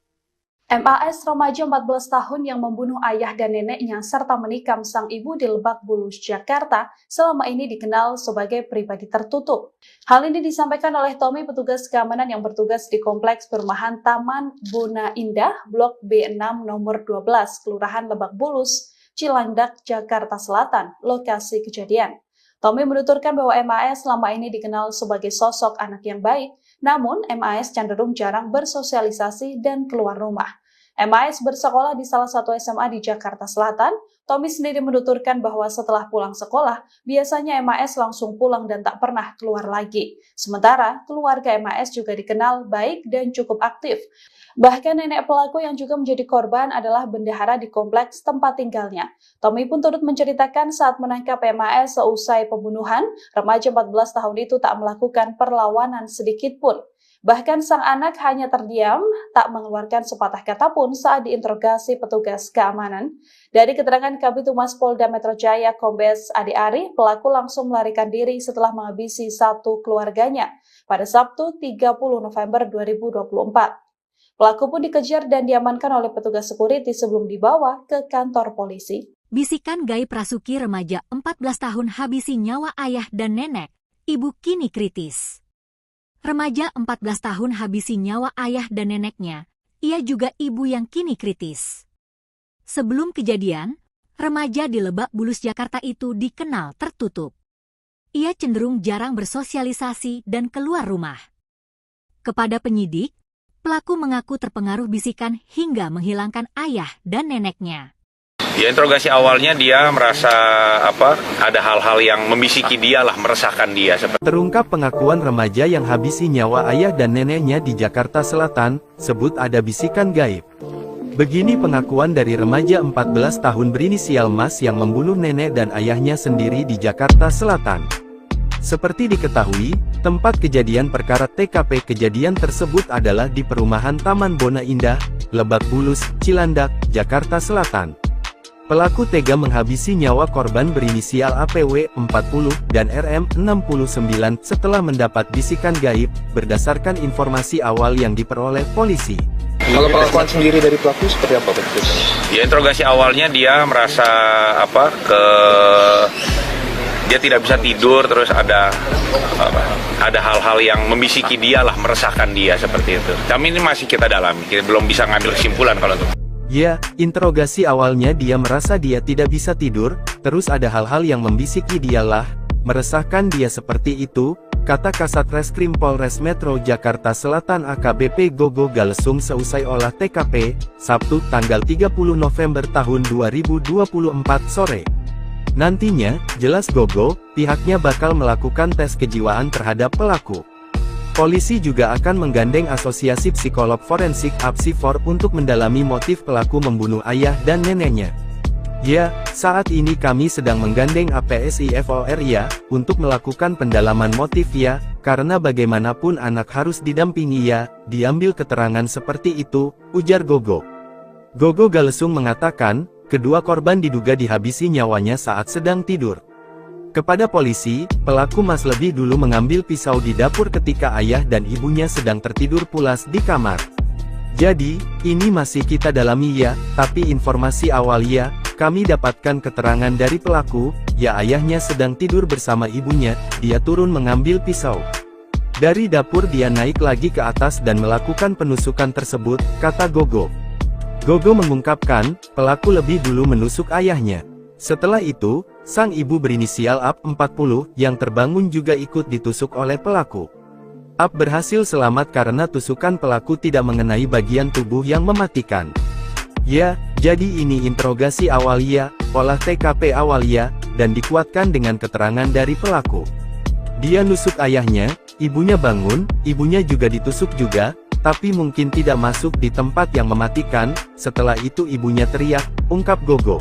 E: MAS remaja 14 tahun yang membunuh ayah dan neneknya serta menikam sang ibu di Lebak Bulus, Jakarta, selama ini dikenal sebagai pribadi tertutup. Hal ini disampaikan oleh Tommy, petugas keamanan yang bertugas di Kompleks Perumahan Taman Bona Indah, Blok B6 nomor 12, Kelurahan Lebak Bulus, Cilandak, Jakarta Selatan, lokasi kejadian. Tommy menuturkan bahwa MAS selama ini dikenal sebagai sosok anak yang baik, namun MAS cenderung jarang bersosialisasi dan keluar rumah. MAS bersekolah di salah satu SMA di Jakarta Selatan. Tommy sendiri menuturkan bahwa setelah pulang sekolah, biasanya MAS langsung pulang dan tak pernah keluar lagi. Sementara, keluarga MAS juga dikenal baik dan cukup aktif. Bahkan nenek pelaku yang juga menjadi korban adalah bendahara di kompleks tempat tinggalnya. Tommy pun turut menceritakan saat menangkap MAS seusai pembunuhan, remaja 14 tahun itu tak melakukan perlawanan sedikit pun. Bahkan sang anak hanya terdiam, tak mengeluarkan sepatah kata pun saat diinterogasi petugas keamanan. Dari keterangan Kabid Humas Polda Metro Jaya Kombes Adi Ari, pelaku langsung melarikan diri setelah menghabisi satu keluarganya pada Sabtu 30 November 2024. Pelaku pun dikejar dan diamankan oleh petugas security sebelum dibawa ke kantor polisi.
A: Bisikan gaib Rasuki remaja 14 tahun habisi nyawa ayah dan nenek, ibu kini kritis. Remaja 14 tahun habisi nyawa ayah dan neneknya, ia juga ibu yang kini kritis. Sebelum kejadian, remaja di Lebak Bulus, Jakarta itu dikenal tertutup. Ia cenderung jarang bersosialisasi dan keluar rumah. Kepada penyidik, pelaku mengaku terpengaruh bisikan hingga menghilangkan ayah dan neneknya.
B: Ya, interogasi awalnya dia merasa ada hal-hal yang membisiki dia lah, meresahkan dia.
C: Terungkap pengakuan remaja yang habisi nyawa ayah dan neneknya di Jakarta Selatan, sebut ada bisikan gaib. Begini pengakuan dari remaja 14 tahun berinisial Mas yang membunuh nenek dan ayahnya sendiri di Jakarta Selatan. Seperti diketahui, tempat kejadian perkara TKP kejadian tersebut adalah di perumahan Taman Bona Indah, Lebak Bulus, Cilandak, Jakarta Selatan. Pelaku tega menghabisi nyawa korban berinisial APW 40 dan RM 69 setelah mendapat bisikan gaib, berdasarkan informasi awal yang diperoleh polisi.
D: Kalau pengakuan sendiri dari pelaku seperti apa?
B: Ya, interogasi awalnya dia merasa dia tidak bisa tidur, terus ada hal-hal yang membisiki dia lah, meresahkan dia seperti itu. Kami ini masih kita dalami, kita belum bisa ngambil kesimpulan kalau itu.
C: Ya, interogasi awalnya dia merasa dia tidak bisa tidur, terus ada hal-hal yang membisiki dia lah, meresahkan dia seperti itu, kata Kasat Reskrim Polres Metro Jakarta Selatan AKBP Gogo Galesung seusai olah TKP, Sabtu tanggal 30 November tahun 2024 sore. Nantinya, jelas Gogo, pihaknya bakal melakukan tes kejiwaan terhadap pelaku. Polisi juga akan menggandeng Asosiasi Psikolog Forensik (APSIFOR) untuk mendalami motif pelaku membunuh ayah dan neneknya. Ya, saat ini kami sedang menggandeng APSIFOR ya, untuk melakukan pendalaman motif ya, karena bagaimanapun anak harus didampingi ya, diambil keterangan seperti itu, ujar Gogo. Gogo Galesung mengatakan, kedua korban diduga dihabisi nyawanya saat sedang tidur. Kepada polisi, pelaku lebih dulu mengambil pisau di dapur ketika ayah dan ibunya sedang tertidur pulas di kamar. Jadi, ini masih kita dalami ya, tapi informasi awal ya, kami dapatkan keterangan dari pelaku, ya ayahnya sedang tidur bersama ibunya, dia turun mengambil pisau. Dari dapur dia naik lagi ke atas dan melakukan penusukan tersebut, kata Gogo. Gogo mengungkapkan, pelaku lebih dulu menusuk ayahnya. Setelah itu, sang ibu berinisial AP 40, yang terbangun juga ikut ditusuk oleh pelaku. AP berhasil selamat karena tusukan pelaku tidak mengenai bagian tubuh yang mematikan. Ya, jadi ini interogasi awal ya, olah TKP awal ya, dan dikuatkan dengan keterangan dari pelaku. Dia nusuk ayahnya, ibunya bangun, ibunya juga ditusuk juga, tapi mungkin tidak masuk di tempat yang mematikan, setelah itu ibunya teriak, ungkap Gogo.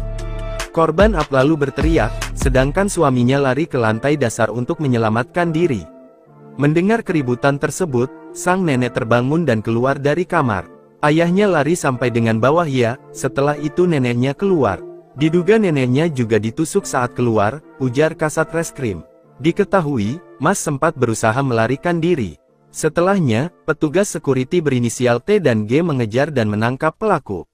C: Korban AP lalu berteriak, sedangkan suaminya lari ke lantai dasar untuk menyelamatkan diri. Mendengar keributan tersebut, sang nenek terbangun dan keluar dari kamar. Ayahnya lari sampai dengan bawah ya, setelah itu neneknya keluar. Diduga neneknya juga ditusuk saat keluar, ujar Kasat Reskrim. Diketahui, Mas sempat berusaha melarikan diri. Setelahnya, petugas security berinisial T dan G mengejar dan menangkap pelaku.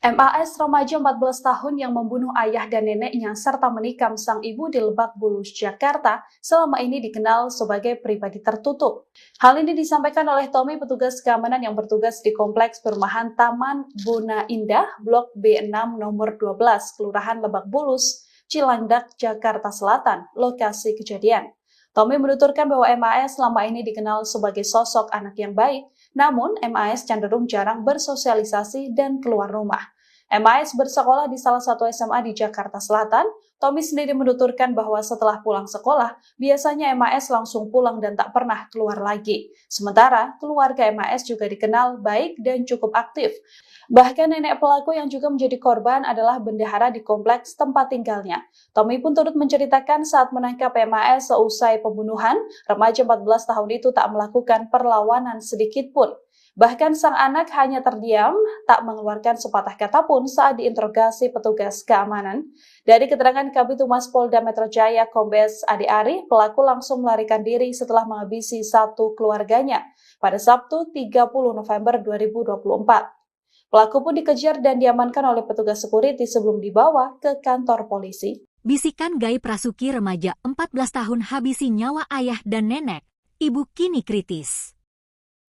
E: MAS remaja 14 tahun yang membunuh ayah dan neneknya serta menikam sang ibu di Lebak Bulus, Jakarta, selama ini dikenal sebagai pribadi tertutup. Hal ini disampaikan oleh Tommy, petugas keamanan yang bertugas di Kompleks Perumahan Taman Bona Indah, Blok B6 nomor 12, Kelurahan Lebak Bulus, Cilandak, Jakarta Selatan, lokasi kejadian. Tommy menuturkan bahwa MAS selama ini dikenal sebagai sosok anak yang baik, namun MAS cenderung jarang bersosialisasi dan keluar rumah. MAS bersekolah di salah satu SMA di Jakarta Selatan. Tommy sendiri menuturkan bahwa setelah pulang sekolah, biasanya MAS langsung pulang dan tak pernah keluar lagi. Sementara, keluarga MAS juga dikenal baik dan cukup aktif. Bahkan nenek pelaku yang juga menjadi korban adalah bendahara di kompleks tempat tinggalnya. Tommy pun turut menceritakan saat menangkap MAS seusai pembunuhan, remaja 14 tahun itu tak melakukan perlawanan sedikit pun. Bahkan sang anak hanya terdiam, tak mengeluarkan sepatah kata pun saat diinterogasi petugas keamanan. Dari keterangan Kabid Humas Polda Metro Jaya Kombes Adi Ari, pelaku langsung melarikan diri setelah menghabisi satu keluarganya pada Sabtu 30 November 2024. Pelaku pun dikejar dan diamankan oleh petugas security sebelum dibawa ke kantor polisi.
A: Bisikan gaib Rasuki remaja 14 tahun habisi nyawa ayah dan nenek, ibu kini kritis.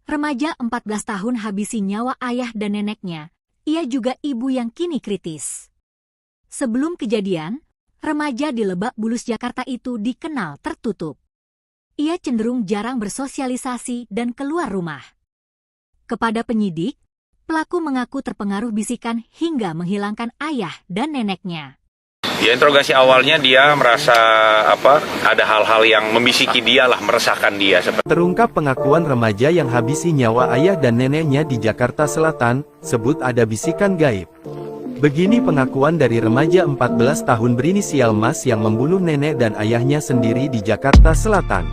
A: Remaja 14 tahun habisi nyawa ayah dan neneknya, ia juga ibu yang kini kritis. Sebelum kejadian, remaja di Lebak Bulus, Jakarta itu dikenal tertutup. Ia cenderung jarang bersosialisasi dan keluar rumah. Kepada penyidik, pelaku mengaku terpengaruh bisikan hingga menghilangkan ayah dan neneknya.
B: Ya, interogasi awalnya dia merasa ada hal-hal yang membisiki dia lah, meresahkan dia.
C: Terungkap pengakuan remaja yang habisi nyawa ayah dan neneknya di Jakarta Selatan, sebut ada bisikan gaib. Begini pengakuan dari remaja 14 tahun berinisial Mas yang membunuh nenek dan ayahnya sendiri di Jakarta Selatan.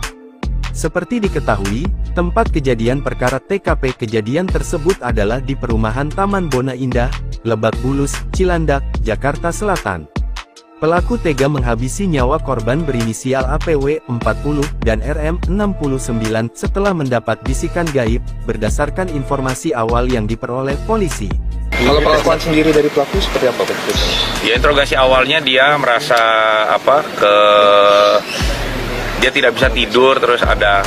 C: Seperti diketahui, tempat kejadian perkara TKP kejadian tersebut adalah di perumahan Taman Bona Indah, Lebak Bulus, Cilandak, Jakarta Selatan. Pelaku tega menghabisi nyawa korban berinisial APW 40 dan RM 69 setelah mendapat bisikan gaib, berdasarkan informasi awal yang diperoleh polisi.
D: Kalau pengakuan sendiri dari pelaku seperti apa Pak?
B: Ya, interogasi awalnya dia merasa dia tidak bisa tidur, terus ada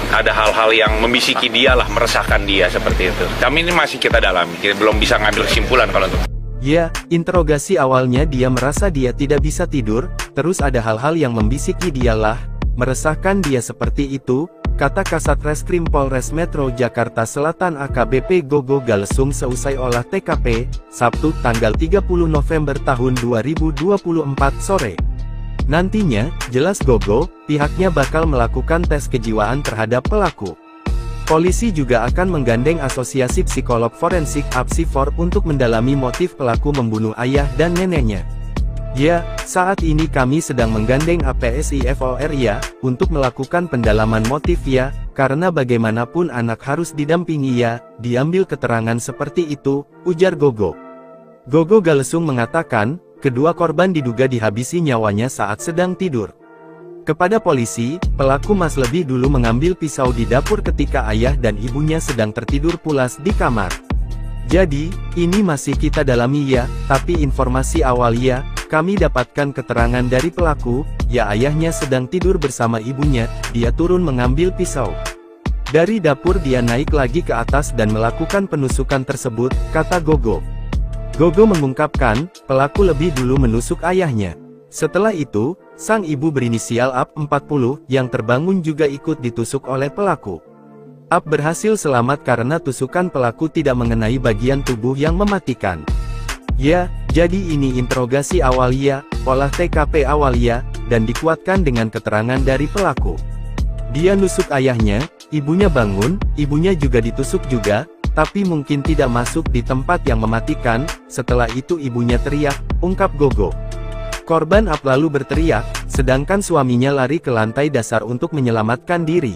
B: hal-hal yang membisiki dia lah, meresahkan dia seperti itu. Kami ini masih kita dalami, kita belum bisa ngambil kesimpulan kalau itu.
C: Ya, interogasi awalnya dia merasa dia tidak bisa tidur, terus ada hal-hal yang membisiki dia lah, meresahkan dia seperti itu, kata Kasat Reskrim Polres Metro Jakarta Selatan AKBP Gogo Galesung seusai olah TKP, Sabtu tanggal 30 November tahun 2024 sore. Nantinya, jelas Gogo, pihaknya bakal melakukan tes kejiwaan terhadap pelaku. Polisi juga akan menggandeng Asosiasi Psikolog Forensik (APSIFOR) untuk mendalami motif pelaku membunuh ayah dan neneknya. Ya, saat ini kami sedang menggandeng APSIFOR ya, untuk melakukan pendalaman motif ya, karena bagaimanapun anak harus didampingi ya, diambil keterangan seperti itu, ujar Gogo. Gogo Galesung mengatakan, kedua korban diduga dihabisi nyawanya saat sedang tidur. Kepada polisi, pelaku lebih dulu mengambil pisau di dapur ketika ayah dan ibunya sedang tertidur pulas di kamar. Jadi, ini masih kita dalami ya, tapi informasi awal ya, kami dapatkan keterangan dari pelaku, ya ayahnya sedang tidur bersama ibunya, dia turun mengambil pisau. Dari dapur dia naik lagi ke atas dan melakukan penusukan tersebut, kata Gogo. Gogo mengungkapkan, pelaku lebih dulu menusuk ayahnya. Setelah itu, sang ibu berinisial AP 40, yang terbangun juga ikut ditusuk oleh pelaku. AP berhasil selamat karena tusukan pelaku tidak mengenai bagian tubuh yang mematikan. Ya, jadi ini interogasi awal ya, olah TKP awal ya, dan dikuatkan dengan keterangan dari pelaku. Dia nusuk ayahnya, ibunya bangun, ibunya juga ditusuk juga, tapi mungkin tidak masuk di tempat yang mematikan, setelah itu ibunya teriak, ungkap Gogo. Korban AP lalu berteriak, sedangkan suaminya lari ke lantai dasar untuk menyelamatkan diri.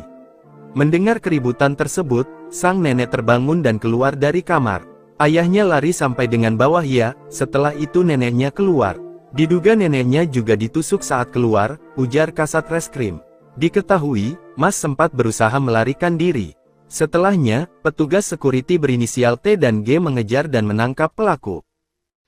C: Mendengar keributan tersebut, sang nenek terbangun dan keluar dari kamar. Ayahnya lari sampai dengan bawah ya, setelah itu neneknya keluar. Diduga neneknya juga ditusuk saat keluar, ujar Kasat Reskrim. Diketahui, Mas sempat berusaha melarikan diri. Setelahnya, petugas security berinisial T dan G mengejar dan menangkap pelaku.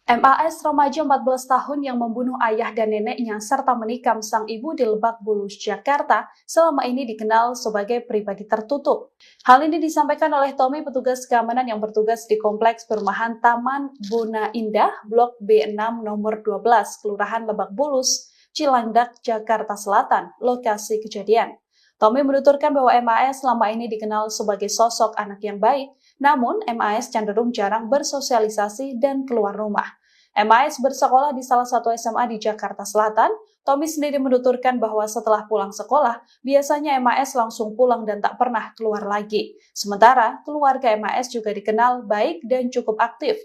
E: MAS remaja 14 tahun yang membunuh ayah dan neneknya serta menikam sang ibu di Lebak Bulus, Jakarta, selama ini dikenal sebagai pribadi tertutup. Hal ini disampaikan oleh Tommy, petugas keamanan yang bertugas di Kompleks Perumahan Taman Buna Indah, Blok B6 nomor 12, Kelurahan Lebak Bulus, Cilandak, Jakarta Selatan, lokasi kejadian. Tommy menuturkan bahwa MAS selama ini dikenal sebagai sosok anak yang baik, namun MAS cenderung jarang bersosialisasi dan keluar rumah. MAS bersekolah di salah satu SMA di Jakarta Selatan. Tommy sendiri menuturkan bahwa setelah pulang sekolah, biasanya MAS langsung pulang dan tak pernah keluar lagi. Sementara, keluarga MAS juga dikenal baik dan cukup aktif.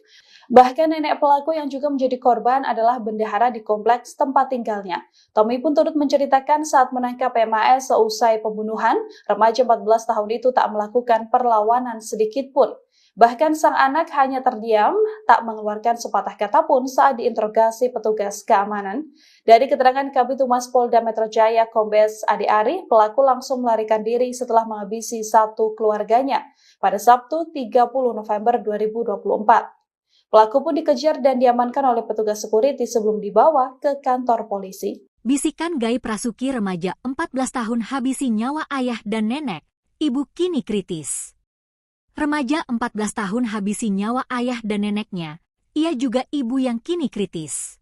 E: Bahkan nenek pelaku yang juga menjadi korban adalah bendahara di kompleks tempat tinggalnya. Tommy pun turut menceritakan saat menangkap MAS seusai pembunuhan, remaja 14 tahun itu tak melakukan perlawanan sedikit pun. Bahkan sang anak hanya terdiam, tak mengeluarkan sepatah kata pun saat diinterogasi petugas keamanan. Dari keterangan Kabid Humas Polda Metro Jaya Kombes Adi Ari, pelaku langsung melarikan diri setelah menghabisi satu keluarganya pada Sabtu 30 November 2024. Pelaku pun dikejar dan diamankan oleh petugas security sebelum dibawa ke kantor polisi.
A: Bisikan gaib Rasuki remaja 14 tahun habisi nyawa ayah dan nenek, ibu kini kritis. Remaja 14 tahun habisi nyawa ayah dan neneknya, ia juga ibu yang kini kritis.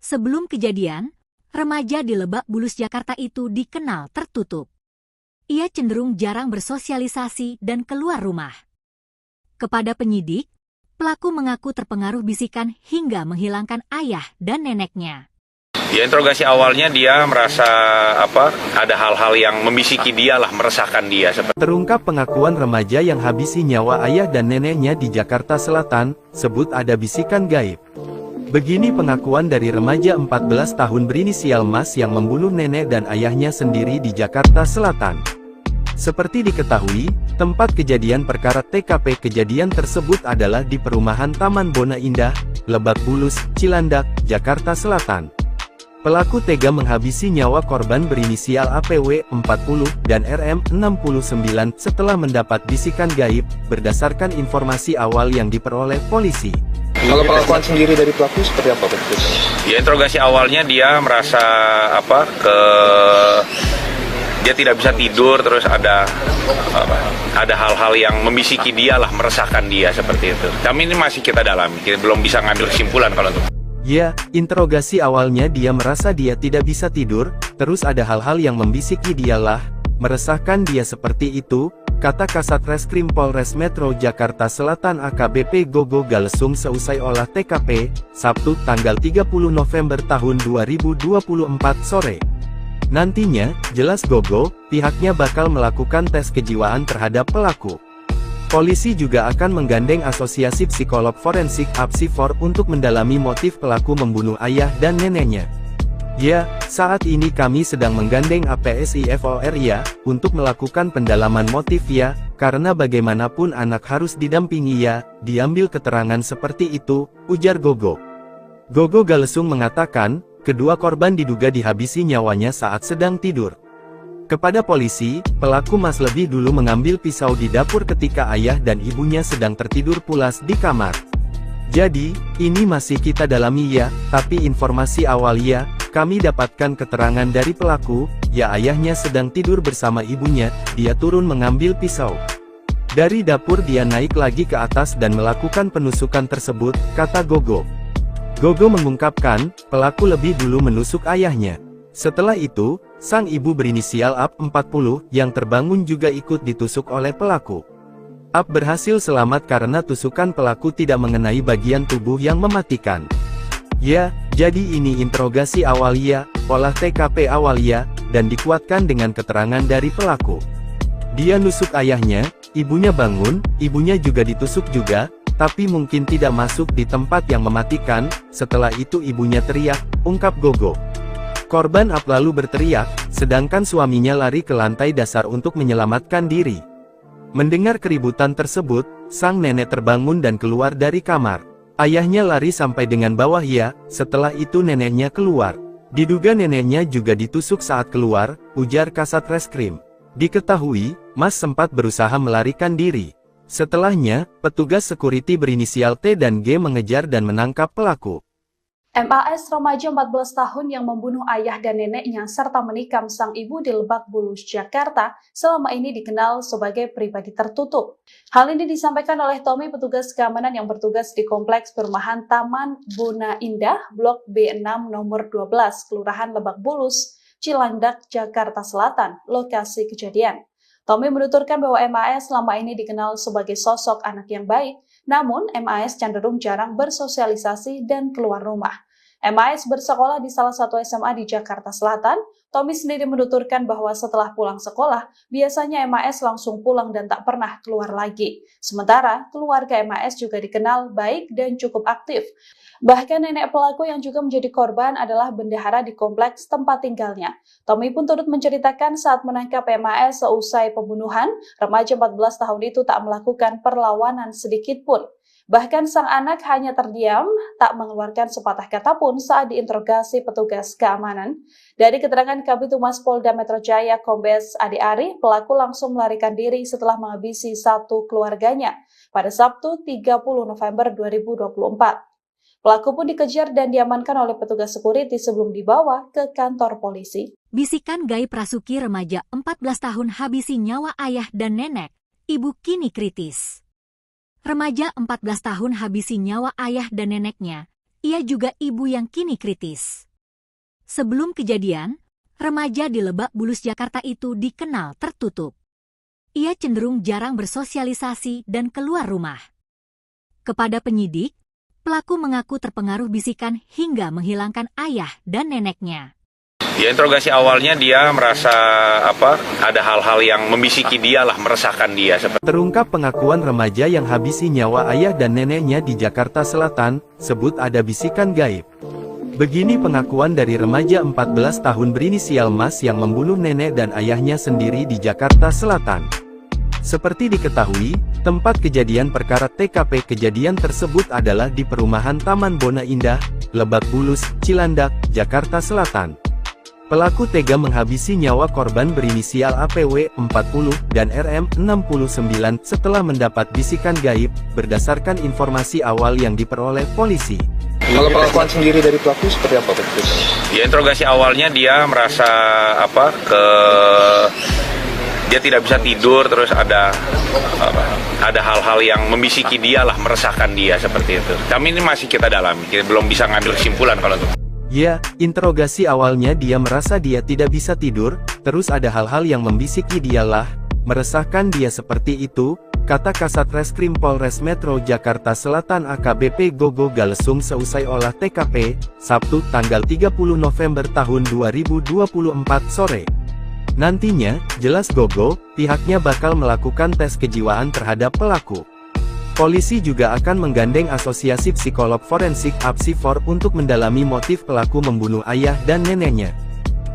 A: Sebelum kejadian, remaja di Lebak Bulus Jakarta itu dikenal tertutup. Ia cenderung jarang bersosialisasi dan keluar rumah. Kepada penyidik, pelaku mengaku terpengaruh bisikan hingga menghilangkan ayah dan neneknya.
B: Ya, interogasi awalnya dia merasa ada hal-hal yang membisiki dia lah, meresahkan dia.
C: Terungkap pengakuan remaja yang habisi nyawa ayah dan neneknya di Jakarta Selatan, sebut ada bisikan gaib. Begini pengakuan dari remaja 14 tahun berinisial Mas yang membunuh nenek dan ayahnya sendiri di Jakarta Selatan. Seperti diketahui, tempat kejadian perkara TKP kejadian tersebut adalah di perumahan Taman Bona Indah, Lebak Bulus, Cilandak, Jakarta Selatan. Pelaku tega menghabisi nyawa korban berinisial APW 40 dan RM 69 setelah mendapat bisikan gaib, berdasarkan informasi awal yang diperoleh polisi.
D: Kalau pengakuan sendiri dari pelaku seperti apa, Pak?
B: Ya, interogasi awalnya dia merasa Dia tidak bisa tidur, terus ada hal-hal yang membisiki dia lah, meresahkan dia seperti itu. Kami ini masih kita dalami, kita belum bisa ngambil kesimpulan kalau untuk.
C: Ya, interogasi awalnya dia merasa dia tidak bisa tidur, terus ada hal-hal yang membisiki dia lah, meresahkan dia seperti itu, kata Kasat Reskrim Polres Metro Jakarta Selatan AKBP Gogo Galesung seusai olah TKP, Sabtu tanggal 30 November tahun 2024 sore. Nantinya, jelas Gogo, pihaknya bakal melakukan tes kejiwaan terhadap pelaku. Polisi juga akan menggandeng Asosiasi Psikolog Forensik (APSIFOR) untuk mendalami motif pelaku membunuh ayah dan neneknya. Ya, saat ini kami sedang menggandeng APSIFOR ya, untuk melakukan pendalaman motif ya, karena bagaimanapun anak harus didampingi ya, diambil keterangan seperti itu, ujar Gogo. Gogo Galesung mengatakan, kedua korban diduga dihabisi nyawanya saat sedang tidur. Kepada polisi, pelaku lebih dulu mengambil pisau di dapur ketika ayah dan ibunya sedang tertidur pulas di kamar. Jadi, ini masih kita dalami ya, tapi informasi awal ya, kami dapatkan keterangan dari pelaku, ya ayahnya sedang tidur bersama ibunya, dia turun mengambil pisau. Dari dapur dia naik lagi ke atas dan melakukan penusukan tersebut, kata Gogo. Gogo mengungkapkan, pelaku lebih dulu menusuk ayahnya. Setelah itu, sang ibu berinisial AP 40, yang terbangun juga ikut ditusuk oleh pelaku. AP berhasil selamat karena tusukan pelaku tidak mengenai bagian tubuh yang mematikan. Ya, jadi ini interogasi awal ya, olah TKP awal ya, dan dikuatkan dengan keterangan dari pelaku. Dia nusuk ayahnya, ibunya bangun, ibunya juga ditusuk juga, tapi mungkin tidak masuk di tempat yang mematikan, setelah itu ibunya teriak, ungkap Gogo. Korban AP lalu berteriak, sedangkan suaminya lari ke lantai dasar untuk menyelamatkan diri. Mendengar keributan tersebut, sang nenek terbangun dan keluar dari kamar. Ayahnya lari sampai dengan bawah ya, setelah itu neneknya keluar. Diduga neneknya juga ditusuk saat keluar, ujar Kasat Reskrim. Diketahui, Mas sempat berusaha melarikan diri. Setelahnya, petugas security berinisial T dan G mengejar dan menangkap pelaku.
E: MAS remaja 14 tahun yang membunuh ayah dan neneknya serta menikam sang ibu di Lebak Bulus, Jakarta, selama ini dikenal sebagai pribadi tertutup. Hal ini disampaikan oleh Tommy, petugas keamanan yang bertugas di Kompleks Perumahan Taman Bona Indah, Blok B6 nomor 12, Kelurahan Lebak Bulus, Cilandak, Jakarta Selatan, lokasi kejadian. Tommy menuturkan bahwa MAS selama ini dikenal sebagai sosok anak yang baik, namun MAS cenderung jarang bersosialisasi dan keluar rumah. MAS bersekolah di salah satu SMA di Jakarta Selatan. Tommy sendiri menuturkan bahwa setelah pulang sekolah, biasanya MAS langsung pulang dan tak pernah keluar lagi. Sementara, keluarga MAS juga dikenal baik dan cukup aktif. Bahkan nenek pelaku yang juga menjadi korban adalah bendahara di kompleks tempat tinggalnya. Tommy pun turut menceritakan saat menangkap MAS seusai pembunuhan, remaja 14 tahun itu tak melakukan perlawanan sedikit pun. Bahkan sang anak hanya terdiam, tak mengeluarkan sepatah kata pun saat diinterogasi petugas keamanan. Dari keterangan Kabid Humas Polda Metro Jaya Kombes Adi Ari, pelaku langsung melarikan diri setelah menghabisi satu keluarganya pada Sabtu 30 November 2024. Pelaku pun dikejar dan diamankan oleh petugas security sebelum dibawa ke kantor polisi.
A: Bisikan gaib Rasuki remaja 14 tahun habisi nyawa ayah dan nenek, ibu kini kritis. Remaja 14 tahun habisi nyawa ayah dan neneknya, ia juga ibu yang kini kritis. Sebelum kejadian, remaja di Lebak Bulus, Jakarta itu dikenal tertutup. Ia cenderung jarang bersosialisasi dan keluar rumah. Kepada penyidik, pelaku mengaku terpengaruh bisikan hingga menghilangkan ayah dan neneknya.
B: Ya, interogasi awalnya dia merasa ada hal-hal yang membisiki dia lah, meresahkan dia.
C: Terungkap pengakuan remaja yang habisi nyawa ayah dan neneknya di Jakarta Selatan, sebut ada bisikan gaib. Begini pengakuan dari remaja 14 tahun berinisial Mas yang membunuh nenek dan ayahnya sendiri di Jakarta Selatan. Seperti diketahui, tempat kejadian perkara TKP kejadian tersebut adalah di perumahan Taman Bona Indah, Lebak Bulus, Cilandak, Jakarta Selatan. Pelaku tega menghabisi nyawa korban berinisial APW 40 dan RM 69 setelah mendapat bisikan gaib, berdasarkan informasi awal yang diperoleh polisi.
D: Kalau perlakuan sendiri dari pelaku seperti apa Pak?
B: Ya, interogasi awalnya dia merasa dia tidak bisa tidur, terus ada hal-hal yang membisiki dia lah, meresahkan dia seperti itu. Kami ini masih kita dalami, kita belum bisa ngambil kesimpulan kalau itu.
C: Ya, interogasi awalnya dia merasa dia tidak bisa tidur, terus ada hal-hal yang membisiki dia lah, meresahkan dia seperti itu, kata Kasat Reskrim Polres Metro Jakarta Selatan AKBP Gogo Galesung seusai olah TKP, Sabtu tanggal 30 November tahun 2024 sore. Nantinya, jelas Gogo, pihaknya bakal melakukan tes kejiwaan terhadap pelaku. Polisi juga akan menggandeng Asosiasi Psikolog Forensik (APSIFOR) untuk mendalami motif pelaku membunuh ayah dan neneknya.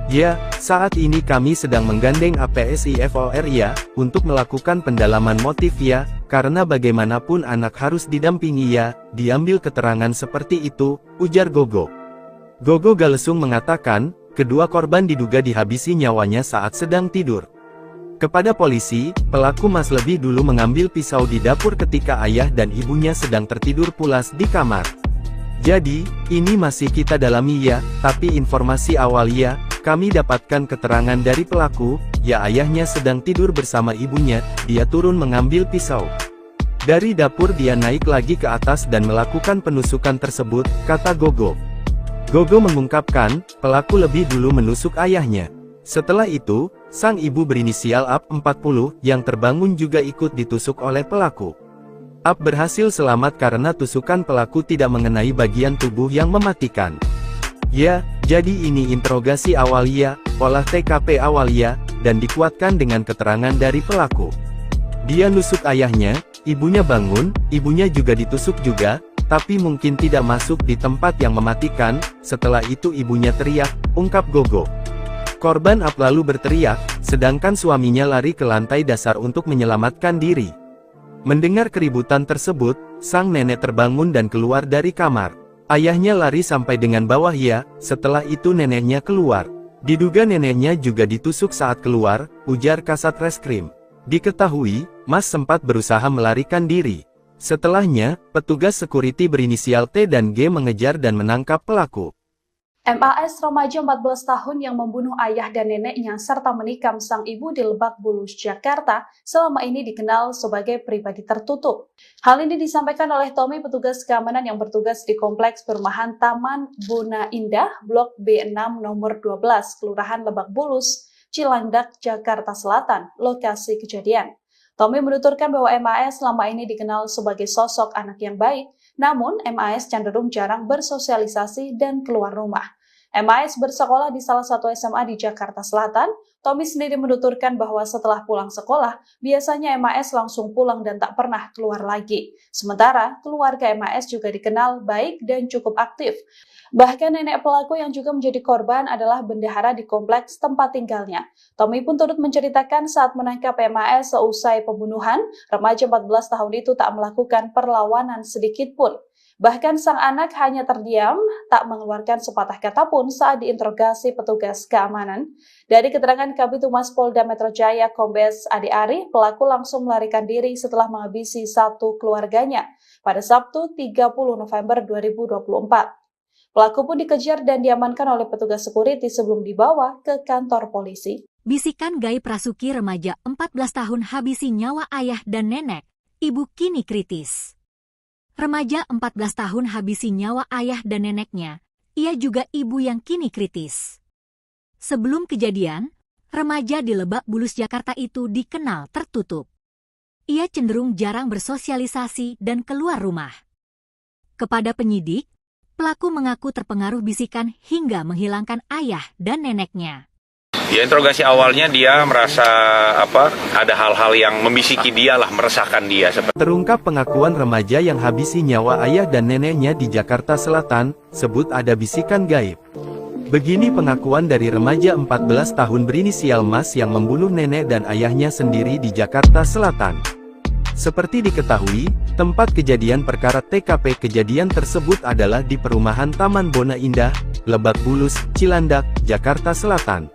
C: Ya, saat ini kami sedang menggandeng APSIFOR ya, untuk melakukan pendalaman motif ya, karena bagaimanapun anak harus didampingi ya, diambil keterangan seperti itu, ujar Gogo. Gogo Galesung mengatakan, kedua korban diduga dihabisi nyawanya saat sedang tidur. Kepada polisi, pelaku lebih dulu mengambil pisau di dapur ketika ayah dan ibunya sedang tertidur pulas di kamar. Jadi, ini masih kita dalami ya, tapi informasi awal ya, kami dapatkan keterangan dari pelaku, ya ayahnya sedang tidur bersama ibunya, dia turun mengambil pisau. Dari dapur dia naik lagi ke atas dan melakukan penusukan tersebut, kata Gogo. Gogo mengungkapkan, pelaku lebih dulu menusuk ayahnya. Setelah itu, sang ibu berinisial AP 40, yang terbangun juga ikut ditusuk oleh pelaku. AP berhasil selamat karena tusukan pelaku tidak mengenai bagian tubuh yang mematikan. Ya, jadi ini interogasi awal ya, olah TKP awal ya, dan dikuatkan dengan keterangan dari pelaku. Dia nusuk ayahnya, ibunya bangun, ibunya juga ditusuk juga, tapi mungkin tidak masuk di tempat yang mematikan, setelah itu ibunya teriak, ungkap Gogo. Korban AP lalu berteriak, sedangkan suaminya lari ke lantai dasar untuk menyelamatkan diri. Mendengar keributan tersebut, sang nenek terbangun dan keluar dari kamar. Ayahnya lari sampai dengan bawah ya, setelah itu neneknya keluar. Diduga neneknya juga ditusuk saat keluar, ujar Kasat Reskrim. Diketahui, Mas sempat berusaha melarikan diri. Setelahnya, petugas security berinisial T dan G mengejar dan menangkap pelaku.
E: MAS remaja 14 tahun yang membunuh ayah dan neneknya serta menikam sang ibu di Lebak Bulus, Jakarta, selama ini dikenal sebagai pribadi tertutup. Hal ini disampaikan oleh Tommy, petugas keamanan yang bertugas di Kompleks Perumahan Taman Bona Indah, Blok B6 nomor 12, Kelurahan Lebak Bulus, Cilandak, Jakarta Selatan, lokasi kejadian. Tommy menuturkan bahwa MAS selama ini dikenal sebagai sosok anak yang baik, namun MAS cenderung jarang bersosialisasi dan keluar rumah. MAS bersekolah di salah satu SMA di Jakarta Selatan. Tommy sendiri menuturkan bahwa setelah pulang sekolah, biasanya MAS langsung pulang dan tak pernah keluar lagi. Sementara, keluarga MAS juga dikenal baik dan cukup aktif. Bahkan nenek pelaku yang juga menjadi korban adalah bendahara di kompleks tempat tinggalnya. Tommy pun turut menceritakan saat menangkap MAS seusai pembunuhan, remaja 14 tahun itu tak melakukan perlawanan sedikit pun. Bahkan sang anak hanya terdiam, tak mengeluarkan sepatah kata pun saat diinterogasi petugas keamanan. Dari keterangan Kabid Humas Polda Metro Jaya Kombes Ade Ari, pelaku langsung melarikan diri setelah menghabisi satu keluarganya pada Sabtu 30 November 2024. Pelaku pun dikejar dan diamankan oleh petugas security sebelum dibawa ke kantor polisi.
A: Bisikan gaib Rasuki, remaja 14 tahun habisi nyawa ayah dan nenek, ibu kini kritis. Remaja 14 tahun habisi nyawa ayah dan neneknya, ia juga ibu yang kini kritis. Sebelum kejadian, remaja di Lebak Bulus, Jakarta itu dikenal tertutup. Ia cenderung jarang bersosialisasi dan keluar rumah. Kepada penyidik, pelaku mengaku terpengaruh bisikan hingga menghilangkan ayah dan neneknya.
B: Ya, interogasi awalnya dia merasa ada hal-hal yang membisiki dia lah, meresahkan dia.
C: Terungkap pengakuan remaja yang habisi nyawa ayah dan neneknya di Jakarta Selatan, sebut ada bisikan gaib. Begini pengakuan dari remaja 14 tahun berinisial Mas yang membunuh nenek dan ayahnya sendiri di Jakarta Selatan. Seperti diketahui, tempat kejadian perkara TKP kejadian tersebut adalah di perumahan Taman Bona Indah, Lebak Bulus, Cilandak, Jakarta Selatan.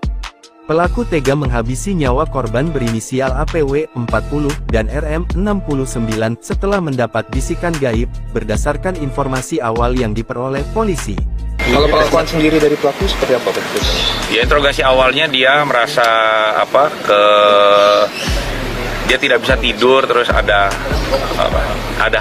C: Pelaku tega menghabisi nyawa korban berinisial APW 40 dan RM 69 setelah mendapat bisikan gaib, berdasarkan informasi awal yang diperoleh polisi.
D: Kalau pengakuan sendiri dari pelaku seperti apa betul?
B: Ya, interogasi awalnya dia merasa dia tidak bisa tidur, terus ada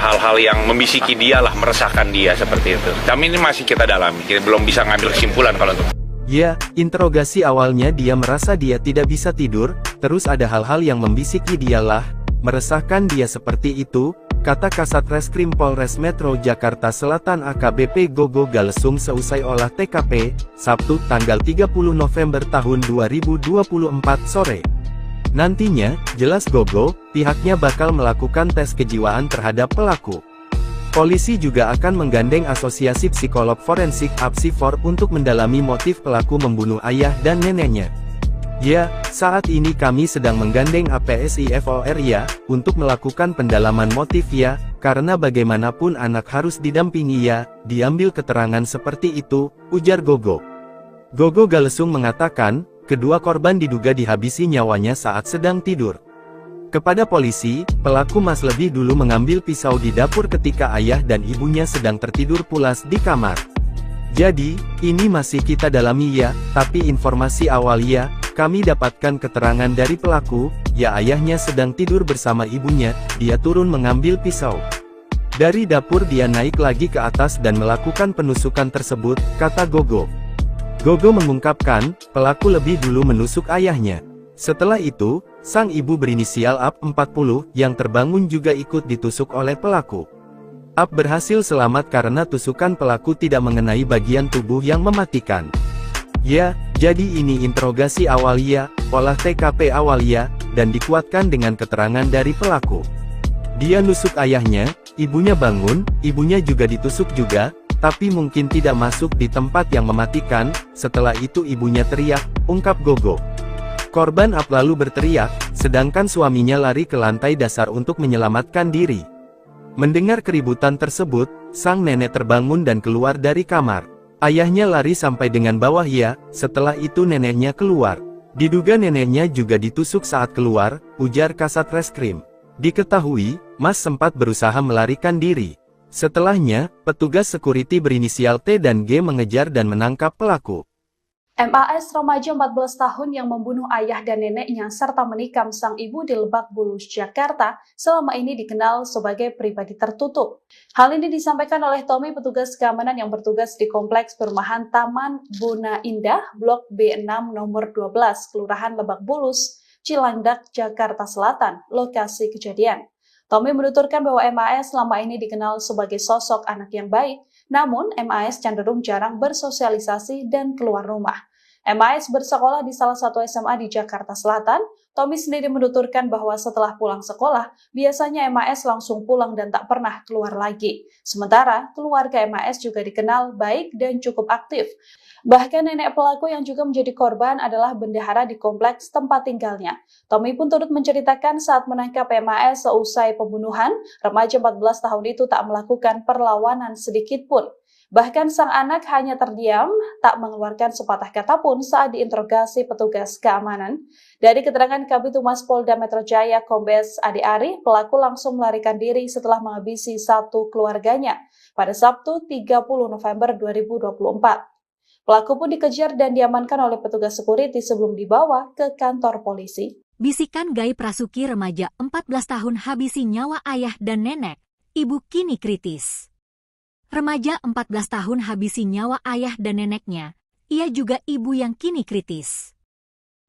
B: hal-hal yang membisiki dia lah, meresahkan dia seperti itu. Kami ini masih kita dalami, kita belum bisa ngambil kesimpulan kalau untuk.
C: Ya, interogasi awalnya dia merasa dia tidak bisa tidur, terus ada hal-hal yang membisiki dia lah, meresahkan dia seperti itu, kata Kasat Reskrim Polres Metro Jakarta Selatan AKBP Gogo Galesung seusai olah TKP, Sabtu tanggal 30 November tahun 2024 sore. Nantinya, jelas Gogo, pihaknya bakal melakukan tes kejiwaan terhadap pelaku. Polisi juga akan menggandeng Asosiasi Psikolog Forensik (APSIFOR) untuk mendalami motif pelaku membunuh ayah dan neneknya. Ya, saat ini kami sedang menggandeng APSIFOR ya, untuk melakukan pendalaman motif ya, karena bagaimanapun anak harus didampingi ya, diambil keterangan seperti itu, ujar Gogo. Gogo Galesung mengatakan, kedua korban diduga dihabisi nyawanya saat sedang tidur. Kepada polisi, pelaku lebih dulu mengambil pisau di dapur ketika ayah dan ibunya sedang tertidur pulas di kamar. Jadi, ini masih kita dalami ya, tapi informasi awal ya, kami dapatkan keterangan dari pelaku, ya ayahnya sedang tidur bersama ibunya, dia turun mengambil pisau. Dari dapur dia naik lagi ke atas dan melakukan penusukan tersebut, kata Gogo. Gogo mengungkapkan, pelaku lebih dulu menusuk ayahnya. Setelah itu, sang ibu berinisial AP40 yang terbangun juga ikut ditusuk oleh pelaku. AP berhasil selamat karena tusukan pelaku tidak mengenai bagian tubuh yang mematikan. Ya, jadi ini interogasi awal ya, olah TKP awal ya, dan dikuatkan dengan keterangan dari pelaku. Dia nusuk ayahnya, ibunya bangun, ibunya juga ditusuk juga, tapi mungkin tidak masuk di tempat yang mematikan. Setelah itu ibunya teriak, ungkap Gogo. Korban AP lalu berteriak, sedangkan suaminya lari ke lantai dasar untuk menyelamatkan diri. Mendengar keributan tersebut, sang nenek terbangun dan keluar dari kamar. Ayahnya lari sampai dengan bawah ya, setelah itu neneknya keluar. Diduga neneknya juga ditusuk saat keluar, ujar Kasat Reskrim. Diketahui, Mas sempat berusaha melarikan diri. Setelahnya, petugas security berinisial T dan G mengejar dan menangkap pelaku.
E: MAS remaja 14 tahun yang membunuh ayah dan neneknya serta menikam sang ibu di Lebak Bulus, Jakarta, selama ini dikenal sebagai pribadi tertutup. Hal ini disampaikan oleh Tommy, petugas keamanan yang bertugas di Kompleks Perumahan Taman Buna Indah, Blok B6 nomor 12, Kelurahan Lebak Bulus, Cilandak, Jakarta Selatan, lokasi kejadian. Tommy menuturkan bahwa MAS selama ini dikenal sebagai sosok anak yang baik, namun MAS cenderung jarang bersosialisasi dan keluar rumah. MAS bersekolah di salah satu SMA di Jakarta Selatan. Tommy sendiri menuturkan bahwa setelah pulang sekolah, biasanya MAS langsung pulang dan tak pernah keluar lagi. Sementara, keluarga MAS juga dikenal baik dan cukup aktif. Bahkan nenek pelaku yang juga menjadi korban adalah bendahara di kompleks tempat tinggalnya. Tommy pun turut menceritakan saat menangkap MAS seusai pembunuhan, remaja 14 tahun itu tak melakukan perlawanan sedikit pun. Bahkan sang anak hanya terdiam, tak mengeluarkan sepatah kata pun saat diinterogasi petugas keamanan. Dari keterangan Kabid Humas Polda Metro Jaya Kombes Ade Ari, pelaku langsung melarikan diri setelah menghabisi satu keluarganya pada Sabtu 30 November 2024. Pelaku pun dikejar dan diamankan oleh petugas security sebelum dibawa ke kantor polisi.
A: Bisikan gaib Rasuki remaja 14 tahun habisi nyawa ayah dan nenek, ibu kini kritis. Remaja 14 tahun habisi nyawa ayah dan neneknya, ia juga ibu yang kini kritis.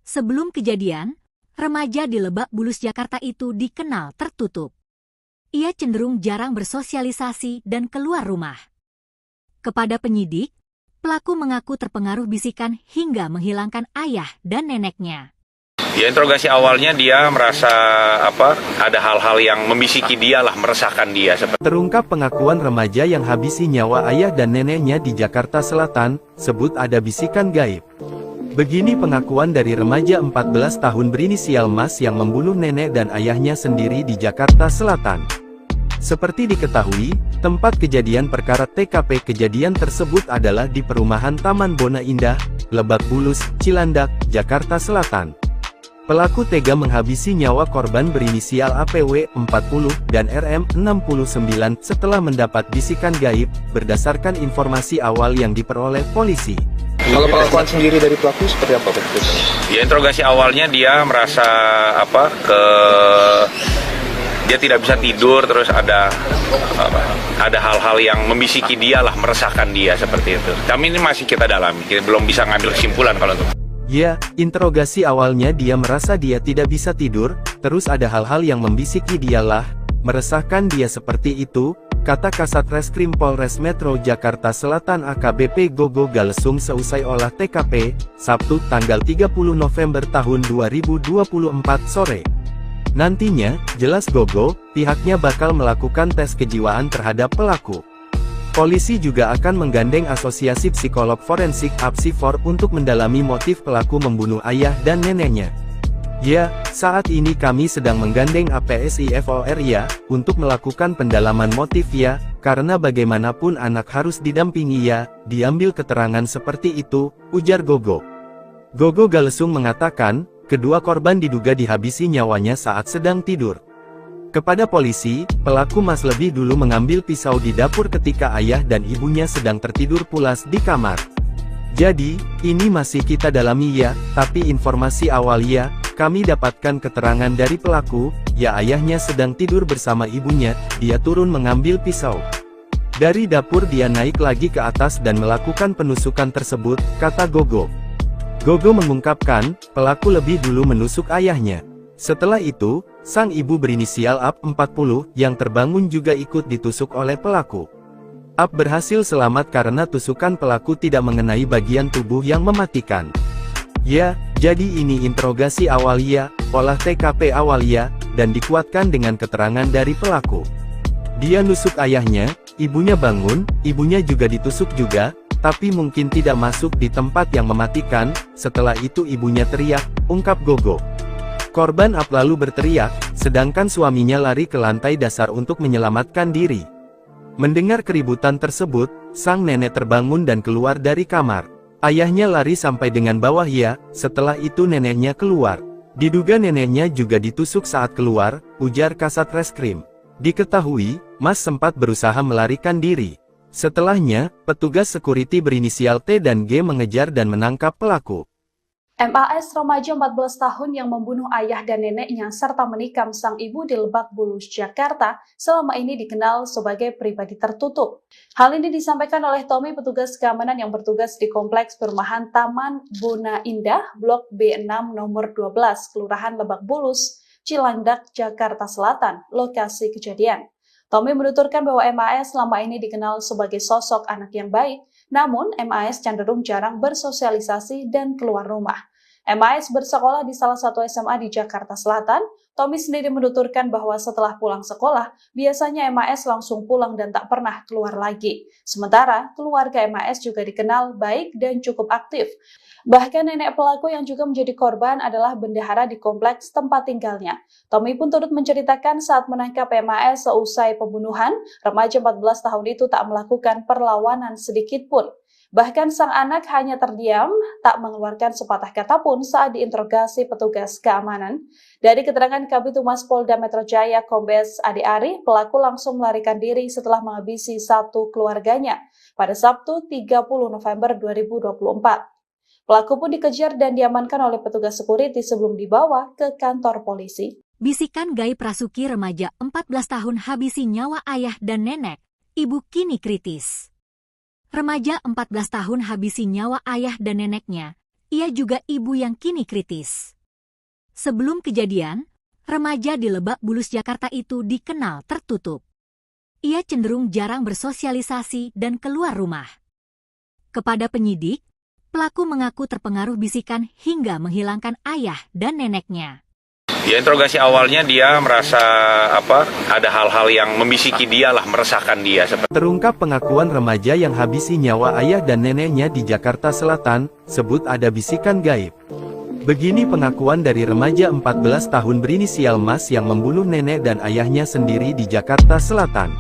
A: Sebelum kejadian, remaja di Lebak Bulus Jakarta itu dikenal tertutup. Ia cenderung jarang bersosialisasi dan keluar rumah. Kepada penyidik, pelaku mengaku terpengaruh bisikan hingga menghilangkan ayah dan neneknya.
B: Ya, interogasi awalnya dia merasa ada hal-hal yang membisiki dia lah, meresahkan dia.
C: Terungkap pengakuan remaja yang habisi nyawa ayah dan neneknya di Jakarta Selatan, sebut ada bisikan gaib. Begini pengakuan dari remaja 14 tahun berinisial Mas yang membunuh nenek dan ayahnya sendiri di Jakarta Selatan. Seperti diketahui, tempat kejadian perkara TKP kejadian tersebut adalah di perumahan Taman Bona Indah, Lebak Bulus, Cilandak, Jakarta Selatan. Pelaku tega menghabisi nyawa korban berinisial APW 40 dan RM 69 setelah mendapat bisikan gaib, berdasarkan informasi awal yang diperoleh polisi.
D: Kalau pengakuan sendiri dari pelaku seperti apa Pak?
B: Ya, interogasi awalnya dia merasa dia tidak bisa tidur, terus ada hal-hal yang membisiki dia lah, meresahkan dia seperti itu. Kami ini masih kita dalami, kita belum bisa ngambil kesimpulan kalau itu.
C: Ya, interogasi awalnya dia merasa dia tidak bisa tidur, terus ada hal-hal yang membisiki dia lah, meresahkan dia seperti itu, kata Kasat Reskrim Polres Metro Jakarta Selatan AKBP Gogo Galesung seusai olah TKP, Sabtu tanggal 30 November tahun 2024 sore. Nantinya, jelas Gogo, pihaknya bakal melakukan tes kejiwaan terhadap pelaku. Polisi juga akan menggandeng Asosiasi Psikolog Forensik (APSIFOR) untuk mendalami motif pelaku membunuh ayah dan neneknya. Ya, saat ini kami sedang menggandeng APSIFOR ya, untuk melakukan pendalaman motif ya, karena bagaimanapun anak harus didampingi ya, diambil keterangan seperti itu, ujar Gogo. Gogo Galesung mengatakan, kedua korban diduga dihabisi nyawanya saat sedang tidur. Kepada polisi, pelaku lebih dulu mengambil pisau di dapur ketika ayah dan ibunya sedang tertidur pulas di kamar. Jadi, ini masih kita dalami ya, tapi informasi awal ya, kami dapatkan keterangan dari pelaku, ya ayahnya sedang tidur bersama ibunya, dia turun mengambil pisau. Dari dapur dia naik lagi ke atas dan melakukan penusukan tersebut, kata Gogo. Gogo mengungkapkan, pelaku lebih dulu menusuk ayahnya. Setelah itu, sang ibu berinisial AP40 yang terbangun juga ikut ditusuk oleh pelaku. AP berhasil selamat karena tusukan pelaku tidak mengenai bagian tubuh yang mematikan. Ya, jadi ini interogasi awal ya, olah TKP awal ya, dan dikuatkan dengan keterangan dari pelaku. Dia nusuk ayahnya, ibunya bangun, ibunya juga ditusuk juga, tapi mungkin tidak masuk di tempat yang mematikan. Setelah itu ibunya teriak, ungkap Gogo. Korban AP lalu berteriak, sedangkan suaminya lari ke lantai dasar untuk menyelamatkan diri. Mendengar keributan tersebut, sang nenek terbangun dan keluar dari kamar. Ayahnya lari sampai dengan bawah ya, setelah itu neneknya keluar. Diduga neneknya juga ditusuk saat keluar, ujar Kasat Reskrim. Diketahui, Mas sempat berusaha melarikan diri. Setelahnya, petugas security berinisial T dan G mengejar dan menangkap pelaku.
E: MAS remaja 14 tahun yang membunuh ayah dan neneknya serta menikam sang ibu di Lebak Bulus, Jakarta, selama ini dikenal sebagai pribadi tertutup. Hal ini disampaikan oleh Tommy, petugas keamanan yang bertugas di Kompleks Perumahan Taman Bona Indah, Blok B6 nomor 12, Kelurahan Lebak Bulus, Cilandak, Jakarta Selatan, lokasi kejadian. Tommy menuturkan bahwa MAS selama ini dikenal sebagai sosok anak yang baik, namun MAS cenderung jarang bersosialisasi dan keluar rumah. MAS bersekolah di salah satu SMA di Jakarta Selatan. Tommy sendiri menuturkan bahwa setelah pulang sekolah, biasanya MAS langsung pulang dan tak pernah keluar lagi. Sementara, keluarga MAS juga dikenal baik dan cukup aktif. Bahkan nenek pelaku yang juga menjadi korban adalah bendahara di kompleks tempat tinggalnya. Tommy pun turut menceritakan saat menangkap MAS seusai pembunuhan, remaja 14 tahun itu tak melakukan perlawanan sedikit pun. Bahkan sang anak hanya terdiam, tak mengeluarkan sepatah kata pun saat diinterogasi petugas keamanan. Dari keterangan Kabid Humas Polda Metro Jaya Kombes Ade Ari, pelaku langsung melarikan diri setelah menghabisi satu keluarganya pada Sabtu 30 November 2024. Pelaku pun dikejar dan diamankan oleh petugas security sebelum dibawa ke kantor polisi.
A: Bisikan gaib Rasuki remaja 14 tahun habisi nyawa ayah dan nenek, ibu kini kritis. Remaja 14 tahun habisi nyawa ayah dan neneknya, ia juga ibu yang kini kritis. Sebelum kejadian, remaja di Lebak Bulus Jakarta itu dikenal tertutup. Ia cenderung jarang bersosialisasi dan keluar rumah. Kepada penyidik, pelaku mengaku terpengaruh bisikan hingga menghilangkan ayah dan neneknya.
B: Ya, interogasi awalnya dia merasa ada hal-hal yang membisiki dia lah, meresahkan dia.
C: Terungkap pengakuan remaja yang habisi nyawa ayah dan neneknya di Jakarta Selatan, sebut ada bisikan gaib. Begini pengakuan dari remaja 14 tahun berinisial Mas yang membunuh nenek dan ayahnya sendiri di Jakarta Selatan.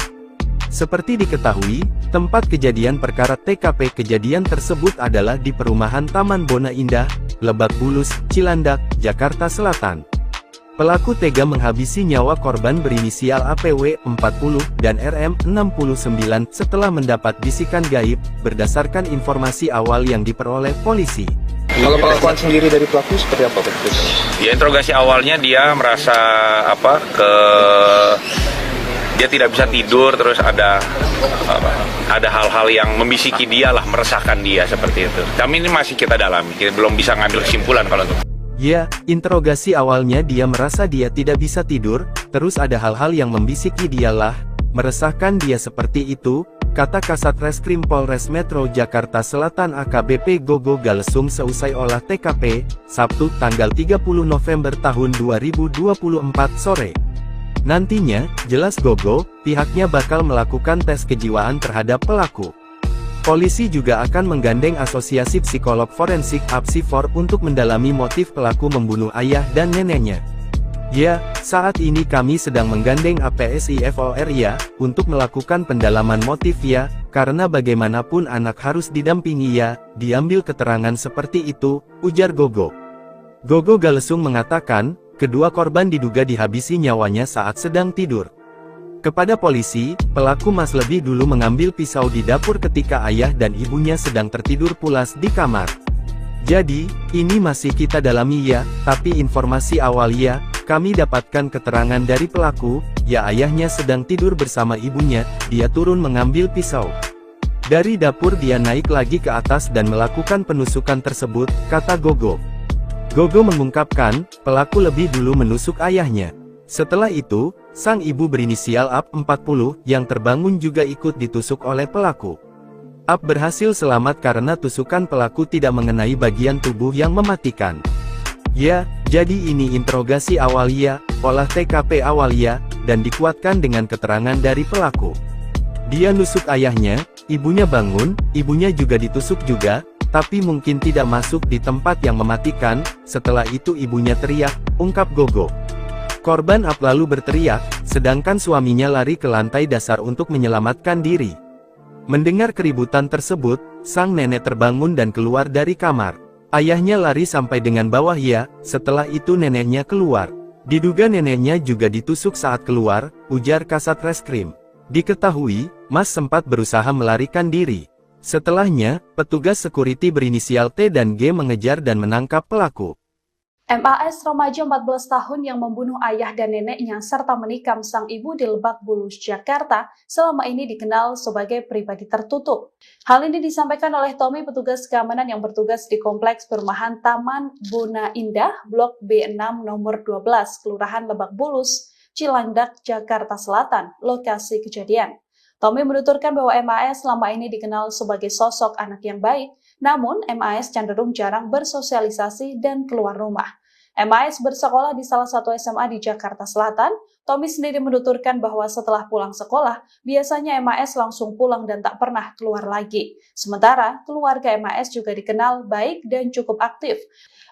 C: Seperti diketahui, tempat kejadian perkara TKP kejadian tersebut adalah di perumahan Taman Bona Indah, Lebak Bulus, Cilandak, Jakarta Selatan. Pelaku tega menghabisi nyawa korban berinisial APW 40 dan RM 69 setelah mendapat bisikan gaib, berdasarkan informasi awal yang diperoleh polisi.
D: Kalau pengakuan sendiri dari pelaku seperti apa Pak?
B: Ya, interogasi awalnya dia merasa dia tidak bisa tidur, terus ada hal-hal yang membisiki dia lah, meresahkan dia seperti itu. Kami ini masih kita dalami, kita belum bisa ngambil kesimpulan kalau itu.
C: Ya, interogasi awalnya dia merasa dia tidak bisa tidur, terus ada hal-hal yang membisiki dia lah, meresahkan dia seperti itu, kata Kasat Reskrim Polres Metro Jakarta Selatan AKBP Gogo Galesung seusai olah TKP, Sabtu tanggal 30 November tahun 2024 sore. Nantinya, jelas Gogo, pihaknya bakal melakukan tes kejiwaan terhadap pelaku. Polisi juga akan menggandeng Asosiasi Psikolog Forensik (APSIFOR) untuk mendalami motif pelaku membunuh ayah dan neneknya. Ya, saat ini kami sedang menggandeng APSIFOR ya, untuk melakukan pendalaman motif ya, karena bagaimanapun anak harus didampingi ya, diambil keterangan seperti itu, ujar Gogo. Gogo Galesung mengatakan, kedua korban diduga dihabisi nyawanya saat sedang tidur. Kepada polisi, pelaku Mas lebih dulu mengambil pisau di dapur ketika ayah dan ibunya sedang tertidur pulas di kamar. Jadi, ini masih kita dalami ya, tapi informasi awal ya, kami dapatkan keterangan dari pelaku, ya ayahnya sedang tidur bersama ibunya, dia turun mengambil pisau. Dari dapur dia naik lagi ke atas dan melakukan penusukan tersebut, kata Gogo. Gogo mengungkapkan, pelaku lebih dulu menusuk ayahnya. Setelah itu, sang ibu berinisial AP 40 yang terbangun juga ikut ditusuk oleh pelaku. AP berhasil selamat karena tusukan pelaku tidak mengenai bagian tubuh yang mematikan. Ya, jadi ini interogasi awal ya, olah TKP awal ya, dan dikuatkan dengan keterangan dari pelaku. Dia nusuk ayahnya, ibunya bangun, ibunya juga ditusuk juga, tapi mungkin tidak masuk di tempat yang mematikan. Setelah itu ibunya teriak, ungkap Gogo. Korban AP lalu berteriak, sedangkan suaminya lari ke lantai dasar untuk menyelamatkan diri. Mendengar keributan tersebut, sang nenek terbangun dan keluar dari kamar. Ayahnya lari sampai dengan bawah ya, setelah itu neneknya keluar. Diduga neneknya juga ditusuk saat keluar, ujar Kasat Reskrim. Diketahui, Mas sempat berusaha melarikan diri. Setelahnya, petugas security berinisial T dan G mengejar dan menangkap pelaku.
E: MAS remaja 14 tahun yang membunuh ayah dan neneknya serta menikam sang ibu di Lebak Bulus, Jakarta, selama ini dikenal sebagai pribadi tertutup. Hal ini disampaikan oleh Tommy, petugas keamanan yang bertugas di Kompleks Perumahan Taman Bona Indah, Blok B6 nomor 12, Kelurahan Lebak Bulus, Cilandak, Jakarta Selatan, lokasi kejadian. Tommy menuturkan bahwa MAS selama ini dikenal sebagai sosok anak yang baik, namun MAS cenderung jarang bersosialisasi dan keluar rumah. MAS bersekolah di salah satu SMA di Jakarta Selatan. Tommy sendiri menuturkan bahwa setelah pulang sekolah, biasanya MAS langsung pulang dan tak pernah keluar lagi. Sementara, keluarga MAS juga dikenal baik dan cukup aktif.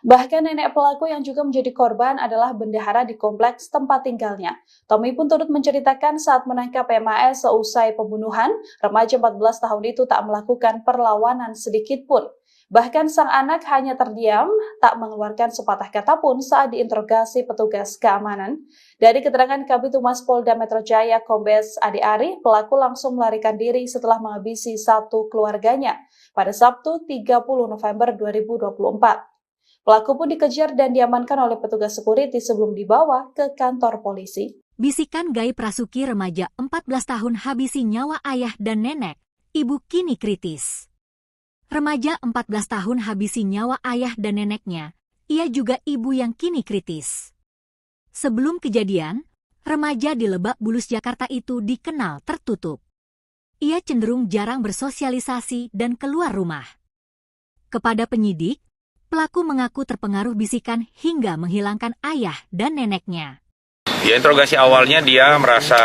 E: Bahkan nenek pelaku yang juga menjadi korban adalah bendahara di kompleks tempat tinggalnya. Tommy pun turut menceritakan saat menangkap MAS seusai pembunuhan, remaja 14 tahun itu tak melakukan perlawanan sedikit pun. Bahkan sang anak hanya terdiam, tak mengeluarkan sepatah kata pun saat diinterogasi petugas keamanan. Dari keterangan Kabid Humas Polda Metro Jaya Kombes Ade Ari, pelaku langsung melarikan diri setelah menghabisi satu keluarganya pada Sabtu 30 November 2024. Pelaku pun dikejar dan diamankan oleh petugas security sebelum dibawa ke kantor polisi.
A: Bisikan gaib Rasuki remaja 14 tahun habisi nyawa ayah dan nenek, ibu kini kritis. Remaja 14 tahun habisi nyawa ayah dan neneknya, ia juga ibu yang kini kritis. Sebelum kejadian, remaja di Lebak Bulus Jakarta itu dikenal tertutup. Ia cenderung jarang bersosialisasi dan keluar rumah. Kepada penyidik, pelaku mengaku terpengaruh bisikan hingga menghilangkan ayah dan neneknya.
B: Ya, interogasi awalnya dia merasa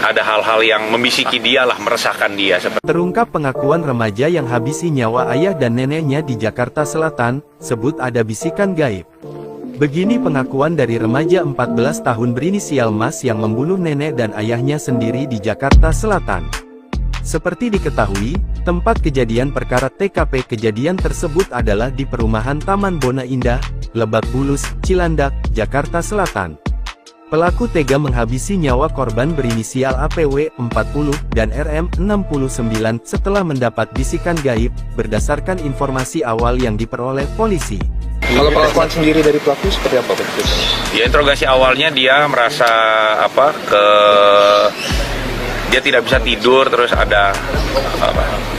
B: ada hal-hal yang membisiki dia lah, meresahkan dia.
C: Terungkap pengakuan remaja yang habisi nyawa ayah dan neneknya di Jakarta Selatan, sebut ada bisikan gaib. Begini pengakuan dari remaja 14 tahun berinisial Mas yang membunuh nenek dan ayahnya sendiri di Jakarta Selatan. Seperti diketahui, tempat kejadian perkara TKP kejadian tersebut adalah di perumahan Taman Bona Indah, Lebak Bulus, Cilandak, Jakarta Selatan. Pelaku tega menghabisi nyawa korban berinisial APW 40 dan RM 69 setelah mendapat bisikan gaib, berdasarkan informasi awal yang diperoleh polisi.
D: Kalau pengakuan sendiri dari pelaku seperti apa Pak?
B: Ya, interogasi awalnya dia merasa dia tidak bisa tidur, terus ada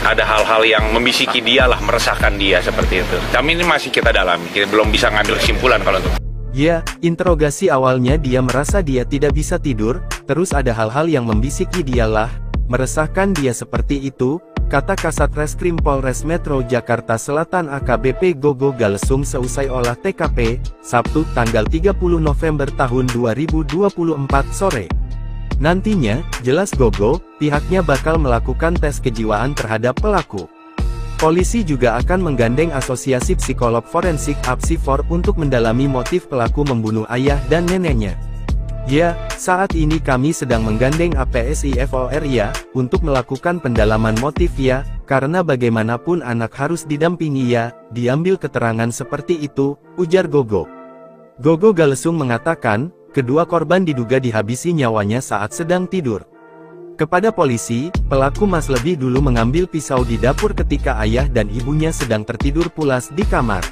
B: hal-hal yang membisiki dia lah, meresahkan dia seperti itu. Kami ini masih kita dalami, kita belum bisa ngambil kesimpulan kalau itu.
C: Ya, interogasi awalnya dia merasa dia tidak bisa tidur, terus ada hal-hal yang membisiki dia lah, meresahkan dia seperti itu, kata Kasat Reskrim Polres Metro Jakarta Selatan AKBP Gogo Galesung seusai olah TKP, Sabtu tanggal 30 November tahun 2024 sore. Nantinya, jelas Gogo, pihaknya bakal melakukan tes kejiwaan terhadap pelaku. Polisi juga akan menggandeng Asosiasi Psikolog Forensik (APSIFOR) untuk mendalami motif pelaku membunuh ayah dan neneknya. Ya, saat ini kami sedang menggandeng APSIFOR ya, untuk melakukan pendalaman motif ya, karena bagaimanapun anak harus didampingi ya, diambil keterangan seperti itu, ujar Gogo. Gogo Galesung mengatakan, kedua korban diduga dihabisi nyawanya saat sedang tidur. Kepada polisi, pelaku Mas lebih dulu mengambil pisau di dapur ketika ayah dan ibunya sedang tertidur pulas di kamar.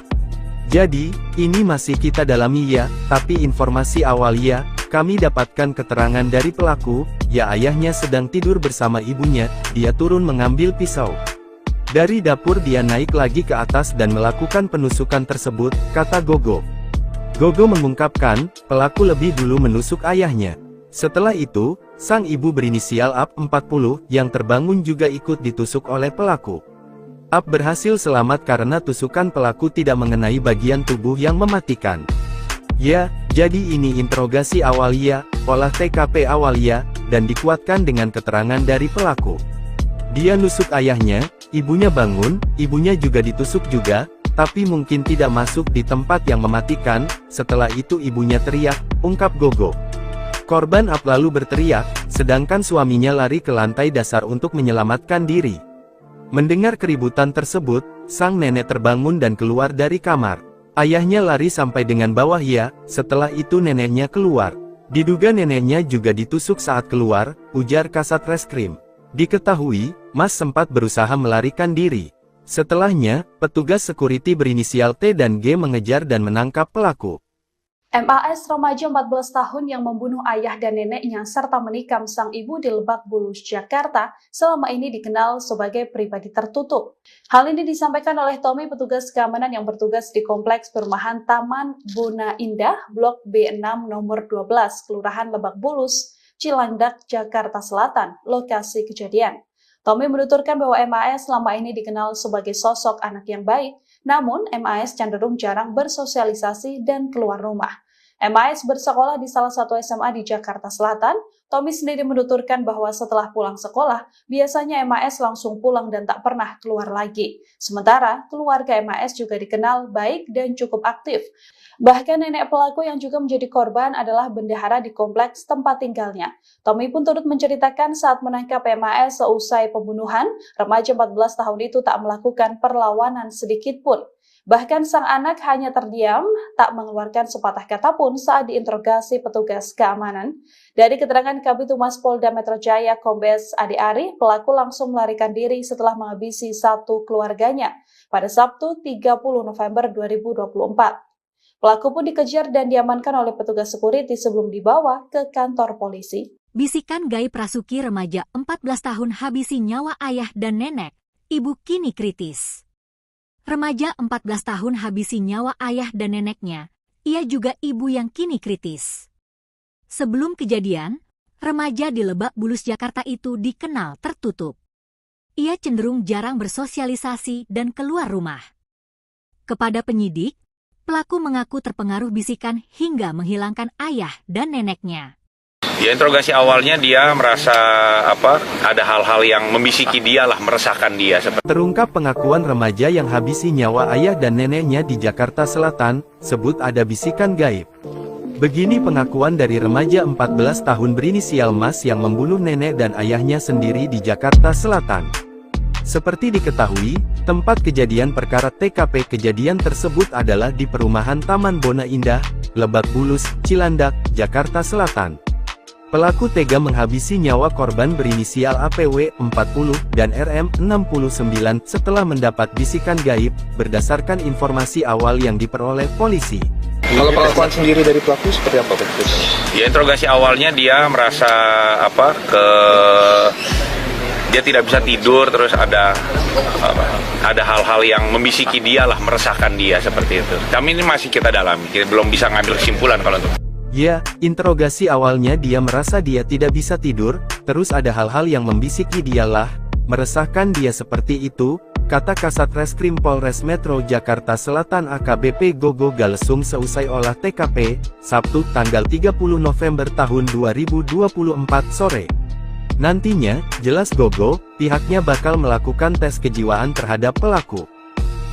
C: Jadi, ini masih kita dalami ya, tapi informasi awal ya, kami dapatkan keterangan dari pelaku, ya ayahnya sedang tidur bersama ibunya, dia turun mengambil pisau. Dari dapur dia naik lagi ke atas dan melakukan penusukan tersebut, kata Gogo. Gogo mengungkapkan, pelaku lebih dulu menusuk ayahnya. Setelah itu, sang ibu berinisial AP 40 yang terbangun juga ikut ditusuk oleh pelaku. AP berhasil selamat karena tusukan pelaku tidak mengenai bagian tubuh yang mematikan. Ya, jadi ini interogasi awal ya, olah TKP awal ya, dan dikuatkan dengan keterangan dari pelaku. Dia nusuk ayahnya, ibunya bangun, ibunya juga ditusuk juga, tapi mungkin tidak masuk di tempat yang mematikan. Setelah itu ibunya teriak, ungkap Gogo. Korban AP lalu berteriak, sedangkan suaminya lari ke lantai dasar untuk menyelamatkan diri. Mendengar keributan tersebut, sang nenek terbangun dan keluar dari kamar. Ayahnya lari sampai dengan bawah ya, setelah itu neneknya keluar. Diduga neneknya juga ditusuk saat keluar, ujar Kasat Reskrim. Diketahui, Mas sempat berusaha melarikan diri. Setelahnya, petugas sekuriti berinisial T dan G mengejar dan menangkap pelaku.
E: MAS remaja 14 tahun yang membunuh ayah dan neneknya serta menikam sang ibu di Lebak Bulus, Jakarta, selama ini dikenal sebagai pribadi tertutup. Hal ini disampaikan oleh Tommy, petugas keamanan yang bertugas di Kompleks Perumahan Taman Bona Indah, Blok B6 nomor 12, Kelurahan Lebak Bulus, Cilandak, Jakarta Selatan, lokasi kejadian. Tommy menuturkan bahwa MAS selama ini dikenal sebagai sosok anak yang baik, namun MAS cenderung jarang bersosialisasi dan keluar rumah. MAS bersekolah di salah satu SMA di Jakarta Selatan. Tommy sendiri menuturkan bahwa setelah pulang sekolah, biasanya MAS langsung pulang dan tak pernah keluar lagi. Sementara, keluarga MAS juga dikenal baik dan cukup aktif. Bahkan nenek pelaku yang juga menjadi korban adalah bendahara di kompleks tempat tinggalnya. Tommy pun turut menceritakan saat menangkap MAS seusai pembunuhan, remaja 14 tahun itu tak melakukan perlawanan sedikit pun. Bahkan sang anak hanya terdiam, tak mengeluarkan sepatah kata pun saat diinterogasi petugas keamanan. Dari keterangan Kabid Humas Polda Metro Jaya Kombes Ade Ari, pelaku langsung melarikan diri setelah menghabisi satu keluarganya pada Sabtu 30 November 2024. Pelaku pun dikejar dan diamankan oleh petugas security sebelum dibawa ke kantor polisi.
A: Bisikan gaib Rasuki remaja 14 tahun habisi nyawa ayah dan nenek, ibu kini kritis. Remaja 14 tahun habisi nyawa ayah dan neneknya, ia juga ibu yang kini kritis. Sebelum kejadian, remaja di Lebak Bulus Jakarta itu dikenal tertutup. Ia cenderung jarang bersosialisasi dan keluar rumah. Kepada penyidik, Pelaku mengaku terpengaruh bisikan hingga menghilangkan ayah dan neneknya.
B: Ya, interogasi awalnya dia merasa ada hal-hal yang membisiki dia lah, meresahkan dia.
C: Terungkap pengakuan remaja yang habisi nyawa ayah dan neneknya di Jakarta Selatan, sebut ada bisikan gaib. Begini pengakuan dari remaja 14 tahun berinisial Mas yang membunuh nenek dan ayahnya sendiri di Jakarta Selatan. Seperti diketahui, tempat kejadian perkara TKP kejadian tersebut adalah di perumahan Taman Bona Indah, Lebak Bulus, Cilandak, Jakarta Selatan. Pelaku tega menghabisi nyawa korban berinisial APW 40 dan RM 69 setelah mendapat bisikan gaib, berdasarkan informasi awal yang diperoleh polisi.
D: Kalau pengakuan sendiri dari pelaku seperti apa Pak?
B: Ya, interogasi awalnya dia merasa dia tidak bisa tidur, terus ada hal-hal yang membisiki dia lah, meresahkan dia seperti itu. Kami ini masih kita dalami, kita belum bisa ngambil kesimpulan kalau untuk.
C: Ya, interogasi awalnya dia merasa dia tidak bisa tidur, terus ada hal-hal yang membisiki dialah, meresahkan dia seperti itu, kata Kasat Reskrim Polres Metro Jakarta Selatan AKBP Gogo Galesung seusai olah TKP, Sabtu tanggal 30 November tahun 2024 sore. Nantinya, jelas Gogo, pihaknya bakal melakukan tes kejiwaan terhadap pelaku.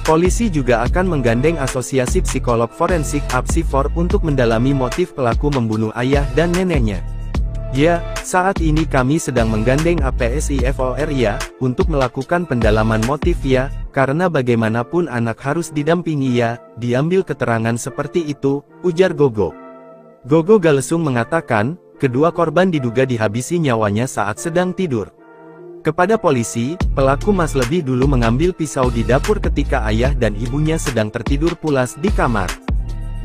C: Polisi juga akan menggandeng Asosiasi Psikolog Forensik (APSIFOR) untuk mendalami motif pelaku membunuh ayah dan neneknya. Ya, saat ini kami sedang menggandeng APSIFOR ya, untuk melakukan pendalaman motif ya, karena bagaimanapun anak harus didampingi ya, diambil keterangan seperti itu, ujar Gogo. Gogo Galesung mengatakan, kedua korban diduga dihabisi nyawanya saat sedang tidur. Kepada polisi, pelaku Mas lebih dulu mengambil pisau di dapur ketika ayah dan ibunya sedang tertidur pulas di kamar.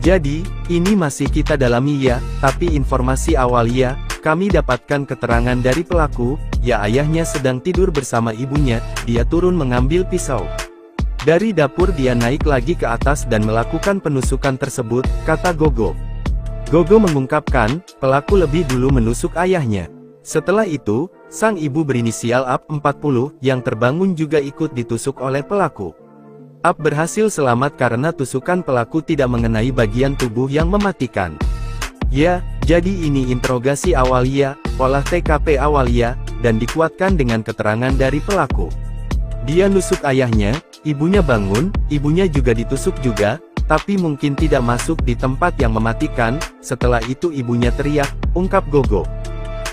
C: Jadi, ini masih kita dalami ya, tapi informasi awal ya, kami dapatkan keterangan dari pelaku, ya ayahnya sedang tidur bersama ibunya, dia turun mengambil pisau. Dari dapur dia naik lagi ke atas dan melakukan penusukan tersebut, kata Gogo. Gogo mengungkapkan, pelaku lebih dulu menusuk ayahnya. Setelah itu, sang ibu berinisial AP 40, yang terbangun juga ikut ditusuk oleh pelaku. AP berhasil selamat karena tusukan pelaku tidak mengenai bagian tubuh yang mematikan. Ya, jadi ini interogasi awal ya, olah TKP awal ya, dan dikuatkan dengan keterangan dari pelaku. Dia nusuk ayahnya, ibunya bangun, ibunya juga ditusuk juga, tapi mungkin tidak masuk di tempat yang mematikan, setelah itu ibunya teriak, ungkap Gogo.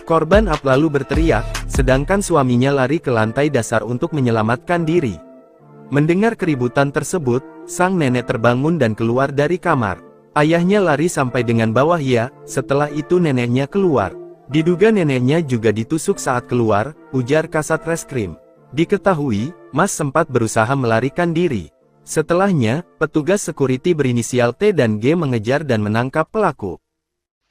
C: Korban AP lalu berteriak, sedangkan suaminya lari ke lantai dasar untuk menyelamatkan diri. Mendengar keributan tersebut, sang nenek terbangun dan keluar dari kamar. Ayahnya lari sampai dengan bawah ya, setelah itu neneknya keluar. Diduga neneknya juga ditusuk saat keluar, ujar Kasat Reskrim. Diketahui, Mas sempat berusaha melarikan diri. Setelahnya, petugas sekuriti berinisial T dan G mengejar dan menangkap pelaku.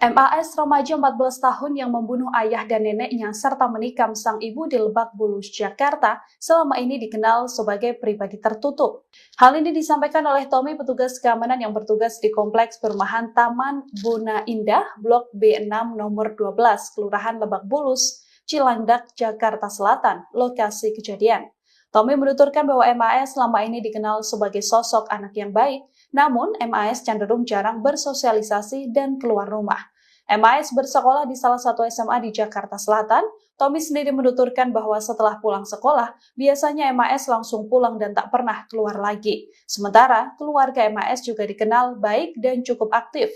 E: MAS remaja 14 tahun yang membunuh ayah dan neneknya serta menikam sang ibu di Lebak Bulus, Jakarta, selama ini dikenal sebagai pribadi tertutup. Hal ini disampaikan oleh Tommy, petugas keamanan yang bertugas di Kompleks Perumahan Taman Bona Indah, Blok B6 nomor 12, Kelurahan Lebak Bulus, Cilandak, Jakarta Selatan, lokasi kejadian. Tommy menuturkan bahwa MAS selama ini dikenal sebagai sosok anak yang baik, namun MAS cenderung jarang bersosialisasi dan keluar rumah. MAS bersekolah di salah satu SMA di Jakarta Selatan. Tommy sendiri menuturkan bahwa setelah pulang sekolah, biasanya MAS langsung pulang dan tak pernah keluar lagi. Sementara, keluarga MAS juga dikenal baik dan cukup aktif.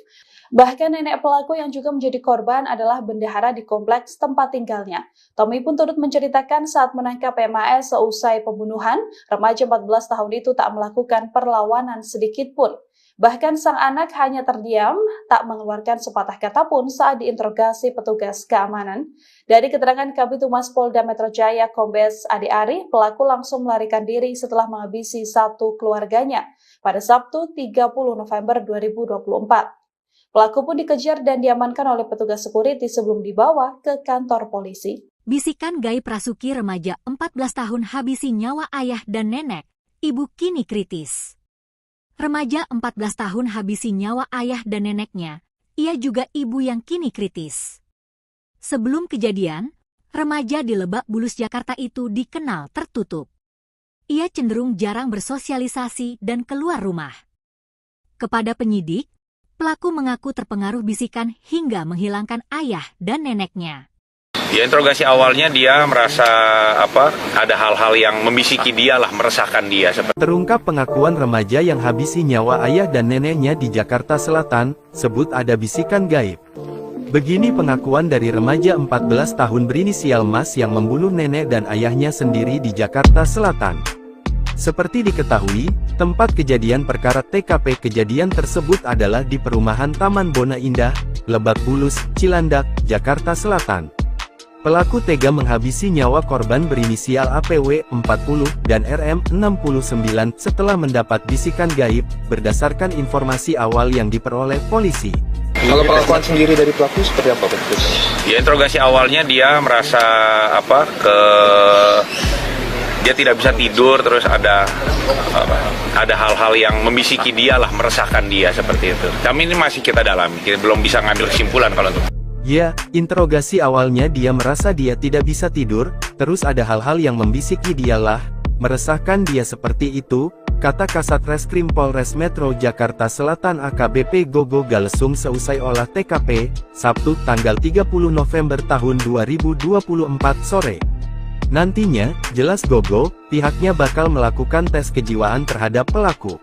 E: Bahkan nenek pelaku yang juga menjadi korban adalah bendahara di kompleks tempat tinggalnya. Tommy pun turut menceritakan saat menangkap MAS seusai pembunuhan, remaja 14 tahun itu tak melakukan perlawanan sedikit pun. Bahkan sang anak hanya terdiam, tak mengeluarkan sepatah kata pun saat diinterogasi petugas keamanan. Dari keterangan Kabid Humas Polda Metro Jaya Kombes Ade Ari, pelaku langsung melarikan diri setelah menghabisi satu keluarganya pada Sabtu 30 November 2024. Pelaku pun dikejar dan diamankan oleh petugas security sebelum dibawa ke kantor polisi.
A: Bisikan gaib Rasuki remaja 14 tahun habisi nyawa ayah dan nenek, ibu kini kritis. Remaja 14 tahun habisi nyawa ayah dan neneknya, ia juga ibu yang kini kritis. Sebelum kejadian, remaja di Lebak Bulus Jakarta itu dikenal tertutup. Ia cenderung jarang bersosialisasi dan keluar rumah. Kepada penyidik, pelaku mengaku terpengaruh bisikan hingga menghilangkan ayah dan neneknya.
B: Ya, interogasi awalnya dia merasa ada hal-hal yang membisiki dia lah, meresahkan dia.
C: Terungkap pengakuan remaja yang habisi nyawa ayah dan neneknya di Jakarta Selatan, sebut ada bisikan gaib. Begini pengakuan dari remaja 14 tahun berinisial Mas yang membunuh nenek dan ayahnya sendiri di Jakarta Selatan. Seperti diketahui, tempat kejadian perkara TKP kejadian tersebut adalah di perumahan Taman Bona Indah, Lebak Bulus, Cilandak, Jakarta Selatan. Pelaku tega menghabisi nyawa korban berinisial APW 40 dan RM 69 setelah mendapat bisikan gaib, berdasarkan informasi awal yang diperoleh polisi.
D: Kalau pengakuan sendiri dari pelaku seperti apa Pak?
B: Ya, interogasi awalnya dia merasa dia tidak bisa tidur, terus ada hal-hal yang membisiki dia lah, meresahkan dia seperti itu. Kami ini masih kita dalami, kita belum bisa ngambil kesimpulan kalau untuk.
C: Ya, interogasi awalnya dia merasa dia tidak bisa tidur, terus ada hal-hal yang membisiki dialah, meresahkan dia seperti itu, kata Kasat Reskrim Polres Metro Jakarta Selatan AKBP Gogo Galesung seusai olah TKP, Sabtu tanggal 30 November tahun 2024 sore. Nantinya, jelas Gogo, pihaknya bakal melakukan tes kejiwaan terhadap pelaku.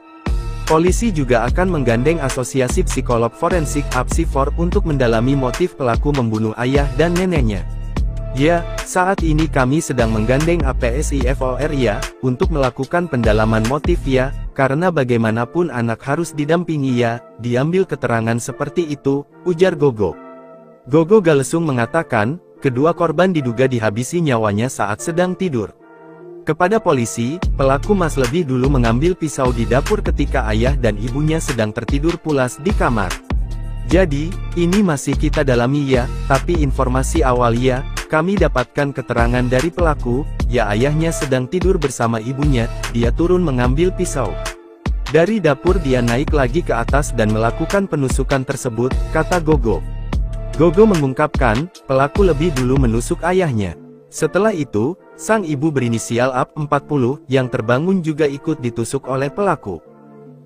C: Polisi juga akan menggandeng Asosiasi Psikolog Forensik (APSIFOR) untuk mendalami motif pelaku membunuh ayah dan neneknya. Ya, saat ini kami sedang menggandeng APSIFOR ya, untuk melakukan pendalaman motif ya, karena bagaimanapun anak harus didampingi ya, diambil keterangan seperti itu, ujar Gogo. Gogo Galesung mengatakan, kedua korban diduga dihabisi nyawanya saat sedang tidur. Kepada polisi, pelaku Mas lebih dulu mengambil pisau di dapur ketika ayah dan ibunya sedang tertidur pulas di kamar. Jadi, ini masih kita dalami ya, tapi informasi awal ya, kami dapatkan keterangan dari pelaku, ya ayahnya sedang tidur bersama ibunya, dia turun mengambil pisau. Dari dapur dia naik lagi ke atas dan melakukan penusukan tersebut, kata Gogo. Gogo mengungkapkan, pelaku lebih dulu menusuk ayahnya. Setelah itu, sang ibu berinisial AP 40 yang terbangun juga ikut ditusuk oleh pelaku.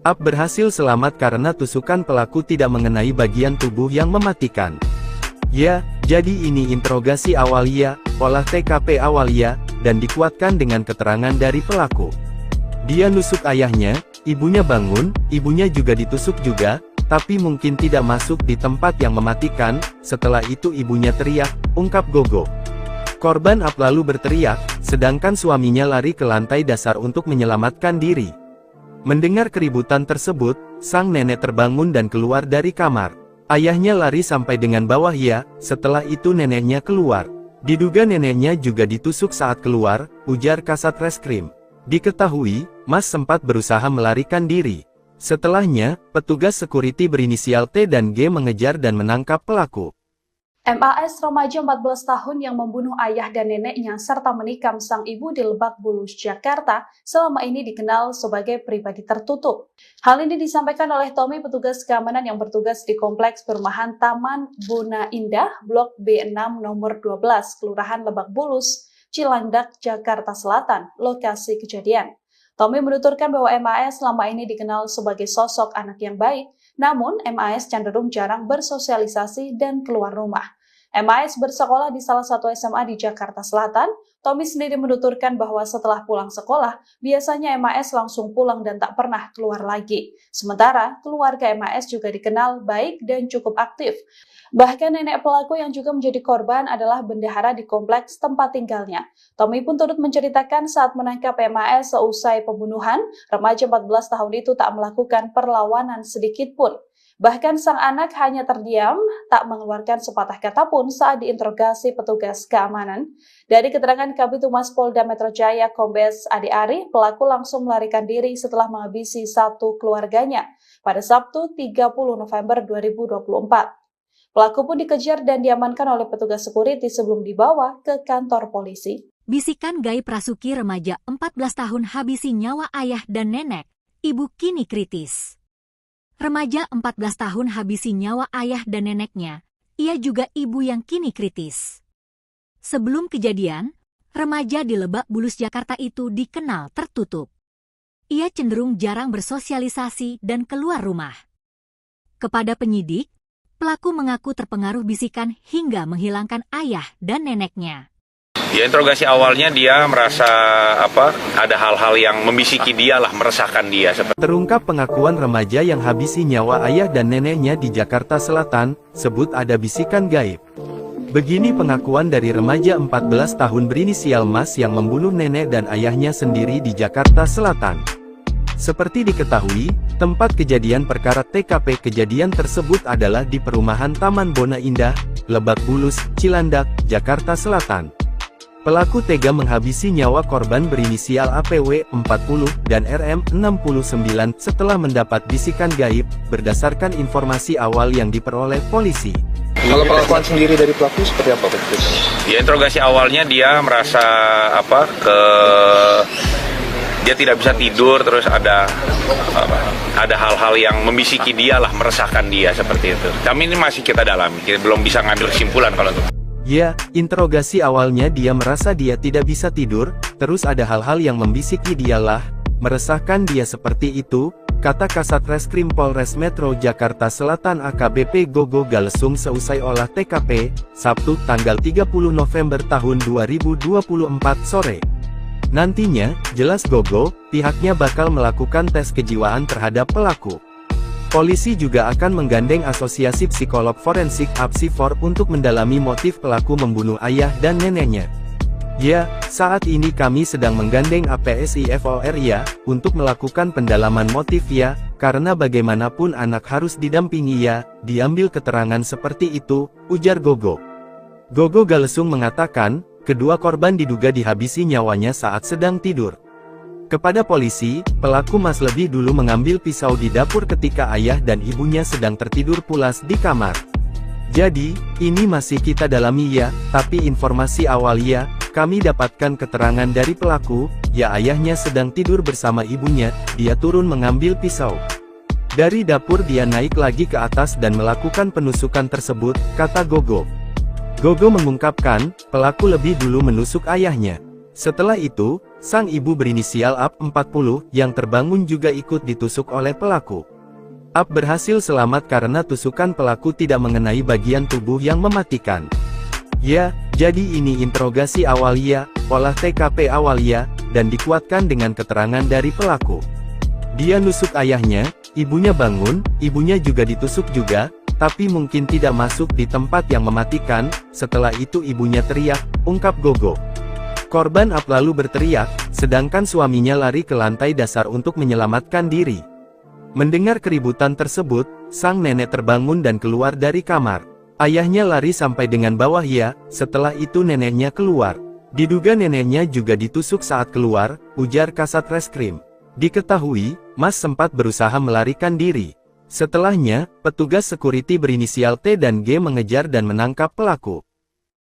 C: AP berhasil selamat karena tusukan pelaku tidak mengenai bagian tubuh yang mematikan. Ya, jadi ini interogasi awal ya, olah TKP awal ya, dan dikuatkan dengan keterangan dari pelaku. Dia nusuk ayahnya, ibunya bangun, ibunya juga ditusuk juga, tapi mungkin tidak masuk di tempat yang mematikan. Setelah itu ibunya teriak, ungkap Gogo. Korban AP lalu berteriak, sedangkan suaminya lari ke lantai dasar untuk menyelamatkan diri. Mendengar keributan tersebut, sang nenek terbangun dan keluar dari kamar. Ayahnya lari sampai dengan bawah ya, setelah itu neneknya keluar. Diduga neneknya juga ditusuk saat keluar, ujar Kasat Reskrim. Diketahui, Mas sempat berusaha melarikan diri. Setelahnya, petugas security berinisial T dan G mengejar dan menangkap pelaku.
E: MAS remaja 14 tahun yang membunuh ayah dan neneknya serta menikam sang ibu di Lebak Bulus, Jakarta, selama ini dikenal sebagai pribadi tertutup. Hal ini disampaikan oleh Tommy, petugas keamanan yang bertugas di Kompleks Perumahan Taman Bona Indah, Blok B6 nomor 12, Kelurahan Lebak Bulus, Cilandak, Jakarta Selatan, lokasi kejadian. Tommy menuturkan bahwa MAS selama ini dikenal sebagai sosok anak yang baik, namun MAS cenderung jarang bersosialisasi dan keluar rumah. MAS bersekolah di salah satu SMA di Jakarta Selatan. Tommy sendiri menuturkan bahwa setelah pulang sekolah, biasanya MAS langsung pulang dan tak pernah keluar lagi. Sementara, keluarga MAS juga dikenal baik dan cukup aktif. Bahkan nenek pelaku yang juga menjadi korban adalah bendahara di kompleks tempat tinggalnya. Tommy pun turut menceritakan saat menangkap MAS seusai pembunuhan, remaja 14 tahun itu tak melakukan perlawanan sedikit pun. Bahkan sang anak hanya terdiam, tak mengeluarkan sepatah kata pun saat diinterogasi petugas keamanan. Dari keterangan Kabid Humas Polda Metro Jaya Kombes Ade Ari, pelaku langsung melarikan diri setelah menghabisi satu keluarganya pada Sabtu 30 November 2024. Pelaku pun dikejar dan diamankan oleh petugas security sebelum dibawa ke kantor polisi.
A: Bisikan gaib Rasuki remaja 14 tahun habisi nyawa ayah dan nenek, ibu kini kritis. Remaja 14 tahun habisi nyawa ayah dan neneknya, ia juga ibu yang kini kritis. Sebelum kejadian, remaja di Lebak Bulus, Jakarta itu dikenal tertutup. ia cenderung jarang bersosialisasi dan keluar rumah. Kepada penyidik, pelaku mengaku terpengaruh bisikan hingga menghilangkan ayah dan neneknya.
B: Ya, interogasi awalnya dia merasa ada hal-hal yang membisiki dia lah, meresahkan dia.
C: Terungkap pengakuan remaja yang habisi nyawa ayah dan neneknya di Jakarta Selatan, sebut ada bisikan gaib. Begini pengakuan dari remaja 14 tahun berinisial Mas yang membunuh nenek dan ayahnya sendiri di Jakarta Selatan. Seperti diketahui, tempat kejadian perkara TKP kejadian tersebut adalah di perumahan Taman Bona Indah, Lebak Bulus, Cilandak, Jakarta Selatan. Pelaku tega menghabisi nyawa korban berinisial APW 40 dan RM 69 setelah mendapat bisikan gaib, berdasarkan informasi awal yang diperoleh polisi.
D: Kalau pengakuan sendiri dari pelaku seperti apa Pak?
B: Ya, interogasi awalnya dia merasa dia tidak bisa tidur, terus ada hal-hal yang membisiki dia lah, meresahkan dia seperti itu. Kami ini masih kita dalami, kita belum bisa ngambil kesimpulan kalau itu.
C: Ya, interogasi awalnya dia merasa dia tidak bisa tidur, terus ada hal-hal yang membisiki dialah, meresahkan dia seperti itu, kata Kasat Reskrim Polres Metro Jakarta Selatan AKBP Gogo Galesung seusai olah TKP, Sabtu tanggal 30 November tahun 2024 sore. Nantinya, jelas Gogo, pihaknya bakal melakukan tes kejiwaan terhadap pelaku. Polisi juga akan menggandeng Asosiasi Psikolog Forensik (APSIFOR) untuk mendalami motif pelaku membunuh ayah dan neneknya. Ya, saat ini kami sedang menggandeng APSIFOR ya, untuk melakukan pendalaman motif ya, karena bagaimanapun anak harus didampingi ya, diambil keterangan seperti itu, ujar Gogo. Gogo Galesung mengatakan, kedua korban diduga dihabisi nyawanya saat sedang tidur. Kepada polisi, pelaku Mas lebih dulu mengambil pisau di dapur ketika ayah dan ibunya sedang tertidur pulas di kamar. Jadi, ini masih kita dalami ya, tapi informasi awal ya, kami dapatkan keterangan dari pelaku, ya ayahnya sedang tidur bersama ibunya, dia turun mengambil pisau. Dari dapur dia naik lagi ke atas dan melakukan penusukan tersebut, kata Gogo. Gogo mengungkapkan, pelaku lebih dulu menusuk ayahnya. Setelah itu, sang ibu berinisial AP 40 yang terbangun juga ikut ditusuk oleh pelaku. AP berhasil selamat karena tusukan pelaku tidak mengenai bagian tubuh yang mematikan. Ya, jadi ini interogasi awal ya, olah TKP awal ya, dan dikuatkan dengan keterangan dari pelaku. Dia nusuk ayahnya, ibunya bangun, ibunya juga ditusuk juga, tapi mungkin tidak masuk di tempat yang mematikan. Setelah itu ibunya teriak, ungkap Gogo. Korban AP lalu berteriak, sedangkan suaminya lari ke lantai dasar untuk menyelamatkan diri. Mendengar keributan tersebut, sang nenek terbangun dan keluar dari kamar. Ayahnya lari sampai dengan bawah ya, setelah itu neneknya keluar. Diduga neneknya juga ditusuk saat keluar, ujar Kasat Reskrim. Diketahui, Mas sempat berusaha melarikan diri. Setelahnya, petugas sekuriti berinisial T dan G mengejar dan menangkap pelaku.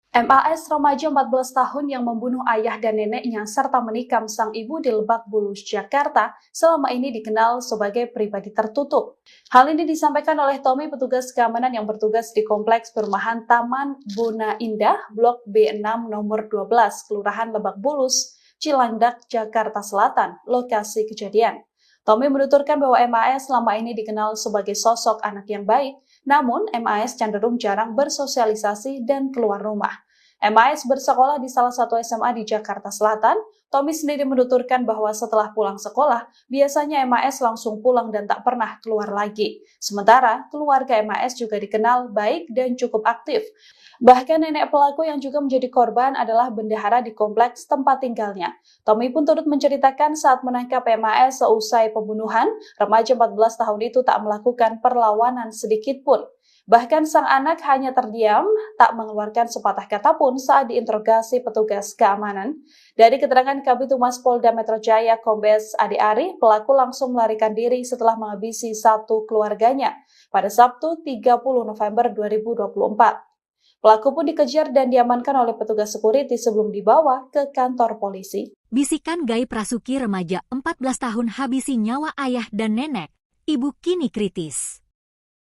E: MAS remaja 14 tahun yang membunuh ayah dan neneknya serta menikam sang ibu di Lebak Bulus, Jakarta, selama ini dikenal sebagai pribadi tertutup. Hal ini disampaikan oleh Tommy, petugas keamanan yang bertugas di Kompleks Perumahan Taman Bona Indah, Blok B6 nomor 12, Kelurahan Lebak Bulus, Cilandak, Jakarta Selatan, lokasi kejadian. Tommy menuturkan bahwa MAS selama ini dikenal sebagai sosok anak yang baik, namun MAS cenderung jarang bersosialisasi dan keluar rumah. MAS bersekolah di salah satu SMA di Jakarta Selatan. Tommy sendiri menuturkan bahwa setelah pulang sekolah, biasanya MAS langsung pulang dan tak pernah keluar lagi. Sementara, keluarga MAS juga dikenal baik dan cukup aktif. Bahkan nenek pelaku yang juga menjadi korban adalah bendahara di kompleks tempat tinggalnya. Tommy pun turut menceritakan saat menangkap MAS seusai pembunuhan, remaja 14 tahun itu tak melakukan perlawanan sedikit pun. Bahkan sang anak hanya terdiam, tak mengeluarkan sepatah kata pun saat diinterogasi petugas keamanan. Dari keterangan Kabid Humas Polda Metro Jaya Kombes Adi Ari, pelaku langsung melarikan diri setelah menghabisi satu keluarganya pada Sabtu 30 November 2024. Pelaku pun dikejar dan diamankan oleh petugas security sebelum dibawa ke kantor polisi.
A: Bisikan gaib rasuki remaja 14 tahun habisi nyawa ayah dan nenek, ibu kini kritis.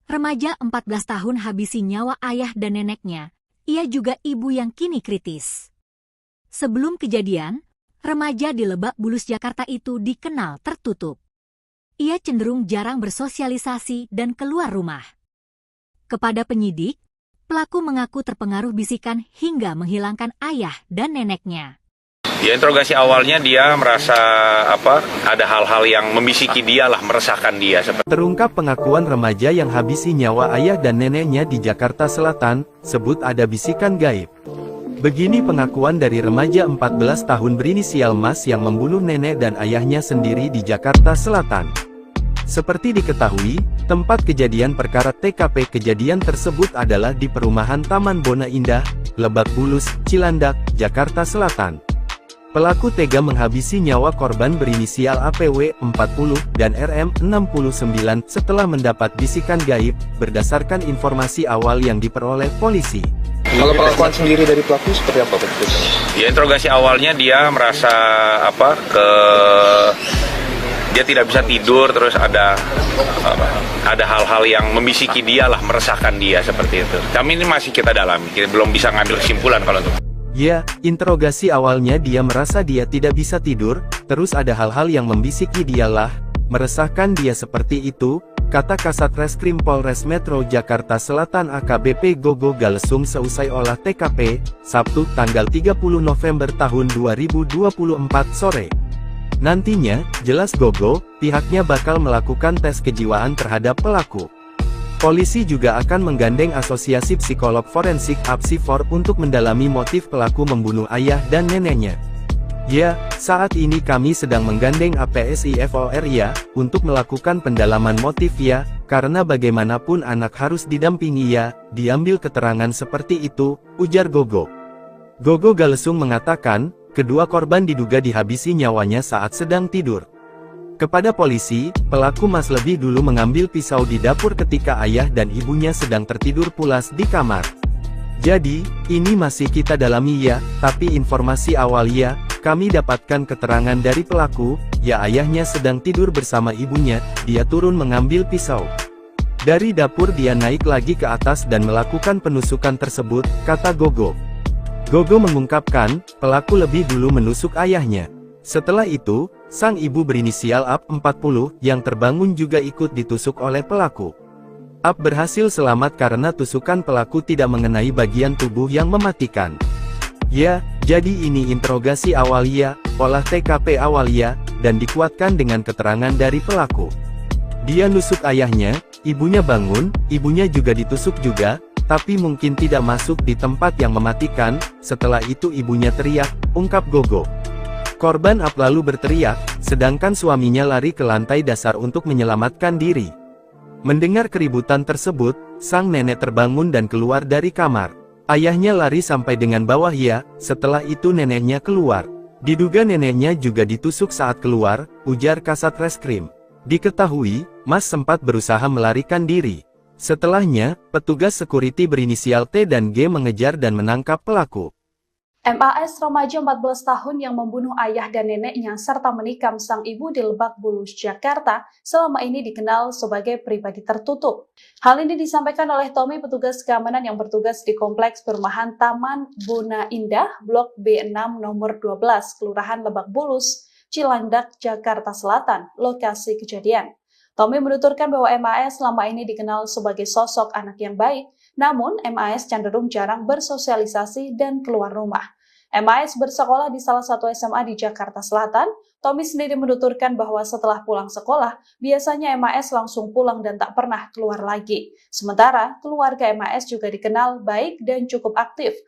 A: Remaja 14 tahun habisi nyawa ayah dan neneknya, ia juga ibu yang kini kritis. Sebelum kejadian, Remaja di Lebak Bulus, Jakarta itu dikenal tertutup. Ia cenderung jarang bersosialisasi dan keluar rumah. Kepada penyidik, pelaku mengaku terpengaruh bisikan hingga menghilangkan ayah dan neneknya.
B: Ya, interogasi awalnya dia merasa ada hal-hal yang membisiki dia lah, meresahkan dia.
C: Terungkap pengakuan remaja yang habisi nyawa ayah dan neneknya di Jakarta Selatan, sebut ada bisikan gaib. Begini pengakuan dari remaja 14 tahun berinisial Mas yang membunuh nenek dan ayahnya sendiri di Jakarta Selatan. Seperti diketahui, tempat kejadian perkara TKP kejadian tersebut adalah di perumahan Taman Bona Indah, Lebak Bulus, Cilandak, Jakarta Selatan. Pelaku tega menghabisi nyawa korban berinisial APW 40 dan RM 69 setelah mendapat bisikan gaib, berdasarkan informasi awal yang diperoleh polisi.
D: Kalau pengakuan sendiri dari pelaku seperti apa Pak?
B: Ya, interogasi awalnya dia merasa dia tidak bisa tidur, terus ada hal-hal yang membisiki dia lah, meresahkan dia seperti itu. Kami ini masih kita dalami, kita belum bisa ngambil kesimpulan kalau itu.
C: Ya, interogasi awalnya dia merasa dia tidak bisa tidur, terus ada hal-hal yang membisiki dialah, meresahkan dia seperti itu, kata Kasat Reskrim Polres Metro Jakarta Selatan AKBP Gogo Galesung seusai olah TKP, Sabtu tanggal 30 November tahun 2024 sore. Nantinya, jelas Gogo, pihaknya bakal melakukan tes kejiwaan terhadap pelaku. Polisi juga akan menggandeng Asosiasi Psikolog Forensik (APSIFOR) untuk mendalami motif pelaku membunuh ayah dan neneknya. Ya, saat ini kami sedang menggandeng APSIFOR ya, untuk melakukan pendalaman motif ya, karena bagaimanapun anak harus didampingi ya, diambil keterangan seperti itu, ujar Gogo. Gogo Galesung mengatakan, kedua korban diduga dihabisi nyawanya saat sedang tidur. Kepada polisi, pelaku Mas lebih dulu mengambil pisau di dapur ketika ayah dan ibunya sedang tertidur pulas di kamar. Jadi, ini masih kita dalami ya, tapi informasi awal ya, kami dapatkan keterangan dari pelaku, ya ayahnya sedang tidur bersama ibunya, dia turun mengambil pisau. Dari dapur dia naik lagi ke atas dan melakukan penusukan tersebut, kata Gogo. Gogo mengungkapkan, pelaku lebih dulu menusuk ayahnya. Setelah itu, sang ibu berinisial AP 40 yang terbangun juga ikut ditusuk oleh pelaku. AP berhasil selamat karena tusukan pelaku tidak mengenai bagian tubuh yang mematikan. Ya, jadi ini interogasi awal ya, olah TKP awal ya, dan dikuatkan dengan keterangan dari pelaku. Dia nusuk ayahnya, ibunya bangun, ibunya juga ditusuk juga, tapi mungkin tidak masuk di tempat yang mematikan. Setelah itu ibunya teriak, ungkap Gogo. Korban AP lalu berteriak, sedangkan suaminya lari ke lantai dasar untuk menyelamatkan diri. Mendengar keributan tersebut, sang nenek terbangun dan keluar dari kamar. Ayahnya lari sampai dengan bawah ya, setelah itu neneknya keluar. Diduga neneknya juga ditusuk saat keluar, ujar Kasat Reskrim. Diketahui, Mas sempat berusaha melarikan diri. Setelahnya, petugas security berinisial T dan G mengejar dan menangkap pelaku.
E: MAS remaja 14 tahun yang membunuh ayah dan neneknya serta menikam sang ibu di Lebak Bulus, Jakarta, selama ini dikenal sebagai pribadi tertutup. Hal ini disampaikan oleh Tommy, petugas keamanan yang bertugas di Kompleks Perumahan Taman Bona Indah, Blok B6 nomor 12, Kelurahan Lebak Bulus, Cilandak, Jakarta Selatan, lokasi kejadian. Tommy menuturkan bahwa MAS selama ini dikenal sebagai sosok anak yang baik, namun MAS cenderung jarang bersosialisasi dan keluar rumah. MAS bersekolah di salah satu SMA di Jakarta Selatan. Tommy sendiri menuturkan bahwa setelah pulang sekolah, biasanya MAS langsung pulang dan tak pernah keluar lagi. Sementara, keluarga MAS juga dikenal baik dan cukup aktif.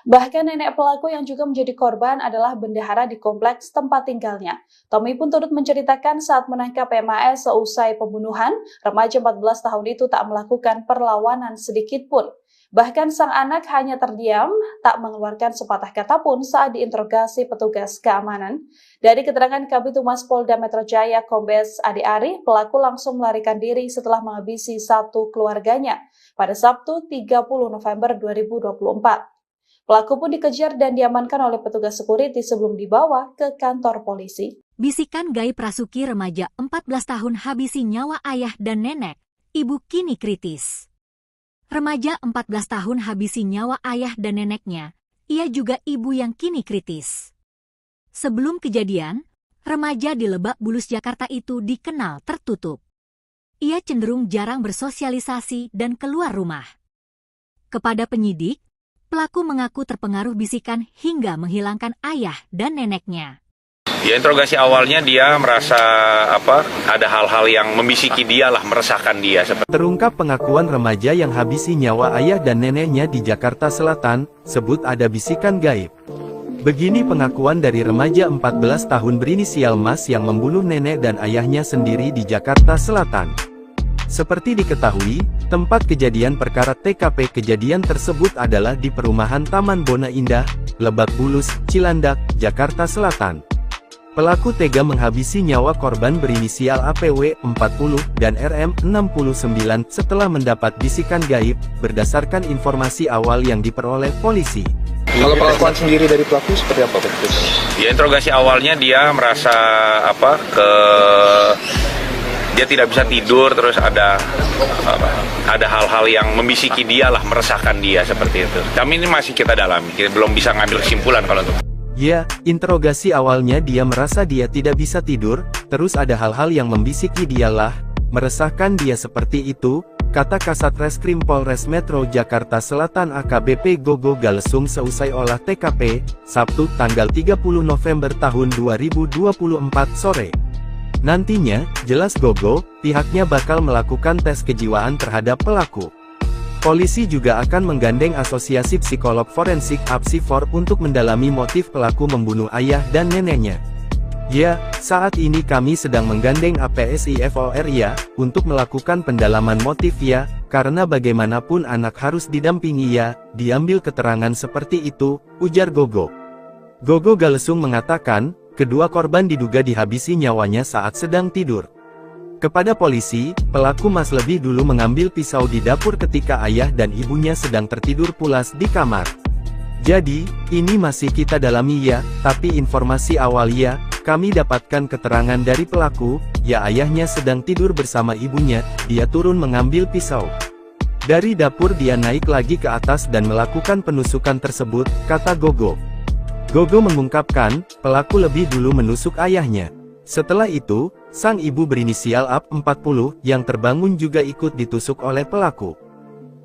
E: Bahkan nenek pelaku yang juga menjadi korban adalah bendahara di kompleks tempat tinggalnya. Tommy pun turut menceritakan saat menangkap MAS seusai pembunuhan, remaja 14 tahun itu tak melakukan perlawanan sedikit pun. Bahkan sang anak hanya terdiam, tak mengeluarkan sepatah kata pun saat diinterogasi petugas keamanan. Dari keterangan Kabid Humas Polda Metro Jaya Kombes Adi Ari, pelaku langsung melarikan diri setelah menghabisi satu keluarganya pada Sabtu 30 November 2024. Pelaku pun dikejar dan diamankan oleh petugas security sebelum dibawa ke kantor polisi.
A: Bisikan gaib rasuki remaja 14 tahun habisi nyawa ayah dan nenek, ibu kini kritis. Remaja 14 tahun habisi nyawa ayah dan neneknya, ia juga ibu yang kini kritis. Sebelum kejadian, remaja di Lebak Bulus, Jakarta itu dikenal tertutup. Ia cenderung jarang bersosialisasi dan keluar rumah. Kepada penyidik, pelaku mengaku terpengaruh bisikan hingga menghilangkan ayah dan neneknya.
B: Ya, interogasi awalnya dia merasa ada hal-hal yang membisiki dia lah, meresahkan dia.
C: Terungkap pengakuan remaja yang habisi nyawa ayah dan neneknya di Jakarta Selatan, sebut ada bisikan gaib. Begini pengakuan dari remaja 14 tahun berinisial Mas yang membunuh nenek dan ayahnya sendiri di Jakarta Selatan. Seperti diketahui, tempat kejadian perkara TKP kejadian tersebut adalah di perumahan Taman Bona Indah, Lebak Bulus, Cilandak, Jakarta Selatan. Pelaku tega menghabisi nyawa korban berinisial APW 40 dan RM 69 setelah mendapat bisikan gaib, berdasarkan informasi awal yang diperoleh polisi.
D: Kalau pengakuan sendiri dari pelaku seperti apa Pak?
B: Ya, interogasi awalnya dia merasa dia tidak bisa tidur, terus ada hal-hal yang membisiki dia lah, meresahkan dia seperti itu. Kami ini masih kita dalami, kita belum bisa ngambil kesimpulan kalau itu.
C: Ya, interogasi awalnya dia merasa dia tidak bisa tidur, terus ada hal-hal yang membisiki dialah, meresahkan dia seperti itu, kata Kasat Reskrim Polres Metro Jakarta Selatan AKBP Gogo Galesung seusai olah TKP, Sabtu tanggal 30 November tahun 2024 sore. Nantinya, jelas Gogo, pihaknya bakal melakukan tes kejiwaan terhadap pelaku. Polisi juga akan menggandeng Asosiasi Psikolog Forensik (APSIFOR) untuk mendalami motif pelaku membunuh ayah dan neneknya. Ya, saat ini kami sedang menggandeng APSIFOR ya, untuk melakukan pendalaman motif ya, karena bagaimanapun anak harus didampingi ya, diambil keterangan seperti itu, ujar Gogo. Gogo Galesung mengatakan, kedua korban diduga dihabisi nyawanya saat sedang tidur. Kepada polisi, pelaku Mas lebih dulu mengambil pisau di dapur ketika ayah dan ibunya sedang tertidur pulas di kamar. Jadi, ini masih kita dalami ya, tapi informasi awal ya, kami dapatkan keterangan dari pelaku, ya ayahnya sedang tidur bersama ibunya, dia turun mengambil pisau. Dari dapur dia naik lagi ke atas dan melakukan penusukan tersebut, kata Gogo. Gogo mengungkapkan, pelaku lebih dulu menusuk ayahnya. Setelah itu, sang ibu berinisial AP 40 yang terbangun juga ikut ditusuk oleh pelaku.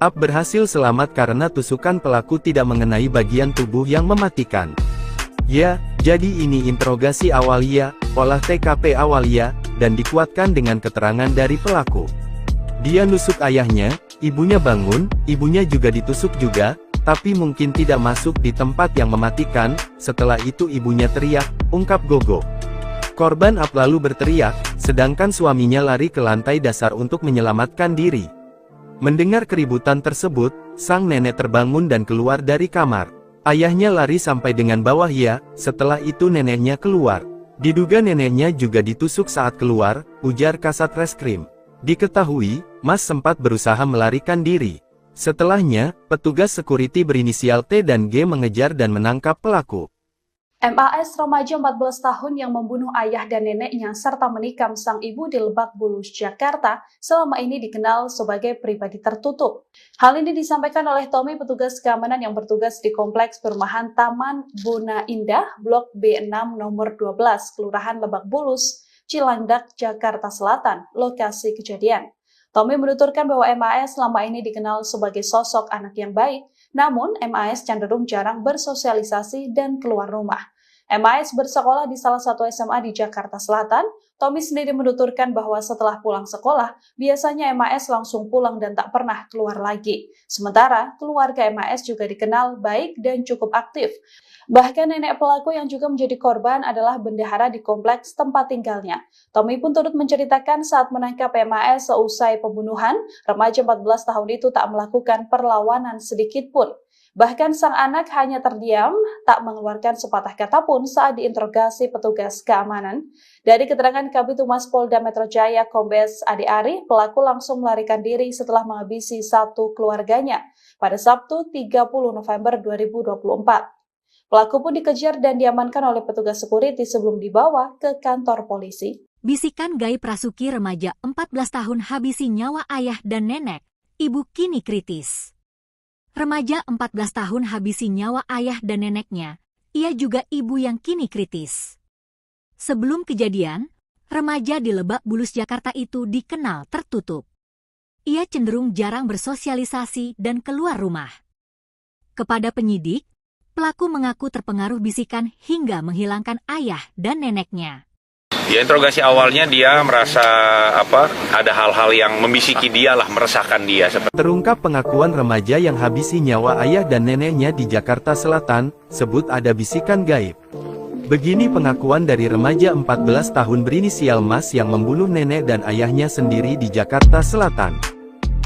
C: AP berhasil selamat karena tusukan pelaku tidak mengenai bagian tubuh yang mematikan. Ya, jadi ini interogasi awal ya, olah TKP awal ya, dan dikuatkan dengan keterangan dari pelaku. Dia nusuk ayahnya, ibunya bangun, ibunya juga ditusuk juga, tapi mungkin tidak masuk di tempat yang mematikan. Setelah itu ibunya teriak, ungkap Gogo. Korban AP lalu berteriak, sedangkan suaminya lari ke lantai dasar untuk menyelamatkan diri. Mendengar keributan tersebut, sang nenek terbangun dan keluar dari kamar. Ayahnya lari sampai dengan bawah ya, setelah itu neneknya keluar. Diduga neneknya juga ditusuk saat keluar, ujar Kasat Reskrim. Diketahui, Mas sempat berusaha melarikan diri. Setelahnya, petugas sekuriti berinisial T dan G mengejar dan menangkap pelaku.
E: MAS remaja 14 tahun yang membunuh ayah dan neneknya serta menikam sang ibu di Lebak Bulus, Jakarta, selama ini dikenal sebagai pribadi tertutup. Hal ini disampaikan oleh Tommy, petugas keamanan yang bertugas di Kompleks Perumahan Taman Bona Indah, Blok B6 nomor 12, Kelurahan Lebak Bulus, Cilandak, Jakarta Selatan, lokasi kejadian. Tommy menuturkan bahwa MAS selama ini dikenal sebagai sosok anak yang baik, namun MAS cenderung jarang bersosialisasi dan keluar rumah. MAS bersekolah di salah satu SMA di Jakarta Selatan. Tommy sendiri menuturkan bahwa setelah pulang sekolah, biasanya MAS langsung pulang dan tak pernah keluar lagi. Sementara, keluarga MAS juga dikenal baik dan cukup aktif. Bahkan nenek pelaku yang juga menjadi korban adalah bendahara di kompleks tempat tinggalnya. Tommy pun turut menceritakan saat menangkap MAS seusai pembunuhan, remaja 14 tahun itu tak melakukan perlawanan sedikit pun. Bahkan sang anak hanya terdiam, tak mengeluarkan sepatah kata pun saat diinterogasi petugas keamanan. Dari keterangan Kabid Humas Polda Metro Jaya Kombes Ade Ari, pelaku langsung melarikan diri setelah menghabisi satu keluarganya pada Sabtu 30 November 2024. Pelaku pun dikejar dan diamankan oleh petugas security sebelum dibawa ke kantor polisi.
A: Bisikan gaib rasuki remaja 14 tahun habisi nyawa ayah dan nenek, ibu kini kritis. Remaja 14 tahun habisi nyawa ayah dan neneknya, ia juga ibu yang kini kritis. Sebelum kejadian, remaja di Lebak Bulus, Jakarta itu dikenal tertutup. Ia cenderung jarang bersosialisasi dan keluar rumah. Kepada penyidik, pelaku mengaku terpengaruh bisikan hingga menghilangkan ayah dan neneknya.
B: Ya, interogasi awalnya dia merasa ada hal-hal yang membisiki dia lah, meresahkan dia.
C: Terungkap pengakuan remaja yang habisi nyawa ayah dan neneknya di Jakarta Selatan, sebut ada bisikan gaib. Begini pengakuan dari remaja 14 tahun berinisial Mas yang membunuh nenek dan ayahnya sendiri di Jakarta Selatan.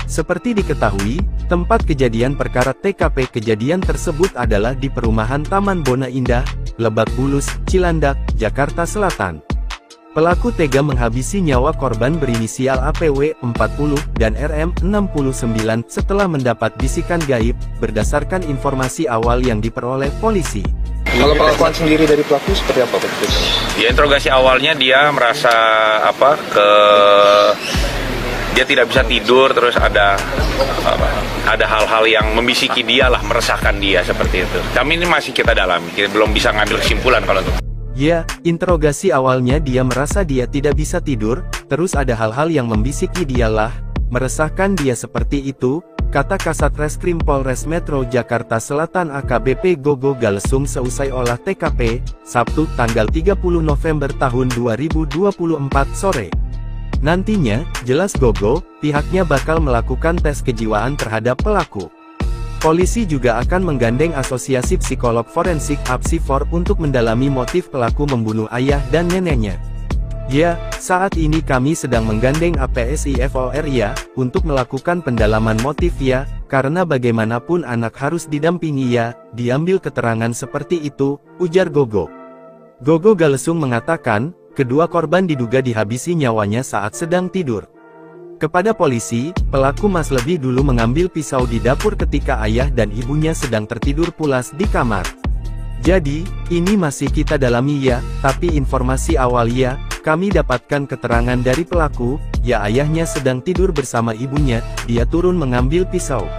C: Seperti diketahui, tempat kejadian perkara TKP kejadian tersebut adalah di perumahan Taman Bona Indah, Lebak Bulus, Cilandak, Jakarta Selatan. Pelaku tega menghabisi nyawa korban berinisial APW 40 dan RM 69 setelah mendapat bisikan gaib, berdasarkan informasi awal yang diperoleh polisi.
D: Kalau pengakuan sendiri dari pelaku seperti apa Pak?
B: Ya, interogasi awalnya dia merasa dia tidak bisa tidur, terus ada hal-hal yang membisiki dia lah, meresahkan dia seperti itu. Kami ini masih kita dalami, kita belum bisa ngambil kesimpulan kalau itu.
C: Ya, interogasi awalnya dia merasa dia tidak bisa tidur, terus ada hal-hal yang membisiki dialah, meresahkan dia seperti itu, kata Kasat Reskrim Polres Metro Jakarta Selatan AKBP Gogo Galesung seusai olah TKP, Sabtu tanggal 30 November tahun 2024 sore. Nantinya, jelas Gogo, pihaknya bakal melakukan tes kejiwaan terhadap pelaku. Polisi juga akan menggandeng Asosiasi Psikolog Forensik (APSIFOR) untuk mendalami motif pelaku membunuh ayah dan neneknya. Ya, saat ini kami sedang menggandeng APSIFOR ya, untuk melakukan pendalaman motif ya, karena bagaimanapun anak harus didampingi ya, diambil keterangan seperti itu, ujar Gogo. Gogo Galesung mengatakan, kedua korban diduga dihabisi nyawanya saat sedang tidur. Kepada polisi, pelaku Mas lebih dulu mengambil pisau di dapur ketika ayah dan ibunya sedang tertidur pulas di kamar. Jadi, ini masih kita dalami ya, tapi informasi awal ya, kami dapatkan keterangan dari pelaku, ya ayahnya sedang tidur bersama ibunya, dia turun mengambil pisau.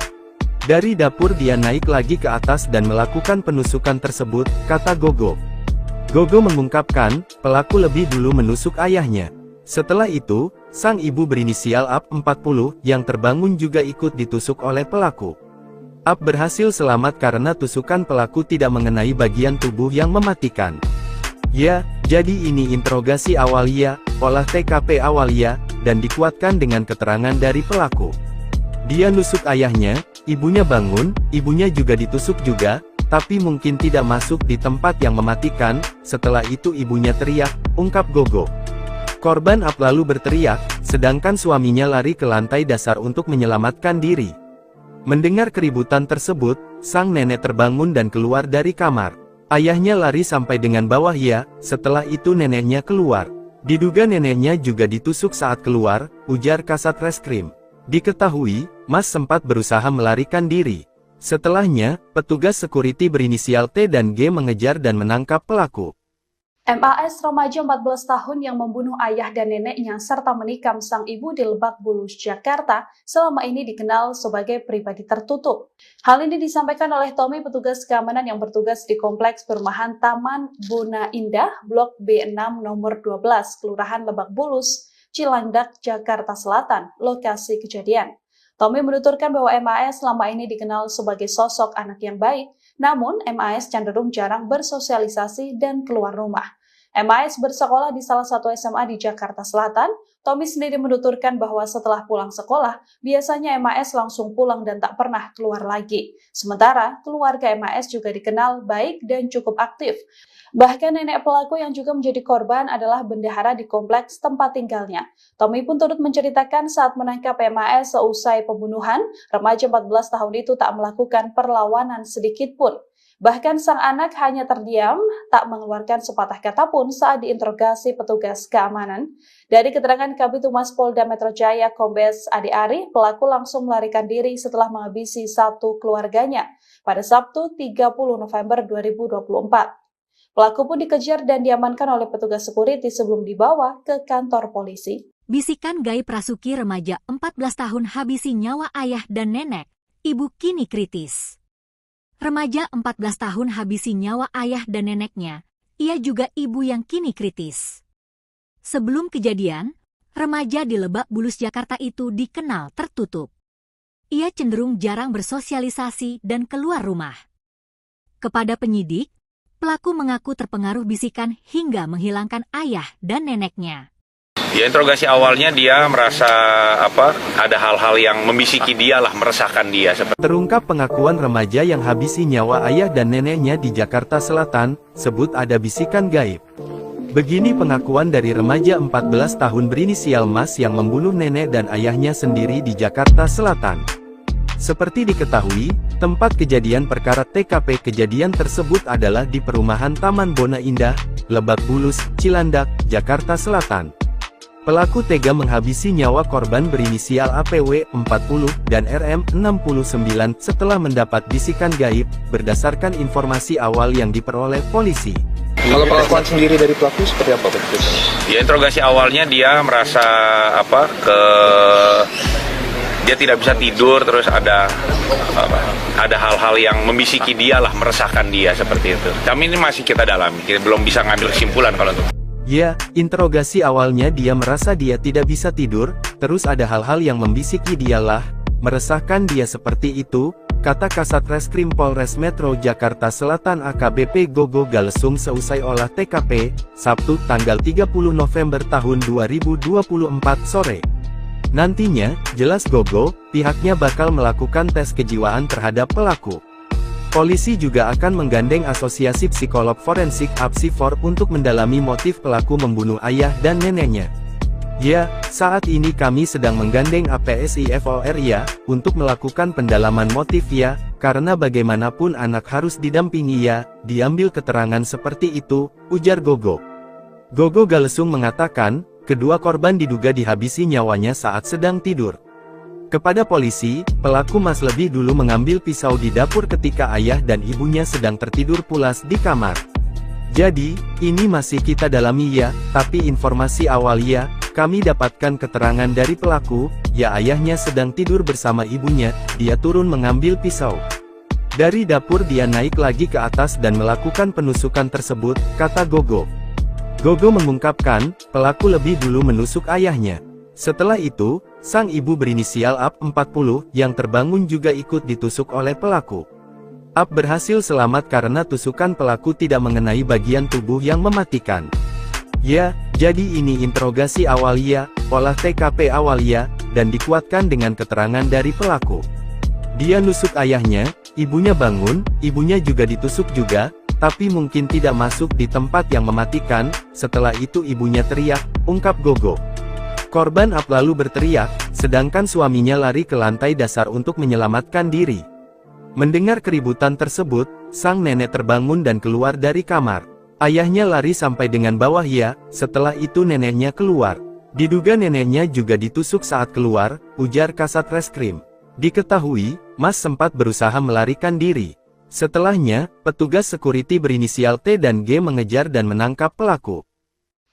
C: Dari dapur dia naik lagi ke atas dan melakukan penusukan tersebut, kata Gogo. Gogo mengungkapkan, pelaku lebih dulu menusuk ayahnya. Setelah itu, sang ibu berinisial AP 40 yang terbangun juga ikut ditusuk oleh pelaku. AP berhasil selamat karena tusukan pelaku tidak mengenai bagian tubuh yang mematikan. Ya, jadi ini interogasi awal ya, olah TKP awal ya, dan dikuatkan dengan keterangan dari pelaku. Dia nusuk ayahnya, ibunya bangun, ibunya juga ditusuk juga, tapi mungkin tidak masuk di tempat yang mematikan. Setelah itu ibunya teriak, ungkap Gogo. Korban AP lalu berteriak, sedangkan suaminya lari ke lantai dasar untuk menyelamatkan diri. Mendengar keributan tersebut, sang nenek terbangun dan keluar dari kamar. Ayahnya lari sampai dengan bawah ya, setelah itu neneknya keluar. Diduga neneknya juga ditusuk saat keluar, ujar Kasat Reskrim. Diketahui, Mas sempat berusaha melarikan diri. Setelahnya, petugas security berinisial T dan G mengejar dan menangkap pelaku.
E: MAS remaja 14 tahun yang membunuh ayah dan neneknya serta menikam sang ibu di Lebak Bulus, Jakarta, selama ini dikenal sebagai pribadi tertutup. Hal ini disampaikan oleh Tommy, petugas keamanan yang bertugas di Kompleks Perumahan Taman Bona Indah, Blok B6 nomor 12, Kelurahan Lebak Bulus, Cilandak, Jakarta Selatan, lokasi kejadian. Tommy menuturkan bahwa MAS selama ini dikenal sebagai sosok anak yang baik, namun MAS cenderung jarang bersosialisasi dan keluar rumah. MAS bersekolah di salah satu SMA di Jakarta Selatan. Tommy sendiri menuturkan bahwa setelah pulang sekolah, biasanya MAS langsung pulang dan tak pernah keluar lagi. Sementara, keluarga MAS juga dikenal baik dan cukup aktif. Bahkan nenek pelaku yang juga menjadi korban adalah bendahara di kompleks tempat tinggalnya. Tommy pun turut menceritakan saat menangkap MAS seusai pembunuhan, remaja 14 tahun itu tak melakukan perlawanan sedikit pun. Bahkan sang anak hanya terdiam, tak mengeluarkan sepatah kata pun saat diinterogasi petugas keamanan. Dari keterangan Kabid Humas Polda Metro Jaya Kombes Adi Ari, pelaku langsung melarikan diri setelah menghabisi satu keluarganya pada Sabtu 30 November 2024. Pelaku pun dikejar dan diamankan oleh petugas security sebelum dibawa ke kantor polisi.
A: Bisikan gaib rasuki remaja 14 tahun habisi nyawa ayah dan nenek, ibu kini kritis. Remaja 14 tahun habisi nyawa ayah dan neneknya. Ia juga ibu yang kini kritis. Sebelum kejadian, remaja di Lebak Bulus, Jakarta itu dikenal tertutup. Ia cenderung jarang bersosialisasi dan keluar rumah. Kepada penyidik, pelaku mengaku terpengaruh bisikan hingga menghilangkan ayah dan neneknya.
B: Ya, interogasi awalnya dia merasa ada hal-hal yang membisiki dia lah, meresahkan dia.
C: Terungkap pengakuan remaja yang habisi nyawa ayah dan neneknya di Jakarta Selatan, sebut ada bisikan gaib. Begini pengakuan dari remaja 14 tahun berinisial Mas yang membunuh nenek dan ayahnya sendiri di Jakarta Selatan. Seperti diketahui, tempat kejadian perkara TKP kejadian tersebut adalah di perumahan Taman Bona Indah, Lebak Bulus, Cilandak, Jakarta Selatan. Pelaku tega menghabisi nyawa korban berinisial APW 40 dan RM 69 setelah mendapat bisikan gaib, berdasarkan informasi awal yang diperoleh polisi.
D: Kalau pengakuan sendiri dari pelaku seperti apa Pak?
B: Ya, interogasi awalnya dia merasa dia tidak bisa tidur, terus ada hal-hal yang membisiki dia lah, meresahkan dia seperti itu. Kami ini masih kita dalami, kita belum bisa ngambil kesimpulan kalau itu.
C: Ya, interogasi awalnya dia merasa dia tidak bisa tidur, terus ada hal-hal yang membisiki dia lah, meresahkan dia seperti itu, kata Kasat Reskrim Polres Metro Jakarta Selatan AKBP Gogo Galesung seusai olah TKP, Sabtu tanggal 30 November tahun 2024 sore. Nantinya, jelas Gogo, pihaknya bakal melakukan tes kejiwaan terhadap pelaku. Polisi juga akan menggandeng Asosiasi Psikolog Forensik (APSIFOR) untuk mendalami motif pelaku membunuh ayah dan neneknya. Ya, saat ini kami sedang menggandeng APSIFOR ya, untuk melakukan pendalaman motif ya, karena bagaimanapun anak harus didampingi ya, diambil keterangan seperti itu, ujar Gogo. Gogo Galesung mengatakan, kedua korban diduga dihabisi nyawanya saat sedang tidur. Kepada polisi, pelaku Mas lebih dulu mengambil pisau di dapur ketika ayah dan ibunya sedang tertidur pulas di kamar. Jadi, ini masih kita dalami ya, tapi informasi awal ya, kami dapatkan keterangan dari pelaku, ya ayahnya sedang tidur bersama ibunya, dia turun mengambil pisau. Dari dapur dia naik lagi ke atas dan melakukan penusukan tersebut, kata Gogo. Gogo mengungkapkan, pelaku lebih dulu menusuk ayahnya. Setelah itu, sang ibu berinisial AP 40 yang terbangun juga ikut ditusuk oleh pelaku. AP berhasil selamat karena tusukan pelaku tidak mengenai bagian tubuh yang mematikan. Ya, jadi ini interogasi awal ya, olah TKP awal ya, dan dikuatkan dengan keterangan dari pelaku. Dia nusuk ayahnya, ibunya bangun, ibunya juga ditusuk juga, tapi mungkin tidak masuk di tempat yang mematikan. Setelah itu ibunya teriak, ungkap Gogo. Korban AP lalu berteriak, sedangkan suaminya lari ke lantai dasar untuk menyelamatkan diri. Mendengar keributan tersebut, sang nenek terbangun dan keluar dari kamar. Ayahnya lari sampai dengan bawah ya, setelah itu neneknya keluar. Diduga neneknya juga ditusuk saat keluar, ujar Kasat Reskrim. Diketahui, Mas sempat berusaha melarikan diri. Setelahnya, petugas security berinisial T dan G mengejar dan menangkap pelaku.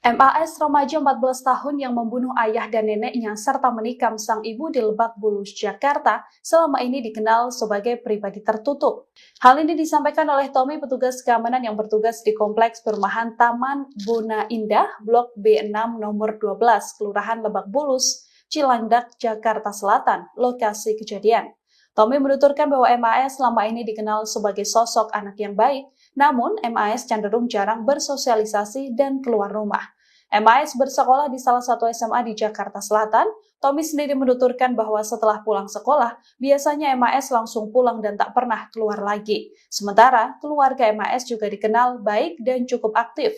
E: MAS remaja 14 tahun yang membunuh ayah dan neneknya serta menikam sang ibu di Lebak Bulus, Jakarta, selama ini dikenal sebagai pribadi tertutup. Hal ini disampaikan oleh Tommy, petugas keamanan yang bertugas di Kompleks Perumahan Taman Bona Indah, Blok B6 nomor 12, Kelurahan Lebak Bulus, Cilandak, Jakarta Selatan, lokasi kejadian. Tommy menuturkan bahwa MAS selama ini dikenal sebagai sosok anak yang baik, namun MAS cenderung jarang bersosialisasi dan keluar rumah. MAS bersekolah di salah satu SMA di Jakarta Selatan. Tommy sendiri menuturkan bahwa setelah pulang sekolah, biasanya MAS langsung pulang dan tak pernah keluar lagi. Sementara, keluarga MAS juga dikenal baik dan cukup aktif.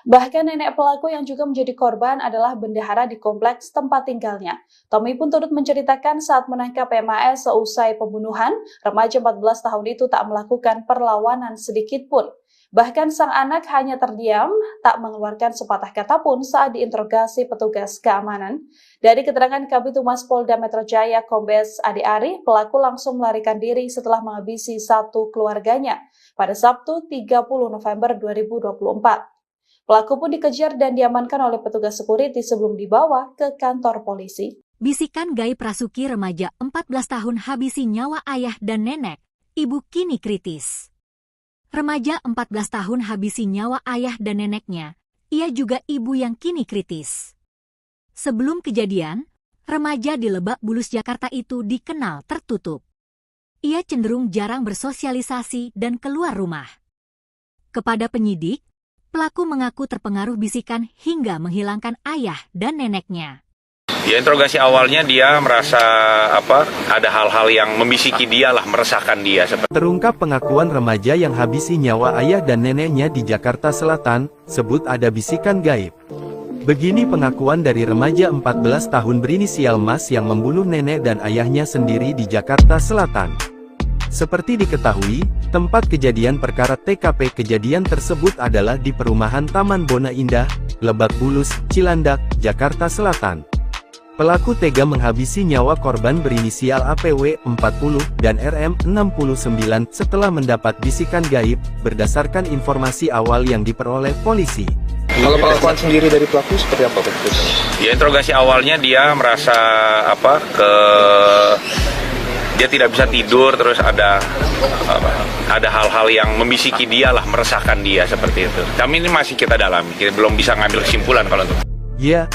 E: Bahkan nenek pelaku yang juga menjadi korban adalah bendahara di kompleks tempat tinggalnya. Tommy pun turut menceritakan saat menangkap MAS seusai pembunuhan, remaja 14 tahun itu tak melakukan perlawanan sedikit pun. Bahkan sang anak hanya terdiam, tak mengeluarkan sepatah kata pun saat diinterogasi petugas keamanan. Dari keterangan Kabid Humas Polda Metro Jaya Kombes Adi Ari, pelaku langsung melarikan diri setelah menghabisi satu keluarganya pada Sabtu 30 November 2024. Pelaku pun dikejar dan diamankan oleh petugas security sebelum dibawa ke kantor polisi.
A: Bisikan gaib rasuki remaja 14 tahun habisi nyawa ayah dan nenek. ibu kini kritis. Remaja 14 tahun habisi nyawa ayah dan neneknya, ia juga ibu yang kini kritis. Sebelum kejadian, remaja di Lebak Bulus, Jakarta itu dikenal tertutup. Ia cenderung jarang bersosialisasi dan keluar rumah. Kepada penyidik, pelaku mengaku terpengaruh bisikan hingga menghilangkan ayah dan neneknya.
B: Ya, interogasi awalnya dia merasa ada hal-hal yang membisiki dia lah, meresahkan dia.
C: Terungkap pengakuan remaja yang habisi nyawa ayah dan neneknya di Jakarta Selatan, sebut ada bisikan gaib. Begini pengakuan dari remaja 14 tahun berinisial Mas yang membunuh nenek dan ayahnya sendiri di Jakarta Selatan. Seperti diketahui, tempat kejadian perkara TKP kejadian tersebut adalah di perumahan Taman Bona Indah, Lebak Bulus, Cilandak, Jakarta Selatan. Pelaku tega menghabisi nyawa korban berinisial APW 40 dan RM 69 setelah mendapat bisikan gaib, berdasarkan informasi awal yang diperoleh polisi.
D: Kalau pengakuan sendiri dari pelaku seperti apa Pak?
B: Ya, interogasi awalnya dia merasa dia tidak bisa tidur, terus ada hal-hal yang membisiki dia lah, meresahkan dia seperti itu. Kami ini masih kita dalami, kita belum bisa ngambil kesimpulan kalau itu.
C: Ya,